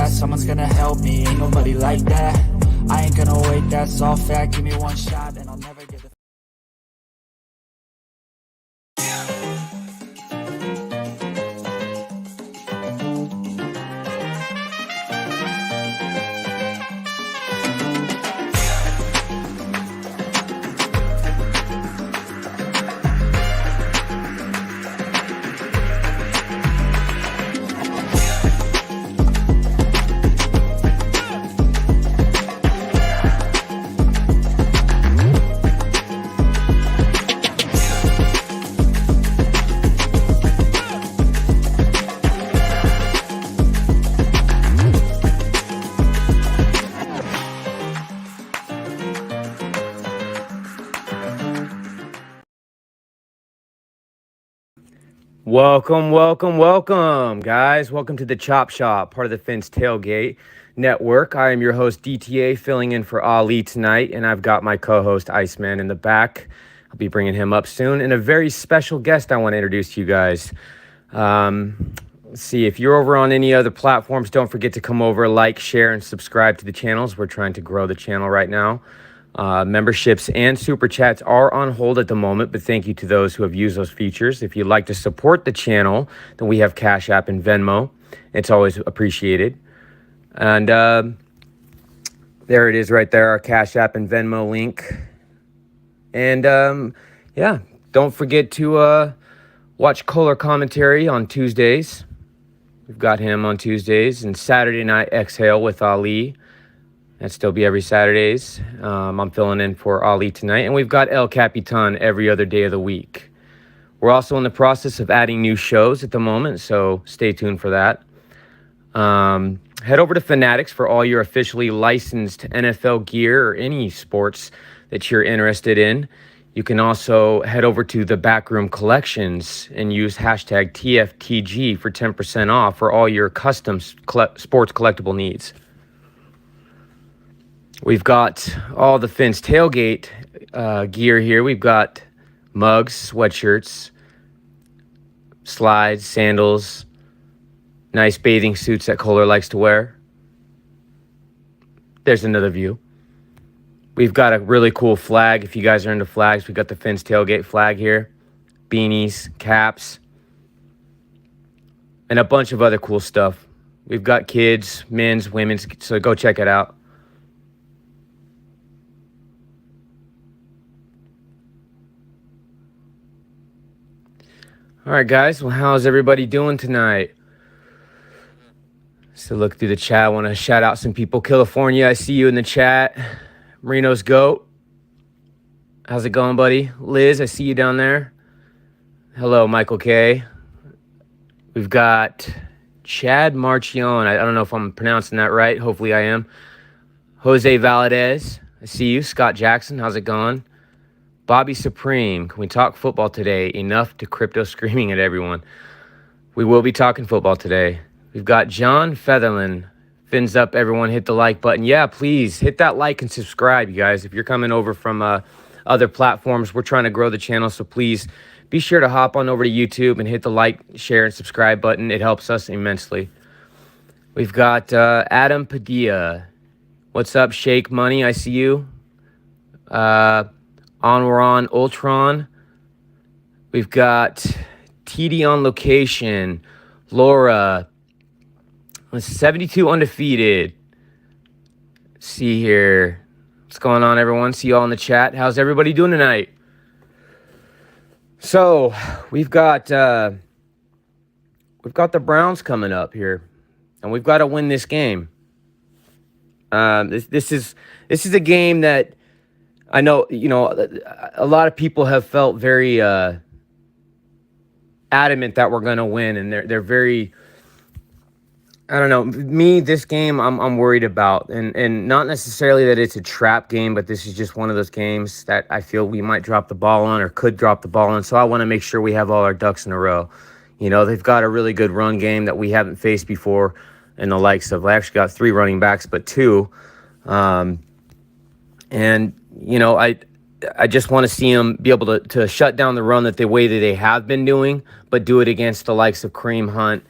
Someone's gonna help me, ain't nobody like that. I ain't gonna wait, that's all fact. Give me one shot and I'll never get the Welcome, guys. Welcome to the Chop Shop, part of the Fins Tailgate Network. I am your host, DTA, filling in for Ali tonight, and I've got my co-host, Iceman, in the back. I'll be bringing him up soon, and a very special guest I want to introduce to you guys. Let's see, if you're over on any other platforms, don't forget to come over, like, share, and subscribe to the channels. We're trying to grow the channel right now. Memberships and super chats are on hold at the moment, but thank you to those who have used those features. If you'd like to support the channel, then we have Cash App and Venmo. It's always appreciated. And there it is right there, our Cash App and Venmo link. And yeah, don't forget to watch Color Commentary on Tuesdays. We've got him on Tuesdays, and Saturday Night Exhale with Ali. That'll still be every Saturdays. I'm filling in for Ali tonight. And we've got El Capitan every other day of the week. We're also in the process of adding new shows at the moment, so stay tuned for that. Head over to Fanatics for all your officially licensed NFL gear or any sports that you're interested in. You can also head over to the Backroom Collections and use hashtag TFTG for 10% off for all your custom sports collectible needs. We've got all the Fins Tailgate gear here. We've got mugs, sweatshirts, slides, sandals, nice bathing suits that Kohler likes to wear. There's another view. We've got a really cool flag. If you guys are into flags, we've got the Fins tailgate flag here. Beanies, caps, and a bunch of other cool stuff. We've got kids, men's, women's, so go check it out. All right, guys. Well, how's everybody doing tonight? So look through the chat. I want to shout out some people. California, I see you in the chat. Marino's GOAT. How's it going, buddy? Liz, I see you down there. Hello, Michael K. We've got Chad Marchion. I don't know if I'm pronouncing that right. Hopefully I am. Jose Valadez. I see you. Scott Jackson. How's it going? Bobby Supreme. Can we talk football today? Enough to crypto screaming at everyone. We will be talking football today. We've got John Featherland. Fins up, everyone. Hit the like button. Yeah, please hit that like and subscribe, you guys. If you're coming over from other platforms, we're trying to grow the channel, so please be sure to hop on over to YouTube and hit the like, share, and subscribe button. It helps us immensely. We've got Adam Padilla. What's up, Shake Money? I see you. Onwaron Ultron. We've got TD on location. Laura. 72 undefeated. Let's see here. What's going on, everyone? See you all in the chat. How's everybody doing tonight? So we've got the Browns coming up here, and we've got to win this game. This is a game that I know, a lot of people have felt very adamant that we're going to win, and they're very, I don't know, me, this game I'm worried about, and not necessarily that it's a trap game, but this is just one of those games that I feel we might drop the ball on or could drop the ball on, so I want to make sure we have all our ducks in a row. They've got a really good run game that we haven't faced before, and the likes of, I actually got 3 running backs, but 2, I just want to see them be able to shut down the run the way that they have been doing, but do it against the likes of Kareem Hunt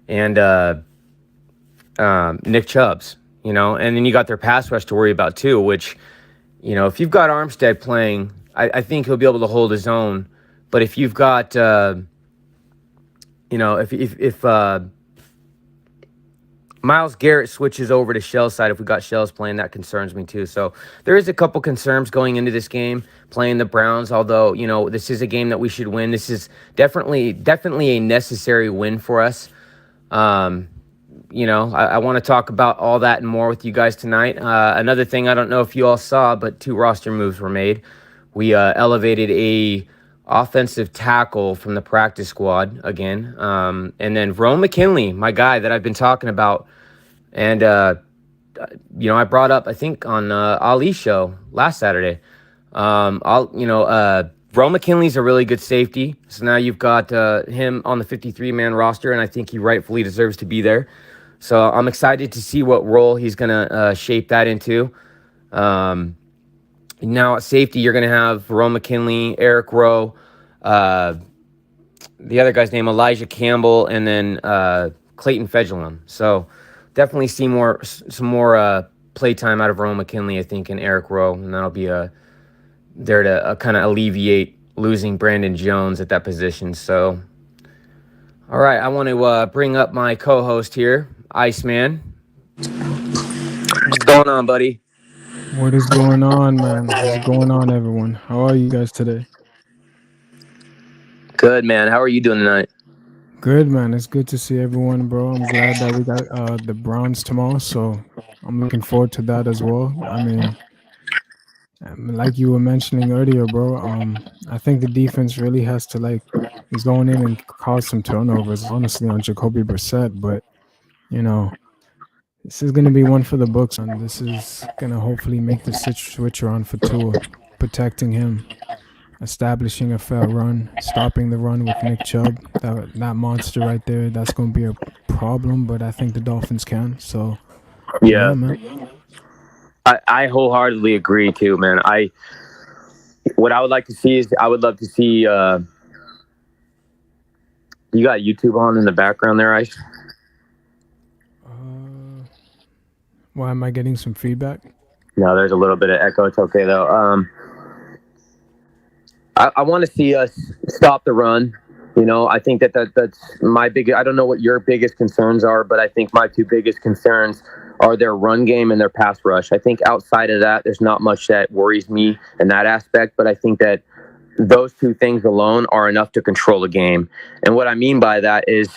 and Nick Chubbs, and then you got their pass rush to worry about too, which, if you've got Armstead playing, I think he'll be able to hold his own. But if you've got, if Myles Garrett switches over to Shell's side, if we got Shells playing, that concerns me too. So there is a couple concerns going into this game, playing the Browns, although, this is a game that we should win. This is definitely a necessary win for us. I want to talk about all that and more with you guys tonight. Another thing, I don't know if you all saw, but 2 roster moves were made. We elevated a offensive tackle from the practice squad again. And then Rome McKinley, my guy that I've been talking about. And, I brought up, I think, on Ali's show last Saturday. Rome McKinley's a really good safety. So now you've got him on the 53-man roster, and I think he rightfully deserves to be there. So I'm excited to see what role he's going to shape that into. Now at safety, you're going to have Rome McKinley, Eric Rowe, the other guy's name, Elijah Campbell, and then Clayton Fedulum. So definitely see some more play time out of Rome McKinley, I think, and Eric Rowe, and that'll be there to kind of alleviate losing Brandon Jones at that position. So, all right, I want to bring up my co-host here, Iceman. What's going on, buddy? What is going on, man? What's going on, everyone? How are you guys today? Good, man. How are you doing tonight? Good, man. It's good to see everyone, bro. I'm glad that we got the Browns tomorrow, so I'm looking forward to that as well. I mean, like you were mentioning earlier, bro, I think the defense really has to, is going in and cause some turnovers, honestly, on Jacoby Brissett, but, this is going to be one for the books, and this is going to hopefully make the switch around for Tua, protecting him, establishing a fair run, stopping the run with Nick Chubb. That monster right there, that's going to be a problem, but I think the Dolphins can. So, yeah man. I wholeheartedly agree too, man. What I would like to see is I would love to see You got YouTube on in the background there, Ice? Why am I getting some feedback? No, there's a little bit of echo. It's okay though. I want to see us stop the run. I think that's my I don't know what your biggest concerns are, but I think my two biggest concerns are their run game and their pass rush. I think outside of that, there's not much that worries me in that aspect, but I think that those two things alone are enough to control a game. And what I mean by that is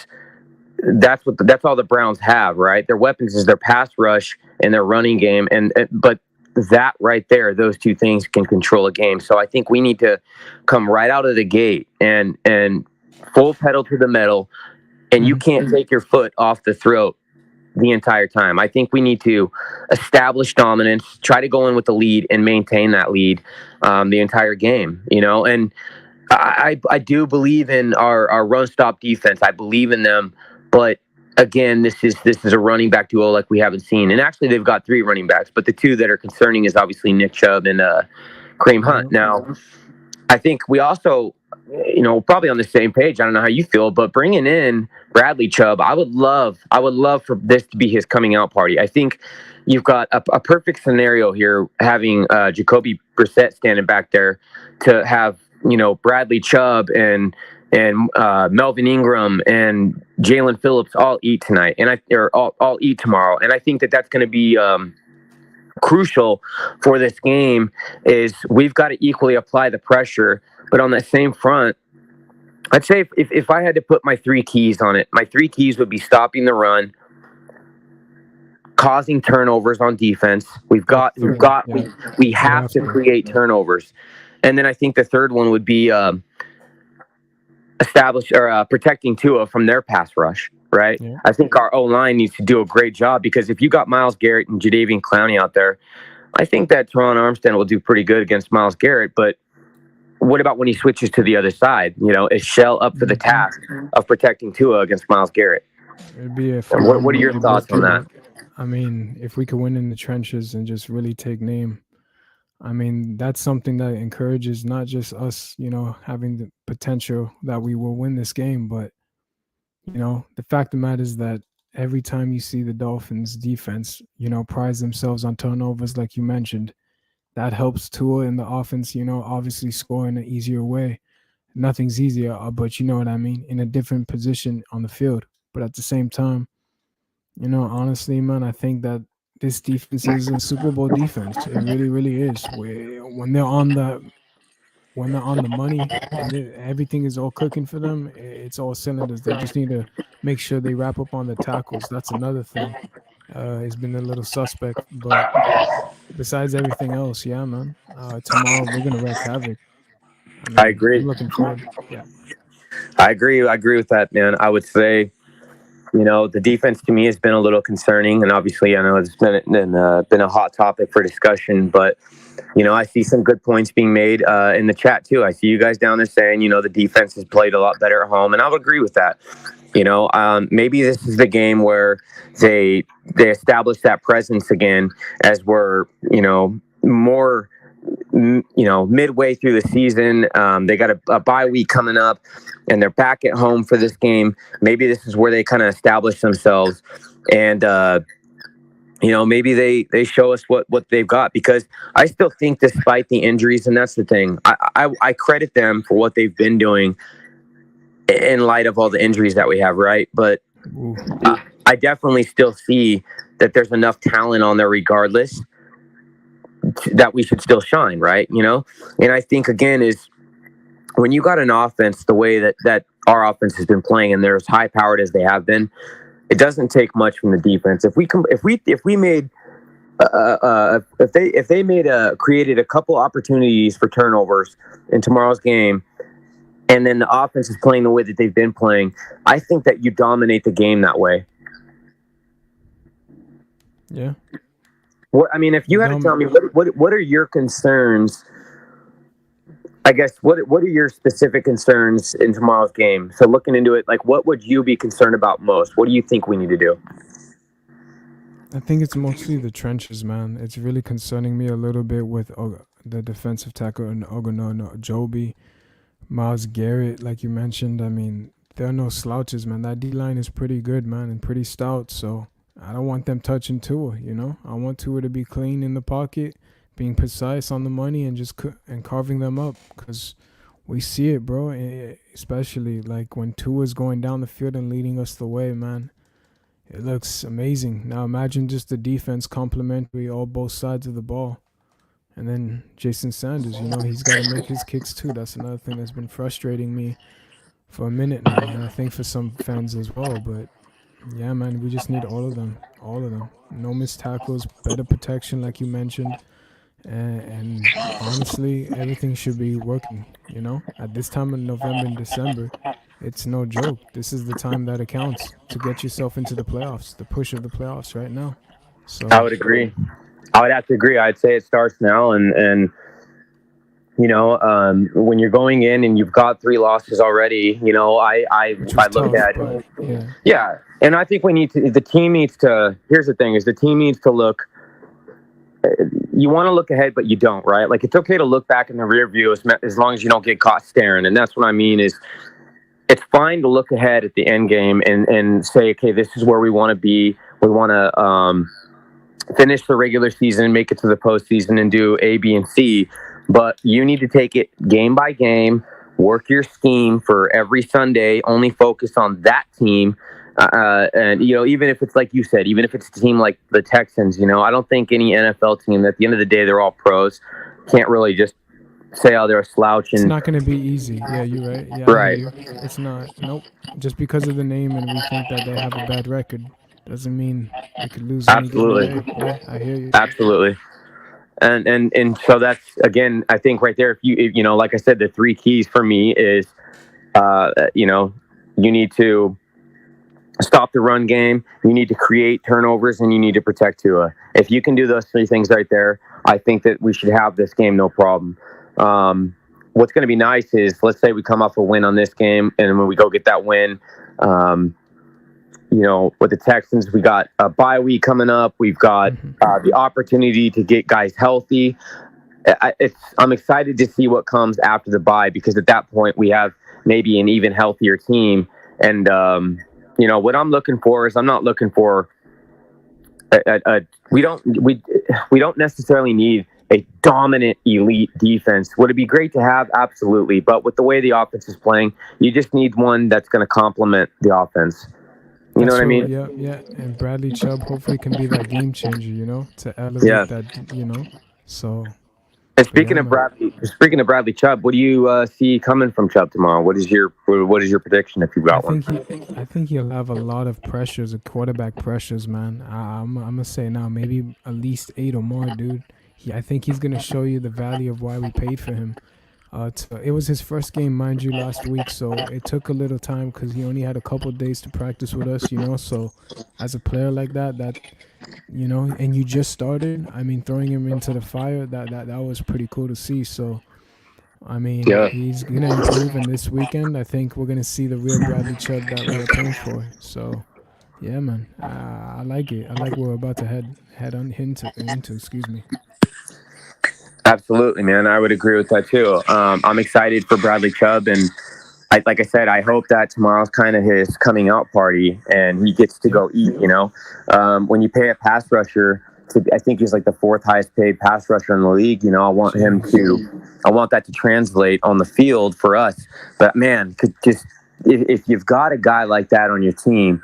that's all the Browns have, right? Their weapons is their pass rush and their running game, but that right there, those two things can control a game. So I think we need to come right out of the gate and full pedal to the metal, and you can't take your foot off the throat the entire time. I think we need to establish dominance, try to go in with the lead and maintain that lead the entire game, and I do believe in our run stop defense. I believe in them, but again, this is a running back duo like we haven't seen. And actually they've got 3 running backs, but the 2 that are concerning is obviously Nick Chubb and Kareem Hunt. Now, I think we also, probably on the same page. I don't know how you feel, but bringing in Bradley Chubb, I would love for this to be his coming out party. I think you've got a perfect scenario here, having Jacoby Brissett standing back there to have, Bradley Chubb and Melvin Ingram and Jalen Phillips all eat tonight, or all eat tomorrow. And I think that that's going to be crucial for this game. Is we've got to equally apply the pressure, but on that same front, I'd say if I had to put my 3 keys on it, my 3 keys would be stopping the run, causing turnovers on defense. We have to create turnovers, and then I think the third one would be protecting Tua from their pass rush. Right. Yeah. I think our O-line needs to do a great job, because if you got Myles Garrett and Jadeveon Clowney out there, I think that Teron Armstead will do pretty good against Myles Garrett. But what about when he switches to the other side? Is Shell up for the task of protecting Tua against Myles Garrett? It'd be what are your thoughts on that? I mean, if we could win in the trenches and just really take name, I mean, that's something that encourages not just us, having the potential that we will win this game, but the fact of the matter is that every time you see the Dolphins defense, prize themselves on turnovers, like you mentioned, that helps Tua in the offense, obviously score in an easier way. Nothing's easier, but you know what I mean, in a different position on the field. But at the same time, honestly, man, I think that this defense is a Super Bowl defense. It really, really is. When they're on the money and everything is all cooking for them, it's all cylinders. They just need to make sure they wrap up on the tackles. That's another thing. It's been a little suspect, but besides everything else, yeah, man. Tomorrow we're gonna wreak havoc. I agree. I'm looking forward. Yeah, I agree with that, man. I would say, the defense to me has been a little concerning, and obviously I know it's been a hot topic for discussion, but I see some good points being made in the chat too. I see you guys down there saying, the defense has played a lot better at home, and I would agree with that. Maybe this is the game where they establish that presence again, as we're, more, midway through the season. They got a bye week coming up, and they're back at home for this game. Maybe this is where they kind of establish themselves, and maybe they show us what they've got, because I still think, despite the injuries, and that's the thing, I credit them for what they've been doing in light of all the injuries that we have, right? But I definitely still see that there's enough talent on there regardless that we should still shine, right? And I think, again, is when you got an offense the way that our offense has been playing, and they're as high powered as they have been, it doesn't take much from the defense. If they created a couple opportunities for turnovers in tomorrow's game, and then the offense is playing the way that they've been playing, I think that you dominate the game that way. Yeah. If you had to tell me what are your concerns, I guess, what are your specific concerns in tomorrow's game? So looking into it, like, what would you be concerned about most? What do you think we need to do? I think it's mostly the trenches, man. It's really concerning me a little bit with the defensive tackle and Ogunjobi, Myles Garrett, like you mentioned. I mean, There are no slouches, man. That D line is pretty good, man, and pretty stout. So I don't want them touching Tua. You know, I want Tua to be clean in the pocket, being precise on the money, and just and carving them up. Because we see it, bro. Especially like when Tua's going down the field and leading us the way, man. It looks amazing. Now imagine just the defense complementary all both sides of the ball. And then Jason Sanders, you know, he's got to make his kicks too. That's another thing that's been frustrating me for a minute now. And I think for some fans as well. But yeah, man, we just need all of them. All of them. No missed tackles, better protection like you mentioned. And honestly, everything should be working, you know? At this time of November and December, it's no joke. This is the time that it counts to get yourself into the playoffs, the push of the playoffs right now. So I would agree. I would have to agree. I'd say it starts now, and you know, when you're going in and you've got 3 losses already, you know, I look tough, at but yeah, and I think the team needs to. Here's the thing: is the team needs to look. You want to look ahead, but you don't, right? Like, it's okay to look back in the rear view as long as you don't get caught staring, and that's what I mean is. It's fine to look ahead at the end game and say, okay, this is where we want to be. We want to finish the regular season, make it to the postseason, and do A, B, and C. But you need to take it game by game, work your scheme for every Sunday, only focus on that team. And, you know, even if it's like you said, even if it's a team like the Texans, you know, I don't think any NFL team, at the end of the day, they're all pros, can't really just say, oh, they're a slouch. And it's not going to be easy. Yeah, you're right. Yeah, right. It's not. Nope. Just because of the name and we think that they have a bad record doesn't mean they could lose any given day. Yeah, I hear you. Absolutely. And so that's, again, I think right there, if you know, like I said, the 3 keys for me is, you know, you need to stop the run game, you need to create turnovers, and you need to protect Tua. If you can do those 3 things right there, I think that we should have this game no problem. What's going to be nice is, let's say we come off a win on this game, and when we go get that win, you know, with the Texans, we got a bye week coming up. We've got the opportunity to get guys healthy. I'm excited to see what comes after the bye, because at that point we have maybe an even healthier team. And you know, what I'm looking for is, I'm not looking for we don't necessarily need a dominant elite defense. Would it be great to have? Absolutely. But with the way the offense is playing, you just need one that's going to complement the offense. You know what I mean? Yeah. And Bradley Chubb hopefully can be that game changer, you know, to elevate that, you know. So. And speaking of Bradley Chubb, what do you see coming from Chubb tomorrow? What is your prediction, if you've got one? I think he'll have a lot of pressures, quarterback pressures, man. I'm gonna say now, maybe at least 8 or more, dude. I think he's gonna show you the value of why we paid for him. It was his first game, mind you, last week, so it took a little time because he only had a couple of days to practice with us, you know. So, as a player like that, you know, and you just started, I mean, throwing him into the fire, that was pretty cool to see. So, I mean, he's gonna improve, and this weekend, I think we're gonna see the real Bradley Chubb that we were playing for. So, yeah, man, I like it. I like where we're about to head on into. Excuse me. Absolutely, man. I would agree with that too. I'm excited for Bradley Chubb, and like I said, I hope that tomorrow's kind of his coming out party, and he gets to go eat. You know, when you pay a pass rusher, I think he's like the 4th highest paid pass rusher in the league. You know, I want that to translate on the field for us. But man, if you've got a guy like that on your team,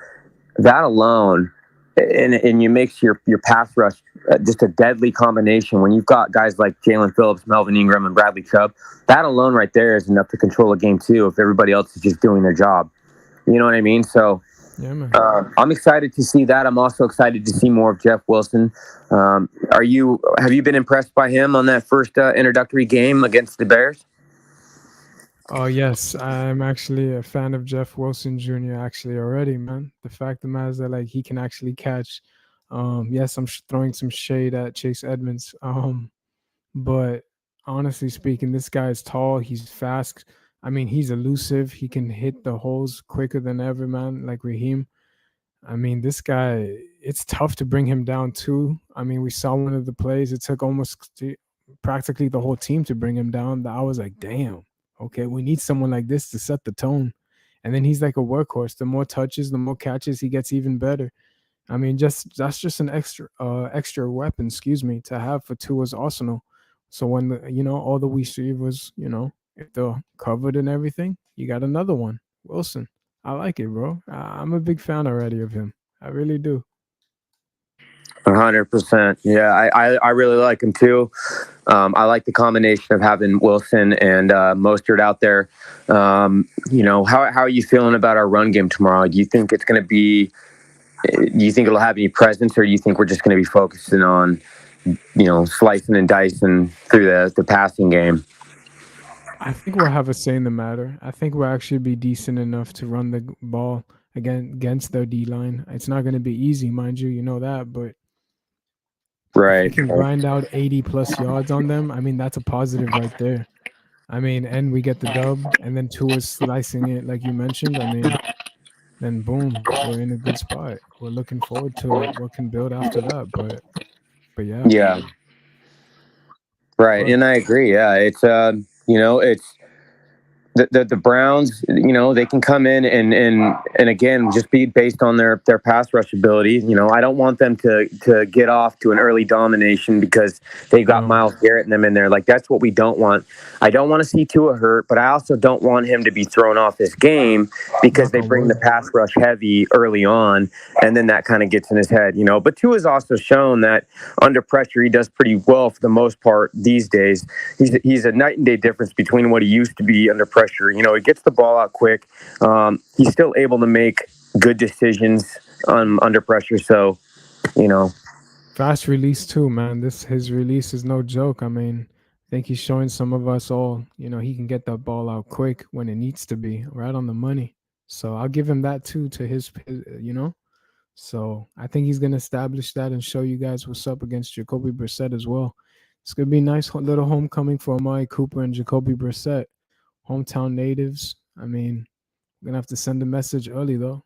that alone, and you mix your pass rush, just a deadly combination. When you've got guys like Jalen Phillips, Melvin Ingram, and Bradley Chubb, that alone right there is enough to control a game too, if everybody else is just doing their job. You know what I mean? So yeah, man. I'm excited to see that. I'm also excited to see more of Jeff Wilson. Have you been impressed by him on that first introductory game against the Bears? Oh, yes. I'm actually a fan of Jeff Wilson Jr. actually already, man. The fact of the matter is that, like, he can actually catch. Yes, I'm throwing some shade at Chase Edmonds. But honestly speaking, this guy is tall. He's fast. I mean, he's elusive. He can hit the holes quicker than ever, man, like Raheem. I mean, this guy, it's tough to bring him down, too. I mean, we saw one of the plays. It took practically the whole team to bring him down. I was like, damn. Okay, we need someone like this to set the tone. And then he's like a workhorse. The more touches, the more catches, he gets even better. I mean, that's just an extra weapon, to have for Tua's arsenal. So when all the receivers, if they're covered and everything, you got another one, Wilson. I like it, bro. I'm a big fan already of him. I really do. 100%. Yeah, I really like him too. I like the combination of having Wilson and Mostert out there. How are you feeling about our run game tomorrow? Do you think it's going to be? Do you think it'll have any presence, or do you think we're just going to be focusing on, slicing and dicing through the passing game? I think we'll have a say in the matter. I think we'll actually be decent enough to run the ball against their D line. It's not going to be easy, mind you. You know that, but right, if we can grind out 80 plus yards on them, I mean, that's a positive right there. I mean, and we get the dub, and then Tua's slicing it like you mentioned. I mean, then boom, we're in a good spot. We're looking forward to what can build after that. But yeah. Yeah. Right, and I agree. Yeah, it's it's the Browns. They can come in and again just be based on their pass rush ability. I don't want them to get off to an early domination because they've got Myles Garrett and them in there. Like, that's what we don't want. I don't want to see Tua hurt, but I also don't want him to be thrown off this game because they bring the pass rush heavy early on, and then that kind of gets in his head. But Tua's also shown that under pressure he does pretty well for the most part these days. He's a night and day difference between what he used to be under pressure. He gets the ball out quick. He's still able to make good decisions under pressure. So, fast release too, man. His release is no joke. I mean, I think he's showing some of us all, he can get that ball out quick when it needs to be, right on the money. So I'll give him that too to his. So I think he's gonna establish that and show you guys what's up against Jacoby Brissett as well. It's gonna be a nice little homecoming for Amari Cooper and Jacoby Brissett. Hometown natives. I mean, we're gonna have to send a message early though.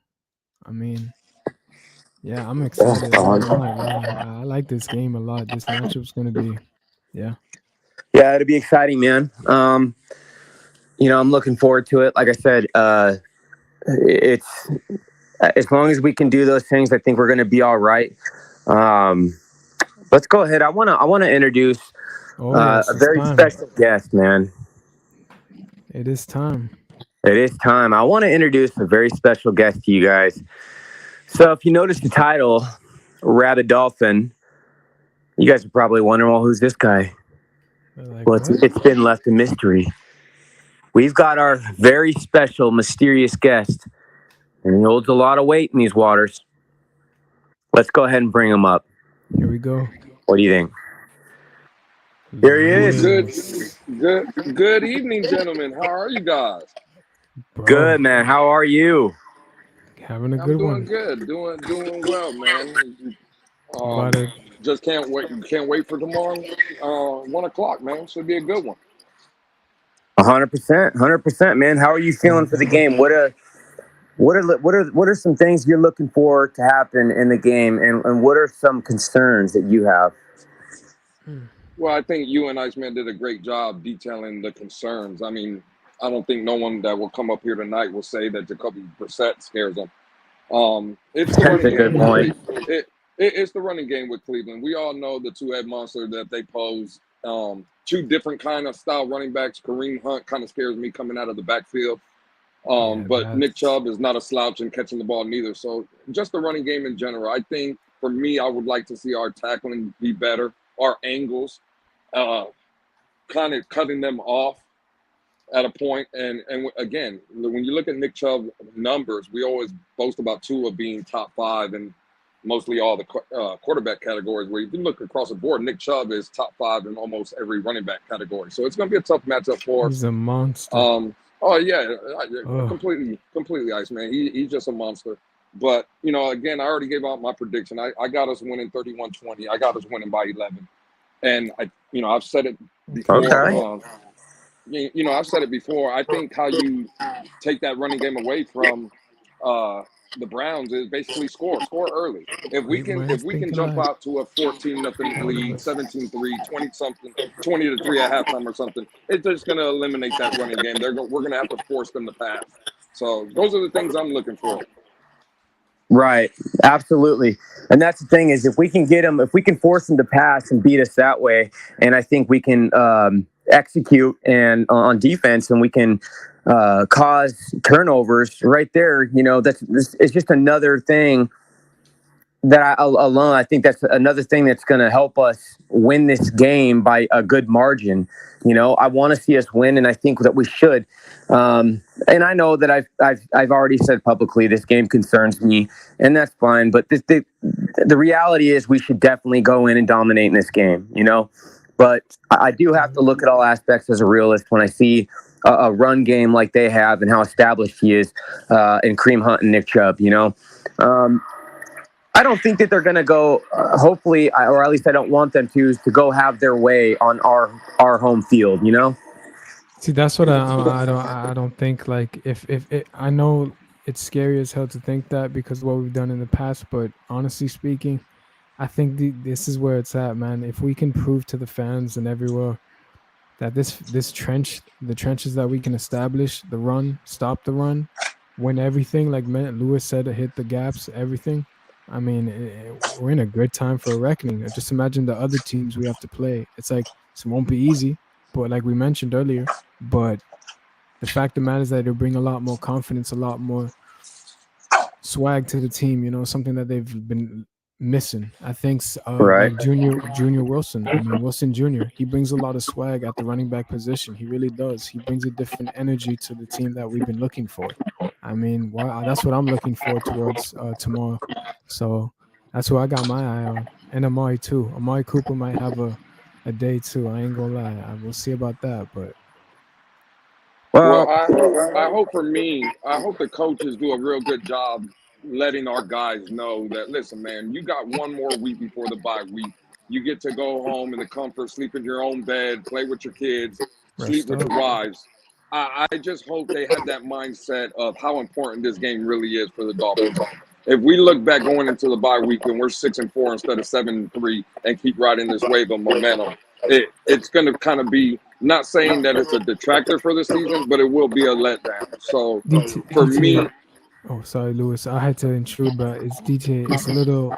I mean, yeah, I'm excited. I like this game a lot. This matchup's gonna be, yeah, it'll be exciting, man. I'm looking forward to it. Like I said, it's as long as we can do those things, I think we're gonna be all right. Let's go ahead. I wanna introduce a very special guest, man. It is time. It is time. I want to introduce a very special guest to you guys. So if you notice the title, Rabid Dolphin, you guys are probably wondering, well, who's this guy? Well, it's been left a mystery. We've got our very special, mysterious guest, and he holds a lot of weight in these waters. Let's go ahead and bring him up. Here we go. What do you think? Here he is. Good evening, gentlemen. How are you guys? Bro, good, man. How are you? Having a good one. I'm doing good. Doing well, man. Just can't wait for tomorrow. 1 o'clock, man. Should be a good one. 100%, man. How are you feeling for the game? What are some things you're looking for to happen in the game, and what are some concerns that you have? Well, I think you and Iceman did a great job detailing the concerns. I mean, I don't think no one that will come up here tonight will say that Jacoby Brissett scares them. It's the running good point. It's the running game with Cleveland. We all know the two-head monster that they pose. Two different kind of style running backs. Kareem Hunt kind of scares me coming out of the backfield. But Nick Chubb is not a slouch in catching the ball neither. So just the running game in general. I think for me, I would like to see our tackling be better. Our angles, kind of cutting them off at a point. And again, when you look at Nick Chubb numbers, we always boast about Tua being top 5 in mostly all the quarterback categories. Where if you look across the board, Nick Chubb is top 5 in almost every running back category. So it's going to be a tough matchup for us. He's a monster. Completely ice, man. He's just a monster. But, again, I already gave out my prediction. I got us winning 31-20. I got us winning by 11. And, I've said it before. Okay. I've said it before. I think how you take that running game away from the Browns is basically score early. If we can jump out to a 14-0 lead, 17-3, 20-something, 20-3 at halftime or something, it's just going to eliminate that running game. We're going to have to force them to pass. So those are the things I'm looking for. Right. Absolutely. And that's the thing is if we can force them to pass and beat us that way, and I think we can execute and on defense and we can cause turnovers right there, it's just another thing that I think that's another thing that's going to help us win this game by a good margin. I want to see us win, and I think that we should. And I know that I've already said publicly this game concerns me, and that's fine. But the reality is we should definitely go in and dominate in this game. But I do have to look at all aspects as a realist when I see a run game like they have and how established he is in Kareem Hunt and Nick Chubb. I don't think that they're going to go, hopefully, or at least I don't want them to go have their way on our home field, See, that's what I don't think. Like, if I know it's scary as hell to think that because of what we've done in the past, but honestly speaking, I think this is where it's at, man. If we can prove to the fans and everywhere that the trenches that we can establish, the run, stop the run, win everything, like Lewis said, hit the gaps, everything. I mean, we're in a good time for a reckoning. Just imagine the other teams we have to play. It's like, it won't be easy, but like we mentioned earlier, but the fact of the matter is that it'll bring a lot more confidence, a lot more swag to the team, something that they've been missing. I think Right. like Junior Wilson, Wilson Jr., he brings a lot of swag at the running back position. He really does. He brings a different energy to the team that we've been looking for. I mean, that's what I'm looking forward towards tomorrow. So that's who I got my eye on. And Amari too. Amari Cooper might have a day too. I ain't gonna lie. We'll see about that. But Well, I hope the coaches do a real good job letting our guys know that, listen, man, you got one more week before the bye week. You get to go home in the comfort, sleep in your own bed, play with your kids, sleep with your wives. I just hope they have that mindset of how important this game really is for the Dolphins. If we look back going into the bye week and we're 6-4 instead of 7-3 and keep riding this wave of momentum, it's going to kind of be, not saying that it's a detractor for the season, but it will be a letdown. So for me, oh, sorry, Lewis, I had to intrude, but it's DTA. It's a little.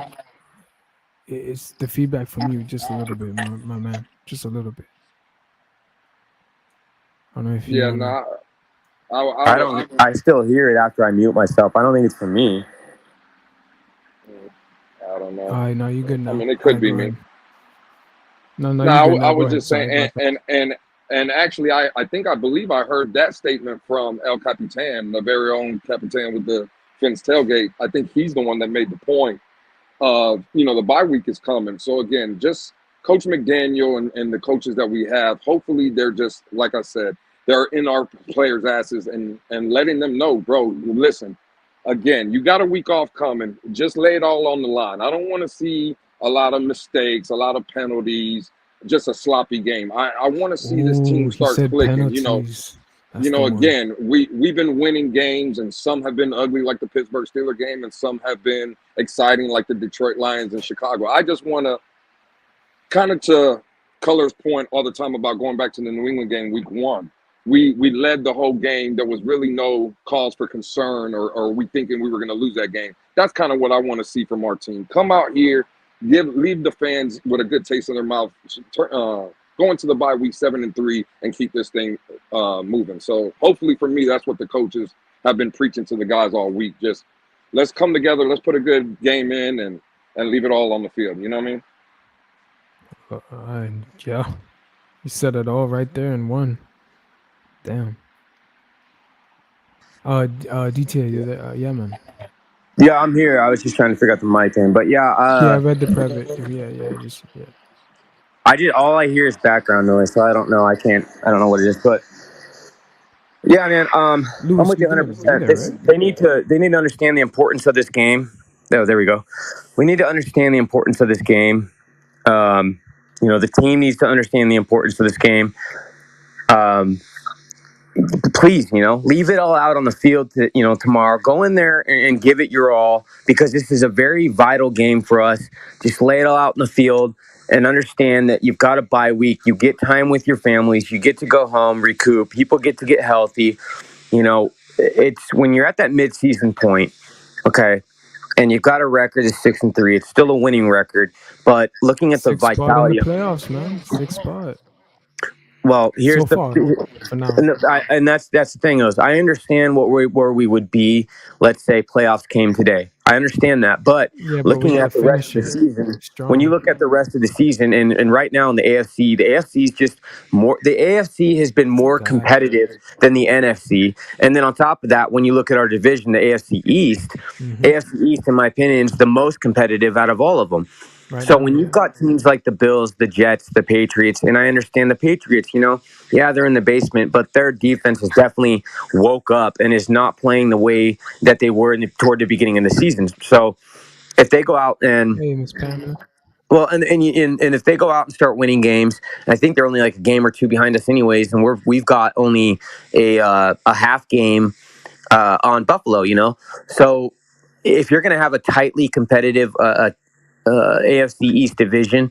It's the feedback from you, just a little bit, my man, just a little bit. I don't know if you. Yeah, wanna... I don't. I still hear it after I mute myself. I don't think it's for me. I don't know. All right, no, you good now. I mean, it could be me. No, I was just saying, and actually, I believe I heard that statement from El Capitan, the very own Capitan with the Fins tailgate. I think he's the one that made the point of, the bye week is coming. So again, just Coach McDaniel and the coaches that we have, hopefully they're just, like I said, they're in our players' asses and letting them know, bro, listen, again, you got a week off coming. Just lay it all on the line. I don't want to see a lot of mistakes, a lot of penalties, just a sloppy game. I want to see this team start clicking. Penalties. Again, we've been winning games, and some have been ugly like the Pittsburgh Steelers game, and some have been exciting like the Detroit Lions and Chicago. I just want to, kind of to Color's point all the time about going back to the New England game week 1. We led the whole game. There was really no cause for concern or we thinking we were going to lose that game. That's kind of what I want to see from our team. Come out here, leave the fans with a good taste in their mouth, go into the bye week 7-3 and keep this thing moving. So hopefully for me, that's what the coaches have been preaching to the guys all week. Just let's come together, let's put a good game in and leave it all on the field. You know what I mean? Yeah, you said it all right there in one. Damn. DTA, yeah, man. Yeah, I'm here. I was just trying to figure out the mic thing, but yeah. I read the private. Yeah. All I hear is background noise, so I don't know. I don't know what it is, but yeah, man. Lewis, I'm with you 100%. They need to understand the importance of this game. Oh, there we go. We need to understand the importance of this game. The team needs to understand the importance of this game. Please, leave it all out on the field tomorrow. Go in there and give it your all, because this is a very vital game for us. Just lay it all out in the field and understand that you've got a bye week. You get time with your families. You get to go home, recoup. People get to get healthy. it's when you're at that midseason point, okay, and you've got a record of 6-3. It's still a winning record, but looking at the Sixth spot in the vitality of, playoffs, man. Sixth spot well, here's so far for now. and that's the thing is, I understand where we would be. Let's say playoffs came today. I understand that, but Yeah, but we looking gotta at the rest of finish the it season, strong. when you look at the rest of the season, and right now in the AFC is just more. The AFC has been more competitive than the NFC, and then on top of that, when you look at our division, the AFC East, AFC East, in my opinion, is the most competitive out of all of them. Right So now, when you've got teams like the Bills, the Jets, the Patriots, and I understand the Patriots, yeah, they're in the basement, but their defense has definitely woke up and is not playing the way that they were toward the beginning of the season. So if they go out and hey, Miss Pamela. well, and if they go out and start winning games, I think they're only like a game or two behind us, anyways, and we've got only a half game on Buffalo, So if you're going to have a tightly competitive AFC East division,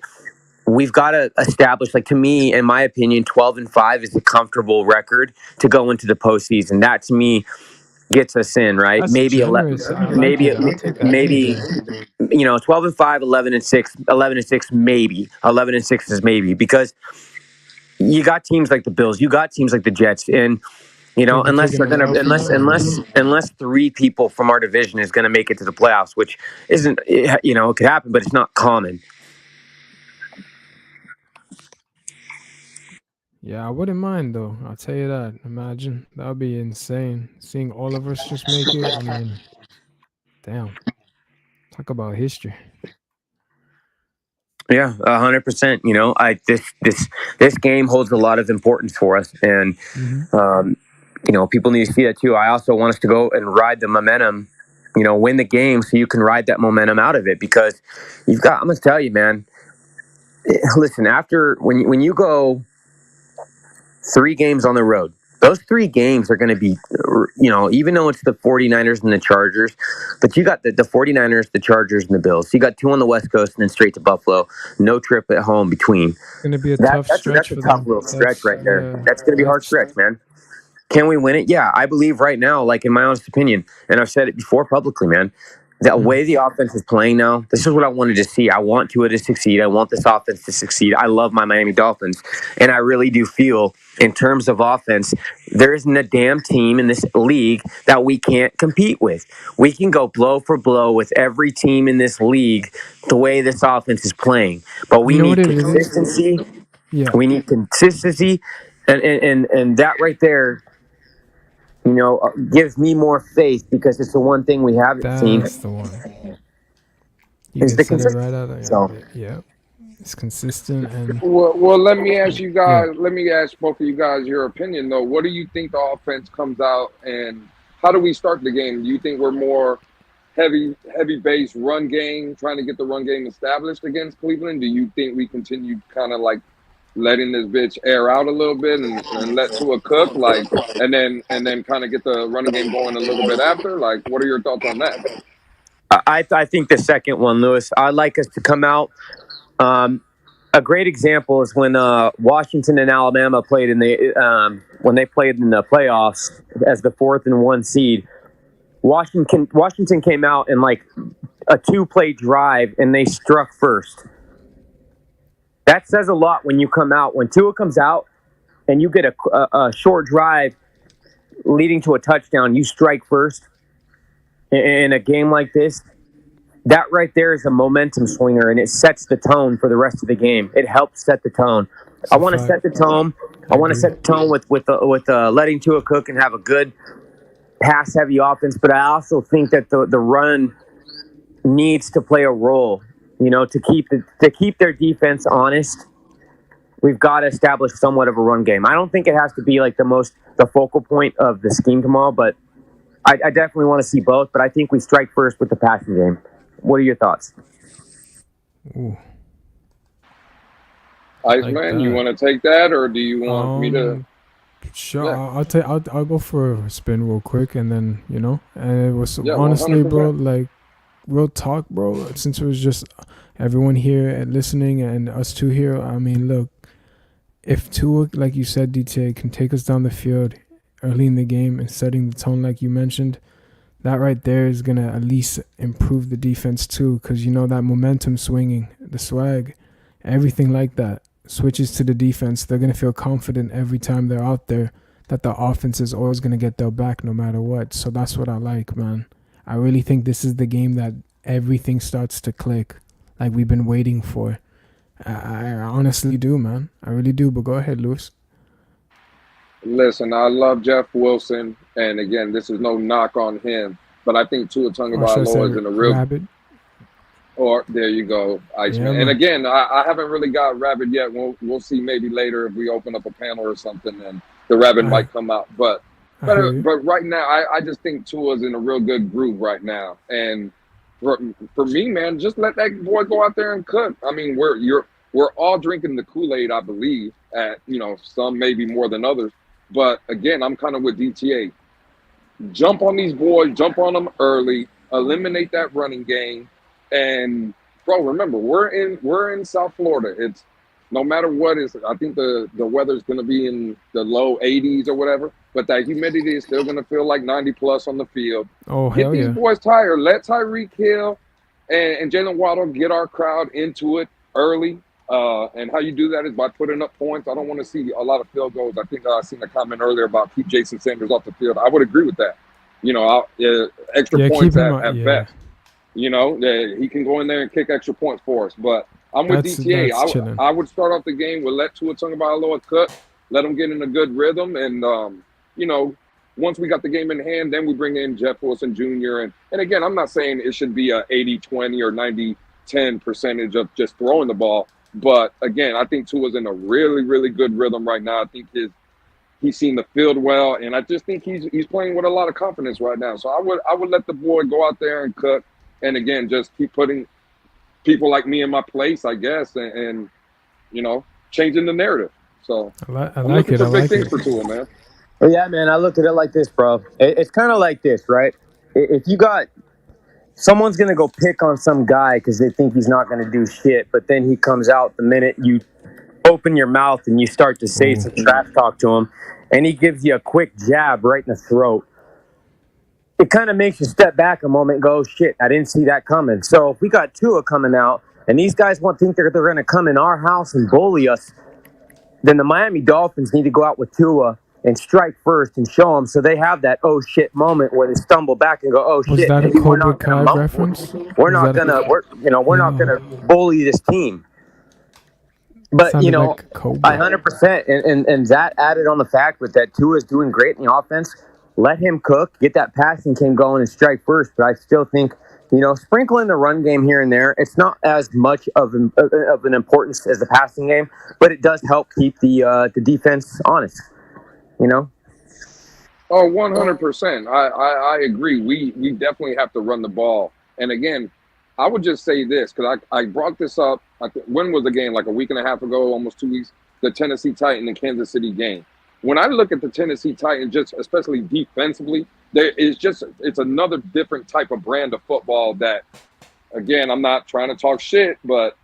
we've got to establish, like, to me, in my opinion, 12-5 is a comfortable record to go into the postseason. That to me gets us in, right? That's Maybe generous. I like maybe it. I'll take that maybe 12-5, 11-6, 11-6, maybe 11-6 is maybe, because you got teams like the Bills, you got teams like the Jets, and unless they're gonna, unless three people from our division is gonna make it to the playoffs, which isn't, it could happen, but it's not common. Yeah, I wouldn't mind though. I'll tell you that. Imagine that would be insane. Seeing all of us just make it. I mean, damn. Talk about history. Yeah, 100%. This game holds a lot of importance for us, and people need to see that too. I also want us to go and ride the momentum, win the game, so you can ride that momentum out of it, because I'm gonna tell you, man. Listen, after when you go 3 games on the road, those 3 games are going to be, even though it's the 49ers and the Chargers, but you got the 49ers, the Chargers, and the Bills. So you got 2 on the West Coast and then straight to Buffalo. No trip at home between. It's going to be a tough stretch for them. That's a tough little stretch right there. That's going to be a hard stretch, man. Can we win it? Yeah, I believe right now, like, in my honest opinion, and I've said it before publicly, man, the way the offense is playing now, this is what I wanted to see. I want Tua to succeed. I want this offense to succeed. I love my Miami Dolphins, and I really do feel, in terms of offense, there isn't a damn team in this league that we can't compete with. We can go blow for blow with every team in this league the way this offense is playing. But we need consistency. Yeah. We need consistency, and that right there, gives me more faith, because it's the one thing we haven't seen. That's the one. You it's can the set it right out. So. Yeah. It's consistent. And well, let me ask you guys. Yeah. Let me ask both of you guys your opinion though. What do you think the offense comes out, and how do we start the game? Do you think we're more heavy base run game, trying to get the run game established against Cleveland? Do you think we continue kind of like letting this bitch air out a little bit and let Tua cook, like, and then kind of get the running game going a little bit after? Like, what are your thoughts on that? I think the second one, Lewis. I'd like us to come out. A great example is when Washington and Alabama played when they played in the playoffs as the 4th and 1 seed. Washington came out in like a 2-play drive, and they struck first. That says a lot when you come out. When Tua comes out and you get a short drive leading to a touchdown, you strike first in a game like this. That right there is a momentum swinger, and it sets the tone for the rest of the game. It helps set the tone. I want to set the tone. I want to set the tone with letting Tua cook and have a good pass-heavy offense. But I also think that the run needs to play a role. To keep their defense honest, we've got to establish somewhat of a run game. I don't think it has to be like the focal point of the scheme tomorrow, but I definitely want to see both. But I think we strike first with the passing game. What are your thoughts? Ooh. Iceman, you want to take that, or do you want me to? Sure, yeah. I'll go for a spin real quick, and then and it was honestly, 100%. Bro, like real talk, bro. Since it was just everyone here and listening, and us two here, I mean, look, if Tua, like you said, DTA, can take us down the field early in the game and setting the tone like you mentioned, that right there is going to at least improve the defense too, because you know that momentum swinging, the swag, everything like that switches to the defense. They're going to feel confident every time they're out there that the offense is always going to get their back no matter what. So that's what I like, man. I really think this is the game that everything starts to click like we've been waiting for. I honestly do, man. I really do. But go ahead, Lewis. Listen, I love Jeff Wilson, and again, this is no knock on him, but I think Tua Tagovailoa is in a real. Rabid. Or there you go, Iceman. Yeah, and again, I haven't really got Rabid yet. We'll see maybe later if we open up a panel or something, and the Rabid might come out. But right now, I just think Tua's in a real good groove right now. And for me, man, just let that boy go out there and cook. I mean, we're all drinking the Kool-Aid, I believe. At some maybe more than others. But again, I'm kind of with DTA. Jump on these boys, jump on them early, eliminate that running game, and bro, remember we're in South Florida. It's no matter what is. I think the weather's going to be in the low 80s or whatever, but that humidity is still going to feel like 90 plus on the field. Oh, get these boys tired. Let Tyreek Hill and Jalen Waddle get our crowd into it early. And how you do that is by putting up points. I don't want to see a lot of field goals. I think I seen a comment earlier about keep Jason Sanders off the field. I would agree with that. Extra points at best. He can go in there and kick extra points for us. But I'm with DTA. I would start off the game with let Tua Tagovailoa cook, let him get in a good rhythm, and once we got the game in hand, then we bring in Jeff Wilson Jr. And again, I'm not saying it should be a 80-20 or 90-10 percentage of just throwing the ball. But again, I think Tua's in a really, really good rhythm right now. I think he's seen the field well, and I just think he's playing with a lot of confidence right now. So I would let the boy go out there and cook, and again, just keep putting people like me in my place, I guess, and changing the narrative. So I like it. I like it. For Tua, man. Well, yeah, man. I look at it like this, bro. It's kind of like this, right? If you got someone's going to go pick on some guy because they think he's not going to do shit, but then he comes out the minute you open your mouth and you start to say some trash talk to him, and he gives you a quick jab right in the throat. It kind of makes you step back a moment and go, shit, I didn't see that coming. So if we got Tua coming out, and these guys think they're going to come in our house and bully us, then the Miami Dolphins need to go out with Tua and strike first and show them so they have that oh shit moment where they stumble back and go oh shit. Was that a Cobra Kai reference? We're not gonna bully this team. But I 100% and that added on the fact with that Tua is doing great in the offense. Let him cook, get that passing game going and strike first. But I still think sprinkle in the run game here and there. It's not as much of an importance as the passing game, but it does help keep the defense honest. Oh, 100%. I agree. We definitely have to run the ball. And again, I would just say this because I brought this up. When was the game? Like a week and a half ago, almost 2 weeks. The Tennessee Titan and Kansas City game. When I look at the Tennessee Titans, just especially defensively, it's another different type of brand of football that, again, I'm not trying to talk shit, but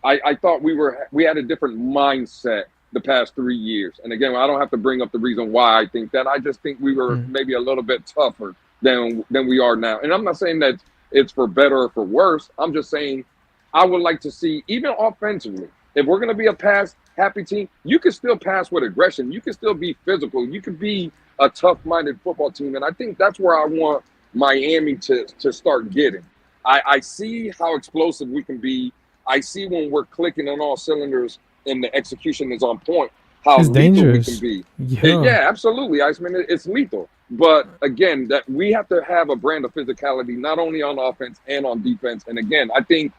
I thought we had a different mindset the past 3 years. And again, I don't have to bring up the reason why I think that. I just think we were maybe a little bit tougher than we are now. And I'm not saying that it's for better or for worse. I'm just saying I would like to see, even offensively, if we're going to be a pass-happy team, you can still pass with aggression. You can still be physical. You can be a tough-minded football team. And I think that's where I want Miami to start getting. I see how explosive we can be. I see when we're clicking on all cylinders and the execution is on point, how it's lethal dangerous. We can be. Yeah, absolutely, Iceman. It's lethal. But again, that we have to have a brand of physicality, not only on offense and on defense. And again, I think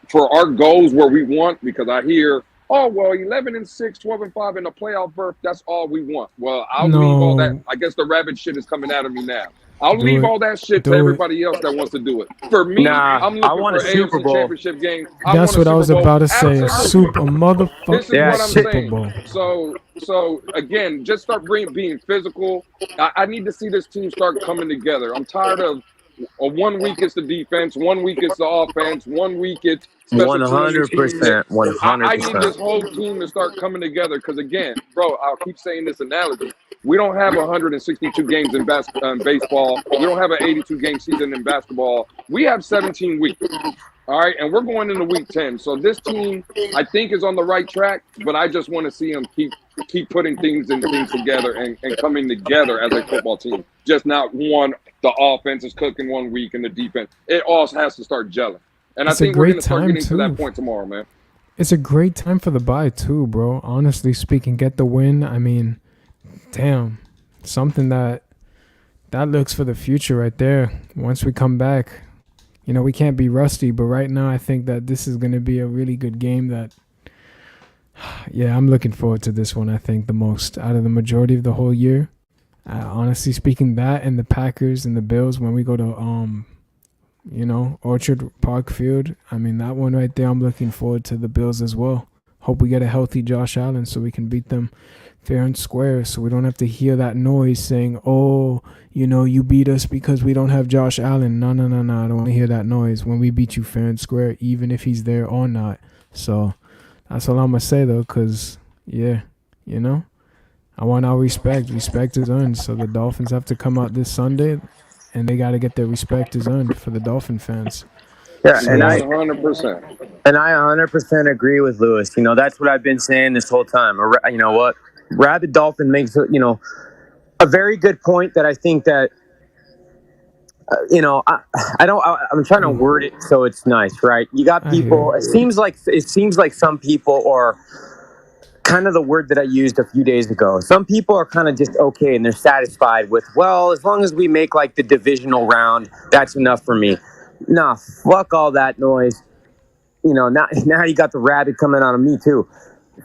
for our goals where we want, because I hear, 11-6, 12-5 in a playoff berth, that's all we want. Well, I'll leave all that. I guess the Rabid shit is coming out of me now. I'll leave all that shit to everybody else that wants to do it. For me, I'm looking for an AFC Championship game. That's what I was about to say. A motherfucker. This is what I'm saying. So again, just start being physical. I need to see this team start coming together. I'm tired of 1 week it's the defense, 1 week it's the offense, 1 week it's special teams. 100%. 100%. I need this whole team to start coming together because, again, bro, I'll keep saying this analogy. We don't have 162 games in baseball. We don't have an 82-game season in basketball. We have 17 weeks. All right, and we're going into week 10. So this team, I think, is on the right track, but I just want to see them keep putting things together and coming together as a football team. Just not one, the offense is cooking 1 week and the defense. It all has to start gelling. And I think we're going to start getting to that point tomorrow, man. It's a great time for the bye, too, bro. Honestly speaking, get the win. I mean, damn, something that looks for the future right there. Once we come back, you know, we can't be rusty, but right now I think that this is going to be a really good game that, yeah, I'm looking forward to this one, I think, the most out of the majority of the whole year. Honestly speaking, that and the Packers and the Bills when we go to, you know, Orchard Park Field, I mean, that one right there, I'm looking forward to the Bills as well. Hope we get a healthy Josh Allen so we can beat them fair and square, so we don't have to hear that noise saying, oh, you know, you beat us because we don't have Josh Allen. No, I don't want to hear that noise when we beat you fair and square, even if he's there or not. So that's all I'm going to say, though, because, yeah, you know, I want our respect. Respect is earned, so the Dolphins have to come out this Sunday, and they got to get their respect is earned for the Dolphin fans. Yeah, So, and I 100%. And I 100% agree with Lewis. You know, that's what I've been saying this whole time. You know what? Rabid Dolphin makes, you know, a very good point that I think that, you know, I'm trying to word it so it's nice, right? You got people, it seems like some people are kind of the word that I used a few days ago. Some people are kind of just okay and they're satisfied with, well, as long as we make like the divisional round, that's enough for me. Nah, fuck all that noise. You know, now you got the Rabid coming out of me too.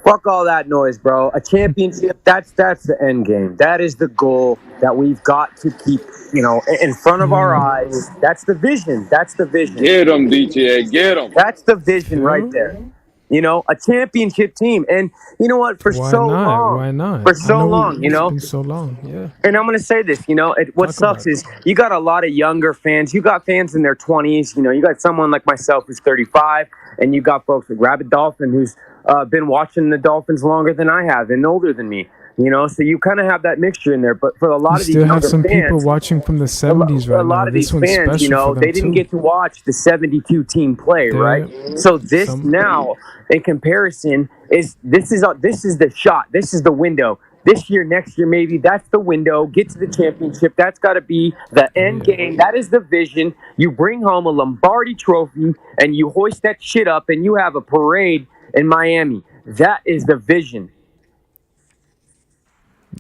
Fuck all that noise, bro. A championship, that's the end game. That is the goal that we've got to keep, you know, in front of our eyes. That's the vision. That's the vision. Get them, DTA. Get them. That's the vision right there. You know, a championship team. And you know what? For so long. Why not? For so long, you know. It's been so long, yeah. And I'm going to say this, you know, what sucks is you got a lot of younger fans. You got fans in their 20s. You know, you got someone like myself who's 35, and you got folks like Rabid Dolphin who's been watching the Dolphins longer than I have and older than me. You know, so you kind of have that mixture in there. But for a lot of these younger fans, still have some people watching from the 70s right now. A lot of these fans, you know, they didn't get to watch the 72 team play, right? So this now, in comparison, this is the shot. This is the window. This year, next year, maybe that's the window. Get to the championship. That's got to be the end game. That is the vision. You bring home a Lombardi trophy and you hoist that shit up and you have a parade in Miami. That is the vision.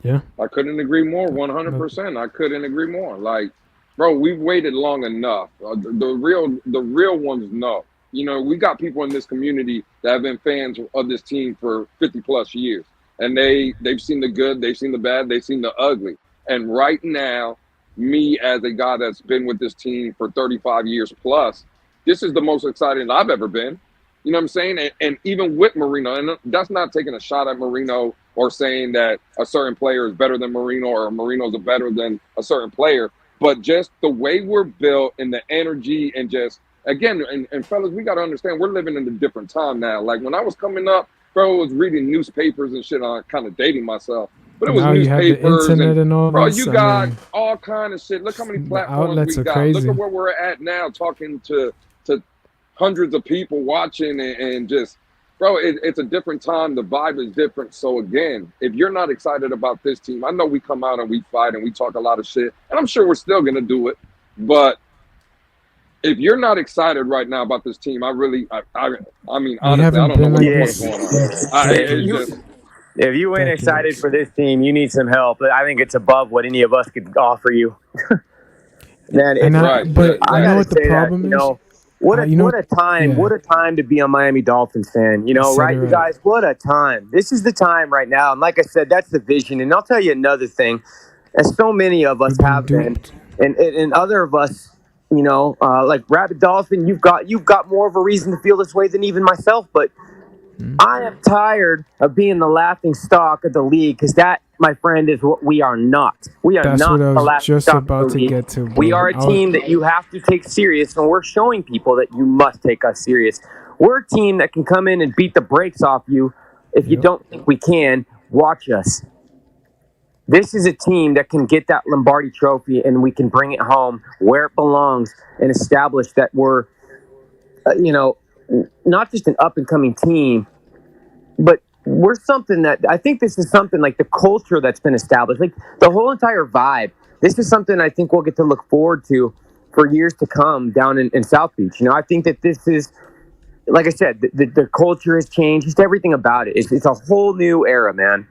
Yeah, I couldn't agree more. 100%. I couldn't agree more. Like, bro, we've waited long enough. The real ones know. You know, we got people in this community that have been fans of this team for 50 plus years, and they've seen the good, they've seen the bad, they've seen the ugly. And right now, me as a guy that's been with this team for 35 years plus, this is the most excited I've ever been. You know what I'm saying? And even with Marino, and that's not taking a shot at Marino or saying that a certain player is better than Marino or Marino's better than a certain player, but just the way we're built and the energy and just, again, and fellas, we got to understand we're living in a different time now. Like when I was coming up, bro, I was reading newspapers and shit. I'm kind of dating myself. But it was now newspapers and all bro, this, you got all kind of shit. Look how many platforms we got. Crazy. Look at where we're at now, talking to hundreds of people watching and just, bro, it's a different time. The vibe is different. So again, if you're not excited about this team, I know we come out and we fight and we talk a lot of shit, and I'm sure we're still gonna do it. But if you're not excited right now about this team, I mean, honestly, I don't know what's going on. If you ain't excited for this team, you need some help. I think it's above what any of us could offer you. Man, it's right. But I know what the problem is. You know, what a time to be a Miami Dolphins fan. You know, right, you guys? What a time. This is the time right now. And like I said, that's the vision. And I'll tell you another thing. As so many of us have been, and other of us, you know, like Rabid Dolphin, you've got more of a reason to feel this way than even myself. But I am tired of being the laughing stock of the league because that my friend, is what we are not. We are That's not what I the was last just stop about of the to league. get to, bro. We are a team that you have to take serious, and we're showing people that you must take us serious. We're a team that can come in and beat the brakes off you if you don't think we can. Watch us. This is a team that can get that Lombardi trophy, and we can bring it home where it belongs and establish that we're, not just an up-and-coming team, but we're something that I think this is something like the culture that's been established, like the whole entire vibe. This is something I think we'll get to look forward to for years to come down in South Beach. I think that this is, like I said, the culture has changed, just everything about it. It's a whole new era, man.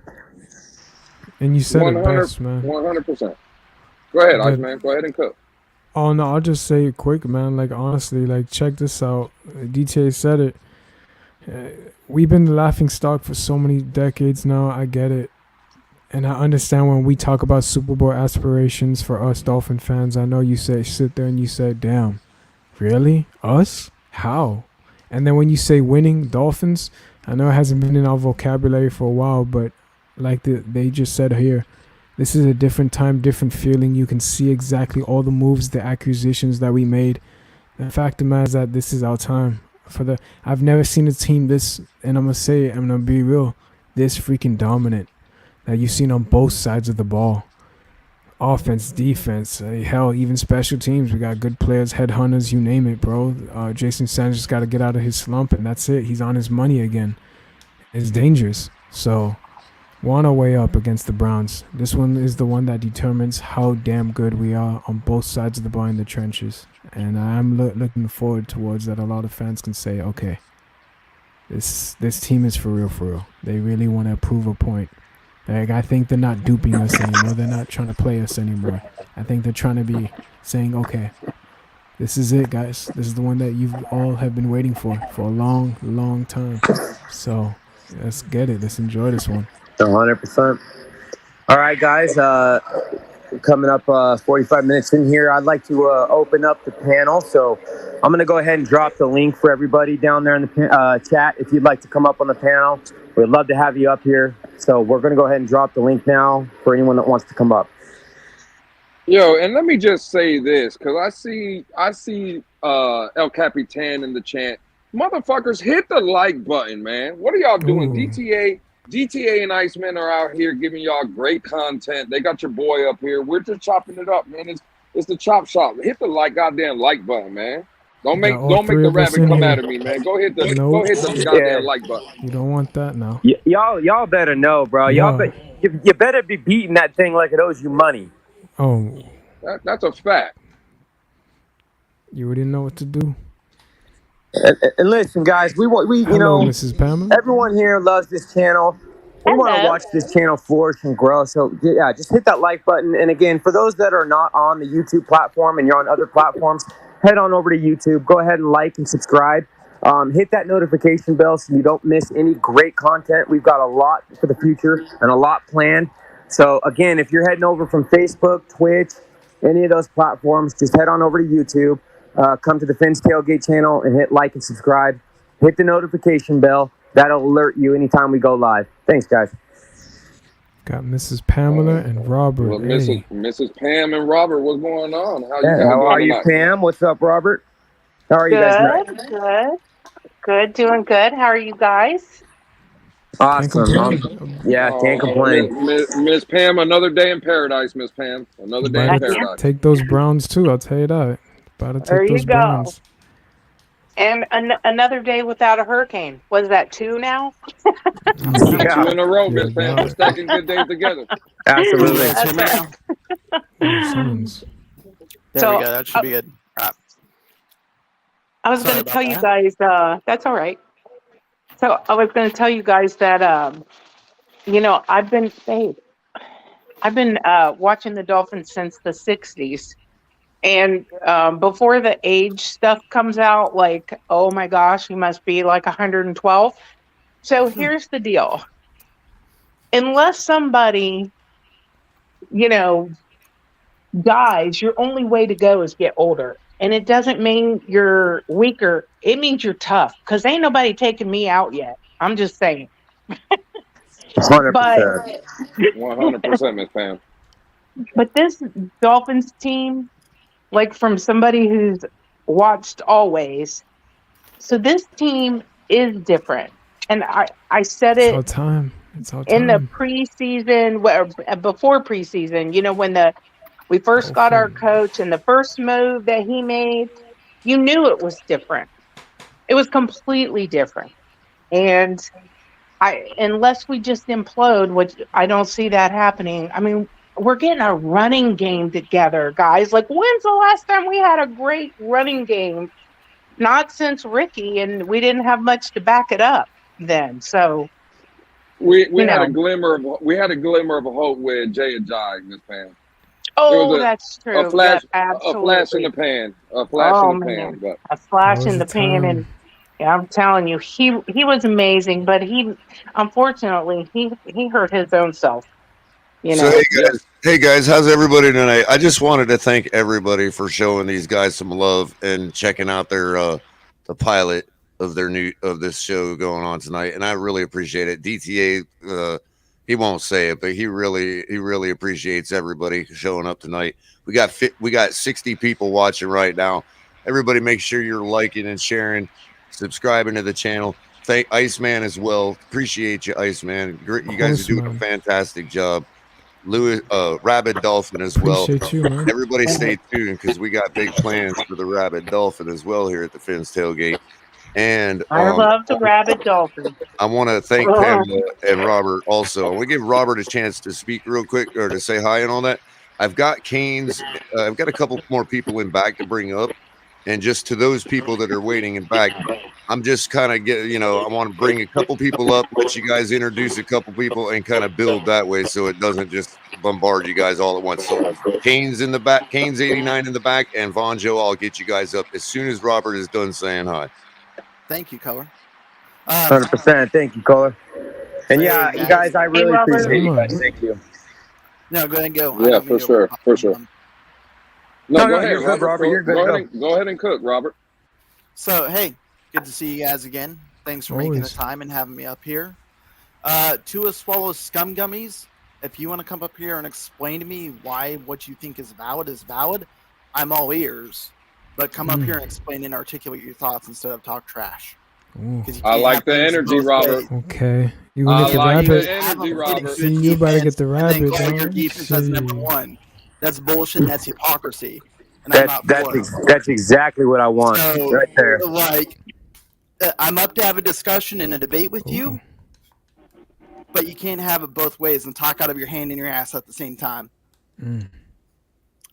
And you said it best, man. 100%. Go ahead, Iceman. Go ahead and cook. Oh, no, I'll just say it quick, man. Like, honestly, like, check this out. DTA said it. We've been the laughing stock for so many decades now. I get it. And I understand when we talk about Super Bowl aspirations for us Dolphin fans. I know you sit there and you say, damn, really? Us? How? And then when you say winning Dolphins, I know it hasn't been in our vocabulary for a while, but like they just said here, this is a different time, different feeling. You can see exactly all the moves, the acquisitions that we made. The fact of the matter is that this is our time. I've never seen a team this, and I'm going to say it, I'm going to be real, this freaking dominant that you've seen on both sides of the ball. Offense, defense, hell, even special teams. We got good players, headhunters, you name it, bro. Jason Sanders got to get out of his slump, and that's it. He's on his money again. It's dangerous. So we're on our way up against the Browns. This one is the one that determines how damn good we are on both sides of the ball in the trenches. And I'm looking forward towards that. A lot of fans can say, okay, this team is for real, for real. They really want to prove a point. Like, I think they're not duping us anymore. They're not trying to play us anymore. I think they're trying to be saying, okay, this is it, guys. This is the one that you all have been waiting for a long, long time. So let's get it. Let's enjoy this one. 100%. All right, guys. Coming up 45 minutes in here, I'd like to open up the panel. So I'm going to go ahead and drop the link for everybody down there in the chat. If you'd like to come up on the panel, we'd love to have you up here. So we're going to go ahead and drop the link now for anyone that wants to come up. Yo, and let me just say this, because I see El Capitan in the chat. Motherfuckers, hit the like button, man. What are y'all doing? DTA and Iceman are out here giving y'all great content. They got your boy up here. We're just chopping it up, man. It's the chop shop. Hit the goddamn like button, man. Don't make the rabbit come out of me, man. Go hit the goddamn like button. You don't want that now. Y'all better know, bro. You better be beating that thing like it owes you money. Oh, that's a fact. You already know what to do. And listen, guys, Hello, Mrs. Pamela. Everyone here loves this channel. We want to watch this channel flourish and grow. So, yeah, just hit that like button. And again, for those that are not on the YouTube platform and you're on other platforms, head on over to YouTube. Go ahead and like and subscribe. Hit that notification bell so you don't miss any great content. We've got a lot for the future and a lot planned. So, again, if you're heading over from Facebook, Twitch, any of those platforms, just head on over to YouTube. Come to the Fins Tailgate channel and hit like and subscribe. Hit the notification bell. That'll alert you anytime we go live. Thanks, guys. Got Mrs. Pamela and Robert. Well, Mrs. Pam and Robert, what's going on? How are you, Pam? What's up, Robert? How are you guys tonight? Good, doing good. How are you guys? Awesome. Can't complain. Miss Pam, another day in paradise, Miss Pam. Another day in paradise. Take those Browns, too. I'll tell you that. About to take those Browns. And another day without a hurricane. Was that 2 now? 2 in a row, Miss Pam. We're stacking good days together. Absolutely. There we go. That should be good. I was going to tell you guys, that's all right. So I was going to tell you guys that, I've been watching the Dolphins since the 60s. And before the age stuff comes out, like, oh my gosh, you must be like 112. So here's the deal. Unless somebody, dies, your only way to go is get older. And it doesn't mean you're weaker. It means you're tough. Because ain't nobody taking me out yet. I'm just saying. But 100%. 100%, Miss Pam. but this Dolphins team, like from somebody who's watched always, so this team is different. And I said It's our it time. It's our in the time. preseason, before preseason, when we first got our Hopefully. coach and the first move that he made, you knew it was different. It was completely different. And unless we just implode, which I don't see that happening. I mean, we're getting a running game together, guys. Like, when's the last time we had a great running game? Not since Ricky, and we didn't have much to back it up then. So we had a glimmer of hope with Jay and Jai, Miss Pam. That's true. A flash, absolutely. a flash in the pan, Oh, pan. But a flash That in was the the pan, time. and yeah, I'm telling you, he was amazing, but he unfortunately he hurt his own self. So hey guys, how's everybody tonight? I just wanted to thank everybody for showing these guys some love and checking out their the pilot of this show going on tonight, and I really appreciate it. DTA, he won't say it, but he really appreciates everybody showing up tonight. We got 60 people watching right now. Everybody, make sure you're liking and sharing, subscribing to the channel. Thank Iceman as well. Appreciate you, Iceman. You guys are doing a fantastic job. Rabid Dolphin as well. Appreciate you, man. Everybody stay tuned because we got big plans for the Rabid Dolphin as well here at the Fins Tailgate. And I love the Rabid Dolphin. I want to thank Pamela and Robert also. I want to give Robert a chance to speak real quick or to say hi and all that. I've got Canes. I've got a couple more people in back to bring up. And just to those people that are waiting in back, I'm just kind of I want to bring a couple people up, let you guys introduce a couple people and kind of build that way so it doesn't just bombard you guys all at once. So Canes in the back, Canes 89 in the back, and Von Joe, I'll get you guys up as soon as Robert is done saying hi. Thank you, Color. 100%. Thank you, caller. And yeah, you guys, I really appreciate you guys. Thank you. No, go ahead and go. Yeah, for sure. No, go ahead, you're good, Robert. You're good. Go ahead and cook, Robert. So, hey, good to see you guys again. Thanks for making the time and having me up here. Tua swallows scum gummies. If you want to come up here and explain to me why what you think is valid, I'm all ears. But come up here and explain and articulate your thoughts instead of talk trash. I like the energy, Robert. Okay. You want to get the energy, Robert. See, you better get the rabbit. Your defense as number one. That's bullshit. And that's hypocrisy. And That's exactly what I want right there. Like, I'm up to have a discussion and a debate with you, but you can't have it both ways and talk out of your hand and your ass at the same time.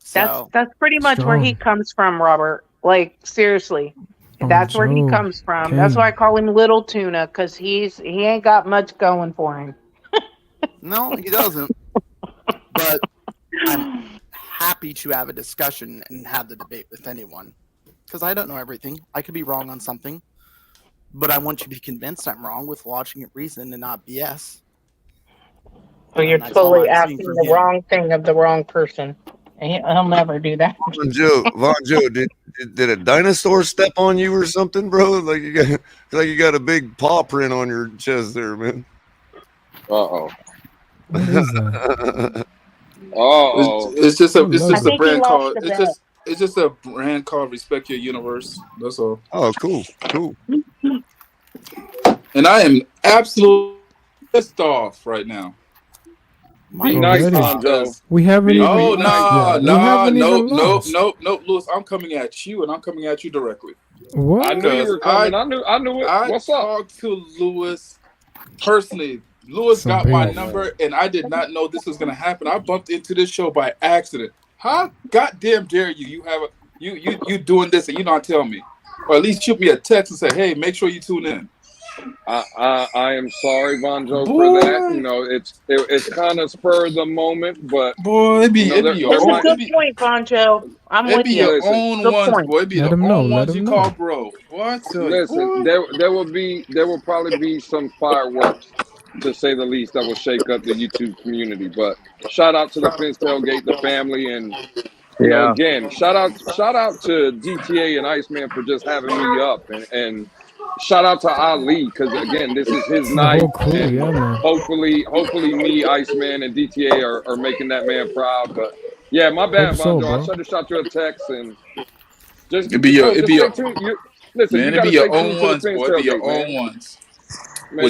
So, that's pretty much where he comes from, Robert. Like, seriously. That's where he comes from. Okay. That's why I call him Little Tuna, because he ain't got much going for him. No, he doesn't. But I'm happy to have a discussion and have the debate with anyone, because I don't know everything. I could be wrong on something, but I want you to be convinced I'm wrong with logic and reason and not BS. So you're totally asking the wrong thing of the wrong person. He'll never do that. Von Joe, did a dinosaur step on you or something, bro? Like you got a big paw print on your chest there, man. What is that? It's just a brand called it's just a brand called Respect Your Universe. That's all. Oh, cool. And I am absolutely pissed off right now. Be nice, Von Joe. We haven't even. No, Lewis. I'm coming at you, and I'm coming at you directly. What? I knew you were coming. I knew it. What's up? I talked to Lewis personally. Lewis got my number, and I did not know this was going to happen. I bumped into this show by accident. How goddamn dare you? You have you doing this, and you not tell me, or at least shoot me a text and say, "Hey, make sure you tune in." I am sorry, Von Joe, for that. You know, it's kind of spur of the moment, but boy, it's a good point, Von Joe. I'm with you. Your own ones, boy. It be the own ones you call bro. What? Listen, there will probably be some fireworks, to say the least, that will shake up the YouTube community. But shout out to the Fins Tailgate, the family, and you know, again, shout out to DTA and Iceman for just having me up and shout out to Ali because again, this is his night. whole crew, And yeah, man. hopefully, me, Iceman, and DTA are making that man proud. But yeah, my bad, Hope so, Bonjo. I bro. should have shot you a text and just It'd be your listen. it'd be your own ones, boy. It'd be your own ones. Man,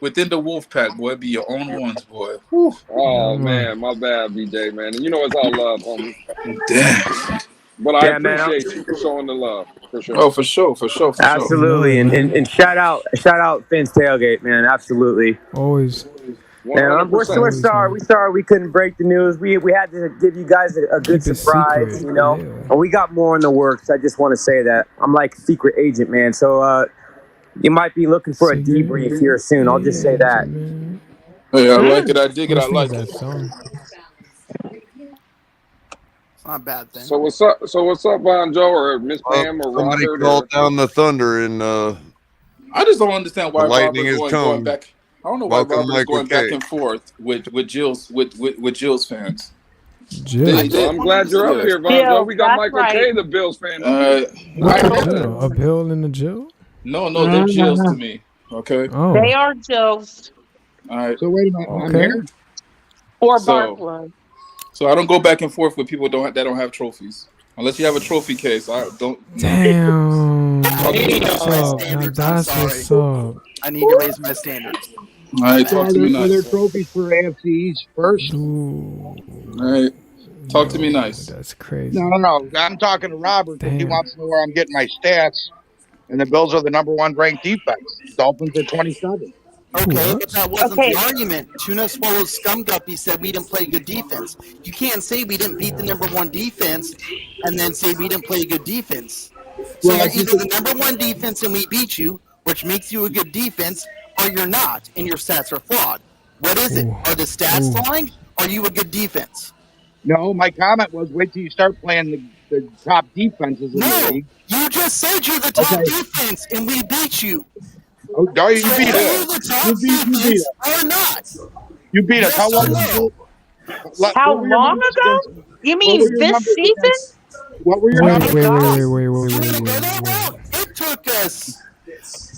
Within the wolf pack, boy, it'd be your own ones, boy. Whew. Oh man, my bad, BJ, man. And you know it's all love, homie. Damn. But I appreciate you for showing the love, for sure. Oh, for sure. Absolutely, and shout out Finn's tailgate, man. Absolutely. Always. Yeah, we're sorry. We sorry we couldn't break the news. We had to give you guys a good surprise, secret, you know. yeah. And we got more in the works. I just want to say that I'm like secret agent, man. So you might be looking for a debrief here soon. I'll just say that. Hey, I like it. I dig it. I like it. It's not a bad thing. So what's up, Bonjo or Miss Pam or somebody Robert? called down the thunder and I just don't understand why lightning Robert's is going come. back. I don't know why Robert's going back and forth with Jill's fans. Jill. I'm glad you're up here, Bonjo. We got Michael K, the Bills fan. A pill in the Jill? No, they're Jills to me. Okay. Oh. They are Jills. All right. So wait a minute. Okay. I'm here. Or Barkwood. So I don't go back and forth with people that don't have trophies. Unless you have a trophy case, I don't. Damn. I need to raise my Now standards. that's I'm what's sorry. up. I need to raise my standards. All right, talk to me Are there nice. trophies for AFC East first? Ooh. All right, talk to me nice. That's crazy. No. I'm talking to Robert because he Damn. wants to know where I'm getting my stats. And the Bills are the number 1 ranked defense. Dolphins are 27. Okay, What? if that wasn't Okay. the argument, Tuna Swallows Scum Guppy said we didn't play good defense. You can't say we didn't beat the number 1 defense and then say we didn't play good defense. So Well, you're either the number 1 defense and we beat you, which makes you a good defense, or you're not, and your stats are flawed. What is it? Ooh. Are the stats Ooh. lying? Or are you a good defense? No, my comment was wait till you start playing the top defenses in the No, league. you just said you're the top Okay. defense, and we beat you. Oh, no, you So beat are us. you the top You beat defense or not? You beat us. How Yes or long no? How what were your long numbers ago? against- You what mean were your this numbers season? against- What were your Wait, numbers? wait. You want to go that Wait. route? It took us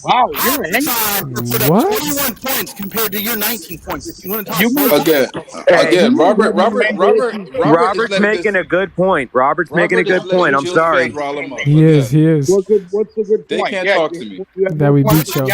Wow, half you're the angry. time to put What? up 21 points compared to your 19 points. If you want to talk You football, Again, Robert Robert's making a good point. Robert's making a good point. I'm sorry. He is. What's the good They point? can't talk to me. That we beat y'all.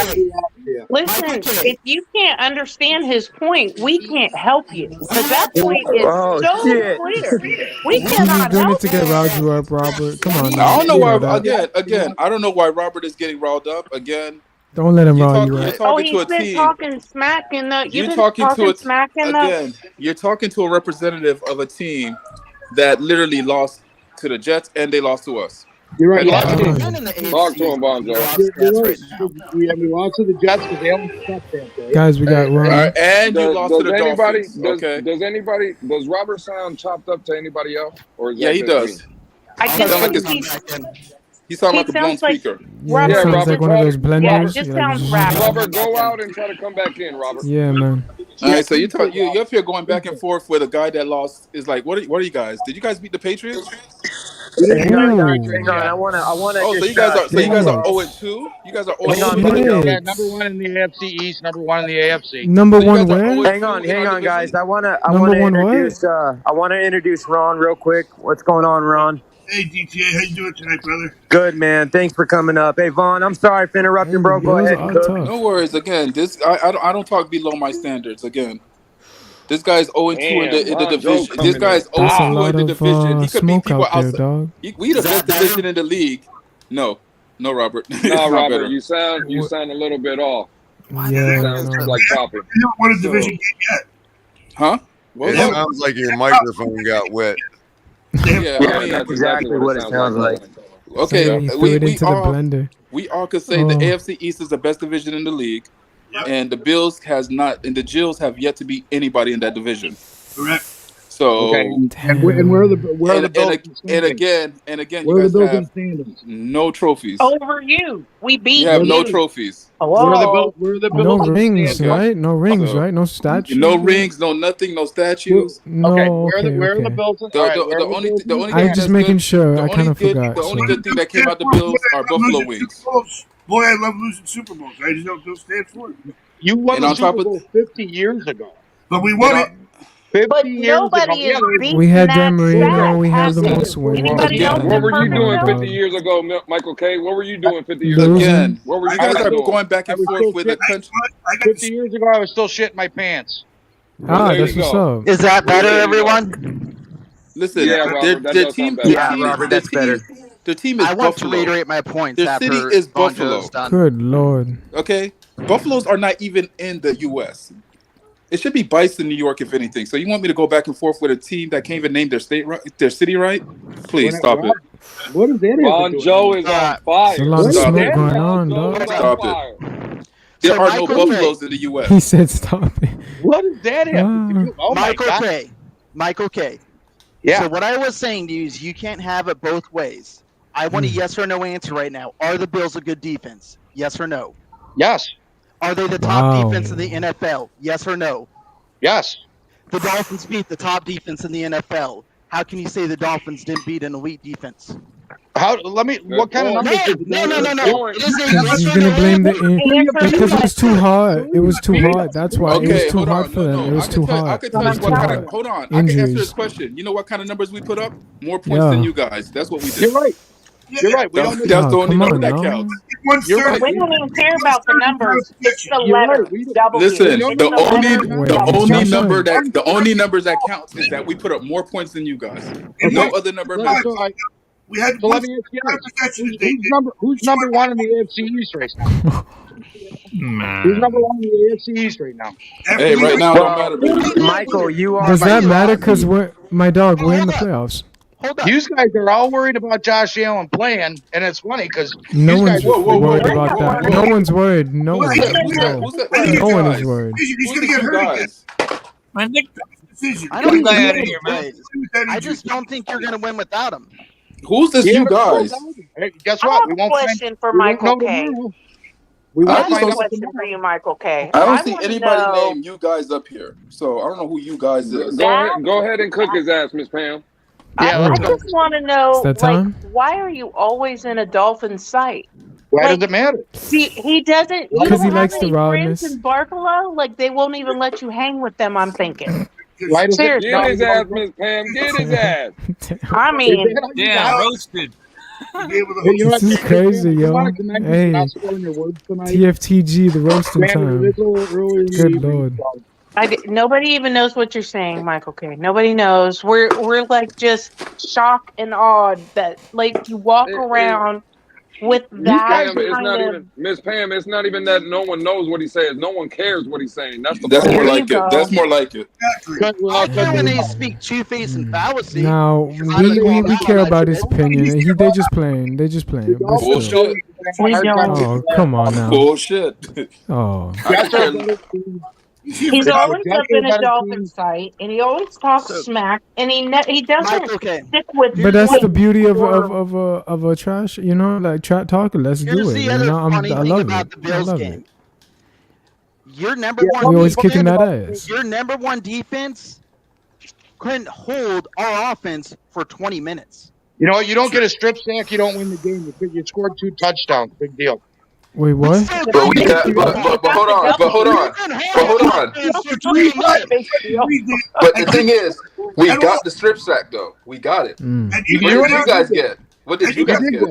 Listen, if you can't understand his point, we can't help you. Because that point is Oh, so shit. clear. We He's cannot doing it help to get riled you up, Robert. Come on. I don't know You why. that. Again, I don't know why Robert is getting riled up. Again, Don't let him rile you you're up. talking to he's a been team. talking smack in the. You've You're been talking to smack in the. again. You're talking to a representative of a team that literally lost to the Jets and they lost to us. You're right. Yeah. Lost to the- been in the AFC. Talk to him, Bonjo. That's right now. we lost to the Jets because they only suck that day. Guys, we got All Ron. right, and you lost to the anybody, Dolphins. Okay. does Robert sound chopped up to anybody else? Or is Yeah, that he just does. me? I Sound just like think it's- He sounds He like a blown sounds like- speaker. Yeah, Robert- it sounds Robert, like one of those yeah, blenders. yeah, it just sounds rapid. Robert, go out and try to come back in, Robert. Yeah, man. All right, so you're up here going back and forth with a guy that lost. Is like, what are you guys? Did you guys beat the Patriots? Hang on, Ooh. guys. Hang on. I wanna. Oh, so you guys are 0-2. You guys are 0-2. Hang on, Shit. Yeah, number 1 in the AFC East, number 1 in the AFC. Number So you one guys are where? 0-2 Hang on, in our guys. division? I Number wanna one what? introduce. I want to introduce Ron real quick. What's going on, Ron? Hey DTA, how you doing tonight, brother? Good, man. Thanks for coming up. Hey, Vaughn, I'm sorry for interrupting, bro. Go ahead and cook. No worries. Again, this I don't talk below my standards. Again, this guy's 0-2 in the Ron division. Joe This guy's That's a 0-2 lot in the of division. He could beat smoke people out there, outside. dog. We the Is that best division in the league. No, Robert. It's No, not Robert, better. you sound a little bit off. Yeah, Sounds no. like chopping. You haven't won a division game yet. Huh? What It was that? sounds like your microphone got wet. Yeah, I mean, That's exactly what it sounds like. okay. He threw We it into the blender. we all could say the Oh. AFC East is the best division in the league, and the Bills has not, and the Jills have yet to beat anybody in that division. Correct. So Okay, and where are the Bills? and again, Where are the you guys Bills in have standings? no trophies. Over you. We beat You have no you. trophies. Where are the Hello. Bills? Where are the No Bills in rings, standings? right? No rings, So, right? No statues. No rings, no nothing, no statues. No. Okay, Okay. where are the Okay. Bills? All The, right, the, where the are the only Bills the in only I thing was just that's making good, sure. the I only kind of good forgot. the only so. good thing that came out the Bills are Buffalo wings. Boy, I love losing Super Bowls. I just don't stand for it. You won And the on top Super of Bowl 50 years ago. But we won it. 50 But years ago. nobody is beating We had that Dan Marino. stat. We have the Has most wins. anybody What, else what were you confirm it, doing though? 50 years ago, Michael K? What were you doing 50 years Losing. ago? again, What were you you guys are doing? going back I and was forth still with the shitting. country. I got 50 years ago, I was still shitting my pants. Ah, There that's you what's go. up. Is that better, There you go. everyone? Listen, Yeah, Robert, that does sound better. Yeah, Robert, that's better. The team is I want to Buffalo. reiterate my points Their after city is Byron Buffalo. Jones done. Good Lord. Okay, Buffaloes are not even in the U.S. It should be Bison, New York, if anything. So you want me to go back and forth with a team that can't even name their state, right, their city right? Please stop it. What is that? Bon Joe is on There's a fire. lot of Stop smoke it. going Bon on, Joe dog. is on Stop it. fire. There So are no Michael Buffaloes K. in the U.S. He said stop it. What does that have to do? Oh my Michael God. K. Michael K. Yeah. So what I was saying to you is you can't have it both ways. I want a yes or no answer right now. Are the Bills a good defense? Yes or no? Yes. Are they the top Wow. defense in the NFL? Yes or no? Yes. The Dolphins beat the top defense in the NFL. How can you say the Dolphins didn't beat an elite defense? What kind of point. numbers did the No. Dolphins It is a yes He's or gonna no blame the Answer because it me. was too hot. It was too hot. That's why it was Okay, too hold hot on. for them. It was too I hot. can It tell was you too what kind of. hot. Hold on. I can answer Injuries. this question. You know what kind of numbers we put up? More points than you guys. That's what we did. You're right. You're right. We don't. That's the only come number on, that no. counts. You're right. We don't even care about the numbers. It's the You're right. letter. We don't- W. Listen, It's the only Wait, the Josh only Allen. numbers that counts is that we put up more points than you guys. No other number So, matters. We had so one let me ask you this: possession who's number one in the AFC East right now? Who's number one in the AFC East right now? Hey, right now it don't matter, baby. Michael, you are Does by that matter? proxy. Because we're my dog. We're in the playoffs. Hold on. You guys are all worried about Josh Allen playing, and it's funny because No you one's guys are worried about that. whoa. No one's worried. No Who's one. that? Who's that? No. Who's that? I Who's need No you one guys? is worried. He's Who's going to the get you hurt again. guys? My Nick decision. I don't Get think out you're of here, gonna win. I just don't think you're going to win without him. Who's this Yeah, you guys? Hey, guess I what? have a question for we won't Michael know K. tomorrow. We I won't have just a find don't- out question for tomorrow. you, Michael K. I don't see want to anybody know name you guys up here, so I don't know who you guys is. Go ahead and cook his ass, Miss Pam. Yeah, I let's go. just want to know, It's that like, time? why are you always in a Dolphin site? Why Like, does it matter? he doesn't. You 'Cause don't he have likes the any friends rawness. in Buffalo. Like, they won't even let you hang with them. I'm thinking. Why does it Seriously. Get his ass, Miss Pam. Get his ass. I mean, Damn, roasted. You know what? This is crazy, I yo. wanted to mention Hey. not spoiling your words tonight. TFTG, the roasting Granted, time. it is a little early in the Good evening, Lord. so- nobody even knows what you're saying, Michael K. Nobody knows. We're like just shocked and awed that like you walk around with that Pam, it's kind not of. even Miss Pam. It's not even that no one knows what he says. No one cares what he's saying. That's the That's problem. more There you like it. go. That's more like it. I care when they speak two-face and fallacy. Now we care about his opinion. They just playing. They just playing. But still. Bullshit. We don't. Oh, come on now. Bullshit. Oh, I Jets care- are a better team. He's always Jets up are in a better Dolphin team. site, and he always talks smack, and he doesn't Michael K. stick with. but that's like, the beauty of your- a trash. You know, like trash talking. Let's Here's do it. the You other know, funny I thing love about it. the I Bills love game. it. Your number one We always defense, kicking that ass. your number one defense couldn't hold our offense for 20 minutes. You know what? You don't get a strip sack, you don't win the game. You scored 2 touchdowns. Big deal. Wait, what? But we got. But hold on. But hold on. But hold on. But the thing is, we got the strip sack though. We got it. Mm. What did you guys get? What did you guys get?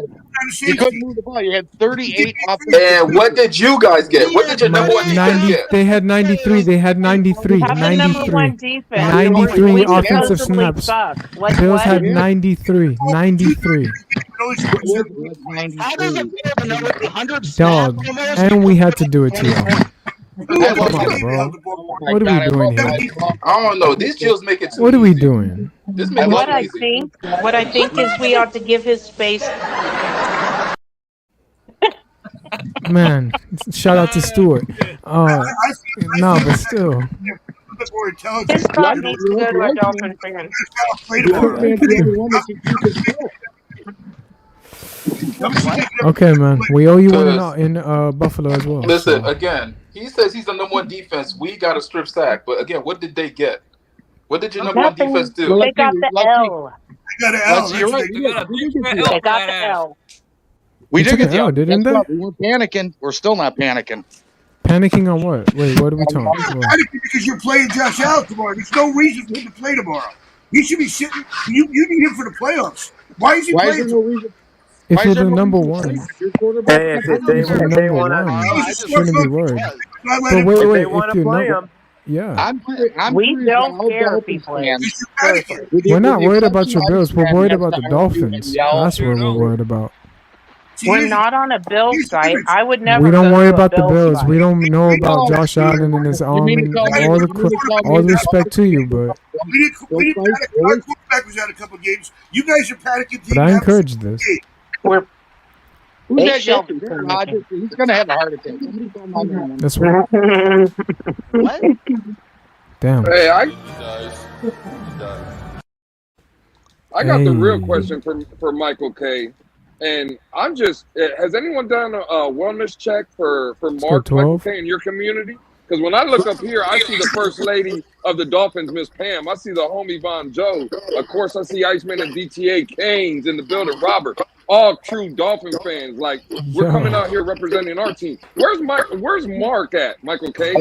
You couldn't move the ball. You had 38 offensive. And what did you guys get? What did your number one defense 90. get? They had 93. They had 93. Have the number 93. one defense. 93 We offensive supposedly snaps. suck. Like Bills what? had 93. 93. How does it feel to know with 100 Dog. snaps almost? And we had to do it to y'all. Come on, bro. What are we doing here? I don't know. These Jills make it too What are we easy. doing? This makes What it I easy. think is we ought to give his space. Man, shout out to Stewart. No, but still. bit more intelligent. His thought needs to go to a Dolphin fan. Okay, man. We owe you one in Buffalo as well. Listen, so. again, he says he's the number one defense. We got a strip sack. But again, what did they get? What did your number one defense do? They got the L. They got an L. You're right. They got the L. We did get the L, didn't they? We weren't panicking. We're still not panicking. Panicking on what? Wait, what are we talking about? Panicking because you're playing Josh Allen tomorrow. There's no reason for him to play tomorrow. He should be sitting. You need him for the playoffs. Why is he playing? No reason? If you're the number one. Hey, if they want to, shouldn't be worried. But wait, if they want to play him. Yeah. We don't care if he plays. We're not worried about your Bills. We're worried about the Dolphins. That's what we're worried about. We're not on a Bills site. I would never. We don't go worry to a about the Bills. site. We don't know about Josh Allen and his arm and all the respect to you, but We didn't panic. Our quarterback was out a couple games. You guys are panicking. I encourage this. We're Who's that yelling? He's going to have a heart attack. That's what. What? Damn. Hey, I got the real question for Michael K. And I'm just, has anyone done a wellness check for Mark, Michael K, in your community? Because when I look up here, I see the first lady of the Dolphins, Miss Pam. I see the homie Von Joe. Of course, I see Iceman and DTA, Canes in the building, Robert. All true Dolphin fans. Like, we're coming out here representing our team. Where's Mark at, Michael K?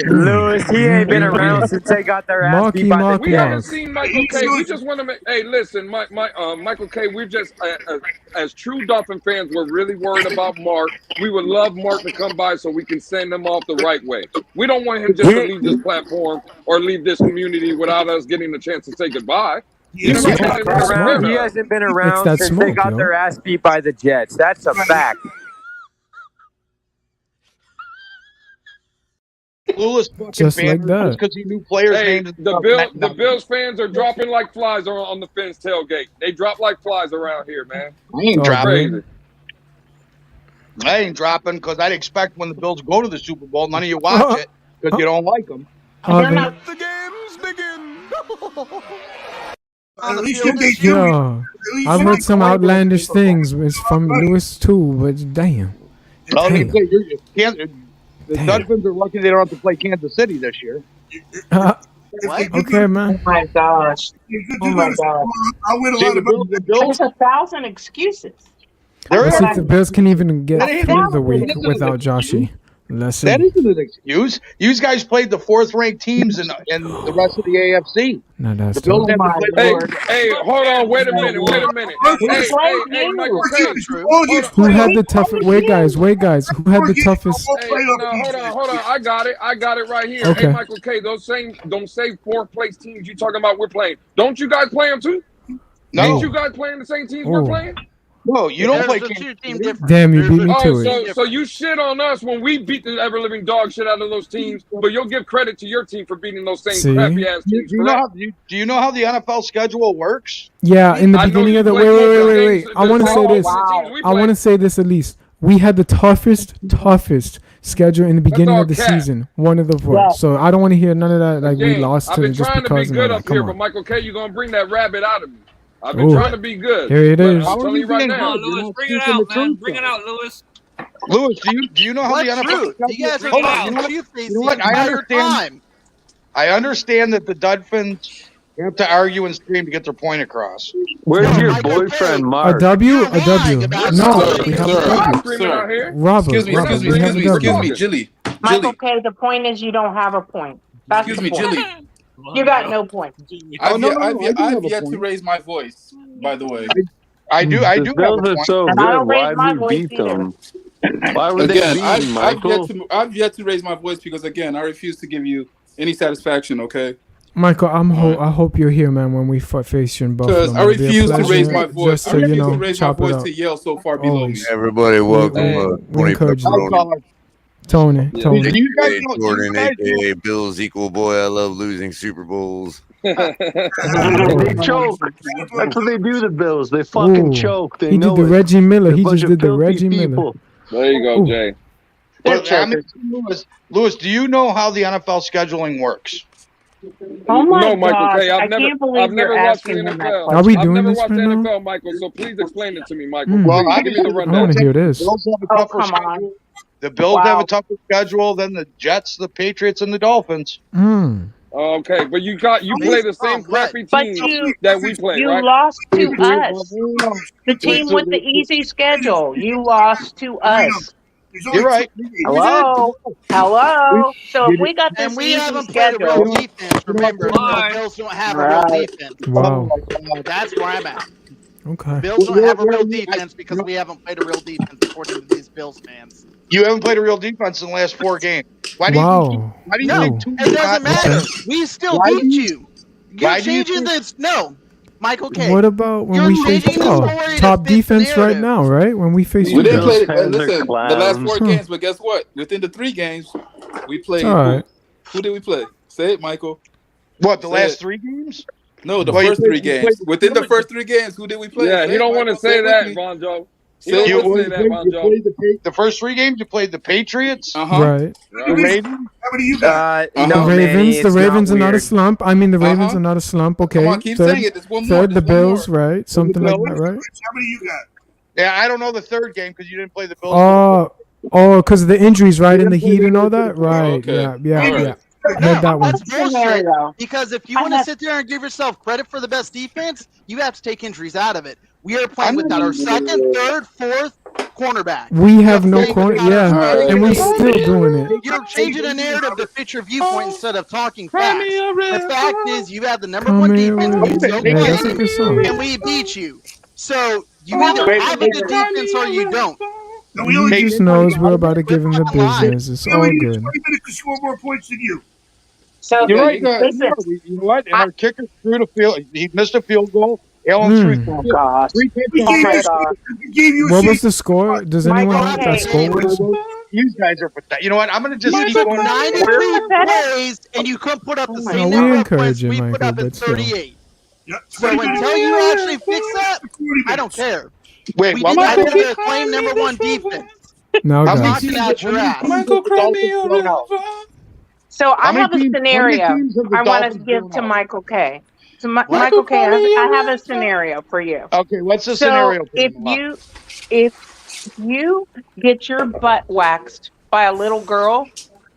Lewis, he ain't been around since they got their ass beat by the We haven't seen Michael K. We just want to make. Hey, listen, Michael K. We're just as true Dolphin fans. We're really worried about Mark. We would love Mark to come by so we can send him off the right way. We don't want him just to leave this platform or leave this community without us getting a chance to say goodbye. He hasn't been around since they got their ass beat by the Jets. That's a fact. Lewis Just like that. Because he knew players' names. The Bills fans are dropping like flies on the Fins tailgate. They drop like flies around here, man. I ain't dropping because I'd expect when the Bills go to the Super Bowl, none of you watch it because you don't like them. The games begin. I've heard some outlandish things. It's from Lewis too, but damn. The Dolphins are lucky they don't have to play Kansas City this year. Okay, man. Oh my gosh. Oh my gosh. I win a lot of money. There's 1,000 excuses. The Bills can even get through the week without Joshy. That isn't an excuse. You guys played the fourth-ranked teams in the rest of the AFC. No, that's the Bills have to play. Hey, hold on. Wait a minute. Hey, Michael K. Who had the toughest? Wait, guys. Who had the toughest? Hold on. I got it right here. Okay. Hey, Michael K. Don't say fourth-place teams you talking about we're playing. Don't you guys play them too? No. Ain't you guys playing the same teams we're playing? No, you don't play Kansas City. Damn, you beat me to it. So you shit on us when we beat the ever-living dog shit out of those teams, but you'll give credit to your team for beating those same crappy-ass teams. Do you know how the NFL schedule works? Yeah, in the beginning of the wait. I want to say this. I want to say this at least. We had the toughest schedule in the beginning of the season. One of the four. Yeah. So I don't want to hear none of that. Like we lost to just because. I've been trying to be good up here, but Michael K, you're gonna bring that rabbit out of me. I've been trying to be good. Here it is. I'm telling you right now. Lewis, bring it out, man. Bring it out, Lewis. Lewis, do you know how the NFL? You guys are talking truth the entire time. I understand that the Dolphins have to argue and scream to get their point across. Where's your boyfriend, Mark? A W? No, we have a W. Robert, excuse me, Jilly. Michael K, the point is you don't have a point. That's Excuse me, Jilly. You got no point. I've yet to raise my voice, by the way. I do. The Bills are so good. Why we beat them? Why would they beat Michael? I've yet to raise my voice because, again, I refuse to give you any satisfaction, okay? Michael, I hope you're here, man, when we face you in Buffalo. Because I refuse to raise my voice. I refuse to raise my voice to yell so far below me. Everybody, welcome. Tony. Jordan, a.k.a. Bills equal boy. I love losing Super Bowls. They choke. That's what they do, the Bills. They fucking choke. They he did the Reggie Miller. He just did the Reggie people. Miller. There you go, Jay. But Lewis, do you know how the NFL scheduling works? Oh my No, Michael gosh, K. I can't believe I've never you're watched the asking him that NFL. question. Are we I've doing never this watched right the now? NFL, Michael. So please explain it to me, Michael. Well, Give me the I want rundown. to hear this. Bills have a Oh, tougher come on. schedule. The Bills have a tougher schedule than the Jets, the Patriots, and the Dolphins. Okay, but you play the same crappy But team that we play, you right? lost to us. The team with the easy schedule. You lost to us. You're right. Hello. Hello. So if we got this And we easy haven't played a real schedule. defense. Remember, the Bills don't have a real defense. Wow. That's where I'm at. Okay. Bills don't have a real defense because we haven't played a real defense, according to these Bills fans. You haven't played a real defense in the last 4 games. Why do you Wow. think It doesn't matter. We still Why beat do you- you. why You're do you changing think- this. No, Michael K. What about when You're we face changing the story to top fit defense the right narrative. now, right? When we face We you didn't guys. play. Listen, the last 4 Huh. games, but guess what? Within the 3 games, we played. All right. Who did we play? Say it, Michael. What, the Say last it. 3 games? No, the Well, you first played- 3 you games. played the Within the Steelers. first 3 games, who did we play? Yeah, Say he it, don't want to Michael. say it with that, me. Von Joe. He Say don't it want with to me. say that, Von Joe. The first 3 games, you played the Patriots. Uh-huh. Right. The Ravens. How many you got? The No, Ravens, Manny, the it's Ravens are not a weird. slump. I mean, the Ravens Uh-huh. are not a slump. Okay. Come on, keep third, saying it. There's one more. third, the There's one Bills, more. right? Something like that, right? How many you got? Yeah, I don't know the 3rd game because you didn't play the Bills. Because of the injuries, right? And the heat and all that, right? Okay. Yeah, yeah, All right. yeah. I heard that one. That's bullshit. Because if you want to sit there and give yourself credit for the best defense, you have to take injuries out of it. We are playing without our second, third, fourth cornerback. We have no playing corner, without our yeah, starting and we safety. still doing it. You're changing the narrative to fit your viewpoint instead of talking facts. The fact is, you have the number Come 1 here defense. with We it. still Yeah, that's a played, good song. and we beat you. So you either have a good defense or you don't. He just knows we're about to give him the business. It's all We good. 20 minutes to score more points than you. So You're right. listen. You know what? And our kicker threw the field. He missed a field goal. Allen threw. Oh gosh. We gave you a What was seat. the score? Does anyone know what that score was? You guys are pathetic. You know what? I'm going to just You keep took going. 93 plays and you couldn't put up the No, same we number of encourage points you, we put Michael, up in but still. 38. So until you actually fix that, I don't care. Wait, We one did more not have a claim number 1 defense. Now, How many guys. teams- Knocking out your ass. Michael, cry me a river. So I How many have a teams- how many scenario teams have the I want to Dolphins give blown to out? Michael K. So Michael K, I have a scenario for you. Okay, what's the So scenario? if you get your butt waxed by a little girl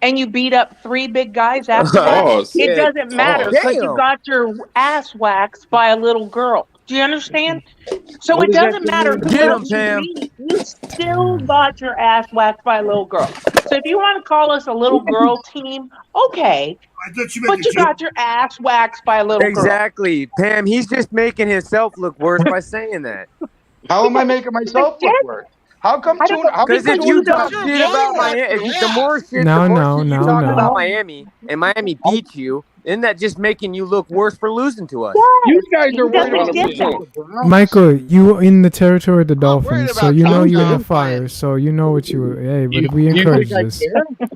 and you beat up 3 big guys after that, Oh, it shit. doesn't matter Oh, because you damn. got your ass waxed by a little girl. Do you understand? So What it does that doesn't matter who Get 'em, else you Pam. beat. You still got your ass waxed by a little girl. So if you want to call us a little girl team, okay. I thought you meant But the you got your ass waxed by a little girl. Exactly, Pam. He's just making himself look worse by saying that. How am I making myself look worse? How come I don't- two? How Because come if you two- talk shit about Miami, the more shit you talk about Miami, and Miami beat you, isn't that just making you look worse for losing to us? You guys are He worried doesn't about get that. Michael, you in the territory of the Dolphins, so about you know you in the Tom fire, so you know what you. Hey, but we You encourage think I this. care?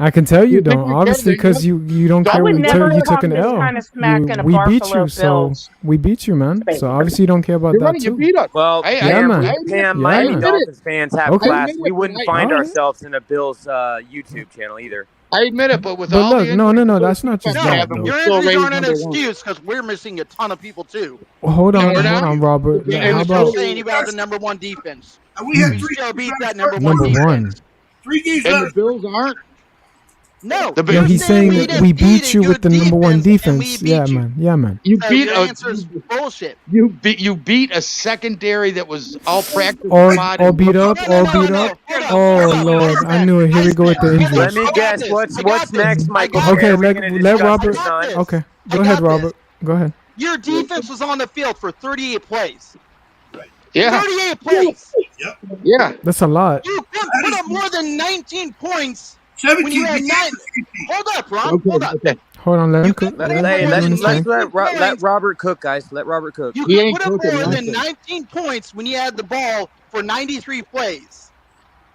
I can tell you You think don't, we obviously, care? because you don't I care. would You never took talk an this L. kind of smack in a We beat Buffalo you, so Bills. we beat you, man. So obviously you don't care about You're that right. You too. beat us. Well, I- Yeah, Pam, man. Pam, Yeah, Miami man. Dolphins fans have Okay. class. We wouldn't find Alright. ourselves in a Bills YouTube channel either. I admit it, but with But all look, the no, injuries, that's not just No, that, your though. still injuries rated aren't an number one. excuse because we're missing a ton of people too. Well, hold on, we're not. Robert. Yeah, How And about you're saying you have the number 1 defense. And we had We 3 still beat games that left. number 1 number one? defense. 3 games and the left. Bills aren't. No, The No, you're he's saying we that didn't we beat beat a you with good the number one and defense. we Yeah, beat you. man. Yeah, man. You So beat your a answer is bullshit. you beat a secondary that was all practice All squad all and- beat up, all beat up. Oh Lord, I knew it. Here we go with the Let injuries. me guess. What's next, Michael? Okay, Are we let gonna let discuss Robert. this on? Okay, I go ahead, got Robert. Go ahead. Your defense was on the field for 38 plays. Yeah, 38 plays. yeah. That's a lot. You couldn't put up more than 19 points when 17. you had 9. Hold up, Ron. Hold up. Okay. Hold on, let him cook. Let, Let hey, him let's, do his let's thing. let Robert cook, guys. Let Robert cook. You He could ain't put up cooking more than nothing. 19 points when you had the ball for 93 plays.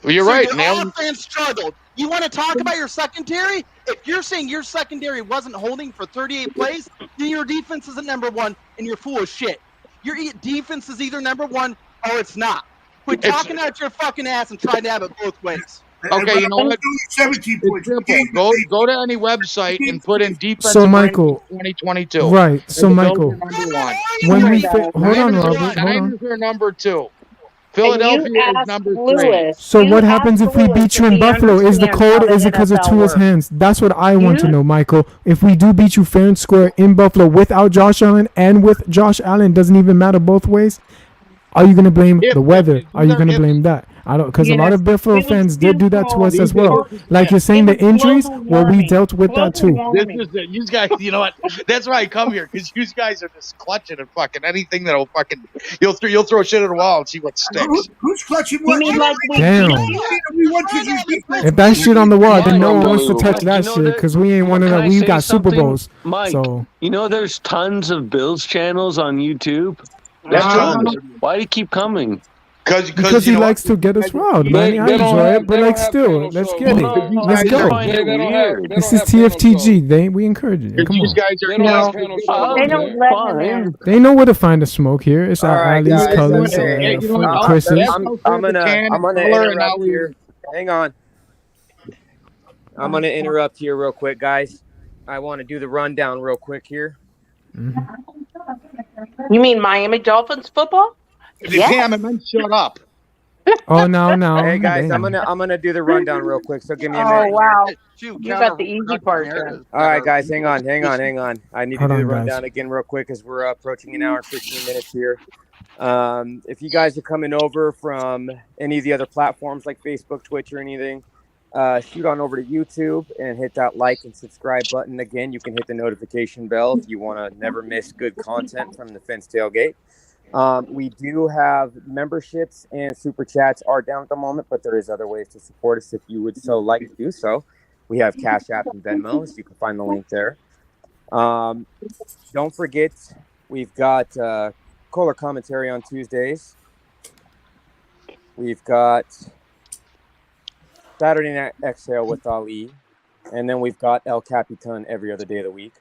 Well, you're So right, your man. offense struggled. You want to talk about your secondary? If you're saying your secondary wasn't holding for 38 plays, then your defense isn't number 1, and you're full of shit. Your defense is either number 1 or it's not. Quit It's- talking out your fucking ass and trying to have it both ways. Okay, you know what? 17 points. Go to any website and put in defensive So, Michael, 2022. right. So, And the Michael, Bills are number one. when we hold on, Robert, hold on. Niners are number 2. Philadelphia is number 3. So what happens if we beat you in Buffalo? Is the code? Is it because of Tua's hands? That's what I want to know, Michael. If we do beat you fair and square in Buffalo without Josh Allen and with Josh Allen, doesn't even matter both ways. Are you going to blame the weather? Are you going to blame that? I don't, because a lot of Buffalo fans did do that to us as well. Like you're saying, the injuries, well, we dealt with that too. This is it. You guys, you know what? That's why I come here, because you guys are just clutching and fucking anything that'll fucking you'll throw shit at the wall and see what sticks. Who's clutching what? Damn. If that shit on the wall, then no one wants to touch that shit because we ain't one of the. We got Super Bowls. Mike, so you know there's tons of Bills channels on YouTube. That's true. Why do you keep coming? Because he likes to get us riled, man. I enjoy it, but like still, let's get it. Let's go. This is TFTG. We encourage it. Come on. They don't let him in. They know where to find the smoke here. It's our Ali's colors, Chris's. I'm gonna interrupt here. Hang on. I'm gonna interrupt here real quick, guys. I want to do the rundown real quick here. You mean Miami Dolphins football? Damn it, man, shut up. Oh no. Hey guys, I'm gonna do the rundown real quick. So give me a Oh minute. wow, you got the easy part done. All right, guys, hang on. I need to do the rundown guys. again real quick as we're approaching an hour and 15 minutes here. If you guys are coming over from any of the other platforms like Facebook, Twitch, or anything, shoot on over to YouTube and hit that like and subscribe button. Again, you can hit the notification bell if you want to never miss good content from the Fence Tailgate. We do have memberships and super chats are down at the moment, but there is other ways to support us if you would so like to do so. We have Cash App and Venmo, so you can find the link there. Don't forget, we've got color commentary on Tuesdays. We've got Saturday Night Exhale with Ali, and then we've got El Capitan every other day of the week.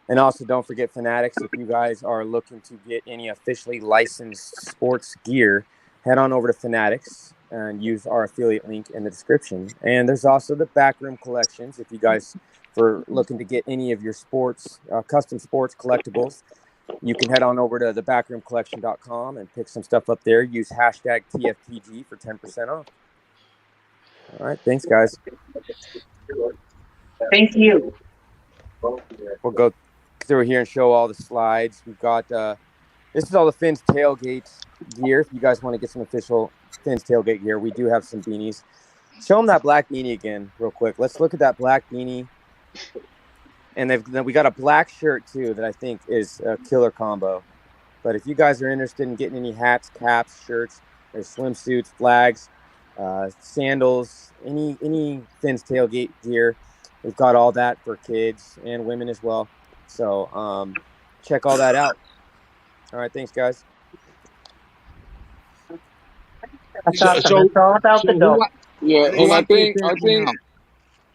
And also, don't forget Fanatics. If you guys are looking to get any officially licensed sports gear, head on over to Fanatics and use our affiliate link in the description. And there's also the Backroom Collections. If you guys are looking to get any of your sports, custom sports collectibles, you can head on over to thebackroomcollection.com and pick some stuff up there. Use hashtag TFTG for 10% off. All right. Thanks, guys. Thank you. We'll go through here and show all the slides. We've got this is all the Finn's Tailgate gear. If you guys want to get some official Finn's Tailgate gear, we do have some beanies. Show them that black beanie again real quick. Let's look at that black beanie. And then we got a black shirt too that I think is a killer combo. But if you guys are interested in getting any hats, caps, shirts, there's swimsuits, flags, sandals, any Finn's Tailgate gear, we've got all that for kids and women as well. So check all that out. All right, thanks, guys. That's awesome. It's all about the dog. Yeah, and I think.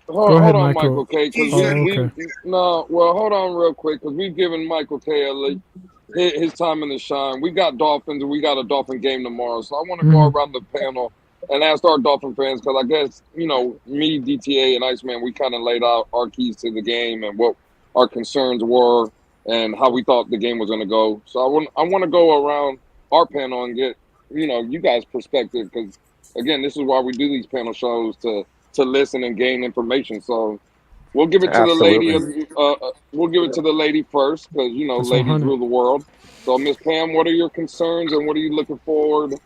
Hold on, Michael K. Hold on real quick, because we've given Michael K. his time in the shine. We got Dolphins, and we got a Dolphin game tomorrow. So I want to go around the panel and ask our Dolphin fans, because I guess, me, DTA, and Iceman, we kind of laid out our keys to the game and what our concerns were and how we thought the game was going to go. So I want to go around our panel and get, you guys' perspective, because, again, this is why we do these panel shows, to listen and gain information. So we'll give it to the lady. We'll give it to the lady first, because, ladies rule the world. So, Miss Pam, what are your concerns and what are you looking forward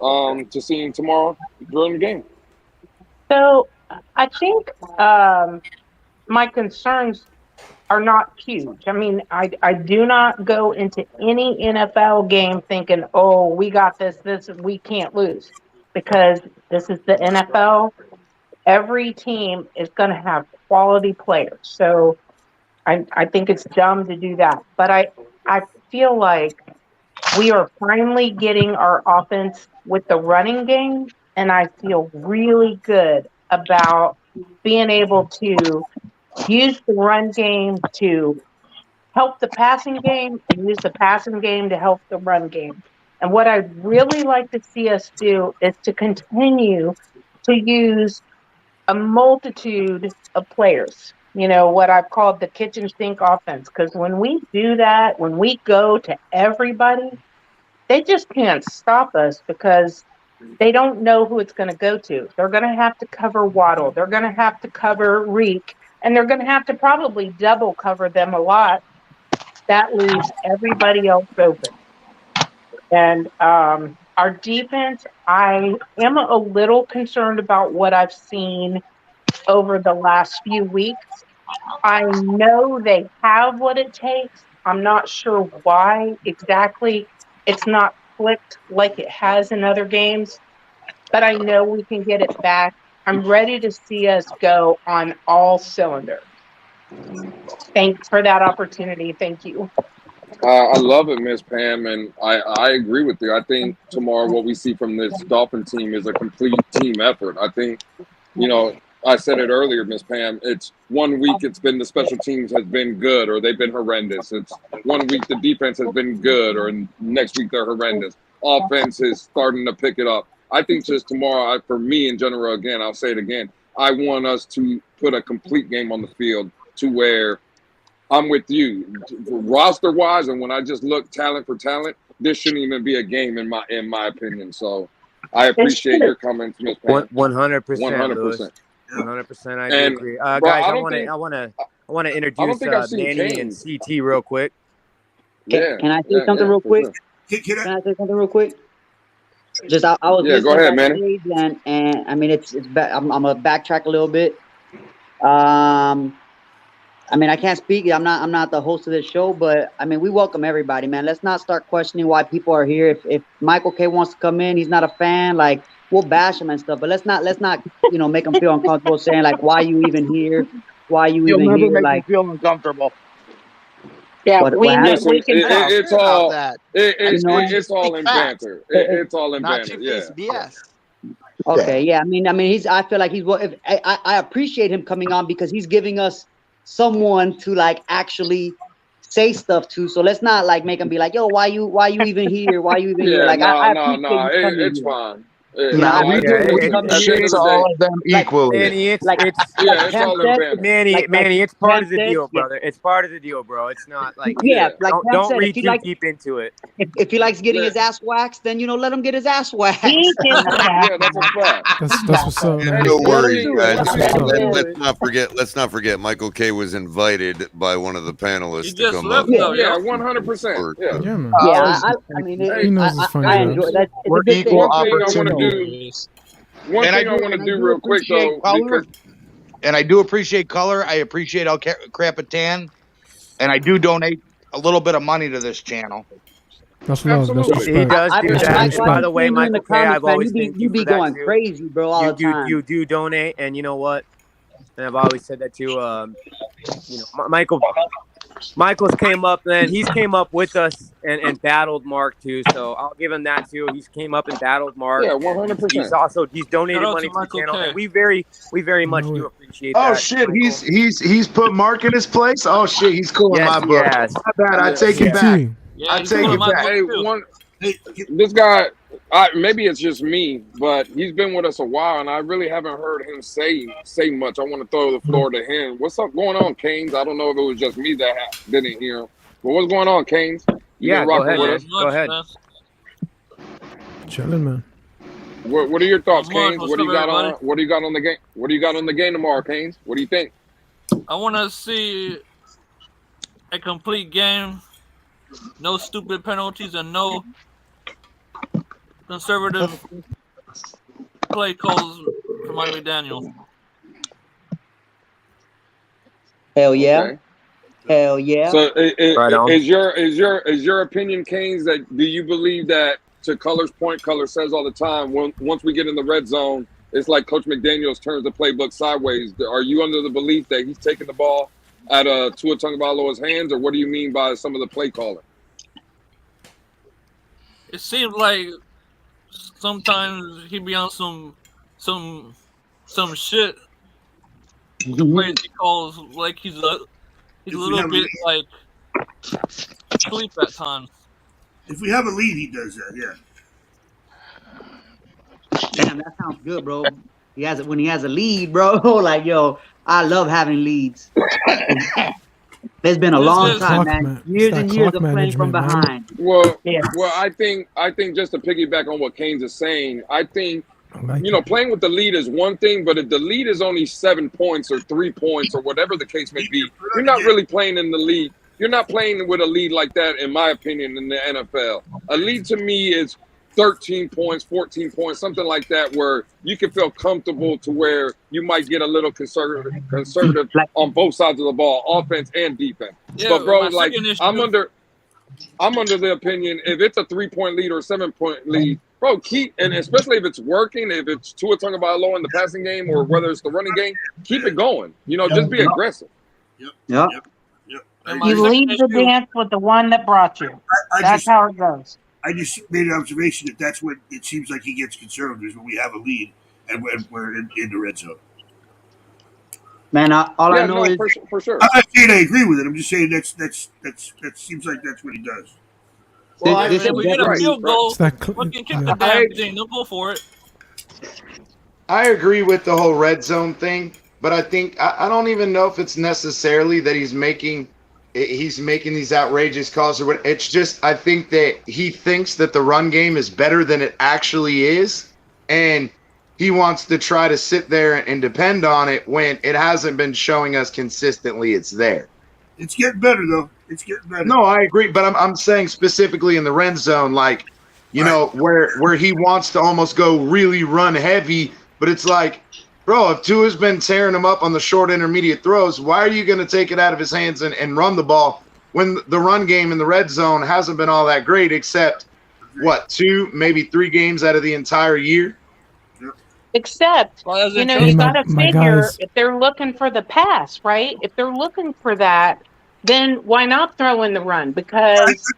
to seeing tomorrow during the game? So I think my concerns are not huge. I mean, I do not go into any NFL game thinking, oh, we got this, we can't lose, because this is the NFL. Every team is going to have quality players. So I think it's dumb to do that. But I feel like we are finally getting our offense with the running game, and I feel really good about being able to use the run game to help the passing game and use the passing game to help the run game. And what I'd really like to see us do is to continue to use a multitude of players. You know, what I've called the kitchen sink offense. Because when we do that, when we go to everybody, they just can't stop us because they don't know who it's going to go to. They're going to have to cover Waddle. They're going to have to cover Reek. And they're going to have to probably double cover them a lot. That leaves everybody else open. And our defense, I am a little concerned about what I've seen over the last few weeks. I know they have what it takes. I'm not sure why exactly it's not clicked like it has in other games, but I know we can get it back. I'm ready to see us go on all cylinders. Thanks for that opportunity. Thank you. I love it, Miss Pam, and I agree with you. I think tomorrow what we see from this Dolphin team is a complete team effort. I think, you know, I said it earlier, Miss Pam, it's 1 week it's been the special teams has been good or they've been horrendous. It's 1 week the defense has been good or next week they're horrendous. Offense is starting to pick it up. I think just tomorrow, for me in general, again, I'll say it again, I want us to put a complete game on the field to where I'm with you. Roster-wise, and when I just look talent for talent, this shouldn't even be a game in my opinion. So I appreciate your comments, Miss Pam. 100%. 100%. 100%. I do agree. Guys, I want to introduce Manny and CT real quick. Can I say something real quick? Can I say something real quick? Just I was listening go ahead, Manny. And I mean I'm gonna backtrack a little bit. I mean, I can't speak. I'm not the host of this show, but I mean, we welcome everybody, man. Let's not start questioning why people are here. If Michael K wants to come in, he's not a fan. Like, we'll bash him and stuff, but let's not make him feel uncomfortable saying like, why are you even here? Why are you even never here? Make like, me feel uncomfortable. Yeah, we can talk. It's all it's all in banter. It's all in banter. Yeah. BS. Okay, yeah. I mean, I feel like I appreciate him coming on because he's giving us someone to like actually say stuff to. So let's not like make him be like, yo, why you even here? Why you even here? Like, it's fine. We treat all of them equally. Manny, it's part of the deal, brother. It's part of the deal, bro. It's not like don't read too deep into it. If he likes getting his ass waxed, then let him get his ass waxed. Yeah, that's a fact. That's what's up, man. No worries, guys. Let's not forget. Michael K was invited by one of the panelists to come up. Yeah, 100%. Yeah, man. Yeah, I mean, he knows his fun. I enjoy that. We're equal opportunity. One thing I want to do real quick though, and I do appreciate color. I appreciate El Capitan, and I do donate a little bit of money to this channel. That's love. That's respect. He does do that. And by the way, Michael K, I've always thanked you be for that going too. crazy, bro. All the time. You do donate, and you know what? And I've always said that too. Michael's came up, and he's came up with us and battled Mark too. So I'll give him that too. He's came up and battled Mark. Yeah, 100%. He's donated money to the channel, and we very much do appreciate that. Oh shit, he's put Mark in his place. Oh shit, he's cool in my book. Yes. My bad, I take it back. I take it back. This guy, maybe it's just me, but he's been with us a while, and I really haven't heard him say much. I want to throw the floor to him. What's up going on, Canes? I don't know if it was just me that didn't hear him, but what's going on, Canes? Go ahead. Chilling, man. What are your thoughts, Canes? What do you got on? What do you got on the game? What do you got on the game tomorrow, Canes? What do you think? I want to see a complete game, no stupid penalties, and no conservative play calls from McDaniel. Hell yeah. Okay. Hell yeah. So is your opinion, Canes, that do you believe that, to Color's point, Color says all the time, once we get in the red zone, it's like Coach McDaniel's turns the playbook sideways. Are you under the belief that he's taking the ball out of Tua Tagovailoa's hands, or what do you mean by some of the play calling? It seems like sometimes he be on some shit. Crazy calls, like he's a little bit like sleep at times. If we have a lead, he does that. Yeah. Damn, that sounds good, bro. when he has a lead, bro. Like, yo, I love having leads. There's been a long time, man. Years and years of playing from behind. Well, I think just to piggyback on what Canes is saying, I think playing with the lead is one thing, but if the lead is only 7 points or 3 points or whatever the case may be, you're not really playing in the lead. You're not playing with a lead like that, in my opinion, in the NFL. A lead to me is 13 points, 14 points, something like that, where you can feel comfortable to where you might get a little conservative on both sides of the ball, offense and defense. Yeah, but bro, my like second issue- I'm under the opinion, if it's a 3-point lead or a 7-point lead, bro, keep, and especially if it's working, if it's Tua Tagovailoa in the passing game or whether it's the running game, keep it going. Just be aggressive. Yep. You lead the dance with the one that brought you. That's how it goes. I just made an observation that that's when it seems like he gets conservative, is when we have a lead and we're in the red zone. Man, all I know is for sure. I'm not saying I agree with it. I'm just saying that seems like that's what he does. Well, if we get a field goal, we can kick the damn thing. Don't go for it. I agree with the whole red zone thing, but I think I don't even know if it's necessarily that he's making these outrageous calls or what. It's just I think that he thinks that the run game is better than it actually is, and he wants to try to sit there and depend on it when it hasn't been showing us consistently it's there. It's getting better though. It's getting better. No, I agree, but I'm saying specifically in the red zone, like where he wants to almost go really run heavy, but it's like, bro, if Tua's been tearing him up on the short intermediate throws, why are you going to take it out of his hands and run the ball when the run game in the red zone hasn't been all that great, except, 2, maybe 3 games out of the entire year? Except, you got to figure if they're looking for the pass, right? If they're looking for that, then why not throw in the run? Because,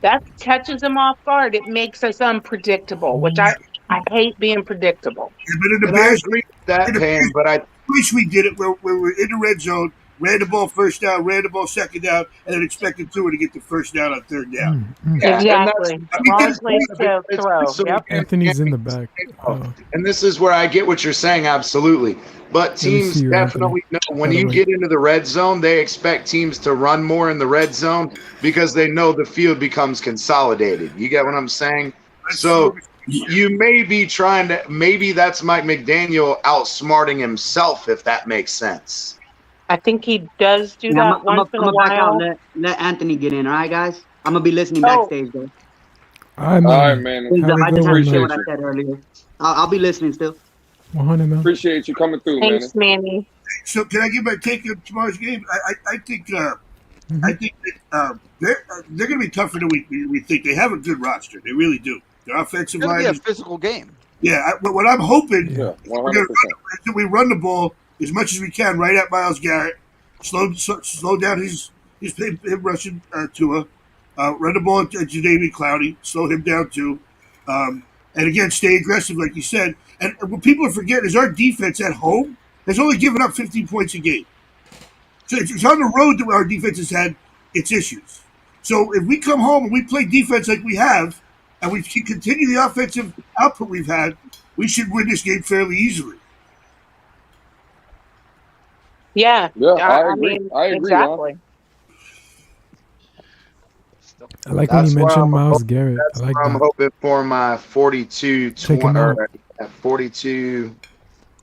that catches them off guard. It makes us unpredictable, which I hate being predictable. Yeah, but I agree with that, Pam, but I wish we did it where we're in the red zone, ran the ball first down, ran the ball second down, and then expected Tua to get the first down on third down. Exactly. Wrong place to throw. Yep. Anthony's in the back. And this is where I get what you're saying, absolutely. But teams definitely know when you get into the red zone, they expect teams to run more in the red zone because they know the field becomes consolidated. You get what I'm saying? So you may be trying to – maybe that's Mike McDaniel outsmarting himself, if that makes sense. I think he does do that once in a while. Let Anthony get in, all right, guys? I'm going to be listening backstage, though. All right, man. I just had to say what I said earlier. I'll be listening still. 100, man. Appreciate you coming through, man. Thanks, Manny. So can I give my take on tomorrow's game? I think that they're going to be tougher than we think. They have a good roster. They really do. Their offensive line is a physical game. Yeah, but what I'm hoping is 100%. that we run the ball as much as we can right at Myles Garrett. Slow down his rushing Tua. Run the ball at Jadeveon Clowney. Slow him down too. And again, stay aggressive, like you said. And what people are forgetting is our defense at home has only given up 15 points a game. So it's on the road that our defense has had its issues. So if we come home and we play defense like we have, and we can continue the offensive output we've had, we should win this game fairly easily. Yeah, I agree. I agree, exactly. I like when you mentioned Myles Garrett. That's I like what I'm hoping for my 42-20 or 42.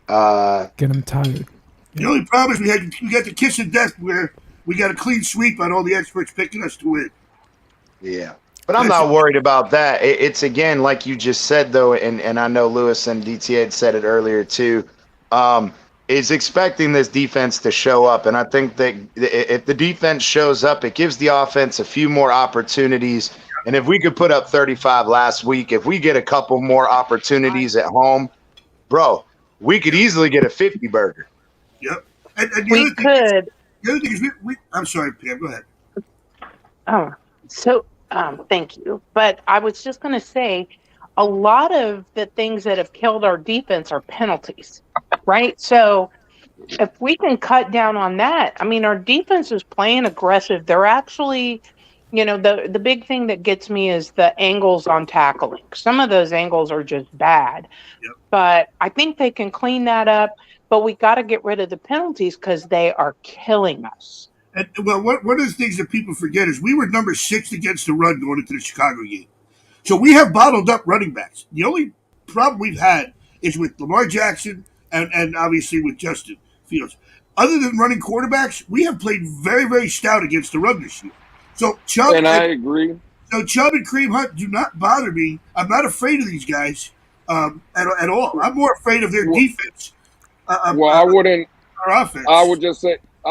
Get him tired. The only problem is we got the kiss of death where we got a clean sweep on all the experts picking us to win. Yeah. But I'm not worried about that. It's, again, like you just said, though, and I know Lewis and DTA had said it earlier, too, is expecting this defense to show up. And I think that if the defense shows up, it gives the offense a few more opportunities. And if we could put up 35 last week, if we get a couple more opportunities at home, bro, we could easily get a 50 burger. Yep. And We could. The other thing is I'm sorry, Pam, go ahead. Oh, so thank you. But I was just going to say, a lot of the things that have killed our defense are penalties, right? So if we can cut down on that, I mean, our defense is playing aggressive. They're actually you know, the big thing that gets me is the angles on tackling. Some of those angles are just bad. Yep. But I think they can clean that up. But we got to get rid of the penalties because they are killing us. And, well, one of the things that people forget is we were number 6 against the run going into the Chicago game. So we have bottled up running backs. The only problem we've had is with Lamar Jackson and obviously with Justin Fields. Other than running quarterbacks, we have played very, very stout against the run this year. So Chubb and I agree. So Chubb and Kareem Hunt do not bother me. I'm not afraid of these guys at all. I'm more afraid of their defense. I wouldn't. Our offense. I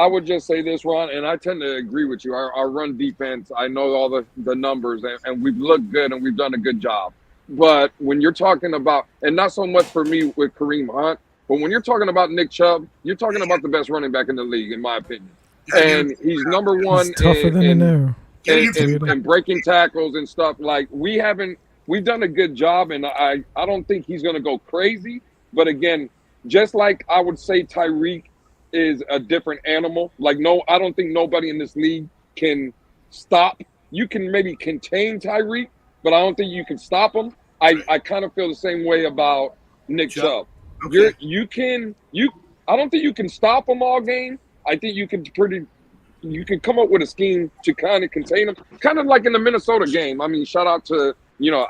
would just say this, Ron, and I tend to agree with you. Our run defense, I know all the numbers, and we've looked good and we've done a good job. But when you're talking about, and not so much for me with Kareem Hunt, but when you're talking about Nick Chubb, you're talking about the best running back in the league, in my opinion. And he's number one in breaking tackles and stuff. Like, we've done a good job, and I don't think he's going to go crazy. But again, just like I would say Tyreek is a different animal. Like, no, I don't think nobody in this league can stop. You can maybe contain Tyreek, but I don't think you can stop him. I kind of feel the same way about Nick Chubb. Okay. I don't think you can stop him all game. I think you can come up with a scheme to kind of contain him, kind of like in the Minnesota game. I mean, shout out to,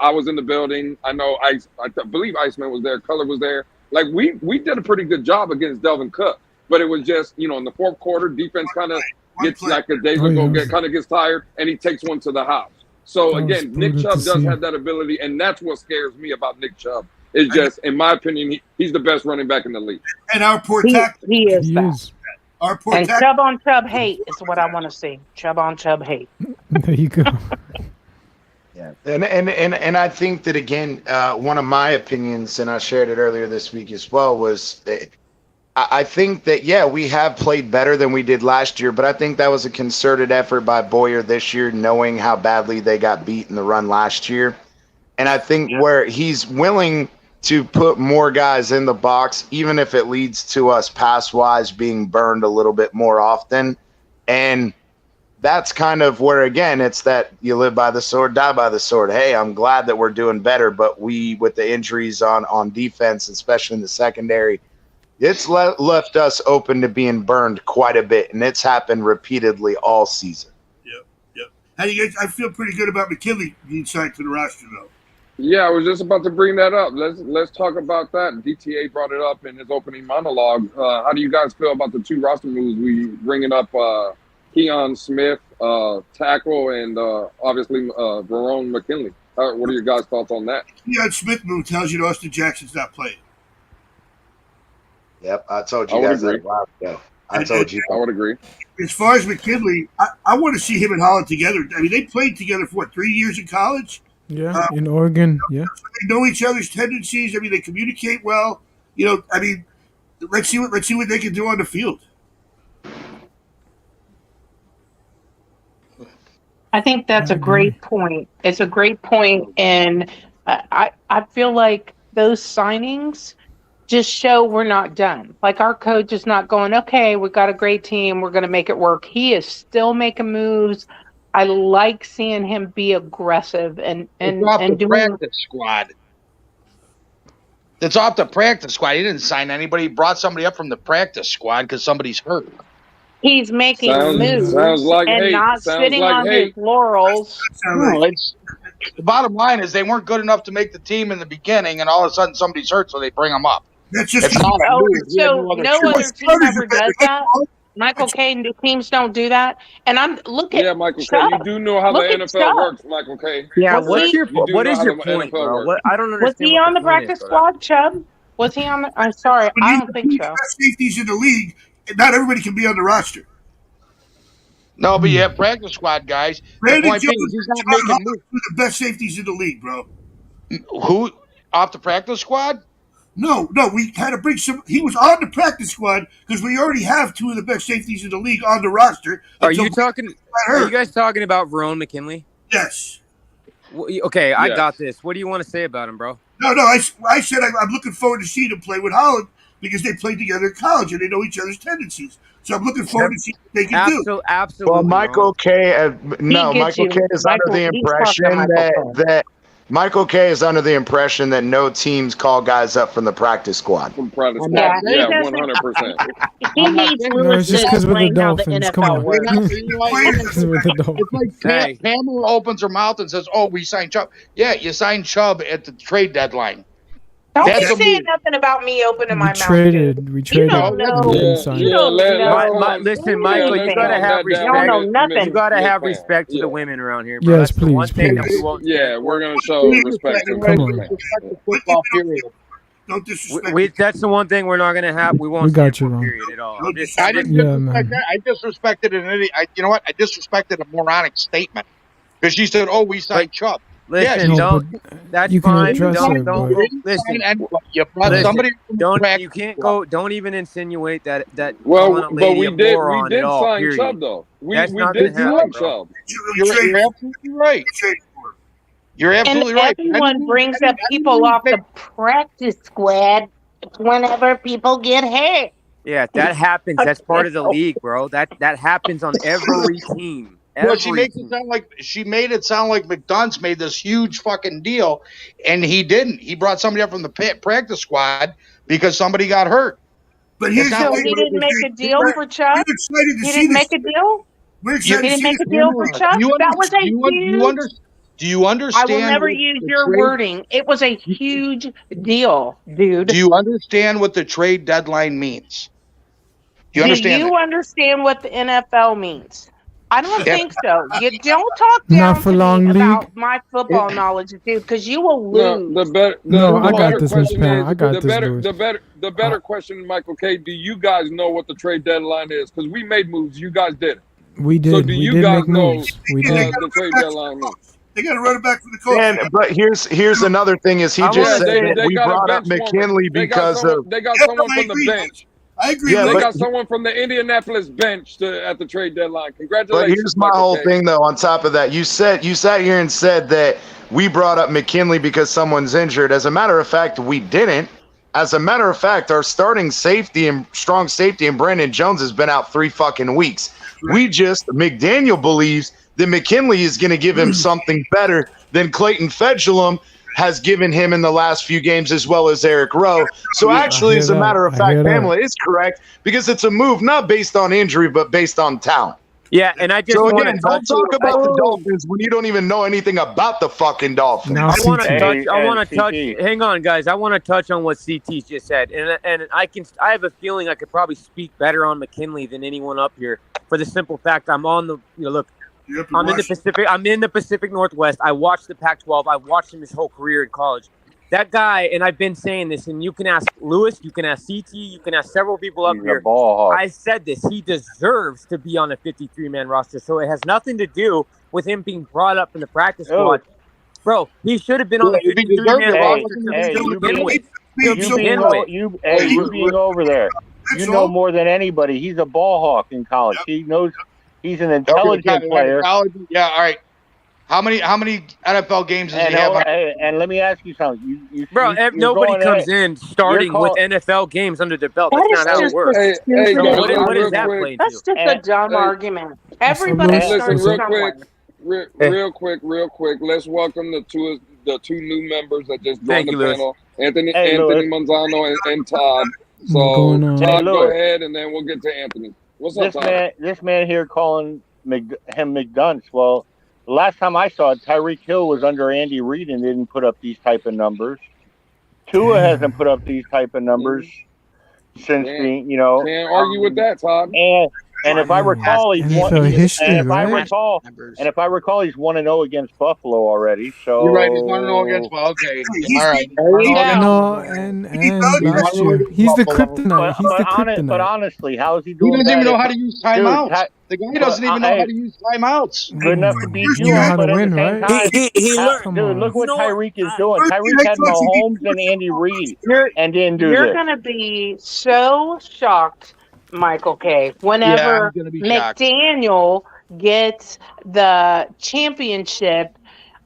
I was in the building. I know I believe Iceman was there, Color was there. Like, we did a pretty good job against Delvin Cook, but it was just, in the fourth quarter, defense kind of gets like a days ago, kind of gets tired, and he takes one to the house. So again, Nick Chubb does have that ability, and that's what scares me about Nick Chubb. It's just, in my opinion, he's the best running back in the league. And our poor tackle. He is that. Our poor and Chubb on Chubb hate is what I want to see. Chubb on Chubb hate. There you go. Yeah, and I think that, again, one of my opinions, and I shared it earlier this week as well, was I think that, yeah, we have played better than we did last year, but I think that was a concerted effort by Boyer this year, knowing how badly they got beat in the run last year. And I think where he's willing to put more guys in the box, even if it leads to us pass-wise being burned a little bit more often. And that's kind of where, again, it's that you live by the sword, die by the sword. Hey, I'm glad that we're doing better, but with the injuries on defense, especially in the secondary, it's left us open to being burned quite a bit, and it's happened repeatedly all season. Yep. How do you guys? I feel pretty good about McKinley being signed to the roster, though. Yeah, I was just about to bring that up. Let's talk about that. DTA brought it up in his opening monologue. How do you guys feel about the 2 roster moves? We bringing up Keon Smith, tackle, and obviously Verone McKinley. What are your guys' thoughts on that? Keon Smith move tells you Austin Jackson's not playing. Yep, I told you guys that a while ago. I would agree. As far as McKinley, I want to see him and Holland together. I mean, they played together for 3 years in college. Yeah, in Oregon. Yeah, they know each other's tendencies. I mean, they communicate well. I mean, let's see what they can do on the field. I think that's a great point. It's a great point, and I feel like those signings just show we're not done. Like, our coach is not going, okay, we've got a great team, we're going to make it work. He is still making moves. I like seeing him be aggressive and doing practice squad. It's off the practice squad. He didn't sign anybody. He brought somebody up from the practice squad because somebody's hurt. He's making moves and not sitting on his laurels. The bottom line is they weren't good enough to make the team in the beginning, and all of a sudden somebody's hurt, so they bring them up. That's just no other team ever does that. Michael K. and the teams don't do that. And I'm looking. Yeah, Michael K. You do know how the NFL works, Michael K. Yeah, what is your point, bro? I don't understand. Was he on the practice squad, Chubb? Was he on the? I'm sorry, I don't think so. Best safeties in the league, not everybody can be on the roster. No, but you have practice squad guys. Brandon Jones is the best safeties in the league, bro. Who off the practice squad? No, we had to bring some. He was on the practice squad because we already have 2 of the best safeties in the league on the roster. Are you guys talking about Verone McKinley? Yes. Okay, I got this. What do you want to say about him, bro? No. I said I'm looking forward to seeing him play with Holland because they played together in college and they know each other's tendencies. So I'm looking forward to see what they can do. Absolutely. Well, Michael K. Michael K. is under the impression that Michael K. is under the impression that no teams call guys up from the practice squad. From practice squad, Yeah, yeah, he doesn't- 100%. He needs Lewis just to 'cause we're the explain how the Dolphins. Come NFL on. works. It's like Pamela opens her mouth and says, "Oh, we signed Chubb." Yeah, you signed Chubb at the trade deadline. Don't That's be a saying move. nothing about me opening my We mouth. traded. We You traded. don't We know. didn't sign. You don't know. Listen, Michael, you gotta have respect. You don't know nothing. You gotta have respect to the women around here, bro. Yes, That's the one please, thing that we please. won't. Yeah, we're going to show respect to Come on. Football period. Don't disrespect. That's the one thing we're not gonna have. We won't. We got stand you, for, Ron. period at all. I'm just- I didn't Yeah, disrespect man. that. I disrespected you know what? I disrespected a moronic statement because she said, "Oh, we signed Chubb." Listen, No, don't. but That's you can fine. address Don't. it, Don't. but- Listen. You brought Listen, somebody from the don't. practice You can't squad. go. Don't even insinuate that. Well, calling a but lady we a did moron at all, sign period. Chubb, though. We That's not did gonna happen, sign bro. Chubb. You're absolutely right. You're absolutely And right. everyone brings up people off the practice squad whenever people get hurt. Yeah, that happens. That's part of the league, bro. That happens on every team. Well, she Every makes team. it sound like she made it sound like McDonald's made this huge fucking deal, and he didn't. He brought somebody up from the practice squad because somebody got hurt. But here's So he didn't make a deal for Chubb? We're excited to He see didn't this. make a deal? We're He excited to didn't see make this. a deal for Chubb? That was a huge... Do you understand? I will never what use the your trade- wording. It was a huge deal, dude. Do you understand what the trade deadline means? Do you understand you that? understand what the NFL means? I don't Yeah. think so. You don't talk Not down for to long me league. about my football knowledge, dude, because you will lose. No, No, I got better this, Miss question Pam. is I got the this, better Louis. the better question, Michael K. Do you guys know what the trade deadline is? Because we made moves, you guys didn't. We did. So do We you did guys make know moves. We did. the trade deadline means? They got to run it back for the coach. And but here's another thing: is he just said that we brought up McKinley because of they got someone from the bench. I agree. Yeah, They but- got someone from the Indianapolis bench at the trade deadline. Congratulations. But here's my Michael whole K. thing, though. On top of that, you sat here and said that we brought up McKinley because someone's injured. As a matter of fact, we didn't. As a matter of fact, our starting safety and strong safety and Brandon Jones has been out 3 fucking weeks. McDaniel believes that McKinley is going to give him something better than Clayton Fedulum has given him in the last few games, as well as Eric Rowe. So actually, as a matter of fact, Pamela is correct because it's a move not based on injury, but based on talent. Yeah, and I just So want again, to don't talk about the Dolphins when you don't even know anything about the fucking Dolphins. Now I want to CT. touch. I want to CT. touch. Hang on, guys. I want to touch on what CT just said, and I have a feeling I could probably speak better on McKinley than anyone up here for the simple fact I'm on the. Look, I'm in the Pacific. I'm in the Pacific Northwest. I watched the Pac-12. I watched him his whole career in college. That guy, and I've been saying this, and you can ask Lewis, you can ask CT, you can ask several people up here. I said this. He deserves to be on a 53-man roster, so it has nothing to do with him being brought up in the practice squad. Bro, he should have been on the 53-man roster to begin with. You being over there. You know more than anybody. He's a ball hawk in college. He knows he's an intelligent player. Yeah, all right. How many NFL games does he have? And let me ask you something. Nobody comes in starting with NFL games under their belt. That's not how it works. What is that playing That's to? just a dumb argument. Everybody starts Listen, somewhere. real quick. Let's welcome the two new members that just Thank joined you, the Louis. panel, Anthony Louis. Manzano and Todd. So going on? Todd, Hey, go Louis. ahead, and then we'll get to Anthony. What's up, Todd? This man here calling him McDunce. Well, the last time I saw it, Tyreek Hill was under Andy Reid and didn't put up these type of numbers. Tua hasn't put up these type of numbers since being, Can't argue with that, Todd. And if I recall, he's NFL history, and if right? I recall, he's 1-0 against Buffalo already. So You're right. He's 1-0 against. Well, okay. All right. No, and last year he's the kryptonite. He's the kryptonite. But honestly, how is he He doing? doesn't even that know if- how to use timeouts. Dude, The guy doesn't even know how to use timeouts. Good enough to beat You you, know how but to at win, the same right? time, He learned. Come dude, on. look what You know what? Tyreek is doing. Tyreek had Mahomes and Andy Reid and didn't do You're this. going to be so shocked, Michael K., Yeah, whenever I'm gonna be shocked. McDaniel gets the championship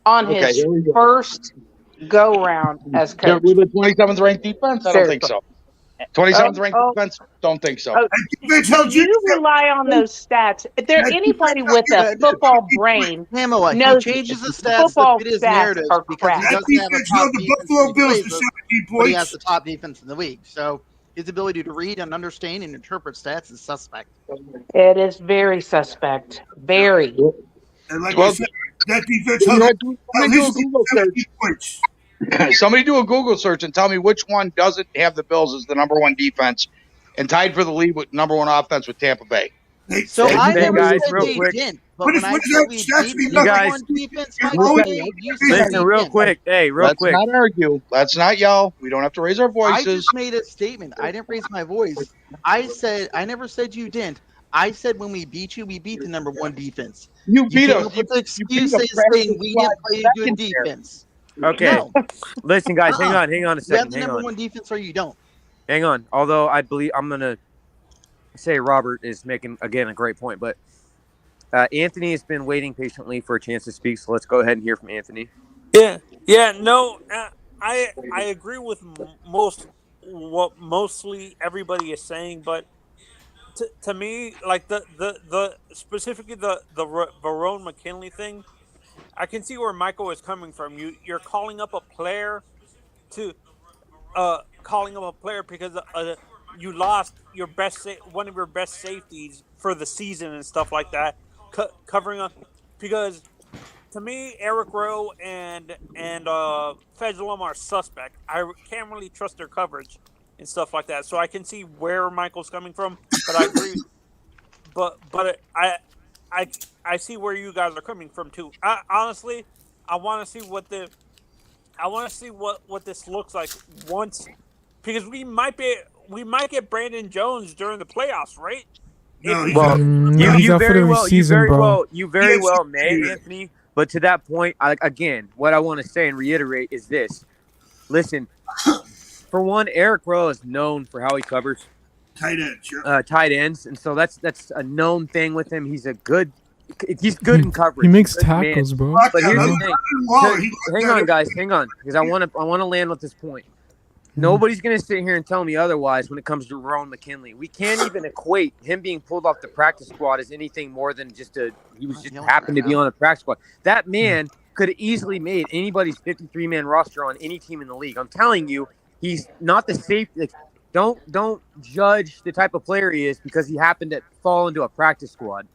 on Okay, his here we go. first go-round as coach. With the 27th ranked defense? I don't think so. 27th ranked defense? Don't think so. You rely on those stats. If there anybody with a football brain Pamela, he knows changes the stats football to fit his stats narrative are because he crap. doesn't have a top defense Buffalo in Bills the to league, 17 but he points. has the top defense in the league. So his ability to read and understand and interpret stats is suspect. It is very suspect. Very. And like I said, that defense has at least 17 points. Somebody do a Google search and tell me which one doesn't have the Bills as the number one defense and tied for the lead with number one offense with Tampa Bay. So I never guys, said real they quick. didn't, but when I said we didn't You have guys, one defense, you said listen, we real didn't. quick. Hey, real Let's quick. not argue. Let's not yell. We don't have to raise our I voices. just made a statement. I didn't raise my voice. I never said you didn't. I said when we beat the number one defense. You beat came us. up with You beat excuses the saying we didn't play a good defense. Okay. No. Listen, guys, hang on a You have second. the Hang number on. one defense or you don't. Hang on. Although I believe I'm gonna say Robert is making again a great point, but Anthony has been waiting patiently for a chance to speak. So let's go ahead and hear from Anthony. No, I agree with what mostly everybody is saying, but to me, like the specifically the Verone McKinley thing, I can see where Michael is coming from. You're calling up a player to because you lost your one of your best safeties for the season and stuff like that, covering up because. To me, Eric Rowe and Fedulum are suspect. I can't really trust their coverage and stuff like that. So I can see where Michael's coming from, but I agree. but I see where you guys are coming from too. Honestly, I want to see what this looks like once, because we might get Brandon Jones during the playoffs, right? Well, he's out for the season, bro. You very well may, Anthony. But to that point, again, what I want to say and reiterate is this. Listen, for one, Eric Rowe is known for how he covers tight ends, tight ends, and so that's a known thing with him. He's good in coverage. He makes tackles, bro. But here's the thing. Hang on, guys. Hang on, because I want to land with this point. Nobody's going to sit here and tell me otherwise when it comes to Verone McKinley. We can't even equate him being pulled off the practice squad as anything more than he happened to be on the practice squad. That man could have easily made anybody's 53-man roster on any team in the league. I'm telling you, he's not the safety. Like, don't judge the type of player he is because he happened to fall into a practice squad.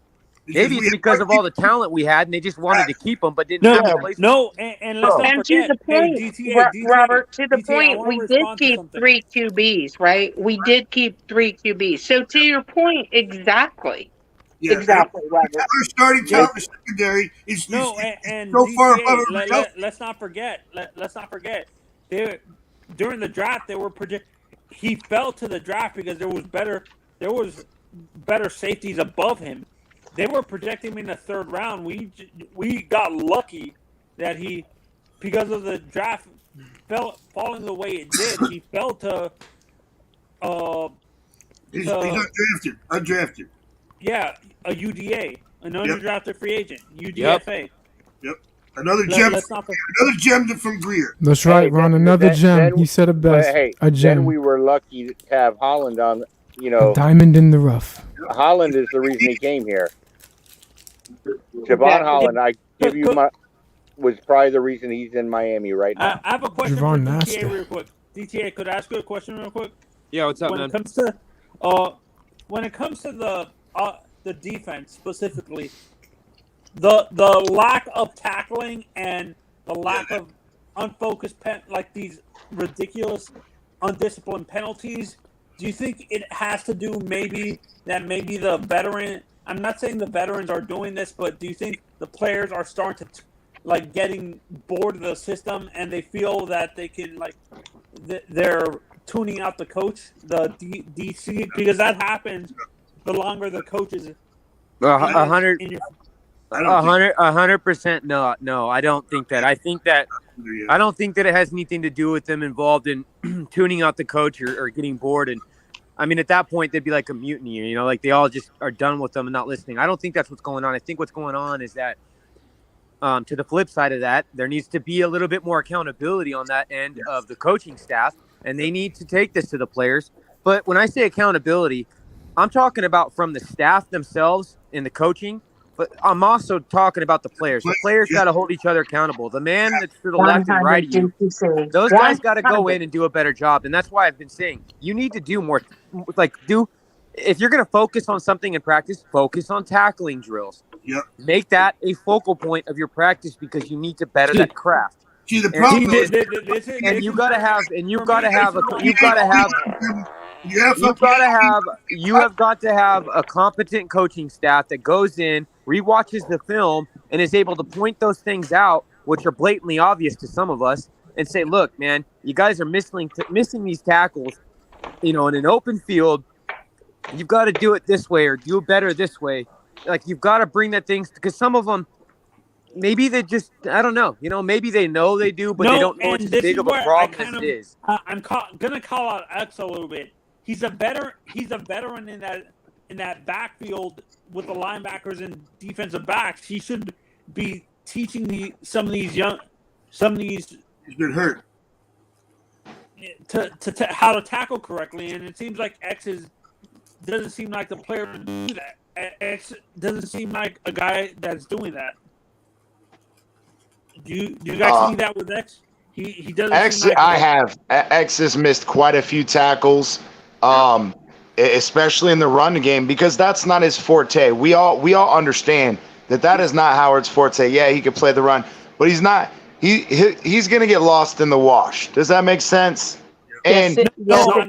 Maybe it's because of all the talent we had, and they just wanted to keep him, but didn't have a place. And let's not forget. To the point, DTA, Robert, to the DTA, point, we did keep 3 QBs, right? We did keep 3 QBs. So to your point, exactly. Yeah, exactly, Robert. Our starting talent in secondary is so DTA, far above everybody else. let's not forget. During the draft, they were he fell to the draft because there was better safeties above him. They were projecting him in the 3rd round. We got lucky that because of the draft falling the way it did, he fell to. He's undrafted. Yeah, a UDA, an undrafted free agent, UDFA. Yep. Another gem from Greer. That's right, Ron. Another gem. He said it best. Hey, a gem. Then we were lucky to have Holland on. A diamond in the rough. Holland is the reason he came here. Javon Holland, I give you was probably the reason he's in Miami right now. I have a question for DTA real quick. DTA, could I ask you a question real quick? Yeah, what's up, man? When it comes to the defense specifically, the lack of tackling and the lack of unfocused like these ridiculous undisciplined penalties, do you think it has to do maybe the veteran? I'm not saying the veterans are doing this, but do you think the players are starting to getting bored of the system and they feel that they can they're tuning out the coach, the DC, because that happens the longer the coach is 100%. No, I don't think that. I don't think that it has anything to do with them involved in tuning out the coach or getting bored. And I mean, at that point, they'd be like a mutiny, like they all just are done with them and not listening. I don't think that's what's going on. I think what's going on is that to the flip side of that, there needs to be a little bit more accountability on that end of the coaching staff, and they need to take this to the players. But when I say accountability, I'm talking about from the staff themselves in the coaching, but I'm also talking about the players. The players got to hold each other accountable. The man that's to the left and right of you, those guys got to go in and do a better job. And that's why I've been saying you need to do more. If you're going to focus on something in practice, focus on tackling drills. Yep. Make that a focal point of your practice because you need to better that craft. See, the problem is, you have got to have a competent coaching staff that goes in, rewatches the film, and is able to point those things out, which are blatantly obvious to some of us, and say, look, man, you guys are missing these tackles, in an open field. You've got to do it this way or do it better this way. Like, you've got to bring that things, because some of them, maybe they just, I don't know. Maybe they know they do, but they don't know it's as big of a problem as it is. I'm going to call out X a little bit. He's a veteran in that backfield with the linebackers and defensive backs. He should be teaching some of these. He's been hurt. To how to tackle correctly, and it seems like doesn't seem like the player to do that. X doesn't seem like a guy that's doing that. Do you guys see that with X? He doesn't. X, X has missed quite a few tackles, especially in the run game, because that's not his forte. We all understand that is not Howard's forte. Yeah, he could play the run, but he's not. He's gonna get lost in the wash. Does that make sense? And no.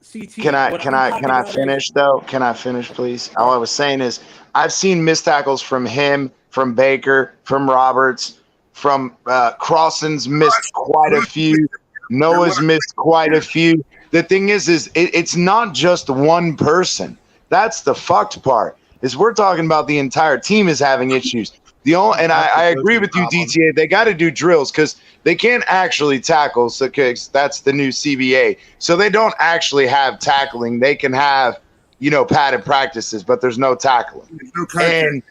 CT, can I finish though? Can I finish, please? All I was saying is I've seen missed tackles from him, from Baker, from Roberts, from Crossan's missed quite a few. Noah's missed quite a few. The thing is it's not just one person. That's the fucked part. Is we're talking about the entire team is having issues. I agree with you, DTA. They got to do drills because they can't actually tackle. So that's the new CBA. So they don't actually have tackling. They can have, padded practices, but there's no tackling. There's no contact.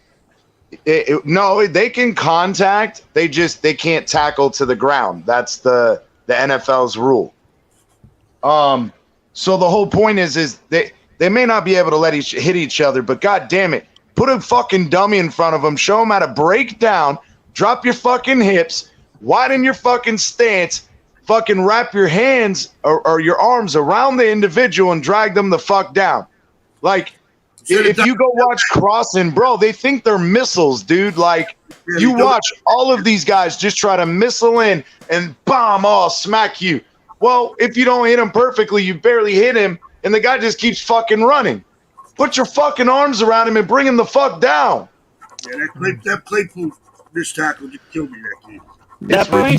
And they can contact. They can't tackle to the ground. That's the NFL's rule. So the whole point is they may not be able to hit each other, but God damn it. Put a fucking dummy in front of them. Show them how to break down. Drop your fucking hips. Widen your fucking stance. Fucking wrap your hands or your arms around the individual and drag them the fuck down. Like, if you go watch Crossing, bro, they think they're missiles, dude. Like, you watch all of these guys just try to missile in and smack you. Well, if you don't hit him perfectly, you barely hit him, and the guy just keeps fucking running. Put your fucking arms around him and bring him the fuck down. Yeah, that Claypool missed tackle just killed me that game. That playing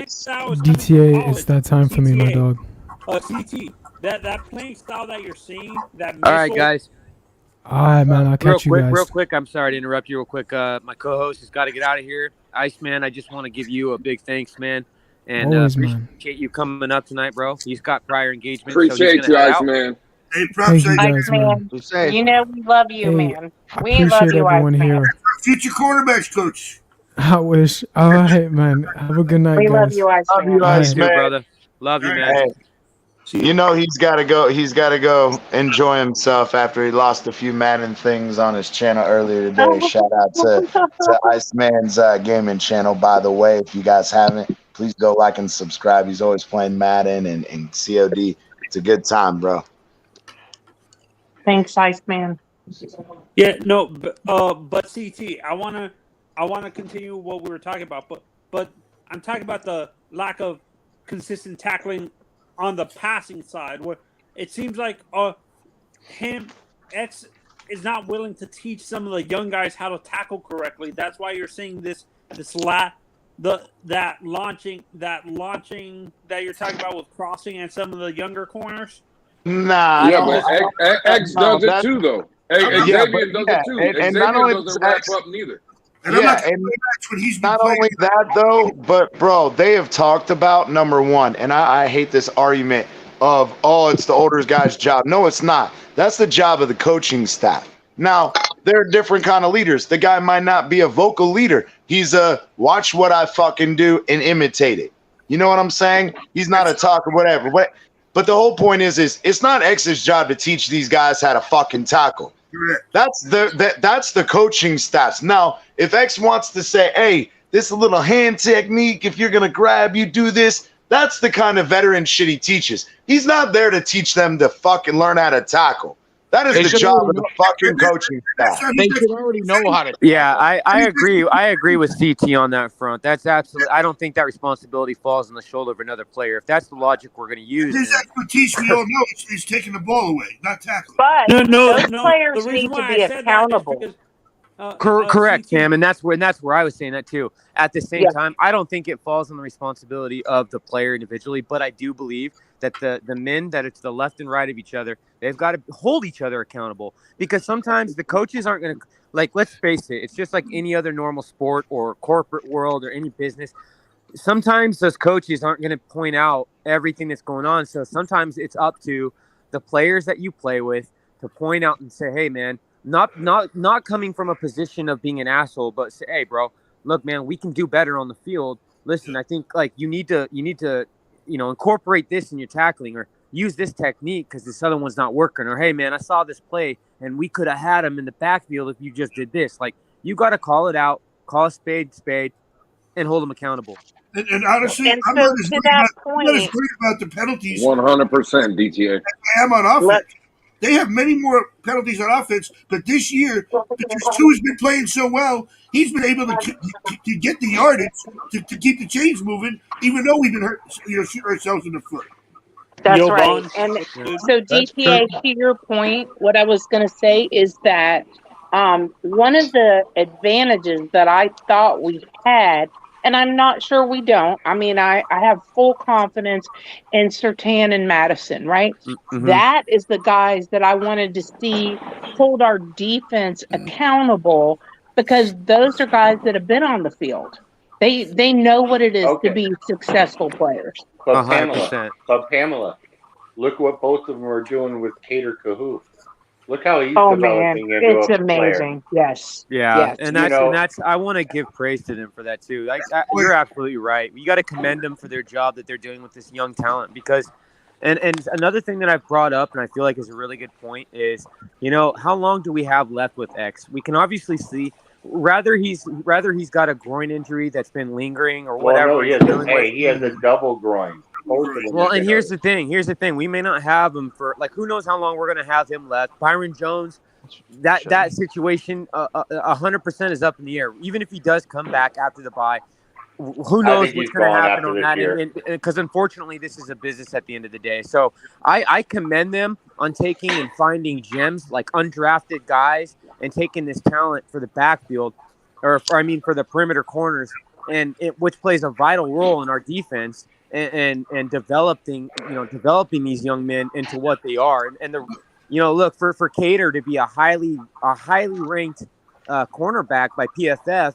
style is DTA, it's that time for me, my dog. CT, that playing style that you're seeing, that all right, guys. All right, man, I'll catch you guys. Real quick, I'm sorry to interrupt you real quick. My co-host has got to get out of here. Iceman, I just want to give you a big thanks, man. And appreciate you coming up tonight, bro. He's got prior engagement. Appreciate you, Iceman. Hey, props, guys, man. You know we love you, man. We appreciate love you, everyone here. Future cornerbacks coach. I wish. All right, man. Have a good night, we guys. love you, Iceman. Love you, brother. Love you, man. Hey, he's got to go. He's got to go enjoy himself after he lost a few Madden things on his channel earlier today. Shout out to Iceman's gaming channel, by the way. If you guys haven't, please go like and subscribe. He's always playing Madden and COD. It's a good time, bro. Thanks, Iceman. Yeah, no, but CT, I wanna continue what we were talking about, but I'm talking about the lack of consistent tackling on the passing side, where it seems like X is not willing to teach some of the young guys how to tackle correctly. That's why you're seeing that launching that you're talking about with Crossing and some of the younger corners. Nah. Yeah, but X does it too, though. Xavier does it too. And not only doesn't wrap up neither. And not only that, though, but, bro, they have talked about, number one, and I hate this argument of, it's the older guy's job. No, it's not. That's the job of the coaching staff. Now, they're different kind of leaders. The guy might not be a vocal leader. He's a watch what I fucking do and imitate it. You know what I'm saying? He's not a talker, whatever. But the whole point is it's not X's job to teach these guys how to fucking tackle. That's the coaching stats. Now, if X wants to say, hey, this little hand technique, if you're gonna grab, you do this. That's the kind of veteran shit he teaches. He's not there to teach them to fucking learn how to tackle. That is the job of the fucking coaching staff. They should already know how to. Yeah, I agree. I agree with CT on that front. That's absolutely. I don't think that responsibility falls on the shoulder of another player. If that's the logic we're going to use, His expertise, we all know, is taking the ball away, not tackling. But those players the need reason to why be I said that is accountable. because, correct, CT Sam, and that's where I was saying that too. At the same time, I don't think it falls on the responsibility of the player individually, but I do believe that the men that it's the left and right of each other, they've got to hold each other accountable, because sometimes the coaches aren't going to, like, let's face it, it's just like any other normal sport or corporate world or any business. Sometimes those coaches aren't going to point out everything that's going on. So sometimes it's up to the players that you play with to point out and say, hey, man, not coming from a position of being an asshole, but say, hey, bro, look, man, we can do better on the field. Listen, I think like you need to, incorporate this in your tackling, or use this technique because this other one's not working. Or, hey, man, I saw this play and we could have had him in the backfield if you just did this. Like, you got to call it out, call a spade, and hold them accountable. And honestly, And I'm so not as to worried that about, I'm not as point, worried about the penalties 100% DTA. as I am on offense. They have many more penalties on offense, but this year, because Tua's been playing so well, he's been able to get the yardage to keep the chains moving, even though we've been shooting ourselves in the foot. That's Yo, right. Vaughn, And that's so DTA, to your point, what I was going to say is that one of the advantages that I thought we had, and I'm not sure we don't. I mean, I have full confidence in Surtain and Madison, right? Mm-hmm. That is the guys that I wanted to see hold our defense accountable, because those are guys that have been on the field. They know what it is to be successful players. But 100%. Pamela, look what both of them are doing with Cater Kahoot. Look how he's Oh man, developing into it's a player. amazing. Yes. Yeah, Yes. and that's I want to give praise to them for that too. You're absolutely right. You got to commend them for their job that they're doing with this young talent, because and another thing that I've brought up and I feel like is a really good point is, how long do we have left with X? We can obviously see rather he's got a groin injury that's been lingering or whatever. Well, no, he has a double groin. Well, and here's the thing. We may not have him for, like, who knows how long we're going to have him left. Byron Jones, that situation 100% is up in the air. Even if he does come back after the bye, who knows what's going to happen on that? Because unfortunately, this is a business at the end of the day. So I commend them on taking and finding gems, like undrafted guys, and taking this talent for the backfield, or for the perimeter corners, which plays a vital role in our defense. And developing these young men into what they are, and look for Cater to be a highly ranked cornerback by PFF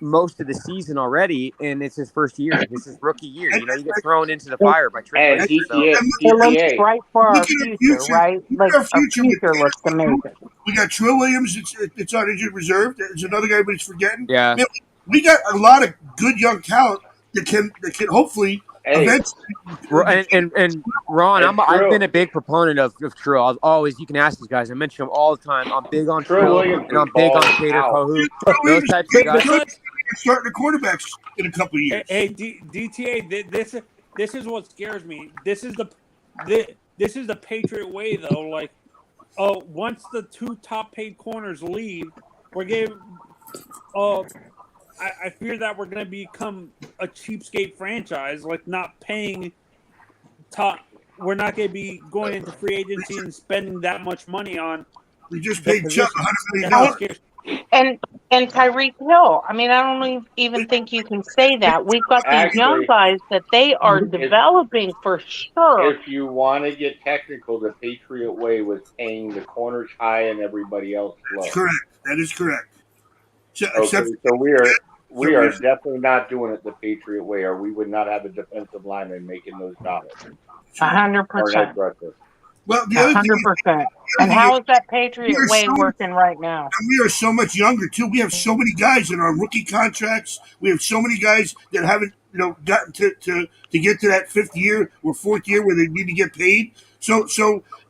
most of the season already, and it's his first year. This is rookie year. You get thrown into the fire by Trent. And it looks right for our future, right? Like our future looks amazing. We got Trill Williams. It's on injured reserve. There's another guy everybody's forgetting. Yeah, man, we got a lot of good young talent that can hopefully. And Ron, I've been a big proponent of Trill. I've always, you can ask these guys. I mention them all the time. I'm big on Trill, and I'm big on Cater Kahoot. Those types of guys. Starting the quarterbacks in a couple of years. Hey, DTA, this is what scares me. This is the Patriot way, though. Like, once the two top paid corners leave, we're getting. I fear that we're going to become a cheapskate franchise, like not paying top. We're not going to be going into free agency and spending that much money on. We just paid Chuck $100 million. And Tyreek Hill. I mean, I don't even think you can say that. We've got these young guys that they are developing for sure. If you want to get technical, the Patriot way was paying the corners high and everybody else low. That's correct. That is correct. So we are definitely not doing it the Patriot way, or we would not have a defensive lineman making those dollars. 100%. Well, the other thing is, 100%. And how is that Patriot way working right now? And we are so much younger too. We have so many guys that are on rookie contracts. We have so many guys that haven't, gotten to get to that fifth year or fourth year where they need to get paid. So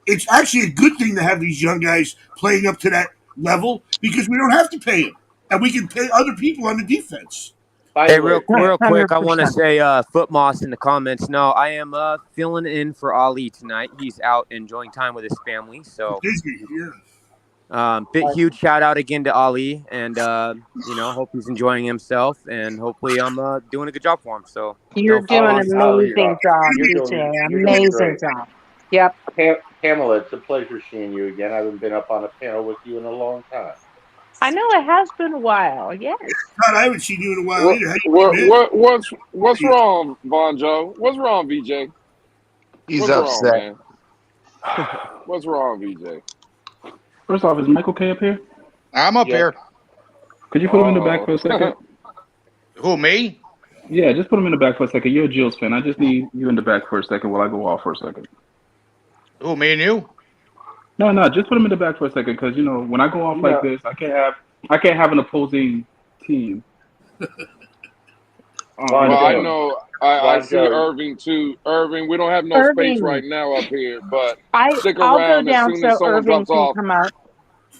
it's actually a good thing to have these young guys playing up to that level because we don't have to pay them, and we can pay other people on the defense. Hey, real quick, I want to say, Footmoss in the comments. No, I am filling in for Ali tonight. He's out enjoying time with his family. So, huge shout out again to Ali, and hope he's enjoying himself, and hopefully I'm doing a good job for him. So you're doing an amazing job, DJ. Amazing job. Yep. Pamela, it's a pleasure seeing you again. I haven't been up on a panel with you in a long time. I know it has been a while. Yes. God, I haven't seen you in a while either. What's wrong, Von Joe? What's wrong, VJ? He's upset. What's wrong, VJ? First off, is Michael K up here? I'm up here. Could you put him in the back for a second? Who, me? Yeah, just put him in the back for a second. You're a Gilles fan. I just need you in the back for a second while I go off for a second. Who, me and you? No, just put him in the back for a second because when I go off like this, I can't have an opposing team. I know. I see Irving too. Irving, we don't have no space right now up here, but stick around as soon as someone drops off.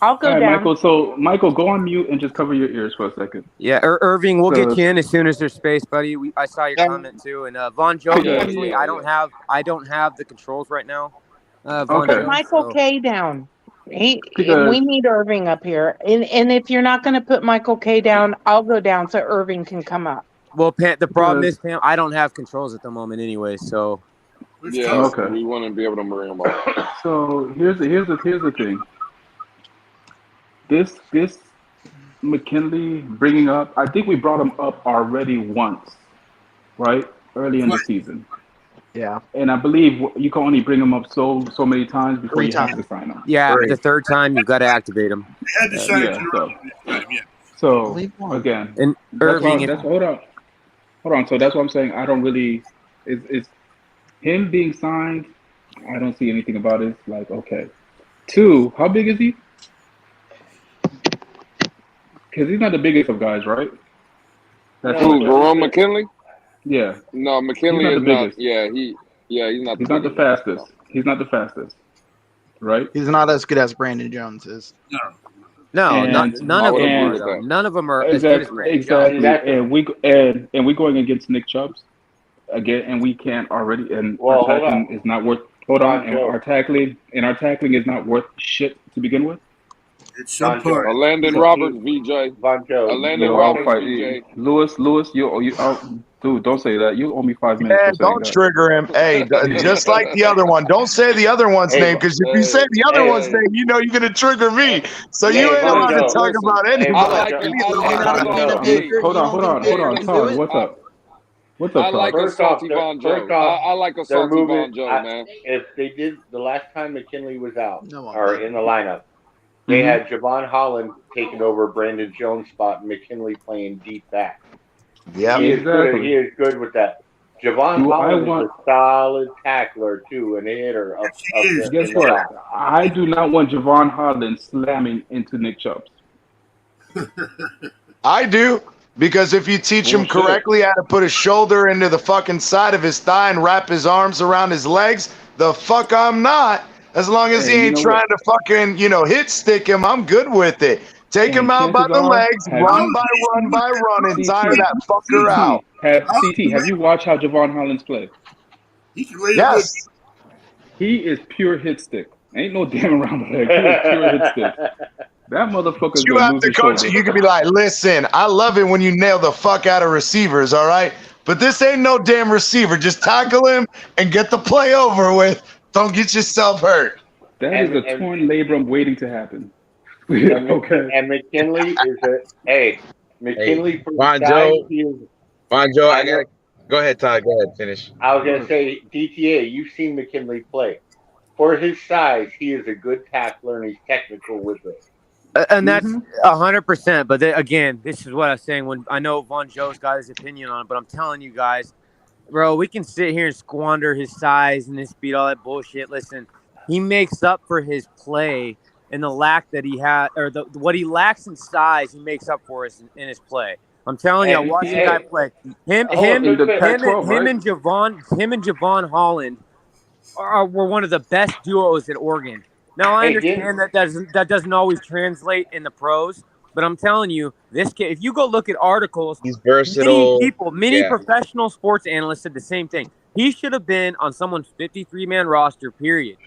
I'll go down. Michael, so Michael, go on mute and just cover your ears for a second. Yeah, Irving, we'll get you in as soon as there's space, buddy. I saw your comment too, and Von Joe. Actually, I don't have the controls right now. Put Michael K down. We need Irving up here, and if you're not going to put Michael K down, I'll go down so Irving can come up. Well, the problem is, Pam, I don't have controls at the moment anyway, so. Yeah, we want to be able to bring them up. So here's the thing. This McKinley bringing up, I think we brought him up already once, right? Early in the season. Yeah. And I believe you can only bring him up so many times before you have to sign him. Yeah, the third time you've got to activate him. They had to sign him. So again, and Irving, hold on. So that's what I'm saying. I don't really. It's him being signed. I don't see anything about it. It's like, okay. 2, how big is he? Because he's not the biggest of guys, right? Who, Jerome McKinley? Yeah. No, McKinley is not. Yeah, he's not. He's not the fastest. He's not the fastest, right? He's not as good as Brandon Jones is. No, none of them are. Though. None of them are as good as Brandon Jones. Exactly. And we going against Nick Chubbs again, and we can't already. And our tackling is not worth. Hold on, and our tackling is not worth shit to begin with. It's some part. Landon Roberts, VJ. Landon Roberts, VJ. Lewis, dude, don't say that. You owe me 5 minutes. Yeah, don't trigger him. Hey, just like the other one. Don't say the other one's name because if you say the other one's name, you're going to trigger me. So you ain't allowed to talk about anybody. Hold on. Todd, what's up? What's up, I like a salty Von Joe. I like a salty Von Joe, man. If they did the last time McKinley was out or in the lineup, they had Javon Holland taking over Brandon Jones' spot and McKinley playing deep back. Yeah, he is good with that. Javon Holland is a solid tackler too, and a hitter. Guess what? I do not want Javon Holland slamming into Nick Chubbs. I do, because if you teach him correctly how to put his shoulder into the fucking side of his thigh and wrap his arms around his legs, the fuck I'm not. As long as he ain't trying to fucking, hit stick him, I'm good with it. Take him out by the legs, run by run, and tire that fucker out. Have you watched how Javon Holland's play? Yes. He is pure hit stick. Ain't no damn around the leg. He is pure hit stick. That motherfucker's you have to coach it. You can be like, listen, I love it when you nail the fuck out of receivers, all right? But this ain't no damn receiver. Just tackle him and get the play over with. Don't get yourself hurt. That is a torn labrum waiting to happen. Okay. And McKinley is McKinley. Von Joe, I gotta go ahead, Todd. Go ahead, finish. I was gonna say, DTA, you've seen McKinley play. For his size, he is a good tackler and he's technical with it. And that's 100%. But again, this is what I was saying. When I know Von Joe's got his opinion on it, but I'm telling you guys, bro, we can sit here and squander his size and his speed, all that bullshit. Listen, he makes up for his play and the lack that he had, or what he lacks in size, he makes up for in his play. I'm telling you, I watched the guy play. Him and Javon Holland were one of the best duos at Oregon. Now I understand that doesn't always translate in the pros, but I'm telling you, this kid. If you go look at articles, he's versatile. Many professional sports analysts said the same thing. He should have been on someone's 53-man roster. Period.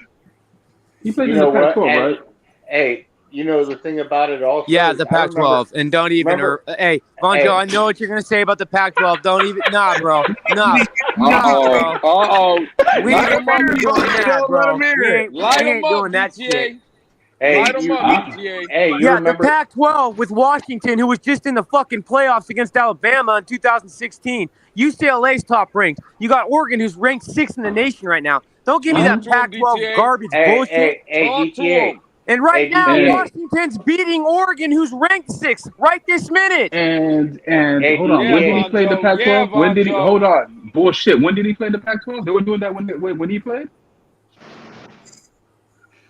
He played in the Pac-12, right? Hey, you know the thing about it also. Yeah, the Pac-12, and don't even. Hey, Vonjo, I know what you're gonna say about the Pac-12. Don't even. Nah, bro. Nah, bro. We ain't fucking doing that, bro. We ain't doing that shit. Hey, the Pac-12 with Washington, who was just in the fucking playoffs against Alabama in 2016. UCLA's top ranked. You got Oregon, who's ranked 6th in the nation right now. Don't give me that Pac-12 garbage bullshit. DTA. And right now, Washington's beating Oregon, who's ranked 6th right this minute. And hold on, when did he play in the Pac-12? When did he? Hold on, bullshit. When did he play in the Pac-12? They were doing that when he played.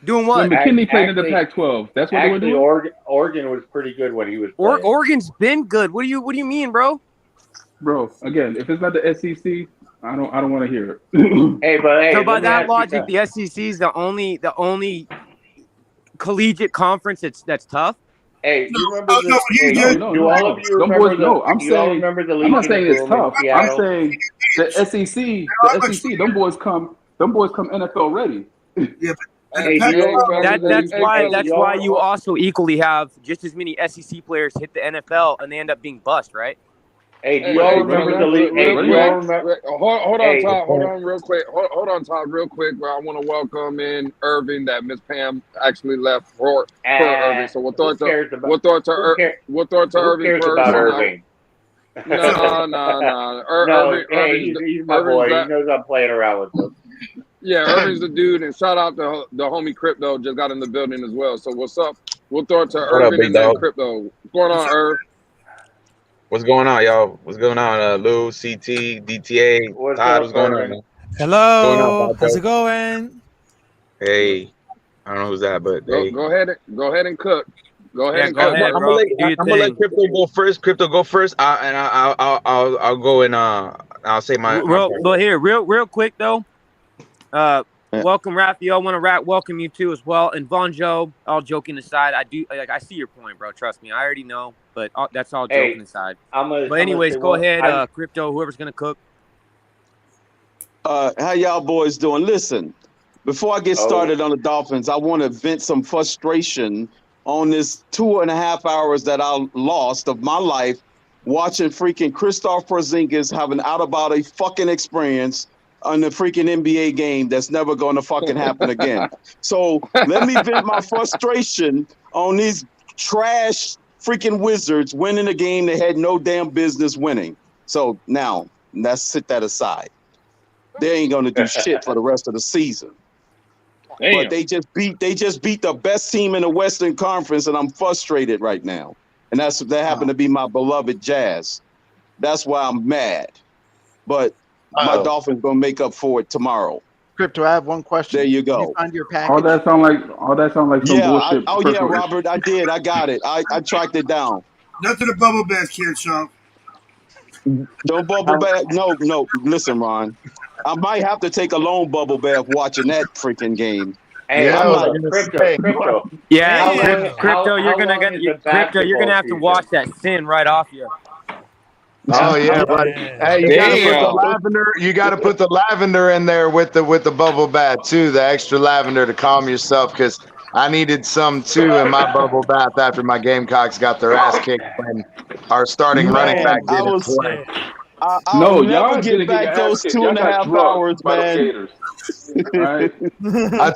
Doing what? When McKinney played in the Pac-12. That's what they were doing. Oregon was pretty good when he was playing. Oregon's been good. What do you mean, bro? Bro, again, if it's not the SEC, I don't want to hear it. So by that logic, the SEC is the only collegiate conference that's tough. Hey, you remember do all of you remember the I'm not saying it's tough. I'm saying the SEC, them boys come NFL ready. Yeah, that's why you also equally have just as many SEC players hit the NFL and they end up being bust, right? Hey, do you all remember the league? Hold on, Todd. Hold on, real quick. Hold on, Todd, real quick. I want to welcome in Irving. That Miss Pam actually left for Irving. So we'll throw it to Irving first. About Irving? No. He's my boy. He knows I'm playing around with him. Yeah, Irving's the dude, and shout out to the homie Crypto just got in the building as well. So what's up? We'll throw it to Irving and then Crypto. What's going on, Irv? What's going on, y'all? What's going on, Lou, CT, DTA, Todd? What's going on? Hello. How's it going? Hey, I don't know who's that, but hey. Go ahead and cook. Go ahead and cook. I'm gonna let Crypto go first. I'll go and I'll say my. Real quick though. Welcome, Raphael. I want to welcome you too as well. And Vonjo, all joking aside, I see your point, bro. Trust me, I already know. But that's all joking aside. But anyways, go ahead, Crypto. Whoever's gonna cook. How y'all boys doing? Listen, before I get started on the Dolphins, I want to vent some frustration on this 2.5 hours that I lost of my life watching freaking Christoph Porzingis have an out-of-body fucking experience on the freaking NBA game that's never going to fucking happen again. So let me vent my frustration on these trash freaking Wizards winning a game they had no damn business winning. So now let's set that aside. They ain't going to do shit for the rest of the season. Damn. But they just beat the best team in the Western Conference, and I'm frustrated right now. And that happened to be my beloved Jazz. That's why I'm mad. But my Dolphins gonna make up for it tomorrow. Crypto, I have one question. There you go. Did you find your package? All that sound like some bullshit. Robert, I did. I got it. I tracked it down. Nothing to bubble bath can't solve. Don't bubble bath. No. Listen, Ron. I might have to take a lone bubble bath watching that freaking game. Hey, Crypto. Yeah, Crypto, you're gonna have to wash that sin right off you. Oh yeah, buddy. Hey, you gotta put the lavender in there with the bubble bath too, the extra lavender to calm yourself, because I needed some too in my bubble bath after my Gamecocks got their ass kicked when our starting running back didn't play. I'll never get back those 2.5 hours, man. Right. I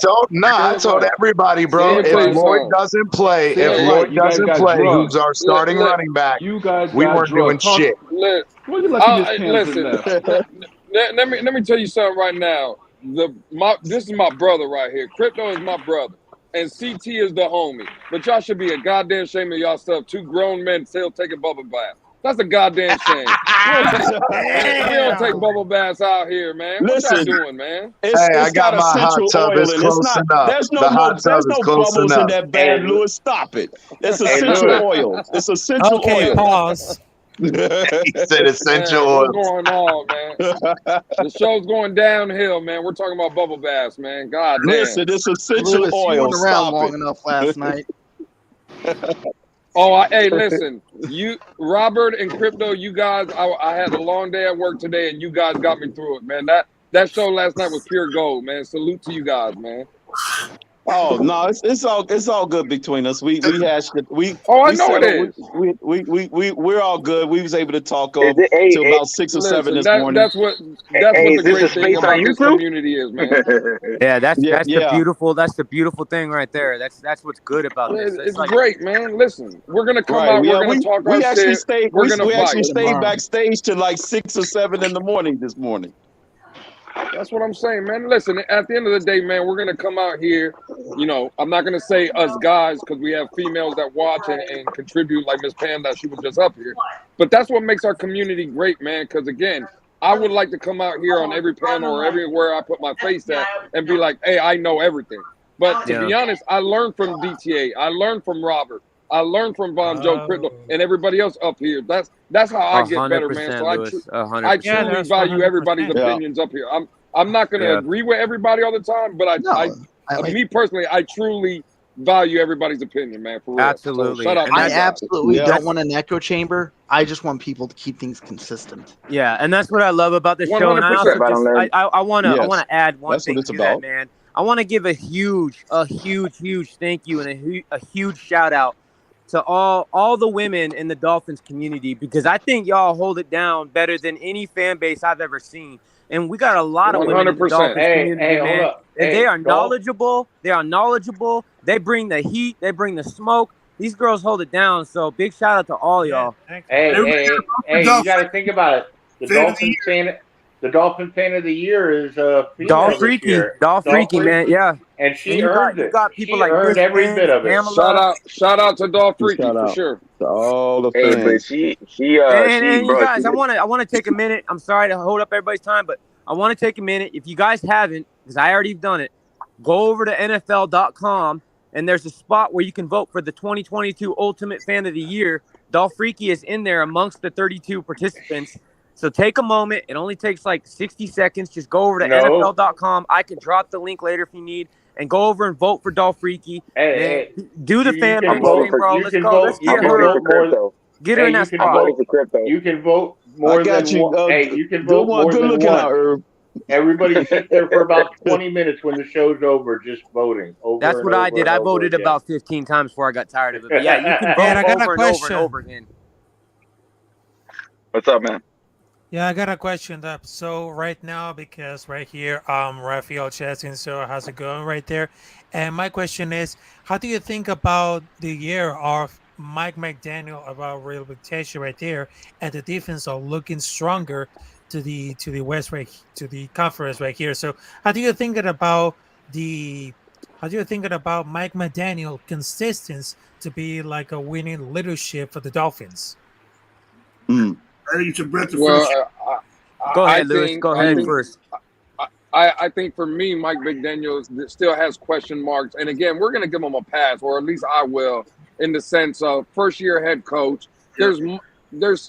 told everybody, bro. If Lloyd doesn't play, who's our starting running back, we weren't doing shit. Listen, let me tell you something right now. This is my brother right here. Crypto is my brother, and CT is the homie. But y'all should be a goddamn shame of y'all stuff. Two grown men still taking bubble bath. That's a goddamn shame. We don't take bubble baths out here, man. What y'all doing, man? It's I got got my hot essential tub. oil It's in it. close It's not. enough. There's The no hot tub is close bubbles in enough. that bad, Lewis. Stop it. It's essential oil. It's essential Okay, oil. pause. He said essential Man, oil. what's going on, man? The show's going downhill, man. We're talking about bubble baths, man. God damn. Listen, it's essential Lewis, you oil. weren't around Stop long it. enough last night. Hey, listen, you, Robert and Crypto, you guys, I had a long day at work today, and you guys got me through it, man. That show last night was pure gold, man. Salute to you guys, man. Oh no, it's all good between us. We hashed it. I know it is. We're all good. We was able to talk till about 6 or 7 this morning. That's what the great thing about this community is, man. Yeah, that's the beautiful thing right there. That's what's good about this. It's like, great, man. Listen, we're gonna come out. We're gonna talk our shit. We're gonna fight. actually stayed backstage till like 6 or 7 in the morning this morning. That's what I'm saying, man. Listen, at the end of the day, man, we're gonna come out here. You know, I'm not gonna say us guys because we have females that watch and contribute, like Miss Pam, that she was just up here. But that's what makes our community great, man. Because again, I would like to come out here on every panel or everywhere I put my face at and be like, hey, I know everything. But to be honest, I learned from DTA. I learned from Robert. I learned from Von Joe Crypto and everybody else up here. That's how I get better, man. So I truly value everybody's opinions up here. I'm not going to agree with everybody all the time, but me personally, I truly value everybody's opinion, man. For real. Absolutely. So, I absolutely don't want an echo chamber. I just want people to keep things consistent. Yeah, and that's what I love about this show. And I also I want to add one thing to that, man. I want to give a huge thank you and a huge shout out to all the women in the Dolphins community, because I think y'all hold it down better than any fan base I've ever seen. And we got a lot of women in the Dolphins community, man. And they are knowledgeable. They are knowledgeable. They bring the heat. They bring the smoke. These girls hold it down. So big shout out to all y'all. Hey, you got to think about it. The Dolphin fan of the year is Dolph Freaky. Dolph Freaky, man. Yeah. And she earned it. You got people she like earned every bit of it. Shout out to Dolph Freaky for sure. To all the fans. fans. But she and you guys, I want to take a minute. I'm sorry to hold up everybody's time, but I want to take a minute. If you guys haven't, because I already done it, go over to NFL.com and there's a spot where you can vote for the 2022 Ultimate Fan of the Year. Dolph Freaky is in there amongst the 32 participants. So take a moment. It only takes like 60 seconds. Just go over to NFL.com. I can drop the link later if you need. And go over and vote for Dolph Freaky. Do the fan base thing, bro. Let's go. Let's get her. Get her in that spot. You can vote more than one. Hey, you can vote more than one. Everybody sit there for about 20 minutes when the show's over, just voting. That's what I did. I voted about 15 times before I got tired of it. But yeah, you can vote over and over and over again. What's up, man? Yeah, I got a question. So right now, because right here, Raphael Chastain, so how's it going right there? And my question is, how do you think about the year of Mike McDaniel, about rehabilitation right there, and the defense are looking stronger to the West right, to the conference right here? So how do you think about Mike McDaniel consistency to be like a winning leadership for the Dolphins? I think it's a breath of Well, go ahead, Lewis. Go ahead first. I think for me, Mike McDaniel still has question marks. And again, we're going to give him a pass, or at least I will, in the sense of first-year head coach. There's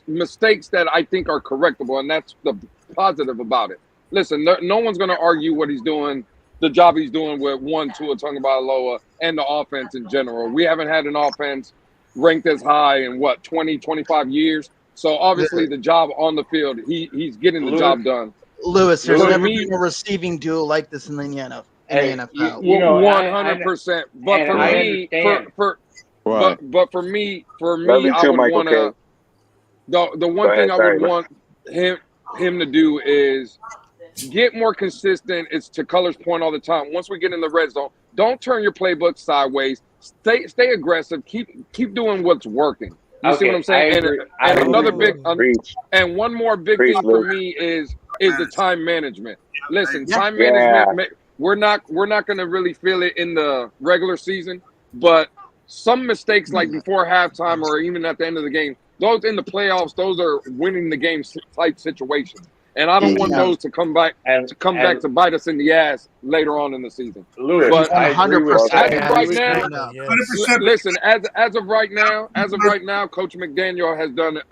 mistakes that I think are correctable, and that's the positive about it. Listen, no one's going to argue what he's doing, the job he's doing with Tua Tagovailoa and the offense in general. We haven't had an offense ranked as high in, 20, 25 years? So obviously the job on the field, he's getting the job done. Lewis, there's never been a receiving duo like this in the NFL. 100%. But for me, but for me, I would want to. The one thing I would want him to do is get more consistent. It's to Color's point all the time. Once we get in the red zone, don't turn your playbook sideways. Stay aggressive. Keep doing what's working. You see what I'm saying? And another big, and one more big thing for me is the time management. Listen, time management. We're not going to really feel it in the regular season, but some mistakes like before halftime or even at the end of the game, those in the playoffs, those are winning the game type situations. And I don't want those to come back to bite us in the ass later on in the season. Lewis, But I agree with as that. of right now, 100%. listen, as of right now, Coach McDaniel has done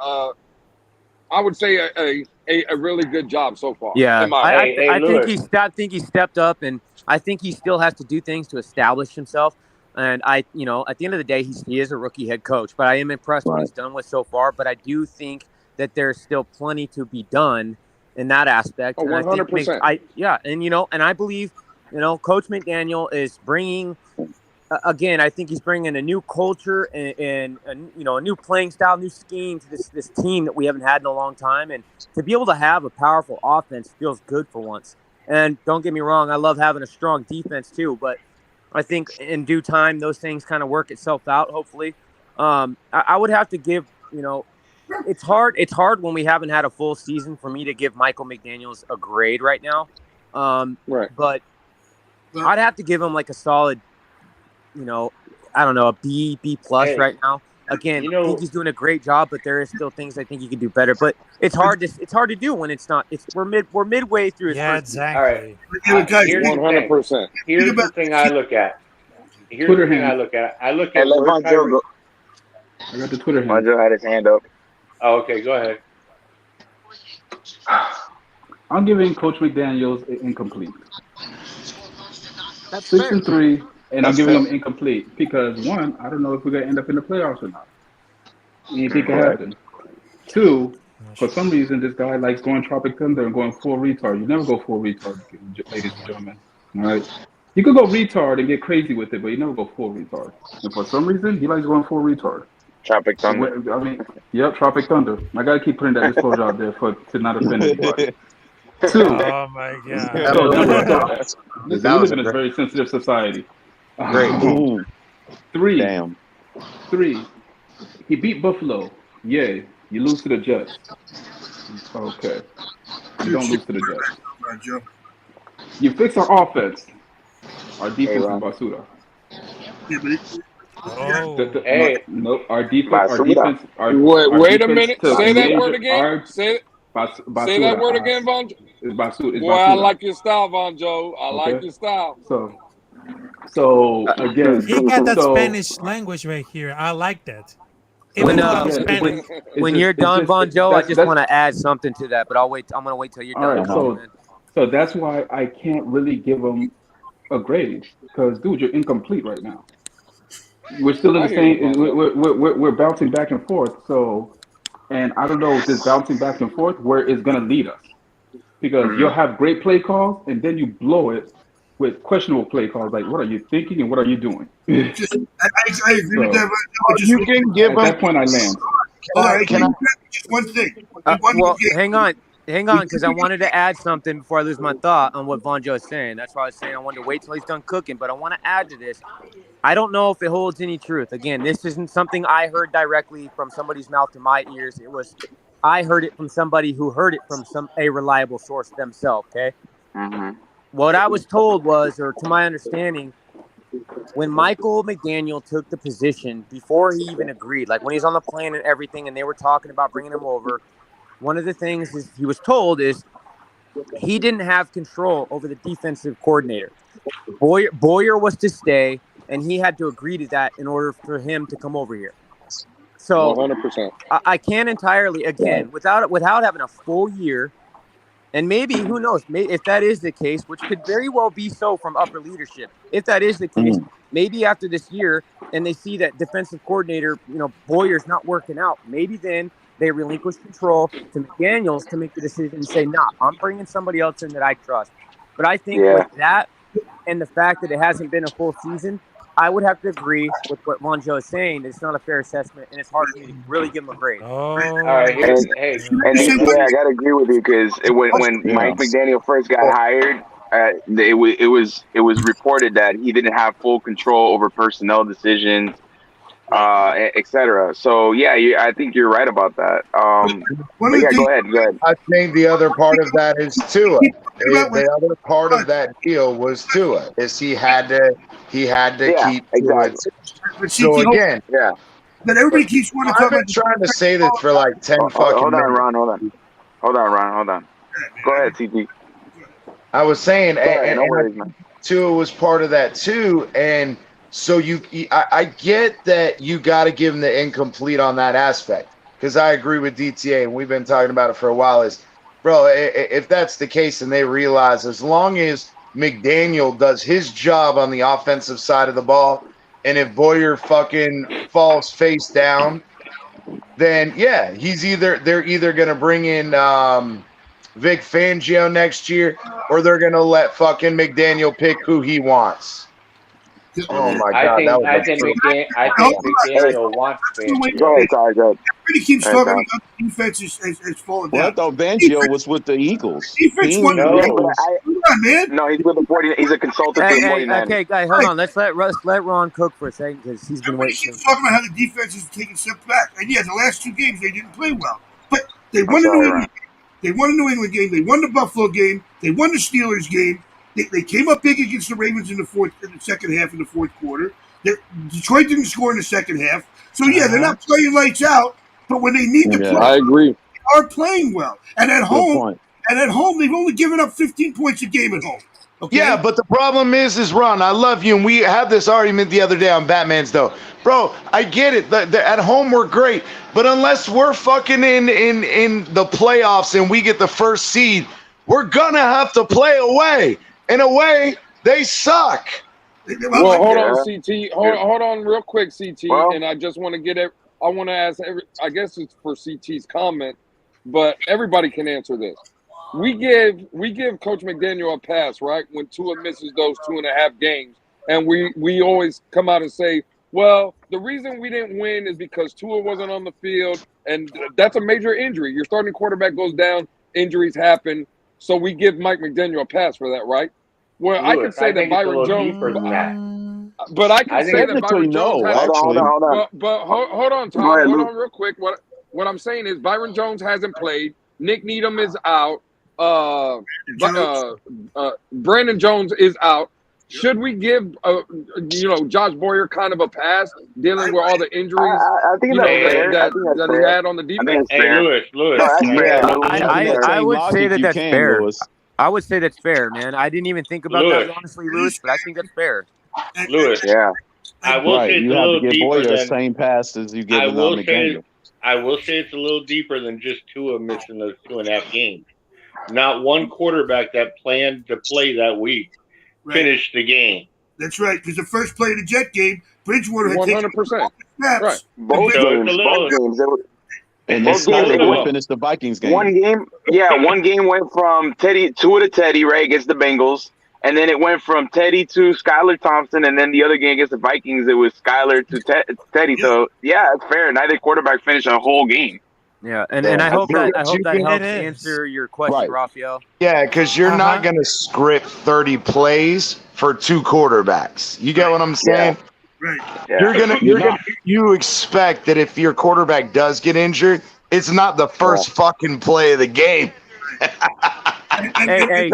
I would say a really good job so far. Yeah, in my I opinion. think he stepped up, and I think he still has to do things to establish himself. And at the end of the day, he is a rookie head coach, but I am impressed what he's done with so far. But I do think that there's still plenty to be done in that aspect. Oh, 100%. And I believe, Coach McDaniel is bringing. Again, I think he's bringing a new culture and a new playing style, new scheme to this team that we haven't had in a long time. And to be able to have a powerful offense feels good for once. And don't get me wrong, I love having a strong defense too. But I think in due time, those things kind of work itself out, hopefully. I would have to give, it's hard. It's hard when we haven't had a full season for me to give Michael McDaniels a grade right now. Right. But I'd have to give him like a solid, I don't know, a B plus right now. Again, I think he's doing a great job, but there is still things I think he could do better. But it's hard to do when it's not. We're midway through his first season. All right. Here's 100%. Here's the thing I look at. I look at. Let Vonjo go. I got the Twitter hand. Vonjo had his hand up. Oh, okay, go ahead. I'm giving Coach McDaniels an incomplete. That's 6-3, and I'm giving him incomplete because one, I don't know if we're gonna end up in the playoffs or not. Anything can happen. Two, for some reason, this guy likes going Tropic Thunder and going full retard. You never go full retard, ladies and gentlemen. All right. You could go retard and get crazy with it, but you never go full retard. And for some reason, he likes going full retard. Tropic Thunder. Yep, Tropic Thunder. I gotta keep putting that disclosure out there to not offend anybody. Two. Oh my god. We live in a very sensitive society. Great. Three. He beat Buffalo. Yay. You lose to the Jets. Okay. You don't lose to the Jets. You fix our offense. Our defense is basura. Nope. Our defense. Wait a minute. Say that word again. Say that word again, Vonjo. Boy, I like your style, Vonjo. I like your style. So again, he got that Spanish language right here. I like that. When you're done, Vonjo, I just want to add something to that, but I'll wait. I'm gonna wait till you're done. All right, so that's why I can't really give him a grade because, dude, you're incomplete right now. We're still in the same. We're bouncing back and forth. So, and I don't know if this bouncing back and forth where it's gonna lead us because you'll have great play calls and then you blow it with questionable play calls. Like, what are you thinking and what are you doing? I agree with that. You can give at that point I land. Just one thing. Hang on, because I wanted to add something before I lose my thought on what Vonjo is saying. That's why I was saying I wanted to wait till he's done cooking, but I want to add to this. I don't know if it holds any truth. Again, this isn't something I heard directly from somebody's mouth to my ears. I heard it from somebody who heard it from a reliable source themselves, okay? Mm-hmm. What I was told was, or to my understanding, when Michael McDaniel took the position, before he even agreed, like when he's on the plane and everything, and they were talking about bringing him over, one of the things he was told is he didn't have control over the defensive coordinator. Boyer was to stay, and he had to agree to that in order for him to come over here. So 100%. I can't entirely, again, without having a full year, and maybe, who knows, if that is the case, which could very well be so from upper leadership, if that is the case, maybe after this year, and they see that defensive coordinator, Boyer's not working out, maybe then they relinquish control to McDaniels to make the decision and say, nah, I'm bringing somebody else in that I trust. But I think with that and the fact that it hasn't been a full season, I would have to agree with what Vonjo is saying. It's not a fair assessment, and it's hard for me to really give him a grade. All right, hey. I gotta agree with you because when Mike McDaniel first got hired, it was reported that he didn't have full control over personnel decisions, etc. So I think you're right about that. Go ahead. I think the other part of that is Tua. The other part of that deal was Tua. Is he had to keep Tua. So again, That everybody keeps wanting to I've talk been about. trying to say this for like 10 fucking Hold on, minutes. Ron. Hold on, Ron. Go ahead, CT. I was saying, No worries, man. Tua was part of that too, and so I get that you got to give him the incomplete on that aspect, because I agree with DTA, and we've been talking about it for a while. Is, bro, if that's the case, and they realize as long as McDaniel does his job on the offensive side of the ball, and if Boyer fucking falls face down, then yeah, they're either gonna bring in Vic Fangio next year, or they're gonna let fucking McDaniel pick who he wants. Oh my god, I think McDaniel wants Fangio. Go ahead, Ty. Go ahead. Everybody keeps talking about how the defense is falling down. Well, I thought Fangio was with the Eagles. Defense He won. ain't with the Come Eagles. on, man. No, he's with the 40. He's a consultant to the 49ers. Okay, guys, hold on. Let's let Ron cook for a second because he's been Everybody waiting. keeps talking about how the defense is taking steps back, and yeah, the last 2 games they didn't play well, but they won the New England game. They won the New England game. They won the Buffalo game. They won the Steelers game. They came up big against the Ravens in the second half in the fourth quarter. Detroit didn't score in the second half. So, yeah, they're not playing lights out, but when they need to play, I agree. they are playing well. And at home, they've only given up 15 points a game at home. Okay? Yeah, but the problem is Ron, I love you, and we had this argument the other day on Batman's though. Bro, I get it. At home we're great, but unless we're fucking in the playoffs and we get the first seed, we're gonna have to play away. And away, they suck. Well, hold on, CT. Hold on, real quick, CT. And I just want to get it. I want to ask. I guess it's for CT's comment, but everybody can answer this. We give Coach McDaniel a pass, right? When Tua misses those 2.5 games, and we always come out and say, well, the reason we didn't win is because Tua wasn't on the field, and that's a major injury. Your starting quarterback goes down, injuries happen, so we give Mike McDaniel a pass for that, right? Well, I can say that Byron Jones, but I can say that Byron Jones has. Hold on. But hold on, Tom. Hold on, real quick. What I'm saying is Byron Jones hasn't played. Nick Needham is out. Brandon Jones is out. Should we give Josh Boyer kind of a pass dealing with all the injuries? I think that's fair. that he had on the defense. Hey, Lewis. I would say that's fair. I would say that's fair, man. I didn't even think about that honestly, Lewis, but I think that's fair. Lewis. Yeah. I will say it's you a have little to give deeper Boyer the than. same pass as you give I him will on McDaniel. I will say it's a little deeper than just Tua missing those 2.5 games. Not one quarterback that planned to play that week finished the game. That's right, because the first play of the Jet game, Bridgewater had 100%. Snaps. Right. Both games. And then Skyler finished the Vikings game. One game went from Tua to Teddy, right, against the Bengals. And then it went from Teddy to Skylar Thompson. And then the other game against the Vikings, it was Skylar to Teddy. So, yeah, it's fair. Neither quarterback finished a whole game. Yeah, and I hope that helps answer your question, Raphael. Yeah, because you're not going to script 30 plays for 2 quarterbacks. You get what I'm saying? Yeah. Right. Yeah. You expect that if your quarterback does get injured, it's not the first fucking play of the game. Hey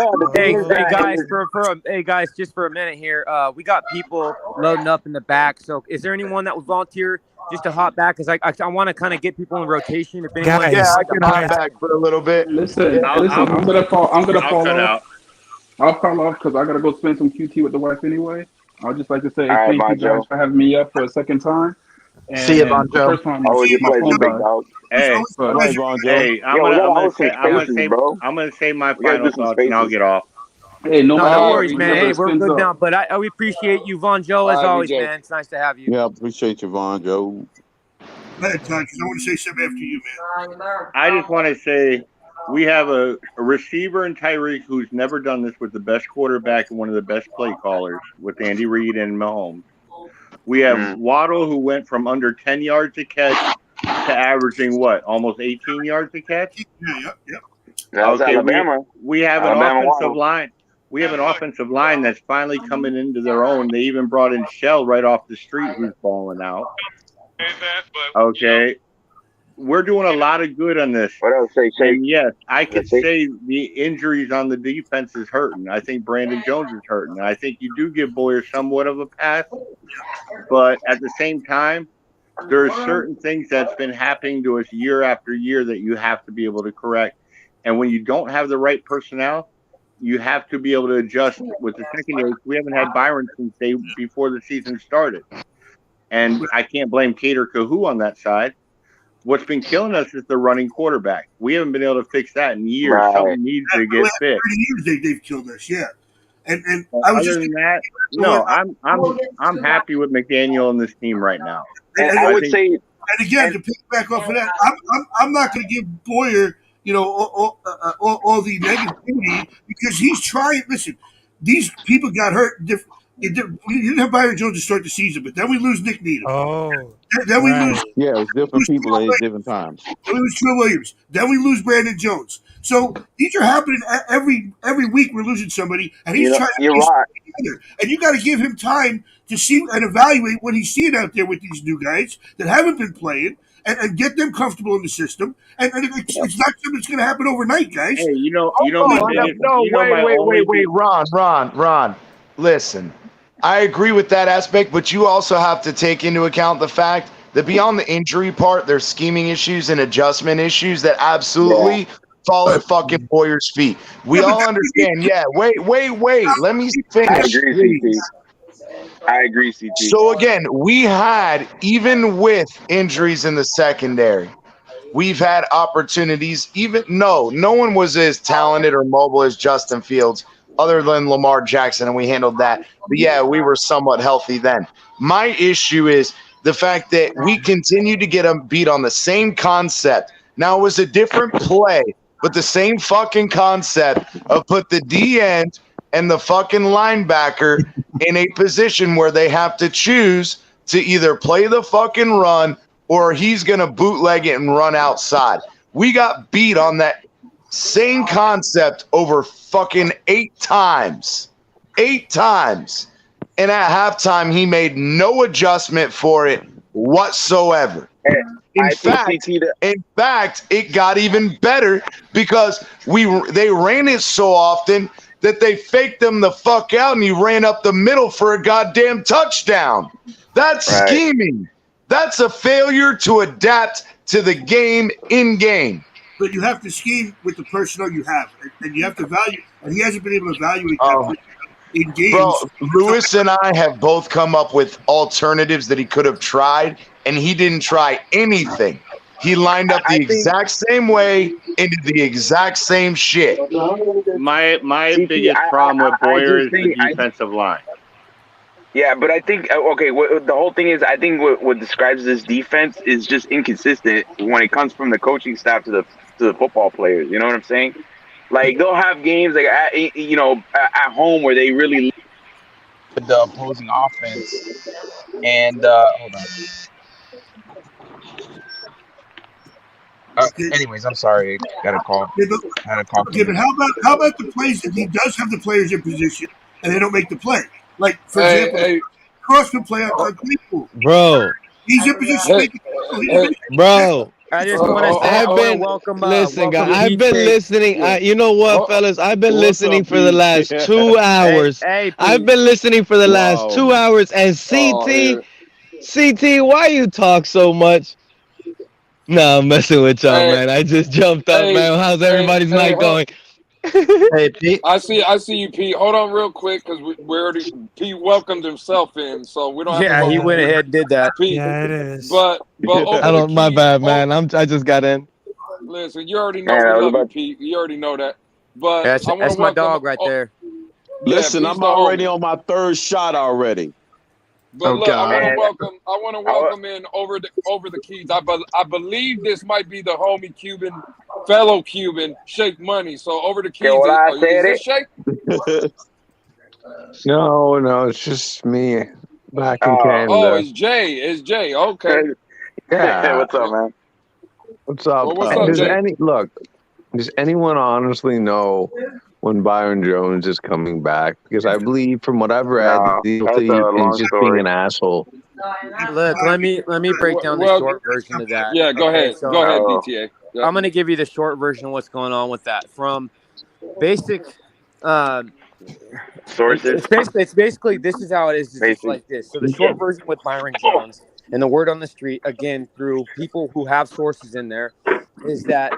guys, just for a minute here. We got people loading up in the back. So is there anyone that would volunteer just to hop back? Because I want to kind of get people in rotation. If anyone, I can hop back for a little bit. Listen, I'm gonna fall off. I'll fall off because I gotta go spend some QT with the wife anyway. I'd just like to say thank you guys for having me up for a second time. And see you, Von Joe. Always a pleasure, big dog. Hey, I'm gonna say my final thoughts and I'll get off. Hey, no worries, man. Hey, we're good now. But we appreciate you, Von Joe, as always, man. It's nice to have you. Yeah, I appreciate you, Von Joe. Go ahead, Todd, because I want to say something after you, man. I just want to say we have a receiver in Tyreek who's never done this with the best quarterback and one of the best play callers with Andy Reid and Mahomes. We have Waddle, who went from under 10 yards a catch to averaging almost 18 yards a catch. That's Alabama. We have an offensive line. We have an offensive line that's finally coming into their own. They even brought in Shell right off the street, who's balling out. Okay. We're doing a lot of good on this. What else? And yes, I could say the injuries on the defense is hurting. I think Brandon Jones is hurting. I think you do give Boyer somewhat of a pass. But at the same time, There are certain things that's been happening to us year after year that you have to be able to correct. And when you don't have the right personnel, you have to be able to adjust with the secondary. We haven't had Byron since before the season started. And I can't blame Kate or Kahoo on that side. What's been killing us is the running quarterback. We haven't been able to fix that in years. Right. Something needs to get fixed. 30 years they've killed us, yeah. And I was other than that, no, I'm happy with McDaniel and this team right now. And I would say, and again, to piggyback off of that, I'm not going to give Boyer, all the negativity because he's trying. Listen, these people got hurt. We didn't have Byron Jones to start the season, but then we lose Nick Needham. Oh, then we lose. Yeah, it was different people at different times. Then we lose Trill Williams. Then we lose Brandon Jones. So these are happening every week. We're losing somebody, and he's trying to piece it together. And you got to give him time to see and evaluate what he's seeing out there with these new guys that haven't been playing, and get them comfortable in the system. And it's not something that's going to happen overnight, guys. Hey, wait, Ron. Listen, I agree with that aspect, but you also have to take into account the fact that beyond the injury part, there's scheming issues and adjustment issues that absolutely fall at fucking Boyer's feet. We all understand. Yeah, wait. Let me finish. I agree, CT. So again, we had, even with injuries in the secondary, we've had opportunities. No one was as talented or mobile as Justin Fields, other than Lamar Jackson, and we handled that. But yeah, we were somewhat healthy then. My issue is the fact that we continue to get them beat on the same concept. Now, it was a different play, but the same fucking concept of put the D end and the fucking linebacker in a position where they have to choose to either play the fucking run or he's going to bootleg it and run outside. We got beat on that same concept over fucking 8 times. 8 times. And at halftime, he made no adjustment for it whatsoever. In fact, it got even better because they ran it so often that they faked them the fuck out and he ran up the middle for a goddamn touchdown. That's scheming. That's a failure to adapt to the game in game. But you have to scheme with the personnel you have, and you have to value. And he hasn't been able to evaluate that in games. Bro, Lewis and I have both come up with alternatives that he could have tried, and he didn't try anything. He lined up the exact same way and did the exact same shit. My biggest problem with Boyer is the defensive line. Yeah, but I think the whole thing is I think what describes this defense is just inconsistent when it comes from the coaching staff to the football players. You know what I'm saying? Like they'll have games like at home where they really lead the opposing offense. And hold on. Anyways, I'm sorry. Got a call. Okay, but how about the plays that he does have the players in position and they don't make the play? Like, for example, Crossman play on Claypool. Bro. He's in position to make the play. Bro. I just want to say, listen, guys. I've been listening. You know what, fellas? I've been listening for the last 2 hours. I've been listening for the last 2 hours. And CT, why you talk so much? No, I'm messing with y'all, man. I just jumped up, man. How's everybody's night going? Hey, Pete. I see you, Pete. Hold on real quick, because Pete welcomed himself in, so we don't have to. Yeah, he went ahead and did that. Pete. Yeah, it is. But my bad, man. I just got in. Listen, you already know we love you, Pete. You already know that. But that's my dog right there. Listen, I'm already on my 3rd shot already. But look, I want to welcome in over the keys. I believe this might be the homie fellow Cuban, Shake Money. So over the keys. Is this Shake? No, it's just me back in Canada. Oh, it's Jay. It's Jay. Okay. Yeah. What's up, man? What's up? Well, what's up, Jay? Does anyone honestly know when Byron Jones is coming back? Because I believe, from what I've read, he's just being an asshole. Look, let me break down the short version of that. Yeah, go ahead. So, go ahead, DTA. Yeah. I'm going to give you the short version of what's going on with that. From basic sources. It's basically this is how it is. It's just like this. So the short version with Byron Jones And the word on the street, again, through people who have sources in there, is that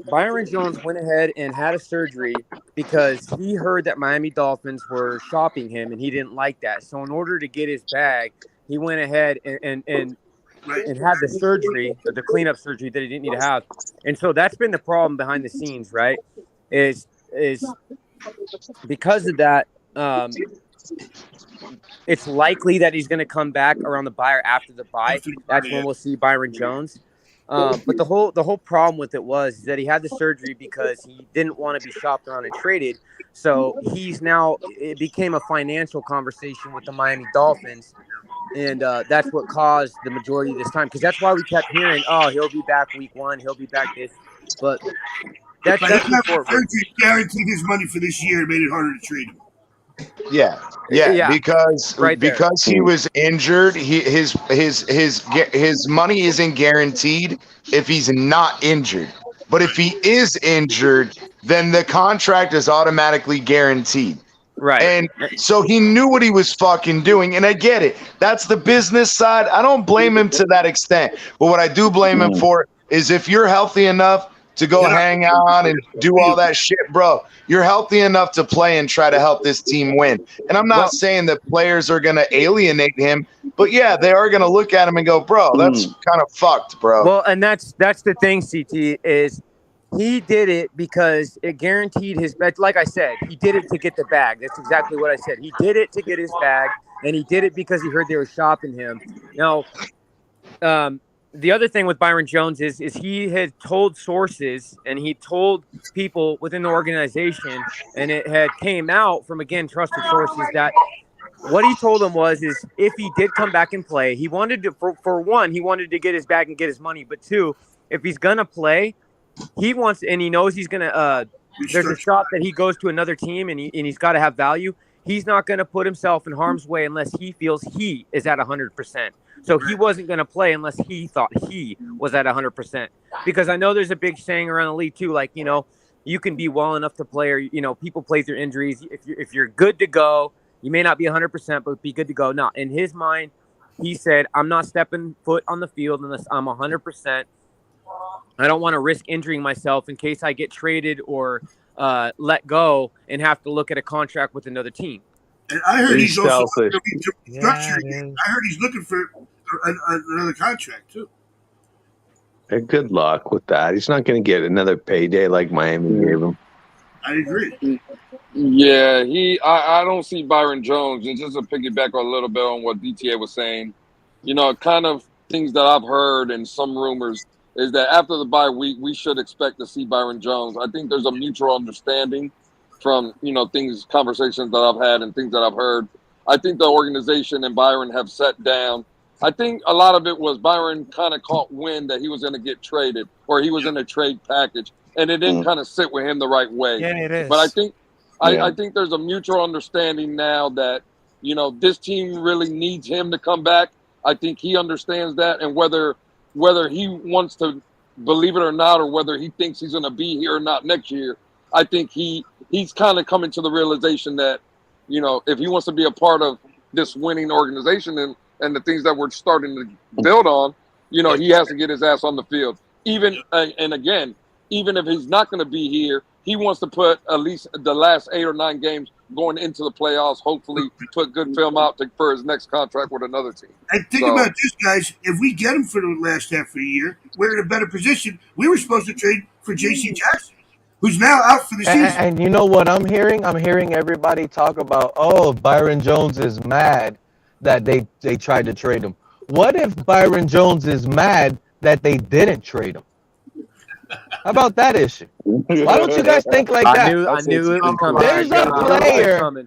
Byron Jones went ahead and had a surgery because he heard that Miami Dolphins were shopping him, and he didn't like that. So in order to get his bag, he went ahead and had the surgery, the cleanup surgery that he didn't need to have. And so that's been the problem behind the scenes, right? Is because of that, it's likely that he's going to come back around the bye or after the bye. That's when we'll see Byron Jones. But the whole problem with it was that he had the surgery because he didn't want to be shopped around and traded. So it became a financial conversation with the Miami Dolphins. And that's what caused the majority of this time. Because that's why we kept hearing, oh, he'll be back week 1. He'll be back this. But that's surgery guaranteed his money for this year. It made it harder to trade him. Yeah, because he was injured, his money isn't guaranteed if he's not injured. But if he is injured, then the contract is automatically guaranteed. Right. And so he knew what he was fucking doing. And I get it. That's the business side. I don't blame him to that extent. But what I do blame him for is if you're healthy enough to go hang out and do all that shit, bro, you're healthy enough to play and try to help this team win. And I'm not saying that players are going to alienate him, but yeah, they are going to look at him and go, bro, that's kind of fucked, bro. Well, and that's the thing, CT, is he did it because it guaranteed his bag. Like I said, he did it to get the bag. That's exactly what I said. He did it to get his bag, and he did it because he heard they were shopping him. Now, the other thing with Byron Jones is he had told sources and he told people within the organization, and it had came out from, again, trusted sources, that what he told them was if he did come back and play, he wanted to, for one, he wanted to get his bag and get his money. But two, if he's going to play, he wants, and he knows he's going to, there's a shot that he goes to another team and he's got to have value. He's not going to put himself in harm's way unless he feels he is at 100%. So he wasn't going to play unless he thought he was at 100%. Because I know there's a big saying around the league too, like, you can be well enough to play, or, people play through injuries. If you're good to go, you may not be 100%, but be good to go. Now, in his mind, he said, I'm not stepping foot on the field unless I'm 100%. I don't want to risk injuring myself in case I get traded or let go and have to look at a contract with another team. And I heard he's also restructuring. I heard he's looking for another contract too. Hey, good luck with that. He's not going to get another payday like Miami gave him. I agree. Yeah, I don't see Byron Jones. And just to piggyback a little bit on what DTA was saying, kind of things that I've heard and some rumors is that after the bye week, we should expect to see Byron Jones. I think there's a mutual understanding from, conversations that I've had and things that I've heard. I think the organization and Byron have sat down. I think a lot of it was Byron kind of caught wind that he was going to get traded or he was in a trade package, and it didn't kind of sit with him the right way. Yeah, it is. But I think I think there's a mutual understanding now that, this team really needs him to come back. I think he understands that, and whether he wants to believe it or not, or whether he thinks he's going to be here or not next year, I think he's kind of coming to the realization that, if he wants to be a part of this winning organization and the things that we're starting to build on, he has to get his ass on the field. Even if he's not going to be here, he wants to put at least the last 8 or 9 games going into the playoffs, hopefully put good film out for his next contract with another team. And think about this, guys. If we get him for the last half of the year, we're in a better position. We were supposed to trade for J.C. Jackson, who's now out for the season. And you know what I'm hearing? I'm hearing everybody talk about, Byron Jones is mad that they tried to trade him. What if Byron Jones is mad that they didn't trade him? How about that issue? Why don't you guys think like that? I knew it was coming. There's a player.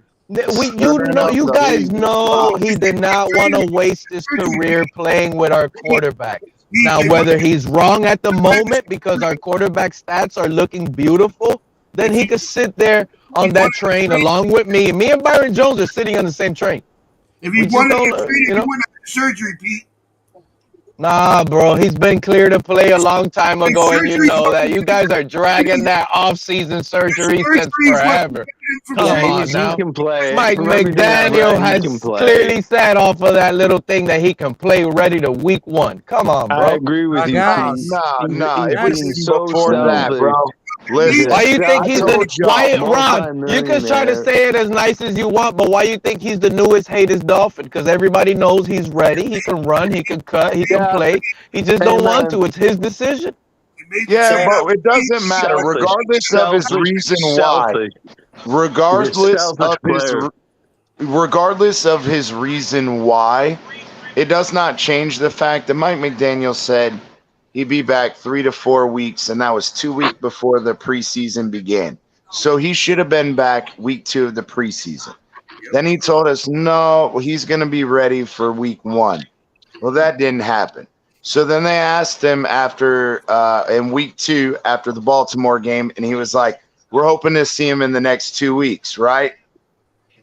You guys know he did not want to waste his career playing with our quarterback. Now, whether he's wrong at the moment because our quarterback stats are looking beautiful, then he could sit there on that train along with me. Me and Byron Jones are sitting on the same train. If he wanted to get traded, he wouldn't have surgery, Pete. Nah, bro, he's been cleared to play a long time ago, and you know that. You guys are dragging that off-season surgery since forever. Come on he now. can play. Mike From everything I've McDaniel read, he has can play. clearly said off of that little thing that he can play ready to week 1. Come on, bro. I agree with you, Nah, Pete. nah. He's It was being even so before that, selfish. bro. Listen, Why you think I he's told the why y'all, Ron? You can try to say it as nice as you want, but why you think he's the newest hatest Dolphin? Because everybody knows he's ready. He can run. He can cut. He can play. He just don't want to. It's his decision. Yeah, but it doesn't matter. Selfish. Regardless of his Selfish. reason Selfish. why, regardless Selfish of his, player. regardless of his reason why, it does not change the fact that Mike McDaniel said he'd be back 3 to 4 weeks, and that was 2 weeks before the preseason began. So he should have been back week 2 of the preseason. Then he told us, no, he's going to be ready for week 1. Well, that didn't happen. So then they asked him after in week 2 after the Baltimore game, and he was like, we're hoping to see him in the next 2 weeks, right?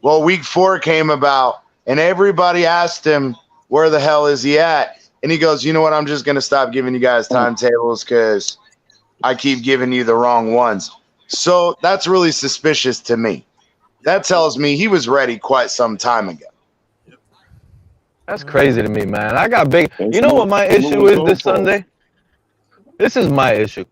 Well, week 4 came about, and everybody asked him, where the hell is he at? And he goes, you know what? I'm just going to stop giving you guys timetables because I keep giving you the wrong ones. So that's really suspicious to me. That tells me he was ready quite some time ago. That's crazy to me, man. I got big. You know what my issue is this Sunday? This is my issue.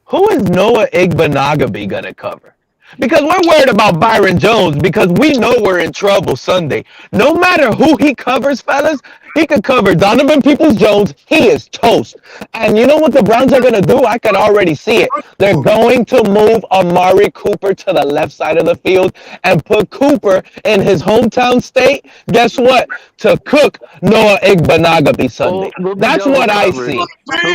Who is Noah Igbenogany going to cover? Because we're worried about Byron Jones because we know we're in trouble Sunday. No matter who he covers, fellas, he could cover Donovan Peoples-Jones. He is toast. And you know what the Browns are going to do? I can already see it. They're going to move Amari Cooper to the left side of the field and put Cooper in his hometown state. Guess what? To cook Noah Igbenogany Sunday. That's what I see.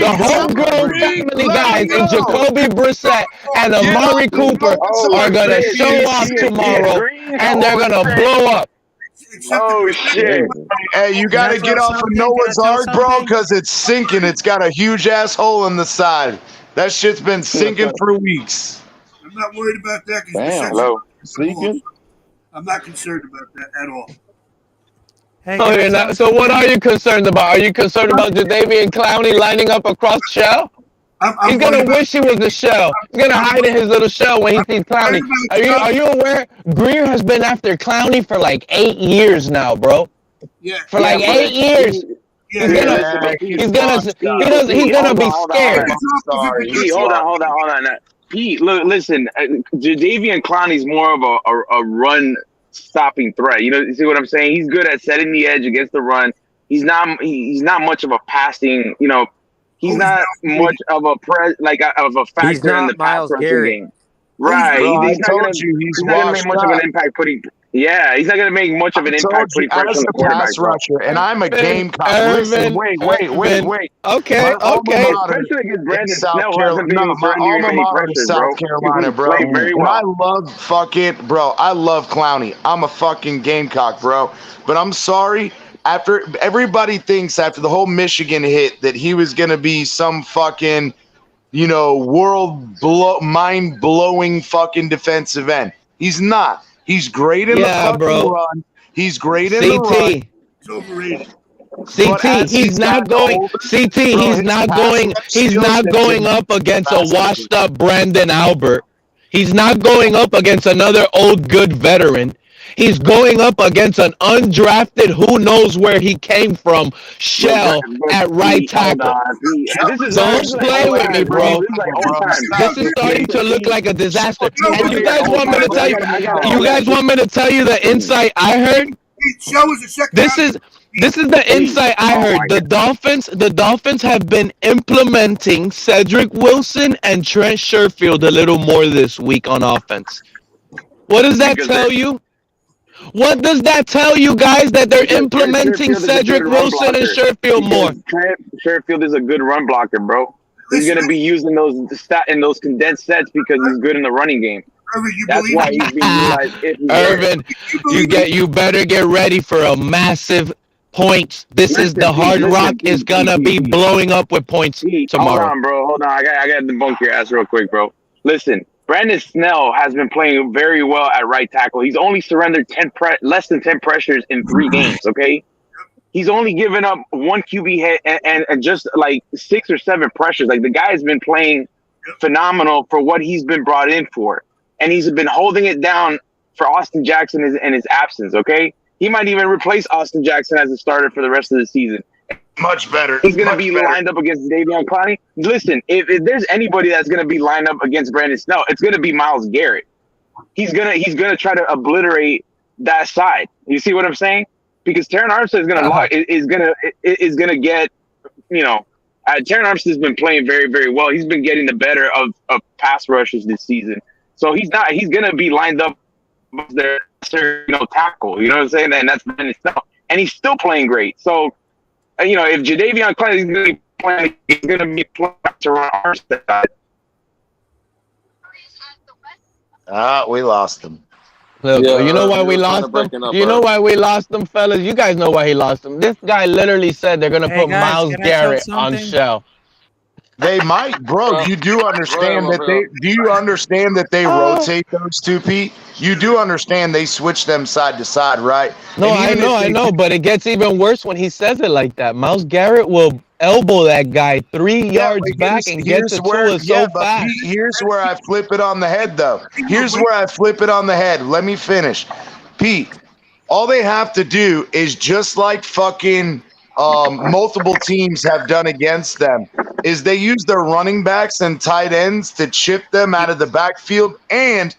The homegrown family guys in Jacoby Brissett and Amari Cooper are going to show off tomorrow, and they're going to blow up. Oh shit! Hey, you got to get off of Noah's Ark, bro, because it's sinking. It's got a huge ass hole in the side. That shit's been sinking for weeks. I'm not worried about that. Hello. Sinking? I'm not concerned about that at all. Oh, you're not, so what are you concerned about? Are you concerned about Jadeveon Clowney lining up across the shell? He's going to wish he was the shell. He's going to hide in his little shell when he sees Clowney. Are you aware? Greer has been after Clowney for like 8 years now, bro. Yeah. For like 8 years. He's gonna be scared. Pete, hold on. Pete, look, listen. Jadeveon Clowney's more of a run stopping threat. You see what I'm saying? He's good at setting the edge against the run. He's not much of a passing. He's not much of a factor in the pass rushing game. Right. He's not going to make much of an impact putting. Yeah, he's not going to make much of an impact putting pressure on the quarterback. Pass rusher, and I'm a Gamecock. Listen, wait. Okay. Especially against Brandon Snell, hasn't been under any pressure, South Carolina, bro. Very well. I love Clowney. I'm a fucking Gamecock, bro. But I'm sorry. After everybody thinks after the whole Michigan hit that he was going to be some fucking, mind-blowing fucking defensive end. He's not. He's great in the fucking run. He's great in the run. It's overrated. CT, he's not going up against a washed up Brandon Albert. He's not going up against another old good veteran. He's going up against an undrafted, who knows where he came from, shell at right tackle. Don't play with me, bro. This is starting to look like a disaster. And you guys want me to tell you the insight I heard? This is the insight I heard. The Dolphins have been implementing Cedric Wilson and Trent Sherfield a little more this week on offense. What does that tell you? What does that tell you, guys, that they're implementing Cedric Wilson and Sherfield more? Sherfield is a good run blocker, bro. He's going to be using those in those condensed sets because he's good in the running game. That's why he's being utilized. Irvin, you better get ready for a massive points. The Hard Rock is going to be blowing up with points tomorrow. Hold on, bro. Hold on. I got to debunk your ass real quick, bro. Listen. Brandon Snell has been playing very well at right tackle. He's only surrendered less than 10 pressures in 3 games, okay? he's only given up 1 QB hit and just like 6 or 7 pressures. Like the guy has been playing phenomenal for what he's been brought in for, and he's been holding it down for Austin Jackson in his absence. Okay, he might even replace Austin Jackson as a starter for the rest of the season. Much better. He's going to be lined up against Davion Clowney. Listen, if there's anybody that's going to be lined up against Brandon Snell, it's going to be Myles Garrett. He's gonna try to obliterate that side. You see what I'm saying? Because Terran Armstead is gonna get, you know, Terran Armstead's been playing very, very well. He's been getting the better of pass rushes this season. So he's gonna be lined up as their tackle. You know what I'm saying? And that's Brandon Snell, and he's still playing great. So, you know, if Jadeveon Clowney is gonna be playing, he's gonna be playing Terran Armstead. We lost him. Look, you know why we lost him? You know why we lost him, fellas? You guys know why he lost him. This guy literally said they're gonna put Myles Garrett on shell. They might, bro. You do understand that they rotate those two, Pete? You do understand they switch them side to side, right? No, I know, but it gets even worse when he says it like that. Myles Garrett will elbow that guy 3 yards back and get to Tua so fast. Pete, here's where I flip it on the head, though. Here's where I flip it on the head. Let me finish. Pete, all they have to do is just like fucking multiple teams have done against them, is they use their running backs and tight ends to chip them out of the backfield, and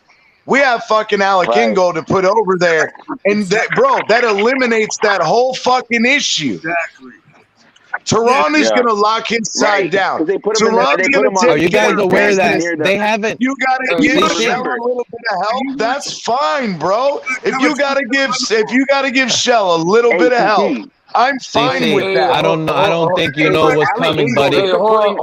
we have fucking Alec Ingold to put over there, and that eliminates that whole fucking issue. Exactly. Tehran is going to lock his side down. Are you guys aware that they haven't? You got to give Shell a little bit of help. That's fine, bro. If you got to give Shell a little bit of help, I'm fine with that. I don't know. I don't think you know what's coming, buddy. Hey, hold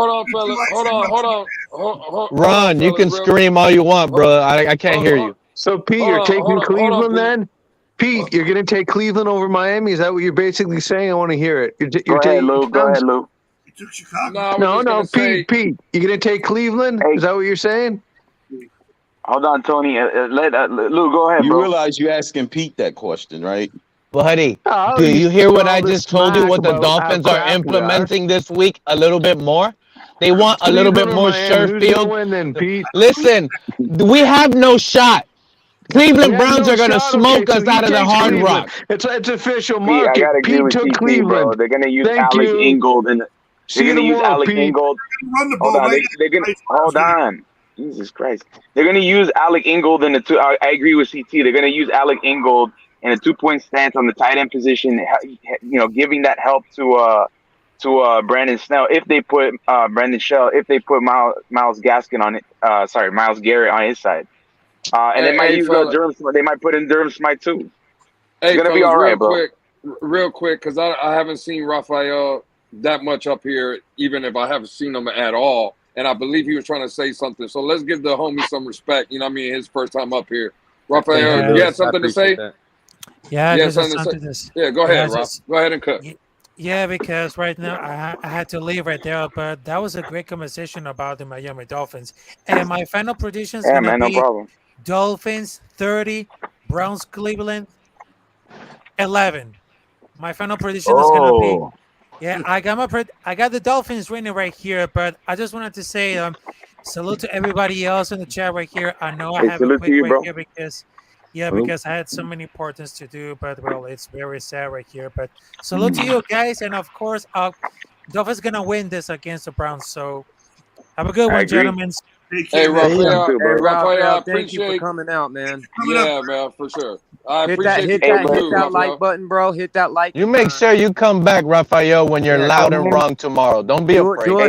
on, fella. Hold on. Ron, you can scream all you want, bro. I can't hear you. So, Pete, you're taking Cleveland then? Pete, you're going to take Cleveland over Miami? Is that what you're basically saying? I want to hear it. Go ahead, Lou. He took Chicago. No, Pete, you're going to take Cleveland? Is that what you're saying? Hold on, Tony. Let Lou go ahead, bro. You realize you're asking Pete that question, right? Buddy, do you hear what I just told you? What the Dolphins are implementing this week a little bit more? They want a little bit more sure field. Listen, we have no shot. Cleveland Browns are going to smoke us out of the Hard Rock. It's official market. Pete took Cleveland. Bro. They're going to use Alec Ingold. They're going to use Alec Ingold. Hold on. Jesus Christ. They're going to use Alec Ingold in the two. I agree with CT. They're going to use Alec Ingold in a 2-point stance on the tight end position, you know, giving that help to Brandon Snell if they put Brandon Shell, if they put Myles Gaskin on it. Myles Garrett on his side. And they might use Durham. They might put in Durham Smythe too. It's gonna be all right, bro. Real quick, because I haven't seen Raphael that much up here, even if I haven't seen him at all. And I believe he was trying to say something. So let's give the homie some respect. You know what I mean? His first time up here. Raphael, you had something to say? Yeah, go ahead, Rob. Go ahead and cut. Yeah, because right now I had to leave right there, but that was a great conversation about the Miami Dolphins. And my final prediction is going to be Dolphins 30, Browns Cleveland 11. My final prediction is going to be. Yeah, I got the Dolphins winning right here, but I just wanted to say salute to everybody else in the chat right here. I know I have a quick right here because I had so many importance to do, but well, it's very sad right here. But salute to you guys, and of course, Dolphins gonna win this against the Browns. So have a good one, gentlemen. Hey, Raphael, thank you for coming out, man. Yeah, man, for sure. I hit appreciate that like button, bro. Hit that like. You make sure you come back, Raphael, when you're loud and wrong tomorrow. Don't be afraid. Do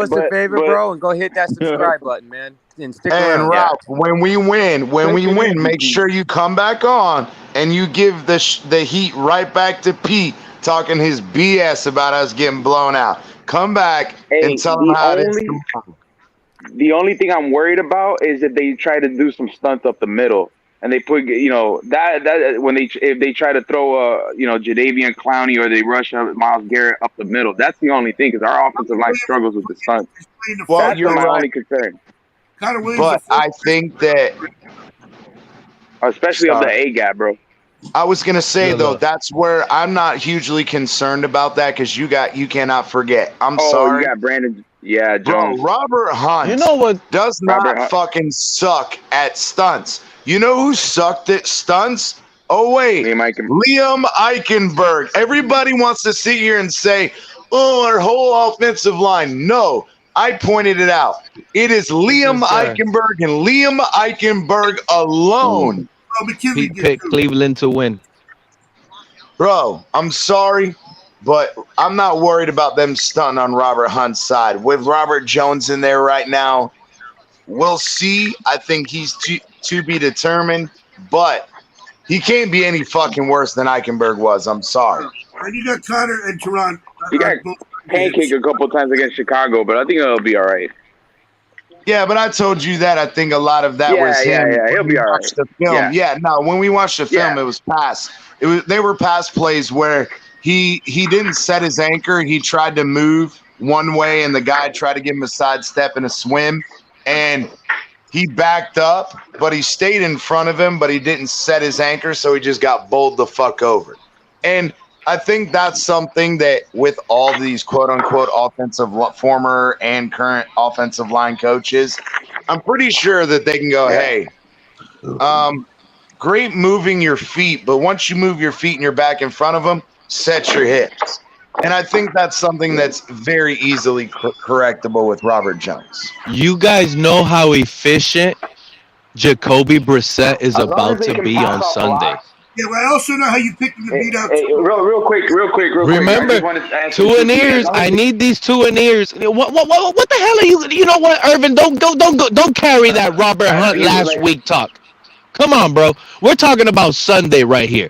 us a favor, bro, and go hit that subscribe button, man. And stick around. And Ralph, when we win, make sure you come back on and you give the heat right back to Pete talking his BS about us getting blown out. Come back and tell him how it is. The only thing I'm worried about is that they try to do some stunts up the middle, and they put that when if they try to throw Jadeveon Clowney or they rush Myles Garrett up the middle. That's the only thing because our offensive line struggles with the stunts. Well, that's my only concern. But I think that, especially of the A gap, bro. I was gonna say Good though, luck. that's where I'm not hugely concerned about that because you cannot forget. I'm Oh, sorry, you got Brandon. Yeah, bro. Jones. Robert Hunt You know what? does Robert not Hunt. fucking suck at stunts. You know who sucked at stunts? Oh wait, Liam Eichenberg. Everybody wants to sit here and say, "Oh, our whole offensive line." No, I pointed it out. It is Liam Yes, sir. Eichenberg and Liam Eichenberg alone. He picked Cleveland to win. Bro, I'm sorry, but I'm not worried about them stunting on Robert Hunt's side. With Robert Jones in there right now, we'll see. I think he's to be determined, but he can't be any fucking worse than Eichenberg was. I'm sorry. And you got Connor and Teron. He got pancake a couple times against Chicago, but I think it'll be all right. Yeah, but I told you that. I think a lot of that was him. Yeah, he'll when be we all right. watched the film. Yeah. No, when we watched the film, it was pass. They were pass plays where he didn't set his anchor. He tried to move one way, and the guy tried to give him a sidestep and a swim, and he backed up, but he stayed in front of him, but he didn't set his anchor, so he just got bowled the fuck over. And I think that's something that with all these quote-unquote former and current offensive line coaches, I'm pretty sure that they can go, hey, great moving your feet, but once you move your feet and you're back in front of them, set your hips. And I think that's something that's very easily correctable with Robert Jones. You guys know how efficient Jacoby Brissett is about to be on Sunday. Yeah, but I also know how you picked him to beat out. Real quick. Remember, two and ears. I need these two and ears. What the hell are you? You know what, Irvin? Don't carry that Robert Hunt last week talk. Come on, bro. We're talking about Sunday right here.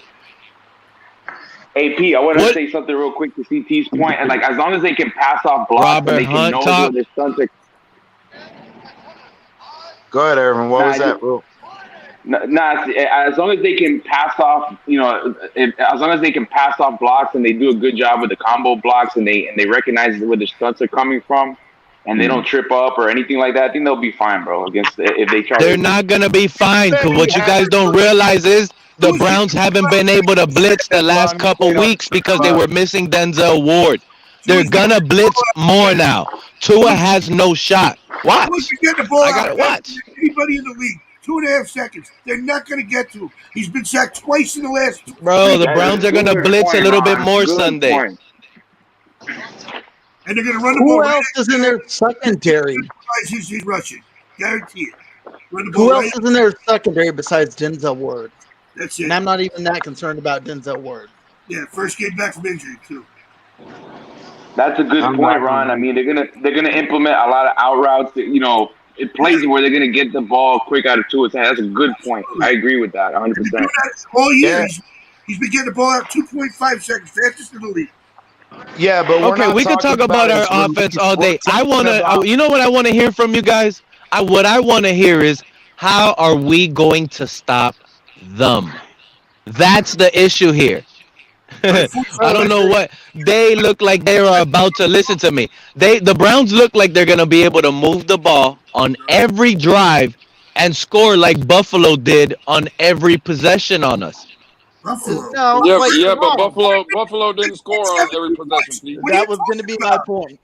AP, I want to say something real quick to CT's point. And like, as long as they can pass off blocks Robert and they can Hunt know talk. their stunts are. Go ahead, Irvin. What was that, bro? As long as they can pass off, as long as they can pass off blocks and they do a good job with the combo blocks and they recognize where the stunts are coming from and they don't trip up or anything like that, I think they'll be fine, bro. Against if they try. They're not gonna be fine because what you guys don't realize is the Browns haven't been able to blitz the last couple weeks because they were missing Denzel Ward. They're gonna blitz more now. Tua has no shot. Watch. I gotta watch. Anybody in the league. 2.5 seconds. They're not going to get to him. He's been sacked twice in the last. Bro, the Browns are going to blitz a little bit more Sunday. And they're going to run the Who ball. else is in their secondary? He's rushing. Guarantee it. Run the Who ball else right. is in their secondary besides Denzel Ward? That's it. And I'm not even that concerned about Denzel Ward. Yeah, first game back from injury too. That's a good point, Ron. I mean, they're gonna implement a lot of out routes. It plays where they're gonna get the ball quick out of Tua's hand. That's a good point. I agree with that 100%. All year, he's been getting the ball out 2.5 seconds, fastest in the league. Yeah, but we could talk about our offense all day. You know what I want to hear from you guys? What I want to hear is, how are we going to stop them? That's the issue here. I don't know what they look like. They are about to listen to me. The Browns look like they're going to be able to move the ball on every drive and score like Buffalo did on every possession on us. Buffalo. No, but Buffalo didn't score on every possession. Pete. That was going to be my point.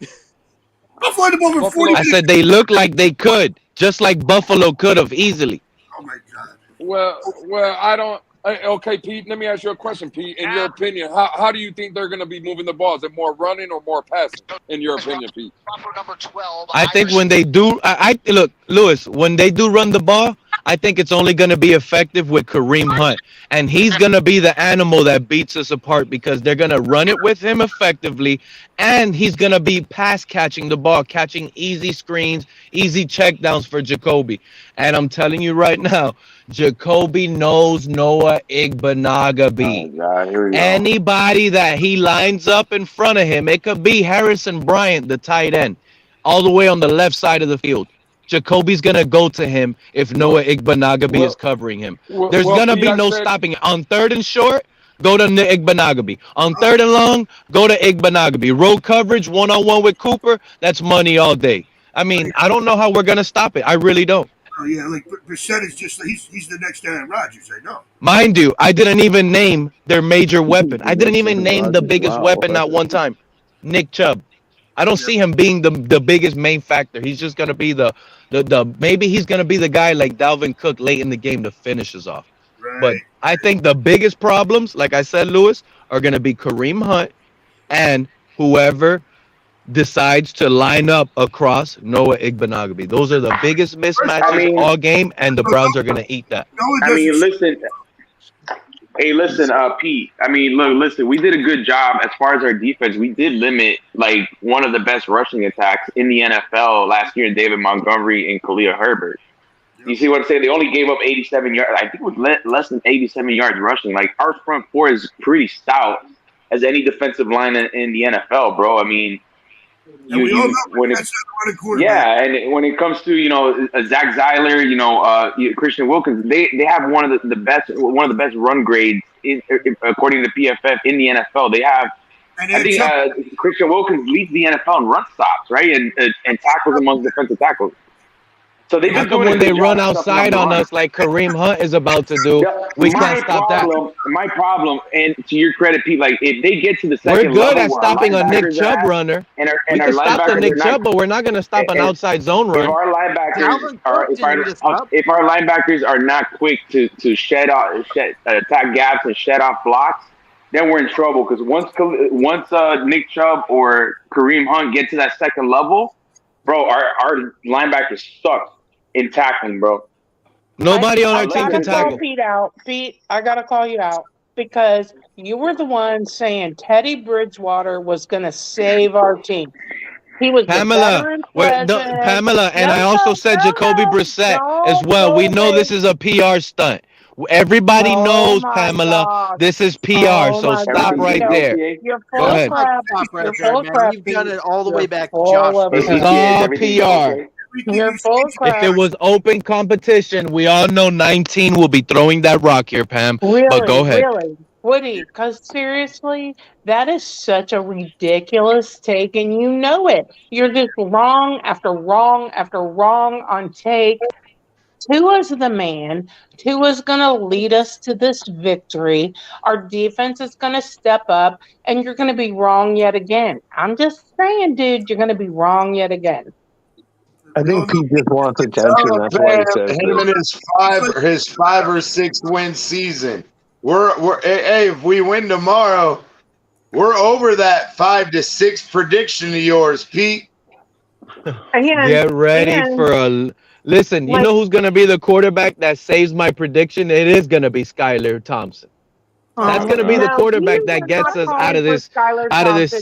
Buffalo had the ball for 40 I said they look like they could, just like Buffalo could have easily. Oh my God. Well, I don't. Okay, Pete, let me ask you a question, Pete. In your opinion, how do you think they're going to be moving the ball? Is it more running or more passing, in your opinion, Pete? I think when they do, look, Lewis, when they do run the ball, I think it's only going to be effective with Kareem Hunt. And he's going to be the animal that beats us apart because they're going to run it with him effectively. And he's going to be pass catching the ball, catching easy screens, easy checkdowns for Jacoby. And I'm telling you right now, Jacoby knows Noah Igbenogany. Oh, Anybody that he lines up in front of him, it could be Harrison Bryant, the tight end, all the way on the left side of the field. Jacoby's going to go to him if Noah Igbenogany is covering him. There's going to be no stopping it. On third and short, go to Igbenogany. On third and long, go to Igbenogany. Road coverage, one-on-one with Cooper, that's money all day. I mean, I don't know how we're going to stop it. I really don't. Oh yeah, like Brissett is just he's the next Aaron Rodgers. I know. Mind you, I didn't even name their major weapon. I didn't even name the biggest weapon not one time. Nick Chubb. I don't see him being the biggest main factor. He's just gonna be the maybe he's gonna be the guy like Dalvin Cook late in the game to finish us off. Right. But I think the biggest problems, like I said, Lewis, are gonna be Kareem Hunt and whoever decides to line up across Noah Igbenogany. Those are the biggest mismatches all game, and the Browns are gonna eat that. I mean, listen. Hey, listen, Pete. I mean, look, listen. We did a good job as far as our defense. We did limit like one of the best rushing attacks in the NFL last year, David Montgomery and Khalil Herbert. You see what I'm saying? They only gave up 87 yards. I think it was less than 87 yards rushing. Like our front four is pretty stout as any defensive line in the NFL, bro. I mean. And when it comes to Zach Zeiler, Christian Wilkins, they have one of the best run grades according to PFF in the NFL. They have, I think Christian Wilkins leads the NFL in run stops, right, and tackles among defensive tackles. So they just when they run outside on us like Kareem Hunt is about to do, we can't stop that. My problem, and to your credit, Pete, like if they get to the second level, we're good at stopping a Nick Chubb runner. We can stop the Nick Chubb, but we're not going to stop an outside zone run. If our linebackers are not quick to attack gaps and shed off blocks, then we're in trouble. Because once Nick Chubb or Kareem Hunt get to that second level, bro, our linebackers suck in tackling, bro. Nobody on our team can tackle. Pete, I gotta call you out because you were the one saying Teddy Bridgewater was gonna save our team. He was Pamela, and I also said Jacoby Brissett as well. We know this is a PR stunt. Everybody knows, Pamela, this is PR, so stop right there. You're full Go ahead. of crap. Stop right You're there, full of man. crap. You've done it all the way back to You're Josh. full of This is all PR. You're full of crap. If it was open competition, we all know 19 will be throwing that rock here, Pam. Really, But go ahead. really, Woody, because seriously, that is such a ridiculous take, and you know it. You're just wrong after wrong after wrong on take. Tua's the man. Tua's going to lead us to this victory. Our defense is going to step up, and you're going to be wrong yet again. I'm just saying, dude, you're going to be wrong yet again. I think Pete just wants attention. That's why he says him and his 5 or 6 win season. Hey, if we win tomorrow, we're over that 5 to 6 prediction of yours, Pete. Get ready for a. Listen, you know who's going to be the quarterback that saves my prediction? It is going to be Skylar Thompson. That's going to be the quarterback that gets us out of this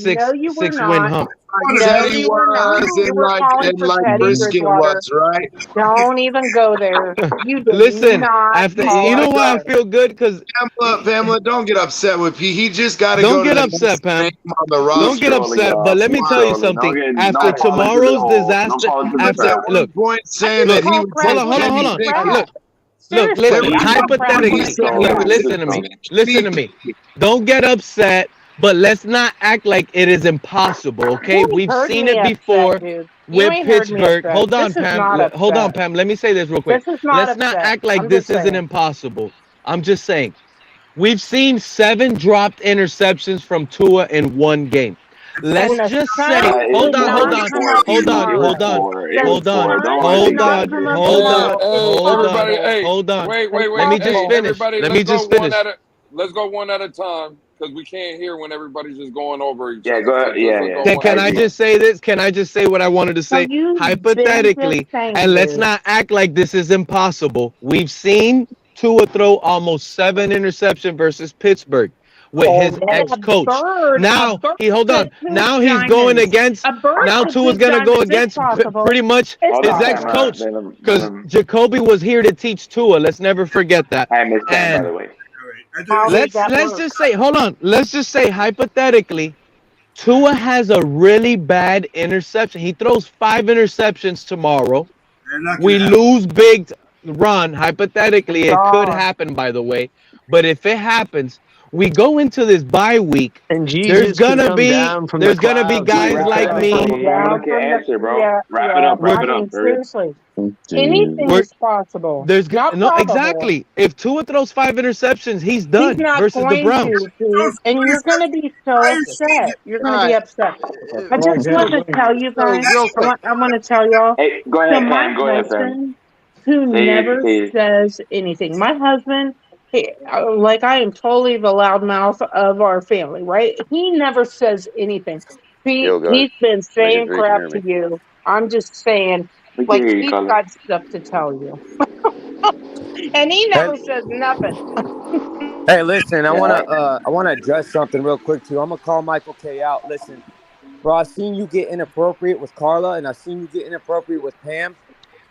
six win hump. No, you were not. You were calling for Teddy Bridgewater. Right? Don't even go there. You did Listen, not after you know why I feel good because Pamela, don't get upset with Pete. He just got to don't get upset, Pam. Don't get upset. But let me tell you something. After tomorrow's disaster, look, saying that he hold on. Look, listen. Hypothetically, listen to me. Don't get upset. But let's not act like it is impossible, okay? We've seen it before with Pittsburgh. Hold on, Pam. Let me say this real quick. Let's not act like this isn't impossible. I'm just saying. We've seen 7 dropped interceptions from Tua in one game. Let's just say, hold on. Wait. Let me just finish. Let's go one at a time. Because we can't hear when everybody's just going over each other. Go ahead. Yeah. Can I just say this? Can I just say what I wanted to say? Hypothetically, and let's not act like this is impossible. We've seen Tua throw almost 7 interceptions versus Pittsburgh with his ex-coach. Now he's going against. Now Tua's going to go against pretty much his ex-coach because Jacoby was here to teach Tua. Let's never forget that. I missed that, by the way. Let's just say, hold on. Let's just say hypothetically, Tua has a really bad interception. He throws 5 interceptions tomorrow. We lose big run. Hypothetically, it could happen, by the way. But if it happens, we go into this bye week. And There's Jesus could gonna come be down from the clouds. guys Wrap it like up, me. bro. Look at answer, bro. Wrap it up. I Wrap it mean, up. Hurry up. seriously, anything is possible. Not No, probable. exactly. If Tua throws 5 interceptions, he's He's done not versus the going Browns. to, Pete, and you're going to be so upset. You're going to be upset. I just want to tell you guys. real quick. I want to tell y'all. Hey, go So ahead, my Pam. Go ahead, Pam. husband, who Say never it. says anything. My husband, like I am totally the loudmouth of our family, right? He never says anything. Yo, guys. He's been Make saying sure you can crap hear to me. you. I'm just saying, We can like hear you, he's Colin. got stuff to tell you, and he never says nothing. Hey, listen, I wanna address something real quick too. I'm gonna call Michael K out. Listen, bro, I've seen you get inappropriate with Carla, and I've seen you get inappropriate with Pam.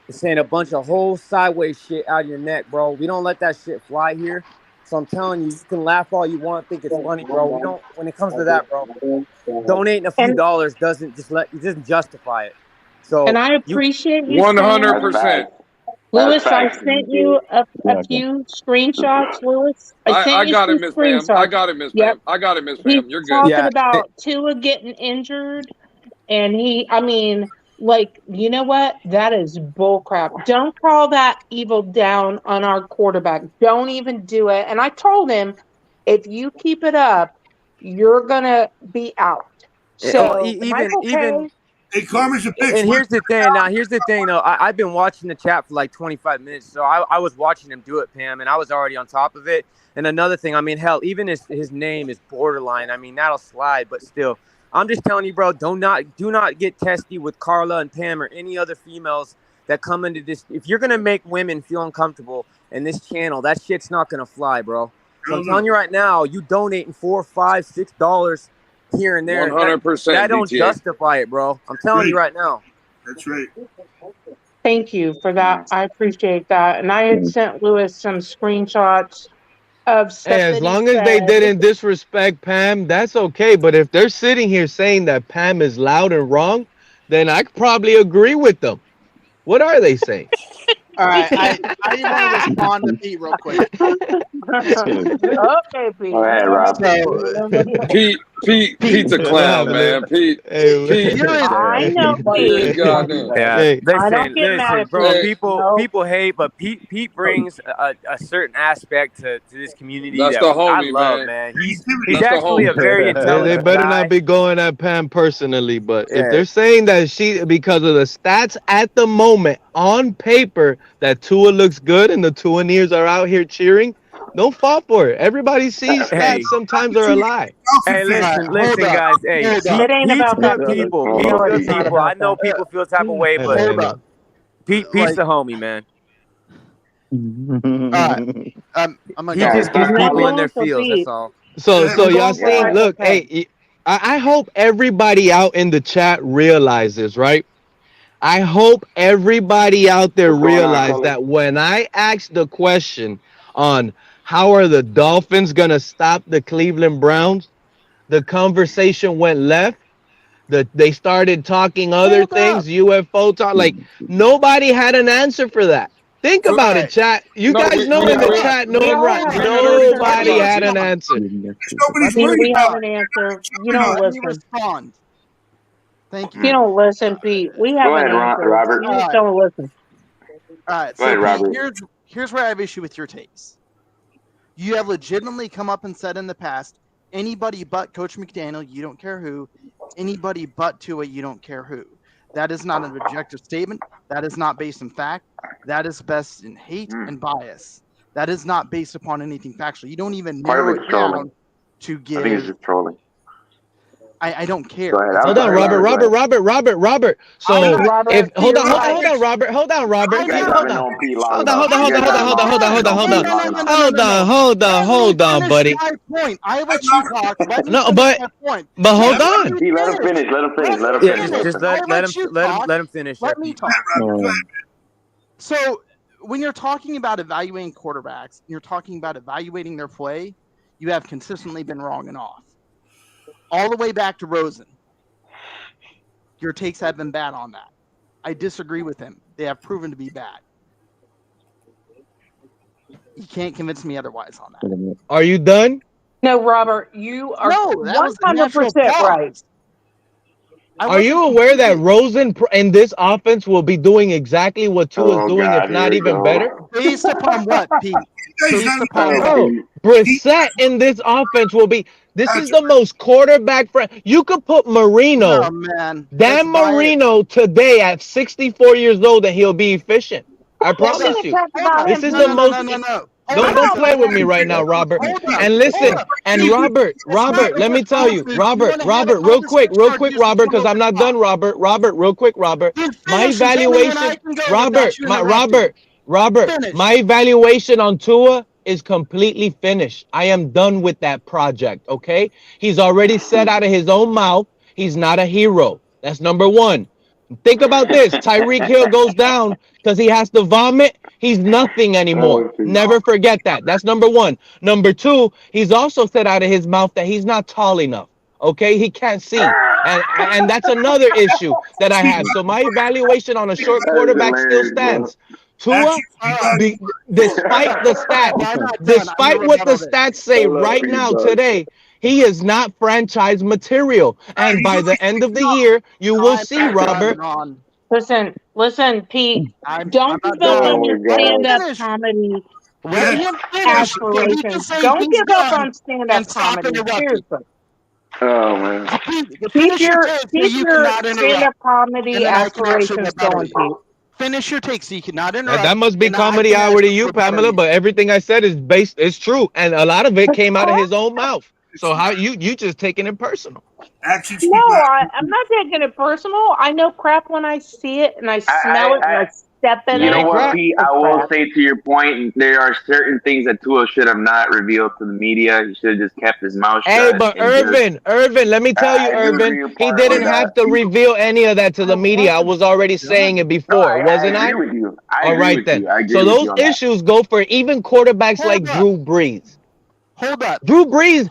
You're saying a bunch of whole sideways shit out of your neck, bro. We don't let that shit fly here. So I'm telling you, you can laugh all you want, think it's funny, bro. We don't. When it comes to that, bro, donating a few dollars doesn't justify it. So And I appreciate you saying 100%. Lewis, I sent you a few screenshots, Lewis. I sent I you got some it, Miss Pam. screenshots. I got it, Miss Yep. Pam. I got it, Miss He's Pam. You're good. talking about Tua getting injured, and like, you know what? That is bullcrap. Don't call that evil down on our quarterback. Don't even do it. And I told him, if you keep it up, you're gonna be out. So, even. Hey, Karma's a bitch. And here's the thing. Now, here's the thing, though. I've been watching the chat for like 25 minutes, so I was watching him do it, Pam, and I was already on top of it. And another thing, I mean, hell, even his name is borderline. I mean, that'll slide, but still, I'm just telling you, bro. Do not get testy with Carla and Pam or any other females that come into this. If you're gonna make women feel uncomfortable in this channel, that shit's not gonna fly, bro. So I'm telling you right now, you donating $4, $5, $6 here and there. 100%. That don't DTA. justify it, bro. I'm telling you right now. That's right. thank you for that. I appreciate that. And I had sent Lewis some screenshots of stuff Hey, as that long he as they said. didn't disrespect Pam, that's okay. But if they're sitting here saying that Pam is loud and wrong, then I could probably agree with them. What are they saying? All right, I want to respond to Pete real quick. Okay, Pete. Go ahead, Rob. Pete's a clown, man. Pete. I know Pete. Yeah, I don't get mad listen, at bro. Pete. People hate, but Pete brings a certain aspect to this community That's that the I homie, love, man. He's That's the actually a homie. very They intelligent better guy. not be going at Pam personally, but Yeah. if they're saying that she, because of the stats at the moment on paper, that Tua looks good and the Tuaneers are out here cheering, don't fall for it. Everybody sees stats. Hey. Sometimes are a lie. Hey, listen, guys. Hey, It ain't Pete's about that, good Pete. people. You Pete's know good it's not people. I about know that. people feel type of way, but Hold up. Pete's the homie, man. I'm gonna He go. just gets I'm not people in going their for feels. Pete. That's all. So I'm y'all going for seeing, Michael look, K. hey, I hope everybody out in the chat realizes, right? I hope everybody out there What's going on, realize Colin? that when I asked the question on how are the Dolphins gonna stop the Cleveland Browns, the conversation went left. They started talking other things, UFO talk. Like nobody had an answer for that. Think about it, chat. You No, guys know in the chat, We all right? have an Nobody answer. had an answer. Nobody's Pete, worried we have about an answer. You Let don't Let me listen. respond. Thank you. You don't listen, Pete. We have Go an ahead, answer. Robert. You just don't listen. All right, Go so ahead, Pete, Robert. here's where I have issue with your takes. You have legitimately come up and said in the past, anybody but Coach McDaniel, you don't care who. Anybody but Tua, you don't care who. That is not an objective statement. That is not based in fact. That is based in hate and bias. That is not based upon anything factual. You don't even Part of narrow it's it down trolling. to I think it's give. just trolling. I don't care. Go ahead. It's Hold on, not- Robert. So Robert, if hold you're on, right. Robert. You guys have been knowing Pete long enough. Hold on, You guys have been hold on, buddy. My point. I let you talk. Let me No, finish but my point. hold Let on. me Pete, let him finish. Let him finish. Let him Yeah, finish. just I let him finish. Let there, me Pete. talk. So when you're talking about evaluating quarterbacks, you're talking about evaluating their play, you have consistently been wrong and off. All the way back to Rosen. Your takes have been bad on that. I disagree with him. They have proven to be bad. You can't convince me otherwise on that. Are you done? No, Robert, you are No, that was a natural 100% right. pause. Are you aware that Rosen in this offense will be doing exactly what Tua's doing, if not even better? Based upon what, Pete? Based upon Bro, Brissett in this offense will be. This is the most quarterback friend. You could put Marino, Oh, man. Dan Marino today at 64 years old, and he'll be efficient. I promise you. This is the most. Don't play with me right now, Robert. And listen, and Robert, let me tell you, Robert, real quick, Robert, because I'm not done, Robert, real quick, Robert. My evaluation, Robert, my evaluation on Tua is completely finished. I am done with that project, okay? He's already said out of his own mouth, he's not a hero. That's number one. Think about this. Tyreek Hill goes down because he has to vomit. He's nothing anymore. Never forget that. That's number one. Number two, he's also said out of his mouth that he's not tall enough. Okay? He can't see. And that's another issue that I have. So my evaluation on a short quarterback still stands. Tua, despite the stats, despite what the stats say right now today, he is not franchise material. And by the end of the year, you will see, Robert. Listen, Pete. Don't give up on your stand-up comedy aspirations. Don't give up on stand-up comedy. Seriously. Oh man. Keep your stand-up comedy aspirations going, Pete. Finish your take so you cannot interrupt. That must be comedy hour to you, Pamela, but everything I said is true. And a lot of it came out of his own mouth. So how you just taking it personal? No, I'm not taking it personal. I know crap when I see it and I smell it and I step in it. You know what, Pete? I will say to your point, there are certain things that Tua should have not revealed to the media. He should have just kept his mouth shut. Hey, but Irvin, let me tell you, Irvin, he didn't have to reveal any of that to the media. I was already saying it before, wasn't I? I agree with you. All right then. So those issues go for even quarterbacks like Drew Brees. Hold up. Drew Brees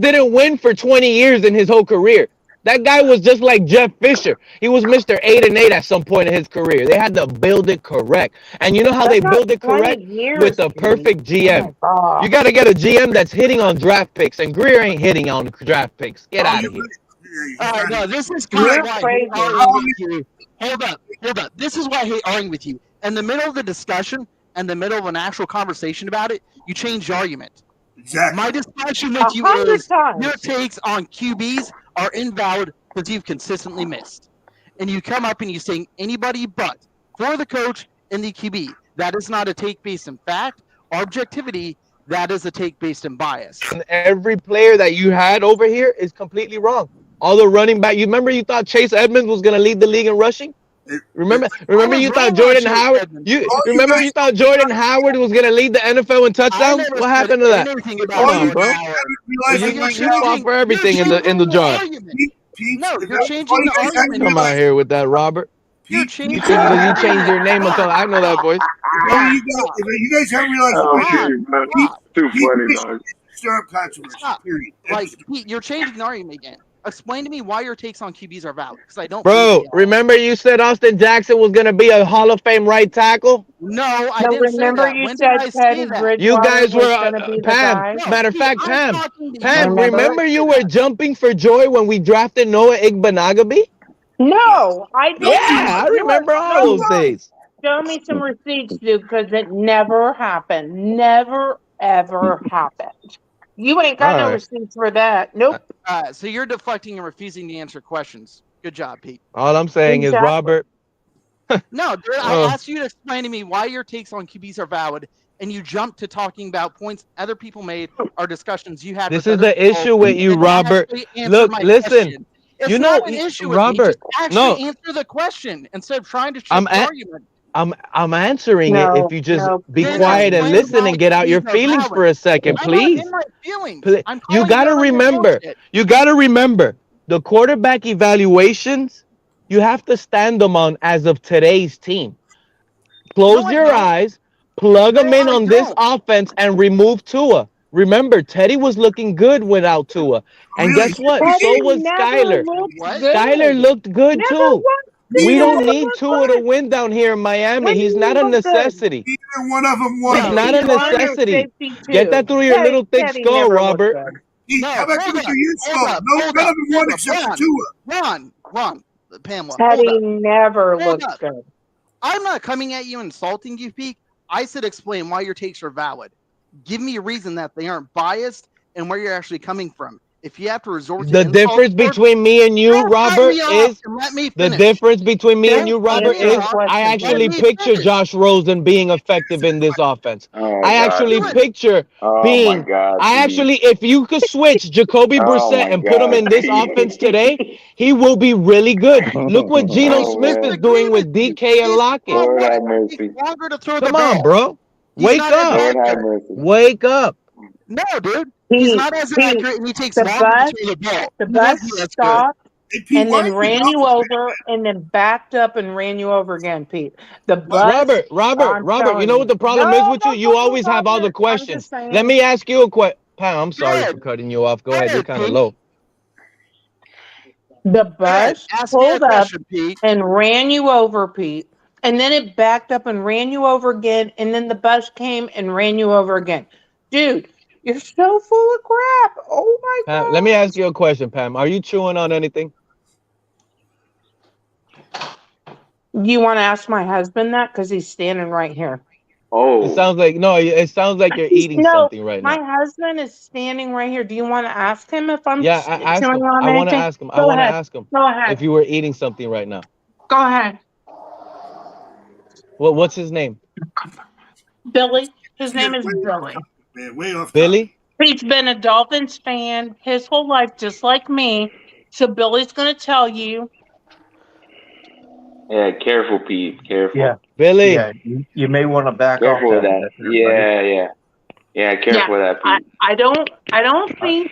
didn't win for 20 years in his whole career. That guy was just like Jeff Fisher. He was Mr. 8-8 at some point in his career. They had to build it correct. And you know how they build it correct? With a perfect GM. You got to get a GM that's hitting on draft picks. And Greer ain't hitting on draft picks. Get out of here. No, this is kind of why I hate arguing with you. Hold up. This is why I hate arguing with you. In the middle of the discussion, in the middle of an actual conversation about it, you change your argument. Exactly. My discussion with you is your takes on QBs are invalid because you've consistently missed. And you come up and you say anybody but for the coach and the QB. That is not a take based in fact or objectivity. That is a take based in bias. And every player that you had over here is completely wrong. All the running back. You remember you thought Chase Edmonds was going to lead the league in rushing? Remember you thought Jordan Howard you thought Jordan Howard was going to lead the NFL in touchdowns? What happened to that? Come on, bro. You fought for everything in the jar. No, you're changing the argument. Come out here with that, Robert. You're changing you changed your name until I know that voice. You guys haven't realized too funny, dog. Stir up controversy. Period. Like, Pete, you're changing the argument again. Explain to me why your takes on QBs are valid, because I don't. Bro, remember you said Austin Jackson was going to be a Hall of Fame right tackle? No, I didn't remember say that. You said Teddy Bridgewater. You guys were Pam. Matter of fact, Pam. Remember you were jumping for joy when we drafted Noah Igbenogany? No, I didn't. Yeah, I remember all those days. Show me some receipts, dude, because it never happened. Never ever happened. You ain't got no receipts for that. Nope. So you're deflecting and refusing to answer questions. Good job, Pete. All I'm saying is, Robert. No, I asked you to explain to me why your takes on QBs are valid, and you jumped to talking about points other people made or discussions you had. This is the issue with you, Robert. Look, listen. It's you know, not an issue with Robert. Me. Just actually answer the question instead of trying to shift the argument. I'm answering it if you just be quiet and listen and get out your feelings for a second, please. You gotta remember the quarterback evaluations, you have to stand them on as of today's team. Close your eyes, plug them in on this offense and remove Tua. Remember, Teddy was looking good without Tua. And guess what? So was Skyler. Skyler looked good too. We don't need Tua to win down here in Miami. He's not a necessity. Neither one of them won. He's not a necessity. Get that through your little thick skull, Robert. How about you your youth skull? No, none of them won except for Tua. Ron, Pamela. Teddy never Hold looks up. good. I'm not coming at you insulting you, Peak. I said explain why your takes are valid. Give me a reason that they aren't biased and where you're actually coming from. If you have to resort to The difference between me and you, Robert, is the difference between me and you, Robert, is I actually picture Josh Rosen being effective in this offense. I actually picture being. I actually, if you could switch Jacoby Brissett and put him in this offense today, he will be really good. Look what Geno Smith is doing with DK and Lockett. Longer to throw Come the on, ball. bro. Wake not as up. accurate. Wake up. No, dude. He's not as accurate, and he takes The longer bus, to throw the ball. the He bus won't be as good. stopped and why then is he ran you over and then backed up and ran you over again, Pete. The bus. Robert, you know what the problem is with you? You always have all the questions. Let me ask you a question. Pam, I'm sorry for cutting you off. Go ahead. You're kind of low. The bus Ask me a pulled up question, Pete. and ran you over, Pete. And then it backed up and ran you over again. And then the bus came and ran you over again. Dude, you're so full of crap. Oh my Pam, let me ask you a question, Pam. Are you chewing on anything? You want to ask my husband that? Because he's standing right here. It sounds like it sounds like you're eating something right my now. husband is standing right here. Do you want to ask him if I'm Yeah, ask chewing him. on I want to anything? ask him. I Go want to ahead. ask him Go ahead. if you were eating something right now. Go ahead. What's his name? Billy. His name is Billy. Man, way off. Billy? He's been a Dolphins fan his whole life, just like me. So Billy's going to tell you. Yeah, careful, Pete. Careful. Yeah, Billy. Yeah, you may want to back Careful off with that. Yeah, careful with that, Pete. I don't think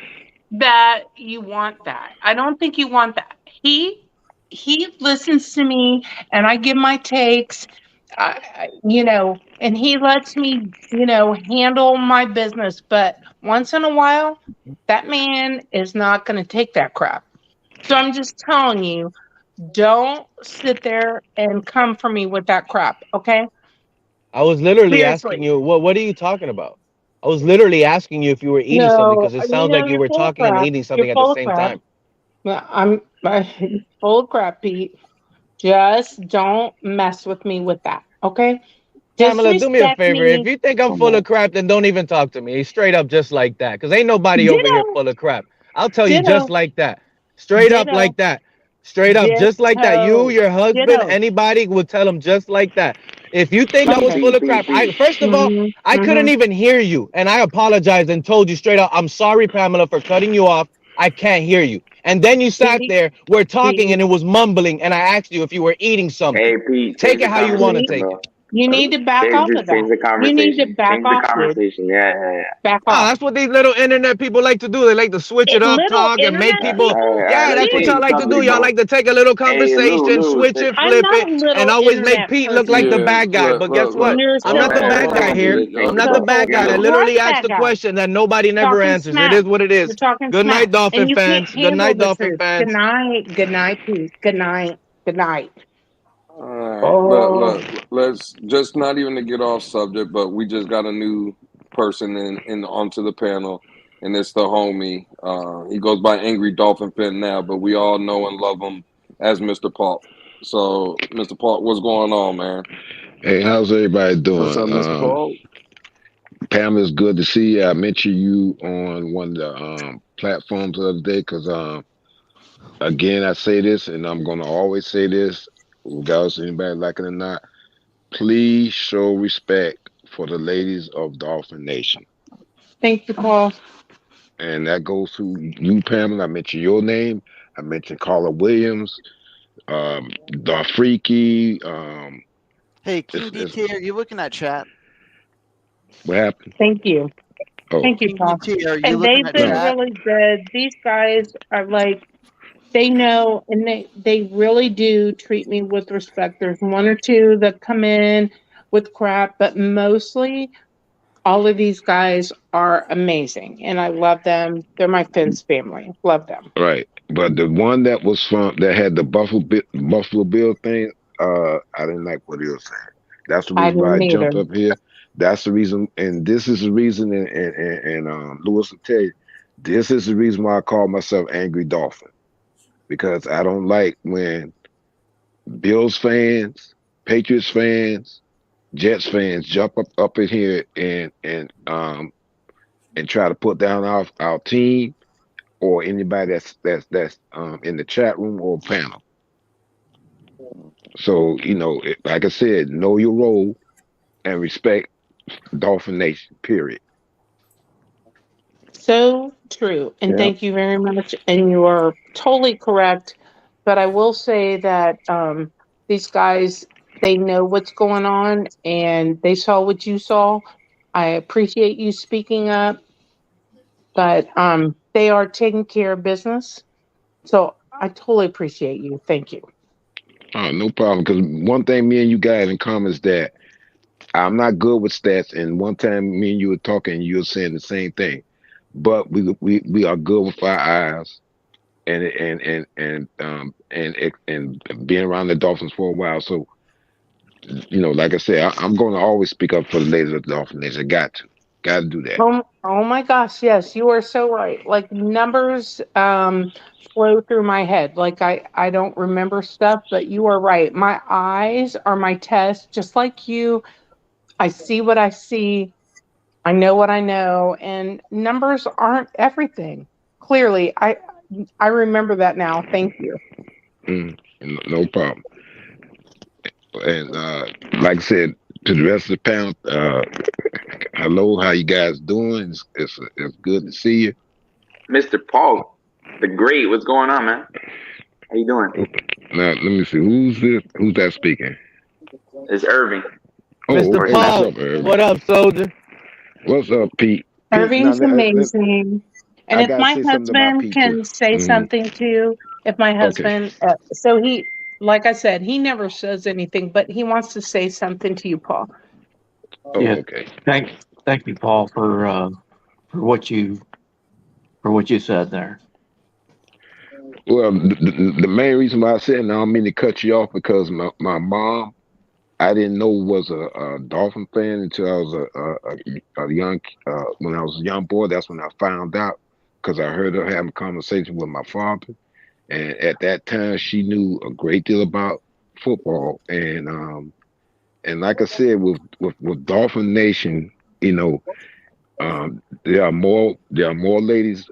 that you want that. I don't think you want that. He listens to me, and I give my takes, and he lets me, handle my business. But once in a while, that man is not going to take that crap. So I'm just telling you, don't sit there and come for me with that crap, okay? I was literally Seriously. asking you, what are you talking about? I was literally asking you if you were eating something because it sounds like you you're were full of talking and crap. eating something You're at the full of same crap. time. I'm full of crap, Pete. Just don't mess with me with that, okay? Pamela, do me a Disrespect favor. me. If you think I'm full of crap, then don't even talk to me. Straight up just like that. Because ain't nobody over here full of crap. I'll tell you just like that. Straight up like that. Straight up, just like that. You, your husband, anybody will tell them just like that. If you think I was full of crap, first of all, I couldn't even hear you. And I apologized and told you straight up, I'm sorry, Pamela, for cutting you off. I can't hear you. And then you sat there, we're talking, and it was mumbling, and I asked you if you were eating something. Hey, Pete, take it how you want to take it. You need to back off of Change the that. conversation. You need to back Change off, the conversation. dude. Yeah. Back Oh, off. that's what these little internet people like to do. They like to switch it up, Little talk, and make internet people. people? Yeah, that's what y'all like to do. Y'all like to take a little conversation, switch it, I'm flip not a it, little and always make internet Pete look like the bad guy. But guess what? I'm not the bad guy here. I'm not the bad guy. I literally asked the question that nobody never answers. It is what it is. Good night, Dolphin fans. Good night, Dolphin fans. Good night. Good night, Pete. Good night. Good night. All right, let's just not even to get off subject, but we just got a new person in onto the panel, and it's the homie. He goes by Angry Dolphin Fan now, but we all know and love him as Mr. Paul. So, Mr. Paul, what's going on, man? Hey, how's everybody doing? What's up, Mr. Paul? Pam, it's good to see you. I mentioned you on one of the platforms the other day because, again, I say this, and I'm going to always say this, regardless of anybody like it or not, please show respect for the ladies of Dolphin Nation. Thank you, Paul. And that goes to you, Pamela. I mentioned your name. I mentioned Carla Williams, the Freaky. Hey, King DTA, are you looking at chat? What happened? Thank you. Oh. Thank you, Paul. DTA, are you And looking they've at been chat? really good. These guys are like, they know, and they really do treat me with respect. There's one or two that come in with crap, but mostly all of these guys are amazing, and I love them. They're my Fins family. Love them. Right. But the one that was that had the Buffalo Bill thing, I didn't like what he was saying. That's the I reason why I didn't either. jumped up here. That's the reason, and this is the reason. And Lewis will tell you, this is the reason why I call myself Angry Dolphin, because I don't like when Bills fans, Patriots fans, Jets fans jump up in here and try to put down our team or anybody that's in the chat room or panel. So like I said, know your role and respect Dolphin Nation. Period. So true. And Yep. thank you very much. And you are totally correct. But I will say that these guys, they know what's going on and they saw what you saw. I appreciate you speaking up, but they are taking care of business. So I totally appreciate you. Thank you. No problem. Because one thing me and you guys in common is that I'm not good with stats. And one time me and you were talking, you were saying the same thing. But we are good with our eyes, and being around the Dolphins for a while. So like I said, I'm going to always speak up for the ladies of the Dolphin Nation. Got to do that. Oh my gosh, yes, you are so right. Like numbers flow through my head. Like I don't remember stuff, but you are right. My eyes are my test, just like you. I see what I see. I know what I know, and numbers aren't everything. Clearly, I remember that now. Thank you. No problem. And like I said, to the rest of the panel, hello, how you guys doing? It's good to see you. Mr. Paul, the Great, what's going on, man? How you doing? Now, let me see. Who's this? Who's that speaking? It's Irving. Mr. Paul, what's up, Irving? what up, soldier? What's up, Pete? Irving's amazing. And I if gotta my say something about husband Pete, can too. say something too, if my husband, so he, like I said, he never says anything, but he wants to say something to you, Paul. Oh, Yeah. okay. Thank you, Paul, for what you said there. Well, the main reason why I said, and I don't mean to cut you off, because my mom, I didn't know was a Dolphin fan until I was a young, when I was a young boy. That's when I found out, because I heard her having a conversation with my father. And at that time, she knew a great deal about football. And like I said, with Dolphin Nation, there are more ladies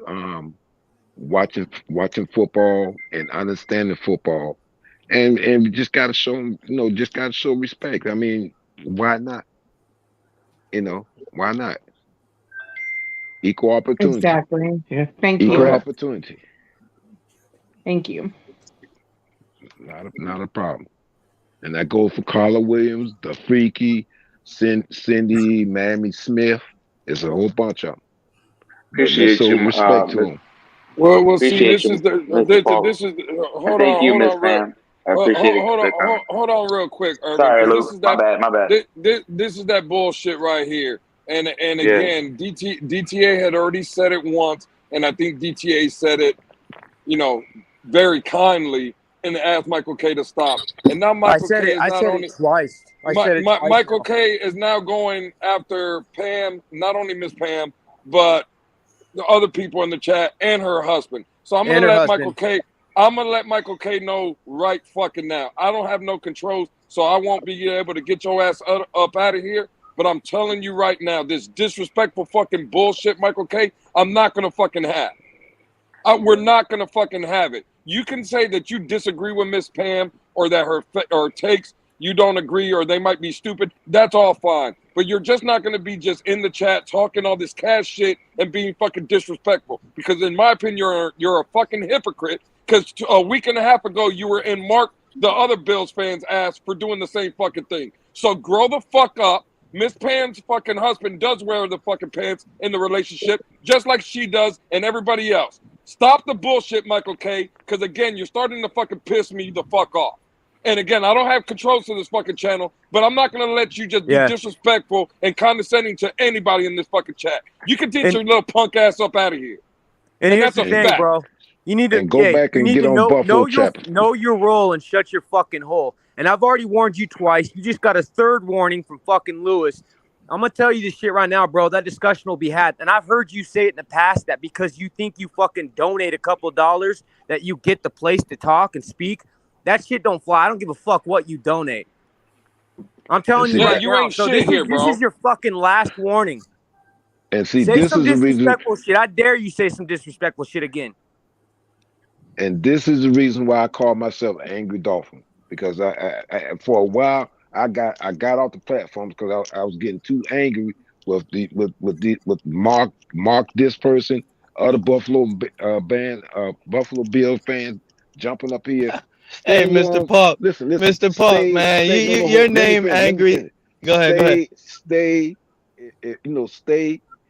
watching football and understanding football, and we just got to show them, just got to show respect. I mean, why not? Why not? Equal opportunity. Exactly. Yeah. Thank Equal you. opportunity. Thank you. Not a problem. And that goes for Carla Williams, the Freaky, Cindy, Mammy Smith. It's a whole bunch of them. Appreciate so you, respect to them. Well, see, appreciate this you, is the Mr. Paul. this is And thank you, Miss Pam. I appreciate it. hold on real quick, Irvin. Sorry, 'Cause Lou. this is My bad. This is that bullshit right here. And Yeah. again, DTA had already said it once, and I think DTA said it, very kindly, and asked Michael K to stop. And now Michael K is not only twice. Michael K is now going after Pam, not only Miss Pam, but the other people in the chat and her husband. So I'm gonna let Michael K know right fucking now. I don't have no controls, so I won't be able to get your ass up out of here. But I'm telling you right now, this disrespectful fucking bullshit, Michael K, I'm not gonna fucking have. We're not gonna fucking have it. You can say that you disagree with Miss Pam, or that her takes you don't agree, or they might be stupid. That's all fine. But you're just not gonna be just in the chat talking all this cash shit and being fucking disrespectful. Because in my opinion, you're a fucking hypocrite. Because a week and a half ago, you were in Mark, the other Bills fans' ass for doing the same fucking thing. So grow the fuck up. Miss Pam's fucking husband does wear the fucking pants in the relationship, just like she does and everybody else. Stop the bullshit, Michael K, because again, you're starting to fucking piss me the fuck off. And again, I don't have controls to this fucking channel, but I'm not going to let you just be disrespectful and condescending to anybody in this fucking chat. You can get your little punk ass up out of here. And here's the thing, bro. You need to and go back and get on Buffalo chapter. know your role and shut your fucking hole. And I've already warned you twice. You just got a third warning from fucking Lewis. I'm gonna tell you this shit right now, bro. That discussion will be had. And I've heard you say it in the past that because you think you fucking donate a couple dollars that you get the place to talk and speak. That shit don't fly. I don't give a fuck what you donate. I'm telling you right now. So this is your fucking last warning. And see, say this some is the reason. disrespectful shit. I dare you say some disrespectful shit again. And this is the reason why I call myself Angry Dolphin, because I for a while I got off the platform because I was getting too angry with Mark this person, other Buffalo Buffalo Bills fans jumping up here. Hey, Mr. Puck. Listen, Mr. Puck, man, your name Angry. Go ahead. Stay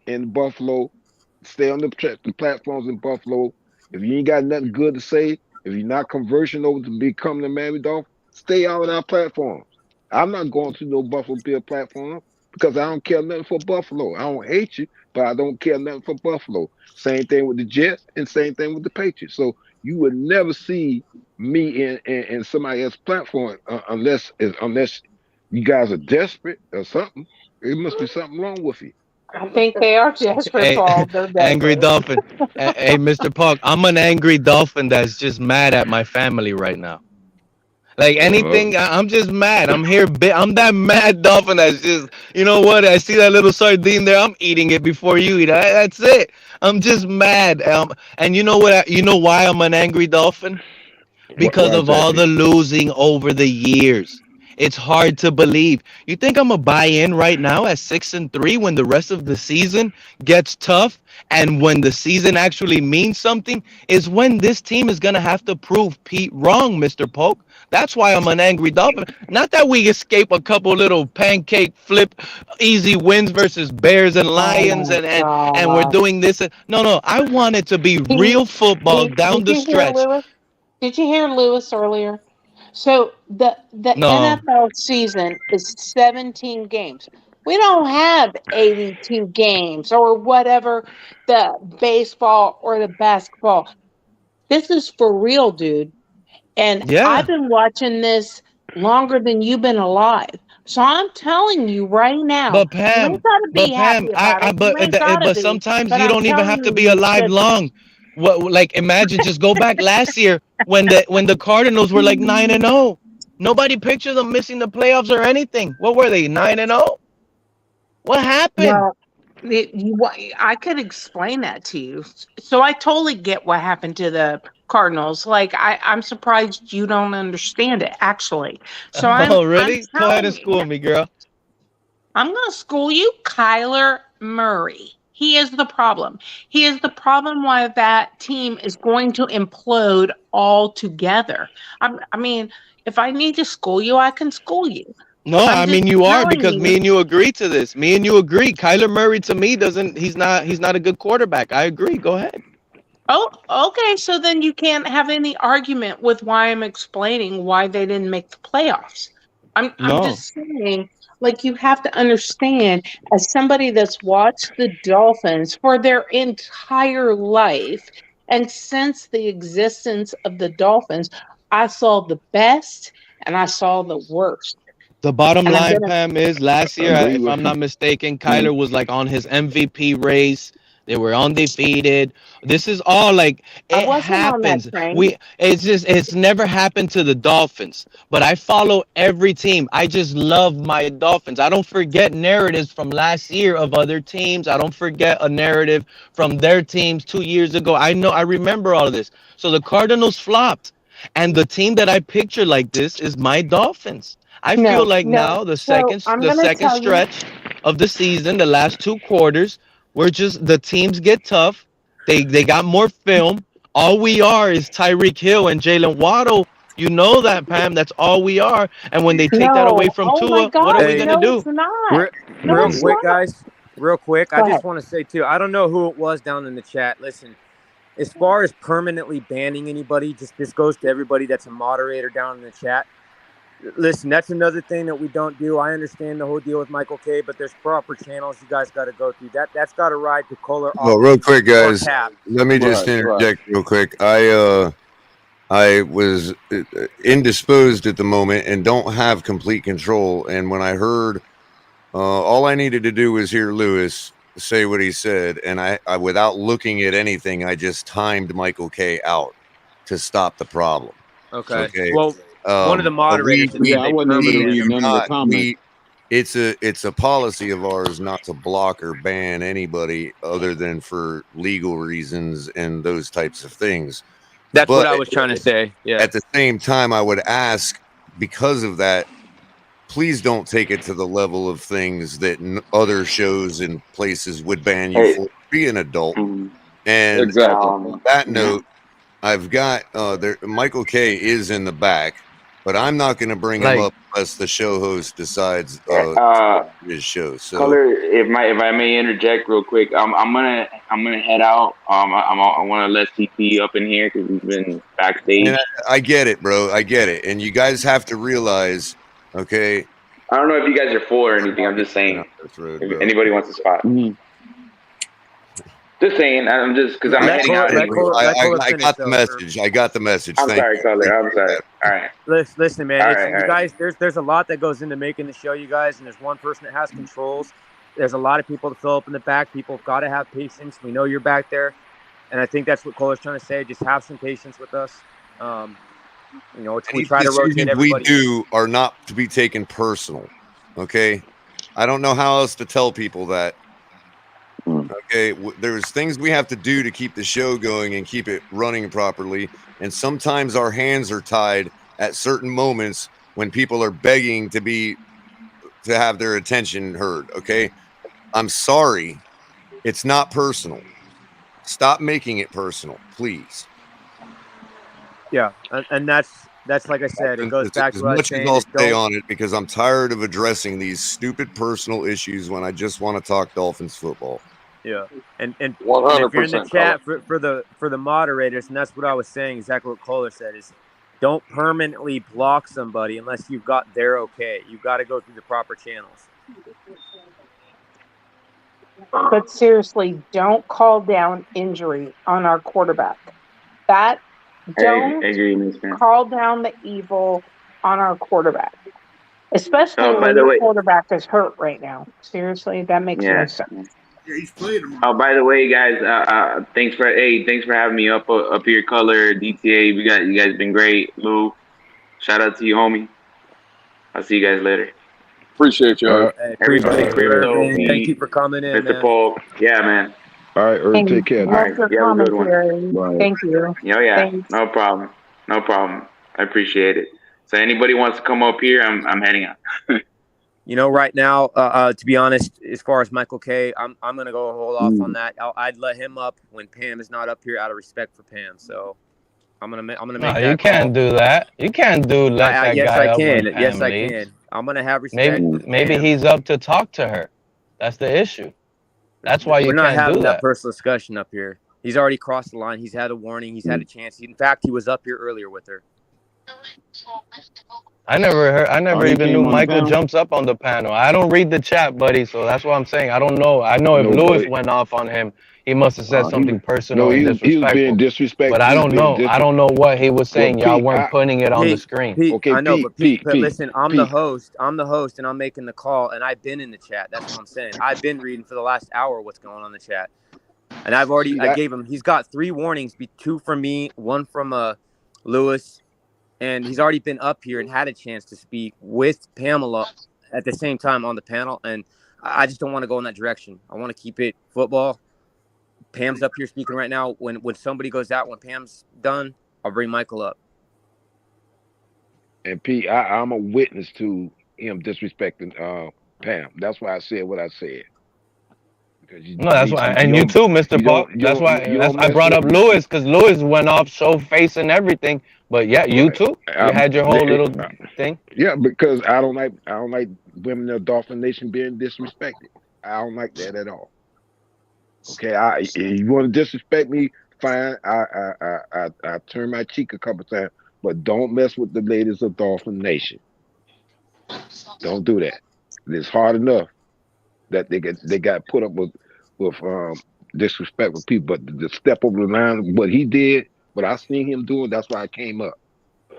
in Buffalo. Stay on the platforms in Buffalo. If you ain't got nothing good to say, if you're not conversion over to becoming the Miami Dolphin, stay out of our platforms. I'm not going to no Buffalo Bill platform because I don't care nothing for Buffalo. I don't hate you, but I don't care nothing for Buffalo. Same thing with the Jets and same thing with the Patriots. So you would never see me in somebody else's platform unless you guys are desperate or something. It must be something wrong with you. I think they are desperate, Paul. They're desperate. Angry Dolphin. Hey, Mr. Puck, I'm an angry Dolphin that's just mad at my family right now. Like anything, I'm just mad. I'm here. I'm that mad Dolphin that's just, you know what? I see that little sardine there. I'm eating it before you eat it. That's it. I'm just mad. And you know what? You know why I'm an angry Dolphin? Because of all the losing over the years. It's hard to believe. You think I'm gonna buy in right now at 6-3 when the rest of the season gets tough, and when the season actually means something is when this team is gonna have to prove Pete wrong, Mr. Polk. That's why I'm an angry Dolphin. Not that we escape a couple little pancake flip easy wins versus Bears and Lions and we're doing this. No, I want it to be real football down the stretch. Did you hear Lewis earlier? So the NFL season is 17 games. We don't have 82 games or whatever, the baseball or the basketball. This is for real, dude. And I've been watching this longer than you've been alive. So I'm telling you right now, but Pam, you gotta be happy about it. But sometimes you don't even have to be alive long. What, like, imagine, just go back last year when the Cardinals were like 9-0. Nobody pictures them missing the playoffs or anything. What were they, 9-0? What happened? Well, I could explain that to you. So I totally get what happened to the Cardinals. Like, I'm surprised you don't understand it, actually. So really? Go ahead and school me, girl. I'm going to school you. Kyler Murray. He is the problem. He is the problem why that team is going to implode altogether. I mean, if I need to school you, I can school you. No, I mean you are, because me and you agree to this. Me and you agree. Kyler Murray to me he's not a good quarterback. I agree. Go ahead. Oh, okay. So then you can't have any argument with why I'm explaining why they didn't make the playoffs. I'm just saying, like, you have to understand, as somebody that's watched the Dolphins for their entire life, and since the existence of the Dolphins, I saw the best and I saw the worst. The bottom line, Pam, is last year, if I'm not mistaken, Kyler was like on his MVP race. They were undefeated. This is all like, it happens. It's never happened to the Dolphins, but I follow every team. I just love my Dolphins. I don't forget narratives from last year of other teams. I don't forget a narrative from their teams 2 years ago. I remember all of this. So the Cardinals flopped, and the team that I picture like this is my Dolphins. I feel like now the second stretch of the season, the last 2 quarters, the teams get tough. They got more film. All we are is Tyreek Hill and Jalen Waddle. You know that, Pam. That's all we are. And when they take that away from Tua, what are we going to do? Real quick, guys. Real quick. I just want to say, too, I don't know who it was down in the chat. Listen, as far as permanently banning anybody, this goes to everybody that's a moderator down in the chat. Listen, that's another thing that we don't do. I understand the whole deal with Michael K, but there's proper channels you guys got to go through. That's got to ride to Kohler. Well, real quick, guys, Cap. let me just interject real quick. I was indisposed at the moment and don't have complete control. And when I heard, all I needed to do was hear Lewis say what he said, and I without looking at anything, I just timed Michael K out to stop the problem. Okay. Well, one of the moderators. I wasn't able to read none of the comments. It's a policy of ours not to block or ban anybody other than for legal reasons and those types of things. That's what I was trying to say. Yeah. At the same time, I would ask, because of that, please don't take it to the level of things that other shows and places would ban you for being an adult. And on that note, I've got Michael K is in the back, but I'm not going to bring him up unless the show host decides his show. So, Color, if I may interject real quick, I'm gonna head out. I want to let CP up in here because he's been backstage. And I get it, bro. I get it, and you guys have to realize, okay. I don't know if you guys are full or anything. I'm just saying. If anybody wants a spot. Just saying. I'm just because I'm heading out. I got the message. I got the message. I'm sorry, Color. I'm sorry. All right. Listen, man. All You right. guys, there's a lot that goes into making the show, you guys, and there's one person that has controls. There's a lot of people to fill up in the back. People have got to have patience. We know you're back there, and I think that's what Cole's trying to say. Just have some patience with us. We try to rotate everybody. We do are not to be taken personal. Okay, I don't know how else to tell people that. Okay, there's things we have to do to keep the show going and keep it running properly, and sometimes our hands are tied at certain moments when people are begging to have their attention heard. Okay, I'm sorry, it's not personal. Stop making it personal, please. Yeah, and that's like I said, it goes back to what I was saying. I'll stay on it because I'm tired of addressing these stupid personal issues when I just want to talk Dolphins football. Yeah, and 100% if you're in the chat for the moderators, and that's what I was saying, exactly what Kohler said, is don't permanently block somebody unless you've got their okay. You've got to go through the proper channels. But seriously, don't call down injury on our quarterback. Don't call down the evil on our quarterback. Especially when the quarterback is hurt right now. Seriously, that makes no sense. Yeah, he's playing him. Oh, by the way, guys, thanks for having me up here, Color, DTA. You guys been great. Lou, shout out to you, homie. I'll see you guys later. Appreciate you. Everybody, thank you for coming in, Mr. Paul. Yeah, man. All right, Irv, take care. All right, you have a good one. Bye. Thank you. Oh, yeah, Thanks. no problem. I appreciate it. So anybody wants to come up here, I'm heading out. Right now, to be honest, as far as Michael K, I'm gonna go hold off on that. I'd let him up when Pam is not up here out of respect for Pam. So I'm gonna make that. You can't do that. You can't do that. Yes, guy I can. Up when Yes, Pam I leaves. can. I'm gonna have respect. Maybe he's up to talk to her. That's the issue. That's why you We're not can't having do that personal discussion up here. He's already crossed the line. He's had a warning. He's had a chance. In fact, he was up here earlier with her. I never even knew Michael jumps up on the panel. I don't read the chat, buddy, so that's what I'm saying. I don't know. I know if Lewis went off on him, he must have said something personal and disrespectful. He was being disrespectful. But I don't know. I don't know what he was saying. Y'all weren't putting it on the screen. Pete, I know, but listen, I'm the host, and I'm making the call, and I've been in the chat. That's what I'm saying. I've been reading for the last hour what's going on in the chat. And I gave him, he's got 3 warnings, 2 from me, 1 from Lewis. And he's already been up here and had a chance to speak with Pamela at the same time on the panel. And I just don't want to go in that direction. I want to keep it football. Pam's up here speaking right now. When somebody goes out, when Pam's done, I'll bring Michael up. And Pete, I'm a witness to him disrespecting Pam. That's why I said what I said. No, that's why, and you too, Mr. Paul. That's why I brought up Lewis, because Lewis went off show face and everything. But yeah, you too. You had your whole little thing. Yeah, because I don't like women of Dolphin Nation being disrespected. I don't like that at all. Okay, if you want to disrespect me, fine. I turn my cheek a couple times, but don't mess with the ladies of Dolphin Nation. Don't do that. It's hard enough that they got put up with disrespect with people, but the step over the line, what he did, what I seen him doing, that's why I came up,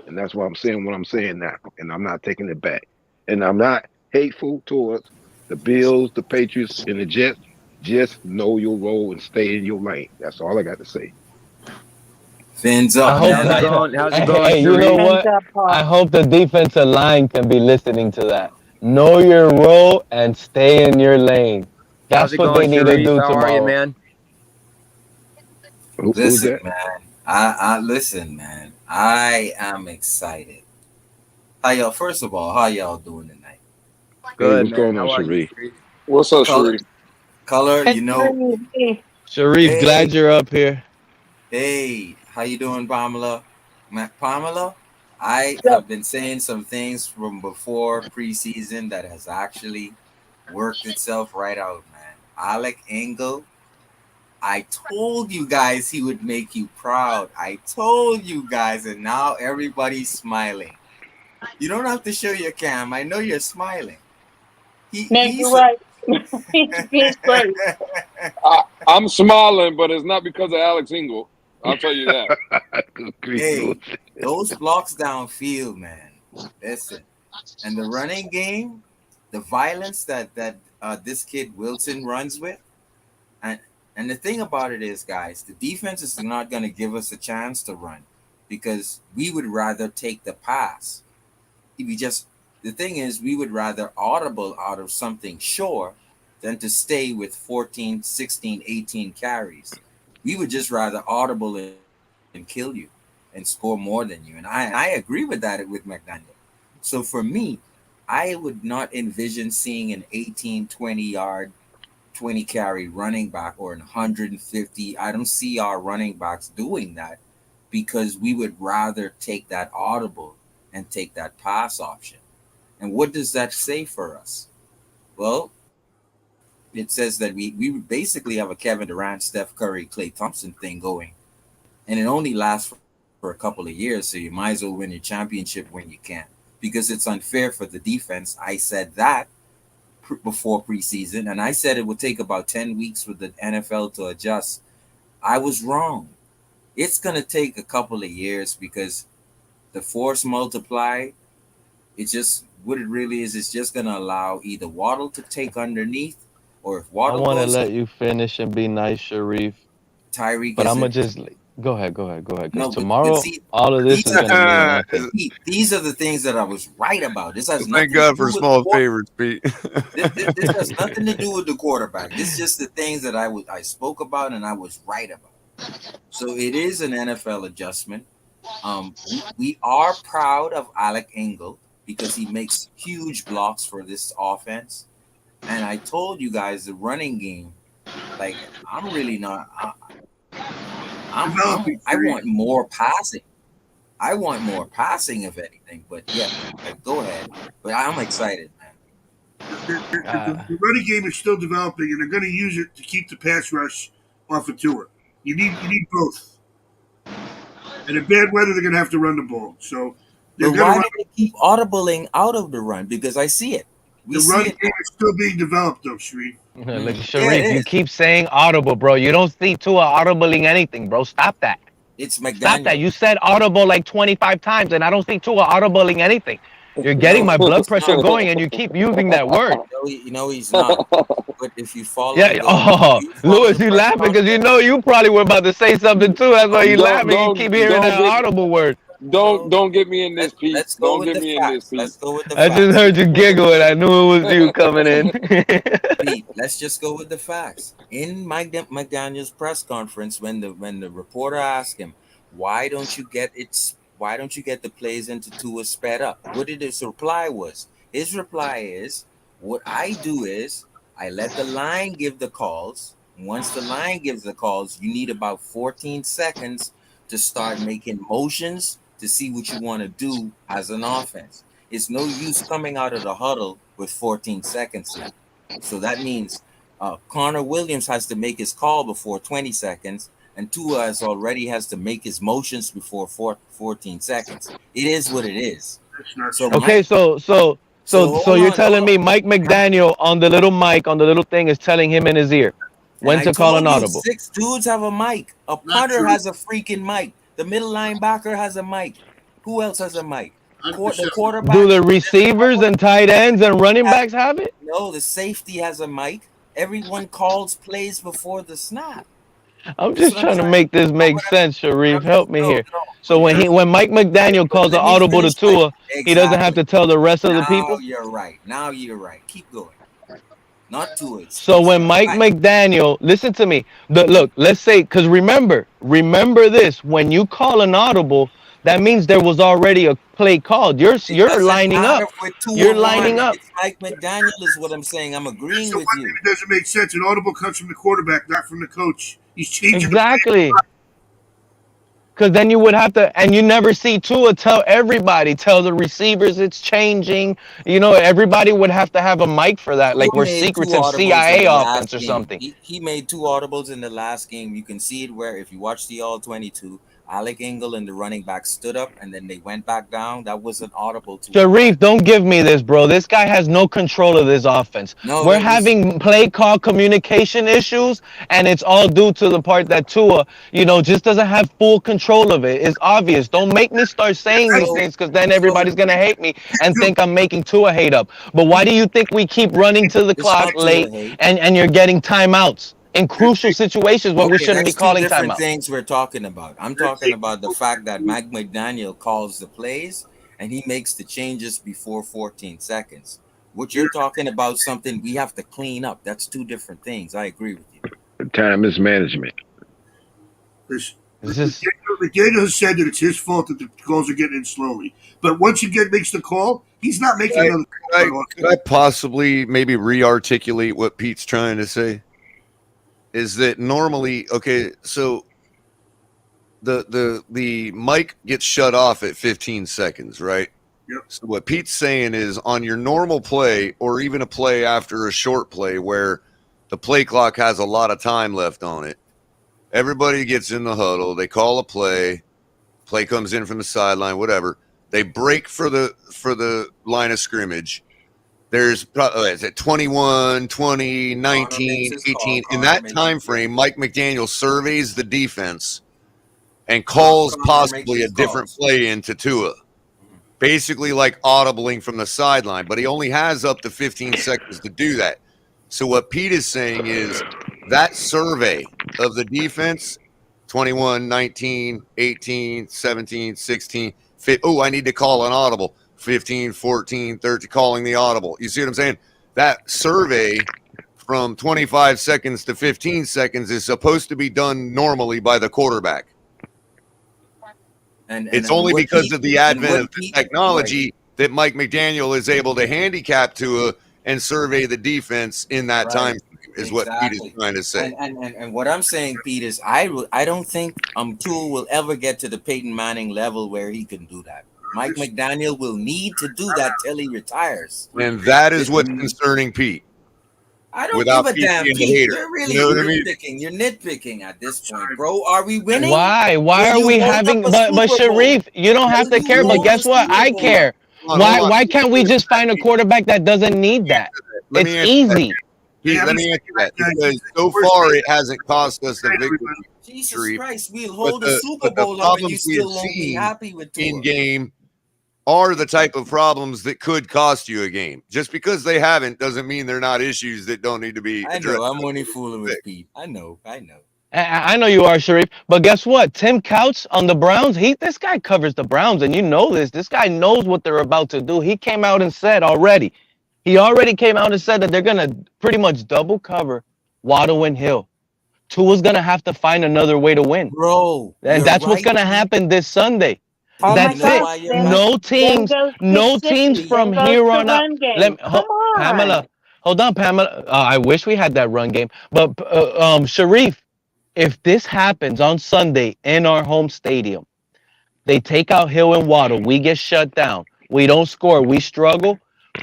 and that's why I'm saying what I'm saying now, and I'm not taking it back, and I'm not hateful towards the Bills, the Patriots, and the Jets. Just know your role and stay in your lane. That's all I got to say. Fins I up, hope man. How's it going? How's it going, hey, you know Sharif? what? I hope the defensive line can be listening to that. Know your role and stay in your lane. How's That's it what they going, need to Sharif? do How are you, tomorrow. man? Who's Listen, that? man. I listen, man. I am excited. How y'all? First of all, how y'all doing tonight? Hey, Good, what's man. going on, How are you, Sharif? Sharif? What's up, Color, Sharif? color. It's You know, crazy. Sharif, glad hey, you're up here. hey. How you doing, Pamela? Pamela, I So, have been saying some things from before preseason that has actually worked itself right out, man. Alec Engel. I told you guys he would make you proud. I told you guys, and now everybody's smiling. You don't have to show your cam. I know you're smiling. no, you're He's right. He's great. I'm smiling, but it's not because of Alex Engel. I'll tell you that. hey, those blocks downfield, man. Listen, and the running game, the violence that this kid Wilson runs with, and the thing about it is, guys, the defense is not going to give us a chance to run because we would rather take the pass. The thing is, we would rather audible out of something sure than to stay with 14, 16, 18 carries. We would just rather audible and kill you and score more than you. And I agree with that with McDaniel. So for me, I would not envision seeing an 18, 20 yard, 20 carry running back or an 150. I don't see our running backs doing that because we would rather take that audible and take that pass option. And what does that say for us? Well, it says that we basically have a Kevin Durant, Steph Curry, Klay Thompson thing going. And it only lasts for a couple of years, so you might as well win your championship when you can. Because it's unfair for the defense. I said that before preseason, and I said it would take about 10 weeks for the NFL to adjust. I was wrong. It's going to take a couple of years because the force multiply, it's just what it really is. It's just going to allow either Waddle to take underneath, or if I Waddle want to goes, let you finish and be nice, Sharif. Tyreek But is I'm in. gonna just go ahead. Because No, but tomorrow, see, all of this these is are gonna mean nothing. these are the things that I was right about. This has Thank nothing to God do for with small favors, Pete. this has nothing to do with the quarterback. This is just the things that I spoke about and I was right about. So it is an NFL adjustment. We are proud of Alec Engel because he makes huge blocks for this offense. And I told you guys the running game, like I'm really not. I want more passing. I want more passing, if anything. But yeah, go ahead. But I'm excited, man. The running game is still developing, and they're going to use it to keep the pass rush off of Tua. You need both. And in bad weather, they're going to have to run the ball. So they're But going to why run. do they keep audibling out of the run? Because I see it. We The see run it. game is still being developed, though, Sharif. Look, Yeah, Sharif, it you is. keep saying audible, bro. You don't see Tua audibling anything, bro. Stop that. It's Stop that. McDaniel. You said audible like 25 times, and I don't see Tua audibling anything. You're getting my blood pressure going, and you keep using that word. No, he's not. But if you follow Yeah. Oh, Lewis, you press laughing because you know you probably were about to say something too. That's why you laughing. You keep hearing that audible word. Don't get me in this, Pete. Let's go Don't with get the me in this, facts. Pete. Let's go with the I just facts. heard you giggle, and I knew it was you coming in. Pete, let's just go with the facts. In Mike McDaniel's press conference, when the reporter asked him, "Why don't you get the plays into Tua sped up?" What did his reply was? His reply is, "What I do is I let the line give the calls. Once the line gives the calls, you need about 14 seconds to start making motions to see what you want to do as an offense. It's no use coming out of the huddle with 14 seconds left." So that means Connor Williams has to make his call before 20 seconds, and Tua already has to make his motions before 14 seconds. It is what it is. So Okay, so So hold you're on, telling me Mike McDaniel on the little mic on the little thing is telling him in his ear And when I to call an told you, audible? 6 dudes have a mic. A punter has a freaking mic. The middle linebacker has a mic. Who else has a mic? The quarterback. Do the receivers and tight ends and running backs have it? No, the safety has a mic. Everyone calls plays before the snap. I'm just trying to make this make sense, Sharif. Help me here. So when Mike McDaniel calls an audible to Tua, he doesn't have to tell the rest of the people? You're right. Now you're right. Keep going. Not to it. So when Mike McDaniel, listen to me. Look, let's say, because remember this, when you call an audible, that means there was already a play called. You're lining up. You're lining up. It's Mike McDaniel is what I'm saying. I'm agreeing with you. It doesn't make sense. An audible comes from the quarterback, not from the coach. He's changing Exactly. Because then you would have to, and you never see Tua tell the receivers it's changing. You know, everybody would have to have a mic for that. Like we're secrets of CIA offense or something. He made 2 audibles in the last game. You can see it where if you watch the all 22, Alec Ingle and the running back stood up and then they went back down. That was an audible to Sharif, don't give me this, bro. This guy has no control of this offense. We're having play call communication issues, and it's all due to the part that Tua, just doesn't have full control of it. It's obvious. Don't make me start saying these things because then everybody's going to hate me and think I'm making Tua hate up. But why do you think we keep running to the clock late and you're getting timeouts? In crucial situations when we shouldn't be calling timeout. Different things we're talking about. I'm talking about the fact that Mike McDaniel calls the plays and he makes the changes before 14 seconds. What you're talking about, something we have to clean up. That's 2 different things. I agree with you. Time is management. McDaniel has said that it's his fault that the calls are getting in slowly. But once he makes the call, he's not making another call. Could I possibly maybe re-articulate what Pete's trying to say? Is that normally so the mic gets shut off at 15 seconds, right? Yep. So what Pete's saying is on your normal play or even a play after a short play where the play clock has a lot of time left on it, everybody gets in the huddle, they call a play comes in from the sideline, whatever. They break for the line of scrimmage. There's is it 21, 20, 19, 18. In that time frame, Mike McDaniel surveys the defense and calls possibly a different play into Tua. Basically like audibling from the sideline, but he only has up to 15 seconds to do that. So what Pete is saying is that survey of the defense, 21, 19, 18, 17, 16, I need to call an audible. 15, 14, 30, calling the audible. You see what I'm saying? That survey from 25 seconds to 15 seconds is supposed to be done normally by the quarterback. And it's only because of the advent of the technology that Mike McDaniel is able to handicap Tua and survey the defense in that time is what Pete is trying to say. And what I'm saying, Pete, is I don't think Tua will ever get to the Peyton Manning level where he can do that. Mike McDaniel will need to do that till he retires. And that is what's concerning Pete. I don't give a damn, Pete. You're really nitpicking. You're nitpicking at this point, bro. Are we winning? Why are we having? But Sharif, you don't have to care. But guess what? I care. Why can't we just find a quarterback that doesn't need that? It's easy. Let me answer that because so far it hasn't cost us the victory. Jesus Christ, we'll hold the Super Bowl up and you still won't be happy with Tua. In game are the type of problems that could cost you a game. Just because they haven't doesn't mean they're not issues that don't need to be addressed. I know, I'm only fooling with Pete. I know. I know you are, Sharif. But guess what? Tim Couch on the Browns, this guy covers the Browns, and you know this. This guy knows what they're about to do. He came out and said already. He already came out and said that they're going to pretty much double cover Waddle and Hill. Tua's going to have to find another way to win. Bro. And that's what's going to happen this Sunday. That's it. No teams from here on out. Pamela, hold on, Pamela. I wish we had that run game. But Sharif, if this happens on Sunday in our home stadium, they take out Hill and Waddle. We get shut down. We don't score. We struggle.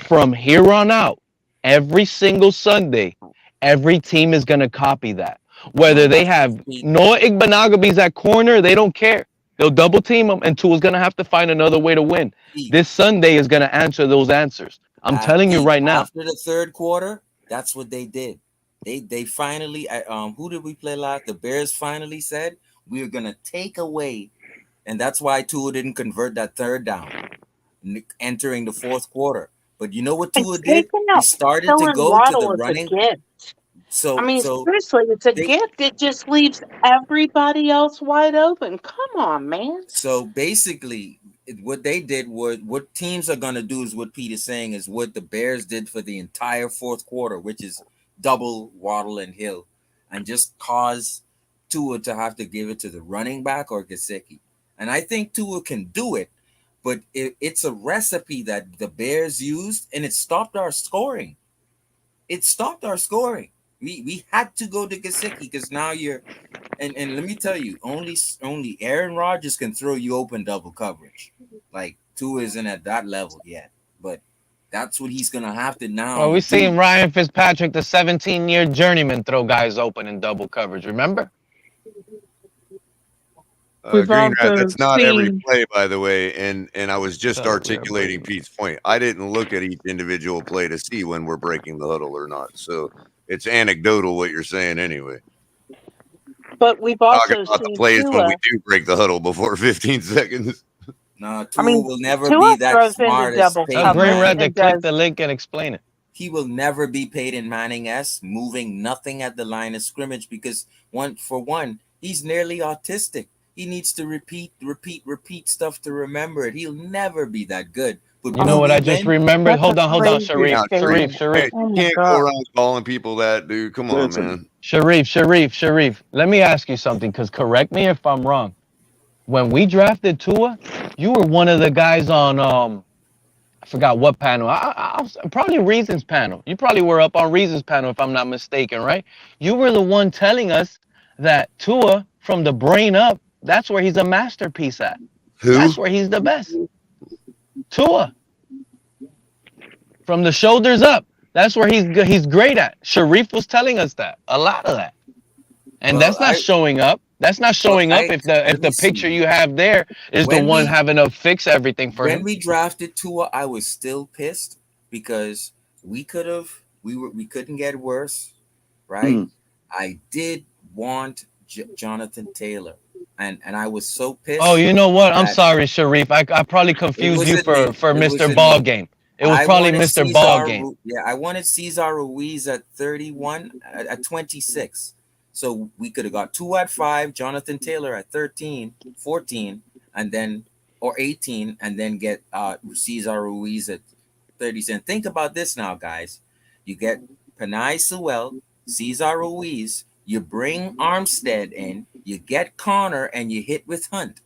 From here on out, every single Sunday, every team is going to copy that. Whether they have Noah Igbenogany's at corner, they don't care. They'll double team him, and Tua's going to have to find another way to win. This Sunday is going to answer those answers. I'm telling you right now. After the third quarter, that's what they did. They finally, who did we play last? The Bears finally said, we're going to take away. And that's why Tua didn't convert that third down entering the fourth quarter. But you know what Tua did? He started to go to the running. So, I mean, seriously, it's a gift. It just leaves everybody else wide open. Come on, man. So basically, what they did was what teams are going to do is what Pete is saying is what the Bears did for the entire fourth quarter, which is double Waddle and Hill, and just cause Tua to have to give it to the running back or Gesicki. And I think Tua can do it, but it's a recipe that the Bears used, and it stopped our scoring. It stopped our scoring. We had to go to Gesicki because now you're, and let me tell you, only Aaron Rodgers can throw you open double coverage. Like Tua isn't at that level yet, but that's what he's gonna have to now. Well, we seen Ryan Fitzpatrick, the 17-year journeyman, throw guys open in double coverage. Remember? Green Rat, that's not every play, by the way, and I was just articulating Pete's point. I didn't look at each individual play to see when we're breaking the huddle or not, so it's anecdotal what you're saying anyway. But we've also talking about seen the plays Tua. when we do break the huddle before 15 seconds. No, Tua will never be that smart as Peyton Green Rat, Manning. click the link and explain it. He will never be Peyton Manning-esque, moving nothing at the line of scrimmage because he's nearly autistic. He needs to repeat stuff to remember it. He'll never be that good. But you know what I just remembered? Hold on, Sharif. You can't go around calling people that, dude. Come on, man. Sharif. Let me ask you something, because correct me if I'm wrong. When we drafted Tua, you were one of the guys on I forgot what panel. I probably Reasons panel. You probably were up on Reasons panel if I'm not mistaken, right? You were the one telling us that Tua, from the brain up, that's where he's a masterpiece at. Who? That's where he's the best. Tua. From the shoulders up, that's where he's great at. Sharif was telling us that. A lot of that. And that's not showing up. That's not showing up if the picture you have there is the one having to fix everything for him. When we drafted Tua, I was still pissed because we couldn't get worse, right? I did want Jonathan Taylor. And I was so pissed. Oh, you know what? I'm sorry, Sharif. I probably confused you for Mr. Ball Game. It was probably Mr. Ball Game. Yeah, I wanted Cesar Ruiz at 31, at 26. So we could have got Tua at 5, Jonathan Taylor at 13, 14, and then, or 18, and then get Cesar Ruiz at 30. And think about this now, guys. You get Penei Sewell, Cesar Ruiz, you bring Armstead in, you get Connor, and you hit with Hunt.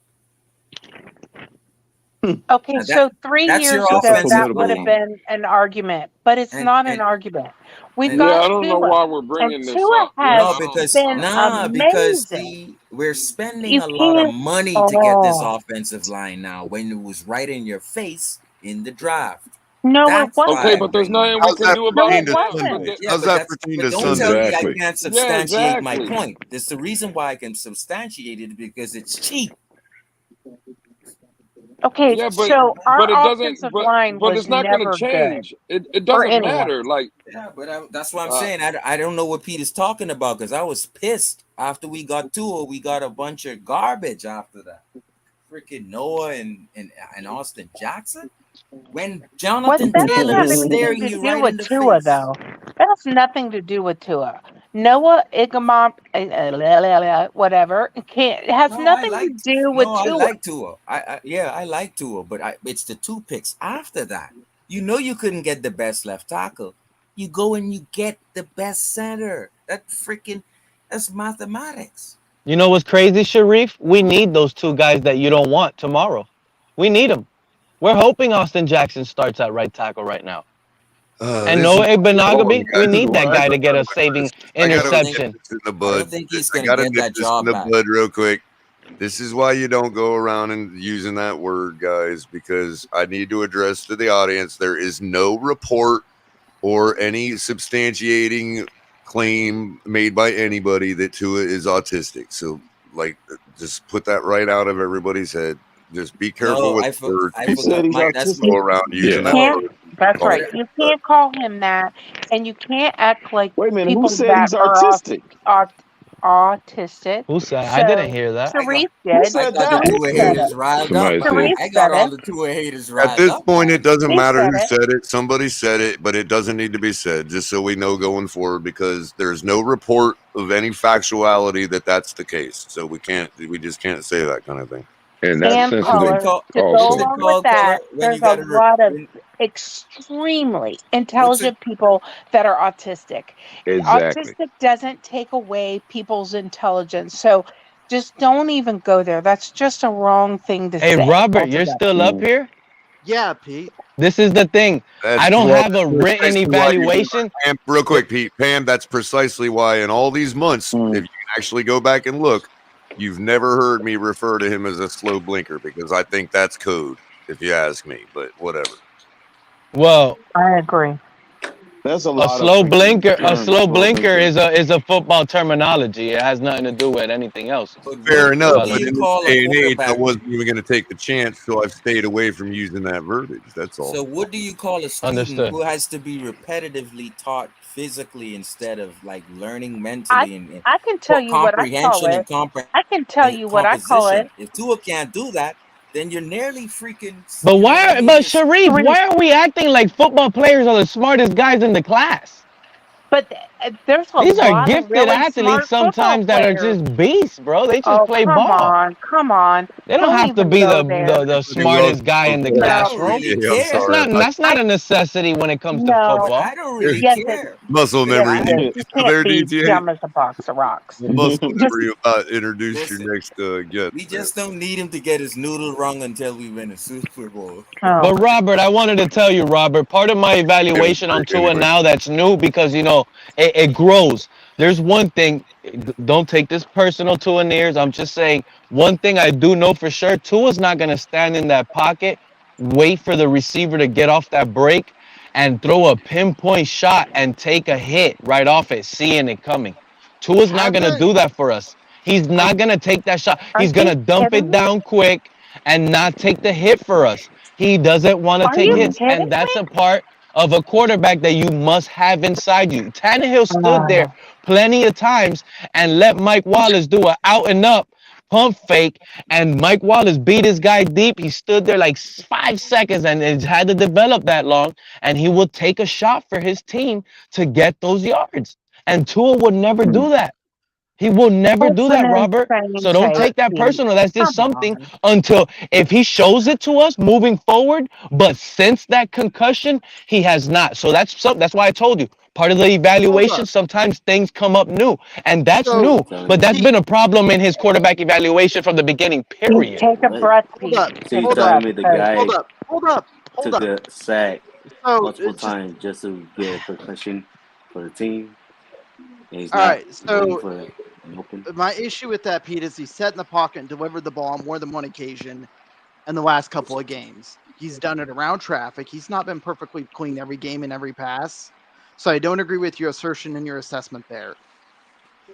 Okay, Now so 3 years ago, that would have been an argument, but it's not an argument. We've got I don't know Tua, why we're bringing and this Tua up. has because been amazing. we're spending You a lot of can't- money to get this Oh. offensive line now when it was right in your face in the draft. No, That's it wasn't. why Okay, but there's nothing How's we can that do about pertain it to now. Sunday? Yeah, How's but that that's- pertain but to don't Sunday? tell me I Exactly. can't substantiate my exactly. point. That's the reason why I can substantiate it because it's cheap. Okay, Yeah, but so our it doesn't. offensive line But was it's not going never to change. good It for doesn't anyone. matter. Like Yeah, but that's what I'm saying. I don't know what Pete is talking about because I was pissed after we got Tua. We got a bunch of garbage after that. Freaking Noah and Austin Jackson. When Jonathan That has Taylor is nothing staring to you do right in with the Tua, face. though. That has nothing to do with Tua. Noah Igamont, whatever, it has nothing to do with I Tua. like Tua. I like Tua, but it's the 2 picks after that. You know you couldn't get the best left tackle. You go and you get the best center. That's mathematics. You know what's crazy, Sharif? We need those 2 guys that you don't want tomorrow. We need them. We're hoping Austin Jackson starts at right tackle right now. And Noah Igbenogany, we need that guy to get a saving interception. I don't think he's going to get that job back. In the bud real quick. This is why you don't go around and using that word, guys, because I need to address to the audience there is no report or any substantiating claim made by anybody that Tua is autistic. So, like, just put that right out of everybody's head. Just be careful with words. I People forgot. go around using that word. That's right. You can't call him that, and you can't act like Wait a minute, who people said that he's are artistic? autistic. Who said? I didn't So hear that. Sharif Who did. said I got the that? Sharif Tua said haters it. riled up. Somebody said. Sharif I got said all it. the Tua haters At riled this up. point, it doesn't He matter said who it. said it. Somebody said it, but it doesn't need to be said, just so we know going forward, because there's no report of any factuality that that's the case. So we just can't say that kind of thing. In that And sense, What's it color, called? to oh, go What's it along with called, that, color? When there's you a got to lot of extremely what's it? intelligent people that are autistic. exactly. Autistic doesn't take away people's intelligence. So just don't even go there. That's just a wrong thing to Hey, say Robert, you're altogether. still up here? Yeah, Pete. This is the thing. I don't have a written Precisely why evaluation. Pam, real quick, Pete, Pam, that's precisely why in all these months, if you can actually go back and look, you've never heard me refer to him as a slow blinker, because I think that's code, if you ask me, but whatever. Well, I agree. There's a a lot of slow blinker, a terms, slow slow blinker blinkers. is a football terminology. It has nothing to do with anything else. But Fair enough, what do but you in this call a day and age, I quarterback? wasn't even going to take the chance, so I've stayed away from using that verbiage. That's all. So what do you call a student Understood. who has to be repetitively taught physically instead of like learning I mentally and I can tell you what I call comprehension and it. I can tell you what I call composition? it. If Tua can't do that, then you're nearly freaking. But You know what I mean? but Sharif, Sharif, why are we acting like football players are the smartest guys in the class? but there's a These are lot of gifted really athletes smart football sometimes that are players. just beasts, bro. They just Oh, play come ball. on, come on. They don't Don't have to even be go there. the You're welcome. smartest guy in the But I No, don't classroom. really Yeah, I'm care. sorry. That's not a necessity when it comes to no. football. I don't really Yes, it care. Muscle yes memory. it is. You Still can't there, be DTA? dumb as a box of rocks. Muscle Just memory about introduce your Listen, next guest. we just don't need him to get his noodle wrong until we win a Super Bowl. oh, But Robert, I wanted to tell you, Robert, part of my evaluation on Tua Anyway, now that's new because it grows. There's one thing, don't take this personal, Tua Nears. I'm just saying one thing I do know for sure. Tua's not gonna stand in that pocket, wait for the receiver to get off that break, and throw a pinpoint shot and take a hit right off it, seeing it coming. Tua's not gonna Haven't do that for us. He's not gonna take that shot. are He's you gonna dump kidding it me? down quick and not take the hit for us. He doesn't want to Are take you hits, kidding and that's me? a part of a quarterback that you must have inside you. Tannehill stood there plenty of times and let Mike Wallace do an out and up pump fake, and Mike Wallace beat his guy deep. He stood there like 5 seconds and it had to develop that long, and he will take a shot for his team to get those yards. And Tua would never do that. He will never That's do an that, Robert. insane So don't take, take that Pete. personal. That's just Come something on. until if he shows it to us moving forward. But since that concussion, he has not. So that's why I told you part of the hold evaluation. up. Sometimes things come up new, and that's So new. But that's Pete, been a problem in his quarterback evaluation from the beginning. Pete, Period. take a breath, hold Pete. up. Take a Hold up. breath. Because Hold up. Hold up. Hold took up. a sack So multiple just times just to get a concussion for the team, and he's all not right. waiting So for an open. my issue with that, Pete, is he sat in the pocket and delivered the ball on more than one occasion in the last couple of games. He's done it around traffic. He's not been perfectly clean every game and every pass. So I don't agree with your assertion and your assessment there.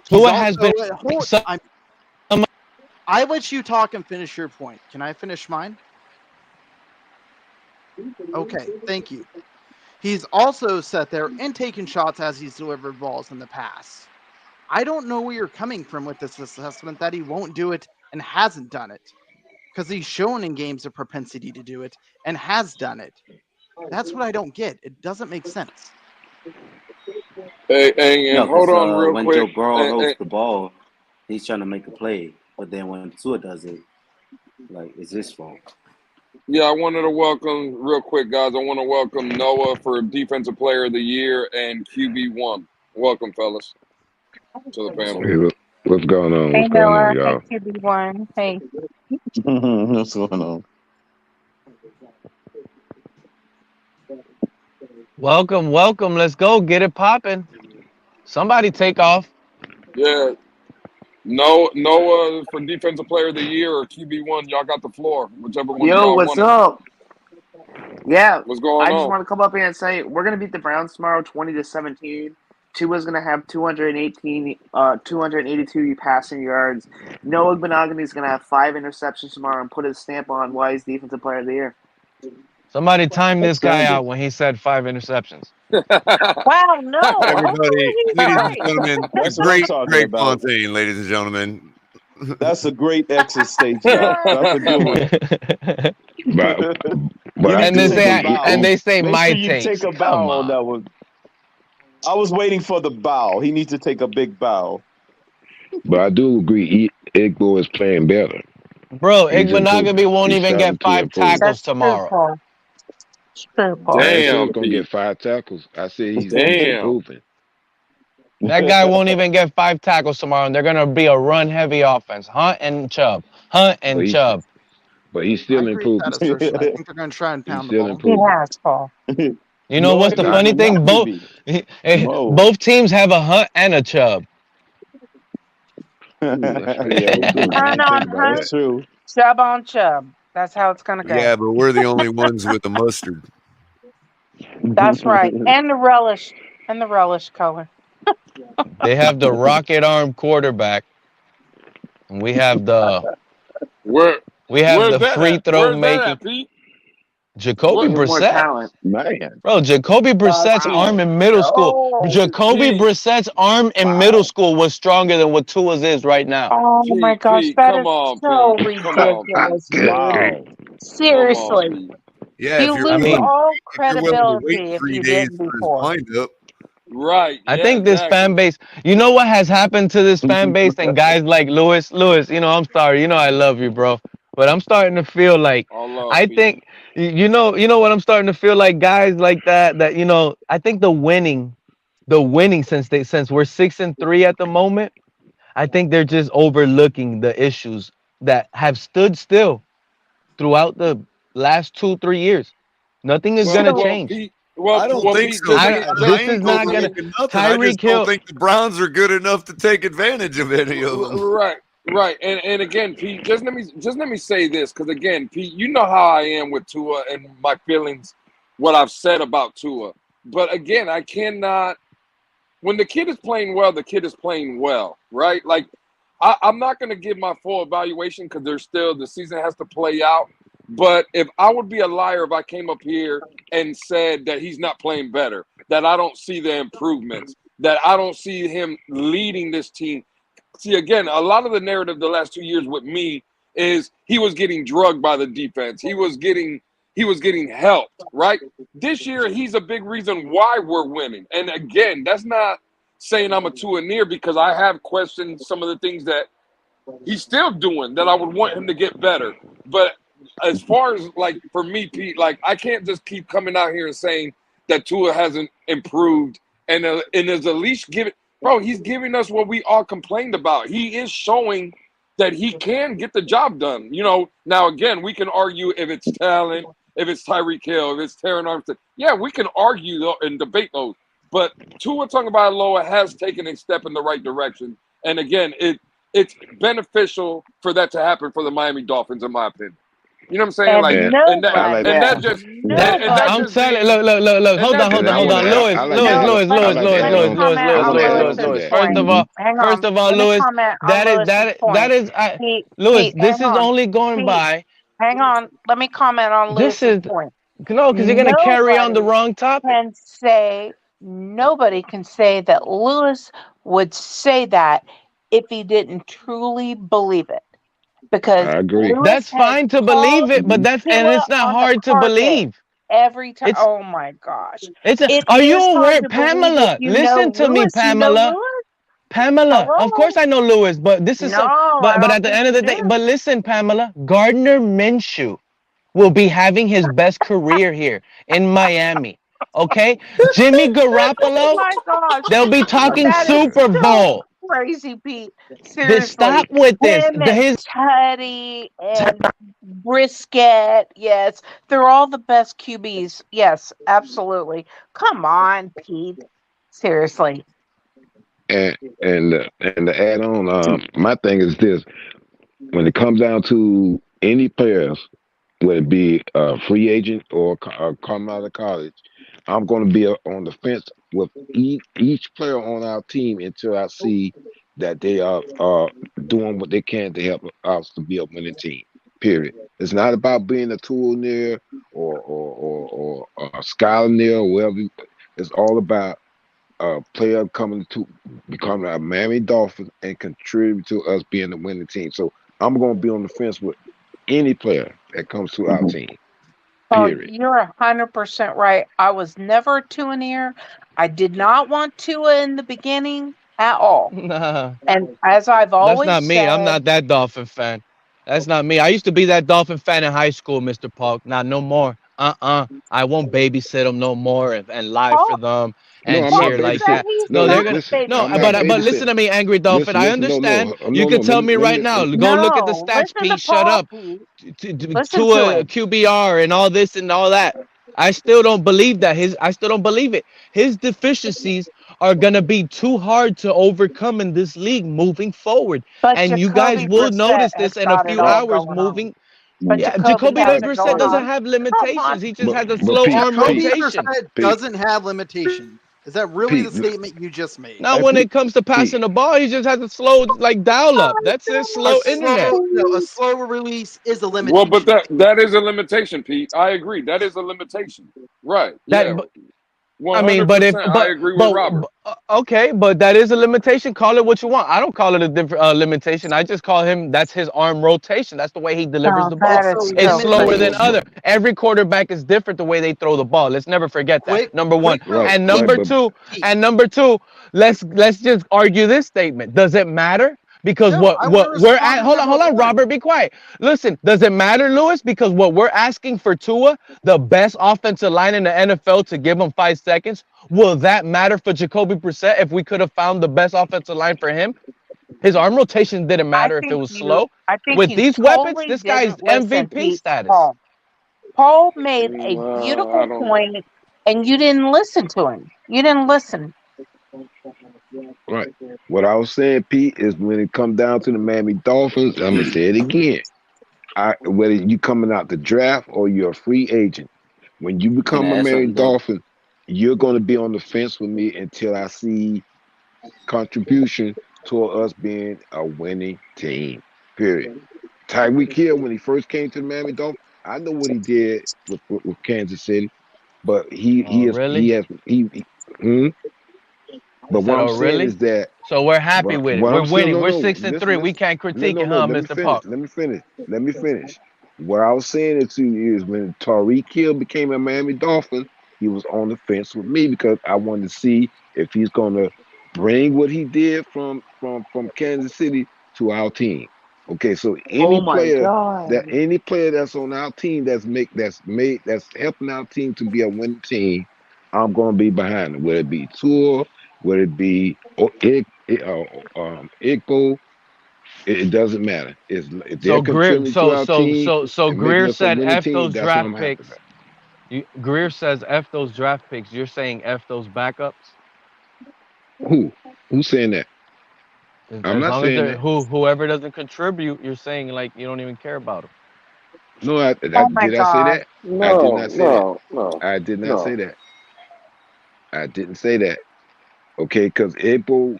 He's Tua has been. I let you talk and finish your point. Can I finish mine? Okay, thank you. He's also sat there and taken shots as he's delivered balls in the past. I don't know where you're coming from with this assessment that he won't do it and hasn't done it. Because he's shown in games a propensity to do it and has done it. That's what I don't get. It doesn't make sense. Hey, No, and hold because on real when quick. Joe Burrow holds the ball, he's trying to make a play, but then when Tua does it, like it's his fault. Yeah, I wanted to welcome real quick, guys. I want to welcome Noah for Defensive Player of the Year and QB1. Welcome, fellas, to the panel. Hey, what's going on? hey, What's going on, Noah. y'all? Hey, QB1. Hey. What's going on? Welcome. Let's go. Get it popping. Somebody take off. Yeah, Noah for Defensive Player of the Year or QB1. Y'all got the floor, whichever one Yo, y'all what's want. up? Yeah, What's going I just on? want to come up here and say we're gonna beat the Browns tomorrow, 20-17. Tua's gonna have 282 passing yards. Noah Benogany is gonna have 5 interceptions tomorrow and put his stamp on why he's Defensive Player of the Year. Somebody time this guy Outstanding. out when he said 5 interceptions. Wow, no. Everybody, He's ladies and right. gentlemen, That's what I'm great, talking great about. Fontaine, ladies and gentlemen. That's a great exit statement. That's a good one. But You I need And to they do take a say, agree. bow. and they say Make my sure you takes. take a Come bow on that on. one. I was waiting for the bow. He needs to take a big bow. But I do agree. Igbo is playing better. Bro, He's improving. Igbenogany won't He's even starting get to 5 improve. tackles That's true, tomorrow. Paul. It's true, Paul. I ain't say he's Damn, gonna Pete. get 5 tackles. I said he's Damn. improving. That guy won't even get 5 tackles tomorrow, and they're going to be a run-heavy offense. Hunt and Chubb. Hunt But and he's Chubb. but he's I still agree with that improving. assertion. I think they're going to try and He's pound the still ball. He improving. has, Paul. You know No, what's the he funny will not thing? Both be. No. both teams have a Hunt and a Chubb. Ooh, that's yeah, they do. I Hunt ain't think on about Hunt, That's that. true. Chubb on Chubb. That's how it's going to go. Yeah, but we're the only ones with the mustard. That's right. And the relish. And the relish color. They have the rocket arm quarterback, and we have the Where's that free at? throw Where's that making at, Pete? Jacoby He has more Brissett. talent. Man, Bro, Jacoby Brissett's Wow. arm in middle school. Oh, Jacoby Pete, Brissett's arm in middle school was stronger than what Tua's is right now. oh my gosh. Pete, That come is on, so Pete. Come on, Pete. ridiculous, dude. wow. Come on, Seriously. Pete. Yeah, You I lose mean, all if you're willing to wait credibility if 3 you days didn't for his before. windup, Right. I Yeah, think this fan exactly. base, you know what has happened to this fan base and guys like Lewis, you know, I'm sorry, you know I love you, bro. But I'm starting to feel like All love, I Pete. think you know what I'm starting to feel like guys like that you know, I think the winning since we're 6-3 at the moment, I think they're just overlooking the issues that have stood still throughout the last 2-3 years. Nothing is gonna change. Pete. I don't think Pete. so. I This is ain't not gonna. overlooking nothing. I Tyreek just don't Hill. think the Browns are good enough to take advantage of any of them. Right. And again, Pete, just let me say this, because again, Pete, you know how I am with Tua and my feelings, what I've said about Tua. But again, I cannot. When the kid is playing well, the kid is playing well, right? Like, I'm not going to give my full evaluation because the season has to play out. But if I would be a liar if I came up here and said that he's not playing better, that I don't see the improvements, that I don't see him leading this team. See, again, a lot of the narrative the last 2 years with me is he was getting drugged by the defense. He was getting helped, right? This year, he's a big reason why we're winning. And again, that's not saying I'm a Tua near, because I have questioned some of the things that he's still doing that I would want him to get better. But as far as, like, for me, Pete, like, I can't just keep coming out here and saying that Tua hasn't improved and is at least giving. Bro, he's giving us what we all complained about. He is showing that he can get the job done. You know, now, again, we can argue if it's talent, if it's Tyreek Hill, if it's Terran Armstead. Yeah, we can argue and debate those. But Tua Tagovailoa has taken a step in the right direction. And again, it's beneficial for that to happen for the Miami Dolphins, in my opinion. You know what I'm saying? And Like, nobody, that just I'm telling. Look. Hold on. Lewis. Let me comment on Lewis's First point. of all, Hang on. Let me Lewis, comment on Lewis's point. Lewis. Pete, This hang is on. only going Pete, by. hang on. Let me comment on This Lewis's is point. no, because you're gonna carry on the wrong topic. Nobody can say that Lewis would say that if he didn't truly believe it. Because I agree. Lewis That's has fine to believe it, but it's not on the hard to carpet believe. every time. It's Oh my gosh! Are you Is aware, hard to believe if Pamela? you know Listen to me, Lewis. You know Pamela. Lewis. Pamela, of course Hello? I know Lewis, but this is No, so. I But don't at the think end of you the day, do. but listen, Pamela, Gardner Minshew will be having his best career here in Miami. Okay, Jimmy Oh Garoppolo, my gosh! they'll be talking That is Super so Bowl. crazy, Pete. Stop Seriously, with this. him and Teddy and Brisket. Yes, they're all the best QBs. Yes, absolutely. Come on, Pete. Seriously. And to add on, my thing is this: when it comes down to any players, whether it be a free agent or coming out of college, I'm going to be on the fence with each player on our team until I see that they are doing what they can to help us to be a winning team. Period. It's not about being a tool near or a scholar near or whatever. It's all about a player coming to become a Miami Dolphin and contribute to us being the winning team. So I'm going to be on the fence with any player that comes to our team. Oh, Period. you're 100% right. I was never Tua near. I did not want Tua in the beginning at all. Nah, And as I've that's always not me. I'm said, not that Dolphin fan. That's not me. I used to be that Dolphin fan in high school, Mr. Polk. Nah, no more. I won't babysit them no more and lie for Paul, them No, and I'm not Paul cheer like said babysitting. that. he's No, No, they're not gonna. listen, No, I'm not but listen babysitting. to me, Angry Dolphin. I Listen, understand. You no. can tell me Let right me, now. let me Go look at the No, stats, listen to Pete. Shut Paul, up. Pete. To Listen to a him. QBR and all this and all that. I still don't believe that. I still don't believe it. His deficiencies are gonna be too hard to overcome in this league moving forward. But And you guys Jacoby will Brissett notice has this in a got it few all hours going on. moving. But Yeah, Jacoby Jacoby has it Brissett going doesn't on. have Come on. limitations. He just has a but slow Pete, arm Jacoby rotation. Brissett Pete, doesn't have limitation. Is that really the Pete, statement you just made? Now, hey, when Pete, it comes to passing the ball, he just has a slow like dial up. That's it, A slow internet. slow release is a Well, but limitation. that is a limitation, Pete. I agree. That is a limitation. Right. That Yeah. I mean, but if 100%. I agree with Robert. okay, but that is a limitation. Call it what you want. I don't call it a different limitation. I just call him that's his arm rotation. That's the way he delivers No, the ball. that Also, is It's so slower than crazy. other. Every quarterback is different the way they throw the ball. Let's never forget that. quick Number one. note. And right, number but two, Pete. and number two, let's just argue this statement. Does it matter? Because No, I want to what we're at, respond to hold number on, one. Robert, be quiet. Listen, does it matter, Lewis? Because what we're asking for Tua, the best offensive line in the NFL, to give him 5 seconds, will that matter for Jacoby Brissett if we could have found the best offensive line for him? His arm rotation didn't matter if it was slow. I think With you these weapons, totally this guy's didn't listen, MVP Pete. status. Paul. Paul made a I beautiful don't know. point, and you didn't listen to him. You didn't listen. right. What I was saying, Pete, is when it comes down to the Miami Dolphins, I'm gonna say it again. Whether you coming out the draft or you're a free agent, when you Can become I a add Miami something though? Dolphin, you're going to be on the fence with me until I see contribution toward us being a winning team. Period. Tyreek Hill, when he first came to the Miami Dolphins, I know what he did with Kansas City, but Oh, really? hmm? I But what said, I'm oh, saying really? is that So we're happy what, with it. what We're I'm saying, winning. no, We're no, 6-3. We can't critique it, no, huh, let me Mr. finish. Park? Let me finish. What I was saying it to you is when Tyreek Hill became a Miami Dolphin, he was on the fence with me because I wanted to see if he's going to bring what he did from Kansas City to our team. Okay, so Oh my God. any player that's on our team that's helping our team to be a winning team, I'm going to be behind him. Whether it be Tour, whether it be Igbo, it doesn't matter. If they're So Greer, contributing to our team and making Greer us a said winning F team, those that's what I'm draft happy picks. about. Greer says F those draft picks. You're saying F those backups? Who's saying that? I'm As not long as saying they're that. whoever doesn't contribute, you're saying like you don't even care about them. No, Oh my did I say God. that? I did No, not say that. no, no, I did not say no. that. I didn't say that. Okay, because April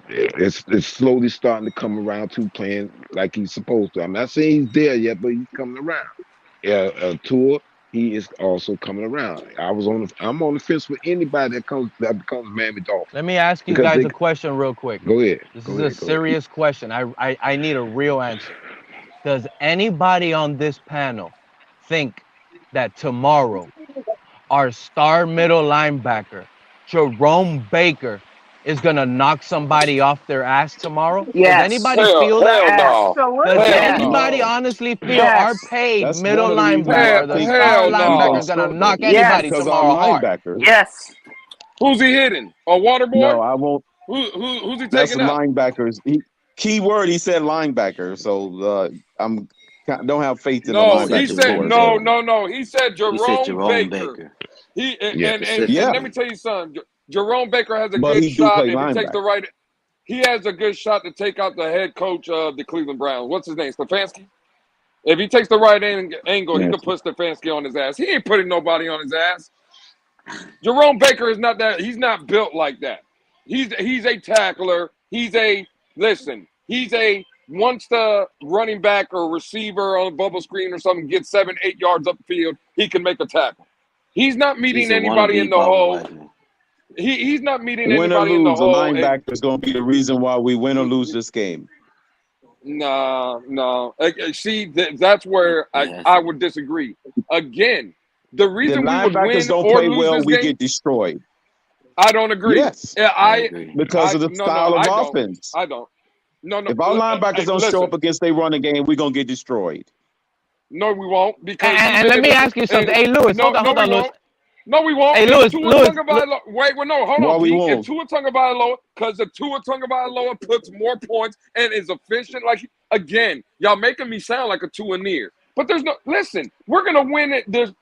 it's slowly starting to come around to playing like he's supposed to. I'm not saying he's there yet, but he's coming around. Yeah, Tour, he is also coming around. I'm on the fence with anybody that becomes Miami Dolphin Let me ask you because guys they a question real quick. go ahead, This is a go ahead. serious question. I need a real answer. Does anybody on this panel think that tomorrow our star middle linebacker, Jerome Baker, is gonna knock somebody off their ass tomorrow? Does Yes. anybody feel that? Hell no. Does Absolutely. Hell Yes. no. anybody No, honestly feel our Yes. paid that's one middle of the reasons why I linebacker, the think star Hell he's linebacker, no. is gonna unstoppable knock anybody because our tomorrow hard? linebackers. Yes. Who's he hitting? A water boy? No, I won't. Who's he That's taking out? linebackers. Key word. He said linebacker. So don't have faith in the No, he linebackers said core. no, So no, no. He said He said Jerome Jerome Baker. Baker He Yeah. and yeah, let me specifically. tell you something. Jerome Baker has a but good he do shot play if he takes the linebacker. right. He has a good shot to take out the head coach of the Cleveland Browns. What's his name? Stefanski. If he takes the right angle, he Yes. could put Stefanski on his ass. He ain't putting nobody on his ass. Jerome Baker is not that. He's not built like that. He's a tackler. He's a once the running back or receiver on a bubble screen or something gets 7-8 yards upfield, he can make a tackle. He's not meeting He's a anybody in wannabe the Bobby hole. Wagner. He's not meeting Win or anybody in the lose, a hole. linebacker is going to be the reason why we win or lose this game. No. See, that's where I would disagree. Again, the The reason we would linebackers win don't or play lose well, this we game, get destroyed. I don't agree. Yes, because of the No, style I of don't. offense. I don't. No. If our linebackers don't show Listen, up against their running game, we're going to get destroyed. no, we won't. Because And let me ask you something. Hey, Lewis, hold on, Lewis. No, we won't. Hey, If Lewis, wait, no, hold Why on, we Pete. won't? If Tua Tagovailoa, because the Tua Tagovailoa puts more points and is efficient. Like, again, y'all making me sound like a Tua near. But there's no, listen, we're going to win it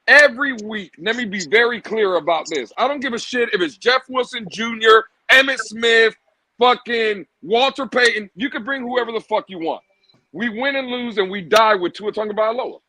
every week. Let me be very clear about this. I don't give a shit if it's Jeff Wilson Jr., Emmitt Smith, fucking Walter Payton. You can bring whoever the fuck you want. We win and lose and we die with Tua Tagovailoa.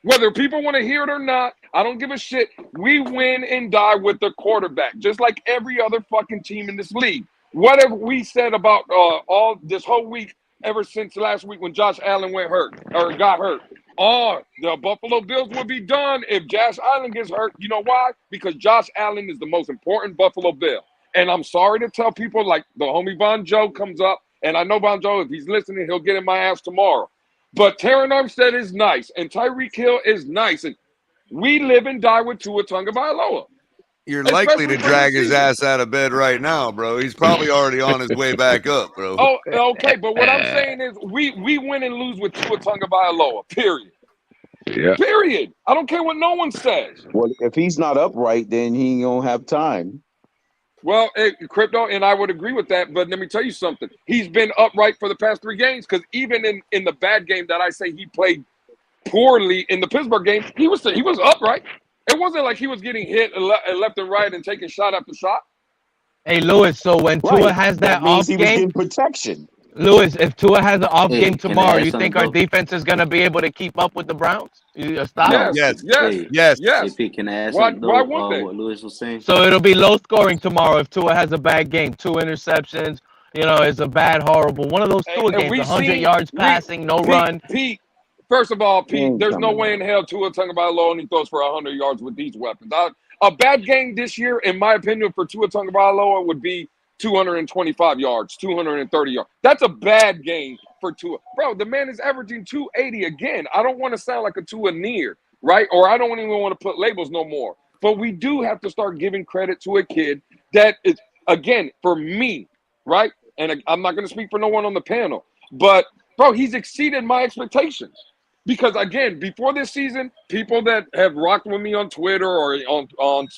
Whether people want to hear it or not, I don't give a shit. We win and die with the quarterback, just like every other fucking team in this league. Whatever we said about all this whole week, ever since last week when Josh Allen got hurt. The Buffalo Bills will be done if Josh Allen gets hurt. You know why? Because Josh Allen is the most important Buffalo Bill. And I'm sorry to tell people, like the homie Von Joe comes up, and I know Von Joe, if he's listening, he'll get in my ass tomorrow. But Terran Armstead is nice, and Tyreek Hill is nice, and we live and die with Tua Tagovailoa. You're likely to drag his ass out of bed right now, bro. He's probably already on his way back up, bro. Oh, okay, but what I'm saying is we win and lose with Tua Tagovailoa, period. Yeah. Period. I don't care what no one says. Well, if he's not upright, then he ain't going to have time. Well, Crypto, and I would agree with that, but let me tell you something. He's been upright for the past 3 games because even in the bad game that I say he played poorly in the Pittsburgh game, he was upright. It wasn't like he was getting hit left and right and taking shot after shot. Hey, Lewis, so when Tua has that off he was game, getting protection. Lewis, if Tua has an off Hey, game can I tomorrow, add you something, think our bro? defense is going to be able to keep up with the Browns? Stop. Yes. Hey, Pete, can I add something, Why though, wouldn't they? what Lewis was saying? So it'll be low scoring tomorrow if Tua has a bad game, 2 interceptions. It's a bad, horrible one of those Tua And games. we 100 yards passing, no run. Pete, first of all, Pete, there's no coming way in hell Tua Tagovailoa only throws for 100 yards with these weapons. A bad game this year, in my opinion, for Tua Tagovailoa would be 225 yards, 230 yards. That's a bad game for Tua. Bro, the man is averaging 280 again. I don't want to sound like a Tua near, right? Or I don't even want to put labels no more. But we do have to start giving credit to a kid that is, again, for me, right? And I'm not going to speak for no one on the panel, but, bro, he's exceeded my expectations. Because, again, before this season, people that have rocked with me on Twitter or on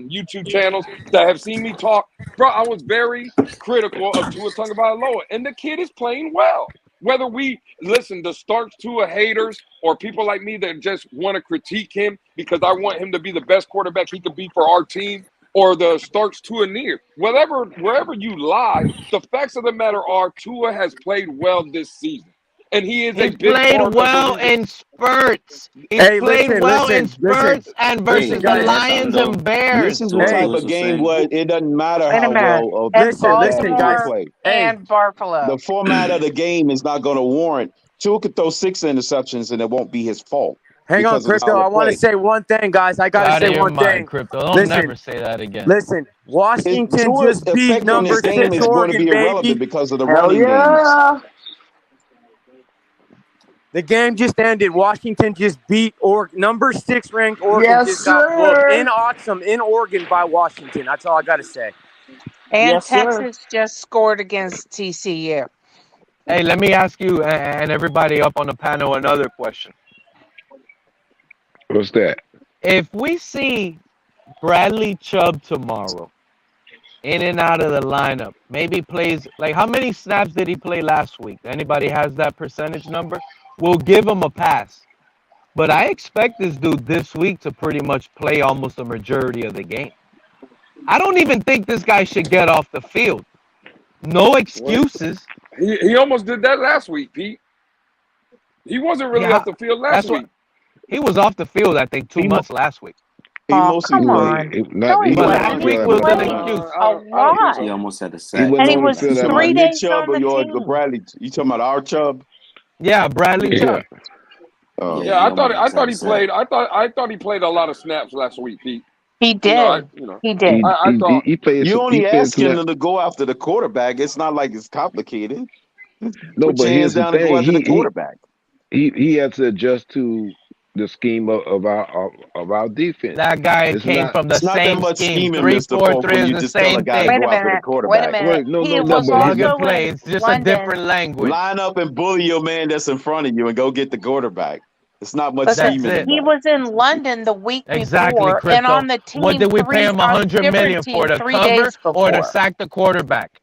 YouTube channels that have seen me talk, bro, I was very critical of Tua Tagovailoa, and the kid is playing well. Whether we listen to Starks Tua haters or people like me that just want to critique him because I want him to be the best quarterback he could be for our team, or the Starks Tua near, wherever you lie, the facts of the matter are Tua has played well this season. And he is a big Played part well of the in spurts. He Hey, played listen, well listen, in spurts listen. and versus Hey, the can I add Lions something, and though? Bears. This is the What type Lewis of was game saying. where it doesn't matter Wait a how minute. well And Listen, listen, people guys. Baltimore play. Hey, and Buffalo. The format of the game is not going to warrant. Tua could throw 6 interceptions and it won't be his fault hang on, because of the Crypto. style I of want to play. say one thing, guys. I got Out to of say your one mind, thing. Crypto. Don't Listen, never say that again. listen. Washington Tua's just beat effect on number this game 6 is going to Oregon, be irrelevant baby. because of the Hell running games. yeah. The game just ended. Washington just beat number 6 ranked Oregon. Yes, Just got whooped in sir. Autumn in Oregon by Washington. That's all I got to say. And Yes, sir. Texas just scored against TCU. Hey, let me ask you and everybody up on the panel another question. What's that? If we see Bradley Chubb tomorrow, in and out of the lineup, maybe plays, like, how many snaps did he play last week? Anybody has that percentage number? We'll give him a pass. But I expect this dude this week to pretty much play almost the majority of the game. I don't even think this guy should get off the field. No excuses. He almost did that last week, Pete. He wasn't really Yeah, off the field last that's week. what he was off the field, I think, 2 months last week. come on. No, he He But wasn't last wasn't. on He week field was that an much. played excuse. a I don't think lot. He so. almost had a He sack. wasn't And he on the was field You that talking much. about 3 Nick days Chubb on or the your team. Bradley? You talking about our Chubb? Yeah, Bradley Yeah. Chubb. Oh. Yeah, he I thought almost had a he sack. played. I thought he played a lot of snaps last week, Pete. He did. He did. I thought He played You some. He only played some. asking them to go after the quarterback. It's not like it's complicated. No, Put but your hands here's the down and go thing. after the quarterback. He has to adjust to the scheme of our defense. That guy It's came not. from the It's not that same much scheme. scheming, Three, Mr. four, Folk, three when is you the just tell a same guy to thing. go after the Wait a quarterback. minute. No, He no, no. was Plug But and also play. in It's just a London. different language. Line up and bully your man that's in front of you and go get the quarterback. It's not much Listen, scheming in he that. was in London the week Exactly, before and Crypto. on the What team did we pay him on a 100 different million for? team To 3 cover days or to before. sack the quarterback?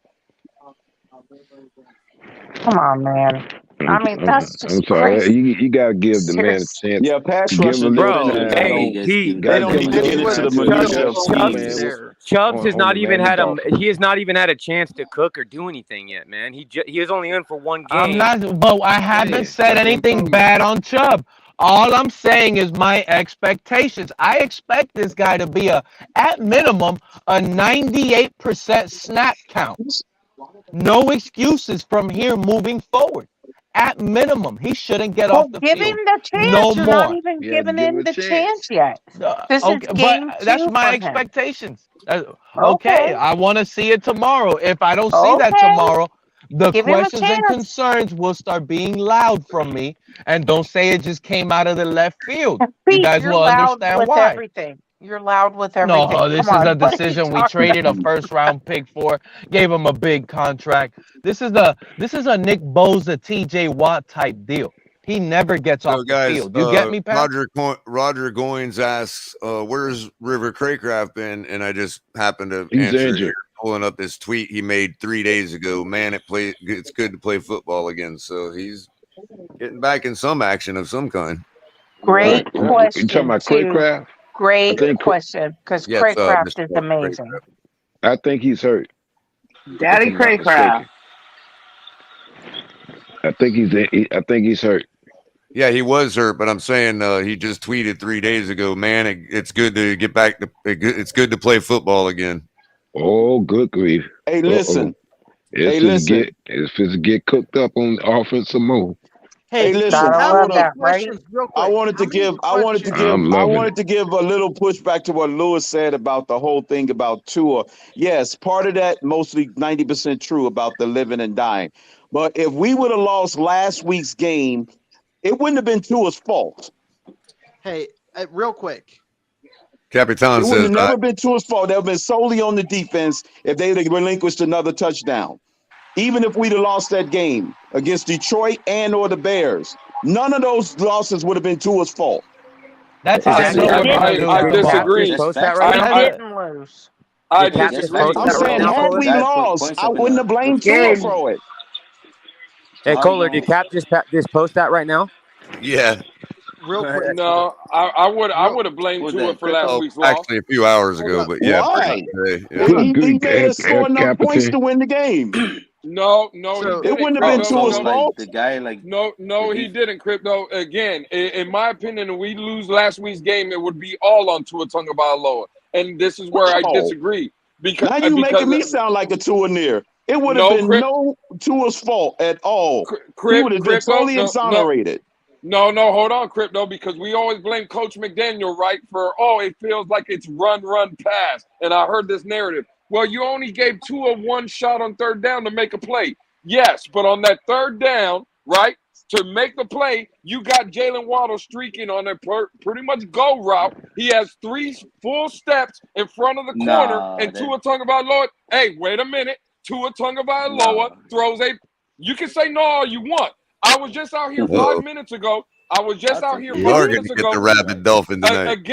Come on, man. I mean, that's I'm just sorry. crazy. You gotta give the man a Seriously. chance Yeah, pass to give him a rushing, little they Bro, don't, time. hey, Pete, they don't need to get into the minutia of schemes. Chubbs has on the not even Miami had Dolphins. he has not even had a chance to cook or do anything yet, man. He is only in for one I'm game. not, but I haven't said That's what I'm anything talking bad on Chubb. All I'm saying is my expectations. I expect this guy to be at minimum, a 98% snap count. No excuses from here moving forward. At minimum, he shouldn't get Well, off the give him field. the No chance. You're not more. even You have to giving give him him a the chance. chance yet. This is Okay, game but that's 2 my for him. expectations. Okay, Okay. I want to see it tomorrow. If I don't see that Okay. tomorrow, the Give him a questions and chance. concerns will start being loud from me. And don't say it just came out of the left field. You Pete, guys you're will loud understand with why. everything. You're loud with everything. No, this Come is on. a What are you decision we talking traded a about? first round pick for, gave him a big contract. This is a Nick Bosa, TJ Watt type deal. He never gets So, off the guys, field. You get me, Pat? Roger Goins asks, "Where's River Craycraft been?" And I just happened to He's answer injured. here, pulling up this tweet he made 3 days ago. Man, it's good to play football again. So he's getting back in some action of some kind. Great You talking question, about too. Craycraft? Great question, because Yes, Craycraft Mr. is amazing. I think he's hurt. Daddy if I'm not Craycraft. mistaken. I think he's hurt. Yeah, he was hurt, but I'm saying he just tweeted 3 days ago. Man, it's good to get back to. It's good to play football again. Oh, good grief! Hey, listen. If it's get cooked up on the offensive move. Hey, listen. Gotta I love wanna, that, right? I wanted to give I'm loving it. a little pushback to what Lewis said about the whole thing about Tua. Yes, part of that, mostly 90% true about the living and dying. But if we would have lost last week's game, it wouldn't have been Tua's fault. Hey, real quick. Capitan It would says have never been Tua's fault. That would have been solely on the defense if they had relinquished another touchdown. Even if we'd have lost that game against Detroit and or the Bears, none of those losses would have been Tua's fault. That's I disagree. They didn't lose. I Cap disagree. just post I'm that right saying now, had Kohler? we lost, I wouldn't have blamed Tua for it. Hey, Kohler, did Cap just post that right now? Yeah. Real quick. No, I would have blamed Tua for last week's loss. Actually, a few hours ago, but yeah. Why? Yeah. He made us score enough points to win the game. No, he It didn't. wouldn't have been Tua's fault. The guy like No, he didn't, Crypto. Again, in my opinion, if we lose last week's game, it would be all on Tua Tagovailoa, and this is where I disagree. Because Now you making me sound like a Tua near. It would have been no Tua's fault at all. He would have been totally exonerated. No, hold on, Crypto, because we always blame Coach McDaniel, right, for, it feels like it's run, pass. And I heard this narrative. Well, you only gave Tua one shot on third down to make a play. Yes, but on that third down, right, to make the play, you got Jalen Waddle streaking on a pretty much go route. He has 3 full steps in front of the corner, and Tua Tagovailoa, hey, wait a minute. Tua Tagovailoa throws a – you can say no all you want. I was just out here 5 minutes ago. You are going to get the rabid Dolphin tonight.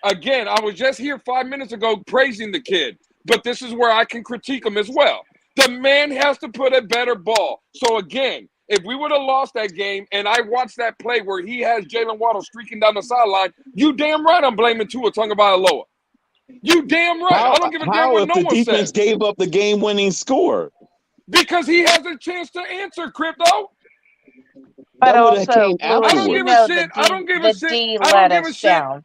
Again, I was just here 5 minutes ago praising the kid. But this is where I can critique him as well. The man has to put a better ball. So, again, if we would have lost that game and I watched that play where he has Jalen Waddle streaking down the sideline, you damn right I'm blaming Tua Tagovailoa. You damn right. I don't give a damn what no one says. How if the defense gave up the game-winning score? Because he has a chance to answer, Crypto. But That would have also, came Louis, afterwards. you know I don't give a the shit. D I let don't give a us shit. down.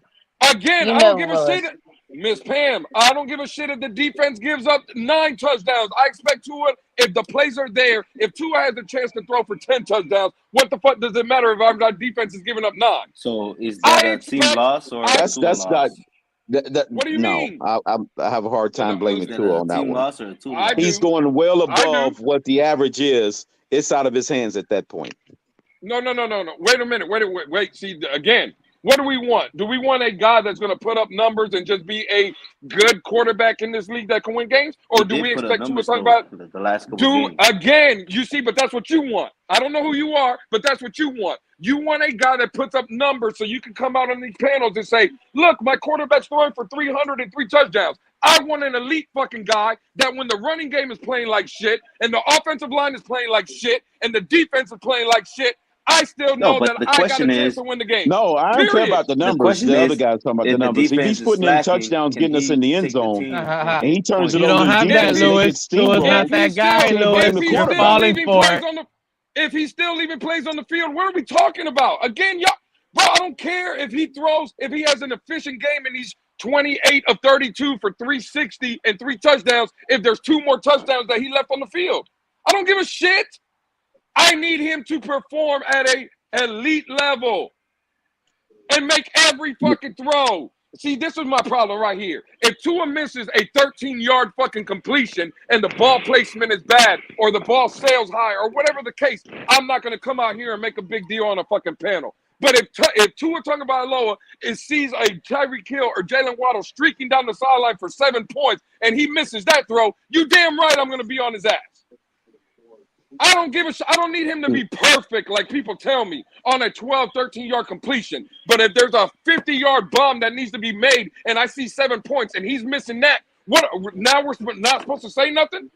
Again, I don't give a shit. Miss Pam, I don't give a shit if the defense gives up 9 touchdowns. I expect Tua, if the plays are there, if Tua has a chance to throw for 10 touchdowns, what the fuck does it matter if our defense is giving up 9? So is that a team loss or that's loss? not. What do you mean? I have a hard time blaming Tua on that team one. loss or a two loss? He's going well above what the average is. It's out of his hands at that point. No. Wait a minute. Wait. See, again, what do we want? Do we want a guy that's going to put up numbers and just be a good quarterback in this league that can win games? Or do we expect Tua to talk about the last couple games? Again, you see, but that's what you want. I don't know who you are, but that's what you want. You want a guy that puts up numbers so you can come out on these panels and say, look, my quarterback's throwing for 303 touchdowns. I want an elite fucking guy that when the running game is playing like shit and the offensive line is playing like shit and the defense is playing like shit, I still know that I got a chance to win the game. No, I don't care about the numbers. The other guy's talking about the numbers. If he's putting in touchdowns, getting us in the end zone, and he turns it over, you don't have that, Lewis. Tua's not that guy, Lewis. You're falling for it. If he's still leaving plays on the field, what are we talking about? Again, y'all, bro, I don't care if he throws, if he has an efficient game and he's 28 of 32 for 360 and 3 touchdowns, if there's 2 more touchdowns that he left on the field. I don't give a shit. I need him to perform at a elite level and make every fucking throw. See, this is my problem right here. If Tua misses a 13-yard fucking completion and the ball placement is bad or the ball sails high or whatever the case, I'm not going to come out here and make a big deal on a fucking panel. But if Tua Tagovailoa sees a Tyreek Hill or Jalen Waddle streaking down the sideline for 7 points and he misses that throw, you damn right I'm going to be on his ass. I don't give a shit. I don't need him to be perfect like people tell me on a 12, 13-yard completion. But if there's a 50-yard bomb that needs to be made and I see 7 points and he's missing that, what? Now we're not supposed to say nothing?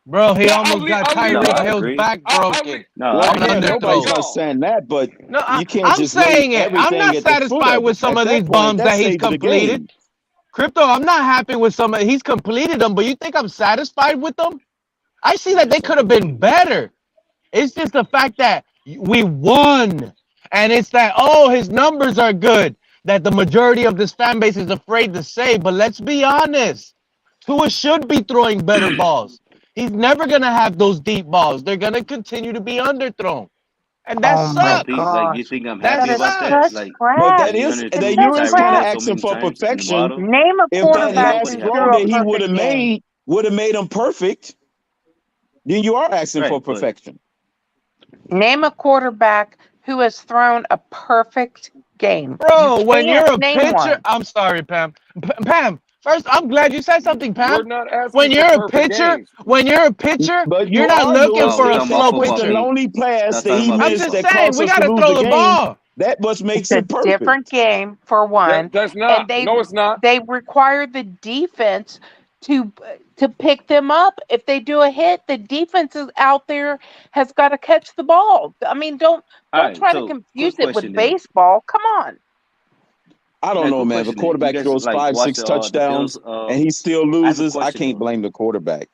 Bro, he almost got Tyreek Hill's back broken. Nobody's not saying that, but you can't I'm just saying it. I'm not satisfied with some of these bombs that he's completed. Crypto, I'm not happy with some of he's completed them, but you think I'm satisfied with them? I see that they could have been better. It's just the fact that we won. And it's that, his numbers are good, that the majority of this fan base is afraid to say. But let's be honest. Tua should be throwing better balls. He's never going to have those deep balls. They're going to continue to be underthrown. And that sucks. Like, you think I'm happy about that? Like, but that is that you're just kind of asking for perfection. Name a If that quarterback last throw that he would have made him perfect, then you are asking for perfection. Name a quarterback who has thrown a perfect game. Bro, when you're a name pitcher, one. I'm sorry, Pam. Pam, first, I'm glad you said something, Pam. We're not asking When for you're a perfect pitcher, games. But you're not looking for a slow with the pitcher. lonely pass that he I'm missed just that saying, cost we us to gotta lose throw the the game. ball. That what makes It's a it perfect. different game for one. That's not. And No, it's not. They require the defense to pick them up. If they do a hit, the defense is out there has got to catch the ball. I mean, don't Alright, try so to confuse quick it with question then. baseball. Come on. I don't know, man. If a quarterback throws 5-6 touchdowns and he still loses, I can't blame the quarterback.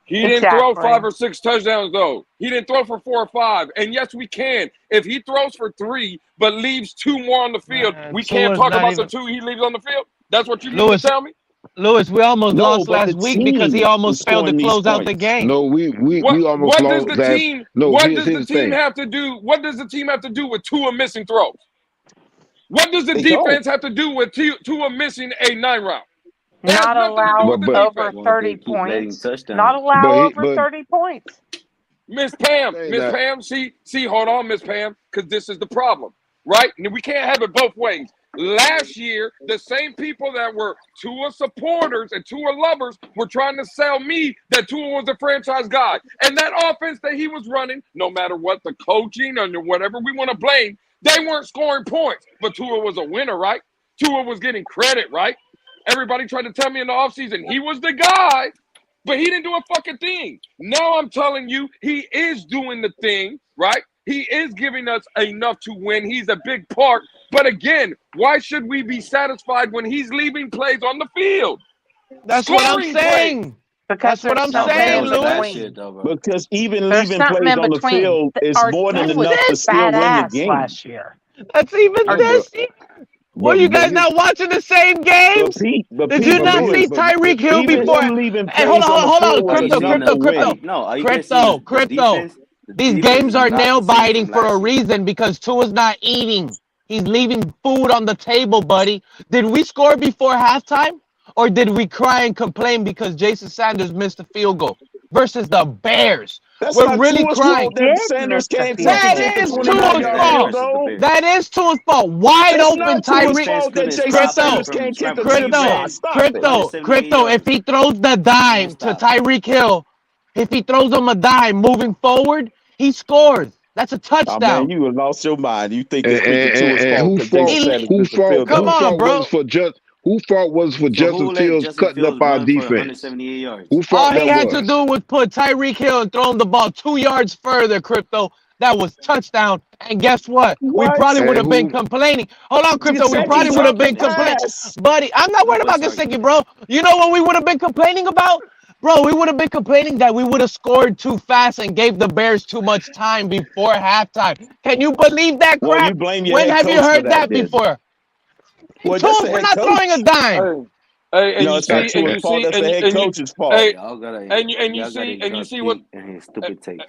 He didn't throw 5 or 6 touchdowns, though. He didn't throw for 4 or 5. And yes, we can. If he throws for 3 but leaves 2 more on the field, we can't talk about the 2 he leaves on the field. That's what you mean to tell me? Lewis, we almost No, lost but last the week because he team almost is failed to scoring these close out the points. game. No, we almost What does lost the last. team? No, What here's does the the team thing. have to do? What does the team have to do with Tua missing throws? What does the They defense have to do with Tua missing a 9 route? It has Not nothing to do allow with the over defense. 30 points. Not allow over 30 points. Miss Pam, Say Miss that. Pam, see, hold on, Miss Pam, because this is the problem, right? And we can't have it both ways. Last year, the same people that were Tua supporters and Tua lovers were trying to sell me that Tua was a franchise guy. And that offense that he was running, no matter what the coaching or whatever we want to blame, they weren't scoring points. But Tua was a winner, right? Tua was getting credit, right? Everybody tried to tell me in the offseason he was the guy, but he didn't do a fucking thing. Now I'm telling you, he is doing the thing, right? He is giving us enough to win. He's a big part. But again, why should we be satisfied when he's leaving plays on the field? That's what I'm Scoring saying. plays. Because That's what I'm there's saying, something Lewis. Because even There's leaving something plays in on the between. field is Our more than team was enough to still win the badass game. last year. That's even Our this year. Were you guys not watching the same games? Did you not see Tyreek Hill even before? him leaving Hey, plays on the hold on, field was enough to win. No, all you guys seen is the Crypto. defense. The These defense games is are not the nail same biting from for a last year. reason because Tua's not eating. He's leaving food on the table, buddy. Did we score before halftime? Or did we cry and complain because Jason Sanders missed a field goal versus the Bears? That's We're not really Tua's crying. fault that Sanders can't take That a is 29-yard Tua's field fault. goal. That is Tua's fault. Wide That's open not Tua's Tyreek. fault that Jason Sanders can't kick a deep shot. Stop it. Crypto. If he throws the dime to Tyreek Hill, if he throws him a dime moving forward, he scores. That's a Oh touchdown. man, you have lost your mind. You think it's freaking Tua's And fault because Jason Sanders missed a field goal. Come on, bro. Who fault was for So Justin who let Fields Justin cutting Fields up our run for defense? 178 yards? Who All fault he that had to was? do was put Tyreek Hill and throw him the ball 2 yards further, Crypto. That was touchdown. And guess what? We probably would have been complaining. Hold on, Crypto. We probably would have been complaining. Buddy, I'm not worried about Gesicki, bro. You know what we would have been complaining about? Bro, we would have been complaining that we would have scored too fast and gave the Bears too much time before halftime. Can you believe that crap? Well, you blame your When head have you coach for heard that, that before? Well, Told that's us the we're head not throwing a coach. dime. Hey, and No, you it's not see, and you Tua's fault. see, That's the head coach's fault. hey, Y'all gotta, and you y'all see, gotta and you drop see what, Pete and his stupid take.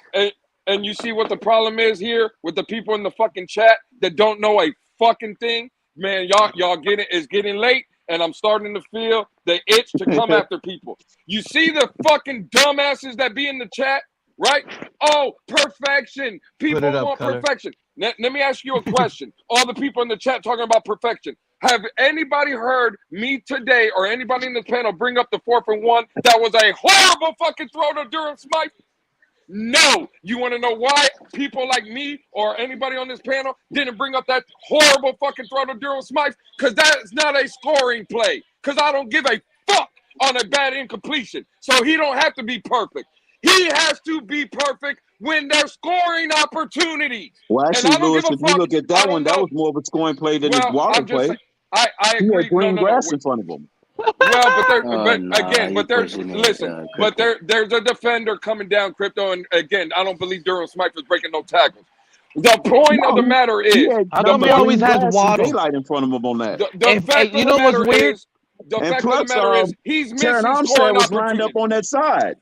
and you see what the problem is here with the people in the fucking chat that don't know a fucking thing. Man, y'all get it. It's getting late, and I'm starting to feel the itch to come after people. You see the fucking dumbasses that be in the chat, right? Oh, perfection. People Put it up, want Color. perfection. Let me ask you a question. All the people in the chat talking about perfection. Have anybody heard me today or anybody in this panel bring up the 4th and 1? That was a horrible fucking throw to Durham Smythe. No. You want to know why people like me or anybody on this panel didn't bring up that horrible fucking throw to Durham Smythe? Because that's not a scoring play. Because I don't give a fuck on a bad incompletion. So he don't have to be perfect. He has to be perfect when they're scoring opportunities. Well, And actually, I don't Lewis, give a if you fuck. look at I that don't one, that know. was more of a scoring play than his Well, Waddle I'm just play. saying. I He agree. had green No. grass in front of him. Well, but there, but Nah, again, you but there's pushing it, listen, but there's a defender coming down, Crypto, and again, I don't believe Durham Smythe was breaking no tackles. The point of the matter He is, had How the come he nothing but always green has grass and Waddle? daylight in front of him on that. the fact you of know the what's matter weird? is, the And fact of plus, the matter is, he's Terran missing Armstead scoring was lined up opportunities. on that side.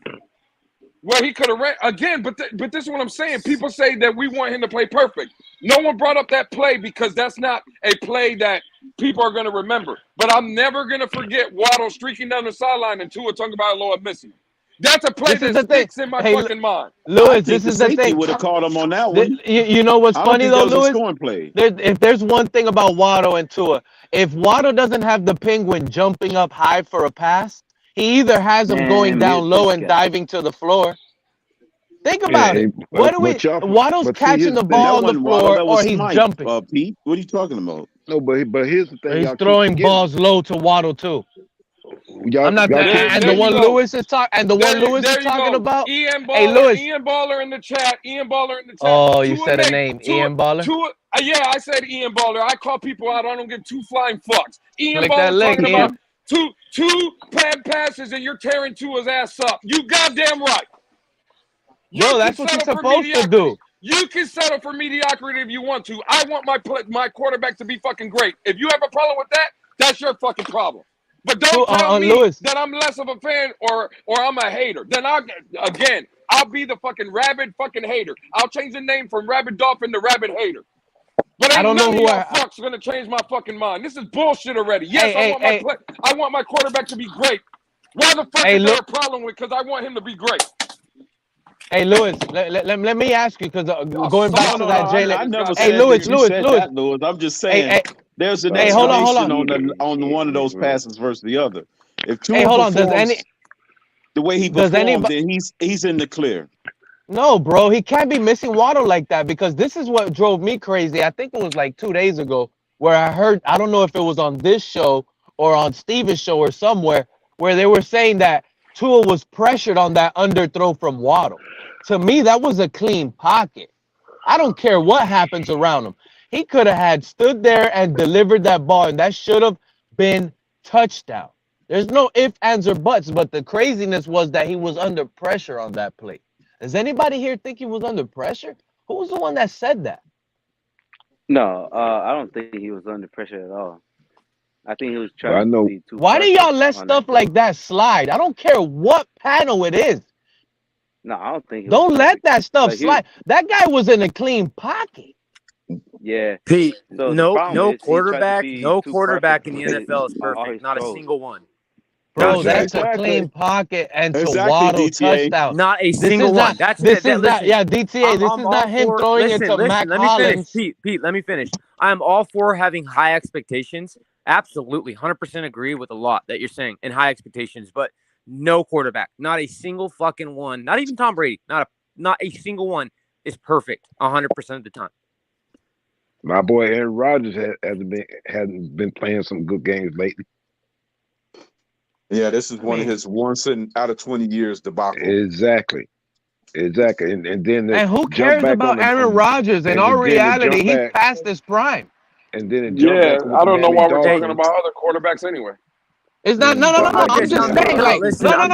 Well, he could have ran again, but this is what I'm saying. People say that we want him to play perfect. No one brought up that play because that's not a play that people are going to remember. But I'm never going to forget Waddle streaking down the sideline and Tua Tagovailoa missing. That's a play This is that the thing. sticks in my Hey, fucking mind. I Lewis, think this the is the safety thing. would have caught him on that one. You know what's I don't funny think though, that was a Lewis? scoring play. If there's one thing about Waddle and Tua, if Waddle doesn't have the penguin jumping up high for a pass, he either has him going Man, down mute low this and guy. diving to the floor. Think about it. What do we? Waddle's but see, catching here's the the thing. ball That on the wasn't Waddle, floor that or was he's Smythe, jumping. Pete. What are you talking about? No, but here's the thing. He's Y'all keep throwing forgetting. balls low to Waddle too. Y'all, I'm not. y'all keep And the There you one go. Lewis is talking. And the one Lewis is There you talking go. about. Ian Hey, Baller, Lewis. Ian Baller in the chat. Ian Baller in the chat. Oh, you Tua said a made name, Ian Baller. Yeah, I said Ian Baller. I call people out. I don't give two flying fucks. Ian Click that Baller link, talking about Ian. two bad passes and you're tearing Tua's ass up. You goddamn right. Bro, that's what you're supposed to do. You can settle for mediocrity if you want to. I want my quarterback to be fucking great. If you have a problem with that, that's your fucking problem. But don't tell me Lewis. that I'm less of a fan or I'm a hater. Then I'll be the fucking rabid fucking hater. I'll change the name from Rabid Dolphin to Rabid Hater. But ain't I don't know none who of y'all fucks gonna change my fucking mind. This is bullshit already. Yes, I want my quarterback to be great. Why the fuck is there a problem with? Because I want him to be great. Hey, Lewis, let me ask you, because going back to that Jalen. I never Hey, said Lewis, that you said that, Lewis. I'm just saying there's an hold explanation on. on one of those passes versus the other. If Tua hold on. performs the way he performed, then he's in the clear. No, bro, he can't be missing Waddle like that, because this is what drove me crazy. I think it was like 2 days ago where I heard, I don't know if it was on this show or on Steven's show or somewhere, where they were saying that Tua was pressured on that underthrow from Waddle. To me, that was a clean pocket. I don't care what happens around him. He could have had stood there and delivered that ball, and that should have been touchdown. There's no ifs, ands, or buts, but the craziness was that he was under pressure on that play. Does anybody here think he was under pressure? Who was the one that said that? No, I don't think he was under pressure at all. I think he was But I trying to know. be too. Why do y'all let perfect on stuff that like throw. that slide? I don't care what panel it is. No, I don't think he was Don't let perfect. that stuff Like he, slide. That guy was in a clean pocket. yeah. Pete, So the problem no is he tried to quarterback, be no too quarterback perfect in the with NFL is all perfect. his Not a throws. single one. Bro, Not that's a Exactly. clean pocket and to Exactly, Waddle DTA. touchdown. Not a This single is one. not. That's This that. is not. Listen, Yeah, DTA. This I'm is all not him for. throwing it Listen, to listen. Mac Let me finish, Hollins. Pete. Let me finish. I'm all for having high expectations. Absolutely, 100% agree with a lot that you're saying and high expectations. But no quarterback, not a single fucking one. Not even Tom Brady. Not a single one is perfect 100% of the time. My boy Aaron Rodgers hasn't been playing some good games lately. Yeah, this is one of his once in out of 20 years debacle. Exactly. And then And who jump cares back about on Aaron Rodgers? In all then to reality, jump he's back past his prime. and then to jump Yeah, back with I the don't know Miami why we're talking Dolphins. about other quarterbacks anyway. It's not. No. But I'm I'm just saying. Like, listen. no. I'm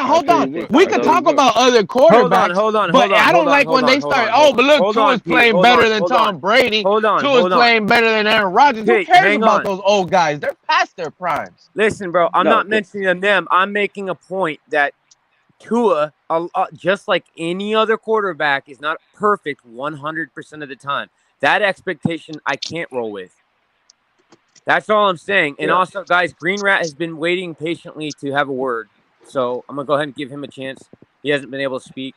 Hold on. just. We could talk about other quarterbacks, Hold on. but I don't like when they start. Oh, but look, Tua's Pete. playing better than Tom Brady. Tua's playing better than Aaron Rodgers. Who Pete, cares hang about on. those old guys? They're past their primes. Listen, bro, I'm not mentioning them. I'm making a point that Tua, just like any other quarterback, is not perfect 100% of the time. That expectation I can't roll with. That's all I'm saying. And also, guys, Green Rat has been waiting patiently to have a word. So I'm going to go ahead and give him a chance. He hasn't been able to speak.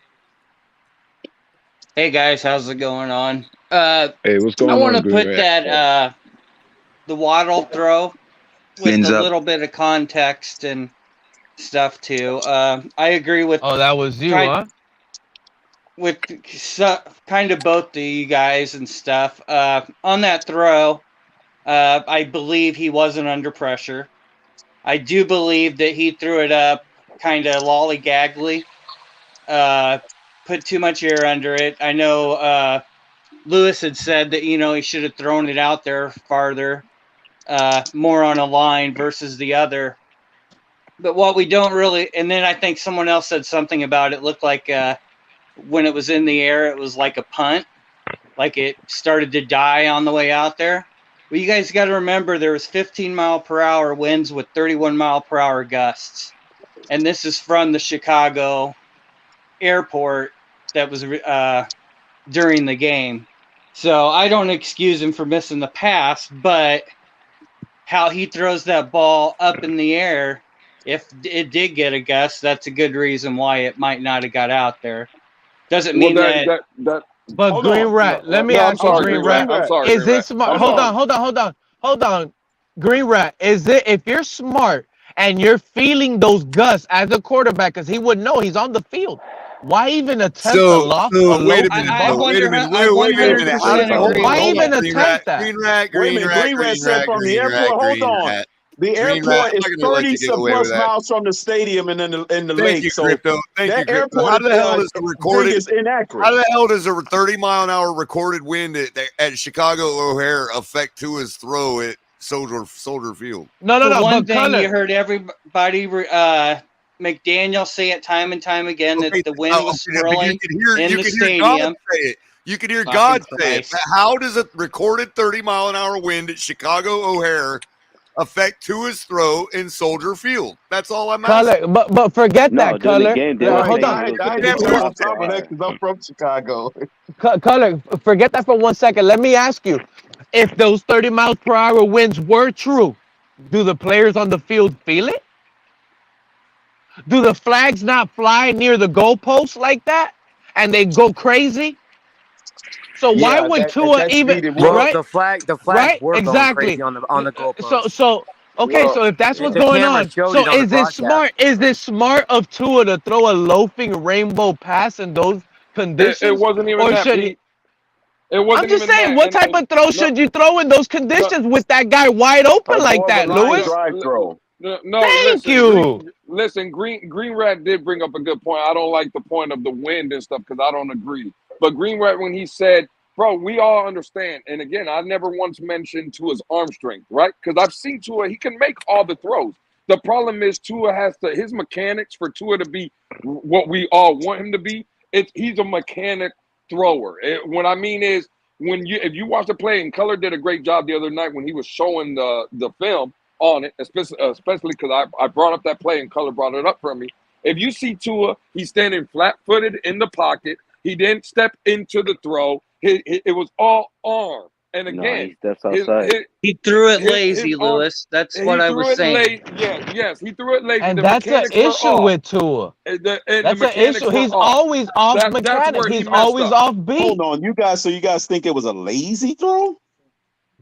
Hey, guys. How's it going on? Hey, what's going I want on, to Green put Rat? that the Waddle throw with Fins a up. little bit of context and stuff, too. I agree with... Oh, that was you, huh? With kind of both of you guys and stuff. On that throw, I believe he wasn't under pressure. I do believe that he threw it up kind of lollygaggly, put too much air under it. I know Lewis had said that, he should have thrown it out there farther, more on a line versus the other. But what we don't really, and then I think someone else said something about it looked like when it was in the air, it was like a punt, like it started to die on the way out there. Well, you guys got to remember there was 15-mile-per-hour winds with 31-mile-per-hour gusts. And this is from the Chicago airport that was during the game. So I don't excuse him for missing the pass, but how he throws that ball up in the air, if it did get a gust, that's a good reason why it might not have got out there. Doesn't mean that But Green Rat, let me ask you, Green Rat, is it smart? Hold on. Green Rat, is it, if you're smart and you're feeling those gusts as a quarterback, because he would know he's on the field, why even attempt a loft? Wait a minute. Wait a minute. Wait a minute. Why even Green attempt Rat, that? Green Rat, Wait a minute. Green Rat said from the airport. Hold on. The airport is 30 some plus miles from the stadium and in the lake. Thank you, So Crypto. Thank you, that Crypto. airport How the hell does the recorded thing is inaccurate? How the hell does a 30-mile-an-hour recorded wind at Chicago O'Hare affect Tua's throw at Soldier Field? For one thing, you heard everybody, McDaniel say it time and time again that the wind was swirling in the stadium. You could hear Fucking God say it. Christ. How does a recorded 30-mile-an-hour wind at Chicago O'Hare affect Tua's throw in Soldier Field? That's all I'm asking. Color, but forget No, that, during the Color. game, they were Hold saying on. it was I it didn't was put on not that top of that hard. because I'm from Chicago. Color, forget that for 1 second. Let me ask you, if those 30 miles per hour winds were true, do the players on the field feel it? Do the flags not fly near the goalposts like that and they go crazy? So why would Tua even right? The flags Right? were going Exactly. crazy on the goalpost. So okay, so if that's what's the going camera on, showed so it on the is it broadcast. smart? Is it smart of Tua to throw a loafing rainbow pass in those conditions? It wasn't even Or that, should Pete. he? It wasn't I'm just even saying, that. what type of throw should you throw in those conditions with that guy wide open like that, Lewis? No, Thank listen, you. Green Rat did bring up a good point. I don't like the point of the wind and stuff because I don't agree. But Green Rat, when he said, bro, we all understand. And again, I never once mentioned Tua's arm strength, right? Because I've seen Tua, he can make all the throws. The problem is Tua has to, his mechanics for Tua to be what we all want him to be, he's a mechanic thrower. What I mean is, if you watch the play, and Color did a great job the other night when he was showing the film on it, especially because I brought up that play and Color brought it up for me. If you see Tua, he's standing flat-footed in the pocket. He didn't step into the throw. It was all arm. And again, he steps outside. He threw it lazy, Lewis. That's what I was saying. Yes, he threw it lazy. And The that's an mechanics were issue off. with Tua. The That's an mechanics issue. were He's off. always off That's mechanic. where he He's messed always up. off beat. Hold on, you guys. So you guys think it was a lazy throw?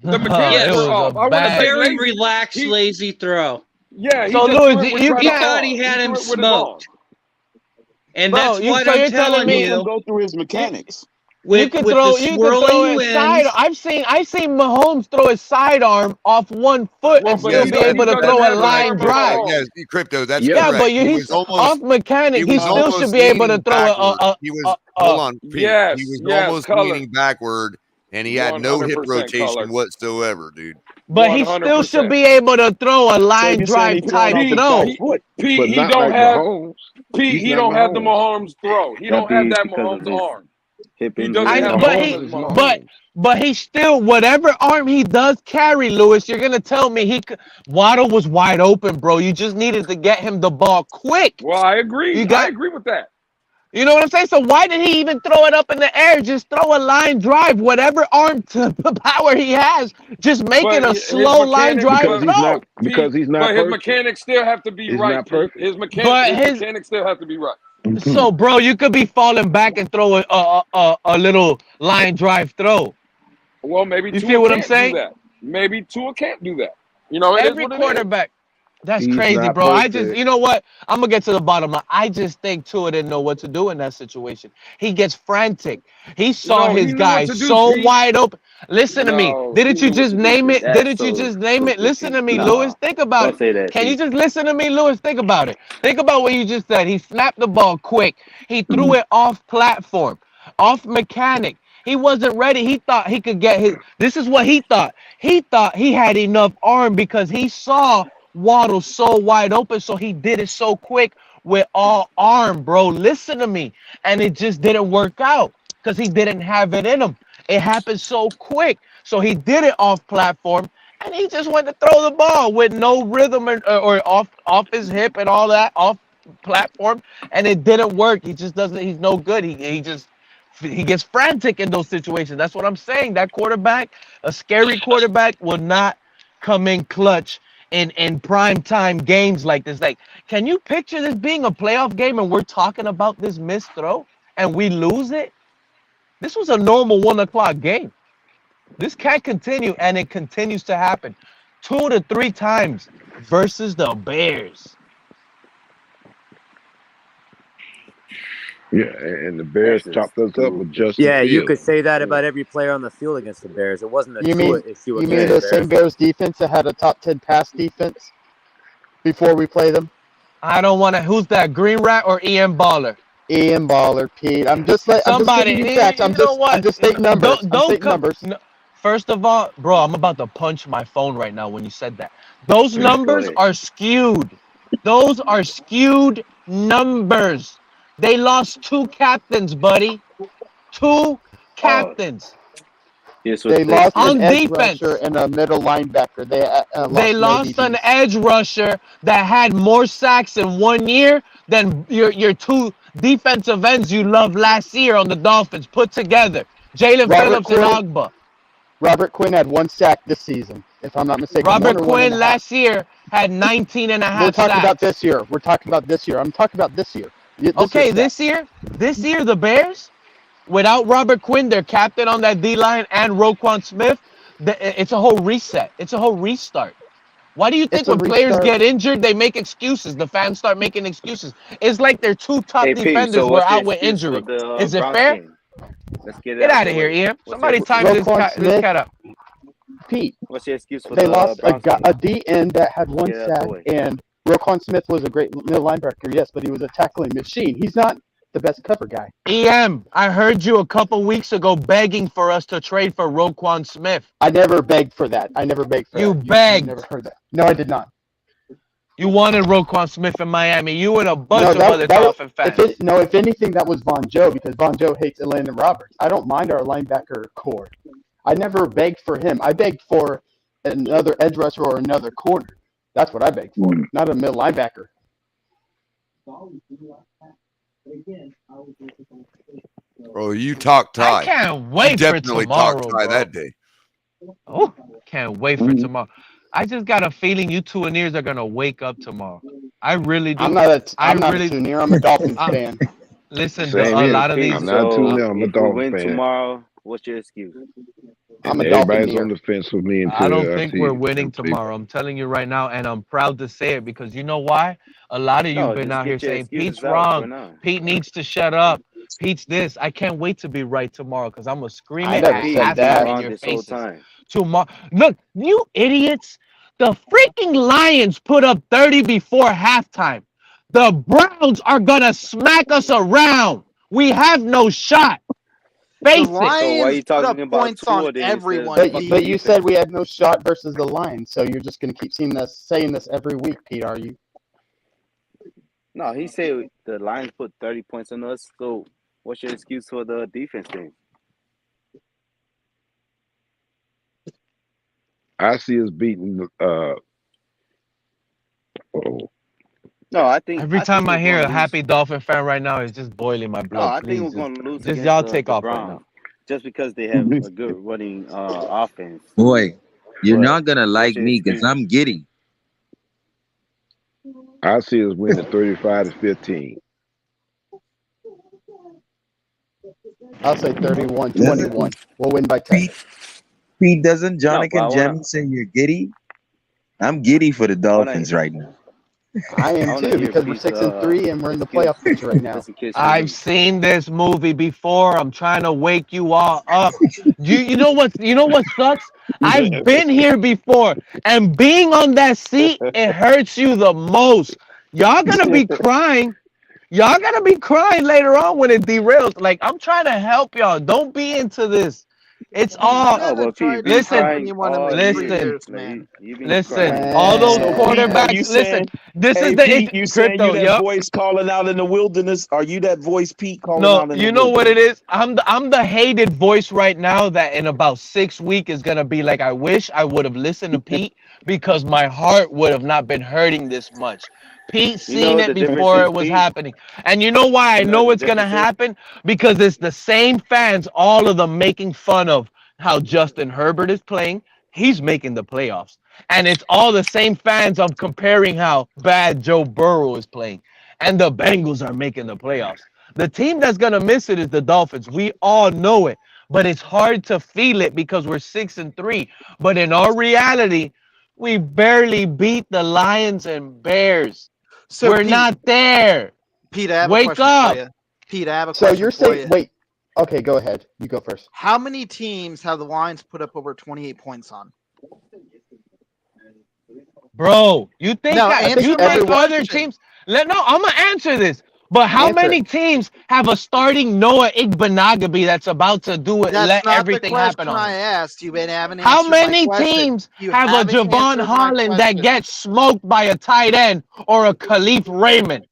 The mechanics It were was off. a I want to bad. say Very lazy. relaxed, lazy throw. Yeah, he So, just Louis, threw it with you right He can't- thought he arm. had him threw it with his arm. smoked. And Bro, that's what so I'm you're telling telling me Let him you. go through his mechanics. you With can the throw swirling it side. winds. I've seen Mahomes throw his sidearm off 1 foot Well, and but still he be able to doesn't throw a have the line arm of drive. Mahomes. Yes, Crypto. That's Yeah, correct. but He he's was almost. off mechanic. He still almost should be able to leaning throw backward. He was hold on, Pete. Yes, He was yes, almost Color. leaning backward, and he had no hip 100% rotation Color. whatsoever, dude. But he still should 100%. be able to throw a So line you're saying he drive throwing type off his throw. back foot? Pete, But he not don't like have Mahomes. Pete. He's He not don't have the Mahomes. Mahomes throw. He don't have that Mahomes arm. Hip He injury. doesn't I have know, the but arm he, of Mahomes. but he still, whatever arm he does carry, Lewis, you're gonna tell me Waddle was wide open, bro. You just needed to get him the ball quick. Well, I agree. I agree with that. You know what I'm saying? So why did he even throw it up in the air? Just throw a line drive, whatever arm to power he has. Just make it a slow line drive throw. Because he's not But his perfect. mechanics still have to be He's right. not Pete. perfect. His But mechanics still have to be right. So, bro, you could be falling back and throw a little line drive throw. Well, maybe You Tua see what I'm can't saying? do that. Maybe Tua can't do that. You know, it is Every what it is. quarterback. That's He's crazy, not bro. I just, perfect. you know what? I'm gonna get to the bottom line. I just think Tua didn't know what to do in that situation. He gets frantic. He saw No, he his knew guy what to do, so Pete. wide open. Listen to me. No, Didn't he you knew what just to do, name Pete. it? Didn't you just name it? Listen to me, Lewis. Think about Don't it. say that, Can you Pete. just listen to me, Lewis? Think about it. Think about what you just said. He snapped the ball quick. He threw it off platform, off mechanic. He wasn't ready. He thought he could get his. This is what he thought. He thought he had enough arm because he saw Waddle so wide open, so he did it so quick with all arm, bro. Listen to me. And it just didn't work out because he didn't have it in him. It happened so quick. So he did it off platform, and he just went to throw the ball with no rhythm or off his hip and all that, off platform, and it didn't work. He just doesn't. He's no good. He gets frantic in those situations. That's what I'm saying. That quarterback, a scary quarterback, will not come in clutch in prime time games like this. Like, can you picture this being a playoff game and we're talking about this missed throw and we lose it? This was a normal 1 o'clock game. This can't continue, and it continues to happen 2 to 3 times versus the Bears. Yeah, and the Bears chopped us up with Justin Yeah, you Fields. could say that about every player on the field against the Bears. It wasn't a You Tua mean issue you against mean the the Bears. same Bears defense that had a top 10 pass defense before we play them? I don't want to. Who's that? Green Rat or Ian Baller? Ian Baller, Pete. I'm just Somebody. giving you facts. I'm just stating numbers. I'm Don't stating come. numbers. No, first of all, bro, I'm about to punch my phone right now when you said that. Those Go numbers ahead. are skewed. Those are skewed numbers. They lost 2 captains, buddy. 2 captains. Here's what They lost On an edge defense. rusher and a middle linebacker. They lost an edge rusher that had more sacks in 1 year than your 2 defensive ends you loved last year on the Dolphins put together. Jalen Phillips and Ogba. Robert Quinn had 1 sack this season, if I'm not mistaken. Robert 1 or Quinn 1.5. last year had 19 and a half We're talking sacks. about this year. We're talking about this year. I'm talking about this year. This year, the Bears, without Robert Quinn, their captain on that D-line, and Roquan Smith, it's a whole reset. It's a whole restart. Why do you think when players get injured, they make excuses? The fans start making excuses. It's like their 2 top Hey, Pete, defenders so were what's the out with excuse injury. for the Is it Browns fair? game? Let's get it Get out out the of here, way. Ian. What's Somebody your time this cat up. Pete, What's your excuse for they the lost Browns game? a D end that had 1 Get it out sack, the way. and Roquan Smith was a great middle linebacker, yes, but he was a tackling machine. He's not the best cover guy. EM, I heard you a couple weeks ago begging for us to trade for Roquan Smith. I never begged for that. I never begged for You that. begged. You never heard that. No, I did not. You wanted Roquan Smith in Miami. You and a bunch of other Dolphin fans. If anything, that was Von Joe because Von Joe hates Landon Roberts. I don't mind our linebacker core. I never begged for him. I begged for another edge rusher or another corner. That's what I begged for, not a middle linebacker. Bro, you talk Ty. I can't wait for definitely tomorrow, talked Ty bro. that day. Oh, can't wait for tomorrow. I just got a feeling you Tuaniers are gonna wake up tomorrow. I really do. I'm not a Tuanier. I'm a Dolphins fan. Listen, Same a here. lot of these. I'm not too now. I'm a If we Dolphin win fan. tomorrow, what's your excuse? I'm a Everybody's Dolphineer. on the fence with me until I don't think see we're winning until- tomorrow. I'm telling you right now, and I'm proud to say it because you know why? A lot of you No, been just out here get your saying excuses Pete's out for wrong. now. Pete needs to shut up. Pete's this. I can't wait to be right tomorrow because I'm gonna scream I it never at said halftime that. in Wrong your this whole faces. time. Tomorrow, look, you idiots! The freaking Lions put up 30 before halftime. The Browns are gonna smack us around. We have no shot. The Face it. So why are Lions you put up talking about points Tua on then instead of everyone. the But fucking you defense? said we had no shot versus the Lions, so you're just going to keep saying this every week, Pete, are you? No, he said the Lions put 30 points on us. So what's your excuse for the defense then? I see us beating. No, I think Every time we're I hear gonna a lose. happy Dolphin fan right now, it's just boiling my No, blood. I think we're Please, gonna lose just against y'all take the off right Browns now. just because they have a good running offense. Boy, you're But not gonna what's like your me because excuse? I'm giddy. I see us winning 35-15. I'll say 31-21. We'll win by 10. Pete, doesn't No, Jonica but I and wanna Jemmy say you're giddy? I'm giddy for the Dolphins right now. I I am wanna too hear because we're Pete's 6-3 and we're in the excuse playoff picture right now. just in case we I've lose. seen this movie before. I'm trying to wake you all up. You know what sucks? I've been here before, and being on that seat, it hurts you the most. Y'all gonna be crying. Y'all gonna be crying later on when it derails. Like I'm trying to help y'all. Don't be into this. It's all Oh, but Pete, you've been listen, crying all year. listen, Like, you've been listen. crying. All those So Pete, are you quarterbacks. Listen, saying? this is Hey the Pete, you saying you crypto. that Yup. voice calling out in the wilderness? Are you that voice, Pete, calling No, out in the you know what it wilderness? is? I'm the hated voice right now that in about 6 weeks is gonna be like, I wish I would have listened to Pete because my heart would have not been hurting this much. Pete You seen know it the difference before is it was Pete. happening. And you know why I You know know the it's gonna difference is happen? Because it's the same fans, all of them making fun of how Justin Herbert is playing. He's making the playoffs. And it's all the same fans of comparing how bad Joe Burrow is playing. And the Bengals are making the playoffs. The team that's gonna miss it is the Dolphins. We all know it, but it's hard to feel it because we're 6-3. But in our reality, we barely beat the Lions and Bears. So We're not there. Pete, I have a Wake question up. for you. Pete, I have a So question you're for saying, you. wait, okay, go ahead. You go first. How many teams have the Lions put up over 28 points on? Bro, you think No, you answer my think other question. teams no, I'm gonna answer this. But how Answer many it. teams have a starting Noah Igbenogany that's about to do it, That's let not the everything happen question on I him? asked. You haven't How answered my many question. teams You have a haven't Javon answered my Holland that question. gets smoked by a tight end or a Khalif Raymond?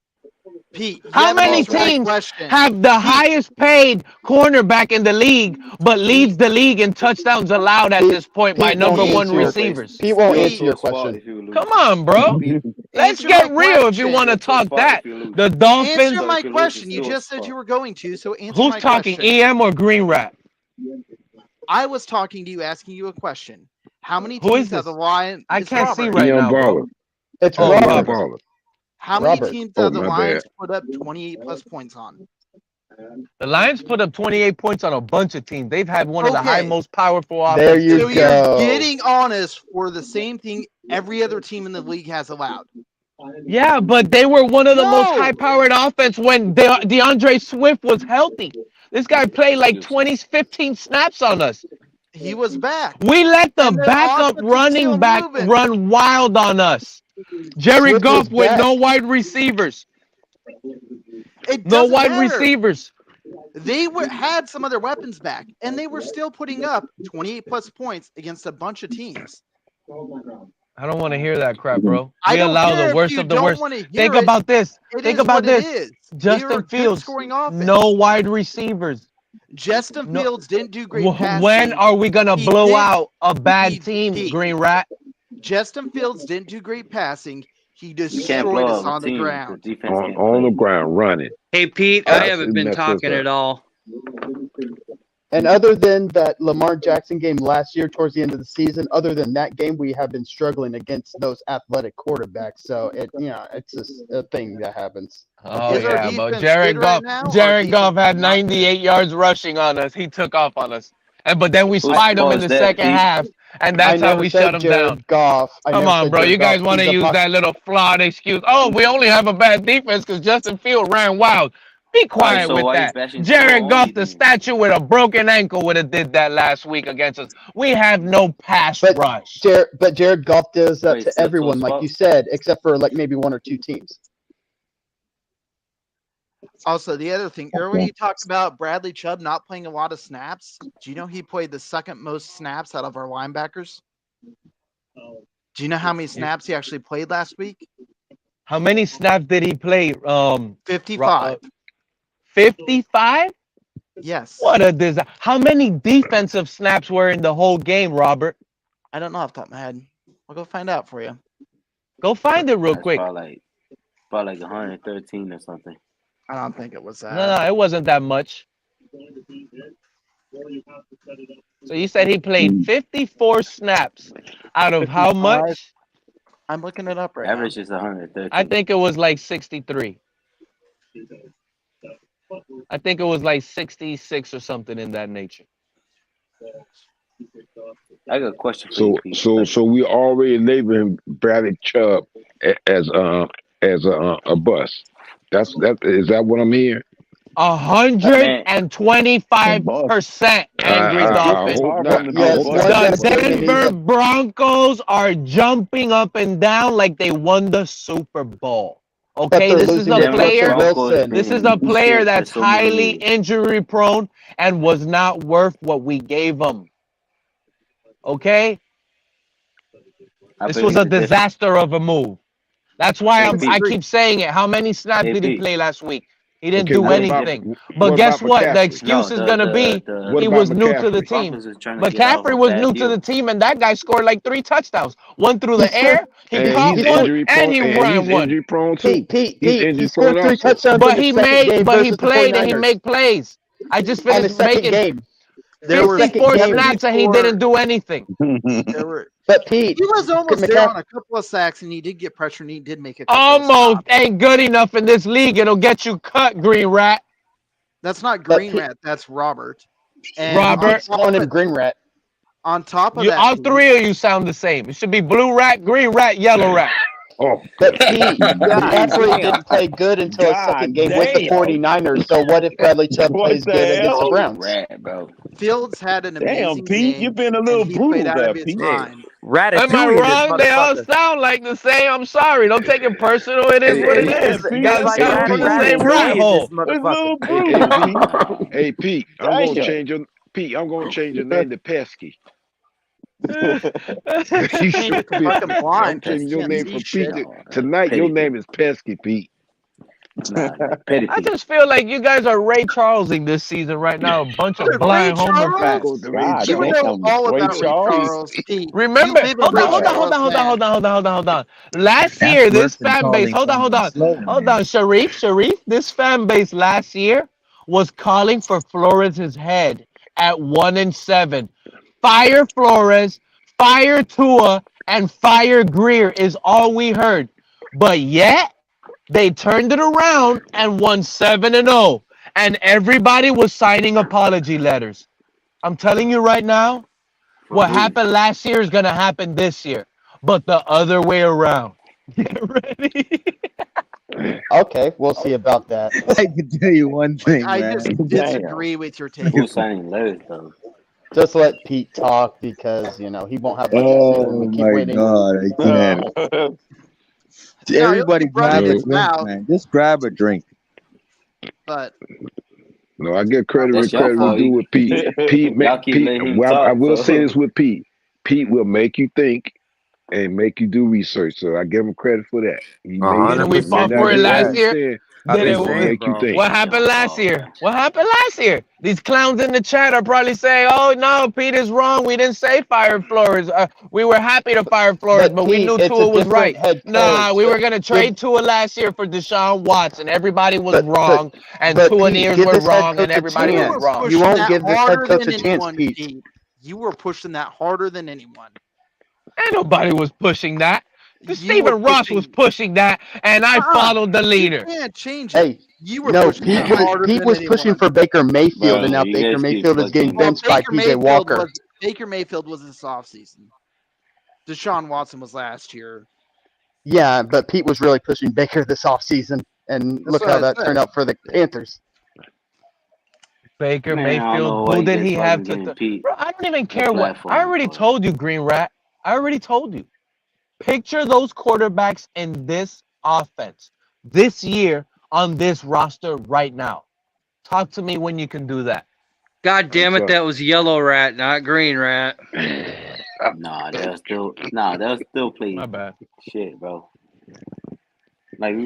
Pete, you How haven't many answered my teams question. have the highest paid cornerback in the league, but leads the league in touctouchdowns allowed at this point by Pete won't number one answer your receivers? Pete won't your answer your coach's fault question. if you lose. Come on, bro. Pete, Let's Answer get my real if you question. want to your coach's talk fault that. if you lose. The Dolphins. Answer So my if you lose, question. it's You Tua's just said fault. you were going to, so answer Who's my talking, question. EM or Green Rat? I was talking to you, asking you a question. How many Who is teams have the this? Lions? I It's can't see Robert. right Young now, bro. baller. It's Oh, Young Robert. Robert. baller. How many Robert. teams Oh, have the my Lions bad. put up 28 plus points on? The Lions put up 28 points on a bunch of teams. They've had one of the high Okay, most powerful There offenses. you so you're go. getting on us for the same thing every other team in the league has allowed. Yeah, but they were one of the most No, high-powered offense when DeAndre Swift was healthy. This guy played like 20, 15 snaps on us. he was back. We let the And their backup offense was still running back moving. run wild on us. Jerry Swift was Goff with back. no wide receivers. It No doesn't wide matter. receivers. They had some other weapons back, and they were still putting up 28 plus points against a bunch of teams. I don't want to hear that crap, bro. I We don't allow care the if worst you of the don't worst. want to hear Think it. about this. It Think is about what it this. is. They are Justin a good Fields, scoring offense. no wide receivers. Justin No. Fields didn't do great passing. When are we gonna He blow did- out a bad he- team, he- Green Rat? Justin Fields didn't do great passing. He You can't destroyed blow us out on a the team. ground. The defense can't on the play. ground running. Hey, Pete, I That's haven't what been messed us talking up. at all. And other than that Lamar Jackson game last year towards the end of the season, other than that game, we have been struggling against those athletic quarterbacks. So it's just a thing that happens. Oh Is our yeah, but defense Jared good right Goff, now? Our Jared Goff defense had is not good. 98 yards rushing on us. He took off on us, but then we Whose spied him fault in is the that, second Pete? half, and I that's how never we said shut him Jared down. Goff. I Come never on, said bro. Jared You guys Goff. want to He's a use poss- that little flawed excuse? Oh, we only have a bad defense because Justin Field ran wild. Be All right, quiet so with why you that. bashing Tua Jared only Goff, the then? statue with a broken ankle, would have did that last week against us. We have no pass rush. But Jared Goff does that Wait, to so everyone, Tua's like fault? you said, except for like maybe one or two teams. Also, the other thing, earlier you talked about Bradley Chubb not playing a lot of snaps. Do you know he played the second most snaps out of our linebackers? Do you know how many snaps he actually played last week? How many snaps did he play? 55. 55? Yes. What a disaster. How many defensive snaps were in the whole game, Robert? I don't know off the top of my head. I'll go find out for you. Go find it real That's quick. probably like 113 or something. I don't think it was that. No, it wasn't that much. So you said he played 54 snaps out of how much? I'm looking it up right Average now. is 113. I think it was like 63. I think it was like 66 or something in that nature. I got a question for you, Pete. So we already labeling Bradley Chubb as a bust. Is that what I'm hearing? 125%, Angry Dolphin. The Denver Broncos are jumping up and down like they won the Super Bowl. Okay, this is a player. This is a player that's highly injury prone and was not worth what we gave him. Okay, this was a disaster of a move. That's why I keep saying it. How many snaps did he play last week? He didn't do anything. But guess what? The excuse is going to be he was new to the team. McCaffrey was new to the team, and that guy scored like 3 touchdowns. One through the air, he caught one, and he ran one. Injury prone too. Pete, he scored 3 touchdowns. But he played and he made plays. I just finished making game. 54 snaps and he didn't do anything. But Pete, He was almost there on a couple of sacks, and he did get pressure, and he did make a couple almost ain't good enough in this league. It'll get you cut, Green Rat. That's not Green Rat. That's Robert. And Robert, calling him Green Rat. On top of you, that, all 3 of you sound the same. It should be Blue Rat, Green Rat, Yellow Rat. Oh, but Pete, McCaffrey didn't play good until his second game with the 49ers. So what if Bradley Chubb plays good against the Browns? Bro. Fields had an amazing Pete, game. you've been a little brutal there, Pete. Am I wrong? They all sound like the same. I'm sorry. Don't take it personal. It is what it is. You guys sound from the same rat hole. Hey Pete, I'm gonna change your name to Pesky. I'm changing your name from Pete tonight. Your name is Pesky, Pete. I just feel like you guys are Ray Charlesing this season right now. A bunch of blind Homer fans. You know all about Ray Charles. Pete. Remember, hold on. Last year, this fan base, hold on, Sharif, this fan base last year was calling for Flores' head at 1-7. Fire Flores, fire Tua, and fire Greer is all we heard. But yet, they turned it around and won 7-0. And everybody was signing apology letters. I'm telling you right now, what happened last year is going to happen this year. But the other way around. Get ready. Okay, we'll see about that. I can tell you one thing, I man. just disagree with your take. Who's signing letters, though? Just let Pete talk because he won't have much to say when we keep my waiting. God, I can't. Everybody grab a drink, man. Just grab a drink. But no, I get credit where That's your credit fault. is due with Pete. Y'all keep letting him Well, I talk, will so. say this with Pete. Pete will make you think, and make you do research. So I give him credit for that. He may Didn't we fall for it last year? Didn't we? Make you think. What happened last year? What happened last year? These clowns in the chat are probably saying, "Oh no, Peter's wrong. We didn't say fire Flores. We were happy to fire Flores, but we knew Tua was right. Nah, we were gonna trade Tua last year for Deshaun Watson. Everybody was wrong, and Tua ears were wrong, and everybody was wrong. You won't give this head coach a chance, Pete. You were pushing that harder than anyone. And nobody was pushing that. Stephen Ross was pushing that, and I followed the leader. You can't change it. Hey, you were no, pushing Pete was pushing for Baker Mayfield, and now Baker Mayfield is getting benched by PJ Walker. Baker Mayfield was this offseason. Deshaun Watson was last year. Yeah, but Pete was really pushing Baker this offseason, and look how that turned out for the Panthers. Baker Mayfield, who did he have to? Bro, I don't even care what. I already told you, Green Rat. I already told you. Picture those quarterbacks in this offense this year on this roster right now. Talk to me when you can do that. God damn it, that was Yellow Rat, not Green Rat. Nah, they'll still play. My bad. Shit, bro. Like,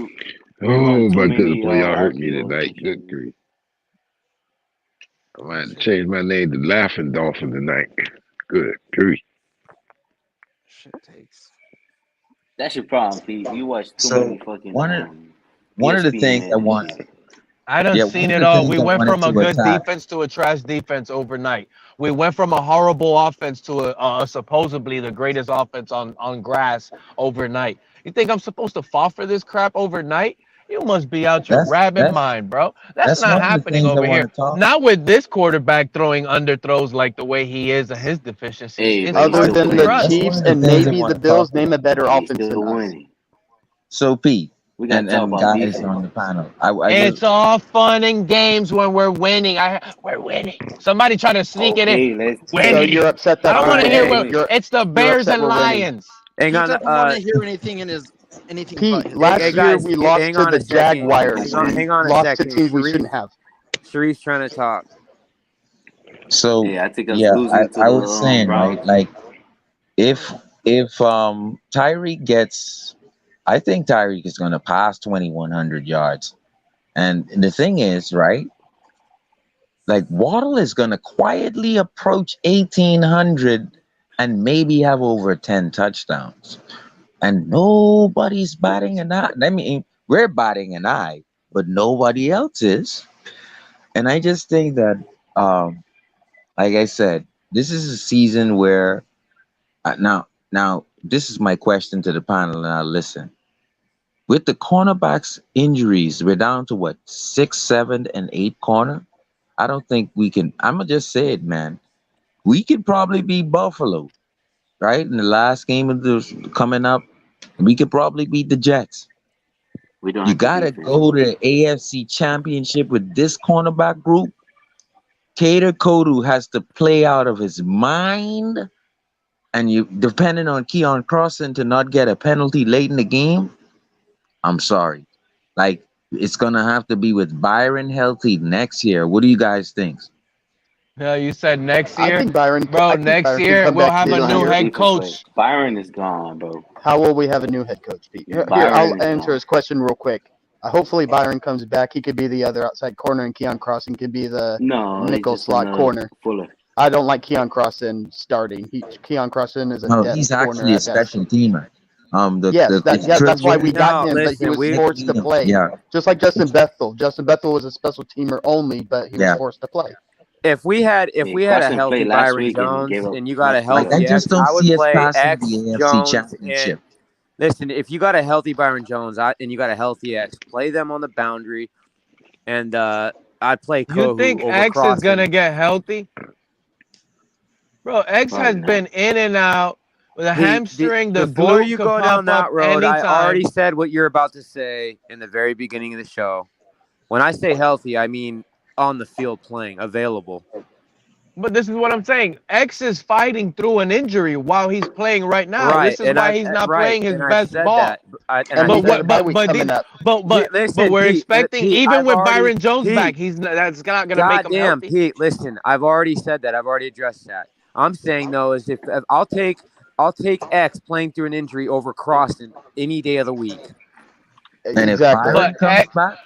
but good boy, y'all hurt me tonight. Good grief. I might change my name to Laughing Dolphin tonight. Good grief. Shit takes. That's your problem, Pete. You watch too many fucking. One of the things I want. I done seen it all. We went from a good defense to a trash defense overnight. We went from a horrible offense to a supposedly the greatest offense on grass overnight. You think I'm supposed to fall for this crap overnight? You must be out your rabid mind, bro. That's not happening over here. Not with this quarterback throwing underthrows like the way he is and his deficiencies. Other than the Chiefs and maybe the Bills, name a better offense than us. So, Pete, and guys on the panel. It's all fun and games when we're winning. We're winning. Somebody try to sneak it in. Winning. So you're upset that I don't want to hear it's the Bears and Lions. He doesn't want to hear anything in his anything. Pete, last year we lost to the Jaguars. Hang on a lost second. to teams we shouldn't have. Sharice's trying to talk. So I was saying, right, like if Tyreek gets, I think Tyreek is going to pass 2,100 yards, and the thing is, right, like Waddle is going to quietly approach 1,800 and maybe have over 10 touchdowns, and nobody's batting an eye. I mean, we're batting an eye, but nobody else is, and I just think that. Like I said, this is a season where now this is my question to the panel, and I'll listen. With the cornerbacks injuries, we're down to what, 6, 7, and 8 corner. I don't think we can. I'm gonna just say it, man. We could probably beat Buffalo, right? In the last game of the coming up, we could probably beat the Jets. You gotta go to the AFC Championship with this cornerback group. Cater Kodu has to play out of his mind, and you depending on Keon Crossan to not get a penalty late in the game. I'm sorry, like it's gonna have to be with Byron healthy next year. What do you guys think? No, you said next year. I think Byron, bro. Next year we'll have a new head coach. Byron is gone, bro. How will we have a new head coach, Pete? Here, I'll answer his question real quick. Hopefully Byron comes back. He could be the other outside corner, and Keon Crossan could be the nickel slot corner. I don't like Keon Crossan starting. Keon Crossan is a he's actually a special teamer. That's why we got him, but he was forced to play. Yeah. Just like Justin Bethel. Justin Bethel was a special teamer only, but he was forced to play. If we had a healthy Byron Jones and you got a healthy X, I would play X, Jones, and listen, if you got a healthy Byron Jones and you got a healthy X, play them on the boundary, and I'd play Kohu. You think X is gonna get healthy, bro? X has been in and out with a hamstring. Before you go down that road, I already said what you're about to say in the very beginning of the show. When I say healthy, I mean on the field playing, available. But this is what I'm saying. X is fighting through an injury while he's playing right now. Right. This is why he's not playing his best ball. But we're expecting, even with Byron Jones back, that's not going to make him healthy. Pete, listen, I've already said that. I've already addressed that. I'm saying, though, is if I'll take I'll take X playing through an injury over Croston any day of the week. And if Byron comes back,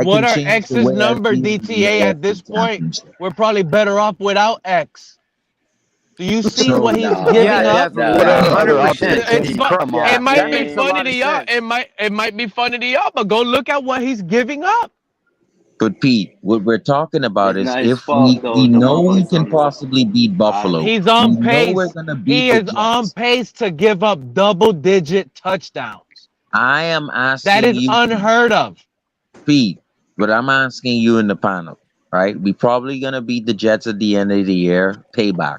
what are X's number DTA at this point? We're probably better off without X. Do you see what he's giving up? It might be funny to y'all. It might be funny to y'all, but go look at what he's giving up. But Pete, what we're talking about is if we know we can possibly beat Buffalo. He's on pace. We're gonna beat He is on pace to give up double-digit touchdowns. I am asking that is you, unheard of. Pete, but I'm asking you in the panel, right? We probably gonna beat the Jets at the end of the year. Payback.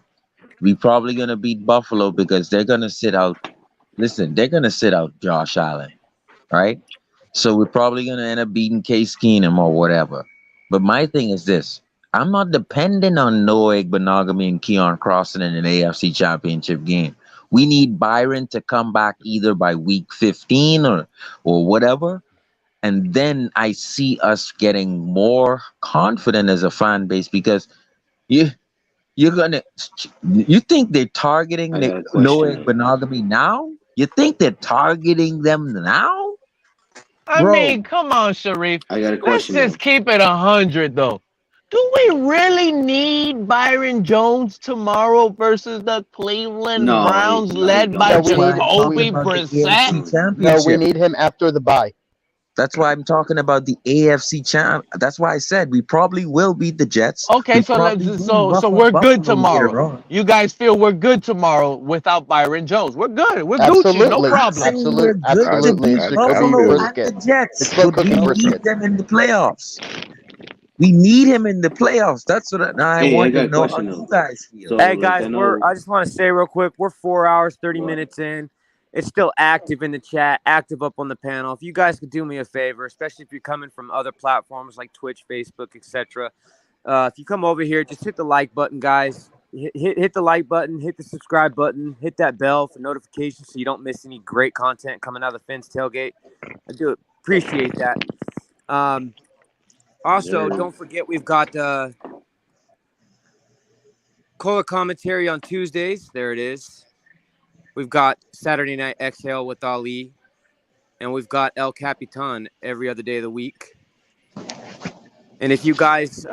We probably gonna beat Buffalo because they're gonna sit out. Listen, they're gonna sit out Josh Allen, right? So we're probably gonna end up beating Case Keenum or whatever. But my thing is this: I'm not dependent on Noah Igbenogany and Keon Crossan in an AFC Championship game. We need Byron to come back either by week 15 or whatever, and then I see us getting more confident as a fan base because you think they're targeting Noah Igbenogany now? You think they're targeting them now? I mean, come on, Sharif. I got a question. Let's just keep it 100, though. Do we really need Byron Jones tomorrow versus the Cleveland Browns led by Jacoby Brissett? No, we need him after the bye. That's why I'm talking about the AFC champ. That's why I said we probably will beat the Jets. Okay, so we're good tomorrow. You guys feel we're good tomorrow without Byron Jones? We're good. We're Gucci. No problem. Absolutely. The Jets. We need them in the playoffs. We need him in the playoffs. That's what I want to know how you guys feel. Hey guys, I just want to say real quick, we're 4 hours, 30 minutes in. It's still active in the chat, active up on the panel. If you guys could do me a favor, especially if you're coming from other platforms like Twitch, Facebook, etc. If you come over here, just hit the like button, guys. Hit the like button, hit the subscribe button, hit that bell for notifications so you don't miss any great content coming out of the Fins Tailgate. I do appreciate that. Also, don't forget we've got color commentary on Tuesdays. There it is. We've got Saturday Night Exhale with Ali, and we've got El Capitan every other day of the week. And if you guys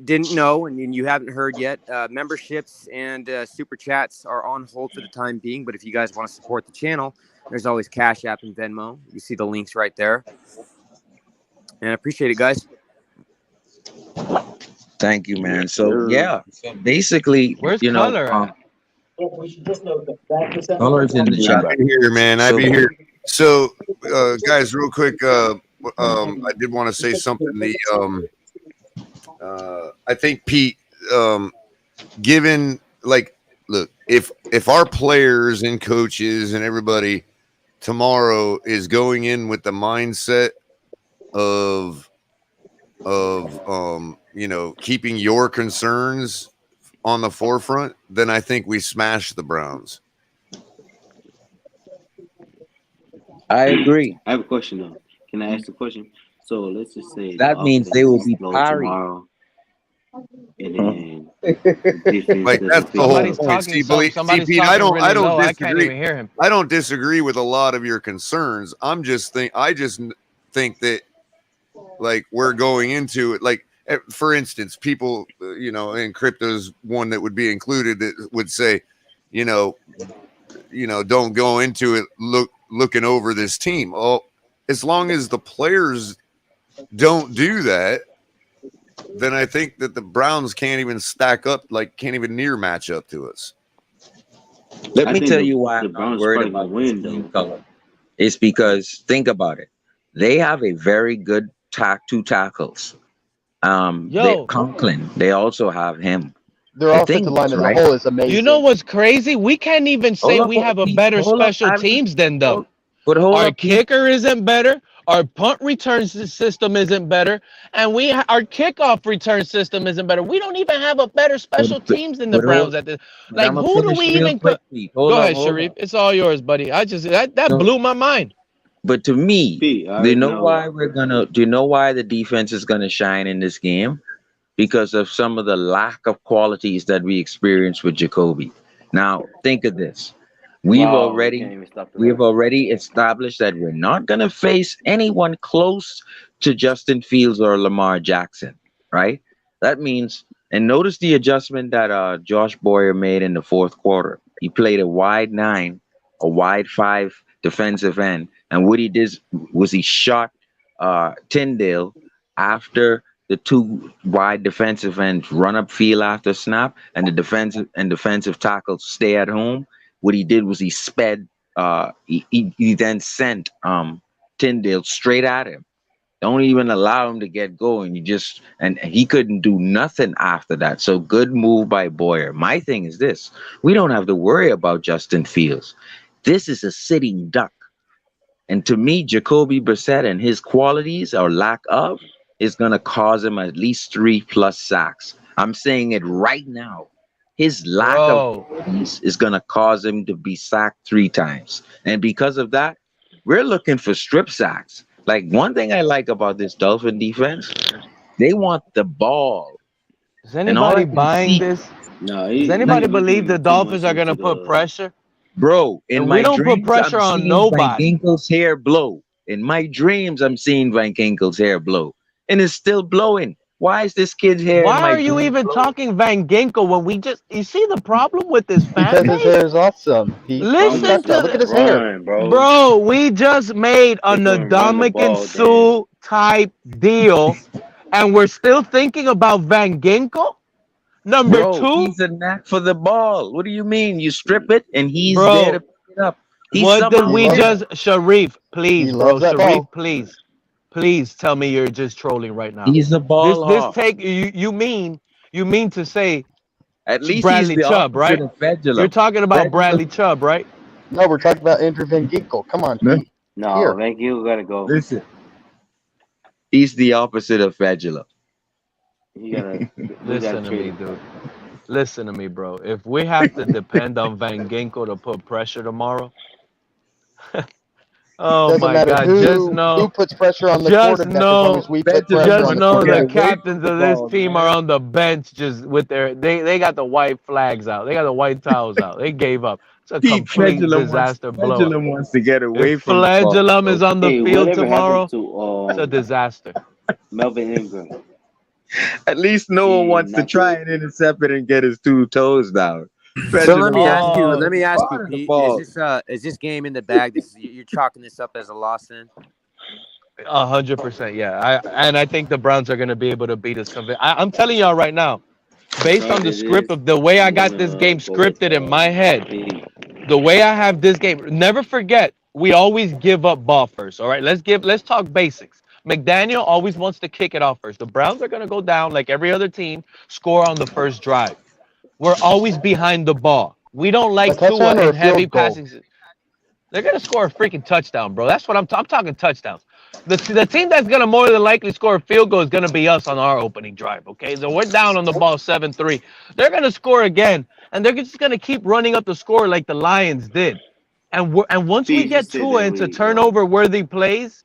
didn't know and you haven't heard yet, memberships and super chats are on hold for the time being. But if you guys want to support the channel, there's always Cash App and Venmo. You see the links right there. And I appreciate it, guys. Thank you, man. So, yeah. So basically, where's Color? Color's in the chat. I'll be here, man. I'll be here. So, guys, real quick, I did want to say something. I think Pete, given look, if our players and coaches and everybody tomorrow is going in with the mindset of keeping your concerns on the forefront, then I think we smash the Browns. I agree. I have a question though. Can I ask a question? So let's just say that means they will be parry tomorrow, and then that's the whole point. See, Pete, I don't disagree. I can't even hear him. I don't disagree with a lot of your concerns. I just think that we're going into it for instance, people, and crypto's one that would be included that would say, don't go into it looking over this team. Well, as long as the players don't do that, then I think that the Browns can't even stack up, can't even near match up to us. Let me tell you why I'm not worried about this team color. It's because, think about it. They have a very good two tackles. Conklin, they also have him. Their offensive line as a whole is amazing. You know what's crazy? We can't even say we have a better special teams than them. But our kicker isn't better. Our punt return system isn't better, and our kickoff return system isn't better. We don't even have a better special teams than the Browns at this. Who do we even? Go ahead, Sharif. It's all yours, buddy. That blew my mind. But to me, do you know why the defense is gonna shine in this game? Because of some of the lack of qualities that we experienced with Jacoby. Now, think of this. We've Wow, we already can't even stop the we run. have already established that we're not gonna face anyone close to Justin Fields or Lamar Jackson, right? That means, and notice the adjustment that Josh Boyer made in the fourth quarter. He played a wide 9, a wide 5 defensive end, and what he did was he shot Tyndale after the 2 wide defensive ends run up field after snap, and the defensive tackles stay at home. What he did was he sped. He then sent Tyndale straight at him. Don't even allow him to get going. And he couldn't do nothing after that. So good move by Boyer. My thing is this: we don't have to worry about Justin Fields. This is a sitting duck. And to me, Jacoby Brissett and his qualities or lack of is going to cause him at least 3+ sacks. I'm saying it right now. His lack of qualities is going to cause him to be sacked 3 times. And because of that, we're looking for strip sacks. Like, one thing I like about this Dolphin defense, they want the ball. Is anybody buying this? No, Does anybody believe the Dolphins are going to put pressure? Bro, in And my we don't dreams, put pressure I'm on seeing nobody. Van Ginkel's hair blow. In my dreams, I'm seeing Van Ginkel's hair blow. And it's still blowing. Why is this kid's hair Why in my are you dreams even blowing? talking Van Ginkel when we just... You see the problem with this fan Because his base? hair is awesome. He Listen check that. to Look at the... his hair. Run, bro. Bro, we just made a They couldn't run the Ndamukong ball, Suh type deal, and we're still thinking about Van Ginkel? Number Bro, 2? he's a knack for the ball. What do you mean? You strip it and he's there to Bro, pick it up. He what did somehow we did just... it. Sharif, please, He bro. loves that Sharif, ball. please tell me you're just trolling right now. He's a ball This hawk. take... You mean to say At least he's Bradley the Chubb, opposite right? of Fedulum. You're talking about Bradley Chubb, right? No, we're talking about Andrew Van Ginkel. Come on, Pete. No, Here. Van Ginkel gotta go. Listen, he's the opposite of Fedulum. He gotta. Listen to me, dude. Listen to me, bro. If we have to depend on Van Ginkel to put pressure tomorrow, oh Doesn't my matter God! who puts pressure on the just quarterback as long as we put pressure just on the know the quarterback. captains of this team are on the bench, just with their they got the white flags out. They got the white towels out. They gave up. It's a Pete complete Fedulum disaster blow up. wants to get away If from the ball. Flagellum is on the Hey, field whatever tomorrow, happened to it's a disaster. Melvin Ingram? At least no one wants to try and intercept it and get his 2 toes down. So let me ask you. Oh, Let me ask you, the Pete. ball. Is this game in the bag? You're chalking this up as a loss, then? 100%, yeah. I think the Browns are going to be able to beat us. I'm telling y'all right now, based on the script of the way I got this game scripted in my head, the way I have this game. Never forget, we always give up ball first. All right, let's talk basics. McDaniel always wants to kick it off first. The Browns are going to go down like every other team, score on the first drive. We're always behind the ball. We don't like Tua in heavy passing. They're going to score a freaking touchdown, bro. That's what I'm talking touchdowns. The team that's going to more than likely score a field goal is going to be us on our opening drive, okay? So we're down on the ball 7-3. They're going to score again, and they're just going to keep running up the score like the Lions did. And once we get Tua into turnover-worthy plays,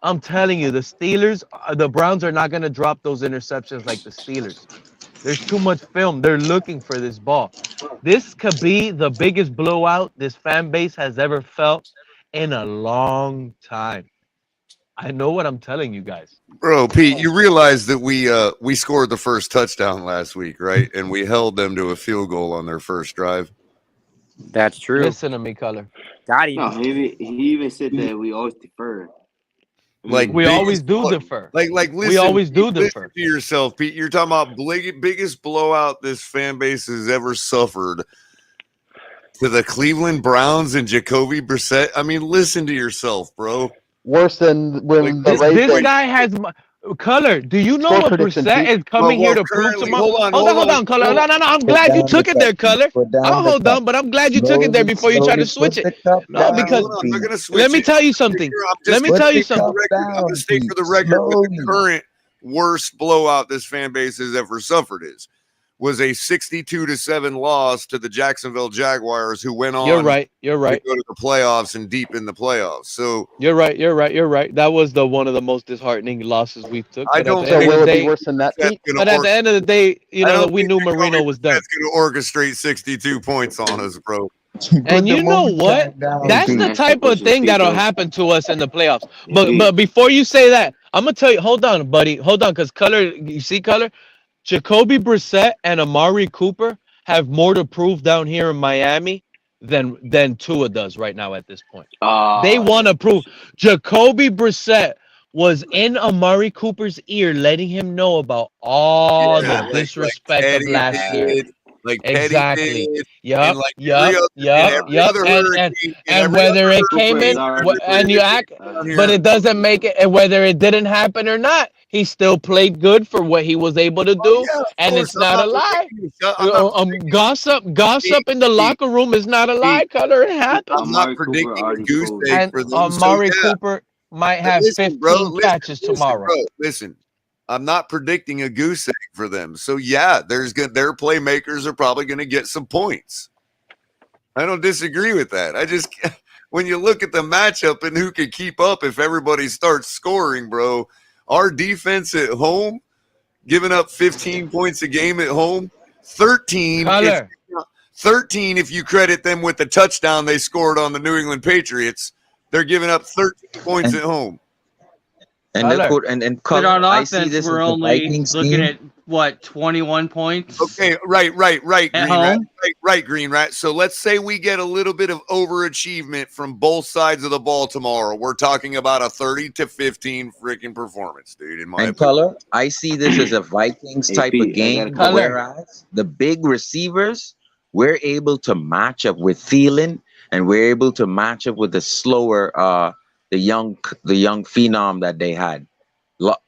I'm telling you, the Browns are not going to drop those interceptions like the Steelers. There's too much film. They're looking for this ball. This could be the biggest blowout this fan base has ever felt in a long time. I know what I'm telling you guys. Bro, Pete, you realize that we scored the first touchdown last week, right? And we held them to a field goal on their first drive. That's true. Listen to me, Color. Got him. No, he even said that we always defer. Like we always do defer. Like listen, we always do listen defer. to yourself, Pete. You're talking about biggest blowout this fan base has ever suffered to the Cleveland Browns and Jacoby Brissett. I mean, listen to yourself, bro. Worse than when the Ravens. This guy has Color. Do you know what Brissett is coming here to prove tomorrow? Hold on, Color. No. I'm glad you took it there, Color. I'll hold on, but I'm glad you took it there before you try to switch it. No, because let me tell you something. Let me tell you something. I'm going to state for the record what the current worst blowout this fan base has ever suffered was a 62-7 loss to the Jacksonville Jaguars, who went on You're right. to go to the playoffs and deep in the playoffs. So You're right. That was one of the most disheartening losses we took. I don't think will it be worse than that. But at the end of the day, we knew Marino was done. That's going to orchestrate 62 points on us, bro. And you know what? That's the type of thing that'll happen to us in the playoffs. But before you say that, I'm gonna tell you. Hold on, buddy. Hold on, because Color, you see, Color, Jacoby Brissett and Amari Cooper have more to prove down here in Miami than Tua does right now at this point. They want to prove. Jacoby Brissett was in Amari Cooper's ear, letting him know about all the disrespect of last year. Exactly. Yup. And whether it came in, and you act, but it doesn't make it. And whether it didn't happen or not, he still played good for what he was able to do, and it's not a lie. Gossip in the locker room is not a lie, Color. It happens. I'm not predicting a goose egg for them. Amari Cooper might have 15 catches tomorrow. Bro, listen. I'm not predicting a goose egg for them. So yeah, their playmakers are probably going to get some points. I don't disagree with that. I just, when you look at the matchup and who can keep up if everybody starts scoring, bro, our defense at home, giving up 15 points a game at home, 13 if you credit them with the touchdown they scored on the New England Patriots. They're giving up 13 points at home. And but on offense, we're only looking at what, 21 points. Okay, right, at home. Right, Green Rat. So let's say we get a little bit of overachievement from both sides of the ball tomorrow. We're talking about a 30-15 freaking performance, dude. In my opinion. Color, I see this as a Vikings type of game. Whereas the big receivers, we're able to match up with Thielen, and we're able to match up with the slower. The young phenom that they had.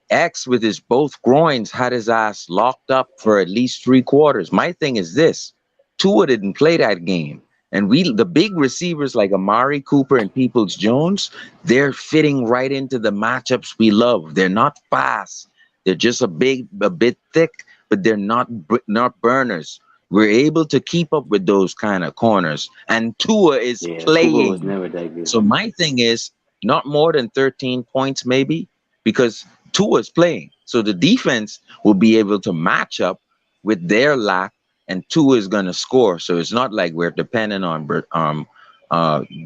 X with his both groins had his ass locked up for at least 3 quarters. My thing is this: Tua didn't play that game, and the big receivers like Amari Cooper and Peoples-Jones, they're fitting right into the matchups we love. They're not fast. They're just a bit thick, but they're not burners. We're able to keep up with those kind of corners, and Tua is playing. Tua was never that good. So my thing is, not more than 13 points, maybe, because Tua is playing. So the defense will be able to match up with their lack, and Tua is going to score. So it's not like we're dependent on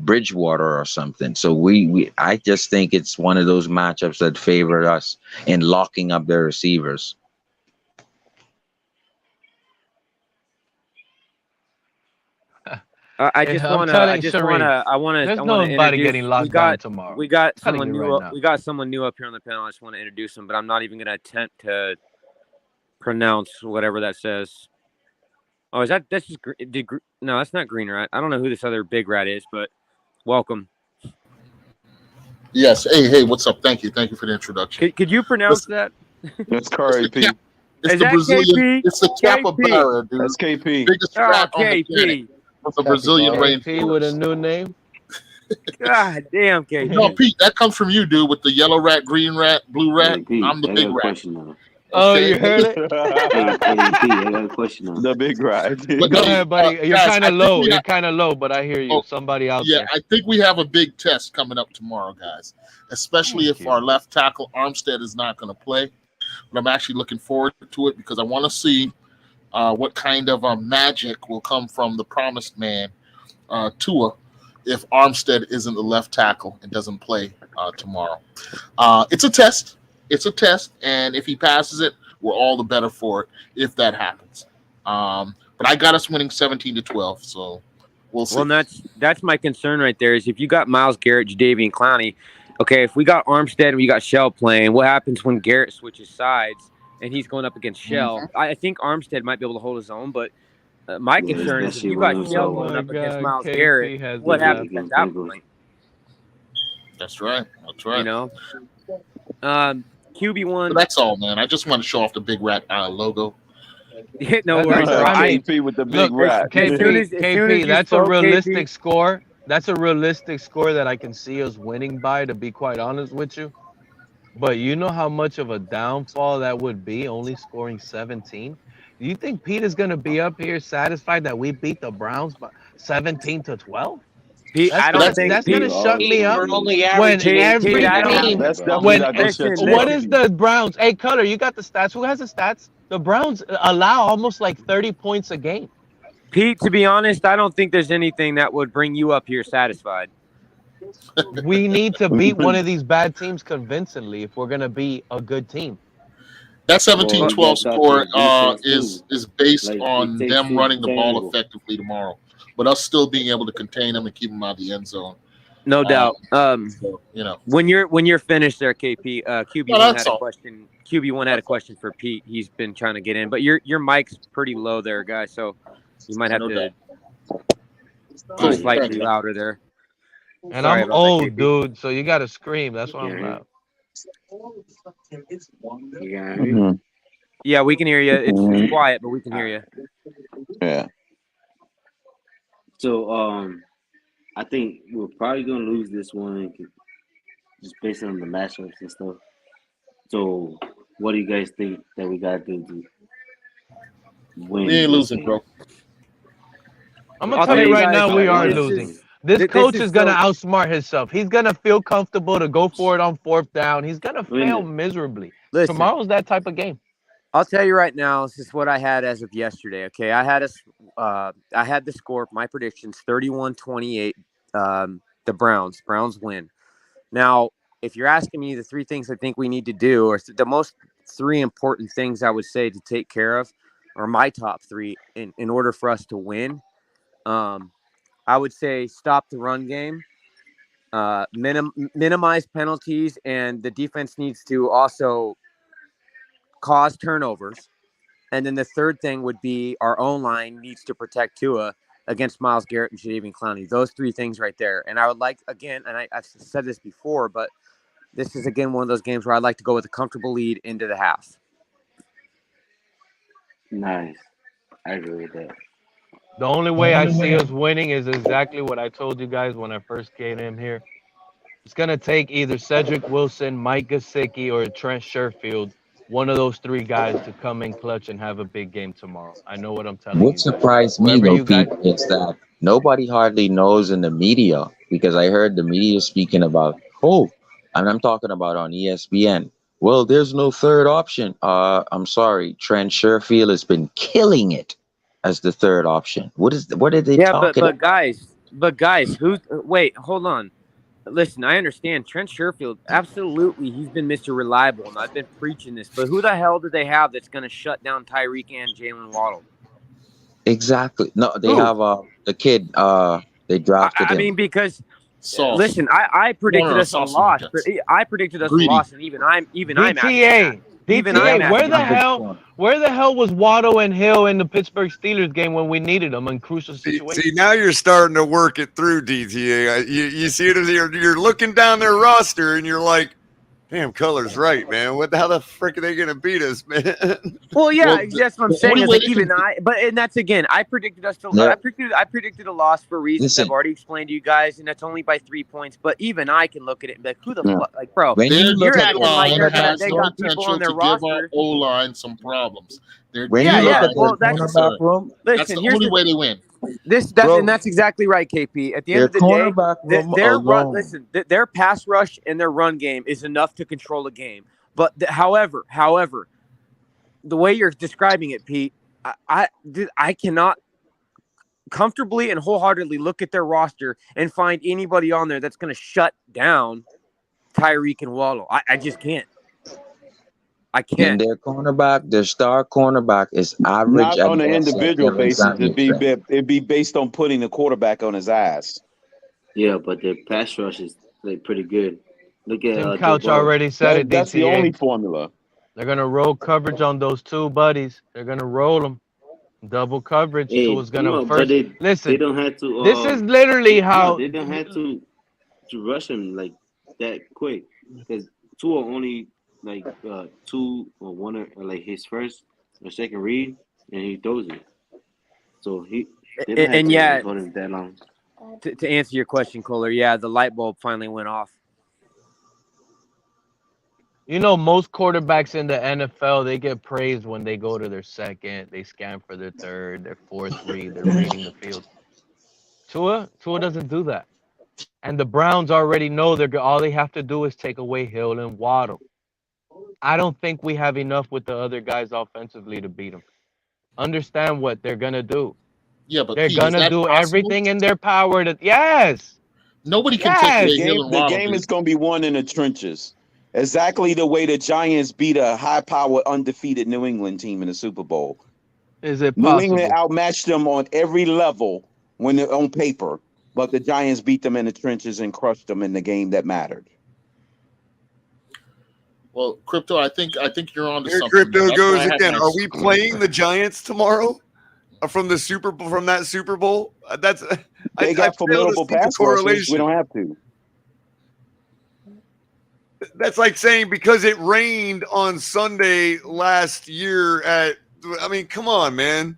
Bridgewater or something. So I just think it's one of those matchups that favor us in locking up their receivers. I want to. There's nobody getting locked down tomorrow. We got someone new. We got someone new up here on the panel. I just want to introduce him, but I'm not even going to attempt to pronounce whatever that says. Oh, that's just no, that's not Green Rat. I don't know who this other big rat is, but welcome. Yes. Hey, what's up? Thank you for the introduction. Could you pronounce that? That's Curry P. It's is the Brazilian. KP? It's the capybara, dude. That's KP. Biggest rat on the planet. The Brazilian rainforest with a new name. God damn, KP. No, Pete, that comes from you, dude, with the yellow rat, green rat, blue rat. Pete, I'm the big rat. Oh, you heard it? I got a question on the big rat. Go ahead, buddy. You're kind of low. You're kind of low, but I hear you. Somebody out there. Yeah, I think we have a big test coming up tomorrow, guys. Especially if our left tackle Armstead is not going to play. But I'm actually looking forward to it because I want to see what kind of magic will come from the promised man, Tua, if Armstead isn't the left tackle and doesn't play tomorrow. It's a test. And if he passes it, we're all the better for it if that happens. But I got us winning 17-12, so we'll see. Well, that's my concern right there is if you got Myles Garrett, Jadeveon Clowney, okay, if we got Armstead and we got Shell playing, what happens when Garrett switches sides and he's going up against Shell? Mm-hmm. I think Armstead might be able to hold his own, but my concern is if you got Shell going up against Myles Garrett, what happens at that point? That's right. You know? QB1. So that's all, man. I just want to show off the big rat logo. No worries. KP with the big rat. KP, that's a realistic score. That's a realistic score that I can see us winning by, to be quite honest with you. But you know how much of a downfall that would be, only scoring 17? Do you think Pete is going to be up here satisfied that we beat the Browns by 17-12? Pete, I don't think that's going to shut me up. When every team, what is the Browns? Hey, Cutter, you got the stats. Who has the stats? The Browns allow almost like 30 points a game. Pete, to be honest, I don't think there's anything that would bring you up here satisfied. We need to beat one of these bad teams convincingly if we're gonna be a good team. That 17-12 score is based on them running the ball effectively tomorrow, but us still being able to contain them and keep them out of the end zone. No doubt. So, you know, when you're finished there, KP, QB1 had a question. QB1 had a question for Pete. He's been trying to get in, but your mic's pretty low there, guys. So you might have to go slightly louder there. And I'm old, dude, so you gotta scream. That's why I'm loud. Yeah, we can hear you. It's quiet, but we can hear you. Yeah. So I think we're probably gonna lose this one just based on the matchups and stuff. So what do you guys think that we gotta do to win? We ain't losing, bro. I'm gonna tell you right now, we are losing. This coach is gonna outsmart himself. He's gonna feel comfortable to go for it on 4th down. He's gonna fail miserably. Listen, tomorrow's that type of game. I'll tell you right now, this is what I had as of yesterday. Okay, I had the score, my predictions, 31-28. The Browns win. Now, if you're asking me the 3 things I think we need to do, or the most 3 important things I would say to take care of, or my top 3 in order for us to win, I would say stop the run game, minimize penalties, and the defense needs to also cause turnovers. And then the third thing would be our own line needs to protect Tua against Myles Garrett and Jadeveon Clowney. Those 3 things right there. And I would like, again, and I've said this before, but this is, again, one of those games where I'd like to go with a comfortable lead into the half. Nice. I agree with that. The only way I see us winning is exactly what I told you guys when I first came in here. It's going to take either Cedric Wilson, Mike Gesicki, or Trent Sherfield, one of those 3 guys to come in clutch and have a big game tomorrow. I know what I'm telling you. What surprised me, though, Pete, is that nobody hardly knows in the media, because I heard the media speaking about, and I'm talking about on ESPN, well, there's no third option. I'm sorry, Trent Sherfield has been killing it as the third option. What are they talking about? But guys, wait, hold on. Listen, I understand Trent Sherfield, absolutely, he's been Mr. Reliable, and I've been preaching this, but who the hell do they have that's going to shut down Tyreek and Jalen Waddle? Exactly. No, they have the kid they drafted him. I mean, because listen, I predicted us a loss. I predicted us a loss, and even I'm DTA. Where the hell was Waddle and Hill in the Pittsburgh Steelers game when we needed them in crucial situations? See, now you're starting to work it through, DTA. You see it as you're looking down their roster and you're like, damn, Color's right, man. How the frick are they going to beat us, man? Well, yeah, that's what I'm saying. Is like and that's again, I predicted us to. Yeah. I predicted a loss for reasons I've already explained to you guys, and that's only by 3 points. But even I can look at it and be like, who the fuck, like, bro? You're acting like they got people on their roster. Give our O-line some problems. Well, that's the only way they win. That's exactly right, KP. At the end of the day, their pass rush and their run game is enough to control a game. But however, the way you're describing it, Pete, I cannot comfortably and wholeheartedly look at their roster and find anybody on there that's going to shut down Tyreek and Waddle. I just can't. I can't. And their star cornerback is average. Not on an individual basis. It'd be based on putting the quarterback on his ass. Yeah, but their pass rush is pretty good. Look at Tim Couch already said it. That's the only formula. They're gonna roll coverage on those 2 buddies. They're gonna roll them. Double coverage. Tua's gonna first. Listen, they don't have to. This is literally how they don't have to rush him like that quick, because Tua only like 2 or 1 or like his first or second read, and he throws it. So he and yeah, hold him that long. To answer your question, Kohler, yeah, the light bulb finally went off. You know, most quarterbacks in the NFL, they get praised when they go to their second, they scan for their third, their 4th read, they're reading the field. Tua doesn't do that. And the Browns already know all they have to do is take away Hill and Waddle. I don't think we have enough with the other guys offensively to beat them. Understand what they're going to do. Yeah, but They're Pete, is gonna that do possible? everything in their power to. Yes. Nobody can Yes. take away The game is going to be won in the trenches. Exactly the way the Giants beat a high-powered, undefeated New England team in the Super Bowl. Is it New possible? England outmatched them on every level when they're on paper, but the Giants beat them in the trenches and crushed them in the game that mattered. Well, Crypto, I think you're on to Here something. Crypto That's why goes I had again. my- Are we playing the Giants tomorrow from the Super Bowl? From that Super Bowl? That's They got formidable pass rushers. We don't have to. That's like saying because it rained on Sunday last year I mean, come on, man.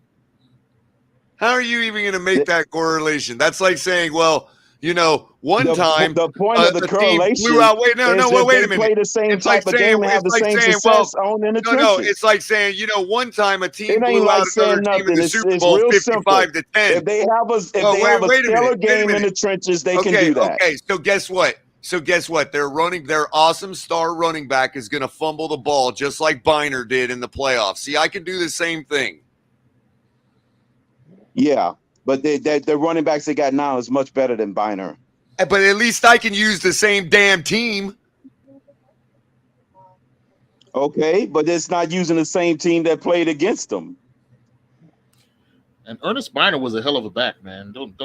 How are you even going to make that correlation? That's like saying, well, you know, one time the point of the correlation team blew out. Wait a minute. Play the same It's type like of game and have it's the like same saying, success on in the trenches. No, it's like saying, you know, one time a team It ain't blew like out saying another team in nothing. the It's Super Bowl real 55 to 10. If they have a stellar game in the trenches, they can do that. Okay, so guess what? Their awesome star running back is going to fumble the ball just like Byner did in the playoffs. See, I can do the same thing. Yeah, but the running backs they got now is much better than Byner. But at least I can use the same damn team. Okay, but it's not using the same team that played against them. And Ernest Byner was a hell of a back, man. Don't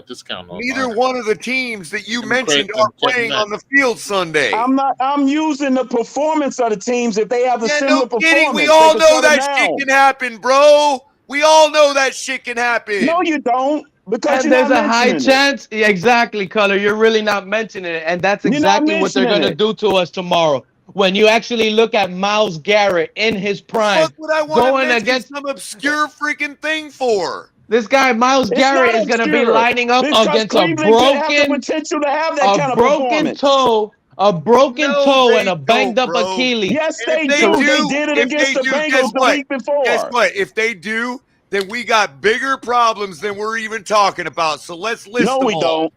discount on Neither Byner. one of the teams that you Give me mentioned credit are for playing checking on the field Sunday. I'm using the performance of the teams. If they have a similar no performance, kidding. We all they can know shut them that down. shit can happen, bro. We all know that shit can happen. No, you don't. Because And you're there's not a high mentioning it. chance. Yeah, exactly, Color. You're really not mentioning it, and that's You're not exactly what they're mentioning gonna it. do to us tomorrow. When you actually look at Myles Garrett in his prime, Fuck would I want to going mention against some obscure freaking thing for? this guy, Myles It's Garrett, not is gonna be obscure, lining up because against a Cleveland could have the broken potential to have that kind of performance. toe, No, and they a banged up don't, bro. Achilles. Yes, And they if do. They do, did it if against they the do, Bengals the week before. Guess what? If they do, then we got bigger problems than we're even talking about. So let's list No, them we all. don't.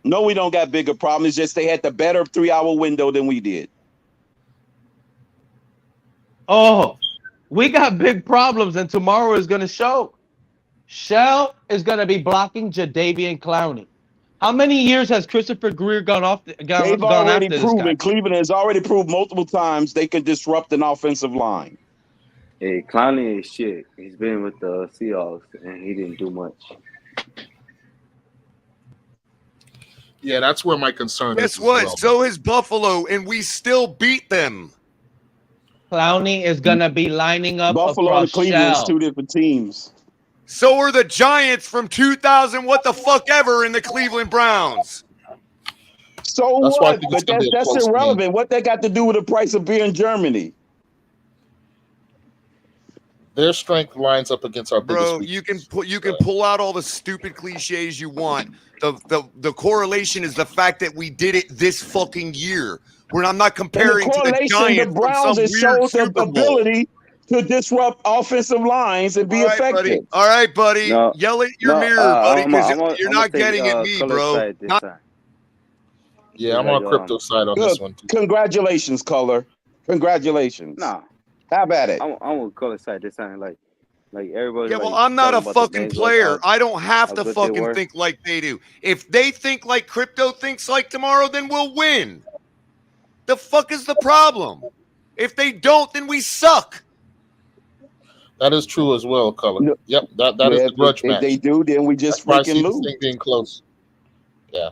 No, we don't got bigger problems. It's just they had the better 3-hour window than we did. Oh, we got big problems, and tomorrow is gonna show. Shell is gonna be blocking Jadeveon Clowney. How many years has Christopher Greer gone They've already after this guy? proven, Cleveland has already proved multiple times they can disrupt an offensive line. Hey, Clowney is shit. He's been with the Seahawks and he didn't do much. Yeah, that's where my concern is. Guess as what? well. So is Buffalo, and we still beat them. Clowney is gonna be lining up Buffalo across and Cleveland is Shell. two different teams. So are the Giants from 2000, what the fuck ever, in the Cleveland Browns. So That's why I what? think it's But gonna be a that's close game. irrelevant. What that got to do with the price of beer in Germany? Their strength lines up against our biggest Bro, weakness. you can pull out all the stupid cliches you want. The correlation is the fact that we did it this fucking year. I'm not comparing And the to the correlation, Giants the from some Browns has weird showed the Super Bowl. ability to disrupt offensive lines and be All right, effective. buddy. All right, buddy. No, Yell at your no, mirror, buddy, because you're I'm not take, getting at me, color bro. side this time. Yeah, I'm on crypto side on Good. this one too. Congratulations, Color. Congratulations. Nah, how about it? I'm on color side this time. Like everybody. Yeah, well, like, I'm not a talking about the fucking Bengals, player. I don't have how to good they fucking were. think like they do. If they think like crypto thinks like tomorrow, then we'll win. The fuck is the problem? If they don't, then we suck. That is true as well, Color. Yep, that is Yeah, the grudge match. If they do, then we just That's why I see freaking this lose. thing being close. Yeah.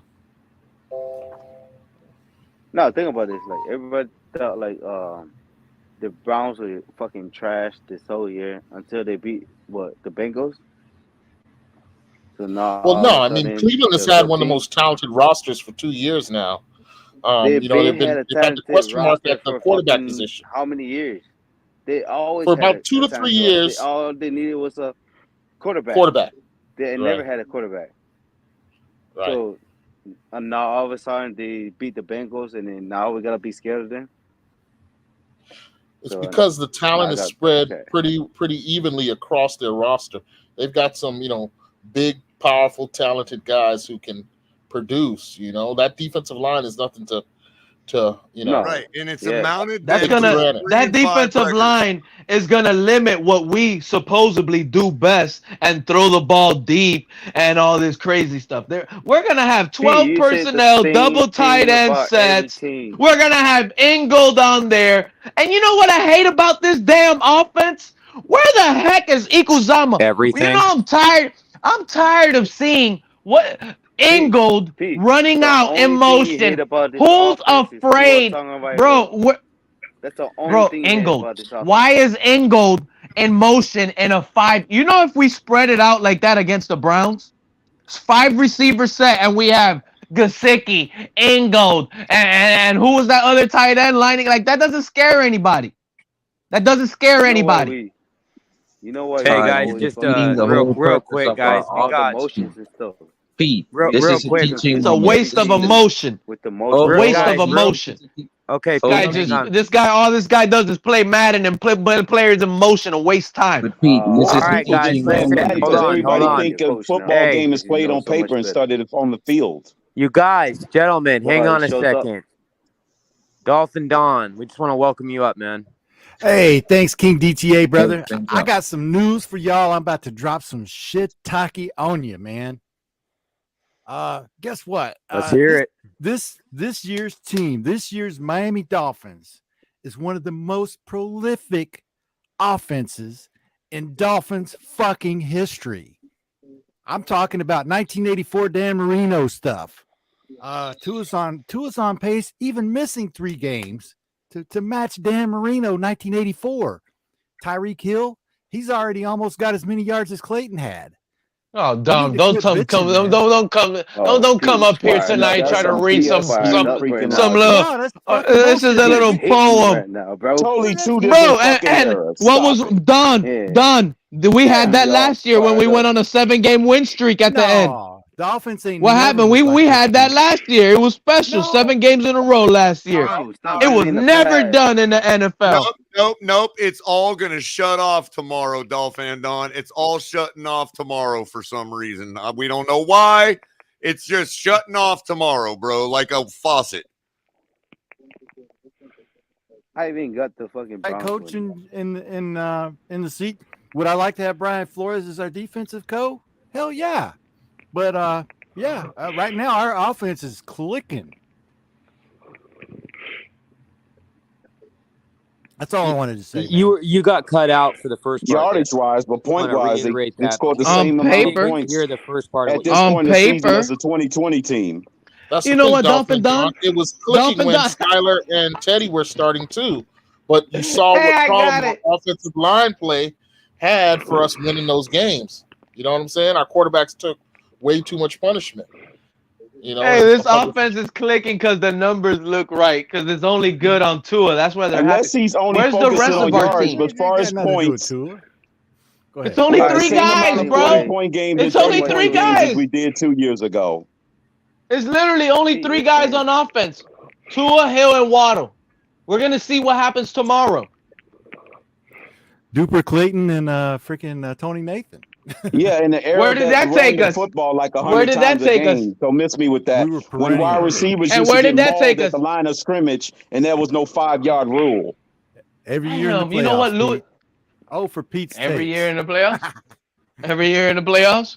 No, think about this. Like everybody thought like the Browns were fucking trash this whole year until they beat the Bengals. So now, Well, all no, of a I mean sudden, Cleveland has they're had good one of the team. most talented rosters for 2 years now. They've You know, been had a they've had the talented question mark roster at the for quarterback fucking position how many years? They always for had about 2 to 3 talented roster. years. All they needed was a quarterback. They never Right. had a quarterback. Right. So and now all of a sudden they beat the Bengals, and then now we gotta be scared of them. It's So, because the talent I is got- spread okay. pretty evenly across their roster. They've got some, big, powerful, talented guys who can produce. That defensive line is nothing to to right, and it's amounted. That's that defensive line is gonna limit what we supposedly do best and throw the ball deep and all this crazy stuff. We're gonna have 12 personnel, double tight end sets. We're gonna have Ingold on there. And you know what I hate about this damn offense? Where the heck is Ikuzama? Everything. You know, I'm tired of seeing what Ingold running out in motion. Who's afraid, bro? That's the only Bro, thing you hate Ingold. about this offense. Why is Ingold in motion in a 5? You know, if we spread it out like that against the Browns, it's 5 receiver set, and we have Gesicki, Ingold, and who was that other tight end lining? Like, that doesn't scare anybody. That doesn't scare anybody. You know what? Hey guys, just real quick, guys. We got emotions and stuff. Pete, real quick. It's a waste of emotion. With the motion. Waste of emotion. Okay, this guy, all this guy does is play Madden and play players in motion and waste time. Pete, all right, guys, listen. Hold on. Everybody think a football game is played on paper and started on the field. You guys, gentlemen, hang on a second. Dolphin Don, we just want to welcome you up, man. Hey, thanks, King DTA, brother. I got some news for y'all. I'm about to drop some shit taki on you, man. Guess what? Let's hear it. This year's team, this year's Miami Dolphins, is one of the most prolific offenses in Dolphins fucking history. I'm talking about 1984 Dan Marino stuff. Tua's on pace, even missing 3 games to match Dan Marino 1984. Tyreek Hill, he's already almost got as many yards as Clayton had. Oh, don't come up here tonight trying to read some little. This is a little poem, Totally two bro. And what was done? We had that last year when we went on a 7-game win streak at the end. Dolphins ain't. What happened? We had that last year. It was special. 7 games in a row last year. It was never done in the NFL. Nope. It's all gonna shut off tomorrow, Dolphin Don. It's all shutting off tomorrow for some reason. We don't know why. It's just shutting off tomorrow, bro, like a faucet. I even got the fucking coach in the seat. Would I like to have Brian Flores as our defensive coach? Hell yeah. But right now our offense is clicking. That's all I wanted to say. You got cut out for the first part. Yardage wise, but point wise, they scored the same amount of points. You're the first part at this point in the season as the 2020 team. That's you know what, Dolphin Don? It was clicking when Skyler and Teddy were starting too. But you saw what problem the offensive line play had for us winning those games. You know what I'm saying? Our quarterbacks took way too much punishment. You know, hey, this offense is clicking because the numbers look right. Because it's only good on Tua. That's why they're unless he's only Where's the rest of our yards, team? but as far as points, it's only 3 guys, bro. It's only 3 guys. We did 2 years ago. It's literally only 3 guys on offense: Tua, Hill, and Waddle. We're gonna see what happens tomorrow. Duper Clayton and freaking Tony Nathan. Yeah, in the era where did that take us? Football like 100 where did that times take a us? game. So miss me with that. When wide receivers and used where to did get that take mauled us? at the line of scrimmage, and there was no 5-yard rule. Every year in the playoffs. You know what, Louis? Oh, for Pete's sake. Every year in the playoffs. Every year in the playoffs.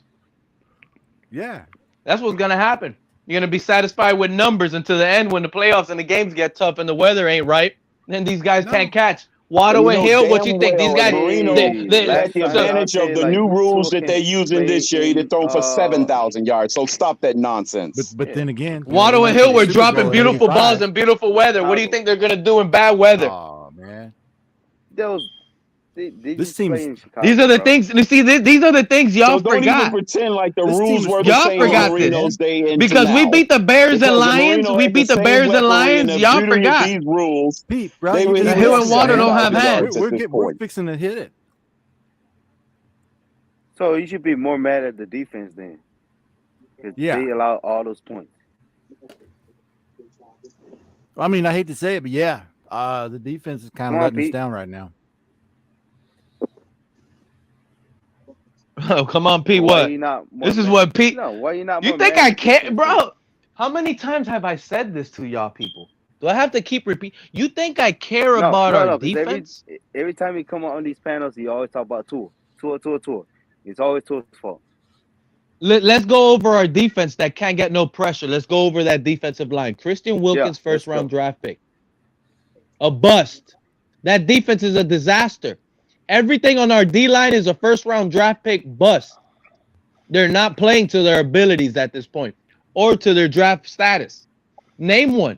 Yeah, that's what's gonna happen. You're gonna be satisfied with numbers until the end when the playoffs and the games get tough and the weather ain't right. Then these guys can't catch. Waddle and Hill, what you think? These guys, that's the advantage of the new rules that they're using this year. They throw for 7,000 yards. So stop that nonsense. But then again, Waddle and Hill were dropping beautiful balls in beautiful weather. What do you think they're gonna do in bad weather? Oh man, this team. These are the things. You see, these are the things y'all so don't forgot. Even pretend like the rules were the same forgot Marino's day because we beat the Bears and Lions. We beat the Bears and Lions. Y'all forgot. These rules. Pete, bro, Hill and Water don't have hands. We're fixing to hit it. So you should be more mad at the defense then. Yeah, they allow all those points. I mean, I hate to say it, but yeah, the defense is kind of letting us down right now. Oh, come on, Pete. What? This is what Pete. No, why you not? You think I can't, bro? How many times have I said this to y'all people? Do I have to keep repeating? You think I care No, about our 'cause defense? every time he come on these panels, he always talk about Tua. It's always Tua's fault. Let's go over our defense that can't get no pressure. Let's go over that defensive line. Christian Wilkins, Yeah, let's first round go. draft pick. A bust. That defense is a disaster. Everything on our D line is a first round draft pick bust. They're not playing to their abilities at this point or to their draft status. Name one.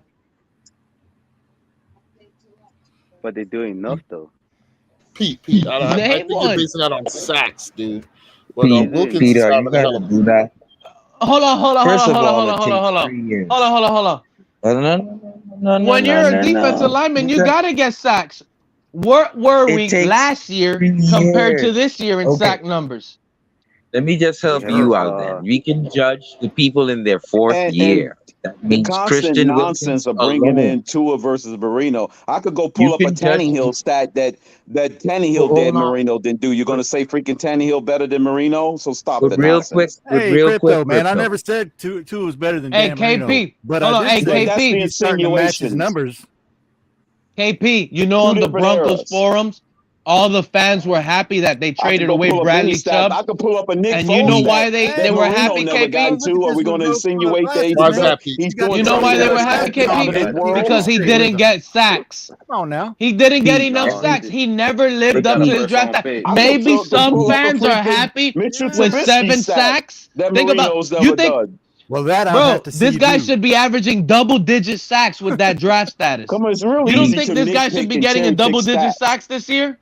But they're doing enough though. Pete, I think you're basing that on sacks, dude. But Wilkins is Peter, you having a hell gotta of do that. Hold on. First of all, Hold it takes on. 3 years. Hold on. No, When you're a defensive lineman, you gotta get sacks. What were we last year compared to this year in sack numbers? Let me just help you out then. We can judge the people in their fourth year. That The means constant Christian nonsense Wilkins of bringing alone. in Tua versus Marino. I could go You pull up a can judge Tannehill stat that Tannehill Hold did on. Marino didn't do. You're gonna say freaking Tannehill better than Marino? So stop But the real nonsense. quick, Hey, Crypto, man. I never said two was better than Hey, Dan Marino. KP. But Hold I on. did Hey, say That's the he's starting to match his insinuations. numbers. KP, you know, Two on the different Broncos eras. forums, all the fans were happy that they I could traded go away pull up any Bradley stat. Chubb. I could pull up a Nick And Foles you know stat why they that were Marino happy, never got KP? into. Are we going to insinuate that he's Why the is that, best? Pete? He's doing You know something why they were that's happy, best in the KP? world. Because he didn't get sacks. Come on now. He didn't get Pete, enough sacks. He never lived got up a to his first draft. round pick. I could Maybe pull some up a fans are freaking happy Mitchell with Trubisky 7 stat sacks. that Think about Marino's you never think, done. Well, that I'll bro. have to see This you guy do. should be averaging double-digit sacks with that draft status. Come on, it's real You don't easy think to this guy should nitpick be and getting a cherry pick double-digit stats. sacks this year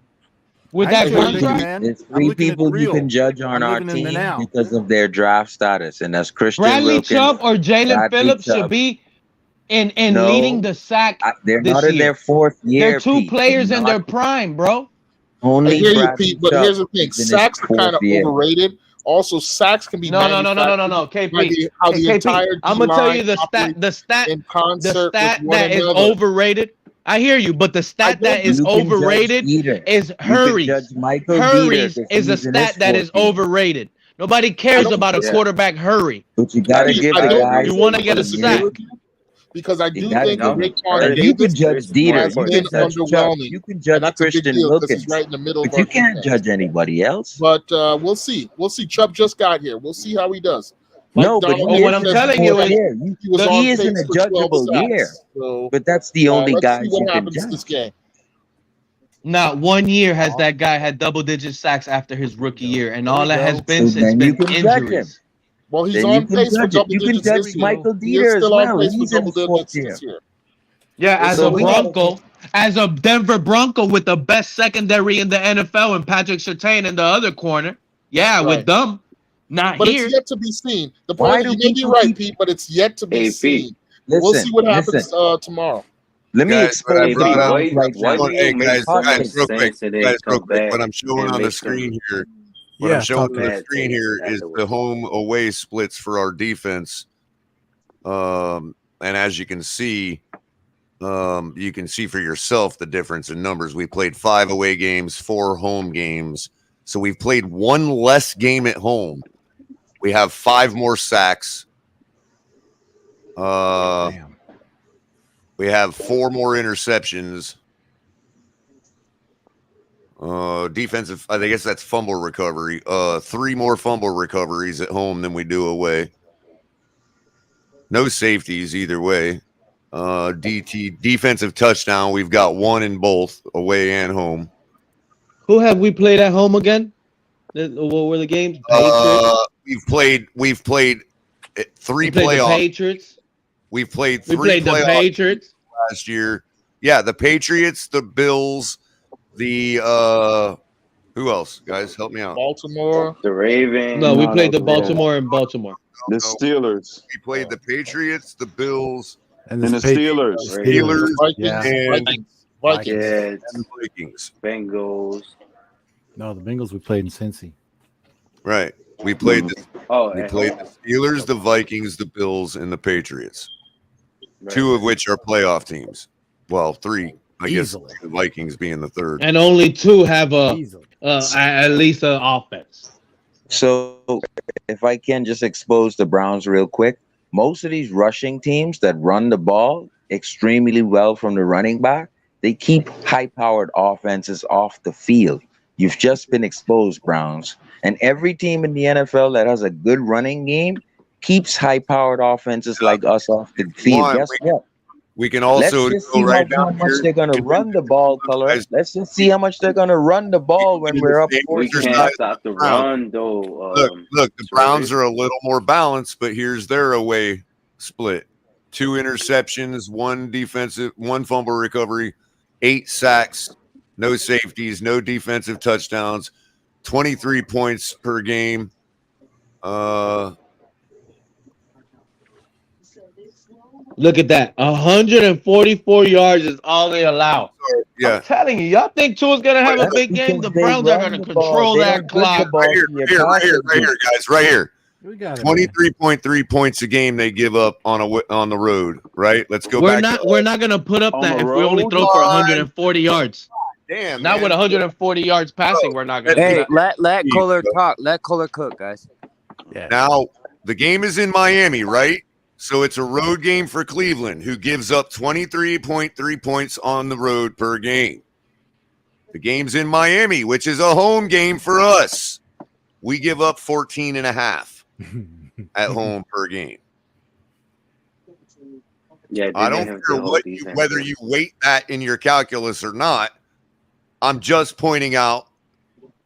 with I that ain't cherry picking, contract? man. There's I'm 3 looking at the people you real. can judge on I'm our living in the team now. because of their draft status, and that's Christian Bradley Wilkins, Chubb or Jalen Bradley Phillips should Chubb. be in leading No, the sack they're this not in year. their 4th They're year, 2 Pete. They're players in their not. prime, bro. I Only hear you, Bradley Pete, but Chubb here's the thing: is in his sacks are kind 4th of year. overrated. Also, sacks can be No, manufactured by KP. how the KP, entire I'm D gonna tell line you the operates stat in concert with one that is another. overrated. I hear you, but the I stat don't that is You can judge overrated Dieter. is You can hurries. judge Michael Dieter Hurries because is a he's in his stat that 4th is year. overrated. Nobody I cares don't about a Yeah. quarterback hurry. But you gotta Pete, give I the don't guys You disagree want to the get a with sack. you because I You do gotta think that give it. Raekwon And you can Davis judge Hurts is more Dieter. has You important. been can judge Chubb. underwhelming, You can and judge that's a big Christian deal because he's Wilkins. right in the middle of But our you can't defense. judge anybody else. But we'll see. We'll see. Chubb just got here. We'll see how he does. Mike No, but Donald he What is I'm in said his telling before you 4th is that year. he was He on is in pace a for 12 judgeable year. sacks. So But that's the only let's see guys what you can happens this judge. game. not 1 year has that guy had double-digit sacks after his rookie year, and There all we that has go. been So has then you been can judge him. injuries. Well, he's Then you on can pace for judge it. double You can digits judge this year. Michael He is Dieter as still on well. pace for He's in double his 4th digits year. this year. Yeah, We'll as see a So what we happens. gotta Bronco, as a Denver Bronco with the best secondary in the NFL and Patrick Surtain in the other corner. Yeah, Right. with them. Not But it's here. yet to be seen. The Why point, do you may be people right, keep Pete, but it's yet to be Hey, Pete. seen. We'll see listen, what listen. happens tomorrow. Let me Guys, what I expose the brought up, Browns right Why now. do hey you make guys, so Hot much take. real quick, sense and then come what back I'm showing and on the make some screen here, Yeah, talk to me. bad screen takes here is the afterwards? home away splits for our defense. And as you can see for yourself the difference in numbers. We played 5 away games, 4 home games. So we've played 1 less game at home. We have 5 more sacks. Damn. We have 4 more interceptions. Defensive, I guess that's fumble recovery. 3 more fumble recoveries at home than we do away. No safeties either way. Defensive touchdown. We've got 1 in both away and home. Who have we played at home again? What were the games? Patriots. We've played 3 We played the playoff. Patriots. We've played We 3 played the playoff Patriots. last year. Yeah, the Patriots, the Bills, the who else? Guys, help me out. Baltimore. The Ravens. No, we No, played that the was the Ravens. Baltimore and Baltimore. The Steelers We played the Patriots, the Bills, And and the Steelers. Steelers, Vikings. Yeah. and Vikings. Jets. Vikings. Bengals. No, the Bengals we played in Cincy. Right. We played the and played home. the Steelers, the Vikings, the Bills, and the Patriots. Right. 2 of which are playoff teams. Well, 3, I Easily. guess. The Vikings being the 3rd. And only 2 have Easily. at least an offense. So if I can just expose the Browns real quick, most of these rushing teams that run the ball, extremely well from the running back, they keep high-powered offenses off the field. You've just been exposed, Browns. And every team in the NFL that has a good running game keeps high-powered offenses like us off the field. Guess what? We can also Let's just go see right how down much here. they're going to run the ball, Color. Let's just see how much they're going to run the ball when we're up We 14. can't stop the run, though. Look, the Browns are a little more balanced, but here's their away split: 2 interceptions, 1 fumble recovery, 8 sacks, no safeties, no defensive touchdowns, 23 points per game. Look at that. 144 yards is all they allow. Yeah. I'm telling you, y'all think Tua's going to have a big game? The Browns are going to control that clock. Right here, guys, right here. 23.3 points a game they give up on the road, right? Let's go We're back. not going to put up that if we only throw for 140 yards. Damn, not man. with 140 yards passing. We're not going to. Hey, let Kohler talk. Let Kohler cook, guys. Yeah. Now the game is in Miami, right? So it's a road game for Cleveland, who gives up 23.3 points on the road per game. The game's in Miami, which is a home game for us. We give up 14.5 at home per game. Yeah, I don't care whether you weight that in your calculus or not. I'm just pointing out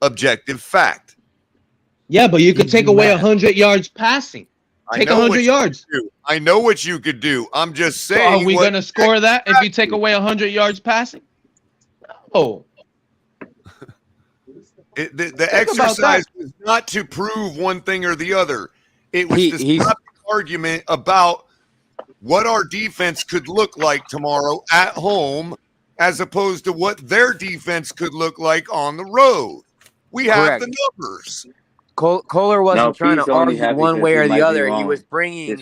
objective fact. Yeah, but you could take away 100 yards passing. Take 100 yards. I know what you could do. I'm just So saying. are we going to score that if you take away 100 yards passing? Oh. The exercise was not to prove one thing or the other. It was to stop the argument about what our defense could look like tomorrow at home as opposed to what their defense could look like on the road. We have the numbers. Kohler wasn't trying to argue one way or the other. He was bringing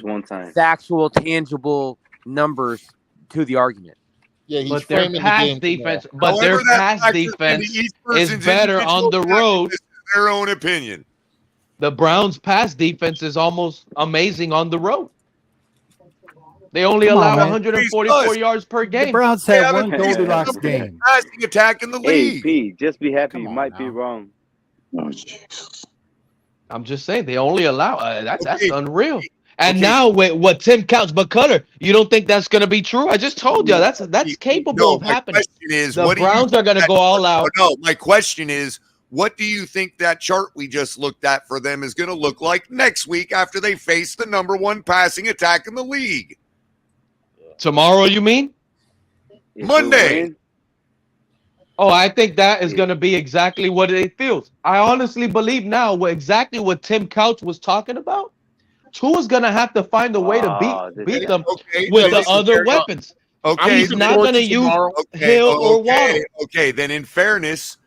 factual, tangible numbers to to the argument. Yeah, he's but their pass defense, but their pass defense is better on the road. This is their own opinion. The Browns' pass defense is almost amazing on the road. They only allow 144 yards per game. The Browns have one Goldilocks game. Passing attack in the league. Hey, P, just be happy. You might be wrong. I'm just saying they only allow that's unreal. And now with what Tim Couch, but Cutter, you don't think that's going to be true? I just told you that's capable of happening. The Browns are going to go all out. No, my question is, what do you think that chart we just looked at for them is going to look like next week after they face the #1 passing attack in the league? Tomorrow, you mean? Monday. Oh, I think that is going to be exactly what it feels. I honestly believe now exactly what Tim Couch was talking about. Tua's going to have to find a way to beat them with the other weapons. Okay, he's not going to use Hill or Waddle. Okay, then in fairness,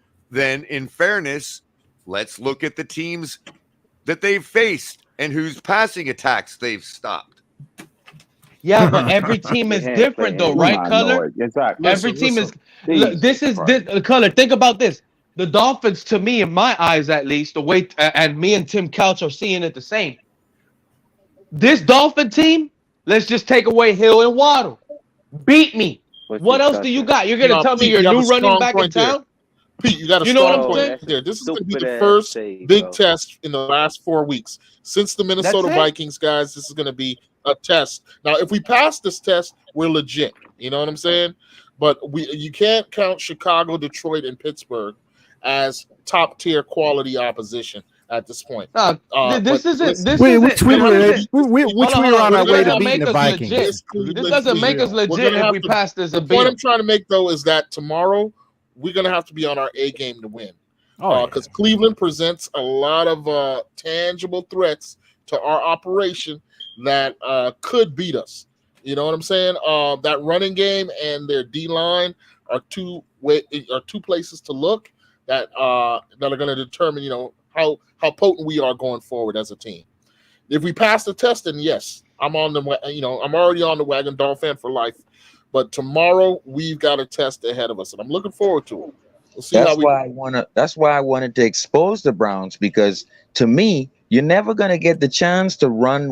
let's look at the teams that they've faced and whose passing attacks they've stopped. Yeah, but every team is different, though, right, Color? Exactly. Every team is. This Color. Think about this. The Dolphins, to me, in my eyes, at least, the way and me and Tim Couch are seeing it the same. This Dolphin team, let's just take away Hill and Waddle. Beat me. What else do you got? You're gonna tell me your new running back in town? Pete, you got a strong point there. This is going to be the first big test in the last 4 weeks. Since the Minnesota Vikings, guys, this is going to be a test. Now, if we pass this test, we're legit. You know what I'm saying? But you can't count Chicago, Detroit, and Pittsburgh as top-tier quality opposition at this point. This isn't. Which we were on our way to beating the Vikings. This doesn't make us legit if we pass this. The point I'm trying to make, though, is that tomorrow we're going to have to be on our A game to win. Because Cleveland presents a lot of tangible threats to our operation that could beat us. You know what I'm saying? That running game and their D-line are two places to look that are going to determine, how potent we are going forward as a team. If we pass the test, then yes, I'm on the I'm already on the wagon, Dolphin for life. But tomorrow we've got a test ahead of us, and I'm looking forward to it. We'll see That's why I wanted to expose the Browns, because to me, you're never gonna get the chance to run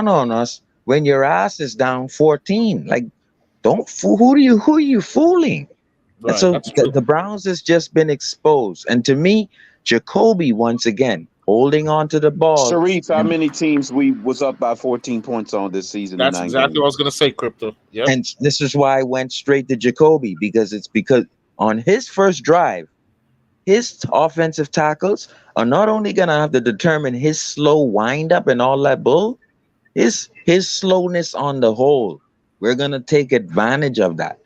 on us when your ass is down 14. Like, Who are you fooling? And Right, so that's true. the Browns has just been exposed. And to me, Jacoby once again holding on to the ball. Sharif, how And, many teams we was up by 14 points on this season in That's 9 exactly games? what I was going to say, Crypto. Yep. and this is why I went straight to Jacoby, because on his first drive, his offensive tackles are not only gonna have to determine his slow windup and all that bull, his slowness on the whole. We're gonna take advantage of that.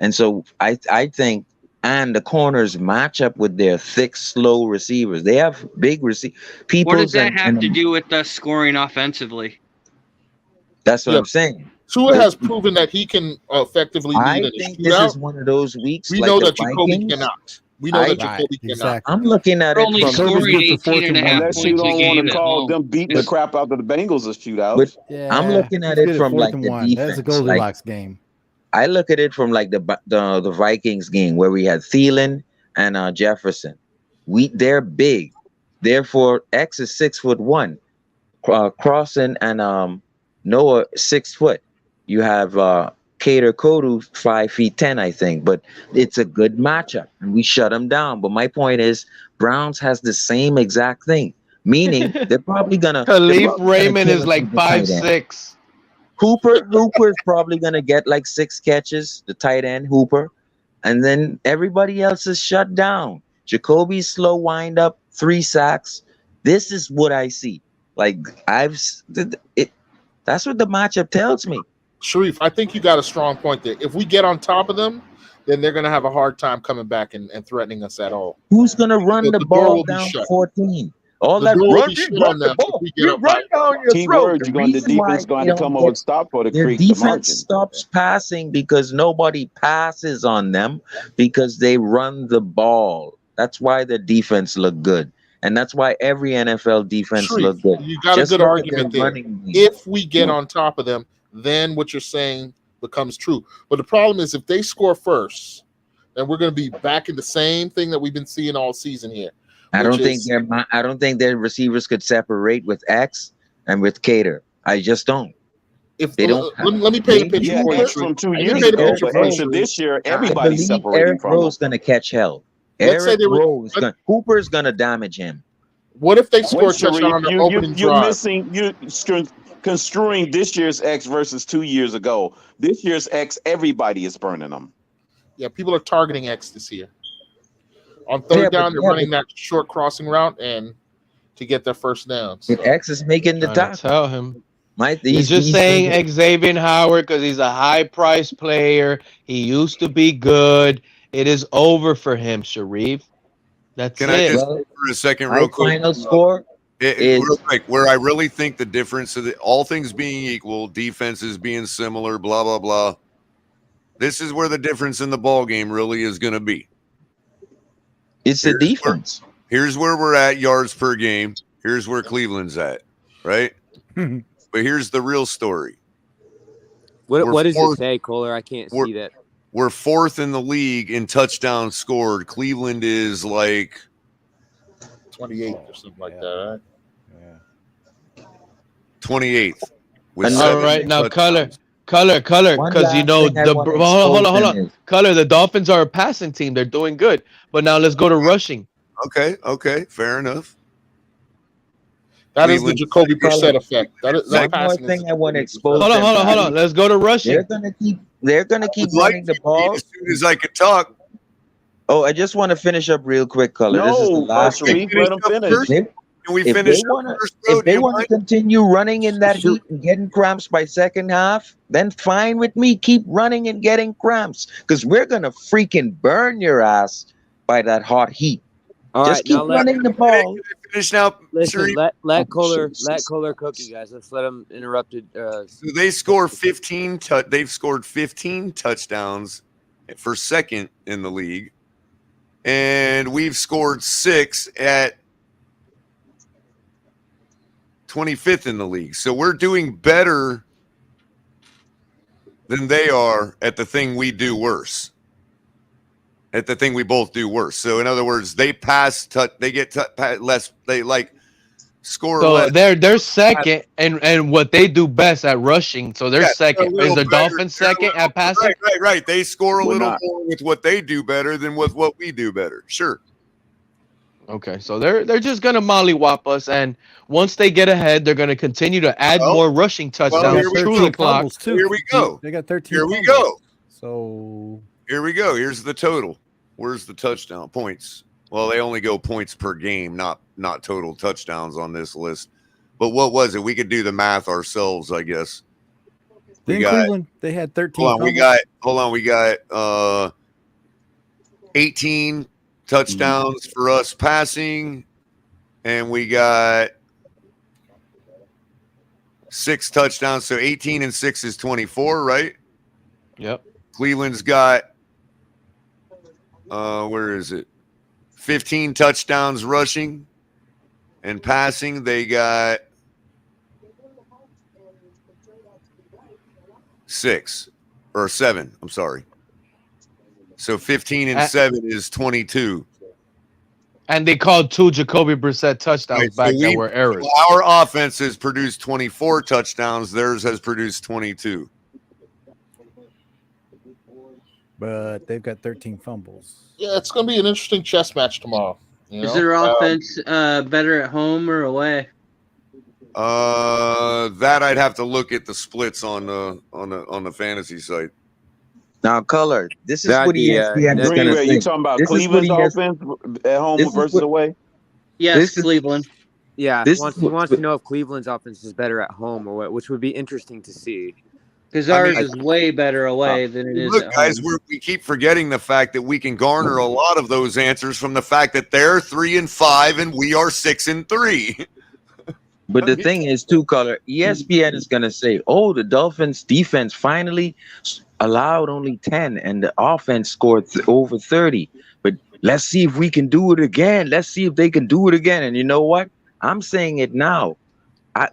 And so I think, and the corners match up with their thick, slow receivers. They have big What does peoples that have to and do with us scoring offensively? that's what Yeah. I'm saying. Tua has proven that he can effectively lead I in a think this shootout. is one of those weeks We like know the that Jacoby Vikings. cannot. We know that Jacoby cannot. I'm looking at We're it only from scoring 18 and a half Unless you points a don't want game to at call home. them beating the crap out of the Bengals a shootout. But Yeah, I'm looking at he's it good from 4th like and the 1. defense. That's a Goldilocks game. I look at it from like the Vikings game where we had Thielen and Jefferson. They're big, therefore X is 6'1". Crossan and Noah 6 foot. You have Cater Kodu 5'10", I think, but it's a good matchup and we shut them down. But my point is, Browns has the same exact thing, meaning they're probably gonna. Khalif Raymond is like 5'6". Hooper's probably gonna get like 6 catches, the tight end Hooper, and then everybody else is shut down. Jacoby's slow wind up, 3 sacks. This is what I see. Like that's what the matchup tells me. Sharif, I think you got a strong point there. If we get on top of them, then they're going to have a hard time coming back and threatening us at all. Who's gonna run the door ball will be down shut. 14? All The that door will run, be shut run on the them ball. if we get You up run by. down your Key throat. word, The the reason why defense going they to come don't up get with stop or to their create the defense margin. stops passing because nobody passes on them because they run the ball. That's why the defense look good. And that's why every NFL defense Sharif, look good. you got Just a good look at their argument there. running game. If we get on top of them, then what you're saying becomes true. But the problem is if they score first, then we're going to be back in the same thing that we've been seeing all season here. I don't think their receivers could separate with X and with Cater. I just don't. If they don't, let me paint a picture Yeah, for you, X Sharif. from 2 Let me years paint a ago, picture but for you, X from Sharif. this year, I everybody's believe separating Eric from Rowe's him. gonna catch hell. Let's say Eric they were- Rowe Hooper's gonna damage him. What if they score a Wait, Sharif, touchdown on their opening you're drive? missing, you're construing this year's X versus 2 years ago. This year's X, everybody is burning them. Yeah, people are targeting X this year. On third down, they're running that short crossing route and to get their first down. So. X is making the Trying to tackle. tell him. He's He's just saying Xavier Howard because he's a high-priced player. He used to be good. It is over for him, Sharif. That's Can it. I just for a second, real quick? Final score is real quick, where I really think the difference of all things being equal, defenses being similar, blah blah blah. This is where the difference in the ball game really is going to be. It's the defense. Here's where we're at yards per game. Here's where Cleveland's at, right? But here's the real story. What does it say, Kohler? I can't see that. We're 4th in the league in touchdowns scored. Cleveland is like 28 or something like that, right? 28th. All right, now color, because you know hold on. Color, the Dolphins are a passing team. They're doing good. But now let's go to rushing. Okay, fair enough. That is the Jacoby Brissett effect. That is one more thing I want to expose. Hold on. Let's go to rushing. They're gonna keep running the ball as soon as I could talk. Oh, I just want to finish up real quick, Color. This is the last Sharif, let him finish. Can we finish? If they want to continue running in that heat and getting cramps by second half, then fine with me. Keep running and getting cramps because we're gonna freaking burn your ass by that hot heat. All just right, keep now running the ball. Finish now. Listen, let Kohler cook, you guys. Let's let him interrupt it. So they score 15. They've scored 15 touchdowns for second in the league, and we've scored 6 at 25th in the league. So we're doing better than they are at the thing we do worse. At the thing we both do worse. So in other words, they pass, they get less. They like score So less. they're second, and what they do best at rushing. So they're Yeah, second. they're a Is the little better. Dolphins They're a second little- at passing? Right. They score a We're little not. more with what they do better than with what we do better. Sure. Okay, so they're just gonna mollywop us, and once they get ahead, they're gonna continue to add Well, more rushing touchdowns here we to go. the clock. Here we go. They got 13 Here we fumbles. go. So Here we go. Here's the total. Where's the touchdown points? Well, they only go points per game, not total touchdowns on this list. But what was it? We could do the math ourselves, I guess. then Cleveland, they had 13 Hold on, fumbles. we got 18 touchdowns for us passing, and we got 6 touchdowns. So 18 and 6 is 24, right? Yep. Cleveland's got where is it? 15 touchdowns rushing and passing. They got 6 or 7. I'm sorry. So 15 and 7 is 22. And they called 2 Jacoby Brissett touchdowns Right, back so that were errors. Our offense has produced 24 touchdowns. Theirs has produced 22. But they've got 13 fumbles. Yeah, it's going to be an interesting chess match tomorrow. You Is know? their offense better at home or away? That I'd have to look at the splits on the fantasy site. Now, color. This is That'd what be, ESPN is Green going to Bay, say. you talking about This is Cleveland's what offense at home this is versus what- away? Yes, This is- Cleveland. Yeah, This he is wants what- to know if Cleveland's offense is better at home or what, which would be interesting to see. Because I ours mean, is way better away than it is Look, at guys, home. we keep forgetting the fact that we can garner a lot of those answers from the fact that they're 3-5 and we are 6-3. But the thing is, too, color. ESPN is going to say, "Oh, the Dolphins' defense finally allowed only 10, and the offense scored over 30." But let's see if we can do it again. Let's see if they can do it again. And you know what? I'm saying it now.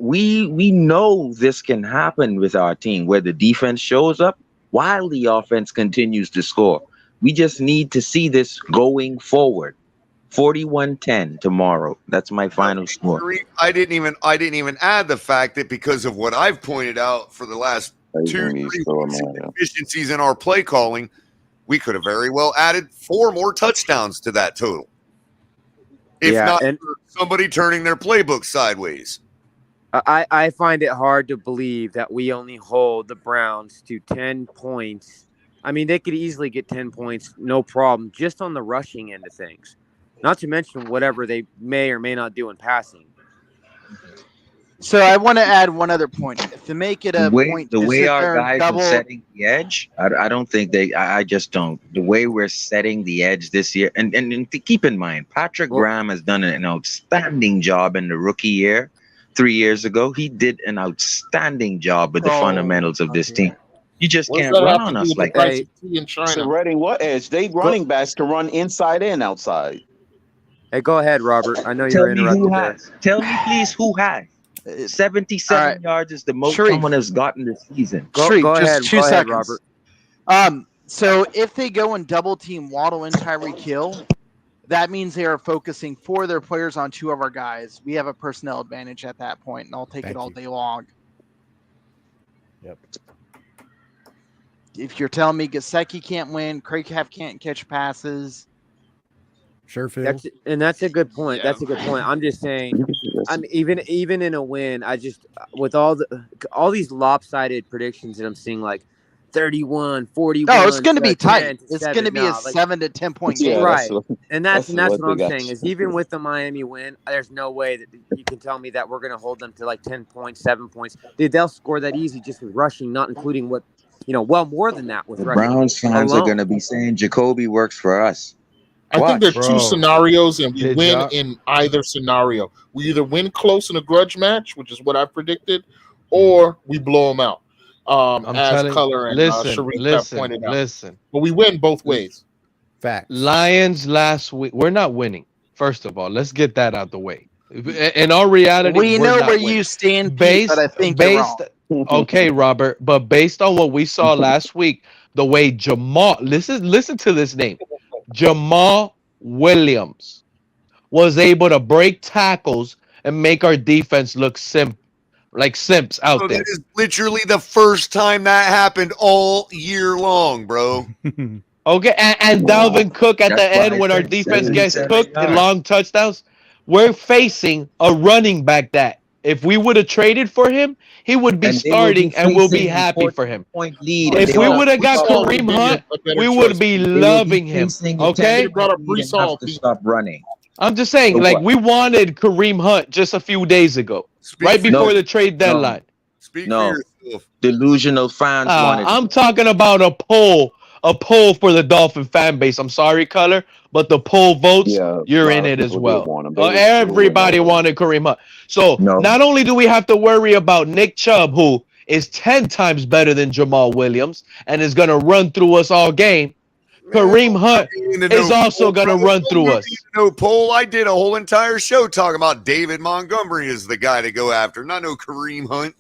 We know this can happen with our team, where the defense shows up while the offense continues to score. We just need to see this going forward. 41-10 tomorrow. That's my final score. I didn't even add the fact that because of what I've pointed out for the last 2-3 weeks of deficiencies in our play calling, we could have very well added 4 more touchdowns to that total. If not for somebody turning their playbook sideways. I find it hard to believe that we only hold the Browns to 10 points. I mean, they could easily get 10 points, no problem, just on the rushing end of things. Not to mention whatever they may or may not do in passing. So I want to add one other point. To make it a point, The to way sit our there and guys double, are setting the edge, I don't think I just don't. The way we're setting the edge this year, and to keep in mind, Patrick Graham has done an outstanding job in the rookie year. 3 years ago, he did an outstanding job with the fundamentals of this team. You just What's can't that run have on to do us with like the that. price of tea in China? So Reading what edge? They running backs can run inside and outside. Hey, go ahead, Robert. I know Tell you're me who interrupted there. has. Tell me, please, who has. 77 yards is the most Sharif. someone has gotten this season. Sharif, Go just ahead, 2 go ahead, seconds. Robert. So if they go and double team Waddle and Tyreek Hill, that means they are focusing 4 of their players on 2 of our guys. We have a personnel advantage at that point, and I'll take it all day long. Yep. If you're telling me Gesicki can't win, Craig can't catch passes. Sure, Phil. That's a good point. That's a good point. I'm just saying, even in a win, I just with all these lopsided predictions that I'm seeing, like 31, 41. No, it's going to be 10 tight. to It's 7 going to be now. a 7 to 10 point game. Right. And that's what I'm got. saying is even with the Miami win, there's no way that you can tell me that we're going to hold them to like 10 points, 7 points. They'll score that easy just with rushing, not including what, well, more than that with The rushing. Browns fans are going to be saying Jacoby works for us. I think there are Watch. 2 scenarios, and we Good win job. in either scenario. We either win close in a grudge match, which is what I predicted, or we blow them out. As Color and Sharif have pointed out. Listen. But we win both ways. Fact. Lions last week. We're not winning. First of all, let's get that out the way. In all reality, We we're know not where winning. you stand, Pete, but I think you're wrong. Okay, Robert, but based on what we saw last week, the way listen to this name, Jamal Williams was able to break tackles and make our defense look like simps out Bro, there. that is literally the first time that happened all year long, bro. Okay, and Dalvin Cook at the end when our defense gets cooked in long touchdowns, we're facing a running back that if we would have traded for him, he would be And they will be starting and we'll be facing a happy for him. 14-point lead. If we would have got Kareem Hunt, we would be loving him. Okay, have to stop running. I'm just saying, So like what? we wanted Kareem Hunt just a few days ago, right before the trade deadline. No. Delusional fans wanted. I'm talking about a poll for the Dolphin fan base. I'm sorry, Color, but the poll votes, you're in it as well. Everybody wanted Kareem Hunt. So not only do we have to worry about Nick Chubb, who is 10 times better than Jamal Williams and is going to run through us all game, Kareem Hunt is also going to run through us. No poll. I did a whole entire show talking about David Montgomery is the guy to go after, not no Kareem Hunt.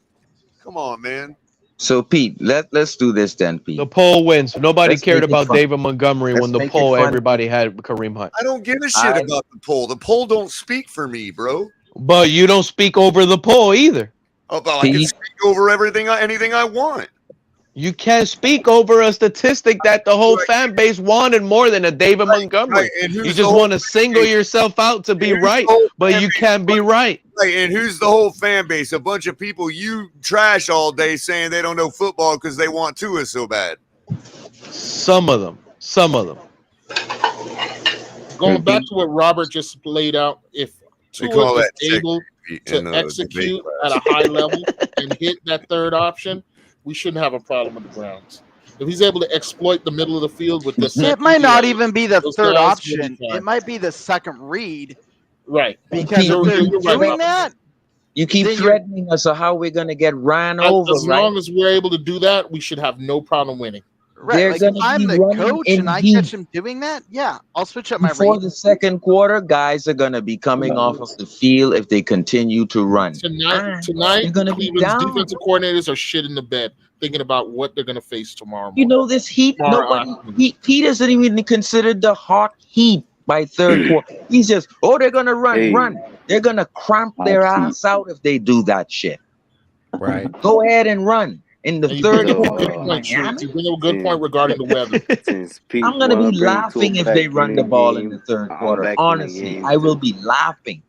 Come on, man. So Pete, let's do this then, Pete. The poll wins. Nobody Let's cared make it about fun. David Montgomery Let's when the make it poll, fun. everybody had Kareem Hunt. I don't give a shit about the poll. The poll don't speak for me, bro. But you don't speak over the poll either. Oh, but I can speak over anything I want. You can't speak over a statistic that the whole fan base wanted more than a David Montgomery. And You who's just the want to whole single yourself out to be right, but you can't be right. Right, and who's the whole fan base? A bunch of people you trash all day saying they don't know football because they want Tua so bad. Some of them. Going back to what Robert just laid out, if They call Tua is that able in to the execute debate at a high level and hit that third option, we shouldn't have a problem with the Browns. If he's able to exploit the middle of the field with this, It might not even be the those third guys will be option. fine. It might be the second read. Right. Because if You're they're right, doing Robert. that, You keep then you're- threatening us of how we're gonna get ran over, As right? long as we're able to do that, we should have no problem winning. right, They're like if gonna I'm be the running coach in and I heat. catch him doing that, yeah, I'll switch up my Before read. the second quarter, guys are gonna be coming off of the field if they continue to run. Tonight, They're gonna be Cleveland's down. defensive coordinators are shit in the bed thinking about what they're going to face tomorrow morning. You know this heat. He doesn't even consider the hot heat by third quarter. He's just, they're gonna run. They're gonna cramp their ass out if they do that shit. Right. Go ahead and run in the And you third bring up a quarter. good point, Shrews. You bring up a good point regarding the weather. I'm gonna be laughing if they run the ball in the third quarter. Honestly, I will be laughing,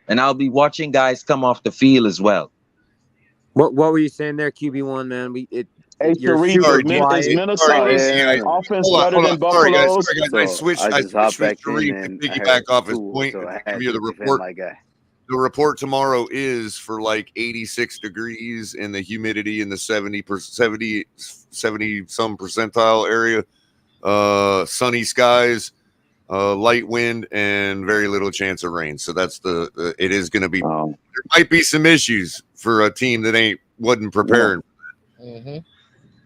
and I'll be watching guys come off the field as well. What were you saying there, QB1, man? Hey, Sharif, is Minnesota offense better than Buffalo's? Sorry, guys. I switched with Sharif to piggyback off his point and give you the report. The report tomorrow is for like 86 degrees and the humidity in the 70 some percentile area. Sunny skies, light wind, and very little chance of rain. So that's it is going to be. There might be some issues for a team that wasn't prepared. Mm-hmm.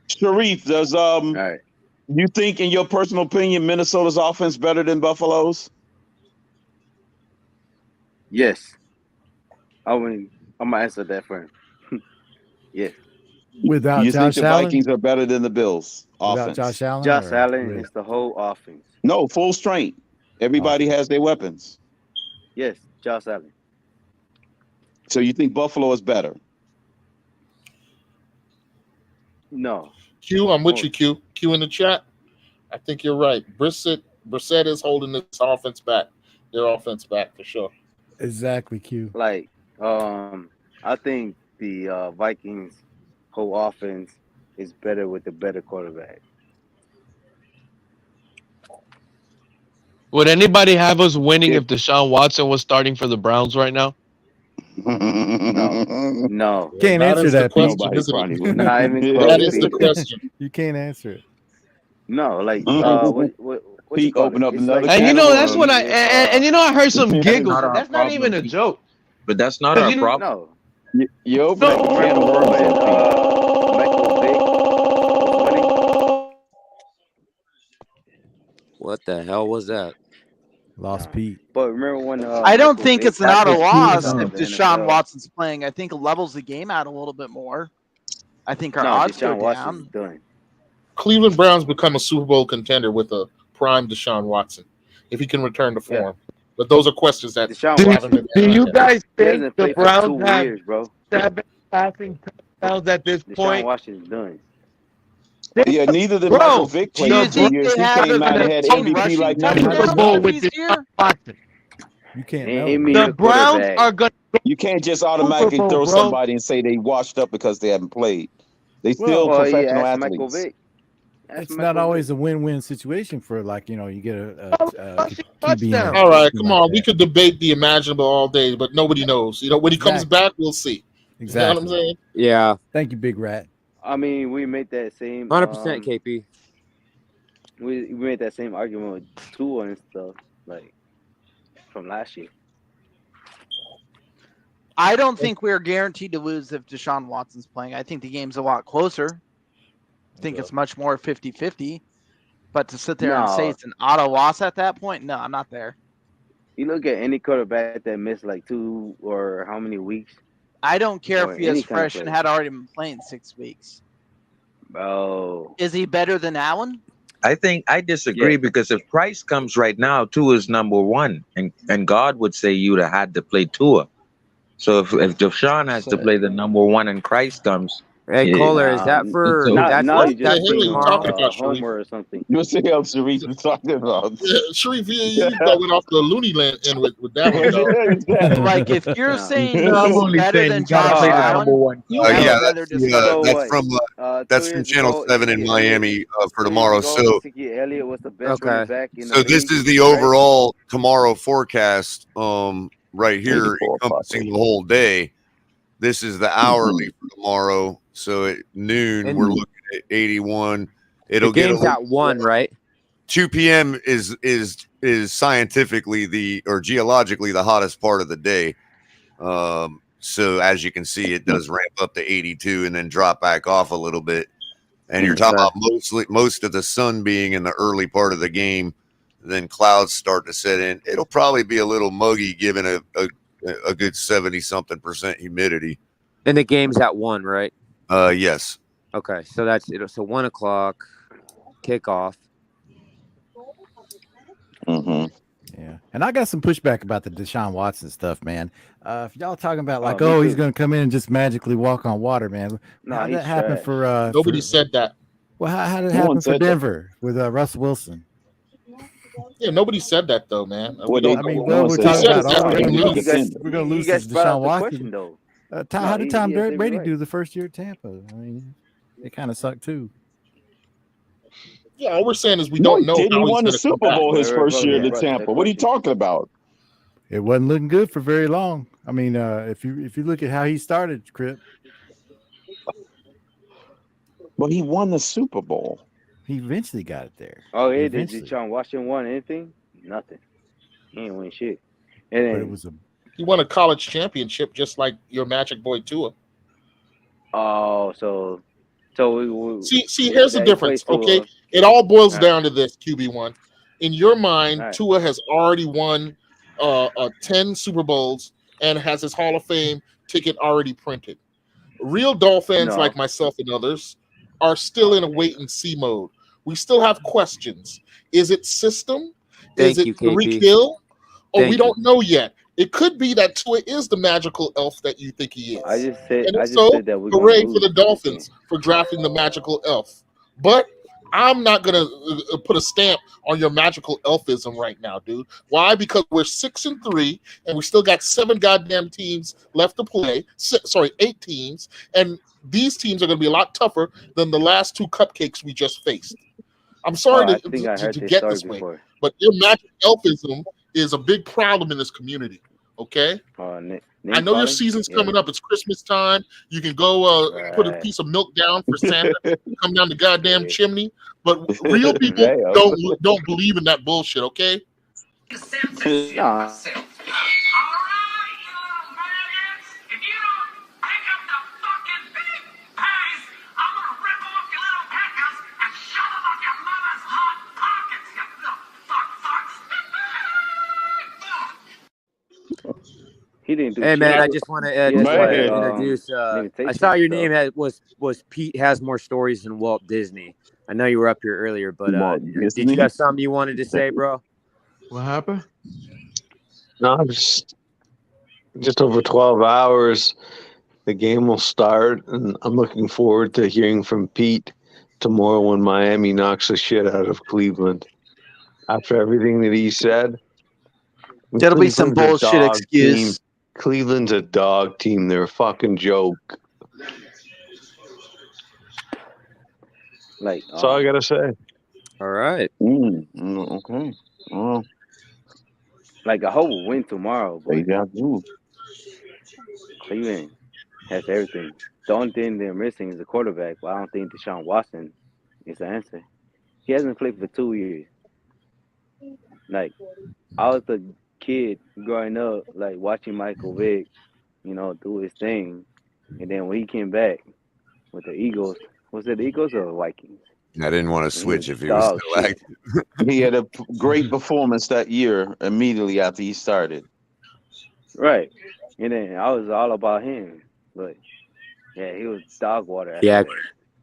Sharif, does you think, in your personal opinion, Minnesota's offense better than Buffalo's? Yes. I'm gonna answer that for him. Yes. Without you Josh think the Allen? Vikings are better than the Bills Without offense? Josh Allen? Josh or Allen with- is the whole offense. No, full strength. Everybody has their weapons. Yes, Josh Allen. So you think Buffalo is better? No. Q, I'm with you, Q. Q in the chat. I think you're right. Brissett is holding this offense back. Their offense back for sure. Exactly, Q. Like, I think the Vikings' whole offense is better with a better quarterback. Would anybody have us winning if Deshaun Watson was starting for the Browns right now? No. Can't That answer is the that, question, Pete. isn't it? Not even That close, is the Pete. question. You can't answer it. No, like what Pete opened up another And you can know of that's worms. what I I heard some That's giggles. not our That's not even a problem, joke. But that's not 'Cause our you know- problem. No. You opened up a can of worms there, What the hell was that? Lost Pete. But remember when I don't think it's not a loss in if Deshaun Watson's playing. I think it levels the game out a little bit more. I think our odds go down. Done. Cleveland Browns become a Super Bowl contender with a prime Deshaun Watson if he can return to form. But those are questions that Do you guys He think hasn't the played for Browns 2 have years, bro. 7 passing touchdowns at this Deshaun point? Watson's done. Yeah, neither did Bro, Michael Vick Do played you for 2 think years. they He have came out and had 15 MVP like rushing nothing but touchdowns respect. with this year? You can't Name know. me The your Browns quarterback. are going to You can't just automatically Bowl, throw bro. somebody and say they washed up because they haven't played. They still Well, yeah, professional that's Michael athletes. Vick. That's It's Michael not Vick. always a win-win situation for you get a rushing QB touchdown. All right, something come like on. We that. could debate the imaginable all day, but nobody knows. When he comes Exactly. back, we'll see. You know what I'm Exactly. saying? Yeah, Thank you, Big Rat. I mean, we made that same 100% KP. we made that same argument with Tua and stuff, like from last year. I don't think we're guaranteed to lose if Deshaun Watson's playing. I think the game's a lot closer. I think it's much more 50-50. But to sit there and say No, it's an auto loss at that point, no, I'm not there. you look at any quarterback that missed like 2 or how many weeks, I don't care or if he is any kind of fresh and player. had already been playing 6 weeks. Bro, Is he better than Allen? I disagree yes. because if Price comes right now, Tua is number one, and God would say you'd have had to play Tua. So if Deshaun has to play the number one and Christ comes, Hey, Kohler, is that for Now that's you What the just hell are you being talking a about, Sharif? homer or something. What's the hell Sharif is talking about? Yeah, Sharif, you went off the loony land end with that one, dog. Like if you're No. saying No, I'm he's only better saying than you gotta Josh play the Allen, number one. that's Yeah, another that's discussion. So from what? that's 2 from years Channel ago, 7 in Ezekiel Elliott. Miami for 2 tomorrow. years ago, So Ezekiel Elliott was the best okay. running back in so the this league, is the right? overall tomorrow forecast right here 84 encompassing the whole day. This is the hourly for tomorrow. So at noon And we're looking at 81. the It'll get a game's little at 1, right? 2 p.m. is scientifically or geologically the hottest part of the day. So as you can see, it does ramp up to 82 and then drop back off a little bit. And you're talking about most of the sun being in the early part of the game, then clouds start to set in. It'll probably be a little muggy given a good 70-something% humidity. And the game's at 1, right? Yes. Okay, so that's it. So 1 o'clock kickoff. Yeah, and I got some pushback about the Deshaun Watson stuff, man. If y'all talking about like, me he's too. going to come in and just magically walk on water, man. No, How did he's that happen trash. for? Nobody said that. Well, how did it No one happen for said that. Denver with Russ Wilson? Yeah, nobody said that though, man. Well, they- I mean, no well, one we're said talking that. about No, we're going you to lose. guys, We're going to you lose guys to brought up Deshaun the Watson. question though. How did Tom David Brady right. do the first year at Tampa? I mean, it kind of sucked too. Yeah, all we're saying is we No, don't he know didn't. He how he's won the going to come Super back. Bowl his Wait, first bro, year you to brought that Tampa. What are you question. talking about? It wasn't looking good for very long. I mean, if you look at how he started, Crip, But he won the Super Bowl. he eventually got it there. Oh, hey, did Eventually. Deshaun Watson won anything? Nothing. He ain't win shit. But And it then, was a He won a college championship just like your Magic Boy Tua. oh, so we See, here's the that difference, equates to okay? It all boils uh, down to this, QB1. In your mind, all right. Tua has already won 10 Super Bowls and has his Hall of Fame ticket already printed. Real Dolphins, No. like myself and others, are still in a wait-and-see mode. We still have questions. Is it system? Is Thank it you, Tariq KP. Hill? Or Thank we you. don't know yet. It could be that Tua is the magical elf that you think he is. I just said And I if just so, said that we're gonna hooray for lose the this game. Dolphins for drafting the magical elf. But I'm not going to put a stamp on your magical elfism right now, dude. Why? Because we're 6-3, and we still got 7 goddamn teams left to play. 8 teams. And these teams are going to be a lot tougher than the last 2 cupcakes we just faced. I'm sorry I think I heard to this get story this way, before. but your magic elfism is a big problem in this community, okay? I know your season's coming up. It's Christmas time. You can go put a piece of milk down for Santa, come down the goddamn chimney. But real people don't believe in that bullshit, okay? Nah. He didn't do Hey shit. man, I just want to introduce. I saw your name was Pete has more stories than Walt Disney. I know you were up here earlier, but did you have something you wanted to say, bro? What happened? No, just over 12 hours. The game will start, and I'm looking forward to hearing from Pete tomorrow when Miami knocks the shit out of Cleveland. After everything that he said, That'll be some Cleveland's a bullshit dog excuse. team. Cleveland's a dog team. They're a fucking joke. Like, That's all I gotta say. All right. Okay. Well, like I hope we win tomorrow, but Cleveland has everything. The only thing they're missing is the quarterback, but I don't think Deshaun Watson is the answer. He hasn't played for 2 years. Like, I was a kid growing up, like watching Michael Vick, do his thing, and then when he came back with the Eagles, was it the Eagles or the Vikings? I didn't want to switch if he was dog still shit. active. He had a great performance that year immediately after he started. Right. And then I was all about him, but yeah, he was dog water after Yeah. that.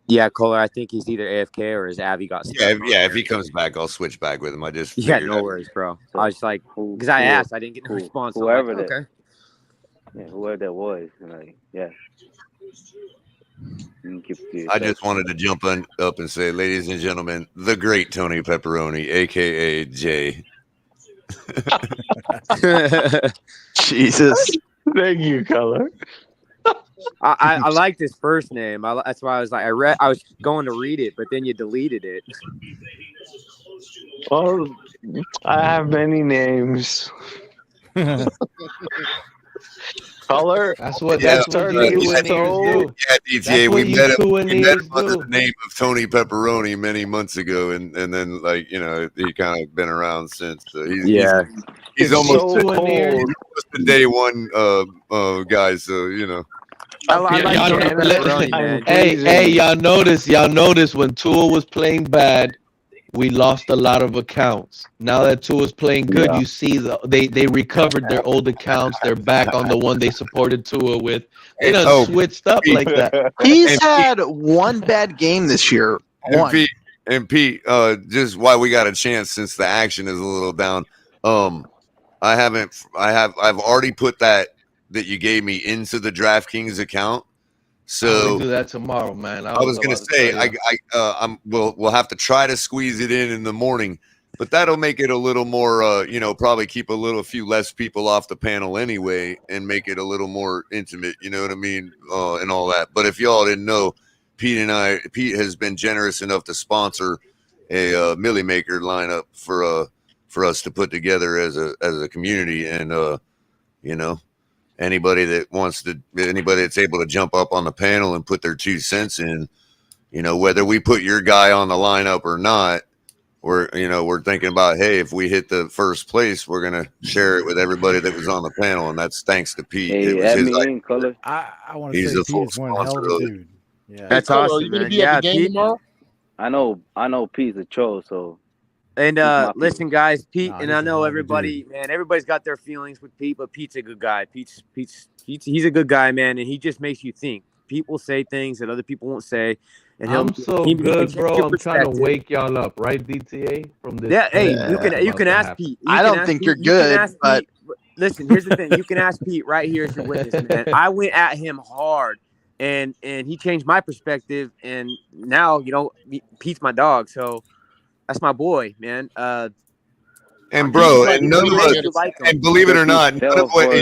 Yeah, Kohler, I think he's either AFK or his Avi got stuck. Yeah, if he comes back, I'll switch back with him. I just Yeah, figured no out. worries, bro. I was like, because I asked, I didn't get a response. So I'm Whoever like, that, okay. yeah, whoever that was, like, yeah. You can keep it to I yourself. just wanted to jump up and say, ladies and gentlemen, the great Tony Pepperoni, aka Jay. Jesus. Thank you, Color. I liked his first name. That's why I was like, I was going to read it, but then you deleted it. Well, I have many names. Color. That's what Yeah, you and do. Yeah, DTA, we met him under the name of Tony Pepperoni many months ago, and then he kind of been around since. He's almost a day one guy, so Hey, y'all notice when Tua was playing bad, we lost a lot of accounts. Now that Tua's playing good, you see they recovered their old accounts. They're back on the one they supported Tua with. They done switched up like that. He's had one bad game this year. One. And Pete, just why we got a chance since the action is a little down. I've already put that you gave me into the DraftKings account. So I'll do that tomorrow, man. I was gonna say we'll have to try to squeeze it in the morning, but that'll make it a little more probably keep a few less people off the panel anyway, and make it a little more intimate, you know what I mean, and all that. But if y'all didn't know, Pete has been generous enough to sponsor a Millie Maker lineup for us to put together as a community, and anybody that's able to jump up on the panel and put their 2 cents in, whether we put your guy on the lineup or not, we're thinking about, hey, if we hit the first place, we're gonna share it with everybody that was on the panel, and that's thanks to Pete. Hey, it was his idea. Color. I want to He's say a full Pete is one hell of a sponsor. dude. Yeah. That's Color, awesome, are you gonna man. be at the game Pete. tomorrow? I know Pete's a troll, so And listen, guys, Pete, Nah, and he's I a know hell of a everybody, man, everybody's got their feelings with Pete, but Pete's a good guy. He's a good guy, man, and he just makes you think. Pete will say things that other people won't say, and I'm so good, bro. I'm trying to wake y'all up, right, DTA? From this. Yeah, hey, you can ask Pete. I don't think you're good, but listen, here's the thing: you can ask Pete right here as your witness, man. I went at him hard, and he changed my perspective, and now Pete's my dog, so that's my boy, man. And bro, and none of us, and believe it or not, none of what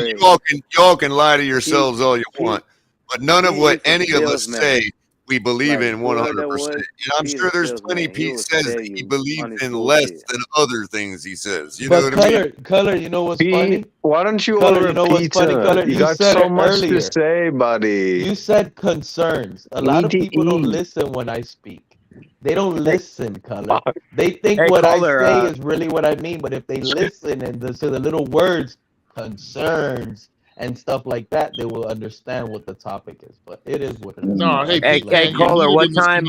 y'all can lie to yourselves all you want, but none of what any of us say we believe in 100%. And I'm sure there's plenty Pete says that he believes in less than other things he says. You know what I mean? Color, you know what's funny? Why don't you Color, order you know what's pizza? funny, Color? You You got said so it much earlier. to say, buddy. You said concerns. A lot of people don't listen when I speak. They don't listen, Color. They think what Color, I say is really what I mean, but if they listen and to the little words, concerns and stuff like that, they will understand what the topic is. But it is what it is. No, hey, Caller, what time?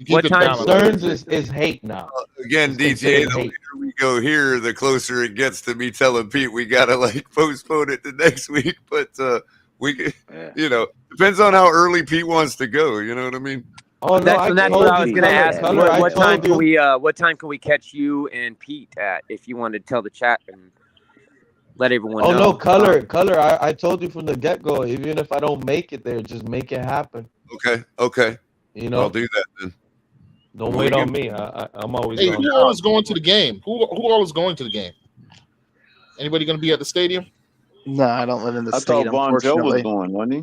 What time? Concerns is hate now. Again, DTA, the later we go here, the closer it gets to me telling Pete we gotta postpone it to next week. But we, depends on how early Pete wants to go. You know what I mean? Oh, no, that's what I was going to ask. Color, What time can we catch you and Pete at? If you want to tell the chat. let everyone Oh know. no, color. I told you from the get go. Even if I don't make it there, just make it happen. Okay. You know, I'll do that then. don't Well, wait we on can- me. I'm always Hey, on. who all is going to the game? Who all is going to the game? Anybody going to be at the stadium? No, I don't live in the I state, thought Von Joe was unfortunately. going, wasn't he?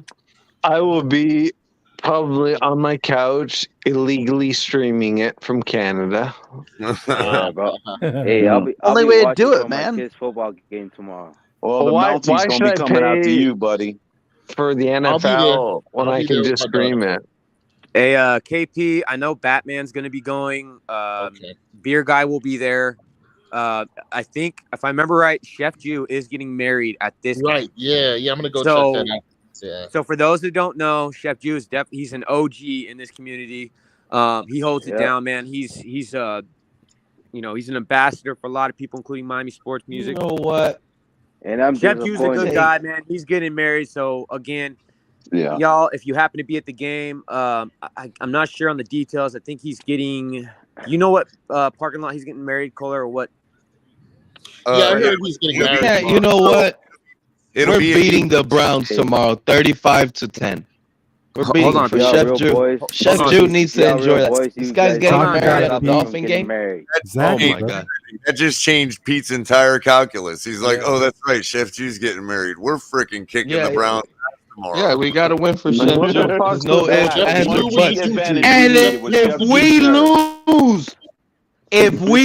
I will be probably on my couch illegally streaming it from Canada. Yeah, bro. Hey, I'll be Only be way to watching do it, for my man. kids' football game tomorrow. Well, the Why Mounties should gonna I be coming out to pay you, buddy. for the I'll be there. NFL when I'll I be can there just with my daughter. stream it? Hey, KP, I know Batman's going to be going. Okay. Beer Guy will be there. I think, if I remember right, Chef Jew is getting married at this Right. game. Yeah. I'm going to go So- check that out. Yeah. So for those that don't know, Chef Jew is he's an OG in this community. He holds it Yeah. down, man. He's he's an ambassador for a lot of people, including Miami sports music. You know what? And I'm Chef Jew's a good disappointed. guy, man. He's getting married. So again, Yeah. y'all, if you happen to be at the game, I'm not sure on the details. I think he's getting, you know what parking lot he's getting married, Kohler, or what? Yeah, I heard he's getting married. Yeah, tomorrow. you know what? It'll We're be beating the Browns tomorrow, 35-10. We're Hold beating on, for Y'all Chef real Jew. boys. Chef Hold on. Jew needs to Y'all enjoy real that. boys. This You guy's guys getting don't married stop at a me from Dolphin getting game. married. Oh Exactly, my bro. God. That just changed Pete's entire calculus. He's like, Yeah. oh, that's right. Chef G's getting married. We're freaking kicking Yeah, the Browns tomorrow. Yeah, we got to win for What Chef the Jew. fuck's There's no with ifs, that? ands, Chef or Jew, buts. we- advantage And we needed was if Chef we G's marriage.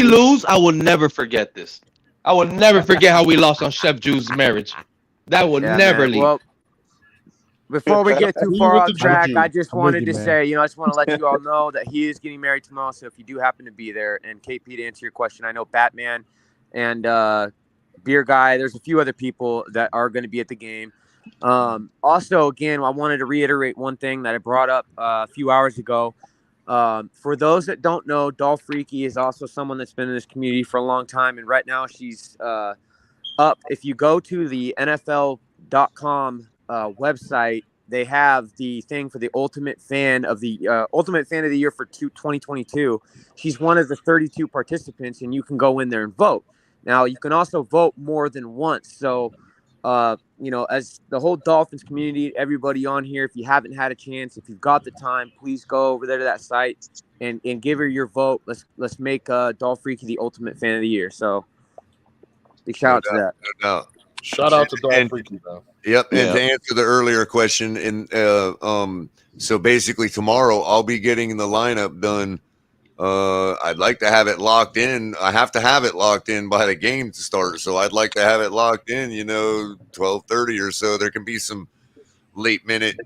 lose, I will never forget this. I will never forget how we lost on Chef Jew's marriage. That will Yeah, never man. leave. Well, before we get too We far with off the track, juju. I just I'm with wanted you, to man. say, I just want to let you all know that he is getting married tomorrow. So if you do happen to be there, and KP, to answer your question, I know Batman and Beer Guy, there's a few other people that are going to be at the game. Also, again, I wanted to reiterate one thing that I brought up a few hours ago. For those that don't know, Dolph Freaky is also someone that's been in this community for a long time. And right now she's up. If you go to the NFL.com website, they have the thing for the ultimate fan of the year for 2022. She's one of the 32 participants, and you can go in there and vote. Now you can also vote more than once. So, as the whole Dolphins community, everybody on here, if you haven't had a chance, if you've got the time, please go over there to that site and give her your vote. Let's make Dolph Freaky the ultimate fan of the year. So, big shout out to that. No doubt. Shout out to Dolph Freaky, though. Yep. And Yeah. to answer the earlier question, so basically tomorrow I'll be getting the lineup done. I'd like to have it locked in. I have to have it locked in by the game to start. So I'd like to have it locked in, 12:30 or so. There can be some late minute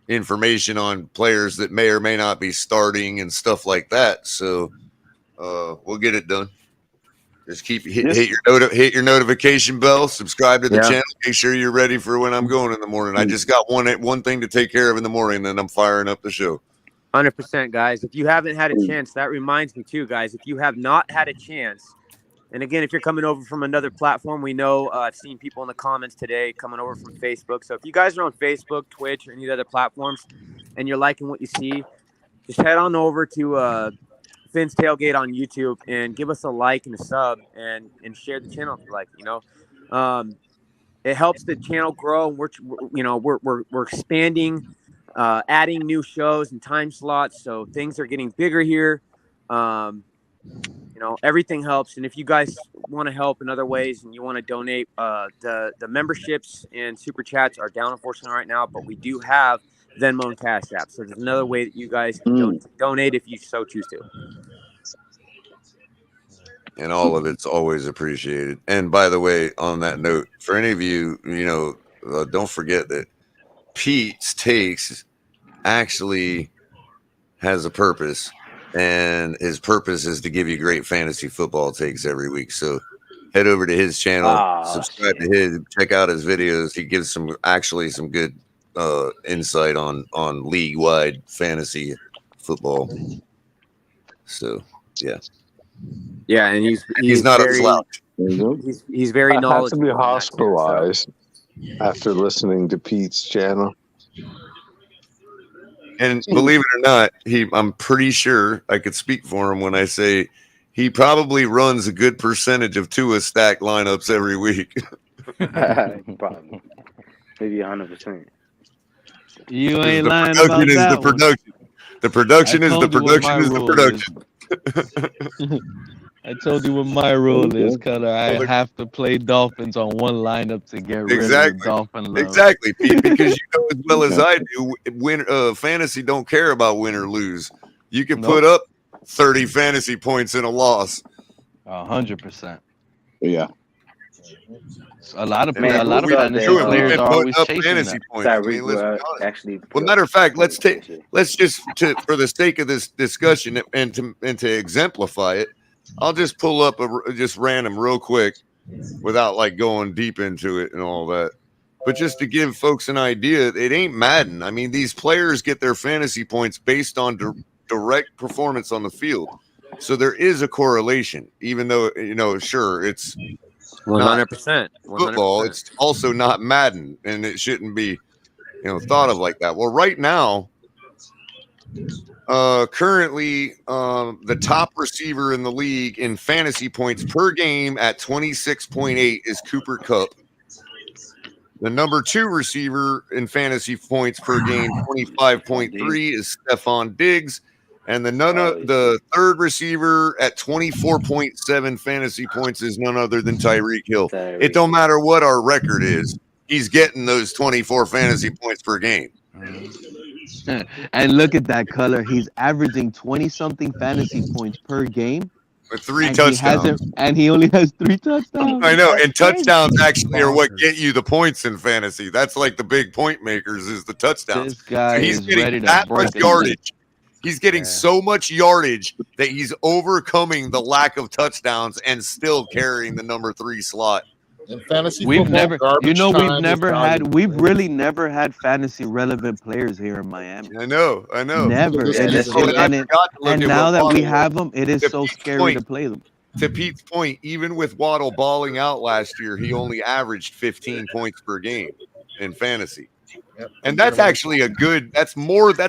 information on players that may or may not be starting and stuff like that. So we'll get it done. Just keep hit your notification bell, subscribe to the channel, make sure you're ready for when I'm going in the morning. I just got one thing to take care of in the morning, then I'm firing up the show. 100%, guys. If you haven't had a chance, that reminds me too, guys. If you have not had a chance, and again, if you're coming over from another platform, we know I've seen people in the comments today coming over from Facebook. So if you guys are on Facebook, Twitch, or any other platforms, and you're liking what you see, just head on over to Finn's Tailgate on YouTube and give us a like and a sub and share the channel if you like. It helps the channel grow. And we're expanding, adding new shows and time slots, so things are getting bigger here. Everything helps. And if you guys want to help in other ways and you want to donate, the memberships and super chats are down, unfortunately, right now, but we do have Venmo and Cash App. So there's another way that you guys can donate if you so choose to. And all of it's always appreciated. And by the way, on that note, for any of you, don't forget that Pete's Takes actually has a purpose, and his purpose is to give you great fantasy football takes every week. So head over to his channel, subscribe to his, check out his videos. He gives some good insight on league-wide fantasy football. So yeah, and he's not very, a slouch. He's very knowledgeable. I have to be hospitalized after listening to Pete's channel. And believe it or not, I'm pretty sure I could speak for him when I say he probably runs a good percentage of Tua stack lineups every week. Probably. Maybe 100%. You ain't The lying production about is that the one. production. The production I is the told you what my production is the rule production. I told you what my rule is, Okay. Cutter. I have to play Dolphins on one lineup to get rid of the Exactly. Dolphin love. Exactly, Pete, because you know as well as I do, fantasy don't care about win or lose. You can put up 30 fantasy points in a loss. 100%. Yeah. A lot of Man, fantasy players are always chasing fantasy that. points. I Tyreek mean, let's be will honest. actually. Well, matter of fact, let's just for the sake of this discussion and to exemplify it, I'll just pull up just random real quick without like going deep into it and all that. But just to give folks an idea, it ain't Madden. I mean, these players get their fantasy points based on direct performance on the field. So there is a correlation, even though, sure, it's 100%. football. It's also not Madden, and it shouldn't be, thought of like that. Well, right now, currently, the top receiver in the league in fantasy points per game at 26.8 is Cooper Kupp. The number 2 receiver in fantasy points per game, 25.3, is Stephon Diggs. And the third receiver at 24.7 fantasy points is none other than Tyreek Hill. It don't matter what our record is. He's getting those 24 fantasy points per game. And look at that color. He's averaging 20-something fantasy points per game. With 3 touchdowns. And he only has 3 touchdowns. I know. That's And touchdowns crazy. actually are what get you the points in fantasy. That's like the big point makers is the touchdowns. This guy he's is getting ready to that break much the yardage. He's getting so much yardage that he's overcoming the lack of touchdowns and still carrying the number 3 slot. In fantasy We've football, never, garbage time is we've really never had fantasy relevant players here in Miami. I know. Never. And now that we have them, it is so scary to play them. To Pete's point, even with Waddle balling out last year, he only averaged 15 points per game in fantasy. And that's actually that's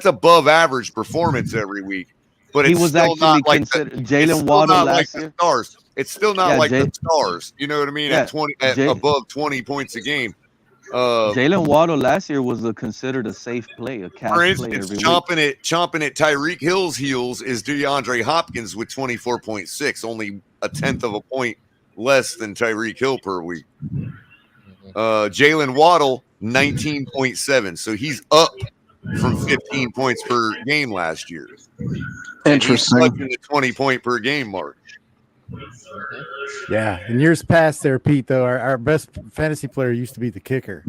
above average performance every week. But it's still not like Jalen Waddle last year. Stars. It's still not like the stars. You know what I mean? At above 20 points a game. Jalen Waddle last year was considered a safe play, a cash for play instance, every chomping at Tyreek Hill's heels is DeAndre Hopkins with 24.6, only a tenth of a point less than Tyreek Hill per week. Jalen Waddle 19.7, so he's up from 15 points per game last year. Interesting. He's touching the 20 point per game mark. Yeah, in years past there, Pete, though, our best fantasy player used to be the kicker.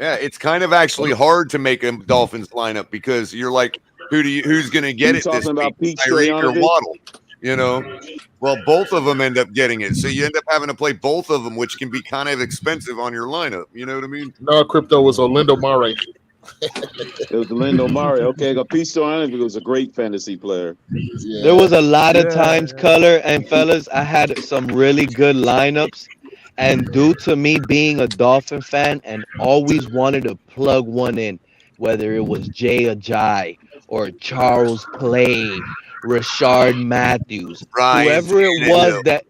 Yeah, it's kind of actually hard to make a Dolphins lineup because you're like, who's going to get it this week? Tyreek or Waddle? Well, both of them end up getting it, so you end up having to play both of them, which can be kind of expensive on your lineup. You know what I mean? No, crypto was Orlando Murray. It was Orlando Murray. Okay, Pete Stoyanovich was a great fantasy player. Yeah. There was a lot of times, Color and fellas, I had some really good lineups. And due to me being a Dolphin fan and always wanted to plug one in, whether it was Jay Ajayi or Charles Clay, Rashard Matthews, whoever it was that,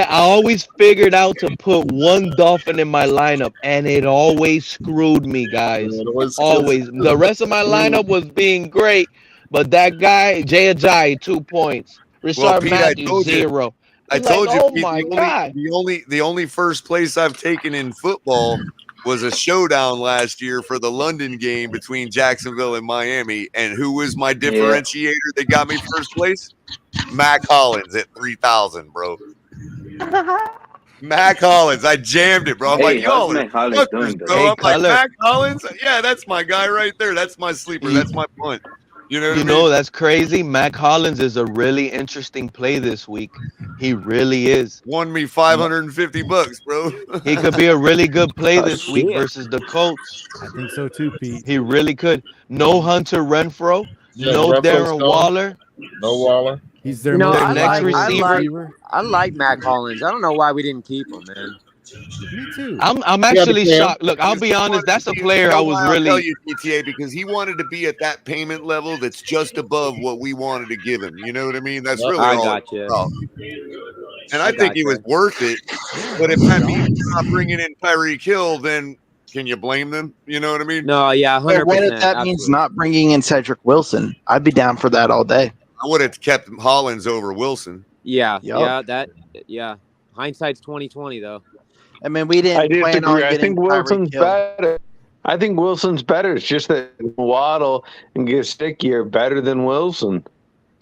I always figured out to put one Dolphin in my lineup, and it always screwed me, guys. Always. The rest of my lineup was being great, but that guy, Jay Ajayi, 2 points. Rashard Pete, Matthews, 0. I told you, oh Pete, my God. the only first place I've taken in football was a showdown last year for the London game between Jacksonville and Miami. And who was my differentiator that got me first place? Mac Hollins at 3,000, bro. Mac Hollins. I jammed it, bro. I'm like, y'all are fuckers, bro. I'm like, Mac Hollins? Yeah, that's my guy right there. That's my sleeper. That's my punt. You know what I mean? That's crazy. Mac Hollins is a really interesting play this week. He really is. Won me $550, bro. He could be a really good play this week versus the Colts. I think so too, Pete. He really could. No Hunter Renfro. Yeah, no Renfro's Darren gone. Waller. No Waller. He's their No, most I reliable like- receiver. I like Mac Hollins. I don't know why we didn't keep him, man. Me too. I'm actually shocked. Look, I'll be honest. That's a player I was I'll tell really. you, DTA, because he wanted to be at that payment level that's just above what we wanted to give him. You know what I mean? That's really I all got it's you. about. And I think gotcha. he was worth it. But if that means you're not bringing in Tyreek Hill, then can you blame them? You know what I mean? No, yeah, 100%. But what if that means not bringing in Cedric Wilson? I'd be down for that all day. I would have kept Hollins over Wilson. Yeah, Yup. yeah. Hindsight's 2020 though. I mean, we I didn't plan on disagree. I getting think Wilson's Tyreek Hill. better. I think Wilson's better. It's just that Waddle and Gesicki are better than Wilson.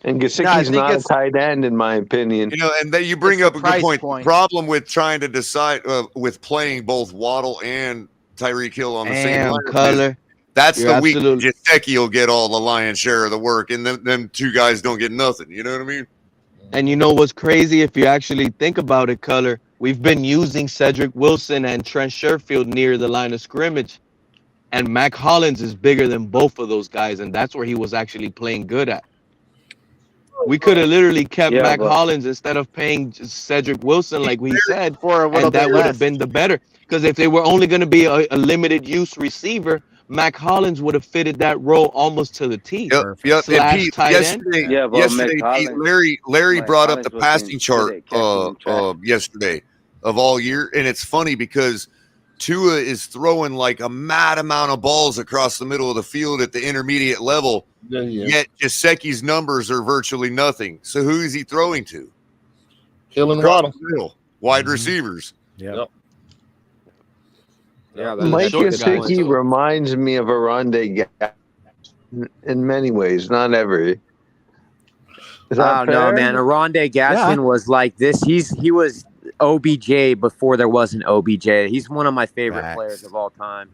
And Gesicki's think not a it's- tight end, in my opinion. You know, and then you bring It's up the a good price point. point. The problem with trying to decide with playing both Waddle and Tyreek Hill on the same Damn, lineup is color. that's You're the week. absolutely- Gesicki will get all the lion's share of the work, and them two guys don't get nothing. You know what I mean? And you know what's crazy? If you actually think about it, color, we've been using Cedric Wilson and Trent Sherfield near the line of scrimmage. And Mac Hollins is bigger than both of those guys, and that's where he was actually playing good at. We could have literally kept Yeah, Mac but- Hollins instead of paying Cedric Wilson, like we said, For a little and that bit would less. have been the better. Because if they were only going to be a limited use receiver, Mac Hollins would have fitted that role almost to the T. Yep. And Slash Pete, tight end. yesterday, Yeah, but yesterday Mac Pete, Hollins- Larry Mac brought up Hollins the wasn't passing good chart at catching track. yesterday of all year, and it's funny because Tua is throwing like a mad amount of balls across the middle of the field at the intermediate level. Yet Gesicki's numbers are virtually nothing. So who is he throwing to? Hill and Across Waddle. the middle, wide receivers. Yep. Yeah, Mike short guy. Gesicki reminds me of a Rondé Gap in many ways, not every. Is that I don't know, fair? man. Aronde Gadsden was like this. He was OBJ before there was an OBJ. He's one of my favorite Facts. players of all time.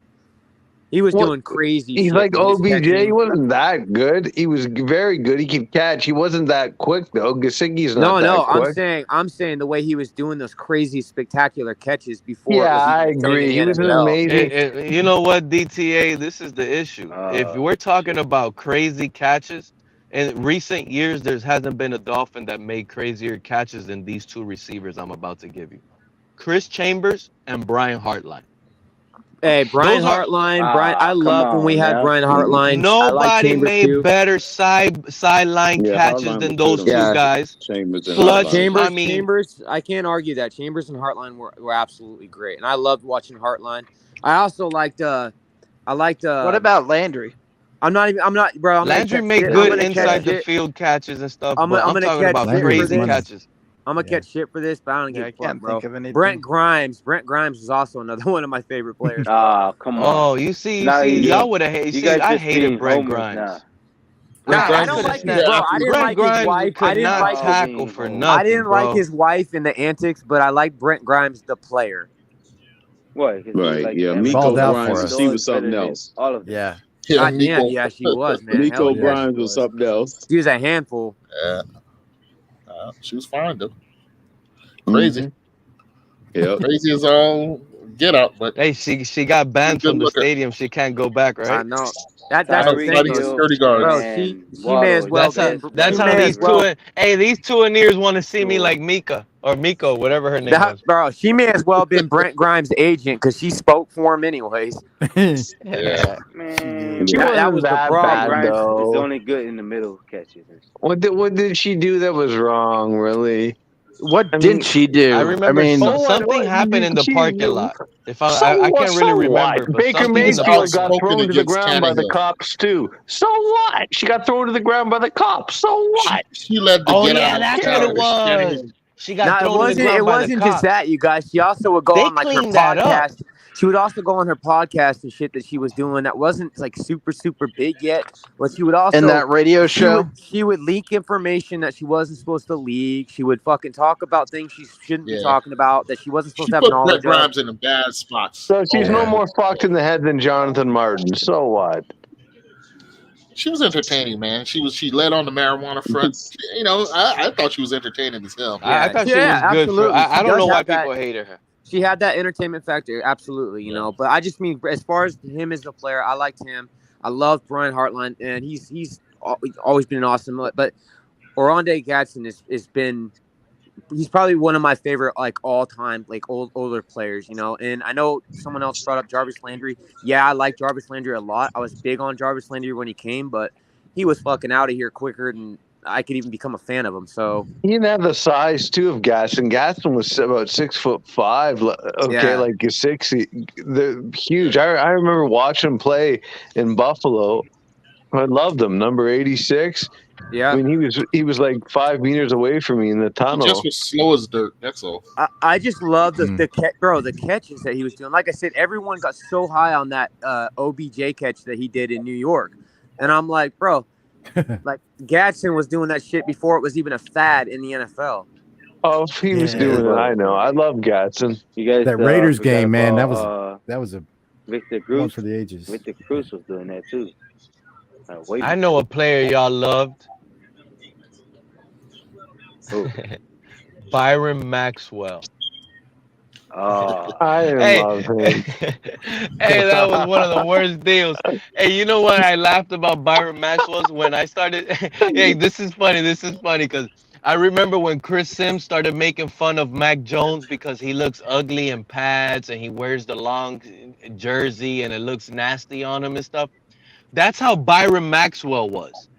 He was What? doing crazy He's shit like with his OBJ. catching. He wasn't that good. He was very good. He could catch. He wasn't that quick though. Gesicki's not No, that quick. I'm saying the way he was doing those crazy, spectacular catches before. Yeah, it was I even playing agree. in He the was an NFL. amazing. You know what, DTA? This is the issue. If we're talking about crazy catches, in recent years, there hasn't been a Dolphin that made crazier catches than these two receivers I'm about to give you. Chris Chambers and Brian Hartline. Hey, Brian Those are- Hartline. Brian, I come loved when we on, had man. Brian Hartline. I like Nobody Chambers made too. better sideline Yeah, catches Hartline than was those good two on guys. Chambers and Clutch. Hartline. Chambers, I mean- Chambers, I can't argue that. Chambers and Hartline were absolutely great, and I loved watching Hartline. I also liked. What about Landry? I'm not, bro. I'm Landry gonna made catch shit. good I'm gonna inside catch the shit. field catches and stuff. I'm but I'm gonna talking catch about shit for crazy this. catches. I'm gonna catch shit for this, but I don't give I a fuck, can't bro. think of anything. Brent Grimes was also another one of my favorite players. Come on. Oh, you see, Nah, y'all would have hated. you See, guys I just hated being Brent homers Grimes. now. Nah, I Grimes don't could like have his bro. I didn't Brent like his Grimes wife. could I didn't not like tackle his. for I nothing. I didn't bro. like his wife and the antics, but I like Brent Grimes, the player. What? Right. Like, Yeah. and Miko Balled out Grimes, for us. she was something else. all of them. Yeah. God damn, yeah, she was, man. Miko Hell yeah, Grimes she was something else. She was a handful. Yeah. She was fine though. Crazy. Yeah. Crazy as all get out, but Hey, she got banned from the stadium. She can't go back, right? I know. That's the thing, Somebody though. security guard. Bro, she may as well. That's how these two. Hey, these two ears want to see me like Mika or Miko, whatever her name was. Bro, she may as well have been Brent Grimes' agent because she spoke for him anyways. Yeah. Man, that was the problem. Grimes though. is only good in the middle catches. What did she do that was wrong? Really? What didn't she do? I remember something happened in the parking lot. If I can't really remember. But Baker something in the Mayfield parking got lot. thrown to the ground by the cops too. So what? She got thrown to the ground by the cops. So what? She led the Oh get yeah, out. that's what it was. She got thrown to the ground It by the wasn't cops. just that, you guys. She also would go They on like her cleaned that up. podcast. She would also go on her podcast and shit that she was doing that wasn't like super big yet. But she would also in that radio show. She would leak information that she wasn't supposed to leak. She would fucking talk about things she shouldn't be talking about that she wasn't supposed She to have put knowledge Brett of. Grimes in a bad spot. So she's no more fucked in the head than Jonathan Martin. So what? She was entertaining, man. She led on the marijuana front. You know, I thought she was entertaining as hell. I thought she was good. absolutely. I She don't know does why have that- people hated her. She had that entertainment factor, absolutely, you know. But I just mean, as far as him as a player, I liked him. I loved Brian Hartline, and he's always been awesome. But Oronde Gadsden has been he's probably one of my favorite like all time like older players, you know. And I know someone else brought up Jarvis Landry. Yeah, I like Jarvis Landry a lot. I was big on Jarvis Landry when he came, but he was fucking out of here quicker than I could even become a fan of him. So he didn't have the size too of Gaston. Gaston was about 6'5". Okay, yeah. like a 60. They're huge. I remember watching him play in Buffalo. I loved him. Number 86. Yeah. I mean, he was like 5 meters away from me in the He tunnel. just was slow as dirt. That's all. I just love the catches that he was doing. Like I said, everyone got so high on that OBJ catch that he did in New York, and I'm like, bro, like Gadsden was doing that shit before it was even a fad in the NFL. Oh, if he was doing it, I know. I love Gadsden. You guys, That Raiders forgot game, man, about, that was a Victor one Cruz. for the ages. Victor Cruz was doing that too. I know a player y'all loved. Byron Maxwell. Oh, I didn't love him. Hey, that was one of the worst deals. Hey, you know what I laughed about Byron Maxwell's when I started? Hey, this is funny because I remember when Chris Sims started making fun of Mac Jones because he looks ugly in pads and he wears the long jersey and it looks nasty on him and stuff. That's how Byron Maxwell was.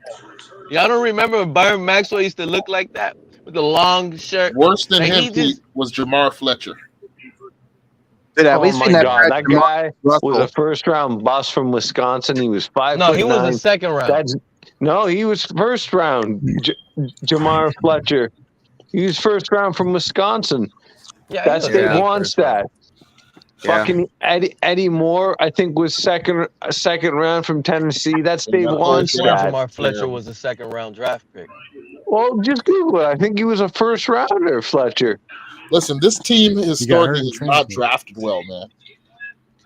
Y'all don't remember when Byron Maxwell used to look like that with the long shirt? Worse than Like, him, Pete, was Jamar Fletcher. Dude, at Oh least my we never God, had that Jamal guy was Russell. a first-round bust from Wisconsin. He was 5'9". No, he was a second round. No, he was first round. Jamar Fletcher. He was first round from Wisconsin. Yeah, That's Dave Wannstedt. Yeah. Fucking Eddie Moore, I think, was second round from Tennessee. That's Dave Wannstedt. Jamar Fletcher was a second round draft pick. Well, just Google it. I think he was a first rounder, Fletcher. Listen, this team historically has not drafted well, man.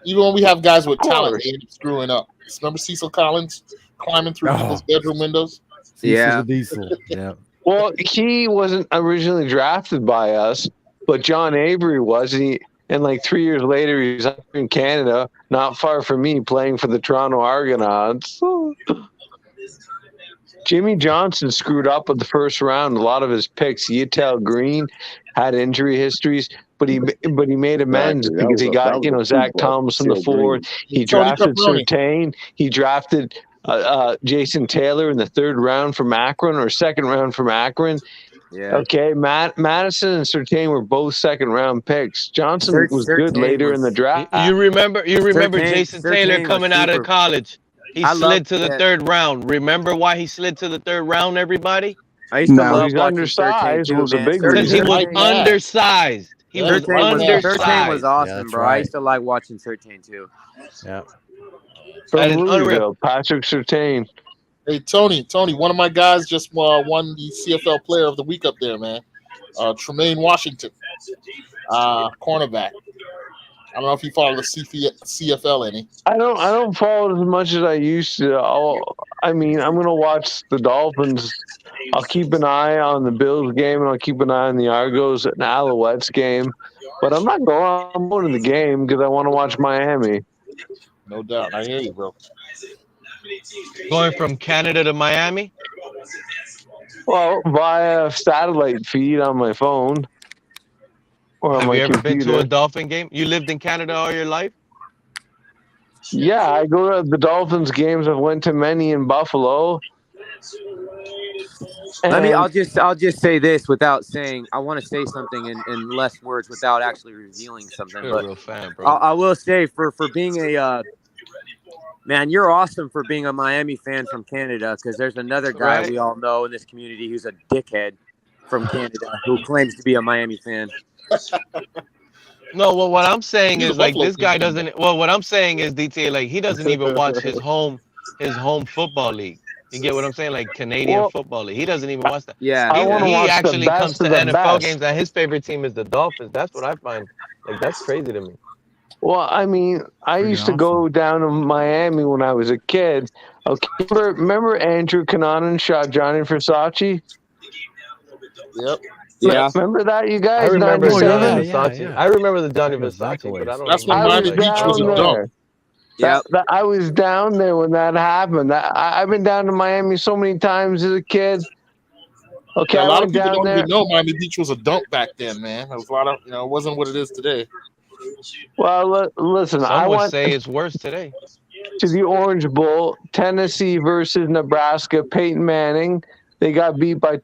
Even when we have guys with talent, they end up screwing up. Remember Cecil Collins climbing through people's bedroom windows? Yeah. Diesel. Yeah. Well, he wasn't originally drafted by us, but John Avery was. And like 3 years later, he's up in Canada, not far from me, playing for the Toronto Argonauts. Jimmy Johnson screwed up at the first round. A lot of his picks. Yitel Green had injury histories, but he made amends because he got Zach Thompson the fourth. He drafted Surtain. He drafted Jason Taylor in the third round from Akron or second round from Akron. Yeah. Okay, Madison and Surtain were both second round picks. Johnson was good later in the draft. You remember Jason Taylor coming out of college? He slid to the third round. Remember why he slid to the third round, everybody? I used to love he's watching undersized Surtain too, was a man. big Because he reason. was undersized. He was undersized. Surtain was awesome, that's bro. I right. used to like watching Surtain too. Yeah. From And Louisville, Patrick Surtain. Hey, Tony, one of my guys just won the CFL Player of the Week up there, man. Tremaine Washington, cornerback. I don't know if you follow the CFL any. I don't follow it as much as I used to. I'm going to watch the Dolphins. I'll keep an eye on the Bills game, and I'll keep an eye on the Argos and Alouettes game. But I'm going to the game because I want to watch Miami. No doubt. I hear you, bro. Going from Canada to Miami? Well, via satellite feed on my phone. Or on Have my you ever computer. been to a Dolphin game? You lived in Canada all your life? Yeah, I go to the Dolphins games. I've went to many in Buffalo. I'll just say this without saying. I want to say something in less words without actually revealing something. You're a But real fan, bro. I will say for being a man, you're awesome for being a Miami fan from Canada, because there's another guy Right. we all know in this community who's a dickhead from Canada who claims to be a Miami fan. No, well, what I'm saying He's is a like Buffalo this guy fan. doesn't. Well, what I'm saying is DTA, like he doesn't even watch his home football league. You get what I'm saying? Like Canadian football league. He doesn't even watch that. Yeah, I wanna He watch the actually best comes to of the NFL best. games and his favorite team is the Dolphins. That's what I find. Like that's crazy to me. Well, I Pretty used to go down to Miami when I was a kid. Okay, remember Andrew Cunanan shot Johnny Versace? Yep. Yeah. Remember that, you I guys? remember 97? Johnny Versace. I remember the Johnny Versace, but I don't. That's when I was Miami Beach was a down dump. there. Yep. I was down there when that happened. I've been down to Miami so many times as a kid. Okay, Yeah, a I lot went of people down don't there. even know Miami Beach was a dump back then, man. There was a lot of, it wasn't what it is today. Well, listen, Some I would went say it's worse today. to the Orange Bowl, Tennessee versus Nebraska. Peyton Manning. They got beat by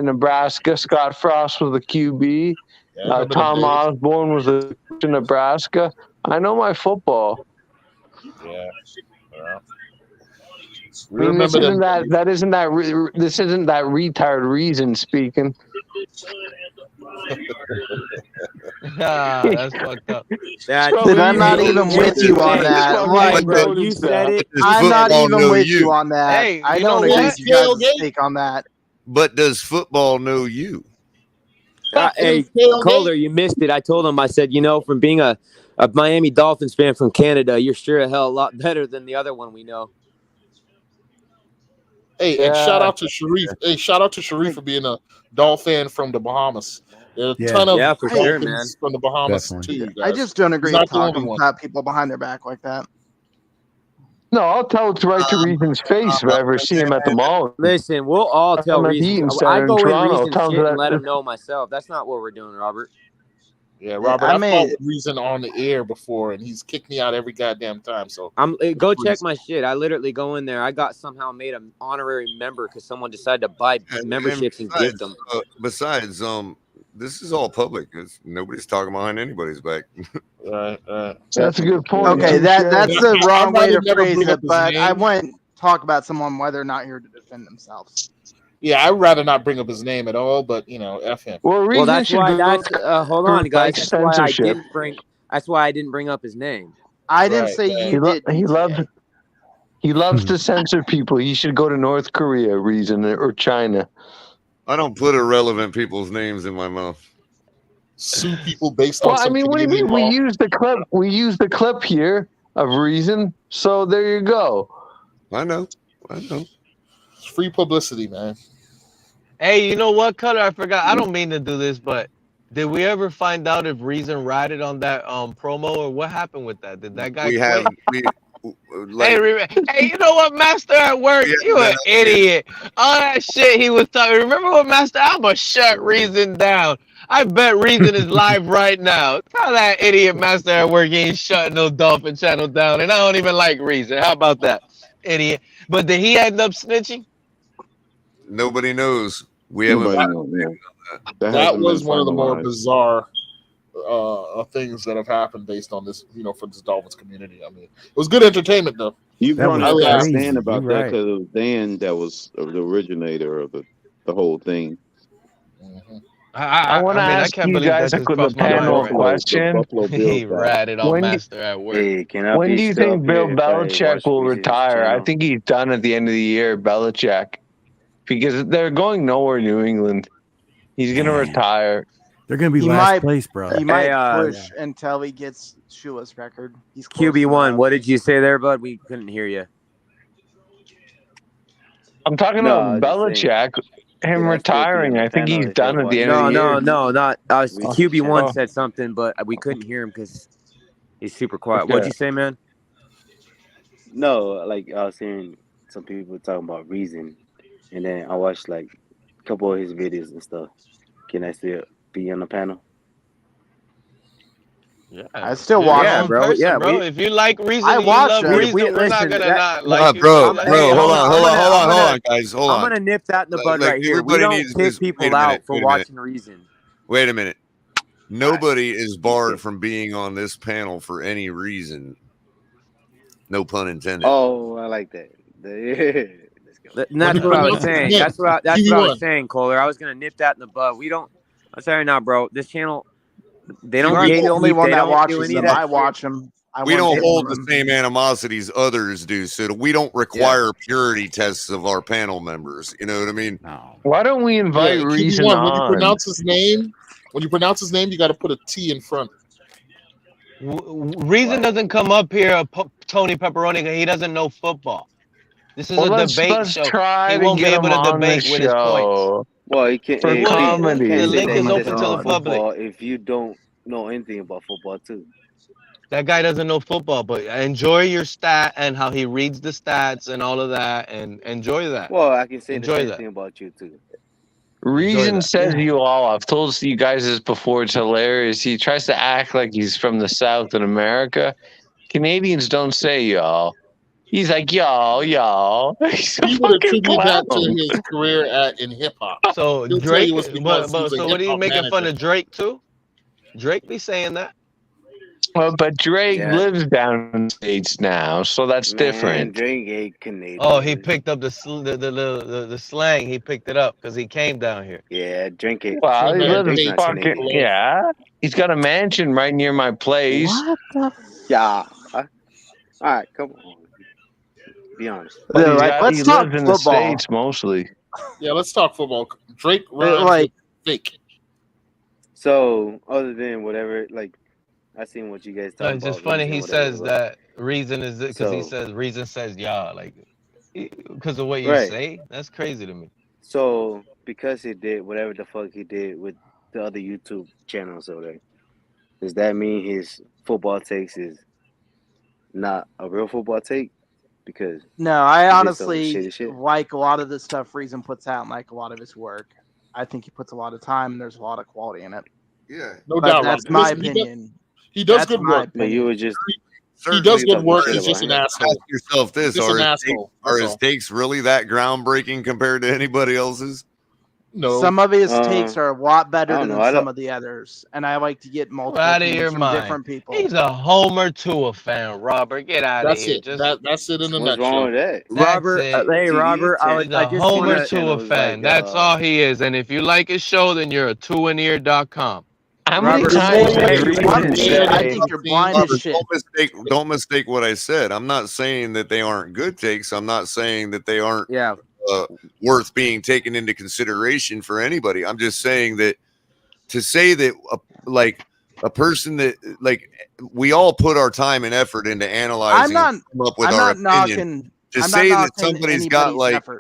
Nebraska. Scott Frost was the QB. Yeah, I remember them Tom days. Osborne was the coach in Nebraska. I know my football. Yeah. We I mean, this remember isn't them. this isn't that retard reason speaking. That's fucked up. Dude, I'm not even with you on that. Like, bro, you said it. I'm not football even know with you? you on that. Hey, I you don't know agree what? with you guys' take on that. But does football know you? Hey, Kohler, you missed it. I told him, I said, from being a Miami Dolphins fan from Canada, you're sure a hell a lot better than the other one we know. Hey, and shout out to Sharif. Hey, shout out to Sharif for being a Dolphin from the Bahamas. There are a ton of for sure, Dolphins man. from the Bahamas Definitely. too, guys. I just don't agree He's with not the only talking one. about people behind their back like that. No, I'll tell it right to Reason's face if I ever see him at the mall. Listen, we'll all tell I'm at the Reason. Eaton I Center in go in Toronto. Reason's Tell him shit and that- let him know myself. That's not what we're doing, Robert. Yeah, Robert, I I mean- fought with Reason on the air before, and he's kicked me out every goddamn time. So Go check my shit. I literally go in there. I got somehow made an honorary member because someone decided to buy memberships and gift them. Besides, this is all public. Nobody's talking behind anybody's back. Right. That's a good point. Okay, that's the wrong way to never phrase bring it, up his but I name. wouldn't talk about someone while they're not here to defend themselves. Yeah, I'd rather not bring up his name at all, but F him. Well, that's why. Hold on, guys. That's why I censorship. didn't bring. That's why I didn't bring up his name. I didn't say you did. He loves to censor people. He should go to North Korea, Reason, or China. I don't put irrelevant people's names in my mouth. Sue people based on. Well, I mean, what do you mean? We use the clip. We use the clip here of Reason. So there you go. I know. It's free publicity, man. Hey, you know what, Cutter? I forgot. I don't mean to do this, but did we ever find out if Reason ratted on that promo or what happened with that? Did that guy quit? Hey, you know what, Master at work? You an idiot. All that shit he was talking. Remember what, Master? I'ma shut Reason down. I bet Reason is live right now. Tell that idiot Master at work he ain't shutting no Dolphin channel down. And I don't even like Reason. How about that? Idiot. But did he end up snitching? Nobody knows. We haven't. That was one of the more bizarre things that have happened based on this, for this Dolphins community. I mean, it was good entertainment, though. You brought up laughed. Dan about that because it was Dan that was the originator of the whole thing. I want to ask you guys the panel a question. He ratted on Master at work. When do you think Bill Belichick will retire? I think he's done at the end of the year, Belichick, because they're going nowhere, New England. He's going to retire. They're going to be He last might- place, bro. He might push until he gets Shua's record. He's close QB1. enough. What did you say there, bud? We couldn't hear you. I'm talking about Belichick, him retiring. I think he's done at the end of the year. No, not. QB1 Oh. said something, but we couldn't hear him because he's super quiet. Okay. What'd you say, man? No, like I was hearing some people talking about Reason, and then I watched like a couple of his videos and stuff. Can I still be on the panel? Yeah, I still watch him. bro. Yeah, bro. If you like Reason, I and you watch love him. Reason, we're not gonna not like you. bro, Like, hold on, guys, hold on. I'm gonna nip that in the bud Like, right here. We everybody don't needs kick this- people wait a minute, out for wait a minute. watching Reason. Wait a minute. Nobody is barred from being on this panel for any reason. No pun intended. Oh, I like that. And that's what I was saying. That's what I was saying, Kohler. I was gonna nip that in the bud. We don't. I'm sorry, now, bro. This channel, they don't. You're the only one they that don't do watches any them. of that I shit. watch them. We don't hold the same animosities others do, so we don't require purity tests of our panel members. You know what I mean? Why don't we invite Reason QB1, on? when you pronounce his name, you got to put a T in front. Reason doesn't come up here, Tony Pepperoni. He doesn't know football. This is Well, a let's debate show. try He to won't be get able him to on the debate with his points. show. Well, he can't. For he can't- comedy. he can't The say link that is he open doesn't to the know public. football if you don't know anything about football too. That guy doesn't know football, but enjoy your stat and how he reads the stats and all of that, and enjoy that. Well, I can say Enjoy the same that. thing about you too. Reason says you all. I've told you guys this before. It's hilarious. He tries to act like he's from the South in America. Canadians don't say y'all. He's like y'all. He's a He would fucking attribute that to clown. his career in hip hop. So He'll tell Drake, you it's because but he's a so what are you hip-hop making fun manager. of Drake too? Drake be saying that. Well, but Drake Yeah. lives down in the States now, so that's Man, different. Drake ain't Canadian. Oh, he picked up the slang. He picked it up because he came down here. Yeah, Drake ain't. Well, he Yeah, lives Drake's not fucking Canadian. yeah. He's got a mansion right near my place. Yeah. All right, come on. Be honest. But They're like, let's he talk lives in the football. States mostly. Yeah, let's talk football. Drake rhymes Like, with fake. So, other than whatever, like, I seen what you guys No, talk it's about. just funny. Reason, He whatever, says but- that reason is because he So- says reason says y'all like because of what you Right. say. That's crazy to me. So, because he did whatever the fuck he did with the other YouTube channels over there, does that mean his football takes is not a real football take? Because no, I he did some honestly shitty shit. like a lot of the stuff Reason puts out and like a lot of his work. I think he puts a lot of time and there's a lot of quality in it. Yeah, No But doubt. that's Rob. my Listen, opinion. He does That's good my work. But you opinion. were just He does good talking work. shit He's just an about him. asshole. Ask yourself this: Just are an his, asshole. are That's his all. takes really that groundbreaking compared to anybody else's? No. Some of his Uh, takes are a lot better I don't than know. I some don't. of the others, and I like to get multiple Out of opinions your from mind. different people. He's a Homer Tua fan, Robert. Get out of That's here. it. Just That's it in a What's nutshell. wrong with that? Robert, it. hey See, Robert, I He's was, I a just Homer wanna, these Tua channels fan. like That's all he is. And if you like his show, then you're a tuanear.com. How many Robert, times Hey, did hey, Reason Robert, say? I think you're blind as Robert, shit. don't mistake what I said. I'm not saying that they aren't good takes. I'm not saying that they aren't yeah, worth being taken into consideration for anybody. I'm just saying that to say that like a person that like we all put our time and effort into analyzing and come up with I'm our not opinion. knocking. To I'm say not that knocking somebody's got anybody's like effort.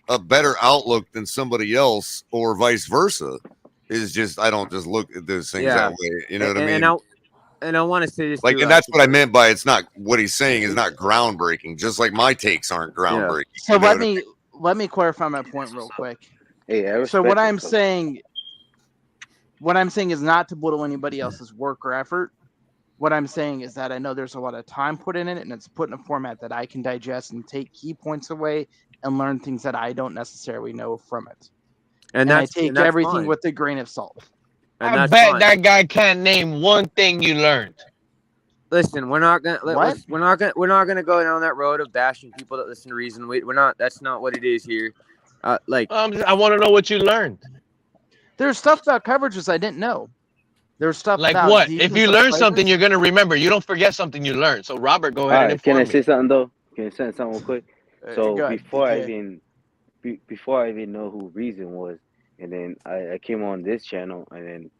a better outlook than somebody else or vice versa is just I don't just look at those things yeah. that way. You know what I mean? And I want to say this Like, too, and that's what I meant by it's not what he's saying is not groundbreaking. Just like my takes aren't groundbreaking. So you know let what I mean? me clarify my point real quick. Hey, I So respect what it, I'm though. saying is not to belittle anybody else's work or effort. What I'm saying is that I know there's a lot of time put in it, and it's put in a format that I can digest and take key points away and learn things that I don't necessarily know from it. And I take everything fine. with a grain of salt. And I that's bet fine. that guy can't name one thing you learned. Listen, we're not gonna What? we're not gonna go down that road of bashing people that listen to Reason. We're not. That's not what it is here. I want to know what you learned. There's stuff about coverages I didn't know. There's stuff Like about what? If you defensive learn players. something, you're gonna remember. You don't forget something you learned. So Robert, go All ahead and right, can inform I me. say something though? Can I say something real quick? So go ahead, before I DK. even know who Reason was, and then I came on this channel and then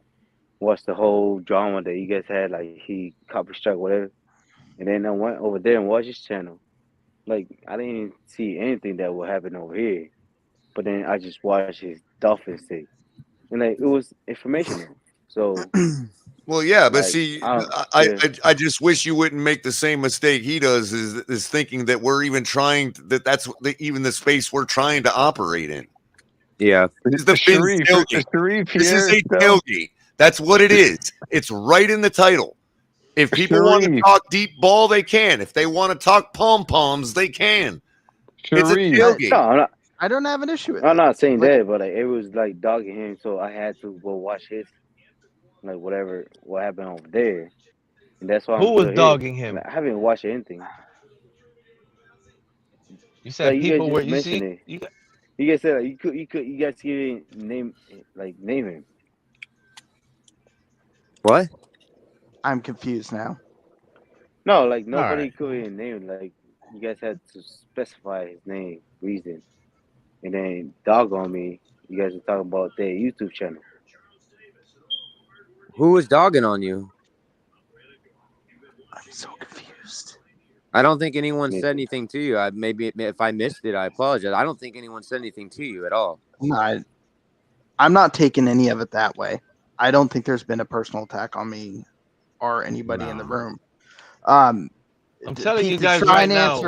watched the whole drama that you guys had, like he copy strike whatever, and then I went over there and watched his channel. Like I didn't even see anything that would happen over here, but then I just watched his Dolphins take, and like it was informational. So. Well, yeah, but Like, see, yeah. I just wish you wouldn't make the same mistake he does. Is thinking that we're even trying that's even the space we're trying to operate in. Yeah, This is the Finn's tailgate. This is a tailgate. That's what it is. It's right in the title. If people want to talk deep ball, they can. If they want to talk pom poms, they can. It's a tailgate. No, I don't have an issue with I'm it. not saying Like, that, but like it was like dogging him, so I had to go watch his, like what happened over there, and that's why I'm Who was still here. dogging him? Like, I haven't watched anything. You said Like, you people guys were just you mentioned see it. You guys said like, you guys couldn't name him. What? I'm confused now. No, like nobody right. could even name him. Like you guys had to specify his name, Reason, and then dog on me. You guys were talking about their YouTube channel. Who was dogging on you? I'm so confused. I don't think anyone said anything to you. Maybe if I missed it, I apologize. I don't think anyone said anything to you at all. No, I'm not taking any of it that way. I don't think there's been a personal attack on me or anybody in the room. I'm telling you guys right now,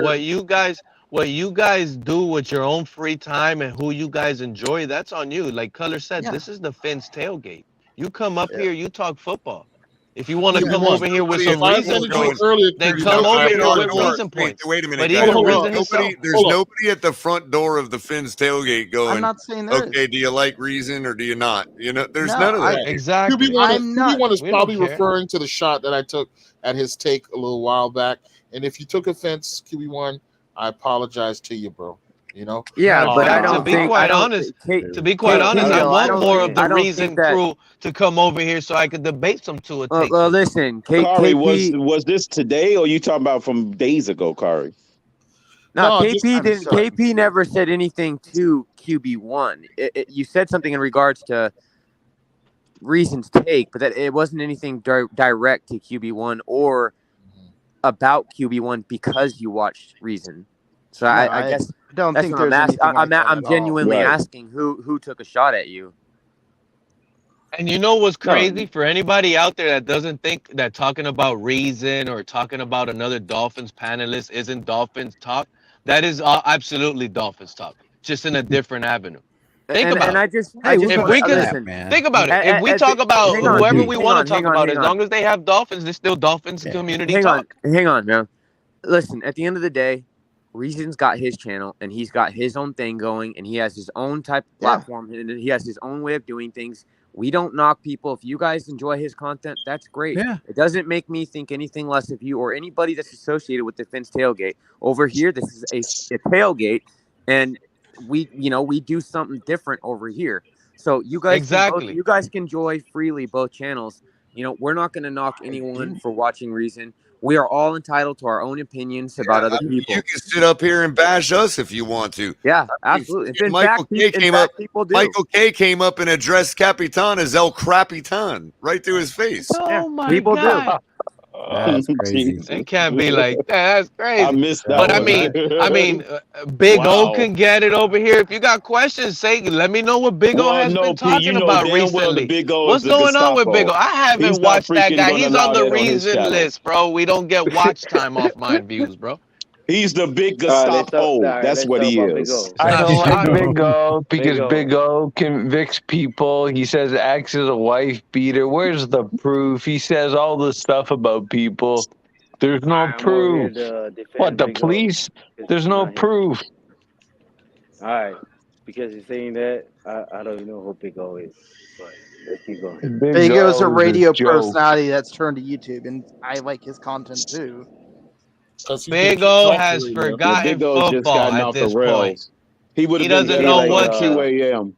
what you guys do with your own free time and who you guys enjoy, that's on you. Like Color said, Yeah. this is the Fins tailgate. You come up Yeah. here, you talk football. If you want to QB1. come over here with If some I reason wanted to points, earlier, then QB1, come I over here with apologize. reason points. Wait a minute, But guys. even Hold on, reason himself. There's nobody at the front door of the Fins tailgate going, I'm not saying there okay, is. do you like Reason or do you not? You know, there's No, none of that. Right. Exactly. QB1 is We don't probably care. referring to the shot that I took at his take a little while back. And if you took offense, QB1, I apologize to you, bro. You know? Yeah, but I To don't be think quite I don't. honest, Kate, to be quite honest, I Cato, want more of the I don't Reason think that. crew to come over here so I could debate some Tua takes. Well, listen, Kari, KP. was this today or you talking about from days ago, Kari? No, No, KP didn't. KP never said anything to QB1. You said something in regards to Reason's take, but that it wasn't anything direct to QB1 or about QB1 because you watched Reason. So No, I guess don't that's think what I'm there's asking. anything like that I'm at all. genuinely Right. asking who took a shot at you. And you know what's crazy for anybody out there that doesn't think that talking about Reason or talking about another Dolphins panelist isn't Dolphins talk? That is absolutely Dolphins talk, just in a different avenue. Think about it. If we can think about it, if we talk about whoever we want to talk about, as long as they have Dolphins, there's still Dolphins community talk. Hang on, man. Listen, at the end of the day, Reason's got his channel and he's got his own thing going and he has his own type of platform and he has his own way of doing things. We don't knock people. If you guys enjoy his content, that's great. Yeah. It doesn't make me think anything less of you or anybody that's associated with the Fins tailgate. Over here, this is a tailgate, and we do something different over here. So you guys you guys can enjoy freely both channels. You know, we're not going to knock anyone for watching Reason. We are all entitled to our own opinions about other people. You can sit up here and bash us if you want to. Yeah, absolutely. In Michael fact, K came up. people do. Michael K came up and addressed Capitan as El Crapitan right to his face. Oh my people God. That's crazy. It can't be like that. That's crazy. I missed that. But one. I mean, Big Wow. O can get it over here. If you got questions, say. Let me know what Big O has been talking about recently. What's going on with Big O? I haven't watched that guy. He's on the Reason list, bro. We don't get watch time off my views, bro. He's the big Gestapo. That's what he is. I I don't don't like like Big O because Big O. Big O convicts people. He says Axe is a wife beater. Where's the proof? He says all this stuff about people. There's no I'm over here proof. to defend What, the Big O, police? 'cause There's he's no not here. proof. All right, because you're saying that, I don't even know who Big O is, but let's keep going. Big O's a is radio joke. personality that's turned to YouTube, and I like his content too. Big O has forgotten Big O's just football gotten at off this the rails. point. He would He have been doesn't better know off what at to. QAM.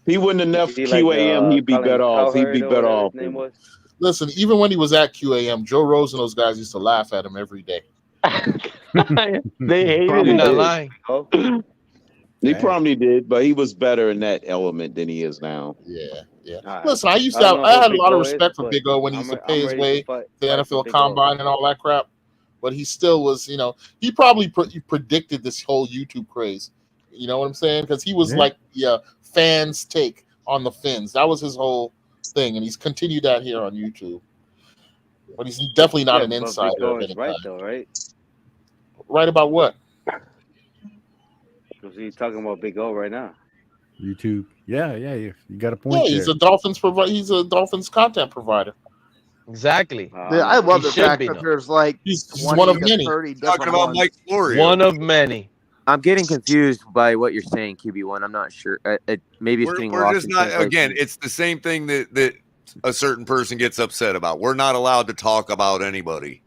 He wouldn't have left Is he like, QAM. He'd be Colin better off. He'd be Cowherd or better whatever off. his name was? Listen, even when he was at QAM, Joe Rose and those guys used to laugh at him every day. They hated Probably You're not did. lying. He probably did, but he was better in that element than he is now. Yeah. All right. Listen, I used I to. don't know I who had a Big lot of O is, respect for but Big O when he used to pay I'm his ready way to fight to for NFL Big O. Combine and all that crap. But he still was, he probably predicted this whole YouTube craze. You know what I'm saying? Because he was like, fans' take on the Fins. That was his whole thing, and he's continued that here on YouTube. But he's definitely not an but insider. Big O of is any right kind. though, right? Right about what? Because he's talking about Big O right now. YouTube. Yeah. You got a Yeah, point he's there. a Dolphins He's a Dolphins content provider. Exactly. I love the fact that there's like He's 20 one of to many. 30 Talking different about ones. Mike Florio. One of many. I'm getting confused by what you're saying, QB1. I'm not sure. Maybe it's getting We're lost just in not. translation. Again, it's the same thing that a certain person gets upset about. We're not allowed to talk about anybody.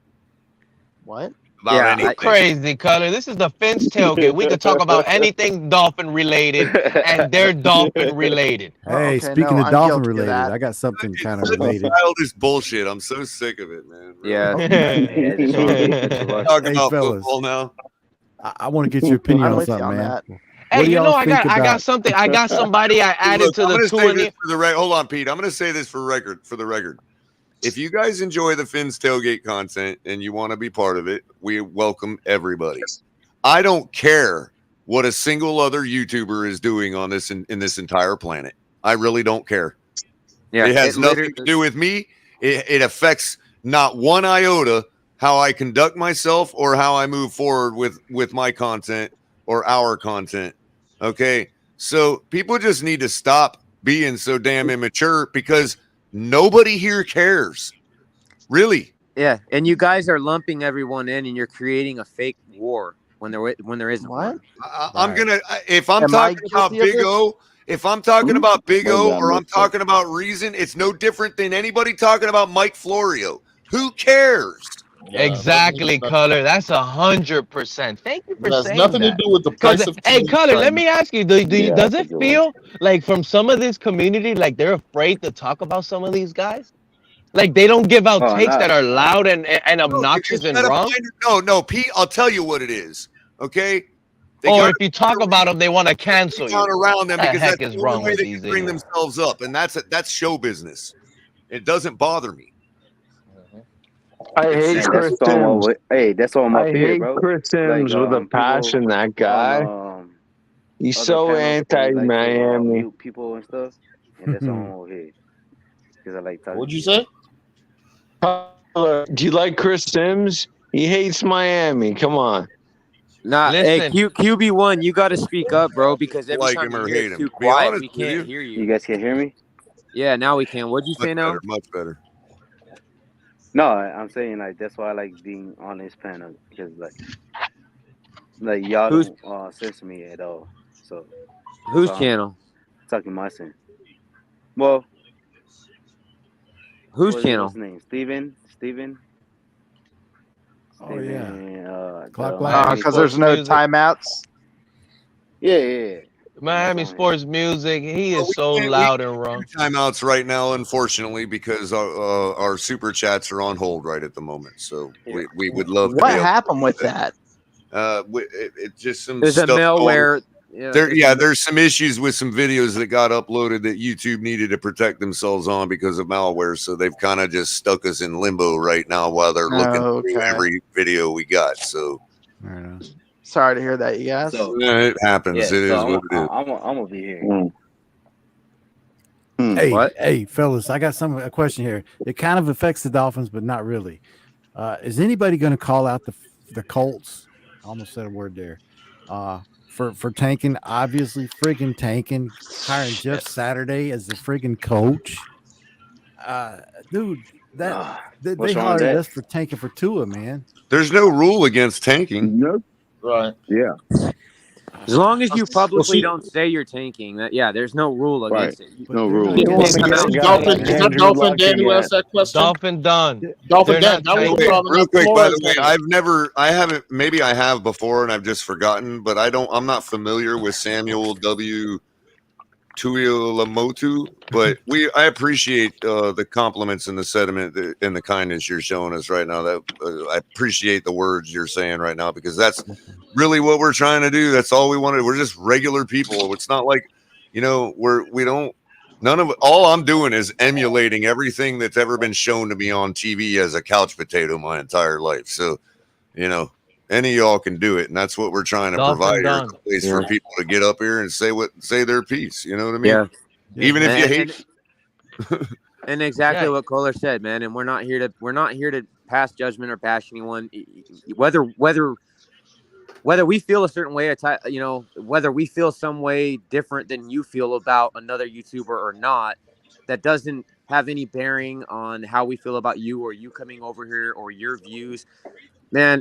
What? About anything. Crazy, Color. This is the Fins tailgate. We could talk about anything Dolphin related, and they're Dolphin related. Hey, speaking of Dolphin related, I got something kind of related. Childish bullshit. I'm so sick of it, man. Yeah. Talking Hey, about fellas. football now. I want to get your opinion I'm on with you something, on man. that. Hey, What do you y'all know, I think got about- something. I got somebody I added Look, to I'm the gonna two say and this for the record. Hold on, Pete. I'm going to say this for the record. If you guys enjoy the Fins tailgate content and you want to be part of it, we welcome everybody. I don't care what a single other YouTuber is doing on this in this entire planet. I really don't care. Yeah, it has nothing to do with me. It affects not one iota how I conduct myself or how I move forward with my content or our content. Okay. So people just need to stop being so damn immature because nobody here cares. Really. Yeah, and you guys are lumping everyone in, and you're creating a fake war when there isn't one. I'm gonna if I'm Am I talking about guilty of Big this? O, if I'm talking about Big Well O done, or I'm Mr. talking about Reason, it's no different than anybody talking about Mike Florio. Who cares? Exactly, Color. That's 100%. Thank you for It has saying nothing to that. do with the Because, price of hey, tea Color, right let now. me ask you, Yeah, does that's a it good feel like from some of this community, like they're afraid to talk about some of these guys? Like they don't give out Oh, takes that no. are loud and No, you obnoxious just and gotta wrong? no, Pete, I'll tell you what it is. Okay. They Or got if you talk about them, they want to cancel you. down around them What the because heck that's is the only wrong way with they these can bring idiots? themselves up, and that's show business. It doesn't bother me. I hate And Chris that's all Sims. that's all my I fear, hate bro. Chris Like Sims with a people passion. That guy. on He's other so panels always like to anti-Miami. mute people and stuff, and that's all I'm over here because I like talking. What'd you to say? Do you like Chris Sims? He hates Miami. Come on. Nah, Listen. hey, QB1, you got to speak up, bro, because every Like time him you or hear hate it's him. too To be quiet, honest we with can't you, hear You you. guys can hear me? Yeah, now we can. What'd you say now? much better. No, I'm saying like that's why I like being on this panel because like y'all Who's don't censor me at all. So that's whose why I'm channel? talking my sense. Well, Whose what's channel? his name? Steven. Oh yeah. Clock The Black. Miami Because Sports there's no Music. timeouts. Yeah. Miami That's on Sports Music. He Well, is so we loud and can't wrong. do timeouts right now, unfortunately, because our super chats are on hold right at the moment. So we would love to What be able happened with that? it's just some There's a stuff malware. there's some issues with some videos that got uploaded that YouTube needed to protect themselves on because of malware. So they've kind of just stuck us in limbo right now while they're looking through every video we got. So Sorry to hear that, you guys. So it happens. yeah, It is so what it is. I'm gonna be here. Hey, What? hey, fellas, I got a question here. It kind of affects the Dolphins, but not really. Is anybody going to call out the Colts? I almost said a word there. For tanking, obviously friggin' tanking, hiring Jeff Saturday as the friggin' coach. Dude, that they what's wrong with hired that? us for tanking for Tua, man. There's no rule against tanking. Nope. Right. Yeah. As long as you publicly see- don't say you're tanking, there's no rule against it. No they're rule. not You doing can't it. come out. Dolphin, is that Andrew Dolphin Luck Dan who again. asked that question? Dolphin Dunn. Dolphin They're Dan. not That was tanking. on Real quick, by the way, Flores. I haven't, maybe I have before and I've just forgotten, but I'm not familiar with Samuel W. Tuilamotu, but I appreciate the compliments and the sentiment and the kindness you're showing us right now. That I appreciate the words you're saying right now because that's really what we're trying to do. That's all we wanted. We're just regular people. It's not like, all I'm doing is emulating everything that's ever been shown to me on TV as a couch potato my entire life. So, any of y'all can do it, and that's what we're trying to Dolphin provide here, done. a place for people to get up here and say their piece. You know what I mean? Yeah. Even if you hate. And exactly what Kohler said, man. And we're not here to pass judgment or bash anyone. Whether we feel a certain way, whether we feel some way different than you feel about another YouTuber or not, that doesn't have any bearing on how we feel about you or you coming over here or your views. Man,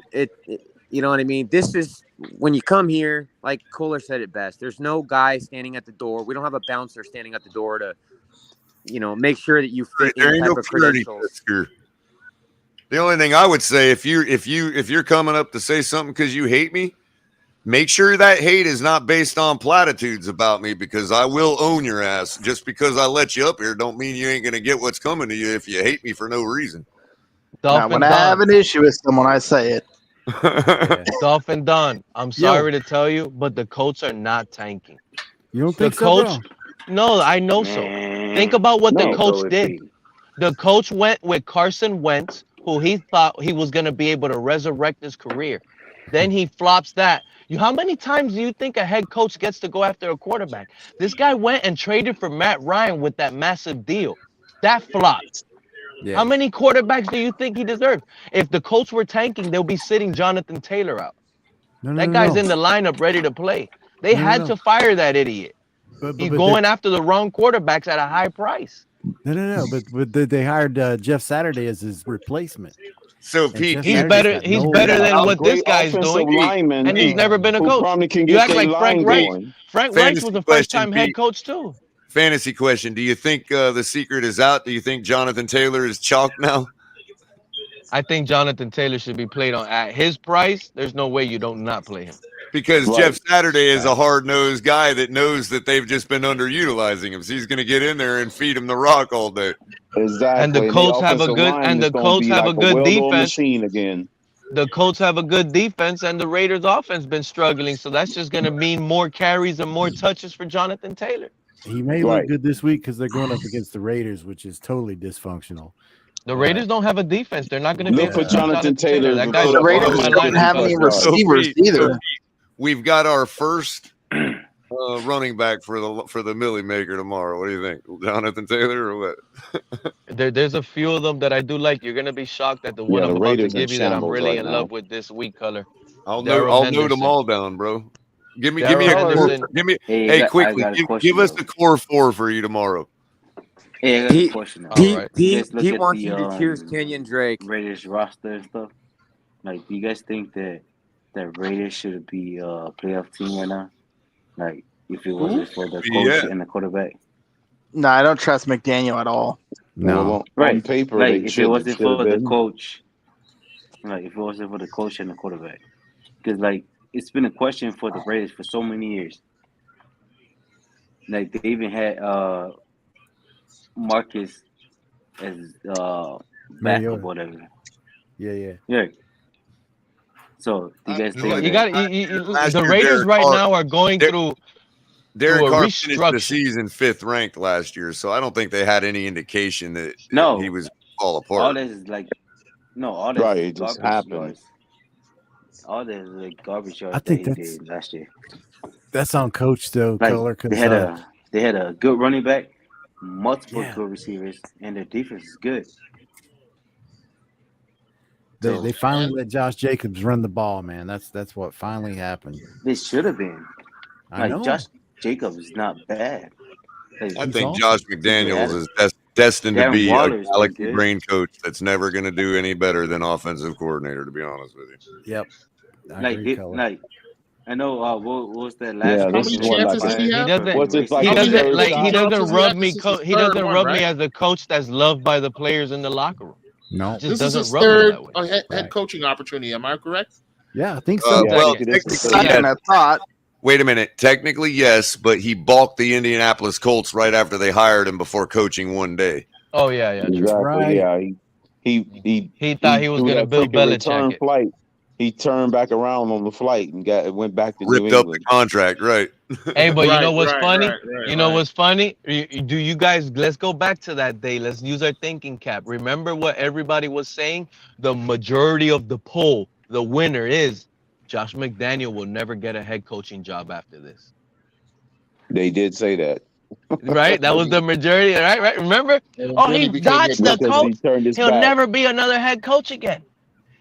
you know what I mean? This is when you come here, like Kohler said it best. There's no guy standing at the door. We don't have a bouncer standing at the door to, make sure that you fit any type of credentials. The only thing I would say, if you're coming up to say something because you hate me, make sure that hate is not based on platitudes about me, because I will own your ass. Just because I let you up here don't mean you ain't gonna get what's coming to you if you hate me for no reason. Now, when I have an issue with someone, I say it. Dolphin Don, I'm sorry to tell you, but the Colts are not tanking. You don't The think so, coach, bro? no, I know so. Think about what the coach did. The coach went with Carson Wentz, who he thought he was going to be able to resurrect his career. Then he flops that. How many times do you think a head coach gets to go after a quarterback? This guy went and traded for Matt Ryan with that massive deal. That flopped. Yeah. How many quarterbacks do you think he deserved? If the Colts were tanking, they'll be sitting Jonathan Taylor out. That guy's in the lineup ready to play. They had to fire that idiot. He's going after the wrong quarterbacks at a high price. No. But they hired Jeff Saturday as his replacement. So Pete, he's better. He's better than what this guy's doing, and he's never been a coach. You act like Frank Reich. Frank Reich was a first-time head coach too. Fantasy question: do you think the secret is out? Do you think Jonathan Taylor is chalked now? I think Jonathan Taylor should be played on at his price. There's no way you don't not play him. Because Jeff Saturday is a hard-nosed guy that knows that they've just been underutilizing him. So he's going to get in there and feed him the rock all day. Exactly. And the Colts have a good defense. Again. The Colts have a good defense, and the Raiders' offense been struggling. So that's just going to mean more carries and more touches for Jonathan Taylor. He may look good this week because they're going up against the Raiders, which is totally dysfunctional. The Raiders don't have a defense. They're not going to look for Jonathan Taylor. The Raiders don't have any receivers either. We've got our first running back for the Millie Maker tomorrow. What do you think, Jonathan Taylor or what? There's a few of them that I do like. You're going to be shocked at the one I'm about to give you that I'm really in love with this week, Color. I'll note them all down, bro. Give me quickly. Give us the core four for you tomorrow. Hey, I got a question. He wants you to choose Kenyon Drake. Raiders roster and stuff. Like, do you guys think that Raiders should be a playoff team right now? Like, if it wasn't for the coach and the quarterback. No, I don't trust McDaniel at all. No, right. On paper, like if it wasn't for the coach, like if it wasn't for the coach and the quarterback, because like it's been a question for the Raiders for so many years. Like they even had Marcus as backup, whatever. Yeah. So you guys think the Raiders right now are going through. Derek Carr finished the season 5th ranked last year, so I don't think they had any indication that he was all apart. All this is like all this right, is it just garbage happened. yards. All this is like garbage yards I think that he did last year. That's on coach though, Like, Color. they had a good running back, multiple good receivers, and their defense is good. They finally let Josh Jacobs run the ball, man. That's what finally happened. They should have been. I know. Josh Jacobs is not bad. Like, I think Josh McDaniels is destined to be a galaxy brain coach that's never going to do any better than offensive coordinator, to be honest with you. Yep. I know what was that last Yeah, this is what, like, He doesn't rub me. He doesn't rub me as a coach that's loved by the players in the locker room. No, this is his third head coaching opportunity. Am I correct? Yeah, I think so. Wait a minute. Technically, yes, but he balked the Indianapolis Colts right after they hired him before coaching one day. Oh yeah, exactly. Right. Yeah, he thought he was going to build Belichick. Flight. He turned back around on the flight and went back to ripped New up the contract, right? Hey, but you know what's funny? You know what's funny? Do you guys? Let's go back to that day. Let's use our thinking cap. Remember what everybody was saying? The majority of the poll, the winner is Josh McDaniel will never get a head coaching job after this. They did say that. Right? That was the majority, right? Remember? Oh, he dodged the coach. He'll never be another head coach again.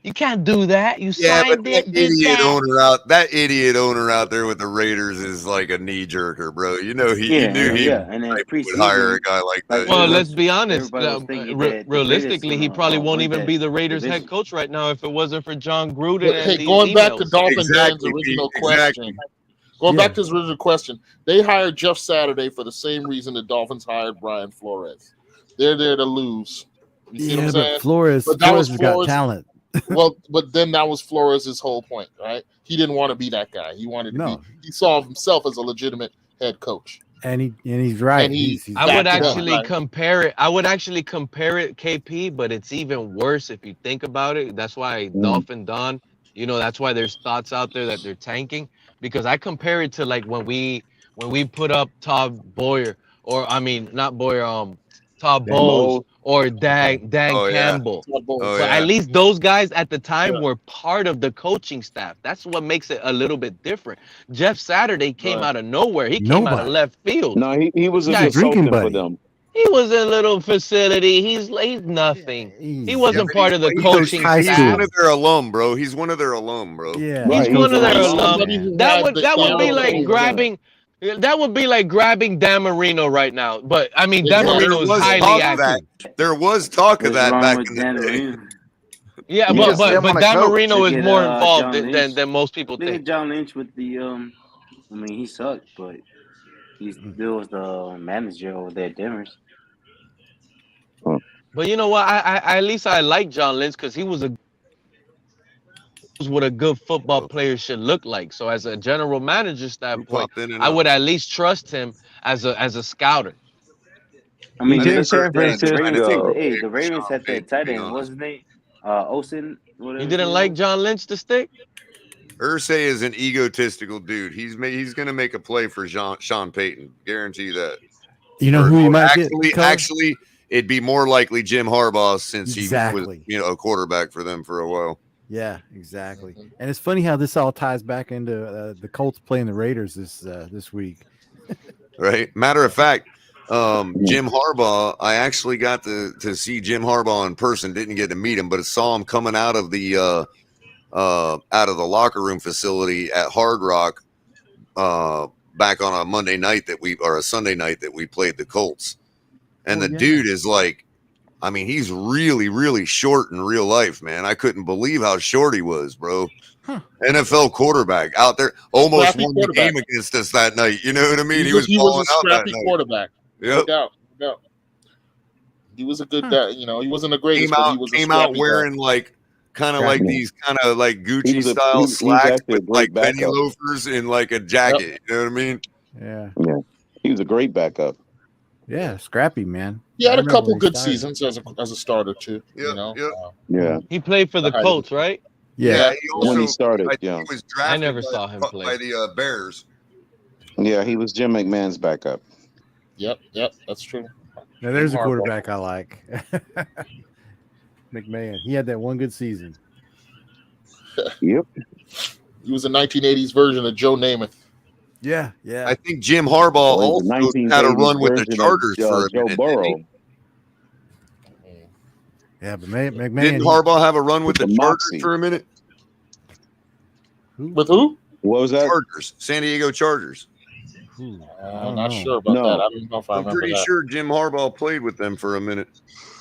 You can't do that. You signed it. That idiot owner out there with the Raiders is like a knee jerker, bro. You know he knew he would hire a guy like that. Well, let's be honest. Realistically, he probably won't even be the Raiders head coach right now if it wasn't for John Gruden. Hey, going back to Dolphin Dan's original question. Going back to his original question, they hired Jeff Saturday for the same reason the Dolphins hired Brian Flores. They're there to lose. You see what I'm saying? But Flores has got talent. Well, but then that was Flores' whole point, right? He didn't want to be that guy. He wanted to be. He saw himself as a legitimate head coach. And he's right. And he's I would actually compare it. I would actually compare it, KP, but it's even worse if you think about it. That's why Dolphin Don, that's why there's thoughts out there that they're tanking, because I compare it to like when we put up Todd Boyer, or I mean not Boyer, Todd Bowles or Dan Campbell. But at least those guys at the time were part of the coaching staff. That's what makes it a little bit different. Jeff Saturday came out of nowhere. He came out of left field. No, he was a consultant for them. He was in a little facility. He's nothing. He wasn't but part of the coaching he's staff. one of their alum, bro. He's one of their alum, bro. Yeah, He's one of their alum. That would be character. like grabbing. That would be like grabbing Dan Marino right now. But I mean, Dan Marino is highly active. There was talk of that back in the day. Yeah, You but just didn't but wanna Dan coach. Marino Look is at, more John involved Lynch. than most people Look at think. John Lynch with the I mean, he sucked, but he still was the manager over there at Denver's. But you know what? I at least I like John Lynch because he was what a good football player should look like. So as a general manager standpoint, I would at least trust him as a scouter. I mean, He's in look San at Francisco. the Ravens had that tight end. What's his name? Olsen. You didn't like John Lynch to stick? Ursay is an egotistical dude. He's going to make a play for Sean Payton. Guarantee that. You know who you might get? Actually, it'd be more likely Jim Harbaugh since Exactly. he was, a quarterback for them for a while. Yeah, exactly. And it's funny how this all ties back into the Colts playing the Raiders this week. Right. Matter of fact, Jim Harbaugh, I actually got to see Jim Harbaugh in person. Didn't get to meet him, but I saw him coming out of the locker room facility at Hard Rock back on a Monday night or a Sunday night that we played the Colts. And the dude is like, I mean, he's really, really short in real life, man. I couldn't believe how short he was, bro. NFL quarterback out there, almost Scrappy won the game against us that night. You know what I mean? He was a balling out that scrappy night. quarterback. Yep. No doubt. He was a good guy. You know, he wasn't a great. Came out wearing like kind of like these kind of like Gucci style slacks with like penny loafers and like a jacket. You know what I mean? Yeah. Yeah. He was a great backup. Yeah, scrappy, man. He had I a couple remember good he started. seasons as a starter too. You know. Yeah. He played for the Colts, right? Yeah. He also, When he started, I think yeah. he was drafted I never saw him play. by the Bears. Yeah, he was Jim McMahon's backup. Yep, that's true. Now there's a Harbaugh. quarterback I like. McMahon. He had that one good season. Yep. He was a 1980s version of Joe Namath. Yeah. I think Jim Harbaugh also had a run with the Chargers for a Joe minute. Burrow. Yeah, but McMahon. Didn't Harbaugh have a run with the Chargers Moxie. for a minute? With who? What was that? Chargers, San Diego Chargers. I'm not sure about that. I don't know if I I'm remember pretty that. sure Jim Harbaugh played with them for a minute.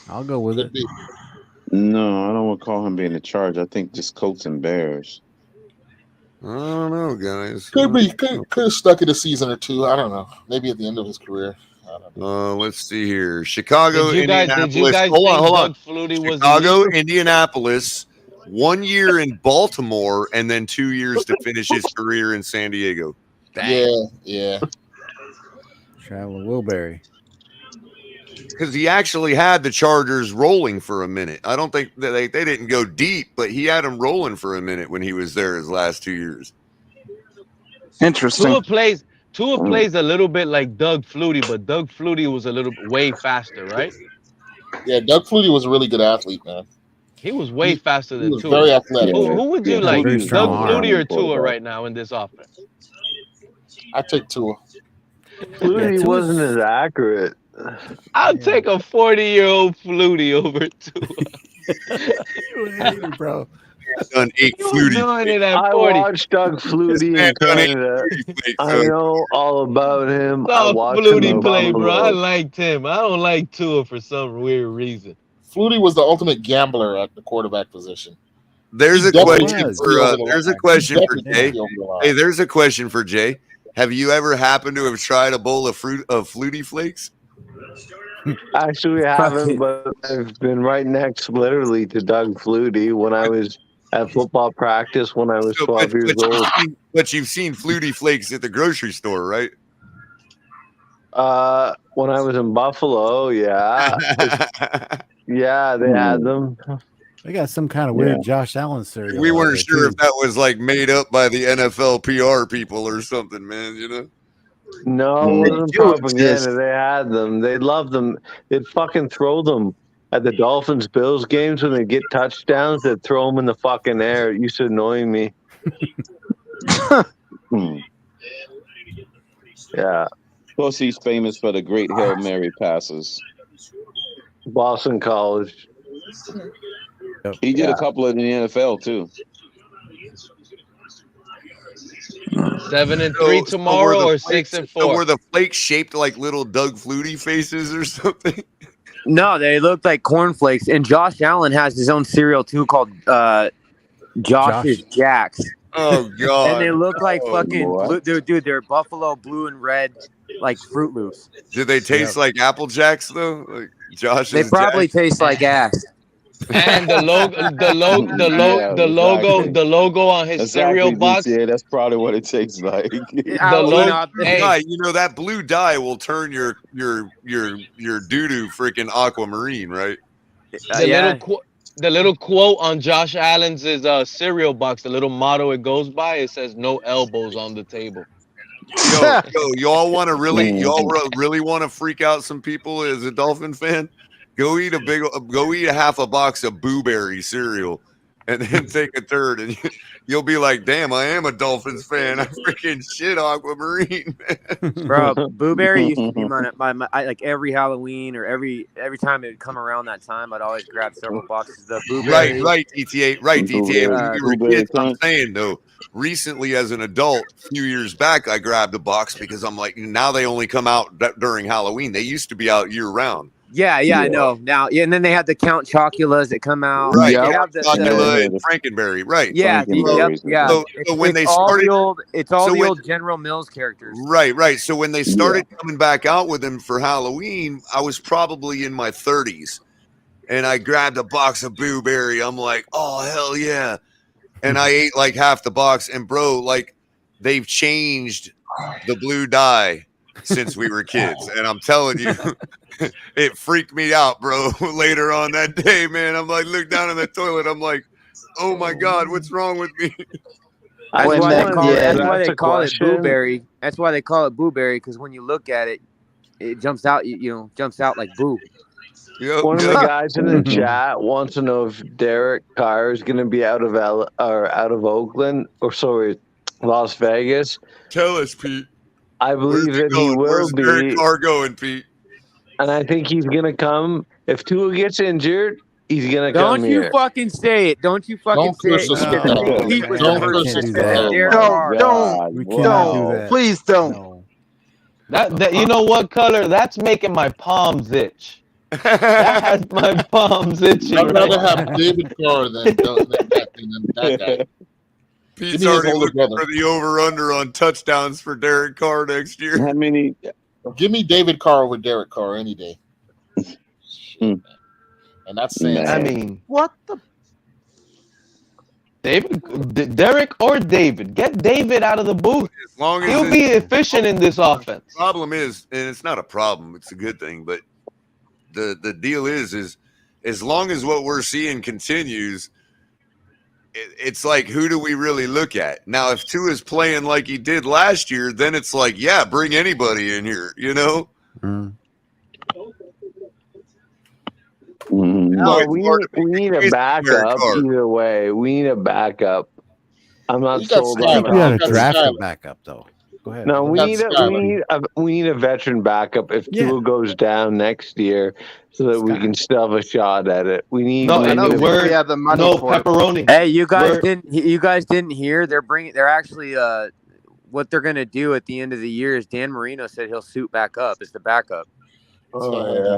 I'll go with it. No, I don't recall him being in charge. I think just Colts and Bears. I don't know, guys. Could have stuck it a season or two. I don't know. Maybe at the end of his career. I don't know. Let's see here. Chicago, Did you guys Indianapolis. think Hold on. Doug Flutie was Chicago, illegal? Indianapolis, 1 year in Baltimore, and then 2 years to finish his career in San Diego. Yeah. Traveling Wilbury. Because he actually had the Chargers rolling for a minute. I don't think that they didn't go deep, but he had them rolling for a minute when he was there his last 2 years. Interesting. Tua plays a little bit like Doug Flutie, but Doug Flutie was a little way faster, right? Yeah, Doug Flutie was a really good athlete, man. He was way faster than He was Tua. very athletic. Who would you like, very Doug strong arm. Flutie or Tua right now in this offense? I take Tua. Flutie wasn't as accurate. I'll take a 40-year-old Flutie over Tua. Bro. Done 8 You were Flutie. doing it at I 40. watched Doug Flutie in Canada. I know all about him. I Saw watched him Flutie in play, bro. I Buffalo. liked him. I don't like Tua for some weird reason. Flutie was the ultimate gambler at the quarterback position. There's He a definitely question did for see over the there's a line. question He for definitely Jay. did see over the line. Hey, there's a question for Jay. Have you ever happened to have tried a bowl of Flutie Flakes? Actually, I haven't, but I've been right next, literally, to Doug Flutie when I was at football practice when I was 12 years old. But you've seen Flutie Flakes at the grocery store, right? When I was in Buffalo, yeah. Yeah, they had them. They got some kind of weird Josh Allen cereal. We out weren't there, sure too. if that was like made up by the NFL PR people or something, man. You know? No, it wasn't propaganda. They had them. They loved them. They'd fucking throw them at the Dolphins Bills games when they get touchdowns. They'd throw them in the fucking air. It used to annoy me. Yeah. Of course, he's famous for the great Hail Mary passes. Boston College. He did a couple in the NFL too. 7-3 tomorrow or 6-4? So were the flakes shaped like little Doug Flutie faces or something? No, they look like cornflakes. And Josh Allen has his own cereal too called Josh's Jacks. Oh God! And they look like fucking blue, dude. They're buffalo blue and red, like Fruit Loops. Do they taste like Apple Jacks though? Like Josh's They probably Jacks? taste like ass. And the logo on his cereal box. Yeah, that's probably what it tastes like. You know that blue dye will turn your doo-doo freaking aquamarine, right? The little quote on Josh Allen's cereal box, the little motto it goes by, it says "No elbows on the table." Yo, y'all want to really want to freak out some people as a Dolphin fan? Go eat a half a box of Boo Berry cereal, and then take a third, and you'll be like, "Damn, I am a Dolphins fan. I freaking shit aquamarine, man." Bro, Boo Berry used to be my like every Halloween or every time it would come around that time, I'd always grab several boxes of Boo Berry. Right, DTA. When we were kids, I'm saying though, recently as an adult, a few years back, I grabbed a box because I'm like, now they only come out during Halloween. They used to be out year round. Yeah, I know. Now, and then they had the Count Choculas that come out. Right, They have Chocula and Frankenberry, right? Yeah, yeah. So when they started, it's all the old General Mills characters. Right. So when they started coming back out with them for Halloween, I was probably in my 30s, and I grabbed a box of Boo Berry. I'm like, oh hell yeah, and I ate like half the box. And bro, like they've changed the blue dye since we were kids, and I'm telling you. It freaked me out, bro. Later on that day, man, I'm like, look down in the toilet. I'm like, oh my God, what's wrong with me? That's why they call it Boo Berry. That's why they call it Boo Berry, because when you look at it, it jumps out. Jumps out like boo. One of the guys in the chat wants to know if Derek Carr is going to be out of Oakland Las Vegas. Tell us, Pete. I believe that he will Where's be. Derek Carr going, Pete? And I think he's going to come. If Tua gets injured, he's going to come here. Don't you fucking say it. Don't you fucking say it. Pete was the first to say Derek Carr. Don't. Please don't. That you know what color? That's making my palms itch. That has my palms itching. I'd rather have David Carr than that guy. Pete's already looking for the over-under on touchdowns for Derek Carr next year. How many? Give me David Carr with Derek Carr any day. And that's saying. I mean, what the? Derek or David? Get David out of the booth. As long as he'll be efficient in this offense. The problem is, and it's not a problem, it's a good thing, but the deal is as long as what we're seeing continues, it's like, who do we really look at? Now, if Tua's playing like he did last year, then it's like, yeah, bring anybody in here, you know? No, we need a backup either way. We need a backup. I'm not sold on I think we had a draft backup, though. Go ahead. No, we need a veteran backup if Tua goes down next year, so that we can still have a shot at it. We need pepperoni. Hey, you guys didn't hear? They're actually what they're gonna do at the end of the year is Dan Marino said he'll suit back up as the backup. Oh yeah.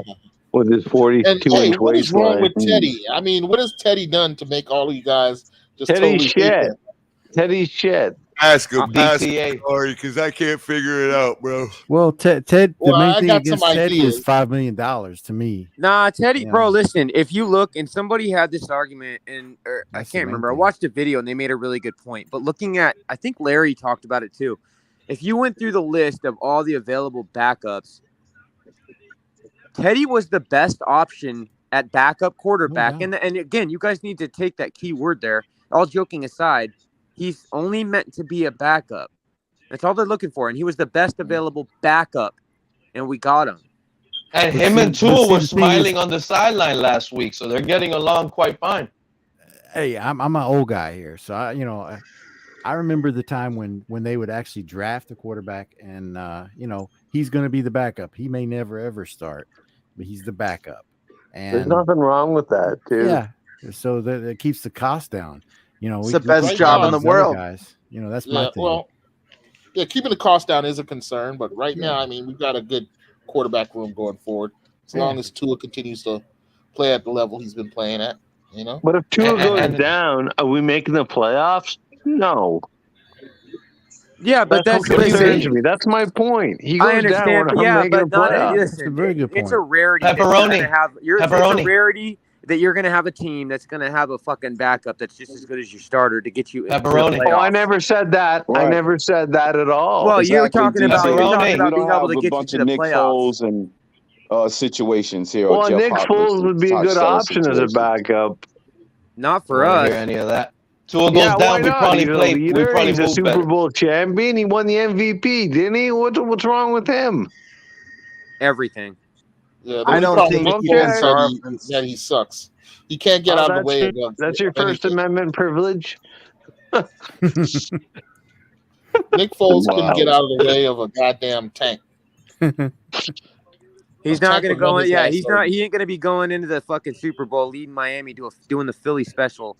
With his 42 and what is wrong with Teddy? I mean, what has Teddy done to make all you guys just Teddy's totally shit? Teddy's shit. Ask him, sorry, because I can't figure it out, bro. Well, Ted, the main thing got against some Teddy ideas. is $5 million to me. Nah, Teddy, bro, listen, if you look, and somebody had this argument, and I can't remember. I watched a video, and they made a really good point. But looking at, I think Larry talked about it too. If you went through the list of all the available backups, Teddy was the best option at backup quarterback. And again, you guys need to take that key word there. All joking aside, he's only meant to be a backup. That's all they're looking for. And he was the best available backup, and we got him. And him and Tua were smiling on the sideline last week, so they're getting along quite fine. Hey, I'm an old guy here, so I I remember the time when they would actually draft a quarterback, and he's going to be the backup. He may never ever start, but he's the backup. And There's nothing wrong with that, too. Yeah, so that keeps the cost down. It's the best job in the world, guys. That's my thing. Well, keeping the cost down is a concern, but right now, I mean, we've got a good quarterback room going forward. As long as Tua continues to play at the level he's been playing at, But if Tua goes down, are we making the playoffs? No. Yeah, but that's what concerns me. That's my point. He goes down, I'm making the playoffs. That's a very good point. It's a rarity. Pepperoni. It's a rarity that you're going to have a team that's going to have a fucking backup that's just as good as your starter to get you into the playoffs. Oh, I never said that. Right. I never said that at all. Well, you were talking about being able to get you to the Nick playoffs. Foles and situations here. Well, Nick Foles would be a good option as a backup. Not for us. Hear any of that? Tua goes down. We probably play. He's a Super Bowl champion. He won the MVP, didn't he? What's wrong with him? Everything. Yeah, I don't think that he sucks. He can't get out of the way. That's your First Amendment privilege. Nick Foles couldn't get out of the way of a goddamn tank. He's not going to go in. Yeah, he's not. He ain't going to be going into the fucking Super Bowl leading Miami doing the Philly special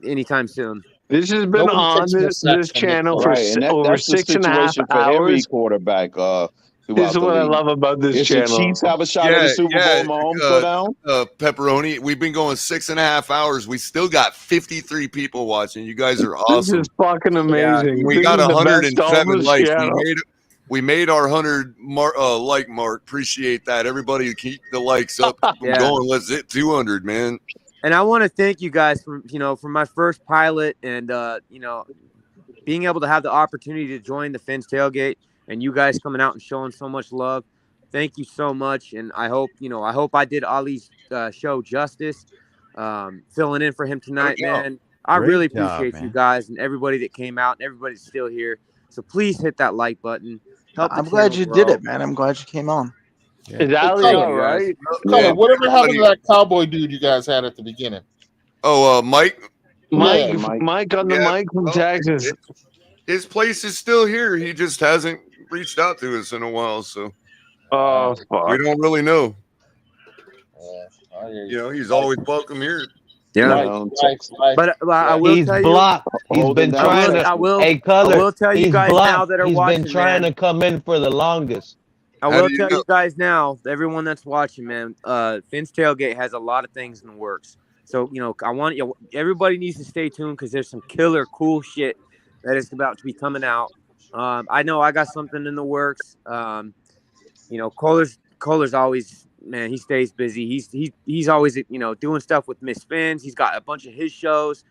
anytime soon. This has been on this channel for over 6.5 hours. Every quarterback. This is what I love about this channel. The Chiefs have a shot at the Super Bowl. Mahomes go down. Pepperoni. We've been going 6.5 hours. We still got 53 people watching. You guys are awesome. This is fucking amazing. Yeah, we got 107 likes. We made our 100 like mark. Appreciate that. Everybody keep the likes up. Keep going. Let's hit 200, man. And I want to thank you guys for my first pilot and being able to have the opportunity to join the Fins Tailgate. And you guys coming out and showing so much love. Thank you so much. And I hope I did Ali's show justice, filling in for him tonight, man. I really appreciate you guys and everybody that came out and everybody that's still here. So please hit that like button. I'm glad you did it, man. I'm glad you came on. Is Ali all right? Whatever happened to that cowboy dude you guys had at the beginning? Oh, Mike? Mike on the mic from Texas. His place is still here. He just hasn't reached out to us in a while, so we don't really know. He's always welcome here. Yeah, but I will tell you, blocked. He's been trying to. I will tell you guys now that are watching. He's been trying to come in for the longest. I will tell you guys now, everyone that's watching, man. Fins Tailgate has a lot of things in the works. So I want everybody needs to stay tuned because there's some killer cool shit that is about to be coming out. I know I got something in the works. Kohler's always, man, he stays busy. He's always doing stuff with Miss Fins. He's got a bunch of his shows.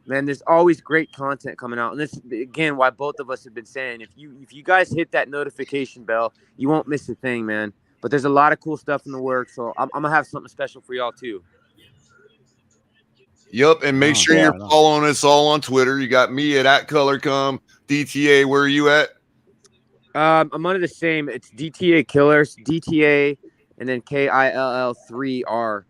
Man, there's always great content coming out. And this again why both of us have been saying if you guys hit that notification bell, you won't miss a thing, man. But there's a lot of cool stuff in the works, so I'm gonna have something special for y'all too. Yep, and make sure you're following us all on Twitter. You got me at @ColorCom. DTA, where are you at? I'm under the same. It's DTA Killers, DTA, and then KILL3R.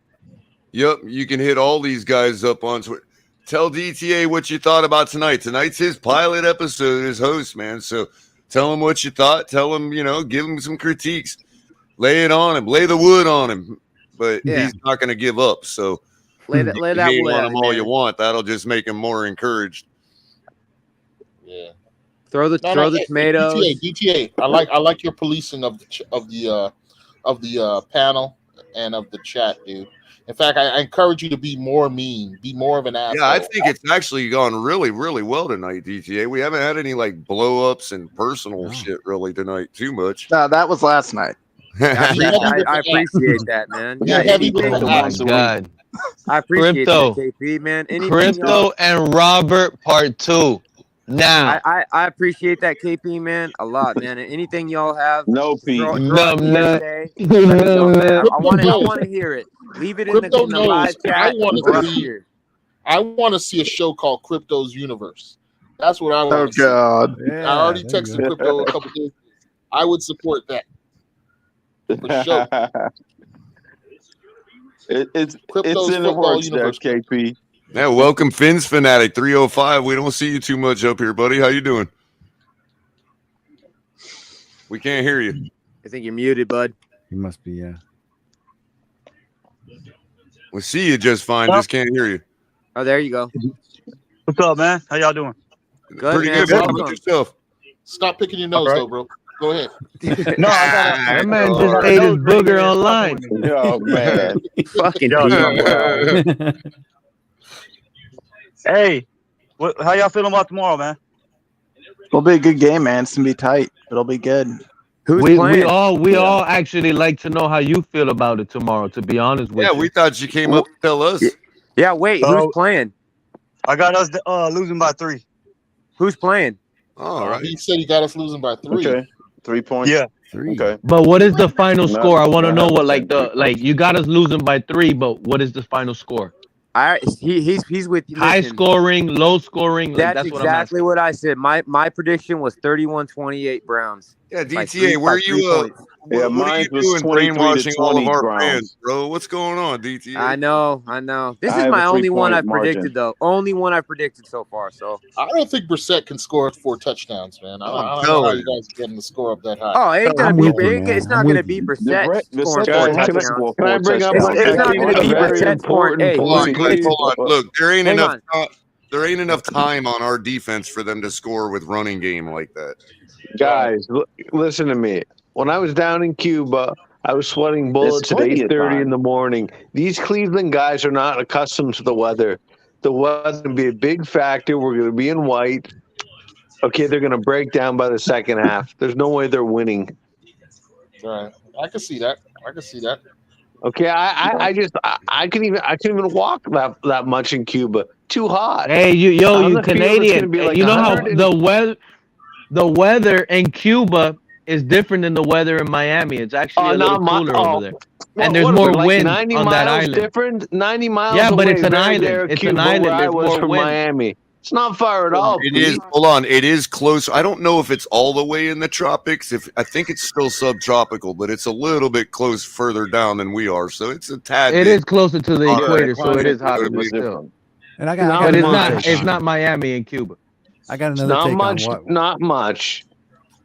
Yep, you can hit all these guys up on Twitter. Tell DTA what you thought about tonight. Tonight's his pilot episode as host, man. So tell him what you thought. Tell him, give him some critiques. Lay it on him. Lay the wood on him. But he's not going to give up. So lay that wood on him all you want. That'll just make him more encouraged. Yeah. Throw the tomatoes. DTA. I like your policing of the panel and of the chat, dude. In fact, I encourage you to be more mean, be more of an asshole. Yeah, I think it's actually gone really, really well tonight, DTA. We haven't had any blow ups and personal shit really tonight too much. No, that was last night. I appreciate that, man. Yeah, oh my God. I appreciate that, KP, man. Crypto and Robert Part 2. Now I appreciate that, KP, man, a lot, man. And anything y'all have, no, Pete. I want to hear it. Leave it in the live chat. I want to see a show called Crypto's Universe. That's what I want to see. God. Yeah, I already texted Crypto a couple days. I would support that. For sure. It's in the works there, KP. Yeah, welcome, Fins Fanatic 305. We don't see you too much up here, buddy. How you doing? We can't hear you. I think you're muted, bud. He must be, yeah. We see you just fine. Just can't hear you. Oh, there you go. What's up, man? How y'all doing? Good, Pretty man. good. How about Welcome. yourself? Stop picking your nose, though, bro. Go ahead. No, That man just ate his booger online. Oh man. Fucking Hey, how y'all feeling about tomorrow, man? It'll be a good game, man. It's gonna be tight. It'll be good. We all actually like to know how you feel about it tomorrow, to be honest with you. Yeah, we thought you came up to tell us. Yeah, wait. Who's playing? I got us losing by 3. Who's playing? All right. He said he got us losing by 3. Okay. 3 points. Yeah. 3. Okay. But what is the final Not- score? I want to not know what 100%. you got us losing by 3, but what is the final score? He's with you. High Listen, scoring, low scoring. That's That's what I'm exactly asking. what I said. My prediction was 31-28 Browns. Yeah, By DTA, where are three you? points. Yeah, What are mine you was doing 23 to brainwashing all of 20 our Browns. fans, bro? What's going on, DTA? I know. This I is have my a only one 3-point I've margin. predicted, though. Only one I've predicted so far. So. I don't think Brissett can score 4 touchdowns, man. I don't know how you guys are getting the score up that high. Oh, it ain't gonna I'm be with you, big. man. It's I'm not with gonna be you. Brissett scoring 4 Guys, touchdowns. can I bring up one It's not gonna be very Brissett scoring. important Hey, Hold on, point, guys, please? hold on. Look, there ain't Hang enough. on. There ain't enough time on our defense for them to score with running game like that. Guys, listen to me. When I was down in Cuba, I was sweating bullets at plenty of 8:30 in time. the morning. These Cleveland guys are not accustomed to the weather. The weather's going to be a big factor. We're going to be in white. Okay, they're going to break down by the second half. There's no way they're winning. Right. I can see that. Okay, I couldn't even walk that much in Cuba. Too hot. Hey, you On the field, it's Canadian. gonna be like You know how 100 the weather in Cuba is different than the weather in Miami. It's actually a little cooler over there. And there's what is more it, like wind 90 on that miles island. different. 90 miles. Yeah, but away, it's an very island. near It's Cuba, an island. Where I There's was more from wind. Miami. It's not far at all. It is. Hold on. It is close. I don't know if it's all the way in the tropics. I think it's still subtropical, but it's a little bit close further down than we are. So it's a tad. It is closer to the All right. equator, so it is hotter, but still. And I got But another take it's on not Miami and Cuba. I got another take Not much.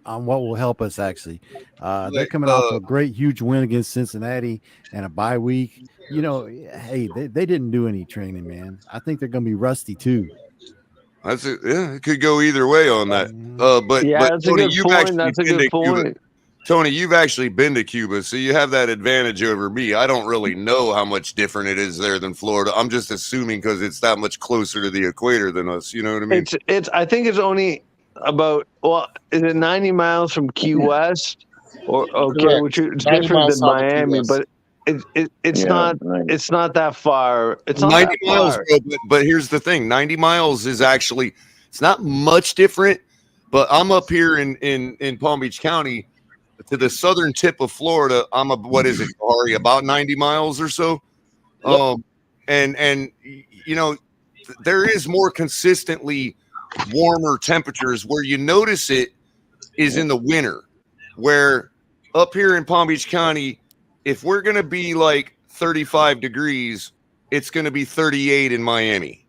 On what will help us actually. They're coming off a great, huge win against Cincinnati and a bye week. You know, hey, they didn't do any training, man. I think they're going to be rusty too. That's it. Yeah, it could go either way on that. But that's Tony, a good you've point. actually That's a been good to Cuba. point. Tony, you've actually been to Cuba, so you have that advantage over me. I don't really know how much different it is there than Florida. I'm just assuming because it's that much closer to the equator than us. You know what I mean? It's. I think it's only about. Well, is it 90 miles from Key West? Or okay, Correct. which is 90 different miles than south of Key Miami, West. but it's Yeah, not. 90. It's not that far. It's not 90 that miles, far. bro, but here's the thing: 90 miles is actually it's not much different. But I'm up here in Palm Beach County to the southern tip of Florida. I'm what is it, Ari? About 90 miles or so. And you know, there is more consistently warmer temperatures. Where you notice it is in the winter, where up here in Palm Beach County, if we're gonna be like 35 degrees, it's gonna be 38 in Miami.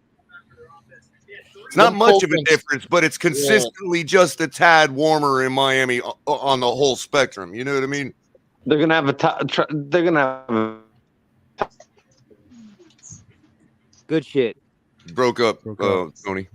It's not much of a difference, but it's consistently just a tad warmer in Miami on the whole spectrum. You know what I mean? They're gonna have they're gonna have. Good shit. Broke up. Tony.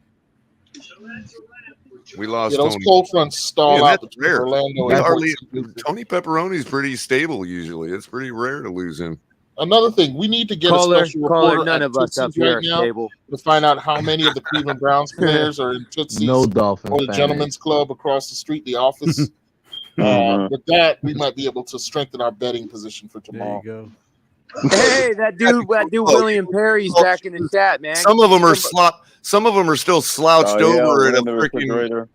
We lost. Yeah, those Tony. cold fronts stall out that's between rare. Orlando and Tony Pepperoni's pretty stable usually. It's pretty rare to lose him. Another thing, we need to get a special reporter none of us up here now to find out how many of the Cleveland Browns players are in Tootsie's No Dolphin or the fans. Gentlemen's Club across the street, the office. With that, we might be able to strengthen our betting position for tomorrow. There you Hey, that dude William Perry's back in the chat, man. Some of them are Some of them are still slouched over at a refrigerator.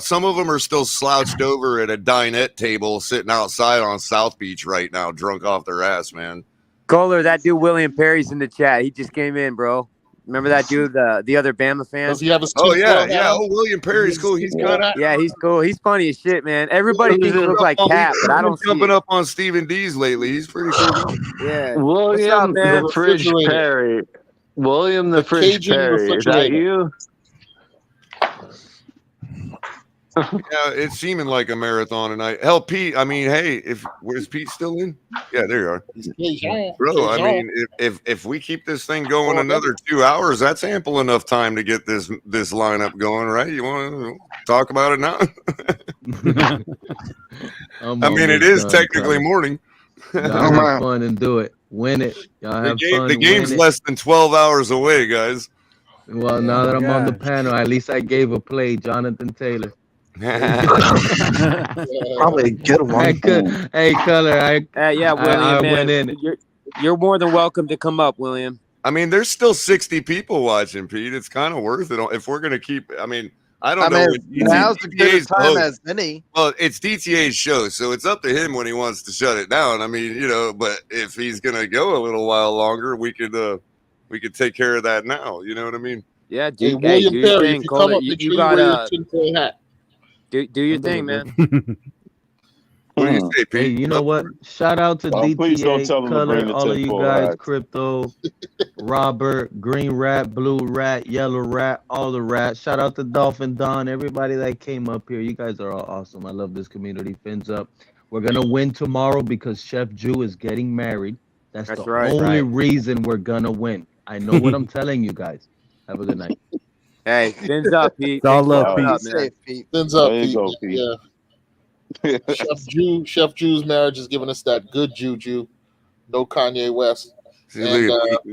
Some of them are still slouched over at a dinette table sitting outside on South Beach right now, drunk off their ass, man. Kohler, that dude William Perry's in the chat. He just came in, bro. Remember that dude, the other Bama fan? Does he have his Oh yeah. Oh, William Perry's cool. He's kind of he's cool. He's funny as shit, man. Everybody thinks he looks like Cap, but I don't see jumping it. up on Stephen D's lately. He's pretty cool. Yeah. William What's up, man? the Fridge Perry. William the Fridge Cajun Perry. Is that refrigerator. you? Yeah, it's seeming like a marathon tonight. Hell, Pete. I mean, hey, where's Pete still in? Yeah, there you are, Cajun. bro. I Cajun. mean, if we keep this thing going another 2 hours, that's ample enough time to get this lineup going, right? You want to talk about it now? I mean, it is technically morning. Y'all have fun and do it. Win it. Y'all have fun. The game's less than 12 hours away, guys. Well, now that I'm on the panel, at least I gave a play, Jonathan Taylor. Probably a good one. Hey, Color. Yeah, William, I man, went in. You're more than welcome to come up, William. I mean, there's still 60 people watching, Pete. It's kind of worth it if we're gonna keep. I mean, I don't know. Now's a good time as any. Well, it's DTA's show, so it's up to him when he wants to shut it down. I mean, but if he's gonna go a little while longer, we could take care of that now. You know what I mean? Yeah, Hey, dude. William do your Perry, thing, if you Colin. come up, You make sure you got wear your tinfoil hat. do your thing, man. What do you say, Pete? Hey, you know what? Shout out to please don't tell DTA, them to bring Color, the all of you tinfoil guys, hats. Crypto, Robert, Green Rat, Blue Rat, Yellow Rat, all the rats. Shout out to Dolphin Don, everybody that came up here. You guys are all awesome. I love this community. Fins up. We're gonna win tomorrow because Chef Jew is getting married. That's the right. only reason we're gonna win. I know what I'm telling you guys. Have a good night. Hey, fins up, Pete. It's all love, Fins Pete. up, man. Fins up, There you Pete. go, Pete. Yeah. Chef Jew's marriage is giving us that good juju. No Kanye West. See,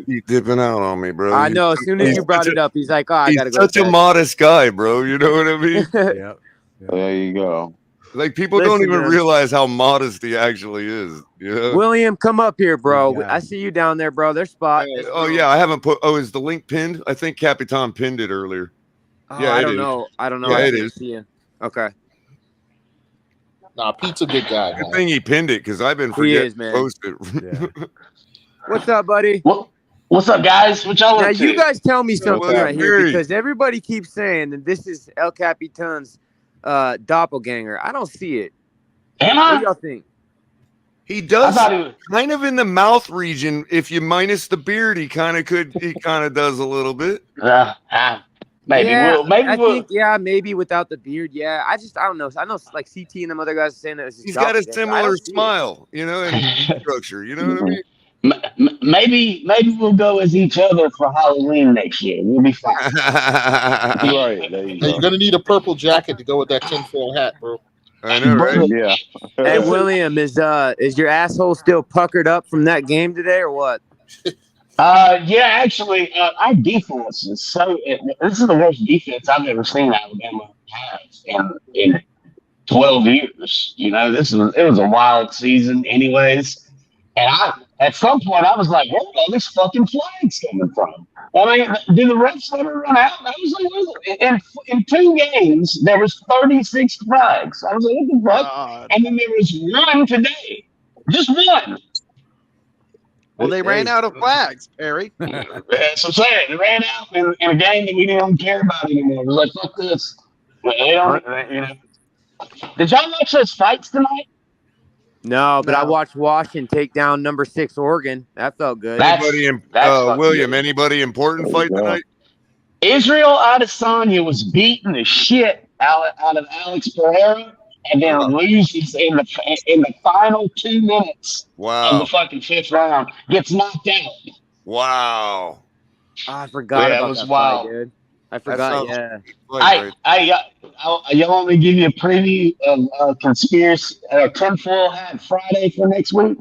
he's dipping out on me, bro. I know. As soon as you brought it up, he's like, "Oh, I gotta go." He's such a modest guy, bro. You know what I mean? Yeah. There you go. Like people Listen, don't even man. realize how modest he actually is. Yeah. William, come up here, bro. Yeah. I see you down there, bro. There's spot. Oh yeah, I haven't put. Oh, is the link pinned? I think Capitan pinned it earlier. Oh, Yeah, I it don't is. know. I don't know. Yeah, I it can't is. see you. Okay. Nah, Pete's a good guy. Good Man. thing he pinned it because I've been He forgetting is, man. to post it. Yeah. What's up, buddy? What's up, guys? What y'all Now up to? you guys tell me something What's up, right here Gary? because everybody keeps saying that this is El Capitan's doppelganger. I don't see it. Am What I? do y'all think? He does I thought he was. kind of in the mouth region. If you minus the beard, he kind of does a little bit. Maybe Yeah, we'll. Maybe I we'll. think maybe without the beard. Yeah, I don't know. I know like CT and them other guys are saying that it's He's got a doppelganger. I similar don't see it. smile, and structure. You know what I mean? Maybe we'll go as each other for Halloween next year. We'll be fine. Right, there you Hey, go. you're gonna need a purple jacket to go with that tinfoil hat, bro. I know, right? Yeah. Hey, William, is your asshole still puckered up from that game today or what? Yeah, actually, our defense is this is the worst defense I've ever seen Alabama have in 12 years. You know, it was a wild season, anyways. And at some point, I was like, where are all these fucking flags coming from? I mean, did the refs ever run out? I was like, in 2 games, there was 36 flags. I was like, what the fuck? And then there was one today. Just one. Well, they ran out of flags, Perry. That's what I'm saying. They ran out in a game that we didn't care about anymore. It was like, fuck this. They don't, you know. Did y'all watch those fights tonight? No, but I watched Washington take down number 6 Oregon. That felt good. William, anybody important fight tonight? Israel Adesanya was beating the shit out of Alex Pereira and then loses in the final 2 minutes of the fucking 5th round. Gets knocked out. Wow. I forgot about was that wild. fight, dude. I forgot, Y'all want me to give you a preview of conspiracy tinfoil hat Friday for next week?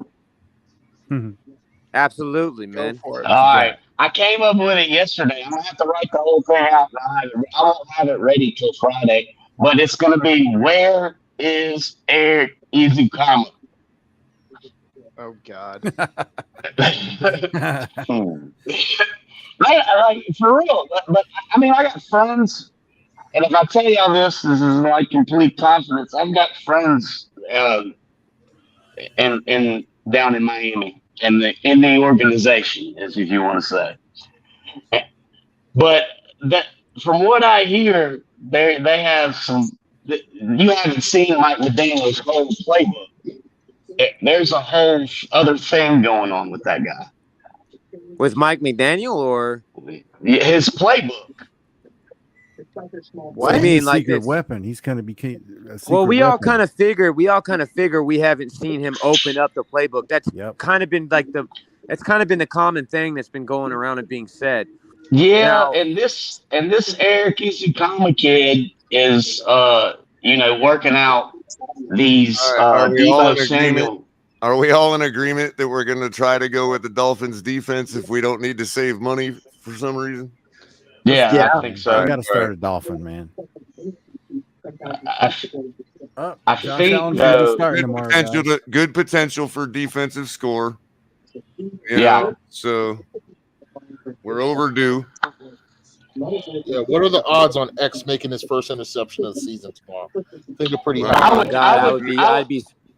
Absolutely, man. All right. I came up with it yesterday. I'm gonna have to write the whole thing out. I won't have it ready till Friday, but it's gonna be where is Eric Izukarma? Oh God. Like for real, but I mean, I got friends, and if I tell y'all this is like complete confidence. I've got friends in down in Miami in the organization, as if you want to say. But that, from what I hear, they have some. You haven't seen Mike McDaniel's whole playbook. There's a whole other thing going on with that guy. With Mike McDaniel or his playbook? What do you mean, like secret this? weapon? He's going to be a secret Well, we all weapon. kind of figure we haven't seen him open up the playbook. That's kind of been like that's kind of been the common thing that's been going around and being said. Yeah, Now, and this Eric Izukama kid is working out these Are we all Debo in Samuel. agreement? Are we all in agreement that we're going to try to go with the Dolphins defense if we don't need to save money for some reason? Yeah, I think so. We got to start a Dolphin, man. I Josh think Allen's gonna be starting tomorrow, guys. Good potential for defensive score. You Yeah. know, so we're overdue. Yeah, what are the odds on X making his first interception of the season tomorrow? I think they're pretty high.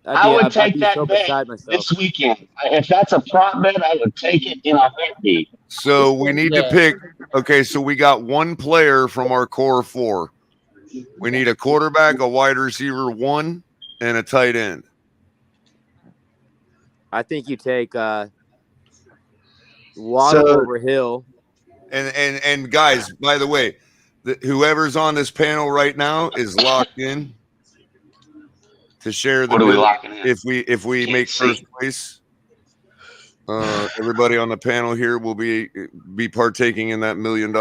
I would take be that so bet beside myself. this weekend. If that's a prop bet, I would take it in a heartbeat. So we need to pick. Okay, so we got one player from our core four. We need a quarterback, a wide receiver, one, and a tight end. I think you take Waddle over Hill. And guys, by the way, whoever's on this panel right now is locked in to share the. What are we locking in? If we make first place, everybody on the panel here will be partaking in that $1 million.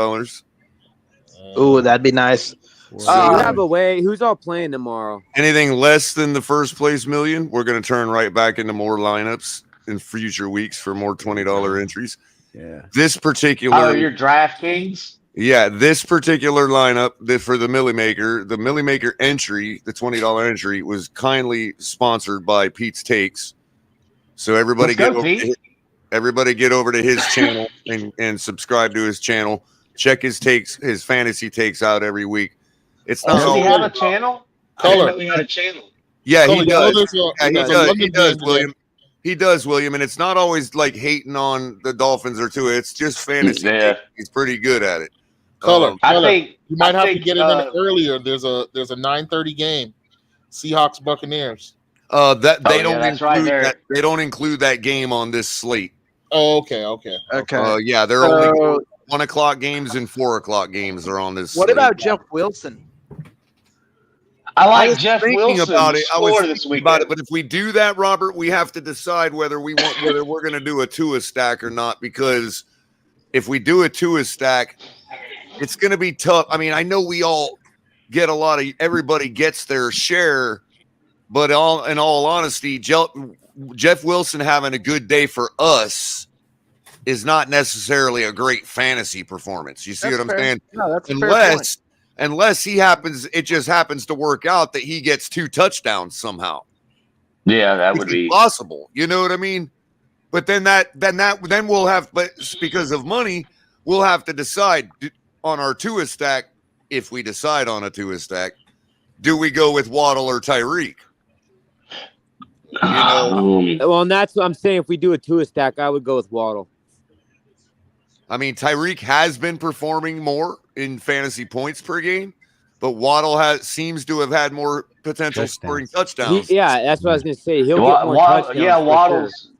Ooh, that'd be nice. You have a way. Who's all playing tomorrow? Anything less than the first place $1 million, we're going to turn right back into more lineups in future weeks for more $20 entries. Yeah. This particular. Your DraftKings. Yeah, this particular lineup for the Millie Maker entry, the $20 entry was kindly sponsored by Pete's Takes. So everybody get over to his channel and subscribe to his channel. Check his fantasy takes out every week. It's not. Does he have a channel? I didn't know he had a channel. Yeah, Color, he does. he does, William. He does, William, and it's not always like hating on the Dolphins or two. It's just fantasy. Yeah. He's pretty good at it. Color, I you might have to think, get it in earlier. There's a 9:30 game, Seahawks Buccaneers. They don't include that game on this slate. Oh, okay. Yeah, they're only 1 o'clock games and 4 o'clock games are on this. What about Jeff Wilson? I like Jeff Wilson about it. I was score thinking this weekend. about it, but if we do that, Robert, we have to decide whether we're going to do a Tua stack or not. Because if we do a Tua stack, it's going to be tough. I mean, I know we all get everybody gets their share, but in all honesty, Jeff Wilson having a good day for us is not necessarily a great fantasy performance. You see what I'm saying? No, that's a fair point. Unless it just happens to work out that he gets 2 touchdowns somehow. Yeah, that would be possible. You know what I mean? But then we'll have, but because of money, we'll have to decide on our Tua stack. If we decide on a Tua stack, do we go with Waddle or Tyreek? Well, and that's what I'm saying. If we do a Tua stack, I would go with Waddle. I mean, Tyreek has been performing more in fantasy points per game, but Waddle seems to have had more potential scoring touchdowns. That's what I was going to say. He'll get more touchdowns. Yeah, Waddle's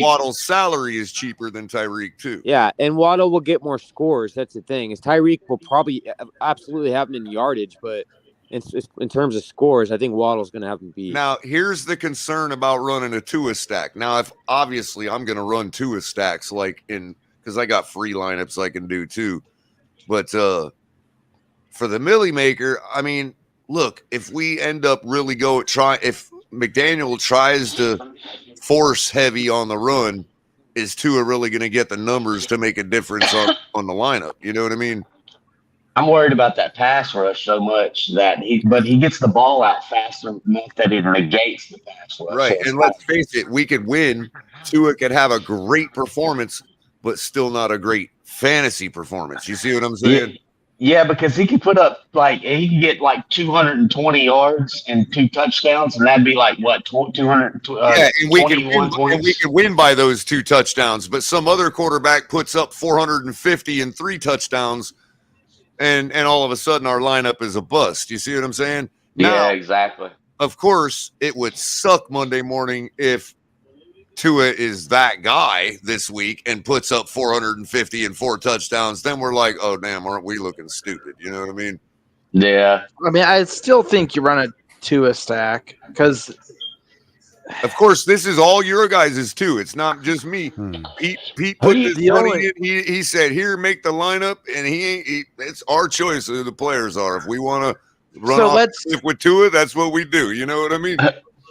Waddle's salary is cheaper than Tyreek too. Yeah, and Waddle will get more scores. That's the thing. Is Tyreek will probably absolutely have him in yardage, but in terms of scores, I think Waddle's going to have him beat. Now, here's the concern about running a Tua stack. Now, if obviously I'm going to run Tua stacks because I got free lineups I can do too. But for the Millie Maker, I mean, look, if we end up really if McDaniel tries to force heavy on the run, is Tua really going to get the numbers to make a difference on the lineup? You know what I mean? I'm worried about that pass rush so much that he gets the ball out faster enough that it negates the pass rush. Right, and let's face it, we could win. Tua could have a great performance, but still not a great fantasy performance. You see what I'm saying? Yeah, because he could put up he could get 220 yards and 2 touchdowns, and that'd be 200. And we can win by those 2 touchdowns. But some other quarterback puts up 450 and 3 touchdowns. And all of a sudden our lineup is a bust. You see what I'm saying? Yeah, exactly. Of course, it would suck Monday morning if Tua is that guy this week and puts up 450 and 4 touchdowns, then we're like, oh, damn, aren't we looking stupid? You know what I mean? Yeah. I mean, I still think you run a Tua stack because, of course, this is all your guys' too. It's not just me. Pete put this money in. He said, "Here, make the lineup," and it's our choice who the players are. If we want to run off with Tua, that's what we do. You know what I mean?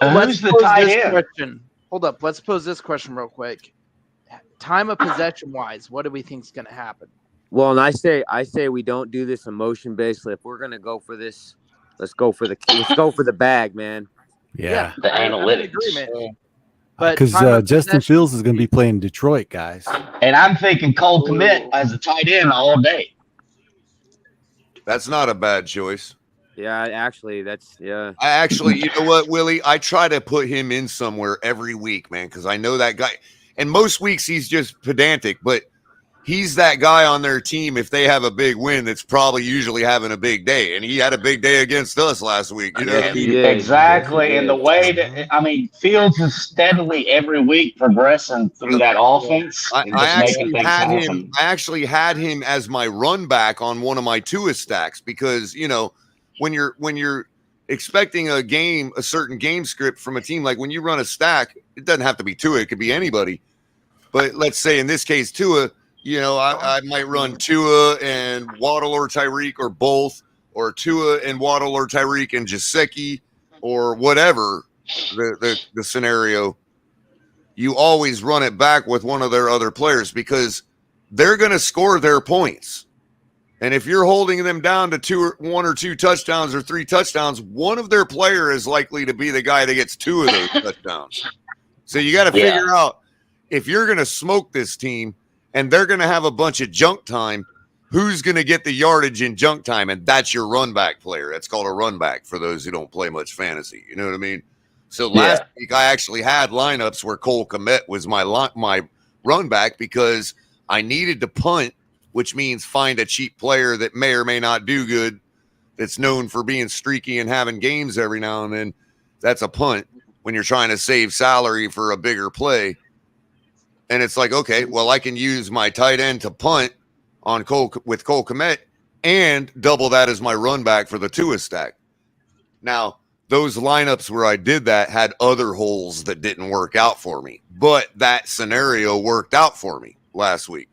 Let's pose this question. Hold up. Let's pose this question real quick. Time of possession wise, what do we think is going to happen? Well, and I say we don't do this emotion based. If we're gonna go for this, let's go for the bag, man. Yeah. The analytics. Because Justin Fields is going to be playing Detroit, guys. And I'm thinking Cole Kmet as a tight end all day. That's not a bad choice. Yeah, actually, I actually, you know what, Willie? I try to put him in somewhere every week, man, because I know that guy. And most weeks he's just pedantic, but he's that guy on their team. If they have a big win, that's probably usually having a big day. And he had a big day against us last week. You know what I mean? Exactly. And the way that, I mean, Fields is steadily every week progressing through that offense. I actually had him as my run back on one of my Tua stacks because, you know, when you're expecting a certain game script from a team, like when you run a stack, it doesn't have to be Tua. It could be anybody. But let's say in this case, Tua, you know, I might run Tua and Waddle or Tyreek or both, or Tua and Waddle or Tyreek and Gesicki or whatever the scenario. You always run it back with one of their other players because they're going to score their points. And if you're holding them down to 1 or 2 touchdowns or 3 touchdowns, one of their player is likely to be the guy that gets 2 of those touchdowns. So you got to figure out if you're going to smoke this team and they're going to have a bunch of junk time, who's going to get the yardage in junk time? And that's your run back player. That's called a run back for those who don't play much fantasy. You know what I mean? So last week I actually had lineups where Cole Kmet was my run back because I needed to punt, which means find a cheap player that may or may not do good, that's known for being streaky and having games every now and then. That's a punt when you're trying to save salary for a bigger play. And it's like, okay, well, I can use my tight end to punt on Cole Kmet and double that as my run back for the Tua stack. Now, those lineups where I did that had other holes that didn't work out for me, but that scenario worked out for me last week.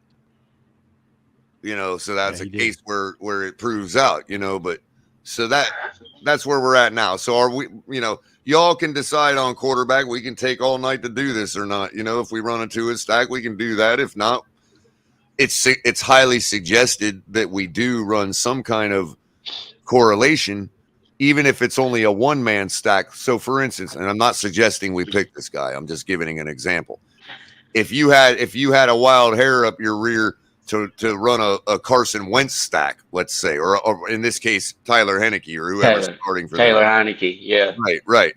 You know, so that's a case where it proves out, you know, but so that's where we're at now. So are we, you know, y'all can decide on quarterback. We can take all night to do this or not. You know, if we run into a stack, we can do that. If not, it's highly suggested that we do run some kind of correlation, even if it's only a one-man stack. So for instance, and I'm not suggesting we pick this guy, I'm just giving an example. If you had a wild hair up your rear to run a Carson Wentz stack, let's say, or in this case, Tyler Heineke or whoever's starting for Taylor Heineke, yeah. Right.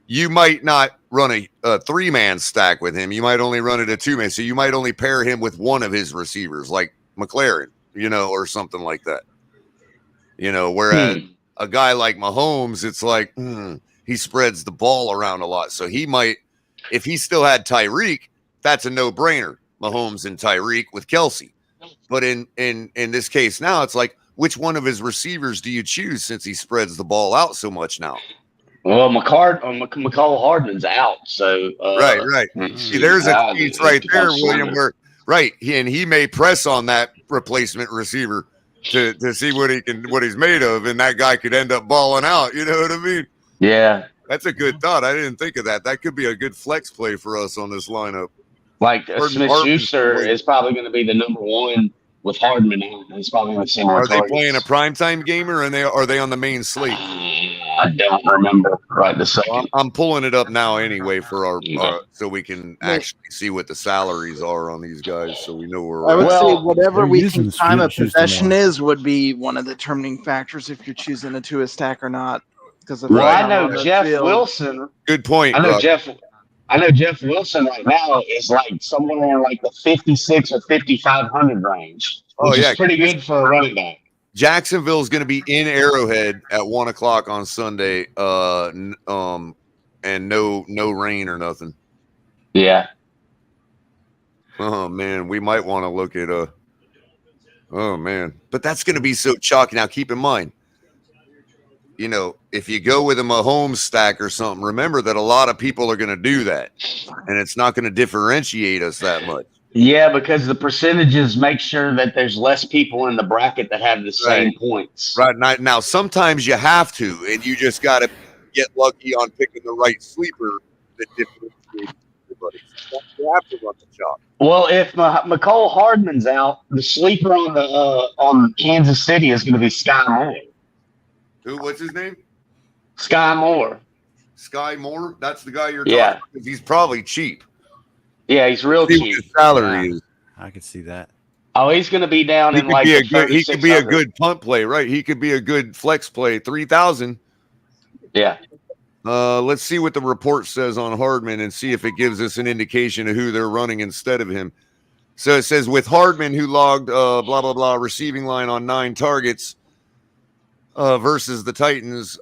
You might not run a 3-man stack with him. You might only run it a 2-man. So you might only pair him with one of his receivers, like McLaren, you know, or something like that. You know, whereas a guy like Mahomes, it's like he spreads the ball around a lot. So he might, if he still had Tyreek, that's a no-brainer. Mahomes and Tyreek with Kelsey. But in this case now, it's like, which one of his receivers do you choose since he spreads the ball out so much now? Well, McCall Hardman's out, so right. See, there's a case right there, William, where he may press on that replacement receiver to see what he's made of, and that guy could end up balling out. You know what I mean? Yeah, that's a good thought. I didn't think of that. That could be a good flex play for us on this lineup. Like Smith-Schuster is probably going to be the number 1 with Hardman out. It's probably going to see more Are targets. they playing a primetime game or are they on the main slate? I don't remember right this second. I'm pulling it up now anyway for our so we can actually see what the salaries are on these guys, so we know where I would we're say at. whatever we think time of possession is would be one of the determining factors if you're choosing a Tua stack or not. Because I know Jeff Wilson. Good point. I know Jeff Wilson right now is like somewhere in like the 56 or 5,500 range, which is pretty good for a running back. Jacksonville is going to be in Arrowhead at 1:00 on Sunday, and no rain or nothing. Yeah. Oh man, we might want to look at oh man, but that's going to be so chalky. Now, keep in mind, you know, if you go with a Mahomes stack or something, remember that a lot of people are going to do that, and it's not going to differentiate us that much. Yeah, because the percentages make sure that there's less people in the bracket that have the same points. Right. Now, sometimes you have to, and you just got to get lucky on picking the right sleeper that differentiates everybody. So you have to run the chalk. Well, if McCole Hardman's out, the sleeper on Kansas City is going to be Sky Moore. What's his name? Sky Moore. Sky Moore? That's the guy you're talking about? Because he's probably cheap. Yeah, he's real cheap. What his salary is. I could see that. Oh, he's going to be down in like he could be a good punt play, right? He could be a good flex play. 3,000. Yeah. Let's see what the report says on Hardman and see if it gives us an indication of who they're running instead of him. So it says with Hardman, who logged blah blah blah receiving line on 9 targets versus the Titans,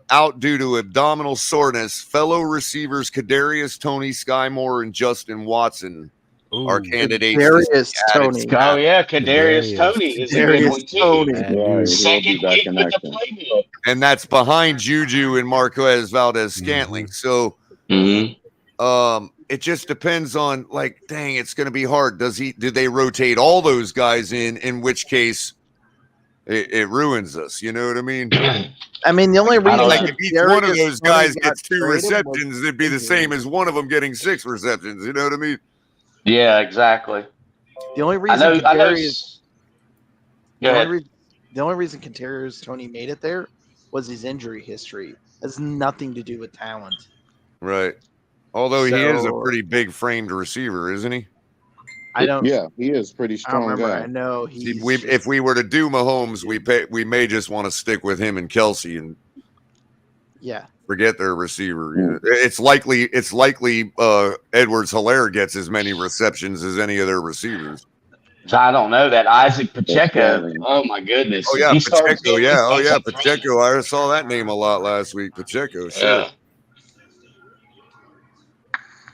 out due to abdominal soreness. Fellow receivers Kadarius Toney, Sky Moore, and Justin Watson are candidates. Kadarius Toney. Oh yeah, Kadarius Toney is a good one too. Second pick with the playbook. And that's behind Juju and Marquez Valdez-Scantling. So it just depends on, like, dang, it's going to be hard. Do they rotate all those guys in which case it ruins us? You know what I mean? I mean, the only reason like if each one of those guys gets 2 receptions, it'd be the same as one of them getting 6 receptions. You know what I mean? Yeah, exactly. The only reason the only reason Kadarius Toney made it there was his injury history. It has nothing to do with talent. Right. Although he is a pretty big framed receiver, isn't he? I don't. Yeah, he is pretty strong guy. I know if we were to do Mahomes, we may just want to stick with him and Kelsey and forget their receiver. You know, it's likely Edwards-Helaire gets as many receptions as any of their receivers. I don't know that Isaac Pacheco. Oh my goodness! Oh yeah, Pacheco. Yeah, Pacheco. I saw that name a lot last week. Pacheco. Sure. Yeah.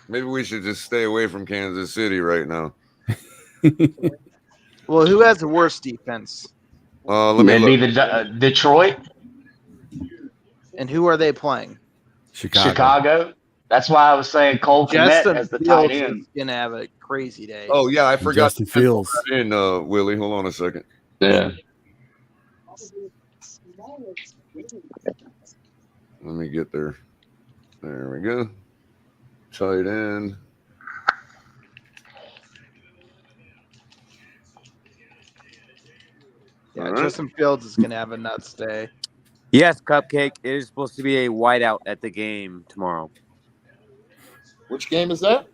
Maybe we should just stay away from Kansas City right now. Well, who has the worst defense? Maybe the Detroit. And who are they playing? Chicago. That's why I was saying Cole Kmet as the tight end. Is gonna have a crazy day. Oh yeah, I forgot. Justin Fields. In Willie, hold on a second. Yeah. Let me get there. There we go. Tight end. Yeah, Justin Fields is gonna have a nuts day. Yes, Cupcake. It is supposed to be a whiteout at the game tomorrow. Which game is that?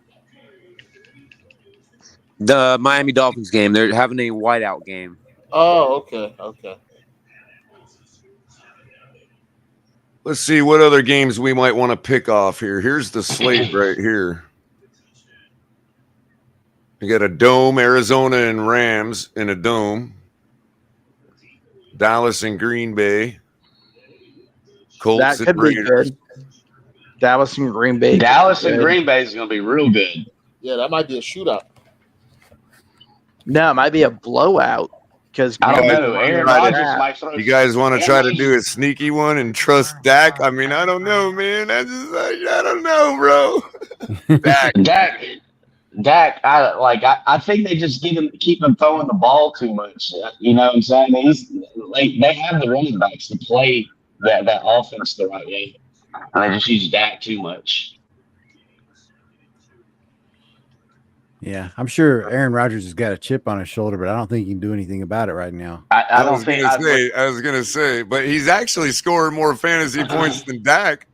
The Miami Dolphins game. They're having a whiteout game. Oh, okay. Let's see what other games we might want to pick off here. Here's the slate right here. We got a dome, Arizona and Rams in a dome. Dallas and Green Bay. Colts that could be good. Dallas and Green Bay. Dallas and Green Bay is going to be real good. Yeah, that might be a shootout. No, it might be a blowout. Because I don't know. Aaron Rodgers might throw. You guys want to try to do a sneaky one and trust Dak? I mean, I don't know, man. I don't know, bro. Dak. I think they just keep him throwing the ball too much. You know what I'm saying? They have the running backs to play that offense the right way. And they just use Dak too much. Yeah, I'm sure Aaron Rodgers has got a chip on his shoulder, but I don't think he can do anything about it right now. I was gonna say, but he's actually scoring more fantasy points than Dak.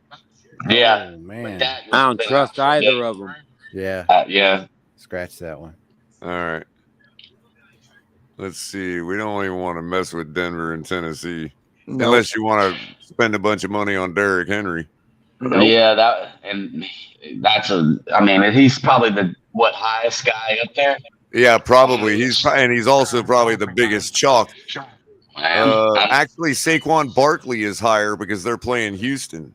Yeah, oh, man. I don't trust either of them. Yeah, yeah. Scratch that one. All right. Let's see. We don't even want to mess with Denver and Tennessee unless you want to spend a bunch of money on Derrick Henry. Nope. Yeah, he's probably the highest guy up there. Yeah, probably. He's also probably the biggest chalk. Actually, Saquon Barkley is higher because they're playing Houston.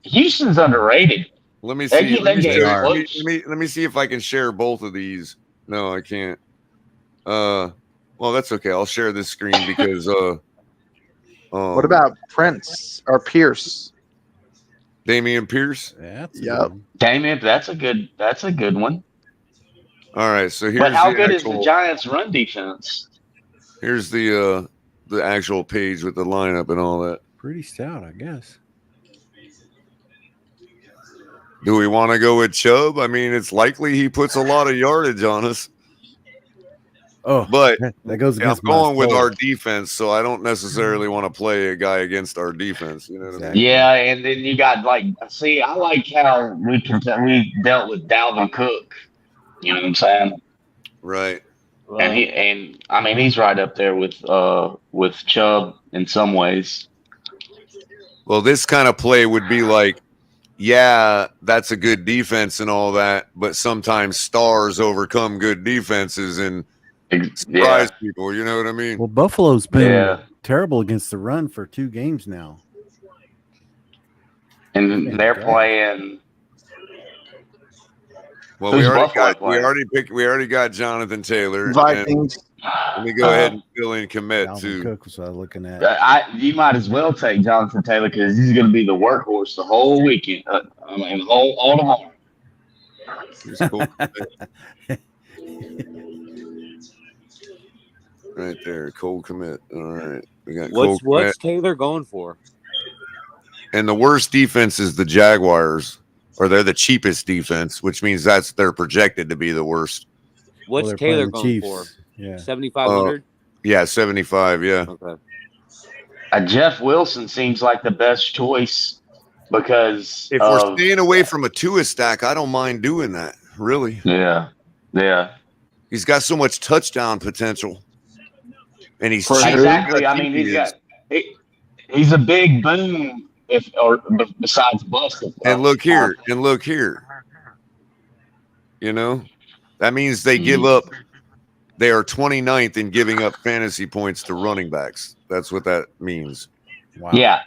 Houston's underrated. Let me They see. get that game close. Let me see if I can share both of these. No, I can't. Well, that's okay. I'll share this screen because What about Prince or Pierce? Damian Pierce? Yeah, Yep. Damian, that's a good one. All right, so here's But how the good actual, is the Giants' run defense? Here's the actual page with the lineup and all that. Pretty stout, I guess. Do we want to go with Chubb? I mean, it's likely he puts a lot of yardage on us. Oh, but that goes I'm against going with soul. our defense, so I don't necessarily want to play a guy against our defense. You know what I mean? Yeah, and then you got I like how we dealt with Dalvin Cook. You know what I'm saying? Right. And I mean he's right up there with Chubb in some ways. Well, this kind of play would be like, yeah, that's a good defense and all that, but sometimes stars overcome good defenses and surprise people. You know what I mean? Well, Buffalo's been terrible against the run for 2 games now. And they're playing. Well, we already got Jonathan Taylor. Vikings. Let me go ahead and fill in commit too. Cook was I was looking at. You might as well take Jonathan Taylor because he's going to be the workhorse the whole weekend. I mean, all tomorrow. Cool. Right there, cold commit. All right, we got what's Taylor going for? And the worst defense is the Jaguars, or they're the cheapest defense, which means they're projected to be the worst. What's Taylor going for? Yeah, 7,500. Yeah, 75. Yeah. Okay. Jeff Wilson seems like the best choice because if we're staying away from a Tua stack, I don't mind doing that. Really. Yeah. He's got so much touchdown potential, and he's exactly. I mean, he's a big boom. Besides bust. And look here. You know, that means they give up. They are 29th in giving up fantasy points to running backs. That's what that means. Wow. Yeah.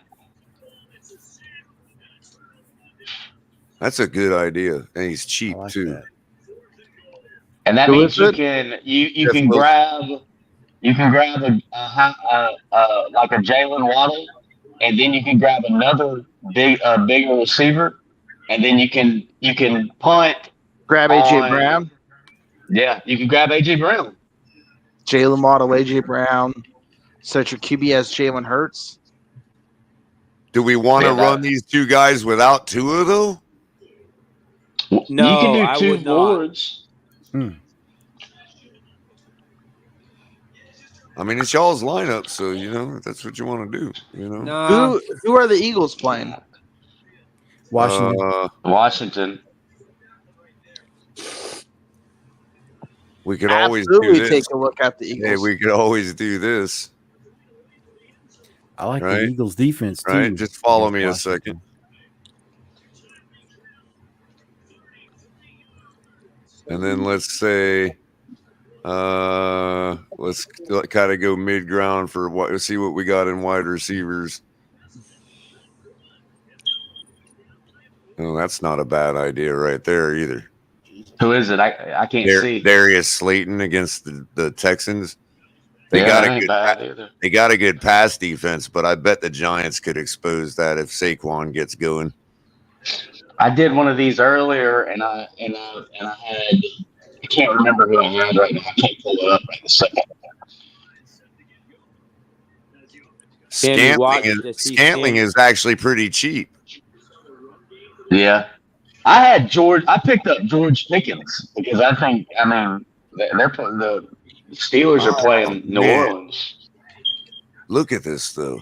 That's a good idea, and he's cheap too. That. And that means you can grab like a Jalen Waddle, and then you can grab another bigger receiver, and then you can punt. Grab AJ Brown. Yeah, you can grab AJ Brown. Jalen Waddle, AJ Brown. Set your QB as Jalen Hurts. Do we want to run these 2 guys without Tua though? No, you can I do 2 would not. boards. I mean, it's y'all's lineup, so you know if that's what you want to do. You know, No. Who are the Eagles playing? Washington. We could always Absolutely do this. take a look at the Eagles. Hey, we could always do this. I like the Eagles defense too. Right, just follow me a second. And then let's say, let's kind of go mid ground for let's see what we got in wide receivers. Oh, that's not a bad idea right there either. Who is it? I can't see. Darius Slayton against the Texans. They got a good pass defense, but I bet the Giants could expose that if Saquon gets going. I did one of these earlier, and I can't remember who I had right now. I can't pull it up right this second. Scantling is actually pretty cheap. Yeah. I picked up George Pickens because the Steelers are playing New Orleans. Look at this though.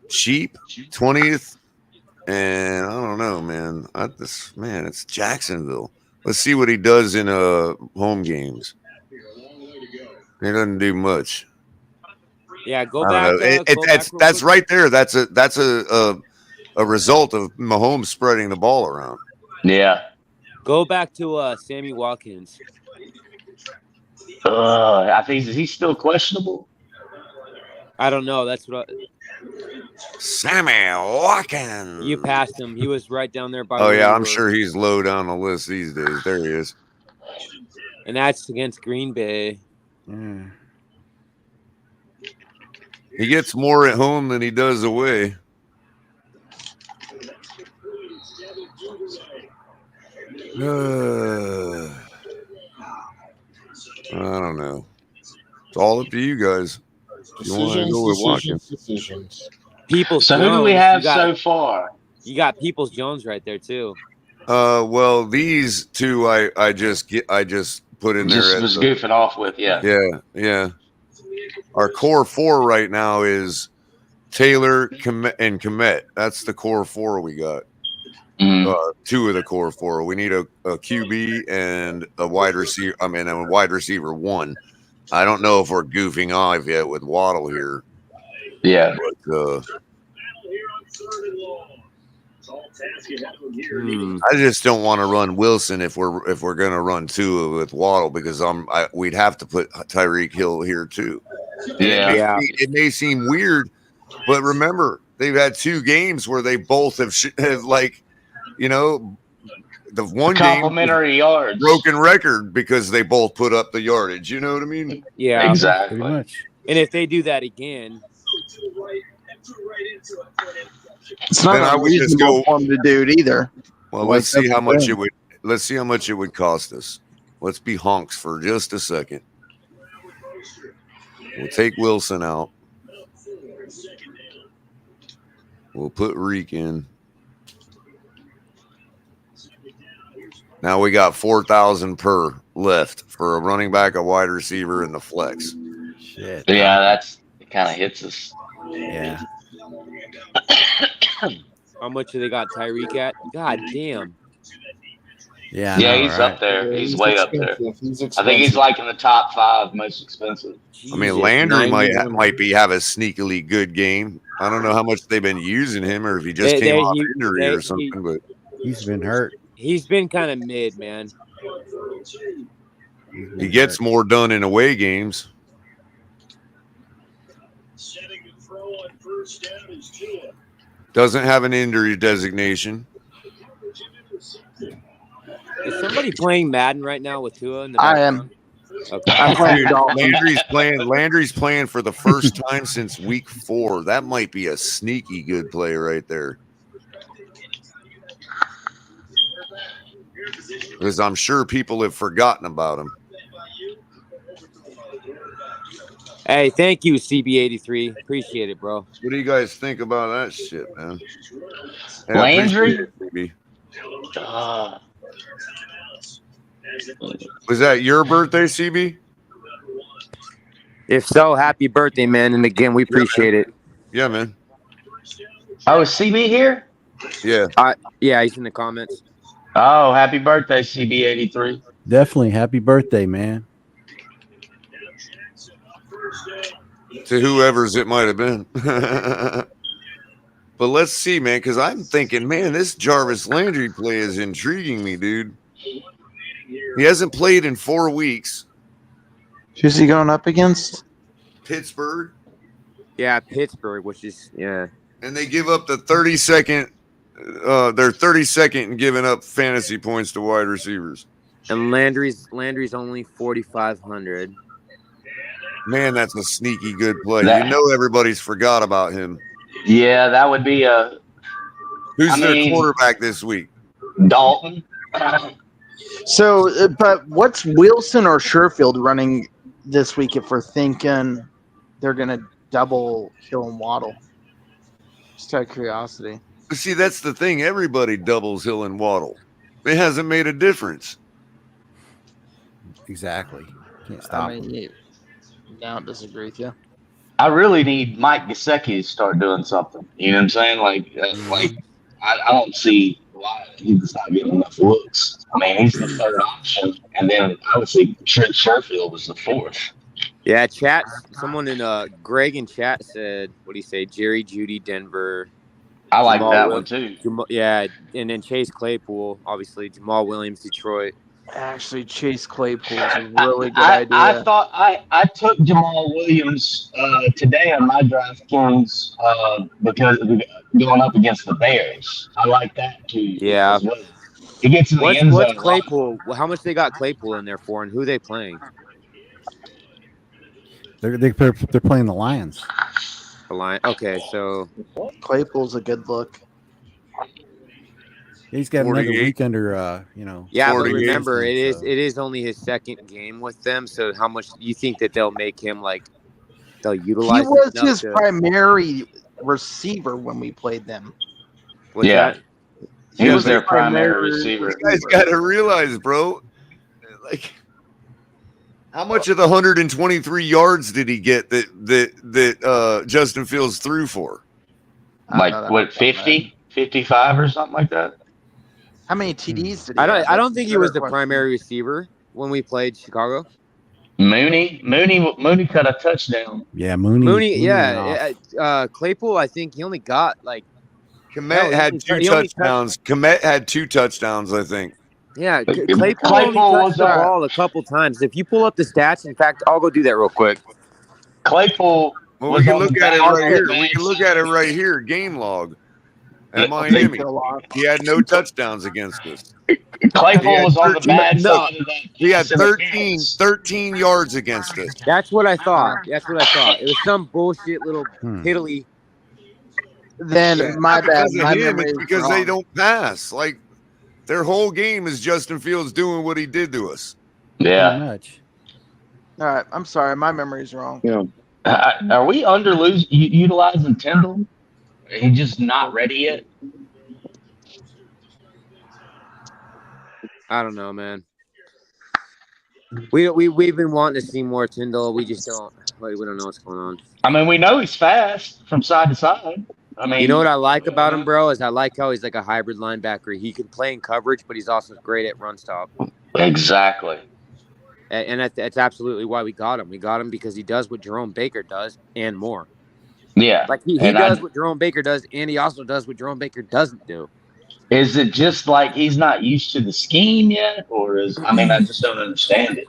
Cheap 20th, and I don't know, man. It's Jacksonville. Let's see what he does in home games. He doesn't do much. Yeah, go back. That's right there. That's a result of Mahomes spreading the ball around. Yeah. Go back to Sammy Watkins. I think he's still questionable. I don't know. That's what Sammy Watkins. you passed him. He was right down there by. Oh where yeah, you I'm were. sure he's low down the list these days. There he is. And that's against Green Bay. Mm. He gets more at home than he does away. I don't know. It's all up to you guys. You want to go with Watkins? Decisions. Peoples So Jones. who do we have you got, so far? You got Peoples Jones right there too. Well, these two I just put in there. Just was goofing off with, yeah. Yeah. Our core four right now is Taylor and Komet. That's the core four we got. Two of the core four. We need a QB and a wide receiver. I mean, a wide receiver one. I don't know if we're goofing off yet with Waddle here. Yeah. But, I just don't want to run Wilson if we're gonna run Tua with Waddle because we'd have to put Tyreek Hill here too. Yeah. It may seem weird, but remember they've had 2 games where they both have like, you know, the one complimentary game yards broken record because they both put up the yardage. You know what I mean? Yeah, exactly. Pretty much. And if they do that again, It's not unreasonable for them to do it either. Well, let's see how much it would cost us. Let's be honks for just a second. We'll take Wilson out. We'll put Reek in. Now we got 4,000 per left for a running back, a wide receiver, and the flex. Shit. Yeah, it kind of hits us. Yeah. how much do they got Tyreek at? God damn. Yeah. Yeah, he's up there. He's way up there. I think he's like in the top 5 most expensive. I mean, Landry might have a sneakily good game. I don't know how much they've been using him, or if he just came off injury or something. But he's been hurt. He's been kind of mid, man. He gets more done in away games. Doesn't have an injury designation. Is somebody playing Madden right now with Tua in the I background? am. Okay. I'm playing Landry's playing for the first time since week 4. That might be a sneaky good play right there. Because I'm sure people have forgotten about him. Hey, thank you, CB83. Appreciate it, bro. What do you guys think about that shit, man? Landry? Was that your birthday, CB? If so, happy birthday, man. And again, we appreciate it. Yeah, man. Oh, is CB here? Yeah. Yeah, he's in the comments. Oh, happy birthday, CB83. Definitely. Happy birthday, man. To whoever's it might have been. But let's see, man, because I'm thinking, man, this Jarvis Landry play is intriguing me, dude. He hasn't played in 4 weeks. Who's he going up against? Pittsburgh. Yeah, Pittsburgh, which is, yeah. And they give up the 32nd. They're 32nd in giving up fantasy points to wide receivers. And Landry's only 4,500. Man, that's a sneaky good play. You know everybody's forgot about him. Yeah, that would be a. Who's their quarterback this week? Dolphin. So, but what's Wilson or Sherfield running this week if we're thinking they're going to double Hill and Waddle? Just out of curiosity. See, that's the thing. Everybody doubles Hill and Waddle. It hasn't made a difference. Exactly. Can't stop him. I don't disagree with you. I really need Mike Gesicki to start doing something. You know what I'm saying? I don't see why he's not getting enough looks. I mean, he's the 3rd option, and then obviously Trent Sherfield was the 4th. Yeah, chat. Someone in Greg in chat said, what do you say? Jerry Jeudy, Denver. I like Jamal that one too. Yeah, and then Chase Claypool, obviously. Jamal Williams, Detroit. Actually, Chase Claypool is a really good I idea. thought I took Jamal Williams today on my DraftKings because going up against the Bears. I like that too Yeah. as well. He gets in the end What's zone. Claypool? How much they got Claypool in there for, and who they playing? They're playing the Lions. The Lions. Okay, so Claypool's a good look. He's got another 48. week under, you know. yeah, but 48. remember, it so. is only his second game with them. So how much do you think that they'll make him they'll utilize? He was him his to, primary receiver when we played them. what's that? He was their primary receiver. You guys got to realize, bro, like, how much of the 123 yards did he get that Justin Fields threw for? Like what, 50, 55 or something like that? How many TDs did he I have? don't think he was the primary receiver when we played Chicago. Mooney cut a touchdown. Yeah, Mooney. Yeah. Claypool, I think he only got Komet had two touchdowns. Komet had 2 touchdowns, I think. Yeah, Claypool only touched the ball a couple times. If you pull up the stats, in fact, I'll go do that real quick. Claypool. Well, we can look at it right here. We can look at it right here. Game log. At Miami, he had no touchdowns against us. Claypool was on the bad side of that. He had 13 yards against us. That's what I thought. It was some bullshit little piddly. Then my bad. My It's because they don't pass. Like, their whole game is Justin Fields doing what he did to us. Yeah. Much. All right, I'm sorry. My memory's wrong. Yeah. Are we utilizing Tyndall? He's just not ready yet. I don't know, man. We've been wanting to see more Tyndall. We just don't. We don't know what's going on. I mean, we know he's fast from side to side. I mean, you know what I like about him, bro, is I like how he's like a hybrid linebacker. He can play in coverage, but he's also great at run stop. Exactly. And that's absolutely why we got him. We got him because he does what Jerome Baker does and more. Yeah. Like he does what Jerome Baker does, and he also does what Jerome Baker doesn't do. Is it just like he's not used to the scheme yet? Or I just don't understand it.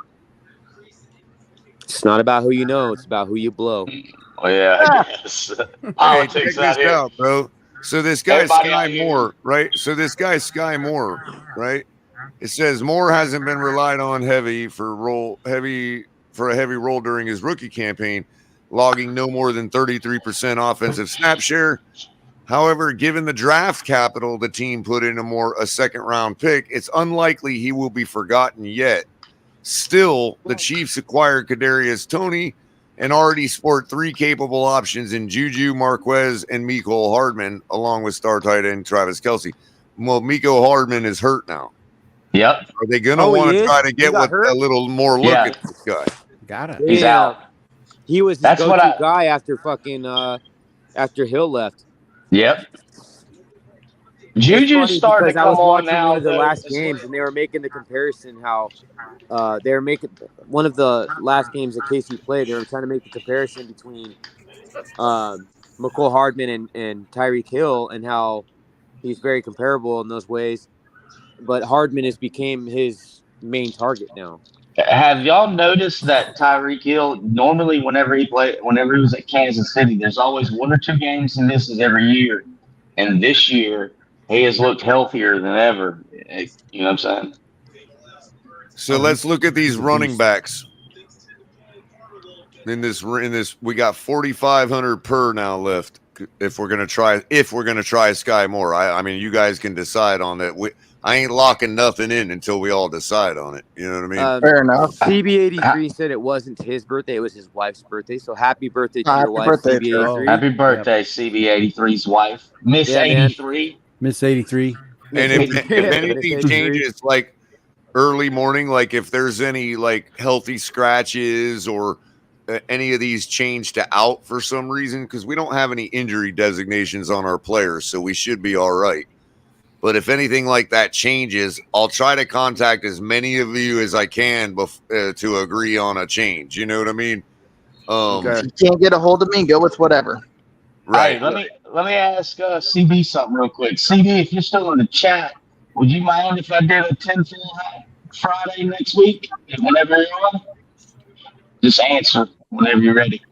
It's not about who you know, it's about who you blow. Oh, yeah, I guess. Check this out, bro. So this guy Sky Moore, right? Right? It says Moore hasn't been relied on heavy for a heavy role during his rookie campaign, logging no more than 33% offensive snap share. However, given the draft capital the team put in a second round pick, it's unlikely he will be forgotten yet. Still, the Chiefs acquired Kadarius Toney and already sport 3 capable options in Juju, Marquez, and Mecole Hardman, along with star tight end Travis Kelce. Well, Mecole Hardman is hurt now. Yep. Are they going to want to try to get a little more look at this guy? Got it. He's out. He was the go-to guy after after Hill left. Yep. Juju's starting to come on now. One of the last games, and they were making the comparison how they were making one of the last games that KC played. They were trying to make the comparison between Mecole Hardman and Tyreek Hill, and how he's very comparable in those ways. But Hardman has became his main target now. Have y'all noticed that Tyreek Hill normally, whenever he was at Kansas City, there's always 1 or 2 games he misses every year, and this year he has looked healthier than ever. You know what I'm saying? So let's look at these running backs. In this, we got 4,500 per now left. If we're gonna try Sky Moore, I mean, you guys can decide on that. I ain't locking nothing in until we all decide on it. You know what I mean? Fair enough. CB83 said it wasn't his birthday; it was his wife's birthday. So happy birthday to your wife, CB83. Happy birthday, CB83's wife, Miss 83. Miss 83. And if anything changes, like early morning, like if there's any like healthy scratches or any of these change to out for some reason, because we don't have any injury designations on our players, so we should be all right. But if anything like that changes, I'll try to contact as many of you as I can to agree on a change. You know what I mean? If you can't get a hold of me, go with whatever. Right. Hey, let me ask CB something real quick. CB, if you're still in the chat, would you mind if I did a 10-4 hat? Friday next week? And whenever you're on, just answer whenever you're ready.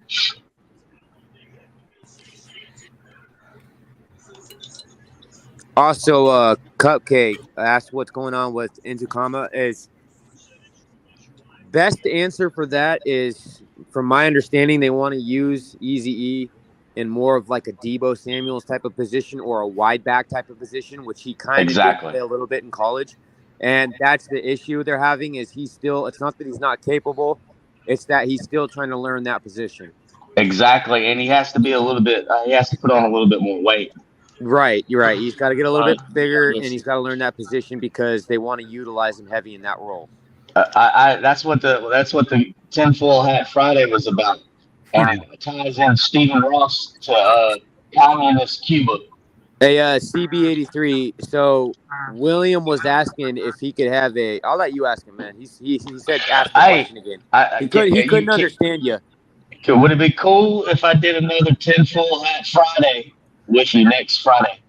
Also, Cupcake asked what's going on with Intakama. Is best answer for that is, from my understanding, they want to use Eazy-E in more of like a Debo Samuels type of position or a wide back type of position, which he kind of did play a little bit in college. And that's the issue they're having is it's not that he's not capable, it's that he's still trying to learn that position. Exactly, and he has to be a little bit. He has to put on a little bit more weight. Right, you're right. He's got to get a little bit bigger, and he's got to learn that position because they want to utilize him heavy in that role. That's what the tinfoil hat Friday was about, and it ties in Stephen Ross to communist Cuba. Hey, CB83. So William was asking if he could have a. I'll let you ask him, man. He said ask the question again. He couldn't understand you. Would it be cool if I did another tinfoil hat Friday with you next Friday?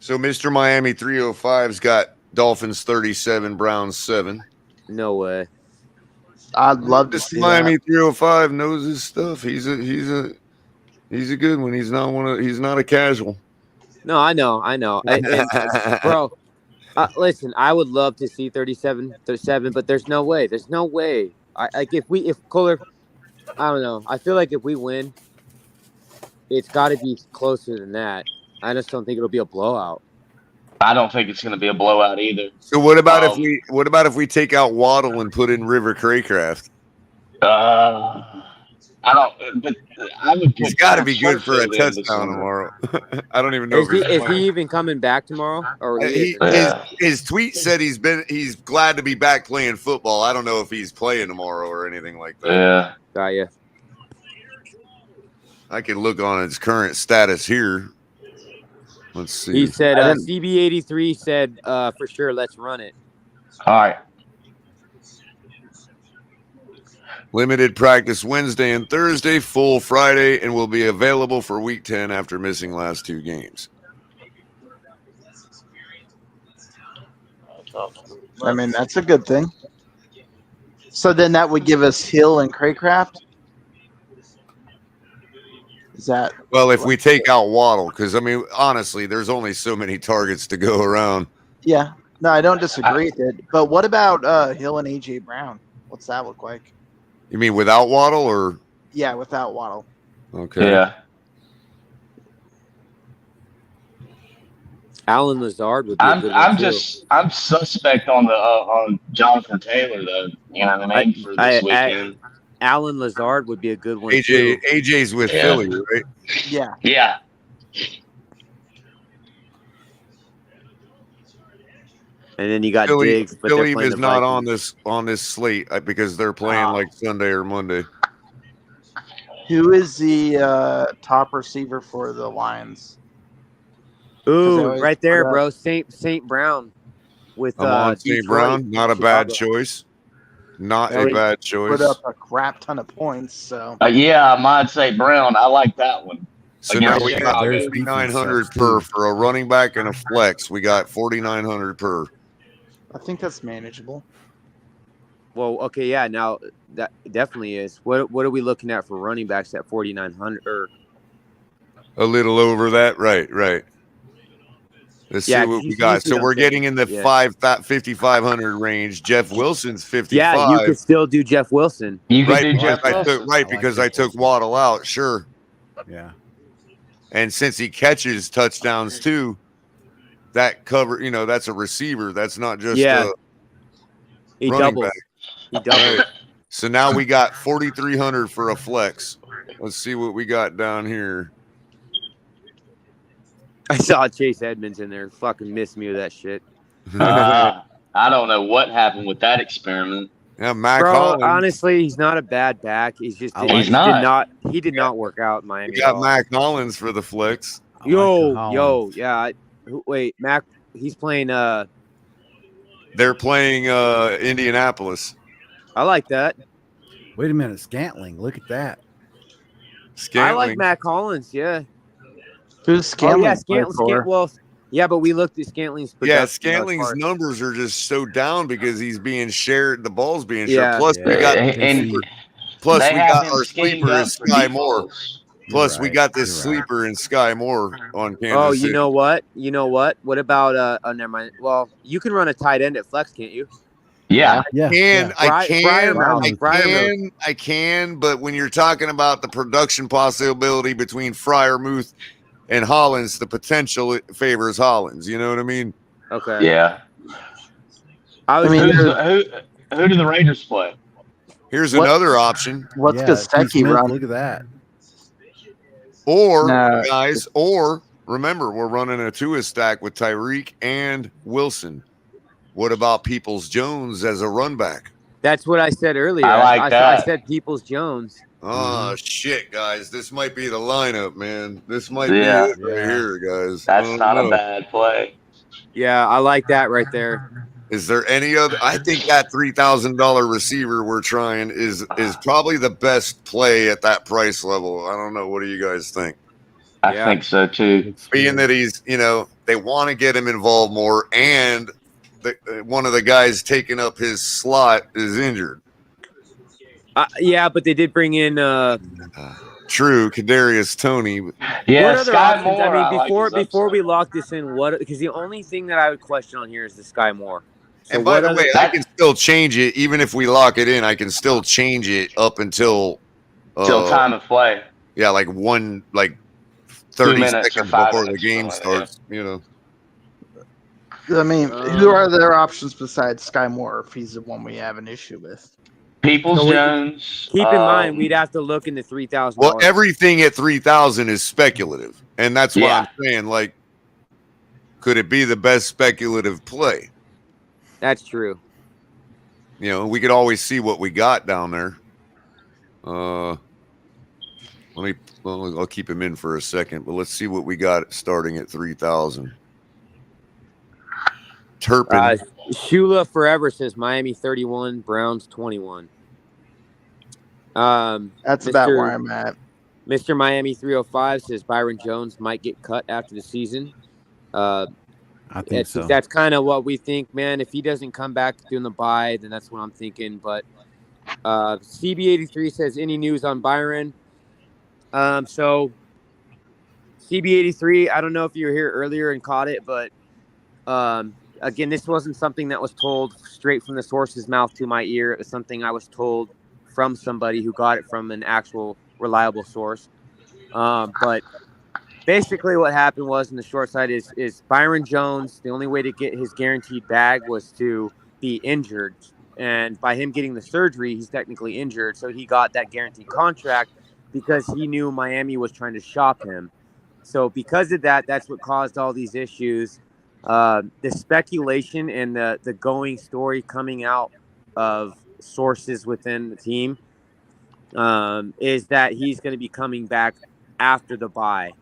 So Mr. Miami 305's got Dolphins 37, Browns 7. No way. I'd love to Mr. see Miami that. 305 knows his stuff. He's a good one. He's not a casual. No, I know. And, bro, listen, I would love to see 37, but there's no way. There's no way. If Kohler, I don't know. I feel like if we win, it's got to be closer than that. I just don't think it'll be a blowout. I don't think it's going to be a blowout either. So what about if we take out Waddle and put in River Craycraft? I don't. But I would. He's got to be good for a touchdown tomorrow. I don't even know. Is he even coming back tomorrow? Or his tweet said he's glad to be back playing football. I don't know if he's playing tomorrow or anything like that. Yeah, got you. I can look on his current status here. Let's see. He said CB83 said for sure. Let's run it. All right. Limited practice Wednesday and Thursday, full Friday, and will be available for Week 10 after missing last 2 games. I mean, that's a good thing. So then that would give us Hill and Craycraft? Is that... Well, if we take out Waddle, because, I mean, honestly, there's only so many targets to go around. Yeah. No, I don't disagree with it. But what about Hill and A.J. Brown? What's that look like? You mean without Waddle or? Yeah, without Waddle. Okay. Yeah. Alan Lazard would be a good one too. I'm suspect on Jonathan Taylor though. You know what I mean? For this weekend. Alan Lazard would be a good one too. AJ's with Philly, right? Yeah. Yeah. And then you got Philly, Diggs, but Philly they're is playing not the on this slate because they're playing like Sunday or Monday. Who is the top receiver for the Lions? Ooh, right there, bro. Saint Brown with St. Brown. Not a bad choice. Not a bad choice. Put up a crap ton of points. So yeah, I might say Brown. I like that one. So now we got 4,900 per for a running back and a flex. We got 4,900 per. I think that's manageable. Well, okay, yeah. Now that definitely is. What are we looking at for running backs at 4,900? Or a little over that, right? Let's see what we got. So we're getting in the 5,500 range. Jeff Wilson's 55. Yeah, you could still do Jeff Wilson. You could do Jeff Wilson. Because I took Waddle out. Sure. Yeah. And since he catches touchdowns too, that cover, that's a receiver. That's not just a he running doubles. back. He doubles. So now we got 4,300 for a flex. Let's see what we got down here. I saw Chase Edmonds in there. Fucking missed me with that shit. I don't know what happened with that experiment. Yeah, Mac Bro, Hollins. honestly, he's not a bad back. He did not work out in Miami. We got Mac Hollins for the flex. Yeah. Wait, Mac. He's playing. They're playing Indianapolis. I like that. Wait a minute, Scantling. Look at that. I like Mac Hollins. Yeah. Who's Scantling? Well, yeah, but we looked at Scantling's production. Yeah, Scantling's numbers are just so down because he's being shared. The ball's being shared. Yeah. Plus, we got they we have got him our schemed sleeper up is for Sky Moore. defaults. Plus, we got this sleeper in Sky Moore on Kansas Oh, City. you know what? What about oh, never mind. Well, you can run a tight end at flex, can't you? Yeah. I can, but when you're talking about the production possibility between Freiermuth and Hollins, the potential it favors Hollins. You know what I mean? Okay. Yeah. I mean, who do the Raiders play? Here's another option. What's Gostecki run? Look at that. Or guys, or remember, we're running a Tua stack with Tyreek and Wilson. What about Peoples-Jones as a run back? That's what I said earlier. I said Peoples-Jones. Oh, shit, guys. This might be the lineup, man. This might be it right here, guys. That's not a bad play. Yeah, I like that right there. Is there any other? I think that $3,000 receiver we're trying is probably the best play at that price level. I don't know. What do you guys think? I think so, too. Being that he's, they want to get him involved more, and one of the guys taking up his slot is injured. Yeah, but they did bring in true Kadarius Toney. Yeah, what other Sky options? Moore, I mean, before we lock this in, because the only thing that I would question on here is the Sky Moore. So and by the way, I can still change it even if we lock it in. I can still change it up until time of play. Yeah, like 30 seconds before the game starts. I mean, who are there options besides Sky Moore if he's the one we have an issue with? Peoples-Jones. Keep in mind, we'd have to look into $3,000. Well, everything at 3,000 is speculative, and that's what I'm saying. Like, could it be the best speculative play? That's true. We could always see what we got down there. I'll keep him in for a second, but let's see what we got starting at 3,000. Turpin. Shula Forever says Miami 31, Browns 21. That's about where I'm at. Mr. Miami 305 says Byron Jones might get cut after the season. I think so. That's kind of what we think, man. If he doesn't come back during the bye, then that's what I'm thinking. But CB83 says any news on Byron? So CB83, I don't know if you were here earlier and caught it, but again, this wasn't something that was told straight from the source's mouth to my ear. It was something I was told from somebody who got it from an actual reliable source. But basically what happened was, in the short side, is Byron Jones, the only way to get his guaranteed bag was to be injured. And by him getting the surgery, he's technically injured. So he got that guaranteed contract because he knew Miami was trying to shop him. So because of that, that's what caused all these issues. The speculation and the going story coming out of sources within the team is that he's going to be coming back after the bye.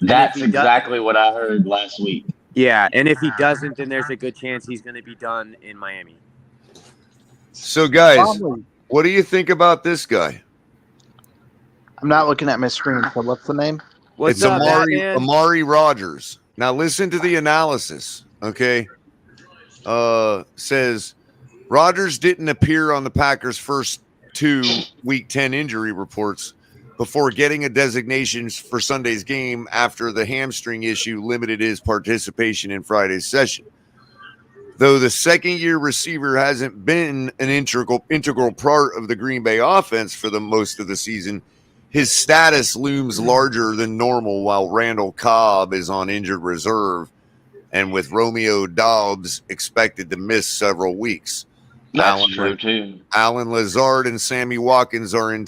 That's exactly what I heard last week. Yeah, and if he doesn't, then there's a good chance he's going to be done in Miami. So, guys, what do you think about this guy? I'm not looking at my screen. So what's the name? It's Amari Rodgers. Now, listen to the analysis, okay? Says Rodgers didn't appear on the Packers' first 2 Week 10 injury reports before getting a designation for Sunday's game after the hamstring issue limited his participation in Friday's session. Though the second-year receiver hasn't been an integral part of the Green Bay offense for the most of the season, his status looms larger than normal while Randall Cobb is on injured reserve and with Romeo Doubs expected to miss several weeks. That's true too. Alan Lazard and Sammy Watkins are in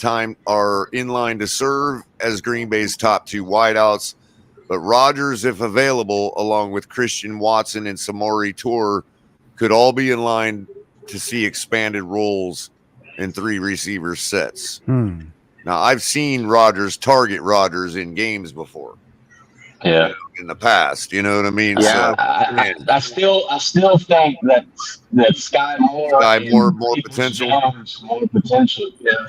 line to serve as Green Bay's top 2 wideouts, but Rodgers, if available, along with Christian Watson and Samori Toure, could all be in line to see expanded roles in 3 receiver sets. Now, I've seen target Rodgers in games before. Yeah, in the past, you know what I mean? Yeah, so, I still think that Sky Moore more potential. More potential. Yeah.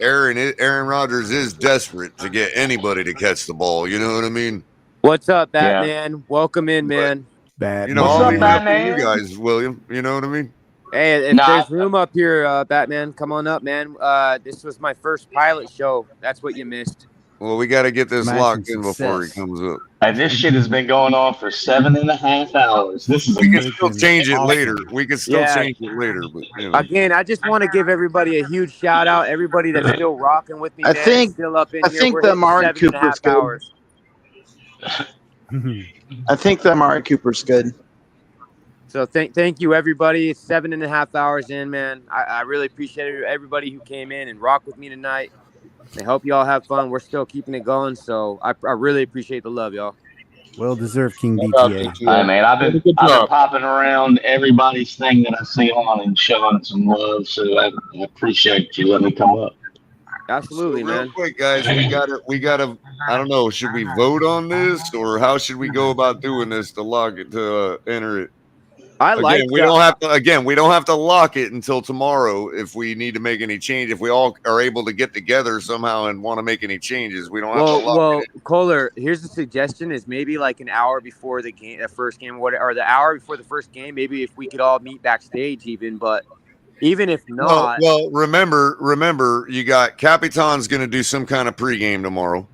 Aaron Rodgers is desperate to get anybody to catch the ball. You know what I mean? What's up, Batman? Welcome in, man. I'll leave it up to you guys, William. You know what I mean? Hey, if there's room up here, Batman, come on up, man. This was my first pilot show. That's what you missed. Well, we got to get this locked in before he comes up. This shit has been going on for 7.5 hours. This is We can still change it later. We can still change it later. But Again, I just want to give evereverybody a huge shout out. Everybody that's still rocking with me. I man, think still up in I here. think We're the hitting Amari 7.5 Cooper's good. hours. I think the Amari Cooper's good. So thank you, everybody. It's 7.5 hours in, man. I really appreciate everybody who came in and rocked with me tonight. I hope you all have fun. We're still keeping it going, so I really appreciate the love, y'all. Well deserved, King DTA. Hey, man, I've been popping around everybody's thing that I see on and showing some love, so I appreciate you letting me come up. Absolutely, real quick, guys, we gotta. I don't know. Should we vote on this, or how should we go about doing this to lock it to enter it? We don't have to lock it until tomorrow. If we need to make any change, if we all are able to get together somehow and want to make any changes, we don't have to lock it. Kohler, here's the suggestion: is maybe like an hour before the game, the first game, or the hour before the first game. Maybe if we could all meet backstage, but even if not, well, remember, you got Capitan's going to do some kind of pregame tomorrow.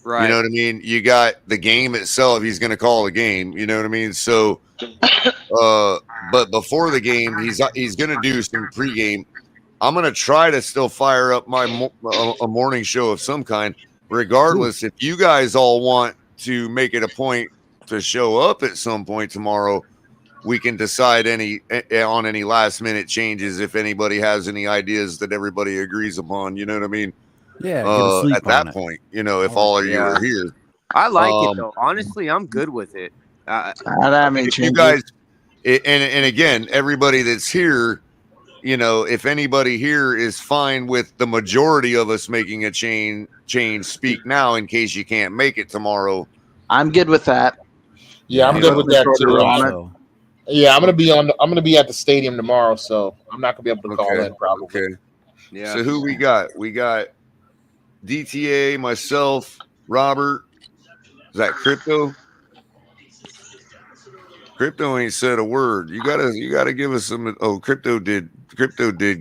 Right. You know what I mean? You got the game itself. He's going to call the game. You know what I mean? So, but before the game, he's going to do some pregame. I'm going to try to still fire up my a morning show of some kind. Regardless, if you guys all want to make it a point to show up at some point tomorrow, we can decide on any last minute changes if anybody has any ideas that everybody agrees upon. You know what I mean? Yeah, at that point, if all of you are here. I like it though. Honestly, I'm good with it. If you guys, and again, everybody that's here, if anybody here is fine with the majority of us making a change, speak now in case you can't make it tomorrow. I'm good with that. Yeah, I'm good with that too. Yeah, I'm gonna be at the stadium tomorrow, so I'm not gonna be able to call in probably. Okay. Yeah. So who we got? We got DTA, myself, Robert. Is that Crypto? Crypto ain't said a word. You gotta give us some. Oh, Crypto did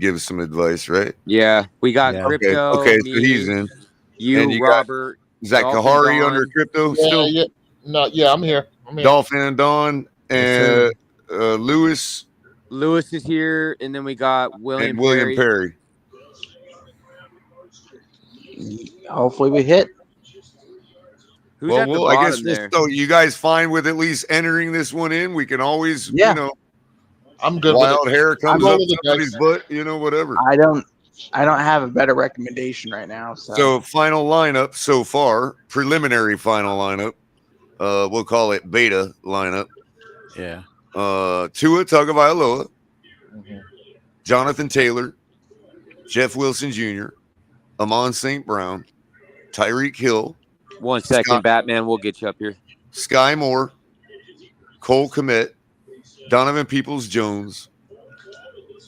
give us some advice, right? Yeah, we got Crypto. Okay, me, so he's in. You Robert. Is that Kahari under Crypto still? Yeah. No, yeah, I'm here. Dolphin and Don and Lewis. Lewis is here, and then we got William Perry. Hopefully we hit. Who's at the I bottom guess there? so. You guys fine with at least entering this one in? We can always, I'm good. Wild hair comes up with somebody's butt, whatever. I don't have a better recommendation right now. So final lineup so far, preliminary final lineup. We'll call it beta lineup. Yeah. Tua Tagovailoa, Jonathan Taylor, Jeff Wilson Jr., Amon St. Brown, Tyreek Hill. 1 second, Batman. We'll get you up here. Sky Moore, Cole Kmet, Donovan Peoples-Jones,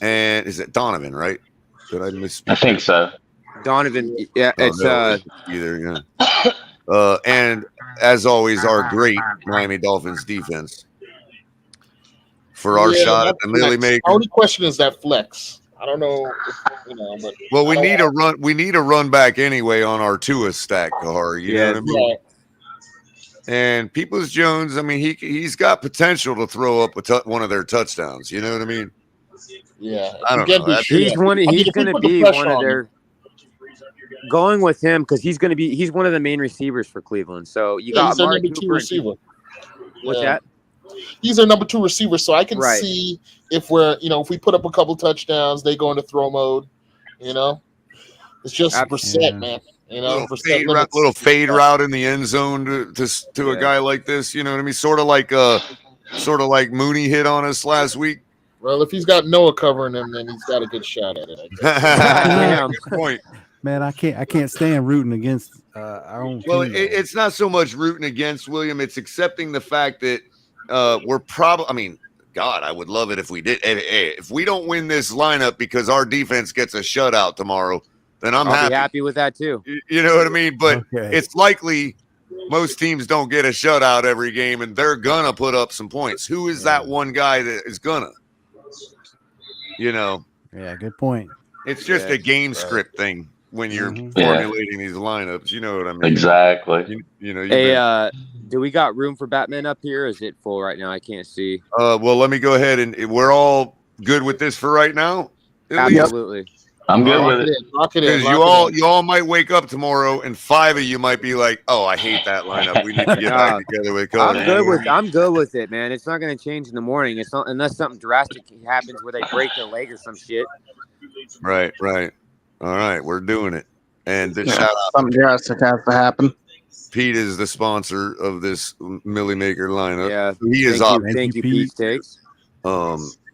and is it Donovan, right? Did I miss? I think so. Donovan, yeah, either, yeah. And as always, our great Miami Dolphins defense for our shot at the Millie Maker. The only question is that flex. I don't know, but we need a run. We need a run back anyway on our Tua stack, Kahari. You know what I mean? And Peoples-Jones, I mean, he's got potential to throw up one of their touchdowns. You know what I mean? Yeah, I don't know. He's going to be one of their. Going with him because he's one of the main receivers for Cleveland. So you got Amari Cooper receiver. What's that? He's their number 2 receiver, so I can see if if we put up a couple touchdowns, they go into throw mode. It's just Brissett, man. Little fade route in the end zone to a guy like this. You know what I mean? Sort of like Mooney hit on us last week. Well, if he's got Noah covering him, then he's got a good shot at it. Good point. Man, I can't stand rooting against our own. Well, it's not so much rooting against William; it's accepting the fact that we're probably. I mean, God, I would love it if we did. Hey, if we don't win this lineup because our defense gets a shutout tomorrow, then I'll be happy with that too. You know what I mean? But it's likely most teams don't get a shutout every game, and they're gonna put up some points. Who is that one guy that is gonna? You know? Yeah, good point. It's just a game script thing when you're formulating these lineups. You know what I mean? Exactly. You know. Hey, do we got room for Batman up here? Or is it full right now? I can't see. Well, let me go ahead and we're all good with this for right now. Absolutely. I'm good with it. Because you all might wake up tomorrow and 5 of you might be like, "Oh, I hate that lineup. We need to get back together with Color." I'm good with it, man. It's not going to change in the morning. It's not unless something drastic happens where they break their leg or some shit. Right. All right, we're doing it. And this shout out, something drastic has to happen. Pete is the sponsor of this Millie Maker lineup. Yeah, he is Thank you, Pete Takes.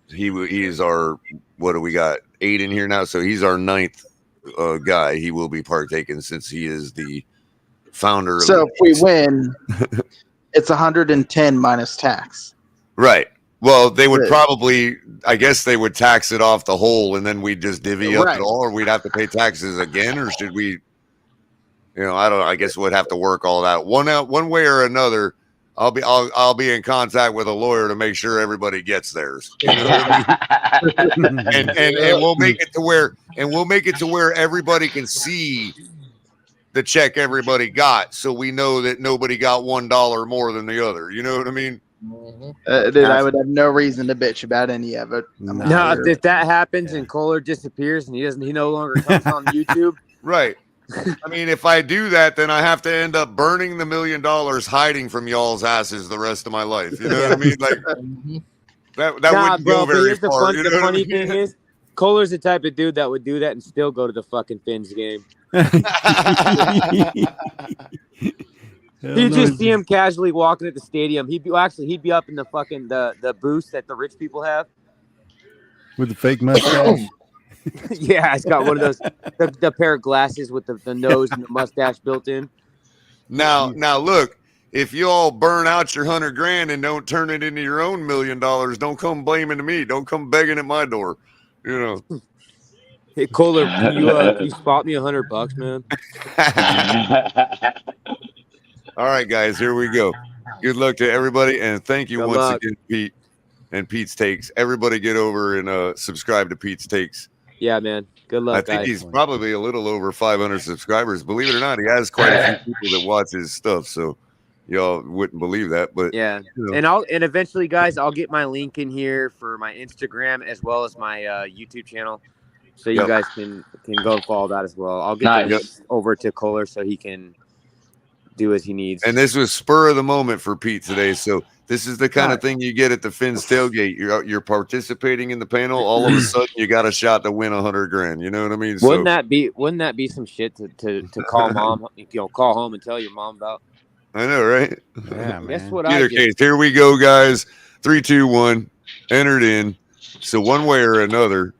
He is our, what do we got? 8 in here now, so he's our 9th guy. He will be partaking since he is the founder. So if we win, it's 110 minus tax. Right. Well, they would probably, I guess they would tax it off the whole, and then we'd just divvy up it all, or we'd have to pay taxes again, or should we? You know, I don't. I guess we'd have to work all that one way or another. I'll be in contact with a lawyer to make sure everybody gets theirs. You know what I mean? and we'll make it to where everybody can see the check everybody got, so we know that nobody got $1 more than the other. You know what I mean? Dude, I would have no reason to bitch about any of it. No, if that happens and Kohler disappears and he no longer comes on YouTube, right? I mean, if I do that, then I have to end up burning the $1 million hiding from y'all's asses the rest of my life. You know what I mean? Like that wouldn't go very far. The funny thing is, Kohler's the type of dude that would do that and still go to the fucking Finns game. You'd just see him casually walking at the stadium. He'd be up in the fucking the booth that the rich people have with the fake mustache. Yeah, it's got one of those the pair of glasses with the nose and the mustache built in. Now look, if you all burn out your $100,000 and don't turn it into your own $1 million, don't come blaming me. Don't come begging at my door. You know. Hey Kohler, can you spot me $100, man? All right, guys, here we go. Good luck to everybody, and thank you once again, Pete and Pete's Takes. Everybody get over and subscribe to Pete's Takes. Yeah, man. Good luck, I think he's probably a little over 500 subscribers. Believe it or not, he has quite a few people that watch his stuff, so y'all wouldn't believe that. But yeah, you know. and eventually, guys, I'll get my link in here for my Instagram as well as my YouTube channel, so you guys can go follow that as well. I'll get this over to Kohler so he can do as he needs. And this was spur of the moment for Pete today, so this is the kind of thing you get at the Finns tailgate. You're participating in the panel. All of a sudden, you got a shot to win $100,000. You know what I mean? Wouldn't that be some shit to call mom? Call home and tell your mom about. I know, right? Yeah, man. Guess what? Either case, here we go, guys. 3, 2, 1. Entered in. So one way or another,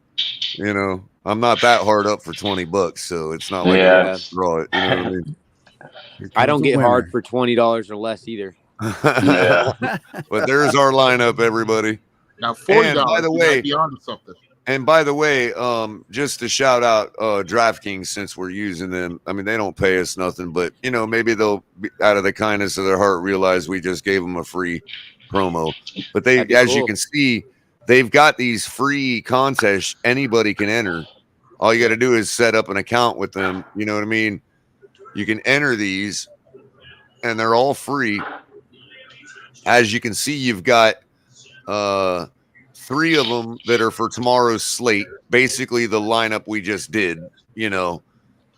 you know, I'm not that hard up for $20, so it's not like I draw it. You know what I mean? I don't get hard for $20 or less either. But there's our lineup, everybody. Now, $40. And by the way, be onto something. And by the way, just to shout out DraftKings, since we're using them. I mean, they don't pay us nothing, but you know, maybe they'll, out of the kindness of their heart, realize we just gave them a free promo. But they, as you can see, they've got these free contests anybody can enter. All you got to do is set up an account with them. You know what I mean? You can enter these, and they're all free. As you can see, you've got 3 of them that are for tomorrow's slate, basically the lineup we just did, you know.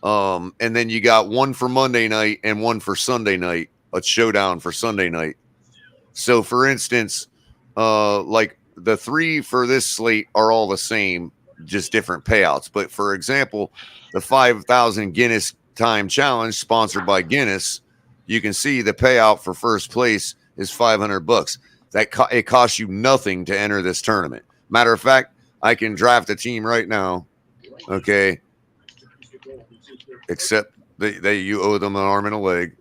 And then you got 1 for Monday night and 1 for Sunday night, a showdown for Sunday night. So, for instance, like the 3 for this slate are all the same, just different payouts. But, for example, the 5,000 Guinness Time Challenge sponsored by Guinness, you can see the payout for first place is $500. It costs you nothing to enter this tournament. Matter of fact, I can draft a team right now, okay? Except that you owe them an arm and a leg.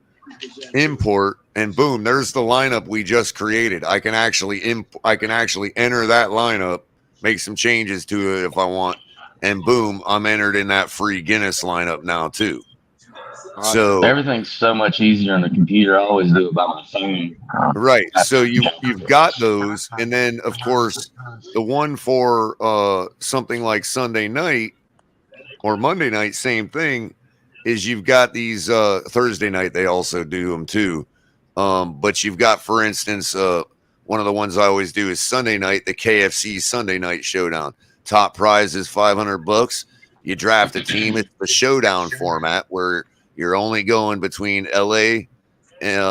Import, and boom, there's the lineup we just created. I can actually enter that lineup, make some changes to it if I want, and boom, I'm entered in that free Guinness lineup now too. So everything's so much easier on the computer. I always do it by my phone. right. So you've got those, and then of course the one for something like Sunday night or Monday night, same thing, is you've got these Thursday night, they also do them too. But you've got, for instance, one of the ones I always do is Sunday night, the KFC Sunday night showdown. Top prize is $500. You draft a team. It's the showdown format where you're only going between LA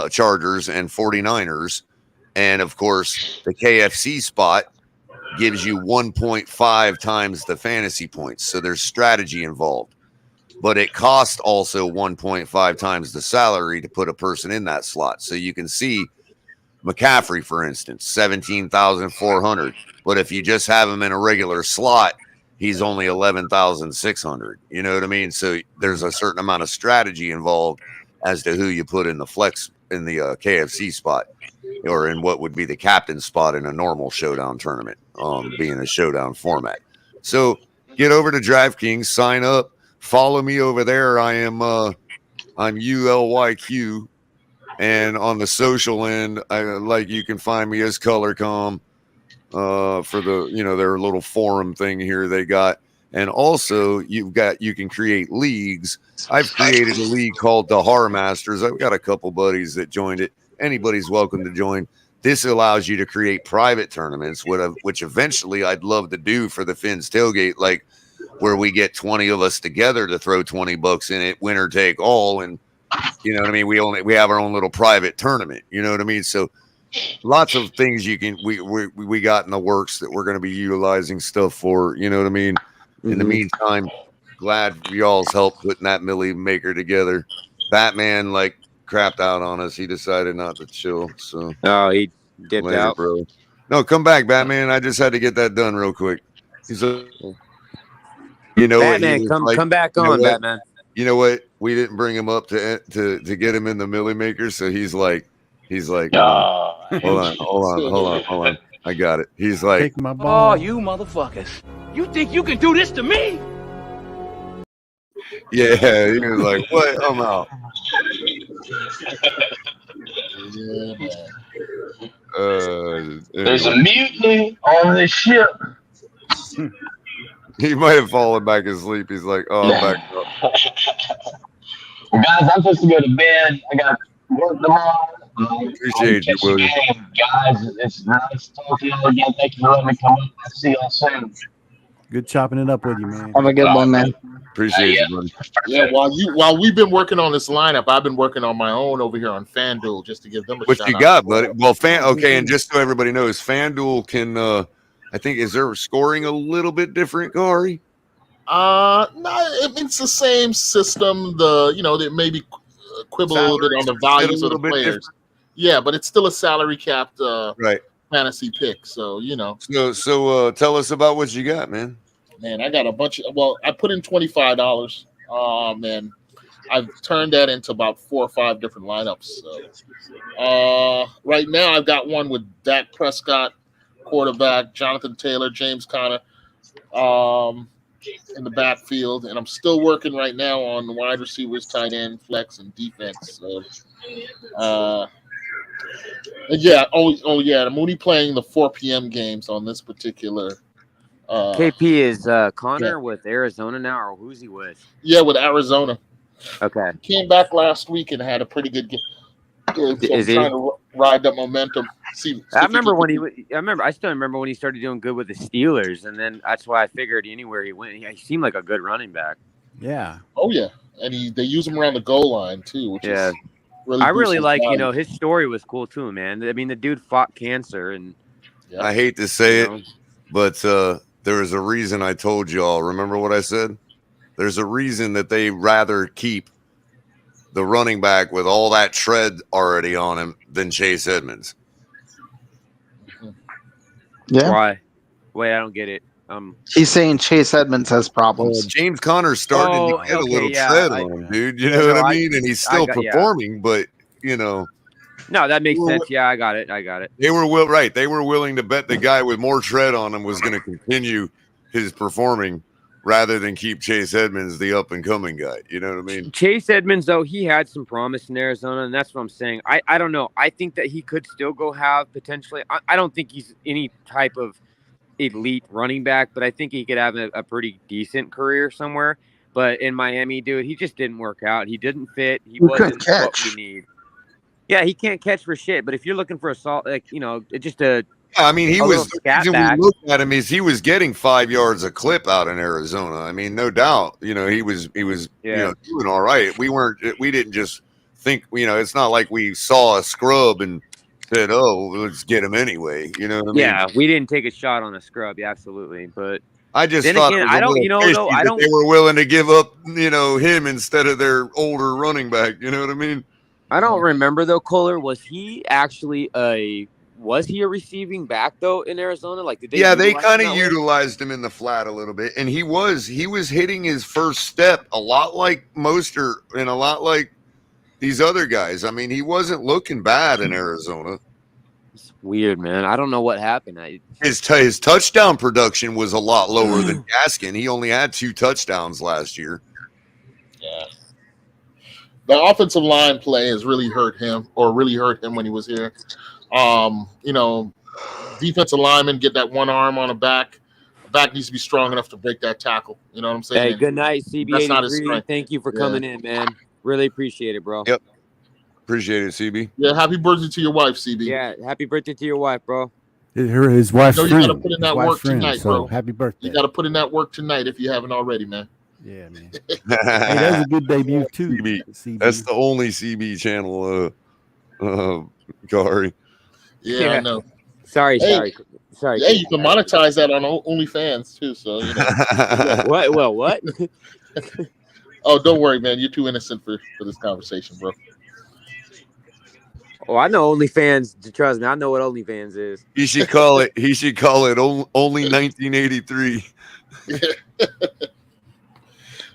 Chargers and 49ers. And of course, the KFC spot gives you 1.5 times the fantasy points. So there's strategy involved. But it costs also 1.5 times the salary to put a person in that slot. So you can see McCaffrey, for instance, 17,400. But if you just have him in a regular slot, he's only 11,600. You know what I mean? So there's a certain amount of strategy involved as to who you put in the flex in the KFC spot, or in what would be the captain spot in a normal showdown tournament, being a showdown format. So get over to DraftKings, sign up. Follow me over there. I'm ULYQ, and on the social end, you can find me as Colorcom for the their little forum thing here they got. And also you can create leagues. I've created a league called the Har Masters. I've got a couple buddies that joined it. Anybody's welcome to join. This allows you to create private tournaments, which eventually I'd love to do for the Fins Tailgate, like where we get 20 of us together to throw $20 in it, winner take all. And you know what I mean? We have our own little private tournament, you know what I mean? So lots of things we got in the works that we're going to be utilizing stuff for, you know what I mean? In the meantime, glad for y'all's help putting that Millie maker together. Batman crapped out on us. He decided not to chill. So he dipped out, bro. No, come back, Batman. I just had to get that done real quick. He's Batman, come back on, Batman. You know what? We didn't bring him up to get him in the Millie maker, so he's like, hold on. I got it. He's like, Take my ball. Oh, you motherfuckers. You think you can do this to me? yeah, he was like, what? I'm out. There's a mutiny on this ship. He might have fallen back asleep. He's like, oh, I'm back up. Guys, I'm supposed to go to bed. I got work tomorrow. Appreciate you, William. Guys, it's nice talking to you again. Thank you for letting me come up. I'll see y'all soon. Good chopping it up with you, man. Have a good one, man. Appreciate you, buddy. Yeah, while we've been working on this lineup, I've been working on my own over here on FanDuel just to give them a what shout you out. got, buddy? Well, okay, and just so everybody knows, FanDuel can I think, is there scoring a little bit different, Gary? No, it's the same system. They maybe quibble a little bit on the values of the players. Different. Yeah, but it's still a salary capped fantasy pick. So So tell us about what you got, man. Man, I got a bunch of. Well, I put in $25. Man, I've turned that into about 4 or 5 different lineups. So, right now I've got one with Dak Prescott, quarterback, Jonathan Taylor, James Conner, in the backfield, and I'm still working right now on the wide receivers, tight end, flex, and defense. So, the Mooney playing the 4 p.m. games on this particular. KP is Connor with Arizona now, or who's he with? Yeah, with Arizona. Okay. Came back last week and had a pretty good game. So Is I'm he? trying to ride that momentum. I still remember when he started doing good with the Steelers, and then that's why I figured anywhere he went, he seemed like a good running back. Yeah. Oh yeah, and they use him around the goal line too, which is really. I really like, value. his story was cool too, man. I mean, the dude fought cancer, and I hate to say it, but there was a reason I told y'all. Remember what I said? There's a reason that they rather keep the running back with all that tread already on him than Chase Edmonds. Yeah. Why? Wait, I don't get it. He's saying Chase Edmonds has problems. James Conner's starting to get a little tread on him, dude. You know what I mean? And he's still performing, but No, that makes sense. Yeah, I got it. They were They were willing to bet the guy with more tread on him was going to continue his performing rather than keep Chase Edmonds the up and coming guy. You know what I mean? Chase Edmonds, though, he had some promise in Arizona, and that's what I'm saying. I don't know. I think that he could still go have potentially. I don't think he's any type of elite running back, but I think he could have a pretty decent career somewhere. But in Miami, dude, he just didn't work out. He didn't fit. He wasn't what we need. Yeah, he can't catch for shit. But if you're looking for a salt, like, you know, just a I mean, he a was. little The scat reason back. we looked at him is he was getting 5 yards a clip out in Arizona. I mean, no doubt. You know, he was. You know, doing all right. We didn't just think. You know, it's not like we saw a scrub and said, "Oh, let's get him anyway." You know what I mean? Yeah, we didn't take a shot on a scrub. Yeah, absolutely. But I just then thought again, it was I a don't. little You know, fishy though, I that don't. they were willing to give up, you know, him instead of their older running back. You know what I mean? I don't remember though. Kohler, was he actually a receiving back though in Arizona? Like, did they? Yeah, they utilize him kind of that way? utilized him in the flat a little bit, and he was hitting his first step a lot like Mostert and a lot like these other guys. I mean, he wasn't looking bad in Arizona. It's weird, man. I don't know what happened. His touchdown production was a lot lower than Gaskin. He only had 2 touchdowns last year. Yeah. The offensive line play has really hurt him when he was here. You know, defensive linemen get that one arm on a back. A back needs to be strong enough to break that tackle. You know what I'm saying? Hey, good night, That's not his CB83. strength. Thank you for Yeah. coming in, man. Really appreciate it, bro. Yep. Appreciate it, CB. Yeah, happy birthday to your wife, CB. Yeah, happy birthday to your wife, bro. His wife's You friend. got to put in that His wife's work friend, tonight, so bro. happy birthday. You got to put in that work tonight if you haven't already, man. Yeah, man. Hey, that was a good debut too. CB. That's the only CB channel, Gary. Yeah, I know. Sorry. Hey, you can monetize that on OnlyFans too. So you know. What? Well, what? Oh, don't worry, man. You're too innocent for this conversation, bro. Oh, I know OnlyFans. Trust me, I know what OnlyFans is. He should call it. Only 1983.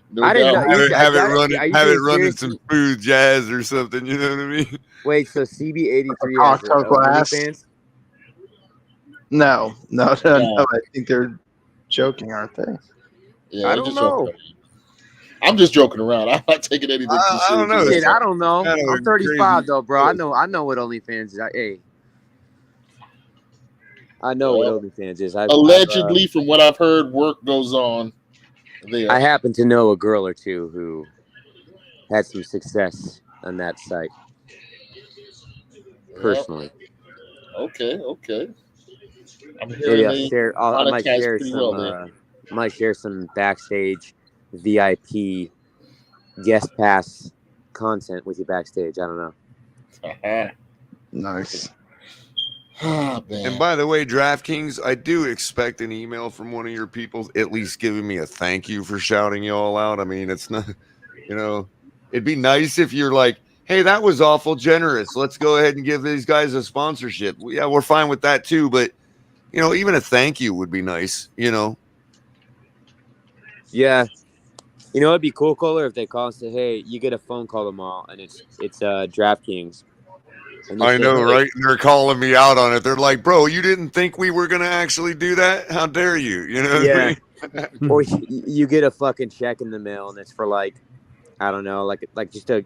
No I didn't doubt. know. Have it Are you running serious? some smooth jazz or something. You know what I mean? Wait, so CB83 has Cocktail glass. OnlyFans? No. I think they're joking, aren't they? Yeah, I I'm don't just know. joking. I'm just joking around. I'm not taking anything too I don't know. seriously. Shit, I don't know. Kinda I'm 35 crazy. though, bro. I know what OnlyFans is. Hey, I know what OnlyFans is. Allegedly, from what I've heard, work goes on there. I happen to know a girl or two who had some success on that site. Personally, Okay. I'm maybe hearing I'll they share. I might monetize share pretty some. well there. Might share some backstage VIP guest pass content with you backstage. I don't know. Nice. Ah, man. And by the way, DraftKings, I do expect an email from one of your people at least giving me a thank you for shouting you all out. I mean, it's not, you know, it'd be nice if you're like, hey, that was awful generous. Let's go ahead and give these guys a sponsorship. Yeah, we're fine with that too. But, you know, even a thank you would be nice, you know. Yeah. You know, it'd be cool, Kohler, if they call and say, hey, you get a phone call tomorrow, and it's DraftKings. And you I say, know, hey, right? And they're calling me out on it. They're like, bro, you didn't think we were going to actually do that? How dare you? You know what I mean? Or you get a fucking check in the mail, and it's for like, I don't know, like just a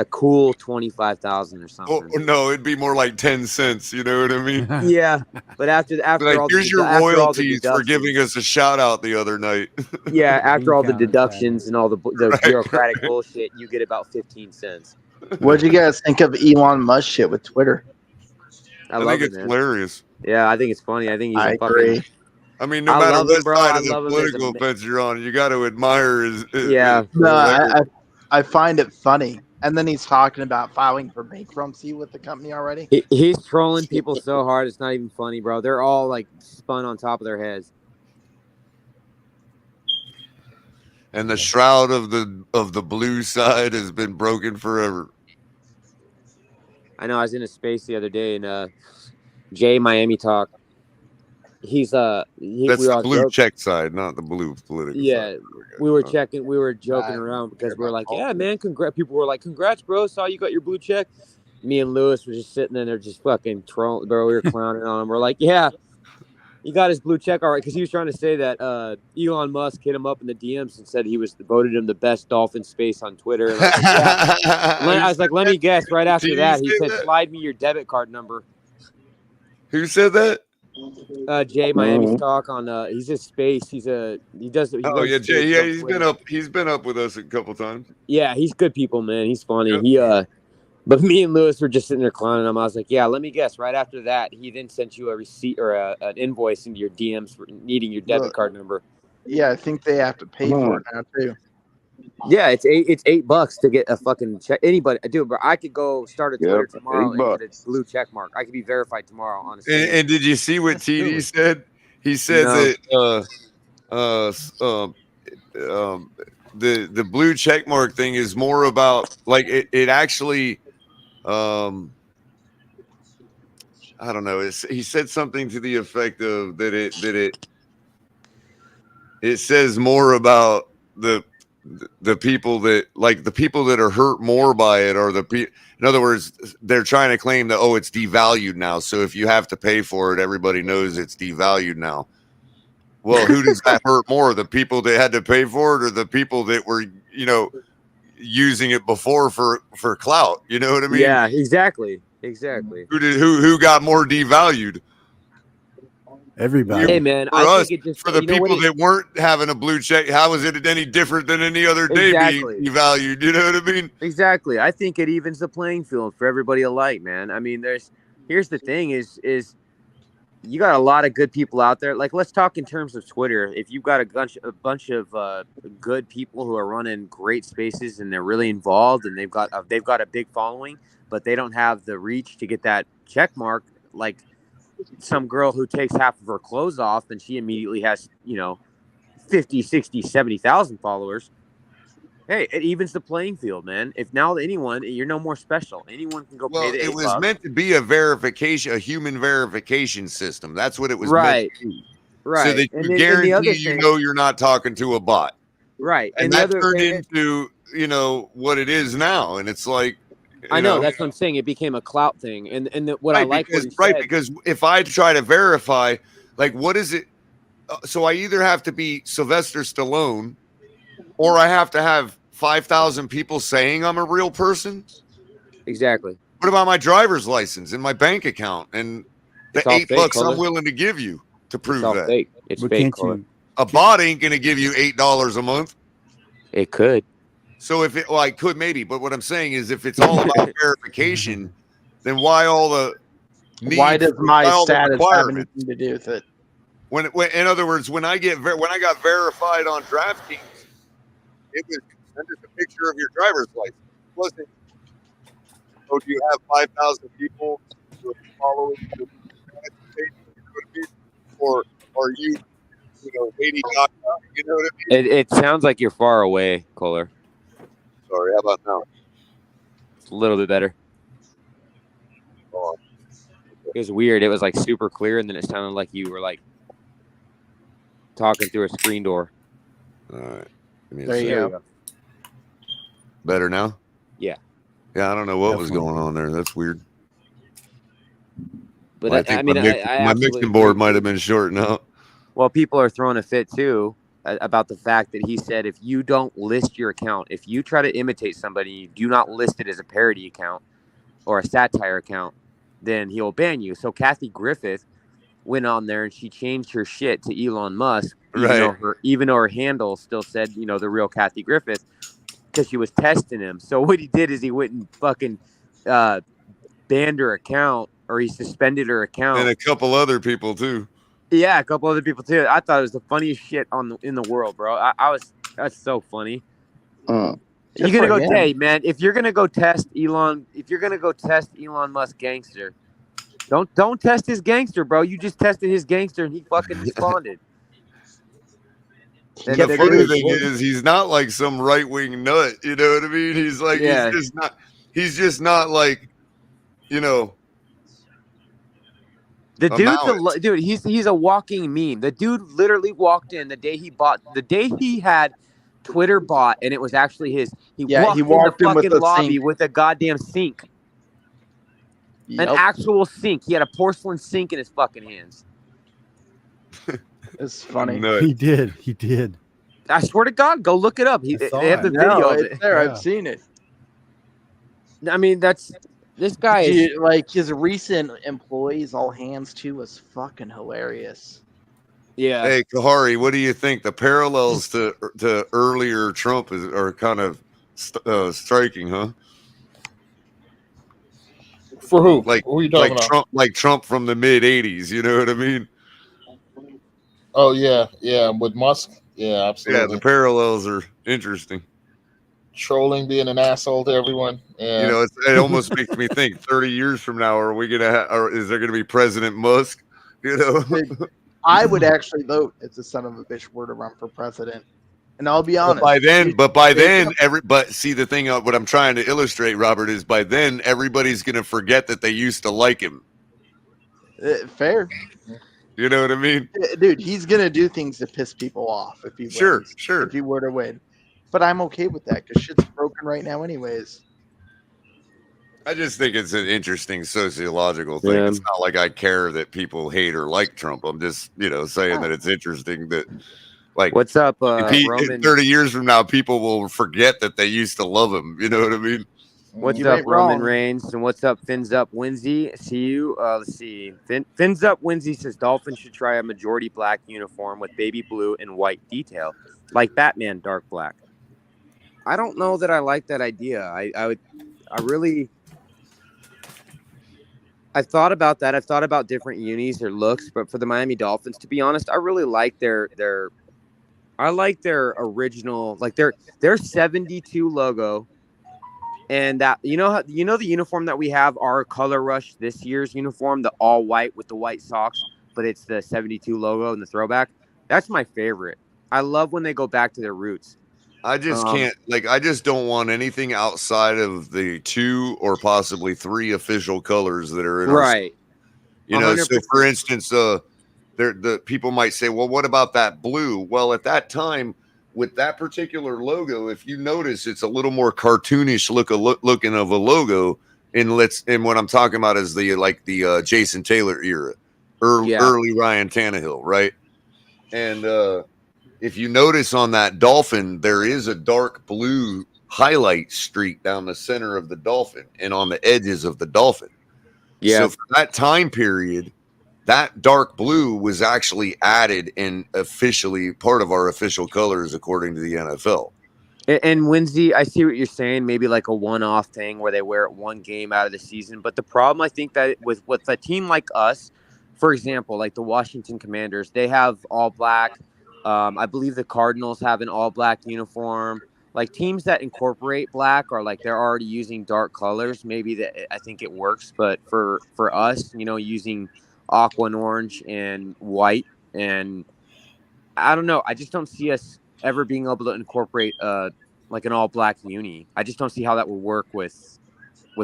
cool 25,000 or something. Oh, no, it'd be more like 10 cents. You know what I mean? Yeah, but after Like, all, here's your after all the royalties for deductions- giving us a shout out the other night. Yeah, after all the deductions and all the bureaucratic bullshit, you get about 15 cents. What'd you guys think of Elon Musk shit with Twitter? I think love it's man. hilarious. Yeah, I think it's funny. I think he's I a fucking. agree. I mean, no I matter love what him, bro. side I of the love him as a political ma- fence you're on, you got to admire his. Yeah. No, I find it funny. And then he's talking about filing for bankruptcy with the company already. He's trolling people so hard, it's not even funny, bro. They're all like spun on top of their heads. And the shroud of the blue side has been broken forever. I know. I was in a space the other day, and Jay Miami talk. He's That's we the all blue joke- check side, not the blue political Yeah, side. we were joking around because we were like, yeah, man, congrats. People were like, congrats, bro. Saw you got your blue check. Me and Lewis were just sitting there, just fucking trolling, bro. We were clowning on him. We're like, yeah, he got his blue check, all right, because he was trying to say that Elon Musk hit him up in the DMs and said he voted him the best Dolphin space on Twitter. And I was like, yeah. I was like, let me guess. Right after that, he said, slide me your debit card number. Who said that? Jay Miami's talk on he's a space. He does. Oh yeah, Jay. Yeah, he's been up. He's been up with us a couple times. Yeah, he's good people, man. He's funny. Yep. But me and Lewis were just sitting there clowning him. I was like, yeah, let me guess. Right after that, he then sent you a receipt or an invoice into your DMs for needing your debit card number. Yeah, I think they have to pay for it now too. Yeah, it's $8 to get a fucking check. Anybody, dude, bro, I could go start a Twitter tomorrow and get a blue check mark. I could be verified tomorrow, honestly. And did you see what TD said? He said that the blue check mark thing is more about like it actually. I don't know. He said something to the effect of that it says more about the people that like the people that are hurt more by it are the people. In other words, they're trying to claim that it's devalued now. So if you have to pay for it, everybody knows it's devalued now. Well, who does that hurt more? The people that had to pay for it, or the people that were using it before for clout? You know what I mean? Yeah, exactly. Who got more devalued? Everybody. Hey man, I think it just for the people that weren't having a blue check. How is it any different than any other day being devalued? You know what I mean? Exactly. I think it evens the playing field for everybody alike, man. I mean, here's the thing: is you got a lot of good people out there. Like, let's talk in terms of Twitter. If you've got a bunch of good people who are running great spaces and they're really involved and they've got a big following, but they don't have the reach to get that check mark, like some girl who takes half of her clothes off and she immediately has 50, 60, 70,000 followers. Hey, it evens the playing field, man. If now anyone, you're no more special. Anyone can go pay the $8. It was meant to be a human verification system. That's what it was meant to be. Right. So that you guarantee you're not talking to a bot. Right. And that turned into, what it is now. And it's like, I know, that's what I'm saying. It became a clout thing. And what I like what he said, because if I try to verify, like, what is it? So I either have to be Sylvester Stallone or I have to have 5,000 people saying I'm a real person. Exactly. What about my driver's license and my bank account and the $8 I'm willing to give you to prove that? Fake. It's fake. A bot ain't going to give you $8 a month. It could. So if I could maybe, but what I'm saying is if it's all about verification, then why all the why does my status have anything to do with it? When in other words, when I got verified on DraftKings, it was send us a picture of your driver's license. It wasn't, do you have 5,000 people following you? Or are you, Lady Gaga? You know what I mean? It sounds like you're far away, Kohler. Sorry, how about now? It's a little bit better. Oh. It was weird. It was like super clear, and then it sounded like you were like talking through a screen door. All right. There you go. Better now? Yeah. Yeah, I don't know what was going on there. That's weird. But I think my mixing board might have been shorting out. Well, people are throwing a fit too about the fact that he said if you don't list your account, if you try to imitate somebody, you do not list it as a parody account or a satire account, then he'll ban you. So Kathy Griffith went on there and she changed her shit to Elon Musk, even though her handle still said, the real Kathy Griffith, because she was testing him. So what he did is he went and fucking banned her account, or he suspended her account. And a couple other people too. Yeah, a couple other people too. I thought it was the funniest shit in the world, bro. That's so funny. You're gonna go, hey man, if you're gonna go test Elon Musk gangster, don't test his gangster, bro. You just tested his gangster and he fucking responded. And the funny thing is he's not like some right wing nut, you know what I mean? He's like he's just not like, the dude, he's a walking meme. The dude literally walked in the day he had Twitter bought, and it was actually his. He walked in the fucking lobby with a goddamn sink. An actual sink. He had a porcelain sink in his fucking hands. It's funny. Nuts. He did. He did. I swear to God, go look it up. They have the video of it's it. there. Yeah. I've seen it. I mean, this guy is. Dude, like his recent employees all hands too was fucking hilarious. Yeah. Hey, Kahari, what do you think? The parallels to earlier Trump are kind of striking, huh? For who? Like, who are you talking about? Trump from the mid '80s. You know what I mean? Oh yeah, with Musk. Yeah, absolutely. Yeah, the parallels are interesting. Trolling, being an asshole to everyone. Yeah. You know, it almost makes me think 30 years from now, are we gonna or is there gonna be President Musk? You know, I would actually vote if the son of a bitch were to run for president. And I'll be honest. But by then, see the thing. What I'm trying to illustrate, Robert, is by then everybody's gonna forget that they used to like him. Fair. You know what I mean? Dude, he's gonna do things to piss people off if he wins, Sure. if he were to win. But I'm okay with that because shit's broken right now, anyways. I just think it's an interesting sociological thing. Yeah. It's not like I care that people hate or like Trump. I'm just, saying that it's interesting that, like, What's up, in Roman? 30 years from now, people will forget that they used to love him. You know what I mean? What's You up, ain't Roman wrong. Reigns? And what's up, Fins Up Winsy? See you. Let's see. Fins Up Winsy says Dolphins should try a majority black uniform with baby blue and white detail, like Batman, dark black. I don't know that I like that idea. I've thought about that. I've thought about different unis or looks, but for the Miami Dolphins, to be honest, I really like their original, like their 72 logo. And that the uniform that we have, our color rush this year's uniform, the all white with the white socks, but it's the 72 logo and the throwback. That's my favorite. I love when they go back to their roots. I just can't, I just don't want anything outside of the 2 or possibly 3 official colors that are in Right. our, so 100%. for instance, the people might say, well, what about that blue? Well, at that time, with that particular logo, if you notice, it's a little more cartoonish looking of a logo. And what I'm talking about is the Jason Taylor era, early Ryan Tannehill, right? And if you notice on that Dolphin, there is a dark blue highlight streak down the center of the Dolphin and on the edges of the Dolphin. Yeah. So for that time period, that dark blue was actually added and officially part of our official colors according to the NFL. And Winsy, I see what you're saying. Maybe like a one-off thing where they wear it one game out of the season. But the problem, I think, that with a team like us, for example, like the Washington Commanders, they have all black. I believe the Cardinals have an all-black uniform. Like teams that incorporate black or like they're already using dark colors, maybe I think it works. But for us, using aqua and orange and white, and I don't know. I just don't see us ever being able to incorporate like an all-black uni. I just don't see how that would work with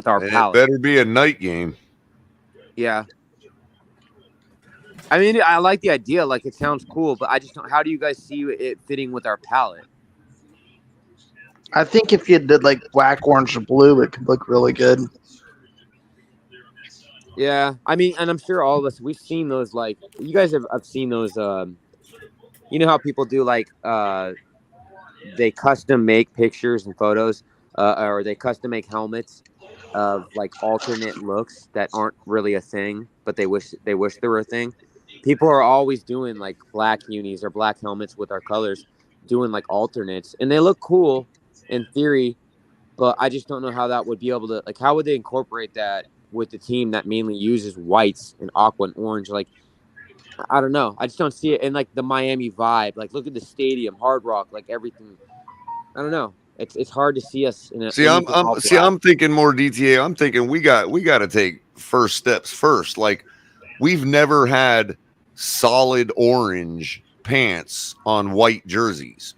our palette. It better be a night game. Yeah. I mean, I like the idea. Like, it sounds cool, but I just don't. How do you guys see it fitting with our palette? I think if you did like black, orange, or blue, it could look really good. Yeah, I mean, and I'm sure all of us, we've seen those. Like, you guys have seen those. You know how people do like they custom make pictures and photos, or they custom make helmets of like alternate looks that aren't really a thing, but they wish they were a thing. People are always doing like black unis or black helmets with our colors, doing like alternates, and they look cool in theory, but I just don't know how that would be able to, like, how would they incorporate that with the team that mainly uses whites and aqua and orange? Like, I don't know. I just don't see it. And like the Miami vibe, like look at the stadium, Hard Rock, like everything. I don't know. It's hard to see us in a. I'm thinking more DTA. I'm thinking we got to take first steps first. Like, we've never had solid orange pants on white jerseys.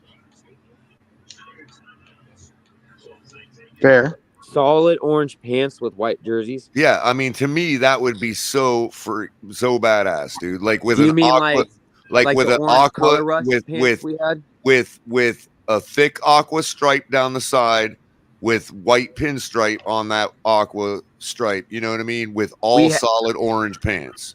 Fair. Solid orange pants with white jerseys. Yeah, I mean, to me, that would be so badass, dude. Like with Do you an mean aqua, like with the an orange aqua color rush pants we had? with a thick aqua stripe down the side, with white pinstripe on that aqua stripe. You know what I mean? With all solid orange pants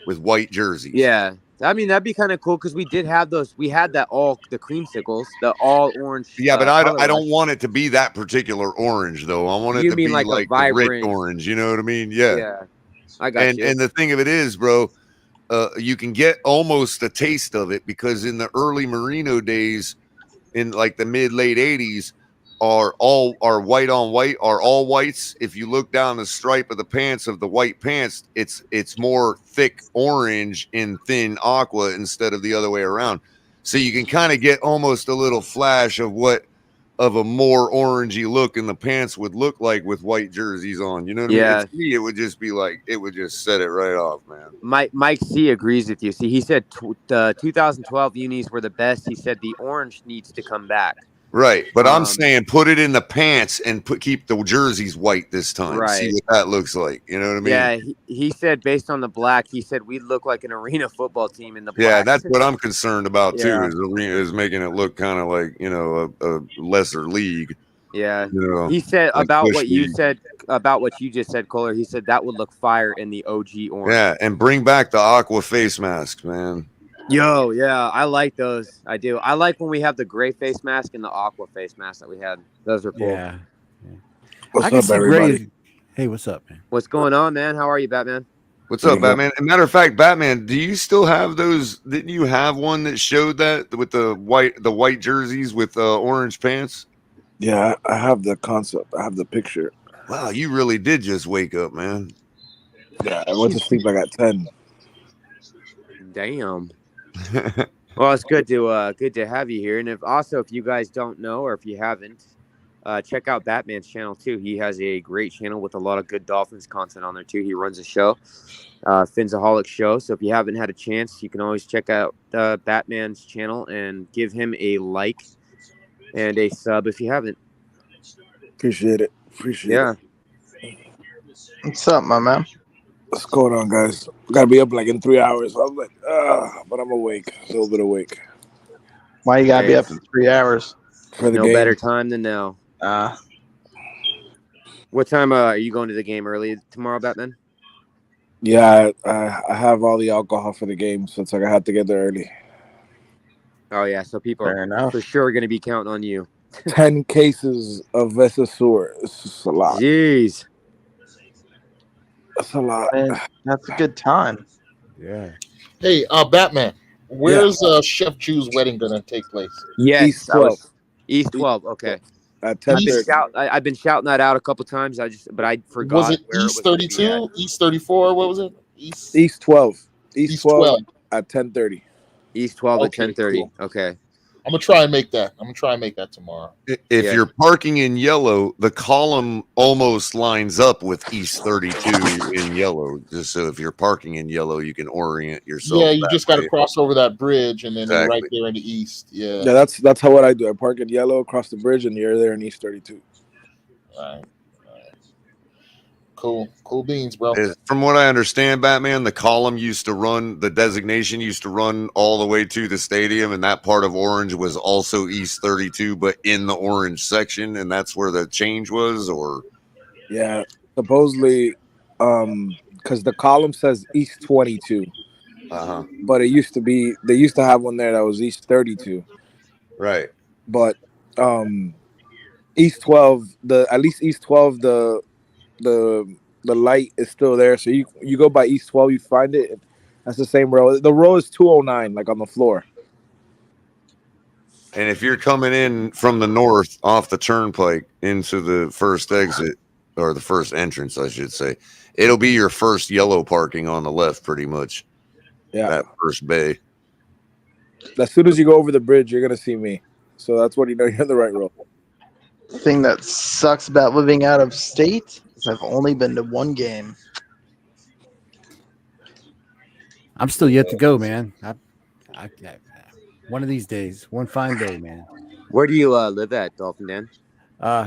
with white jerseys. Yeah. I mean, that'd be kind of cool because we did have those. We had the creamsicles, the all orange. Yeah, but I don't want it to be that particular orange though. I want it to be like the rich orange. You know what I mean? Yeah. Yeah. I got you. And the thing of it is, bro, you can get almost a taste of it because in the early Merino days, in like the late 80s, are white on white, are all whites. If you look down the stripe of the pants of the white pants, it's more thick orange in thin aqua instead of the other way around. So you can kind of get almost a little flash of what of a more orangey look in the pants would look like with white jerseys on. You know what I mean? To me, it would just be like, it would just set it right off, man. Mike C agrees with you. See, he said the 2012 unis were the best. He said the orange needs to come back. Right, but I'm saying put it in the pants and keep the jerseys white this time. Right. See what that looks like. You know what I mean? Yeah, he said based on the black, he said we'd look like an arena football team in the black. Yeah, that's what I'm concerned about too. Is making it look kind of like a lesser league. Yeah, you know, he said like about what you league. said about what you just said, Kohler. He said that would look fire in the OG orange. Yeah, and bring back the aqua face masks, man. Yo, yeah, I like those. I do. I like when we have the gray face mask and the aqua face mask that we had. Those are cool. Yeah. What's up, everybody? Hey, what's up, man? What's going on, man? How are you, Batman? What's up, Batman? As a matter of fact, Batman, do you still have those? Didn't you have one that showed that with the white jerseys with orange pants? Yeah, I have the concept. I have the picture. Wow, you really did just wake up, man. Yeah, I went to sleep like at 10. Damn. Well, it's good to have you here. And if you guys don't know, or if you haven't, check out Batman's channel too. He has a great channel with a lot of good Dolphins content on there too. He runs a show, Finsaholic Show. So if you haven't had a chance, you can always check out Batman's channel and give him a like and a sub if you haven't. Appreciate it. Yeah. What's up, my man? What's going on, guys? Gotta be up like in 3 hours. I was like, but I'm awake, a little bit awake. Why you gotta be up in 3 hours? For the no game. better time than now. What time are you going to the game? Early tomorrow, Batman? Yeah, I have all the alcohol for the game, so it's like I had to get there early. Oh yeah, so people are for sure going to be counting on you. 10 cases of Vesasur. It's just a lot. Jeez. That's a lot. Man, that's a good time. Yeah. Hey, Batman, where's Chef Jew's wedding gonna take place? Yes, East 12. East 12. Okay. At 10:30. I've been shouting that out a couple times. I forgot. Was it where East it was 32, East 34? What was it? East 12. East 12 at 10:30. East 12 Okay, at 10:30. cool. Okay. I'm gonna try and make that. I'm gonna try and make that tomorrow. If you're parking in yellow, the column almost lines up with East 32 in yellow. Just so if you're parking in yellow, you can orient yourself. Yeah, you that just got to way. cross over that bridge, and then you're right Exactly. there in the east. Yeah. Yeah, that's how what I do. I park in yellow, across the bridge, and you're there in East 32. All right. Cool beans, bro. From what I understand, Batman, the designation used to run all the way to the stadium, and that part of Orange was also East 32, but in the orange section, and that's where the change was, or? Yeah, supposedly, because the column says East 22. But they used to have one there that was East 32. Right. But East 12, at least East 12, the light is still there. So you go by East 12, you find it. That's the same row. The row is 209, like on the floor. And if you're coming in from the north off the turnpike into the first exit, or the first entrance, I should say, it'll be your first yellow parking on the left, pretty much. Yeah. That first bay. As soon as you go over the bridge, you're going to see me. So that's when you know you're in the right row. Thing that sucks about living out of state is I've only been to one game. I'm still yet to go, man. I one of these days, one fine day, man. Where do you live at, Dolphin Dan?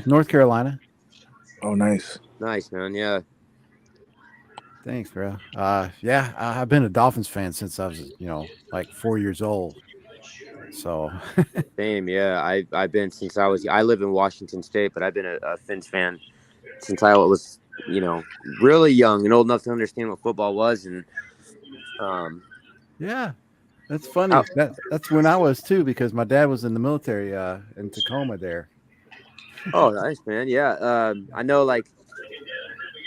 North Carolina. Oh, nice. Nice, man. Yeah. Thanks, bro. Yeah, I've been a Dolphins fan since I was, like 4 years old. So Same, yeah. I've been since I live in Washington State, but I've been a Fins fan since I was, really young and old enough to understand what football was. And yeah, that's funny. That's when I was too, because my dad was in the military in Tacoma there. oh, nice, man. Yeah, I know.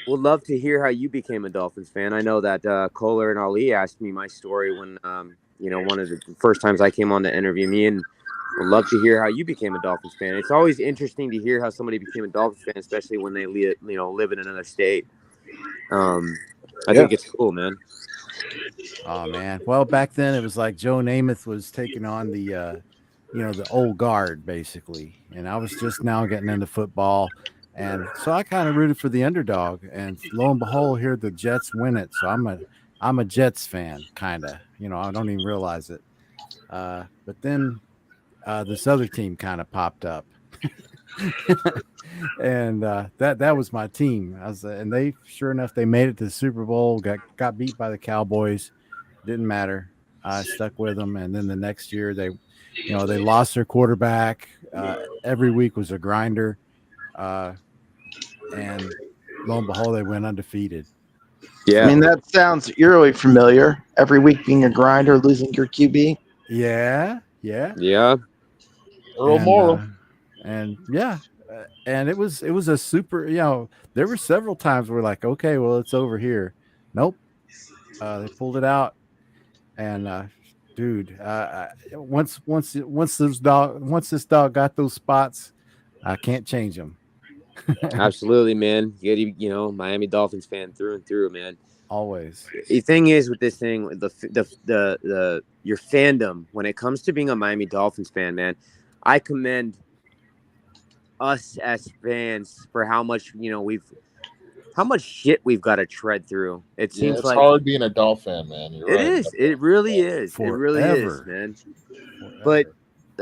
Would love to hear how you became a Dolphins fan. I know that Kohler and Ali asked me my story when, one of the first times I came on to interview me, and would love to hear how you became a Dolphins fan. It's always interesting to hear how somebody became a Dolphins fan, especially when they live in another state. I think it's cool, man. Oh man. Well, back then it was like Joe Namath was taking on the the old guard basically, and I was just now getting into football, and so I kind of rooted for the underdog, and lo and behold, here the Jets win it. So I'm a Jets fan, kind of. I don't even realize it. But then this other team kind of popped up. And that was my team. And they, sure enough, they made it to the Super Bowl. Got beat by the Cowboys. Didn't matter. I stuck with them. And then the next year they lost their quarterback. Every week was a grinder. And lo and behold, they went undefeated. Yeah, I mean that sounds eerily familiar. Every week being a grinder, losing your QB. Yeah. Earl Morrow. And yeah. And it was a super, there were several times where like, okay, well, it's over here. Nope. They pulled it out. And dude, once this dog got those spots, I can't change them. Absolutely, man. You Miami Dolphins fan through and through, man. Always. The thing is with this thing, the your fandom when it comes to being a Miami Dolphins fan, man, I commend us as fans for how much how much shit we've got to tread through. It seems it's like hard being a Dolphin fan, man. You're it right. is. It really is. Forever. It really is, man. But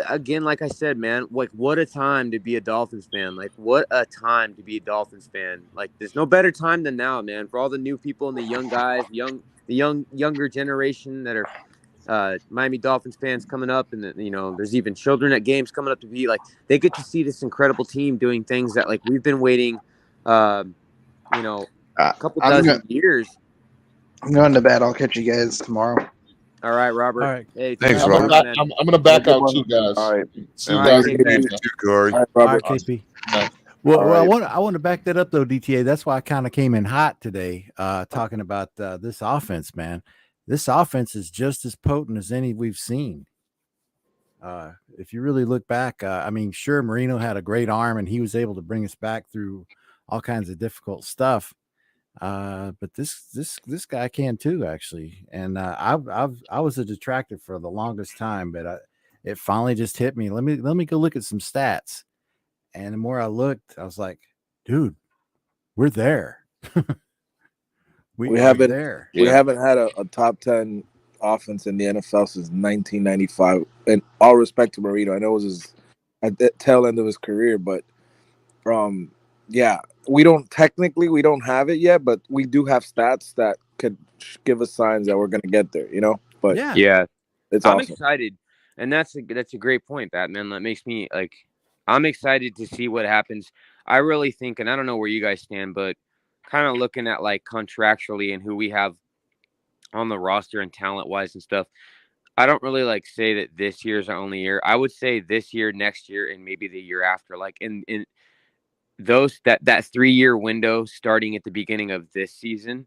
again, like I said, man, what a time to be a Dolphins fan. Like what a time to be a Dolphins fan. Like there's no better time than now, man. For all the new people and the young guys, the younger generation that are Miami Dolphins fans coming up, and there's even children at games coming up to be like they get to see this incredible team doing things that like we've been waiting a couple dozen years. I'm going to bed. I'll catch you guys tomorrow. All right, Robert. All right. Hey, thanks, I'm Robert. gonna back out too, guys. All right. See you All guys. right, later. Corey. All right, KP. No. Well, I want to back that up though, DTA. That's why I kind of came in hot today, talking about this offense, man. This offense is just as potent as any we've seen. If you really look back, I mean, sure, Marino had a great arm and he was able to bring us back through all kinds of difficult stuff. But this guy can too, actually. And I was a detractor for the longest time, but it finally just hit me. Let me go look at some stats. And the more I looked, I was like, dude, we're there. we haven't there. We haven't had a top 10 offense in the NFL since 1995. And all respect to Marino, I know it was at the tail end of his career, but yeah, we don't have it yet, but we do have stats that could give us signs that we're going to get there, But yeah, it's I'm awesome. excited, and that's a great point, Batman. That makes me like, I'm excited to see what happens. I really think, and I don't know where you guys stand, but kind of looking at like contractually and who we have on the roster and talent wise and stuff. I don't really like say that this year's our only year. I would say this year, next year, and maybe the year after. Like in those that 3-year window starting at the beginning of this season,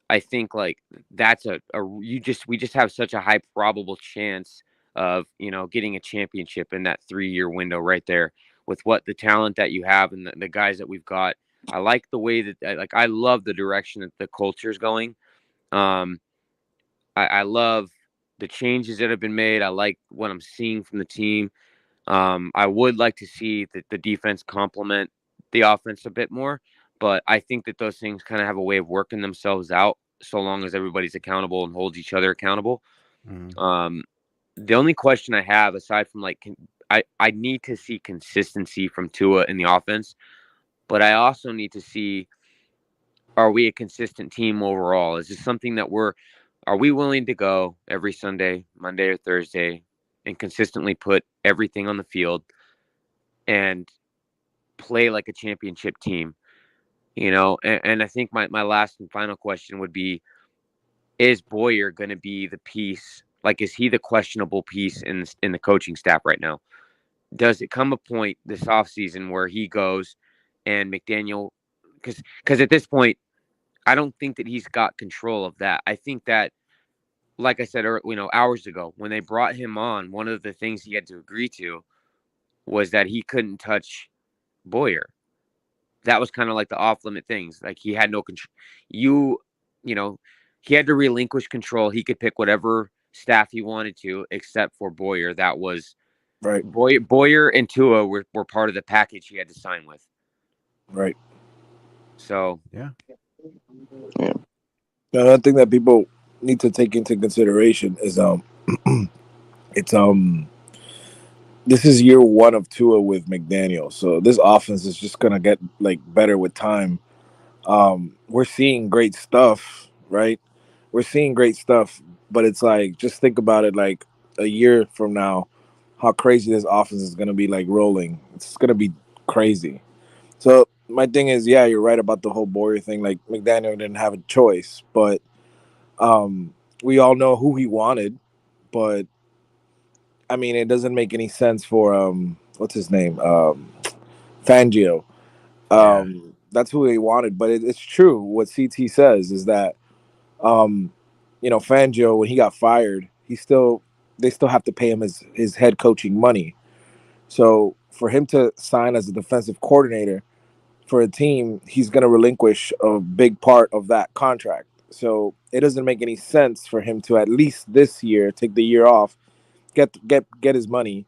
I think like that's we just have such a high probable chance of getting a championship in that 3-year window right there with what the talent that you have and the guys that we've got. I like the way that I love the direction that the culture is going. I love the changes that have been made. I like what I'm seeing from the team. I would like to see the defense complement the offense a bit more, but I think that those things kind of have a way of working themselves out so long as everybody's accountable and holds each other accountable. The only question I have, aside from like, I need to see consistency from Tua in the offense, but I also need to see, are we a consistent team overall? Is this something that are we willing to go every Sunday, Monday or Thursday, and consistently put everything on the field and play like a championship team, and I think my last and final question would be, is Boyer going to be the piece? Like, is he the questionable piece in the coaching staff right now? Does it come a point this offseason where he goes and McDaniel, because at this point, I don't think that he's got control of that. I think that, like I said, hours ago, when they brought him on, one of the things he had to agree to was that he couldn't touch Boyer. That was kind of like the off limit things. Like, he had no control. He had to relinquish control. He could pick whatever staff he wanted to, except for Boyer. That was right. Boyer and Tua were part of the package he had to sign with. Right. So yeah. Another thing that people need to take into consideration is this is year one of Tua with McDaniel, so this offense is just gonna get better with time. We're seeing great stuff, right? We're seeing great stuff, but it's just think about it, a year from now, how crazy this offense is gonna be rolling. It's gonna be crazy. So my thing is, yeah, you're right about the whole Boyer thing. McDaniel didn't have a choice, but we all know who he wanted. But I mean, it doesn't make any sense for what's his name, Fangio. That's who he wanted. But it's true. What CT says is that Fangio, when he got fired, they still have to pay him his head coaching money. So for him to sign as a defensive coordinator for a team, he's going to relinquish a big part of that contract. So it doesn't make any sense for him to, at least this year, take the year off, get his money,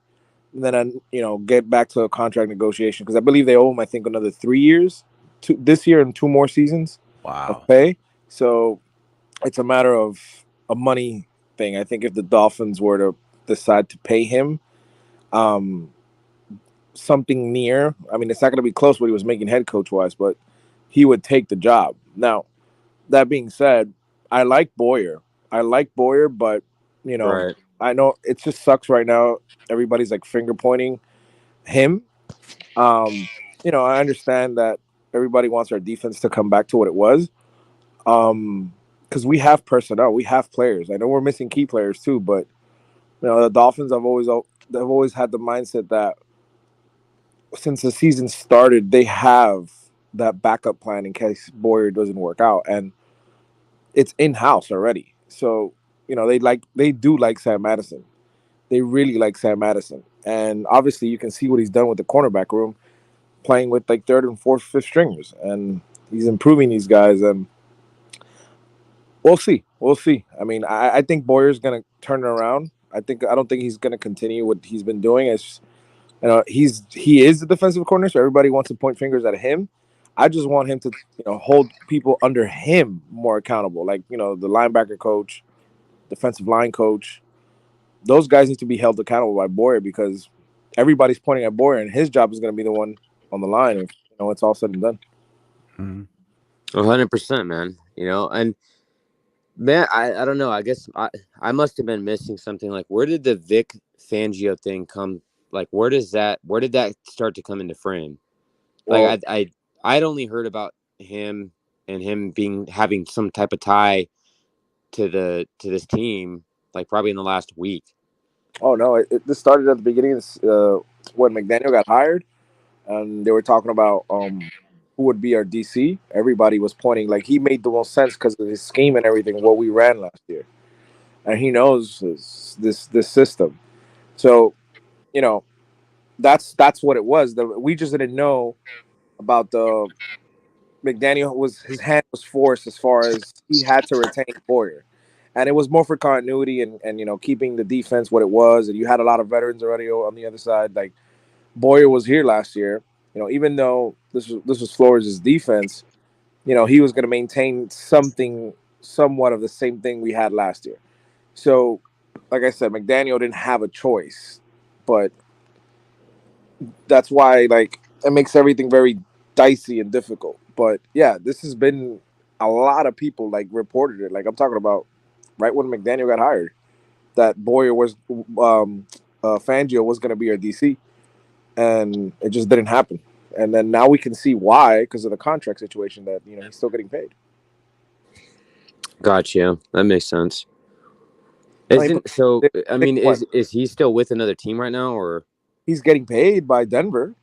and then get back to a contract negotiation, because I believe they owe him, I think, another 3 years, this year and 2 more seasons of pay. So it's a matter of a money thing. I think if the Dolphins were to decide to pay him something near, I mean, it's not going to be close what he was making head coach wise, but he would take the job. Now, that being said, I like Boyer, but right. I know it just sucks right now. Everybody's finger pointing him. I understand that everybody wants our defense to come back to what it was. Because we have personnel, we have players. I know we're missing key players too, but the Dolphins have always had the mindset that since the season started, they have that backup plan in case Boyer doesn't work out, and it's in house already. So they do like Sam Madison. They really like Sam Madison, and obviously you can see what he's done with the cornerback room, playing with third and fourth, fifth stringers, and he's improving these guys. And we'll see. I mean, I think Boyer's gonna turn it around. I don't think he's gonna continue what he's been doing. It's he is the defensive coordinator, so everybody wants to point fingers at him. I just want him to hold people under him more accountable, the linebacker coach, defensive line coach. Those guys need to be held accountable by Boyer, because everybody's pointing at Boyer, and his job is going to be the one on the line if it's all said and done. 100%, man. And man, I don't know. I guess I must have been missing something. Where did the Vic Fangio thing come? Where did that start to come into frame? Well, I'd only heard about him and him having some type of tie to this team, probably in the last week. Oh no! This started at the beginning when McDaniel got hired, and they were talking about who would be our DC. Everybody was pointing he made the most sense because of his scheme and everything, what we ran last year, and he knows this system. So that's what it was. We just didn't know about the McDaniel. His hand was forced as far as he had to retain Boyer. And it was more for continuity and keeping the defense what it was. And you had a lot of veterans already on the other side. Boyer was here last year. Even though this was Flores' defense, he was going to maintain somewhat of the same thing we had last year. So, like I said, McDaniel didn't have a choice, but that's why it makes everything very dicey and difficult. But yeah, this has been a lot of people reported it. I'm talking about right when McDaniel got hired, that Boyer was Fangio was going to be our DC, and it just didn't happen. And then now we can see why, because of the contract situation, that he's still getting paid. Gotcha. That makes sense. I mean, Isn't so? I mean, is he still with another team right now, or he's getting paid by Denver?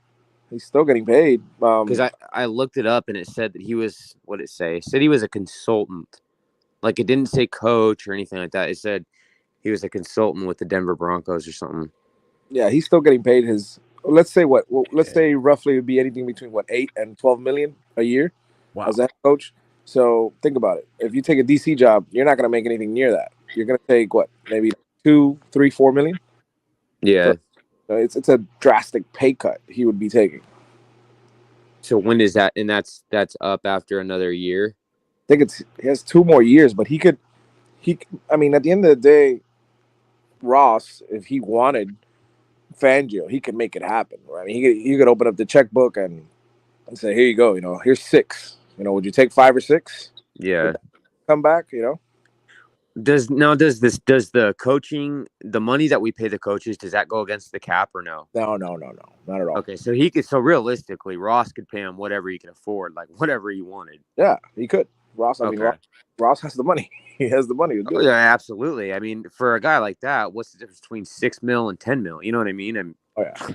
He's still getting paid. because I looked it up and it said that he was, what did it say? It said he was a consultant. Like, it didn't say coach or anything like that. It said he was a consultant with the Denver Broncos or something. Yeah, he's still getting paid his. Let's say what? Well, let's say roughly it would be anything between 8 and 12 million a year as a head coach. So think about it. If you take a DC job, you're not going to make anything near that. You're going to take what? Maybe 2, 3, 4 million. Yeah. So it's a drastic pay cut he would be taking. So when is that? And that's up after another year. I think he has 2 more years, but he. I mean, at the end of the day, Ross, if he wanted Fangio, he could make it happen. Right? I mean, he could open up the checkbook and say, "Here you go. Here's 6. Would you take 5 or 6? Yeah. Come back. Does the coaching, the money that we pay the coaches, does that go against the cap or no? No, not at all. Okay, so realistically, Ross could pay him whatever he could afford, like whatever he wanted. Yeah, he could. Ross, I mean, Okay. Ross has the money. He has the money to do it. Yeah, absolutely. I mean, for a guy like that, what's the difference between 6 mil and 10 mil? You know what I mean? Oh yeah.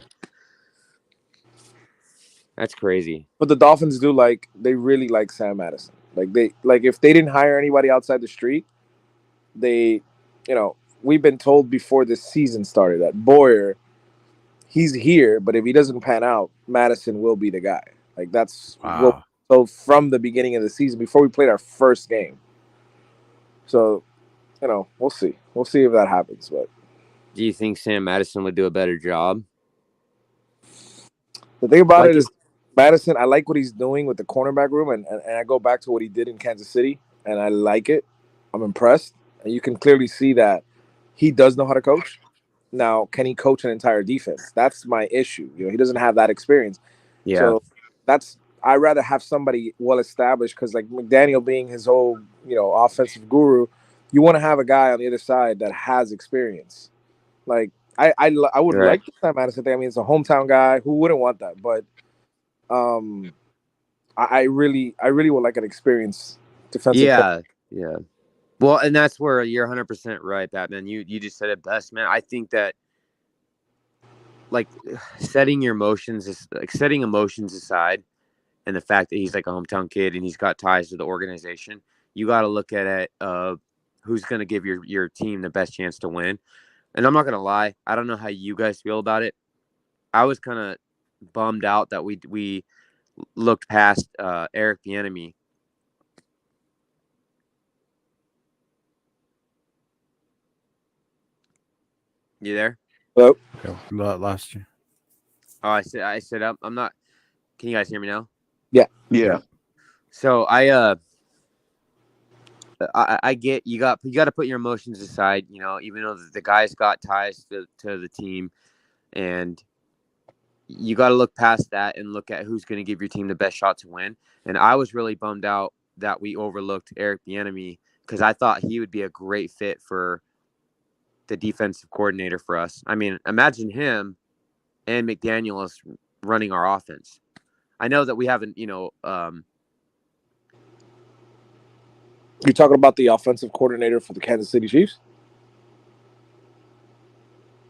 That's crazy. But the Dolphins they really like Sam Madison. If they didn't hire anybody outside the street, we've been told before this season started that Boyer, he's here, but if he doesn't pan out, Madison will be the guy. That's so from the beginning of the season, before we played our first game. So, we'll see. We'll see if that happens. But do you think Sam Madison would do a better job? The thing about it is, Madison, I like what he's doing with the cornerback room, and I go back to what he did in Kansas City, and I like it. I'm impressed. And you can clearly see that he does know how to coach. Now, can he coach an entire defense? That's my issue. He doesn't have that experience. Yeah. So I'd rather have somebody well established, because like McDaniel being his whole, offensive guru, you want to have a guy on the other side that has experience. Like I would like this time Madison thing. I mean, it's a hometown guy. Who wouldn't want that? But I really would like an experienced defensive coach. Yeah. Well, and that's where you're 100% right, Batman. You just said it best, man. I think that setting emotions aside, and the fact that he's like a hometown kid and he's got ties to the organization, you got to look at it who's going to give your team the best chance to win. And I'm not going to lie, I don't know how you guys feel about it. I was kind of bummed out that we looked past Eric Bieniemy. You there? Hello. Lost you. Oh, I said I'm not. Can you guys hear me now? Yeah. So I get you got to put your emotions aside, even though the guys got ties to the team, and you got to look past that and look at who's going to give your team the best shot to win. And I was really bummed out that we overlooked Eric Bieniemy, because I thought he would be a great fit for the defensive coordinator for us. I mean, imagine him and McDaniel running our offense. I know that we haven't, You're talking about the offensive coordinator for the Kansas City Chiefs?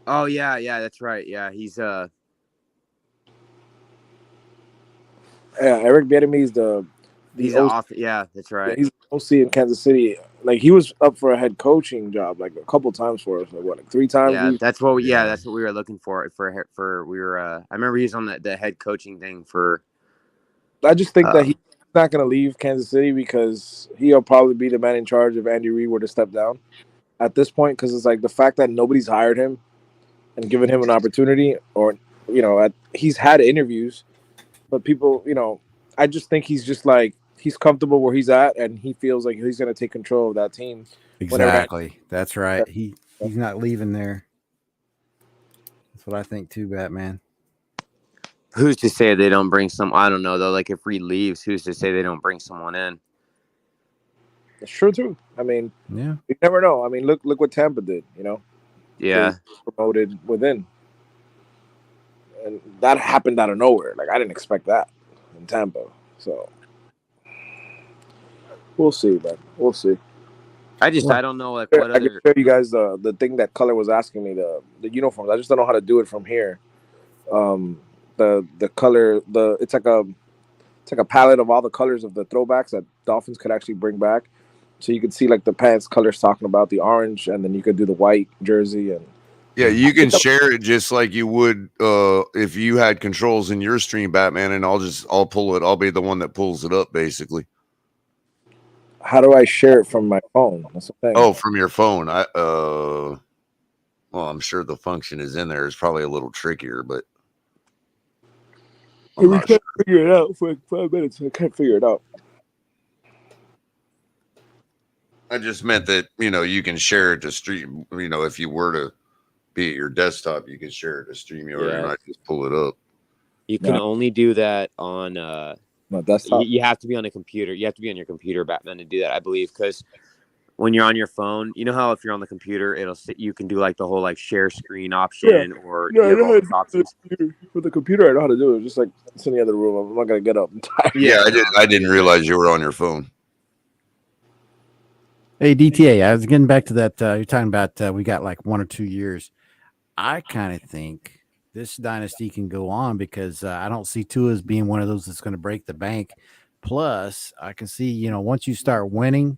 Oh yeah, that's right. Yeah, he's Eric Bieniemy is he's off. Yeah, that's right. He's OC in Kansas City. Like, he was up for a head coaching job like a couple times for us. Like 3 times? Yeah, that's what we were looking for. We were. I remember he's on the head coaching thing for. I just think that he's not going to leave Kansas City, because he'll probably be the man in charge if Andy Reid were to step down at this point. Because it's like the fact that nobody's hired him and given him an opportunity, or he's had interviews, but people, I just think he's just like, he's comfortable where he's at, and he feels like he's going to take control of that team. Exactly. That's right. He's not leaving there. That's what I think too, Batman. Who's to say they don't bring some? I don't know though. Like, if Reed leaves, who's to say they don't bring someone in? It's true too. I mean, yeah, you never know. I mean, look what Tampa did. Yeah. Promoted within. And that happened out of nowhere. Like, I didn't expect that in Tampa. So we'll see, man. We'll see. I don't know like what I can other. show you guys the thing that Color was asking me, the uniforms. I just don't know how to do it from here. The color, it's like a palette of all the colors of the throwbacks that Dolphins could actually bring back. So you could see like the pants colors talking about the orange, and then you could do the white jersey. And yeah, you can share it just like you would if you had controls in your stream, Batman, and I'll pull it. I'll be the one that pulls it up, basically. How do I share it from my phone? That's the thing. Oh, from your phone. Well, I'm sure the function is in there. It's probably a little trickier, but we can't figure it out for like 5 minutes. I can't figure it out. I just meant that, you can share it to stream. If you were to be at your desktop, you could share it to StreamYard, and I just pull it up. You can only do that on my desktop. You have to be on a computer. You have to be on your computer, Batman, to do that, I believe, because when you're on your phone, you know how if you're on the computer, you can do like the whole like share screen option or I know how to do options. For the computer, I know how to do it. Just like it's in the other room. I'm not gonna get up. I'm tired. Yeah, I didn't realize you were on your phone. Hey, DTA, I was getting back to that. You're talking about we got like 1 or 2 years. I kind of think this dynasty can go on because I don't see Tua as being one of those that's going to break the bank. Plus, I can see, once you start winning,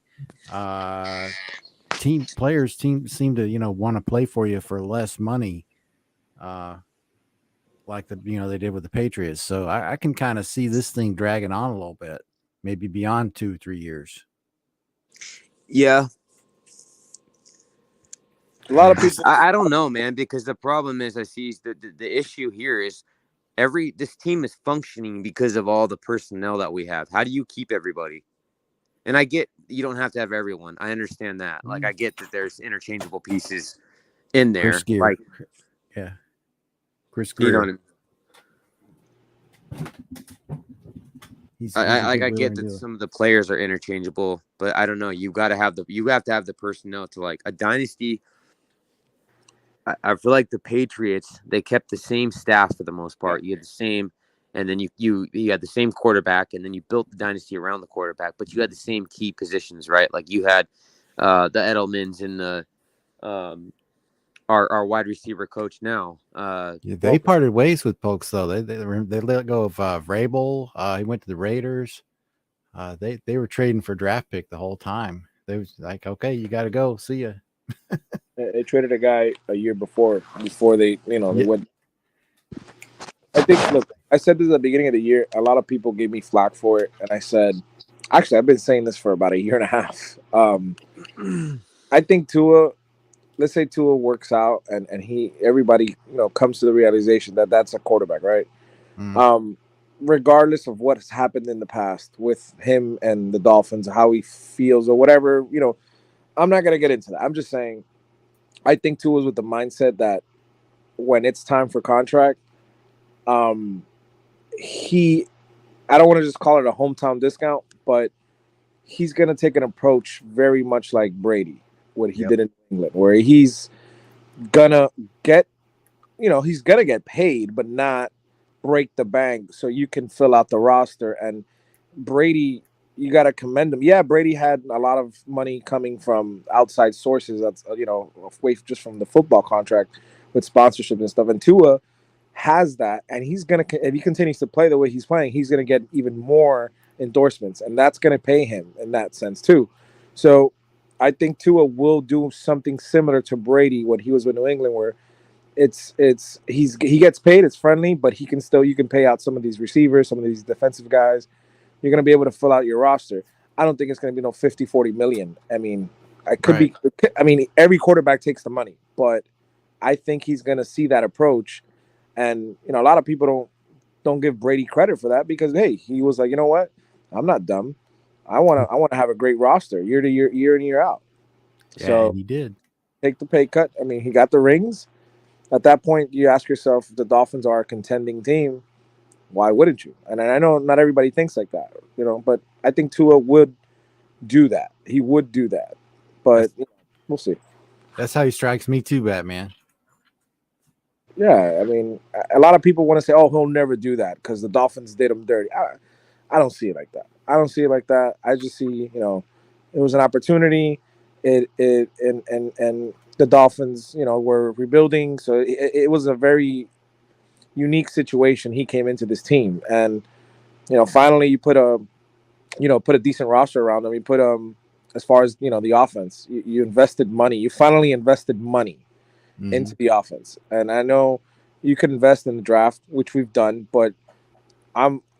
players seem to, want to play for you for less money, like they did with the Patriots. So I can kind of see this thing dragging on a little bit, maybe beyond 2-3 years. Yeah. A lot of people. I don't know, man, because the problem is I see the issue here is this team is functioning because of all the personnel that we have. How do you keep everybody? And I get you don't have to have everyone. I understand that. Like I get that there's interchangeable pieces in there. Chris Greer. Like Chris Greer. You know what I mean? I get that some of the players are interchangeable, but I don't know. You have to have the personnel to like a dynasty. I feel like the Patriots, they kept the same staff for the most part. You had the same, and then you had the same quarterback, and then you built the dynasty around the quarterback, but you had the same key positions, right? Like you had the Edelmans and the our wide receiver coach now. They parted ways with Pokes though. They let go of Vrabel. He went to the Raiders. They were trading for draft pick the whole time. They was like, okay, you got to go. See ya. They traded a guy a year before they went. I think, look, I said this at the beginning of the year. A lot of people gave me flack for it, and I said, actually, I've been saying this for about a year and a half. I think Tua, let's say Tua works out, and everybody comes to the realization that that's a quarterback, right? Regardless of what has happened in the past with him and the Dolphins, how he feels or whatever, I'm not gonna get into that. I'm just saying, I think Tua's with the mindset that when it's time for contract, I don't want to just call it a hometown discount, but he's going to take an approach very much like Brady, what he did in England, where he's going to get, he's going to get paid, but not break the bank so you can fill out the roster. And Brady, you got to commend him. Yeah, Brady had a lot of money coming from outside sources. That's, away just from the football contract with sponsorship and stuff. And Tua has that, and he's going to, if he continues to play the way he's playing, he's going to get even more endorsements, and that's going to pay him in that sense too. So I think Tua will do something similar to Brady when he was with New England, where he gets paid, it's friendly, but you can pay out some of these receivers, some of these defensive guys. You're going to be able to fill out your roster. I don't think it's going to be no 50-40 million. I mean, every quarterback takes the money, but I think he's going to see that approach. And, a lot of people don't give Brady credit for that because, hey, he was like, you know what? I'm not dumb. I want to have a great roster year to year, year in, year out. Yeah, so he did take the pay cut. I mean, he got the rings. At that point, you ask yourself, if the Dolphins are a contending team, why wouldn't you? And I know not everybody thinks like that, but I think Tua would do that. He would do that, but we'll see. That's how he strikes me too, Batman. Yeah, I mean, a lot of people want to say, "Oh, he'll never do that because the Dolphins did him dirty." I don't see it like that. I don't see it like that. I just see, it was an opportunity. And the Dolphins, were rebuilding, so it was a very unique situation. He came into this team, and finally you put a decent roster around him. You put as far as the offense, you invested money. You finally invested money into the offense. And I know you could invest in the draft, which we've done, but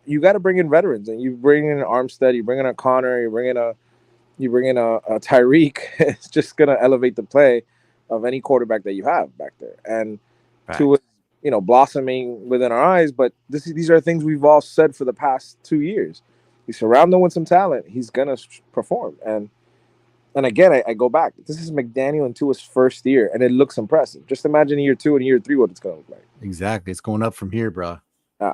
you got to bring in veterans, and you bring in Armstead, you bring in a Connor, you bring in a Tyreek. It's just gonna elevate the play of any quarterback that you have back there. And Tua, blossoming within our eyes, but these are things we've all said for the past 2 years. You surround him with some talent, he's gonna perform. And again, I go back. This is McDaniel and Tua's first year, and it looks impressive. Just imagine year 2 and year 3 what it's going to look like. Exactly. It's going up from here, bro. Yeah.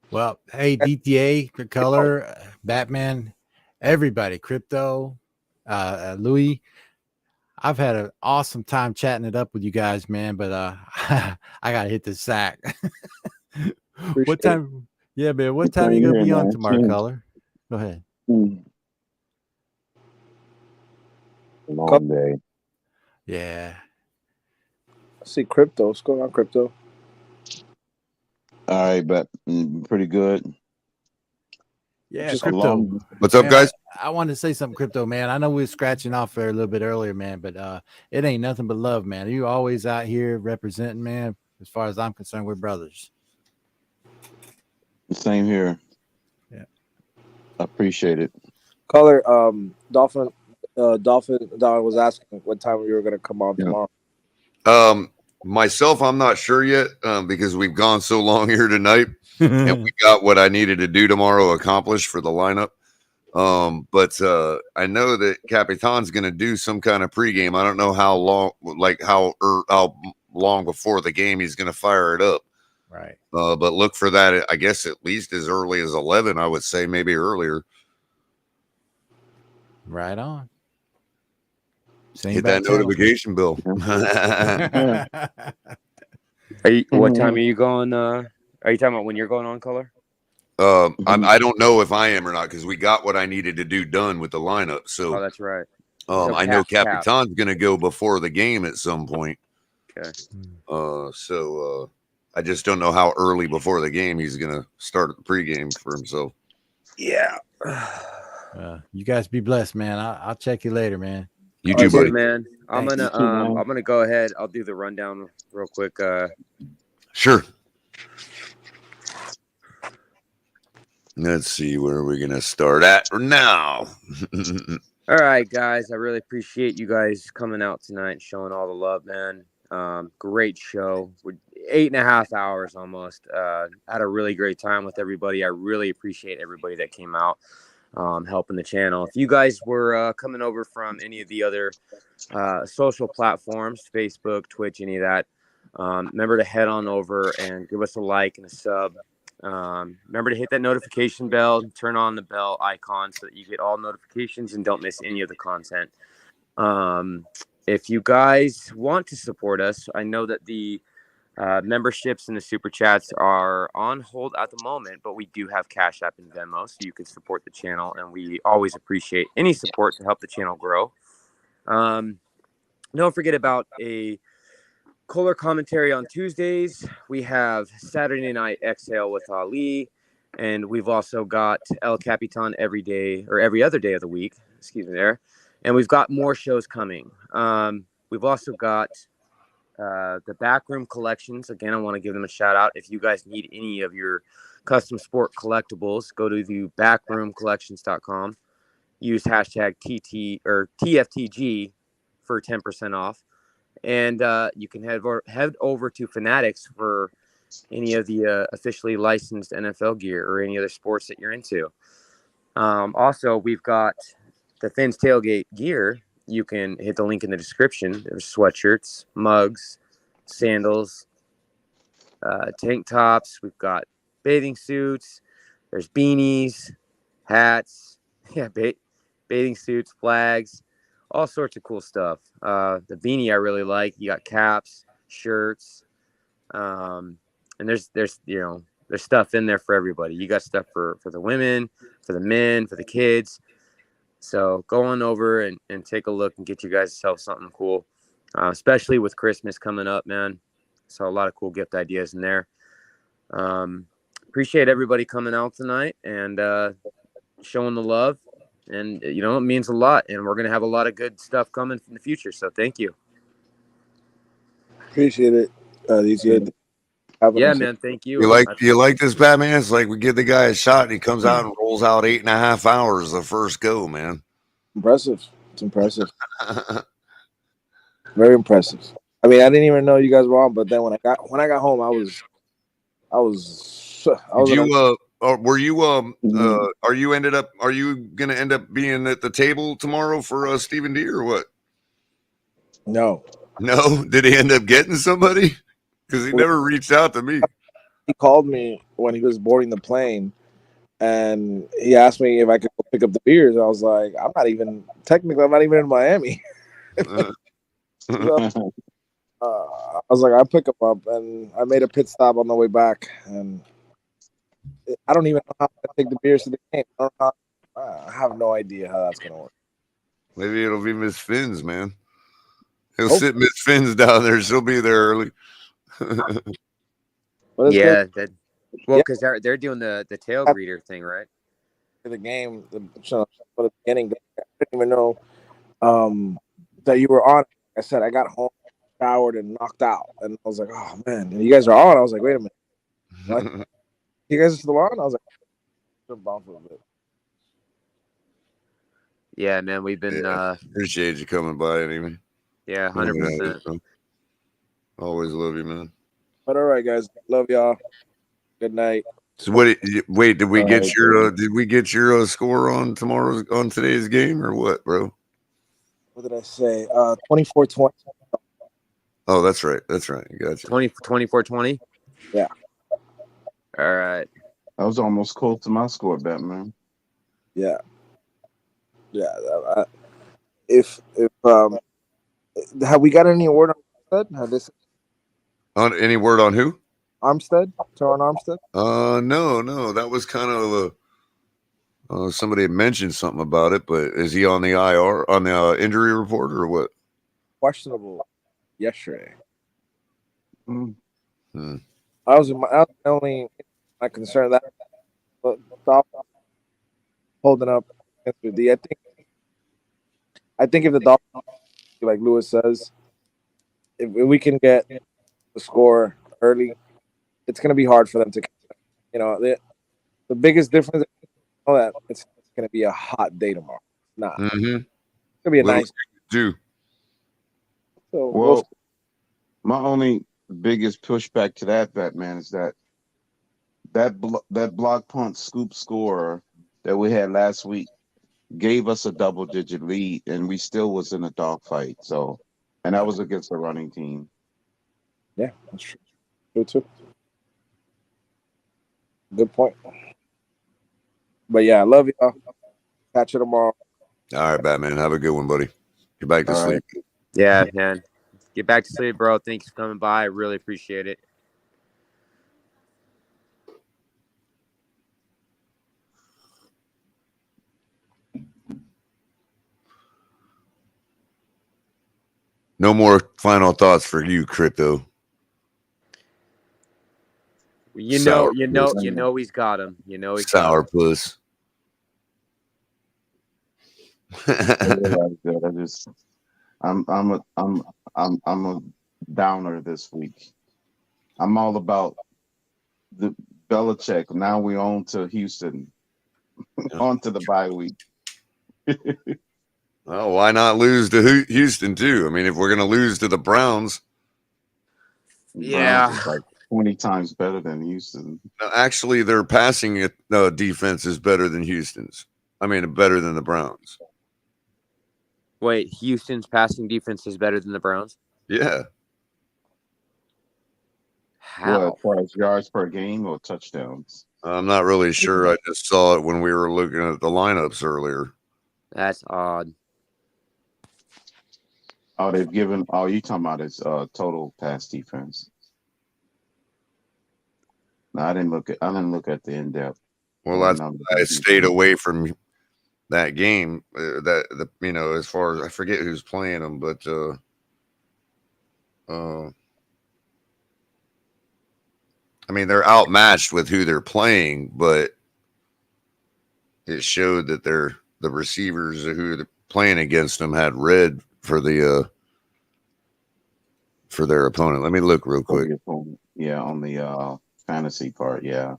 Well, hey, DTA, the color, Batman, everybody, Crypto, Louis. I've had an awesome time chatting it up with you guys, man, but I got to hit the sack. What time? Yeah, man. What time are you gonna be on tomorrow, Color? Go ahead. Long day. Yeah. See Crypto. What's going on, Crypto? All right, but pretty good. Yeah, Just Crypto. What's up, Man, guys? I wanted to say something, Crypto, man. I know we were scratching off there a little bit earlier, man, but it ain't nothing but love, man. You always out here representing, man. As far as I'm concerned, we're brothers. Same here. Yeah. I appreciate it. Color, Dolphin Don was asking what time we were going to come on tomorrow. Myself, I'm not sure yet because we've gone so long here tonight, and we got what I needed to do tomorrow accomplished for the lineup. But I know that Capitan's going to do some kind of pregame. I don't know how long, how long before the game he's going to fire it up. Right. But look for that, I guess, at least as early as 11, I would say, maybe earlier. Right on. Hit that notification bill. What time are you going? Are you talking about when you're going on, Color? I don't know if I am or not because we got what I needed to do done with the lineup. So that's right. I know Capitan's going to go before the game at some point. Okay. So I just don't know how early before the game he's going to start the pregame for himself. Yeah. You guys be blessed, man. I'll check you later, man. You too, buddy. Man. I'm gonna go ahead. I'll do the rundown real quick. Sure. Let's see where we're gonna start at now. All right, guys. I really appreciate you guys coming out tonight and showing all the love, man. Great show. We're 8.5 hours almost. Had a really great time with everybody. I really appreciate everybody that came out. Helping the channel. If you guys were coming over from any of the other social platforms, Facebook, Twitch, any of that, remember to head on over and give us a like and a sub. Remember to hit that notification bell, turn on the bell icon so that you get all notifications and don't miss any of the content. If you guys want to support us, I know that the memberships and the super chats are on hold at the moment, but we do have Cash App and Venmo, so you can support the channel, and we always appreciate any support to help the channel grow. Don't forget about a color commentary on Tuesdays. We have Saturday Night Exhale with Ali, and we've also got El Capitan every day or every other day of the week. Excuse me there. And we've got more shows coming. We've also got the Backroom Collections. Again, I want to give them a shout out. If you guys need any of your custom sport collectibles, go to the backroomcollections.com. Use hashtag TT or TFTG for 10% off. And you can head over to Fanatics for any of the officially licensed NFL gear or any other sports that you're into. Also, we've got the Fins Tailgate gear. You can hit the link in the description. There's sweatshirts, mugs, sandals, tank tops. We've got bathing suits, There's beanies, hats, bathing suits, flags, all sorts of cool stuff. The beanie I really like. You got caps, shirts, and there's stuff in there for everybody. You got stuff for the women, for the men, for the kids. So go on over and take a look and get you guys yourself something cool, especially with Christmas coming up, man. So a lot of cool gift ideas in there. Appreciate everybody coming out tonight and showing the love. And, it means a lot. And we're going to have a lot of good stuff coming in the future. So thank you. Appreciate it. Yeah, man. Thank you. You like this, Batman? It's like we give the guy a shot and he comes out and rolls out 8.5 hours the first go, man. Impressive. It's impressive. Very impressive. I mean, I didn't even know you guys were on, but then when I got home, are you gonna end up being at the table tomorrow for Stephen D or what? No. Did he end up getting somebody? Because he never reached out to me. He called me when he was boarding the plane, and he asked me if I could go pick up the beers. I was like, I'm not even in Miami. So, I was like, I'll pick him up, and I made a pit stop on the way back, and I don't even know how to take the beers to the game. I have no idea how that's gonna work. Maybe it'll be Miss Finn's, man. He'll sit Miss Finn's down there. She'll be there early. Yeah, because they're doing the tail greeter thing, right? The game, for the beginning, I didn't even know that you were on. I said I got home, showered, and knocked out, and I was like, "Oh man!" And you guys are on. I was like, "Wait a minute, what? You guys are still on?" I was like, "Jump on for a bit." Yeah, man, we've been. Appreciate you coming by anyway. Yeah, 100%. Always love you, man. But all right, guys, love y'all. Good night. So wait, did we get your score on today's game or what, bro? What did I say? 24-20. Oh, that's right. Gotcha. 24-20? Yeah. All right. I was almost close to my score bet, man. Yeah. Have we got any word on Armstead? On any word on who? Armstead? Teron Armstead? No. That was kind of somebody had mentioned something about it, but is he on the IR on the injury report or what? Questionable yesterday. Hmm. I was only my concern that Dolphins holding up against the D. I think if the Dolphins, like Lewis says, if we can get the score early, it's going to be hard for them to. The biggest difference is that it's going to be a hot day tomorrow. It's going to be a nice do. So my only biggest pushback to that bet, man, is that block punt scoop score that we had last week gave us a double-digit lead, and we still was in a dogfight. So, and that was against the running team. Yeah, that's true. True too. Good point. But yeah, I love y'all. Catch you tomorrow. All right, Batman. Have a good one, buddy. Get back to sleep. Right. Yeah, man. Get back to sleep, bro. Thanks for coming by. I really appreciate it. No more final thoughts for you, Crypto. You know he's got him. You know he's sourpuss. I'm a downer this week. I'm all about the Belichick. Now we on to Houston. On to the bye week. Well, why not lose to Houston too? I mean, if we're gonna lose to the Browns, yeah, like 20 times better than Houston. No, actually, their passing defense is better than Houston's. I mean, better than the Browns. Wait, Houston's passing defense is better than the Browns? Yeah. How? What, as far as yards per game or touchdowns? I'm not really sure. I just saw it when we were looking at the lineups earlier. That's odd. Oh, they've given. Oh, you talking about his total pass defense? No, I didn't look at the in depth. Well, that's I stayed away from that game. As far as I forget who's playing them, but I mean, they're outmatched with who they're playing, but it showed that the receivers who they're playing against them had red for their opponent. Let me look real quick. Yeah, on the fantasy part. Yeah.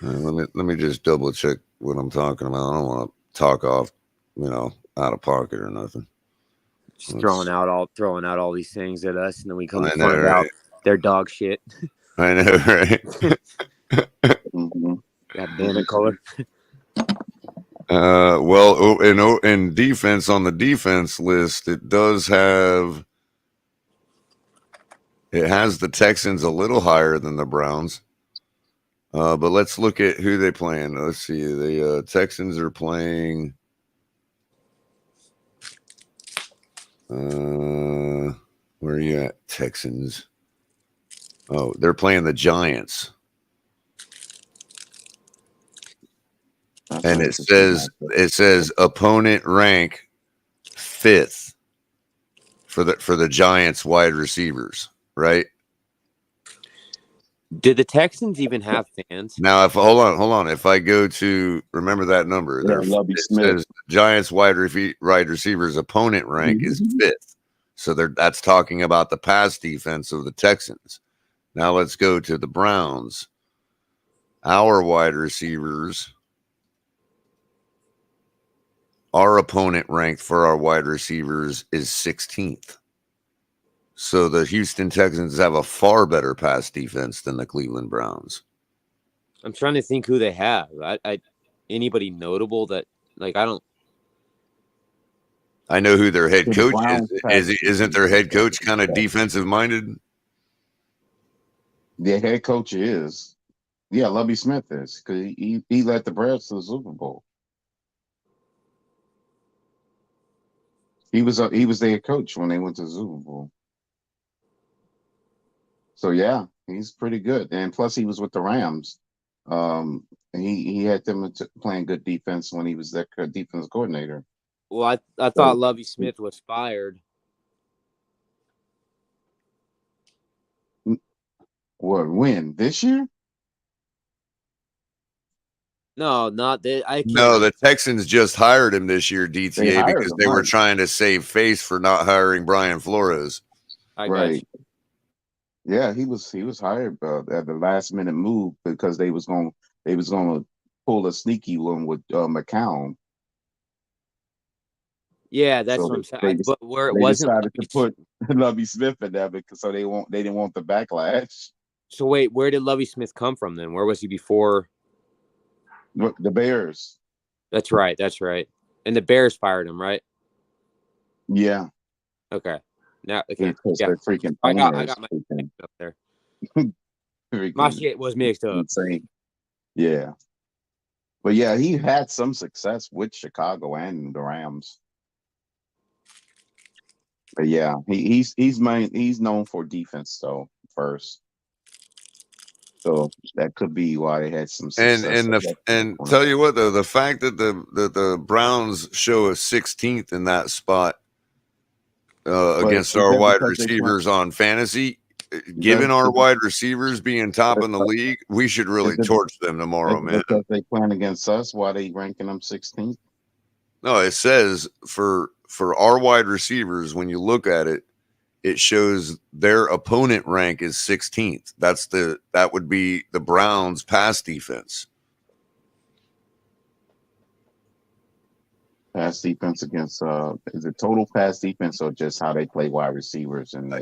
Let me just double check what I'm talking about. I don't want to talk off, out of pocket or nothing. Just throwing out all these things at us, and then we come to find out they're dog shit. I know, right? That banner color. Well, in defense, on the defense list, it has the Texans a little higher than the Browns. But let's look at who they playing. Let's see. The Texans are playing. Where are you at, Texans? Oh, they're playing the Giants. And it says opponent rank 5th for the Giants wide receivers, right? Did the Texans even have fans? Now, hold on. If I go to remember that number, it says Giants wide receivers opponent rank is 5th. So that's talking about the pass defense of the Texans. Now let's go to the Browns. Our wide receivers, our opponent ranked for our wide receivers is 16th. So the Houston Texans have a far better pass defense than the Cleveland Browns. I'm trying to think who they have. Anybody notable that I know who their head coach is. Isn't their head coach kind of defensive minded? The head coach is. Yeah, Lovie Smith is, because he led the Bears to the Super Bowl. He was their coach when they went to the Super Bowl. So yeah, he's pretty good, and plus he was with the Rams. He had them playing good defense when he was their defense coordinator. Well, I thought Lovie Smith was fired. What, when? This year? No, not that. No, the Texans just hired him this year, DTA, because they were trying to save face for not hiring Brian Flores. Right. Yeah, he was hired at the last minute move because they was going to pull a sneaky one with McCown. Yeah, that's what I'm saying. But where it wasn't, decided to put Lovie Smith in there because they didn't want the backlash. So wait, where did Lovie Smith come from then? Where was he before? The Bears. That's right. And the Bears fired him, right? Yeah. Okay. Now, yeah. Freaking I got my mixed up there. My shit was mixed up. Insane. Yeah. But yeah, he had some success with Chicago and the Rams. But yeah, he's known for defense though first. So that could be why they had some success. And tell you what though, the fact that the Browns show a 16th in that spot against our wide receivers on fantasy, given our wide receivers being top in the league, we should really torch them tomorrow, man. Because they playing against us, why they ranking them 16th? No, it says for our wide receivers, when you look at it, it shows their opponent rank is 16th. That would be the Browns pass defense. Pass defense against is it total pass defense or just how they play wide receivers? And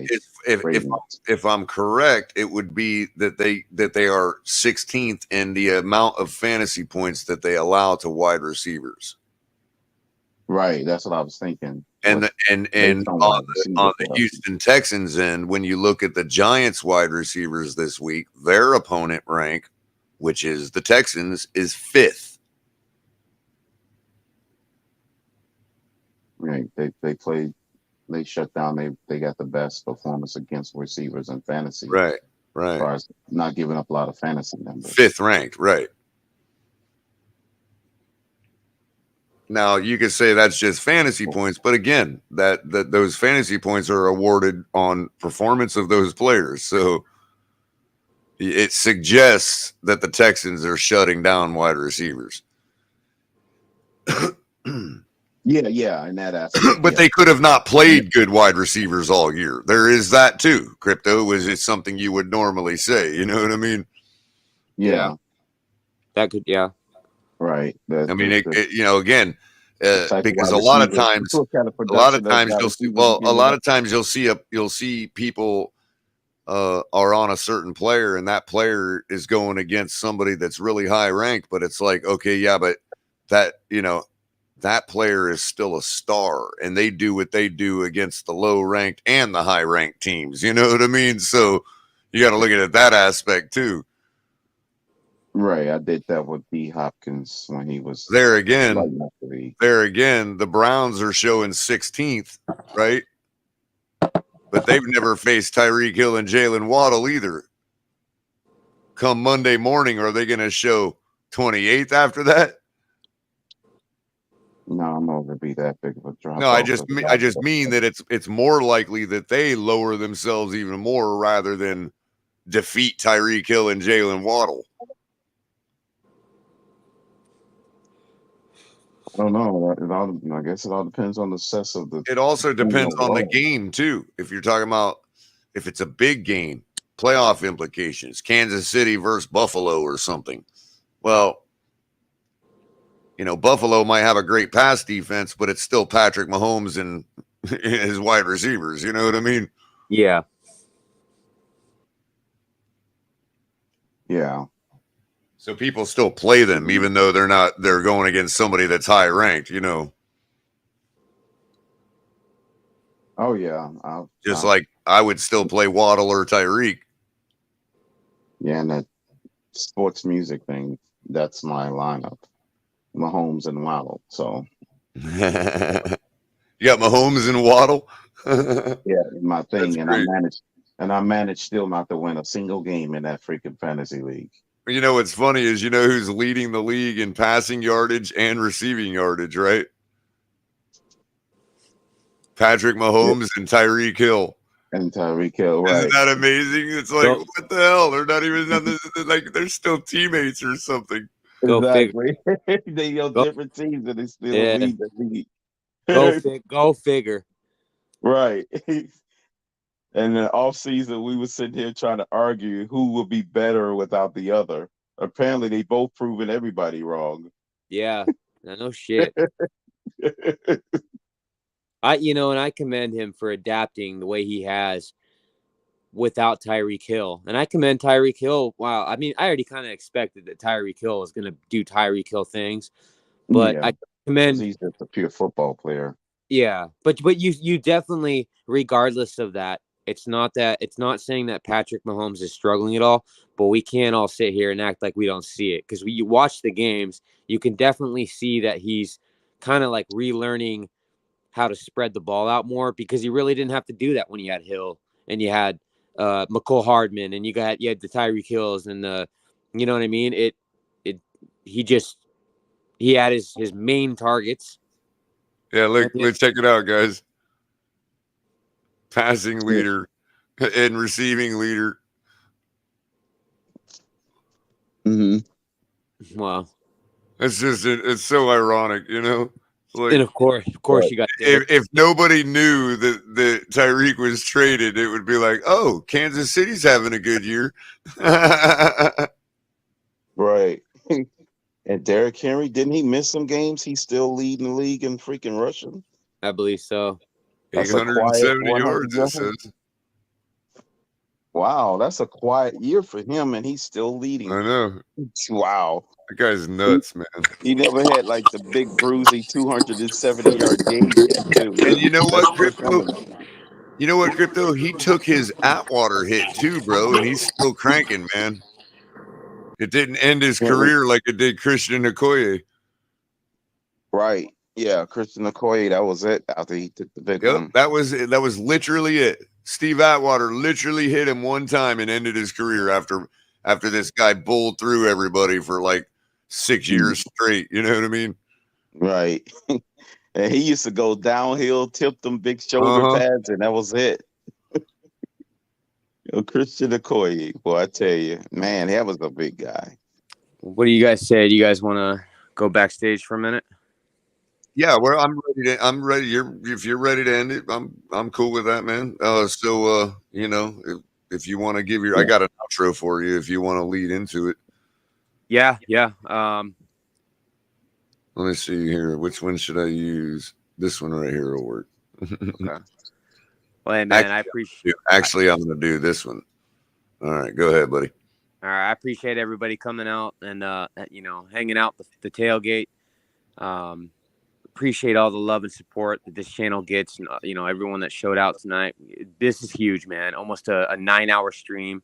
if I'm correct, it would be that they are 16th in the amount of fantasy points that they allow to wide receivers. Right, that's what I was thinking. And on the Houston Texans end, when you look at the Giants wide receivers this week, their opponent rank which is the Texans, is 5th. Right. They shut down. They got the best performance against receivers in fantasy. Right. As far as not giving up a lot of fantasy numbers. 5th ranked, right. Now you could say that's just fantasy points, but again, that those fantasy points are awarded on performance of those players. So it suggests that the Texans are shutting down wide receivers. Yeah, in that aspect. But they could have not played good wide receivers all year. There is that too. Crypto, is it something you would normally say? You know what I mean? Yeah. That could, yeah. Right. I mean, again, because a lot of times you'll see people are on a certain player, and that player is going against somebody that's really high ranked, but it's like, okay, yeah, but that player is still a star, and they do what they do against the low ranked and the high ranked teams. You know what I mean? So you got to look at it that aspect too. Right, I did that with D. Hopkins when he was there again. The Browns are showing 16th, right? But they've never faced Tyreek Hill and Jalen Waddle either. Come Monday morning, are they going to show 28th after that? No, I'm not going to be that big of a drop. No, I just mean that it's more likely that they lower themselves even more rather than defeat Tyreek Hill and Jalen Waddle. I don't know. I guess it all depends on the success of the. It also depends on the game too. If you're talking about if it's a big game, playoff implications, Kansas City versus Buffalo or something. Well, Buffalo might have a great pass defense, but it's still Patrick Mahomes and his wide receivers. You know what I mean? Yeah. Yeah. So people still play them, even though they're going against somebody that's high ranked, Oh yeah. Like I would still play Waddle or Tyreek. Yeah, and that sports music thing, that's my lineup. Mahomes and Waddle. So you got Mahomes and Waddle? Yeah, my thing. That's and I managed still not to win a single game in that freaking fantasy league. What's funny is who's leading the league in passing yardage and receiving yardage, right? Patrick Mahomes and Tyreek Hill. And Tyreek Hill, right? Isn't that amazing? It's like, what the hell? They're not even they're still teammates or something. Exactly. They on different teams and they still lead the league. Go figure. Right. And in the off season, we were sitting here trying to argue who would be better without the other. Apparently, they both proven everybody wrong. Yeah, no shit. I commend him for adapting the way he has without Tyreek Hill. And I commend Tyreek Hill. Wow. I mean, I already kind of expected that Tyreek Hill was going to do Tyreek Hill things, but I commend. He's just a pure football player. Yeah, but you definitely, regardless of that, it's not saying that Patrick Mahomes is struggling at all, but we can't all sit here and act like we don't see it, because you watch the games, you can definitely see that he's kind of like relearning how to spread the ball out more, because he really didn't have to do that when you had Hill and you had McCole Hardman and you had the Tyreek Hills and you know what I mean? He had his main targets. Yeah, let's check it out, guys. Passing leader and receiving leader. Mm-hmm. Wow. It's so ironic, Like, and of course you got if nobody knew that Tyreek was traded, it would be like, oh, Kansas City's having a good year. Right. And Derrick Henry, didn't he miss some games? He's still leading the league in freaking rushing. I believe so. 870 yards, it says. Wow, that's a quiet year for him, and he's still leading. I know. Wow. That guy's nuts, man. He never had like the big bruisey 270-yard game yet, too. And you know what, Crypto? He took his Atwater hit too, bro, and he's still cranking, man. It didn't end his Yeah. career like it did Christian Okoye. Right. Yeah, Christian Okoye, that was it after he took the big Yep, one. that was literally it. Steve Atwater literally hit him one time and ended his career after this guy bowled through everybody for like 6 years straight. You know what I mean? Right. And he used to go downhill, tip them big shoulder Uh-huh. pads, and that was it. Christian Okoye, boy, I tell you, man, that was a big guy. What do you guys say? Do you guys want to go backstage for a minute? Yeah, well, I'm ready. If you're ready to end it, I'm cool with that, man. You know, if you want to give I got an outro for you if you want to lead into it. Yeah. Let me see here. Which one should I use? This one right here will work. Okay. Well, hey, man, I appreciate. Actually, I'm going to do this one. All right, go ahead, buddy. All right, I appreciate everybody coming out and hanging out the tailgate. Appreciate all the love and support that this channel gets, and everyone that showed out tonight. This is huge, man. Almost a 9-hour stream.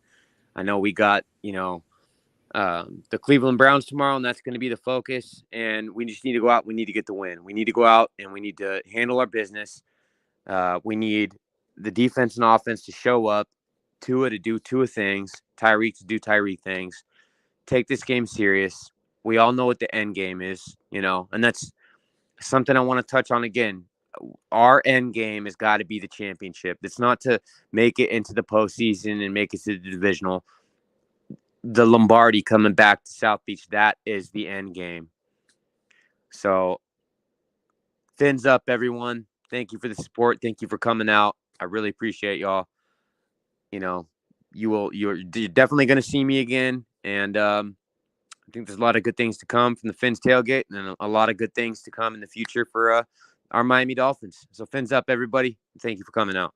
I know we got the Cleveland Browns tomorrow, and that's going to be the focus. And we just need to go out. We need to get the win. We need to go out and we need to handle our business. We need the defense and offense to show up, Tua to do Tua things, Tyreek to do Tyreek things. Take this game serious. We all know what the end game is, and that's something I want to touch on again. Our end game has got to be the championship. It's not to make it into the postseason and make it to the divisional. The Lombardi coming back to South Beach, that is the end game. So, fins up, everyone. Thank you for the support. Thank you for coming out. I really appreciate y'all. You're definitely going to see me again. And I think there's a lot of good things to come from the Fins tailgate, and a lot of good things to come in the future for our Miami Dolphins. So fins up, everybody. Thank you for coming out.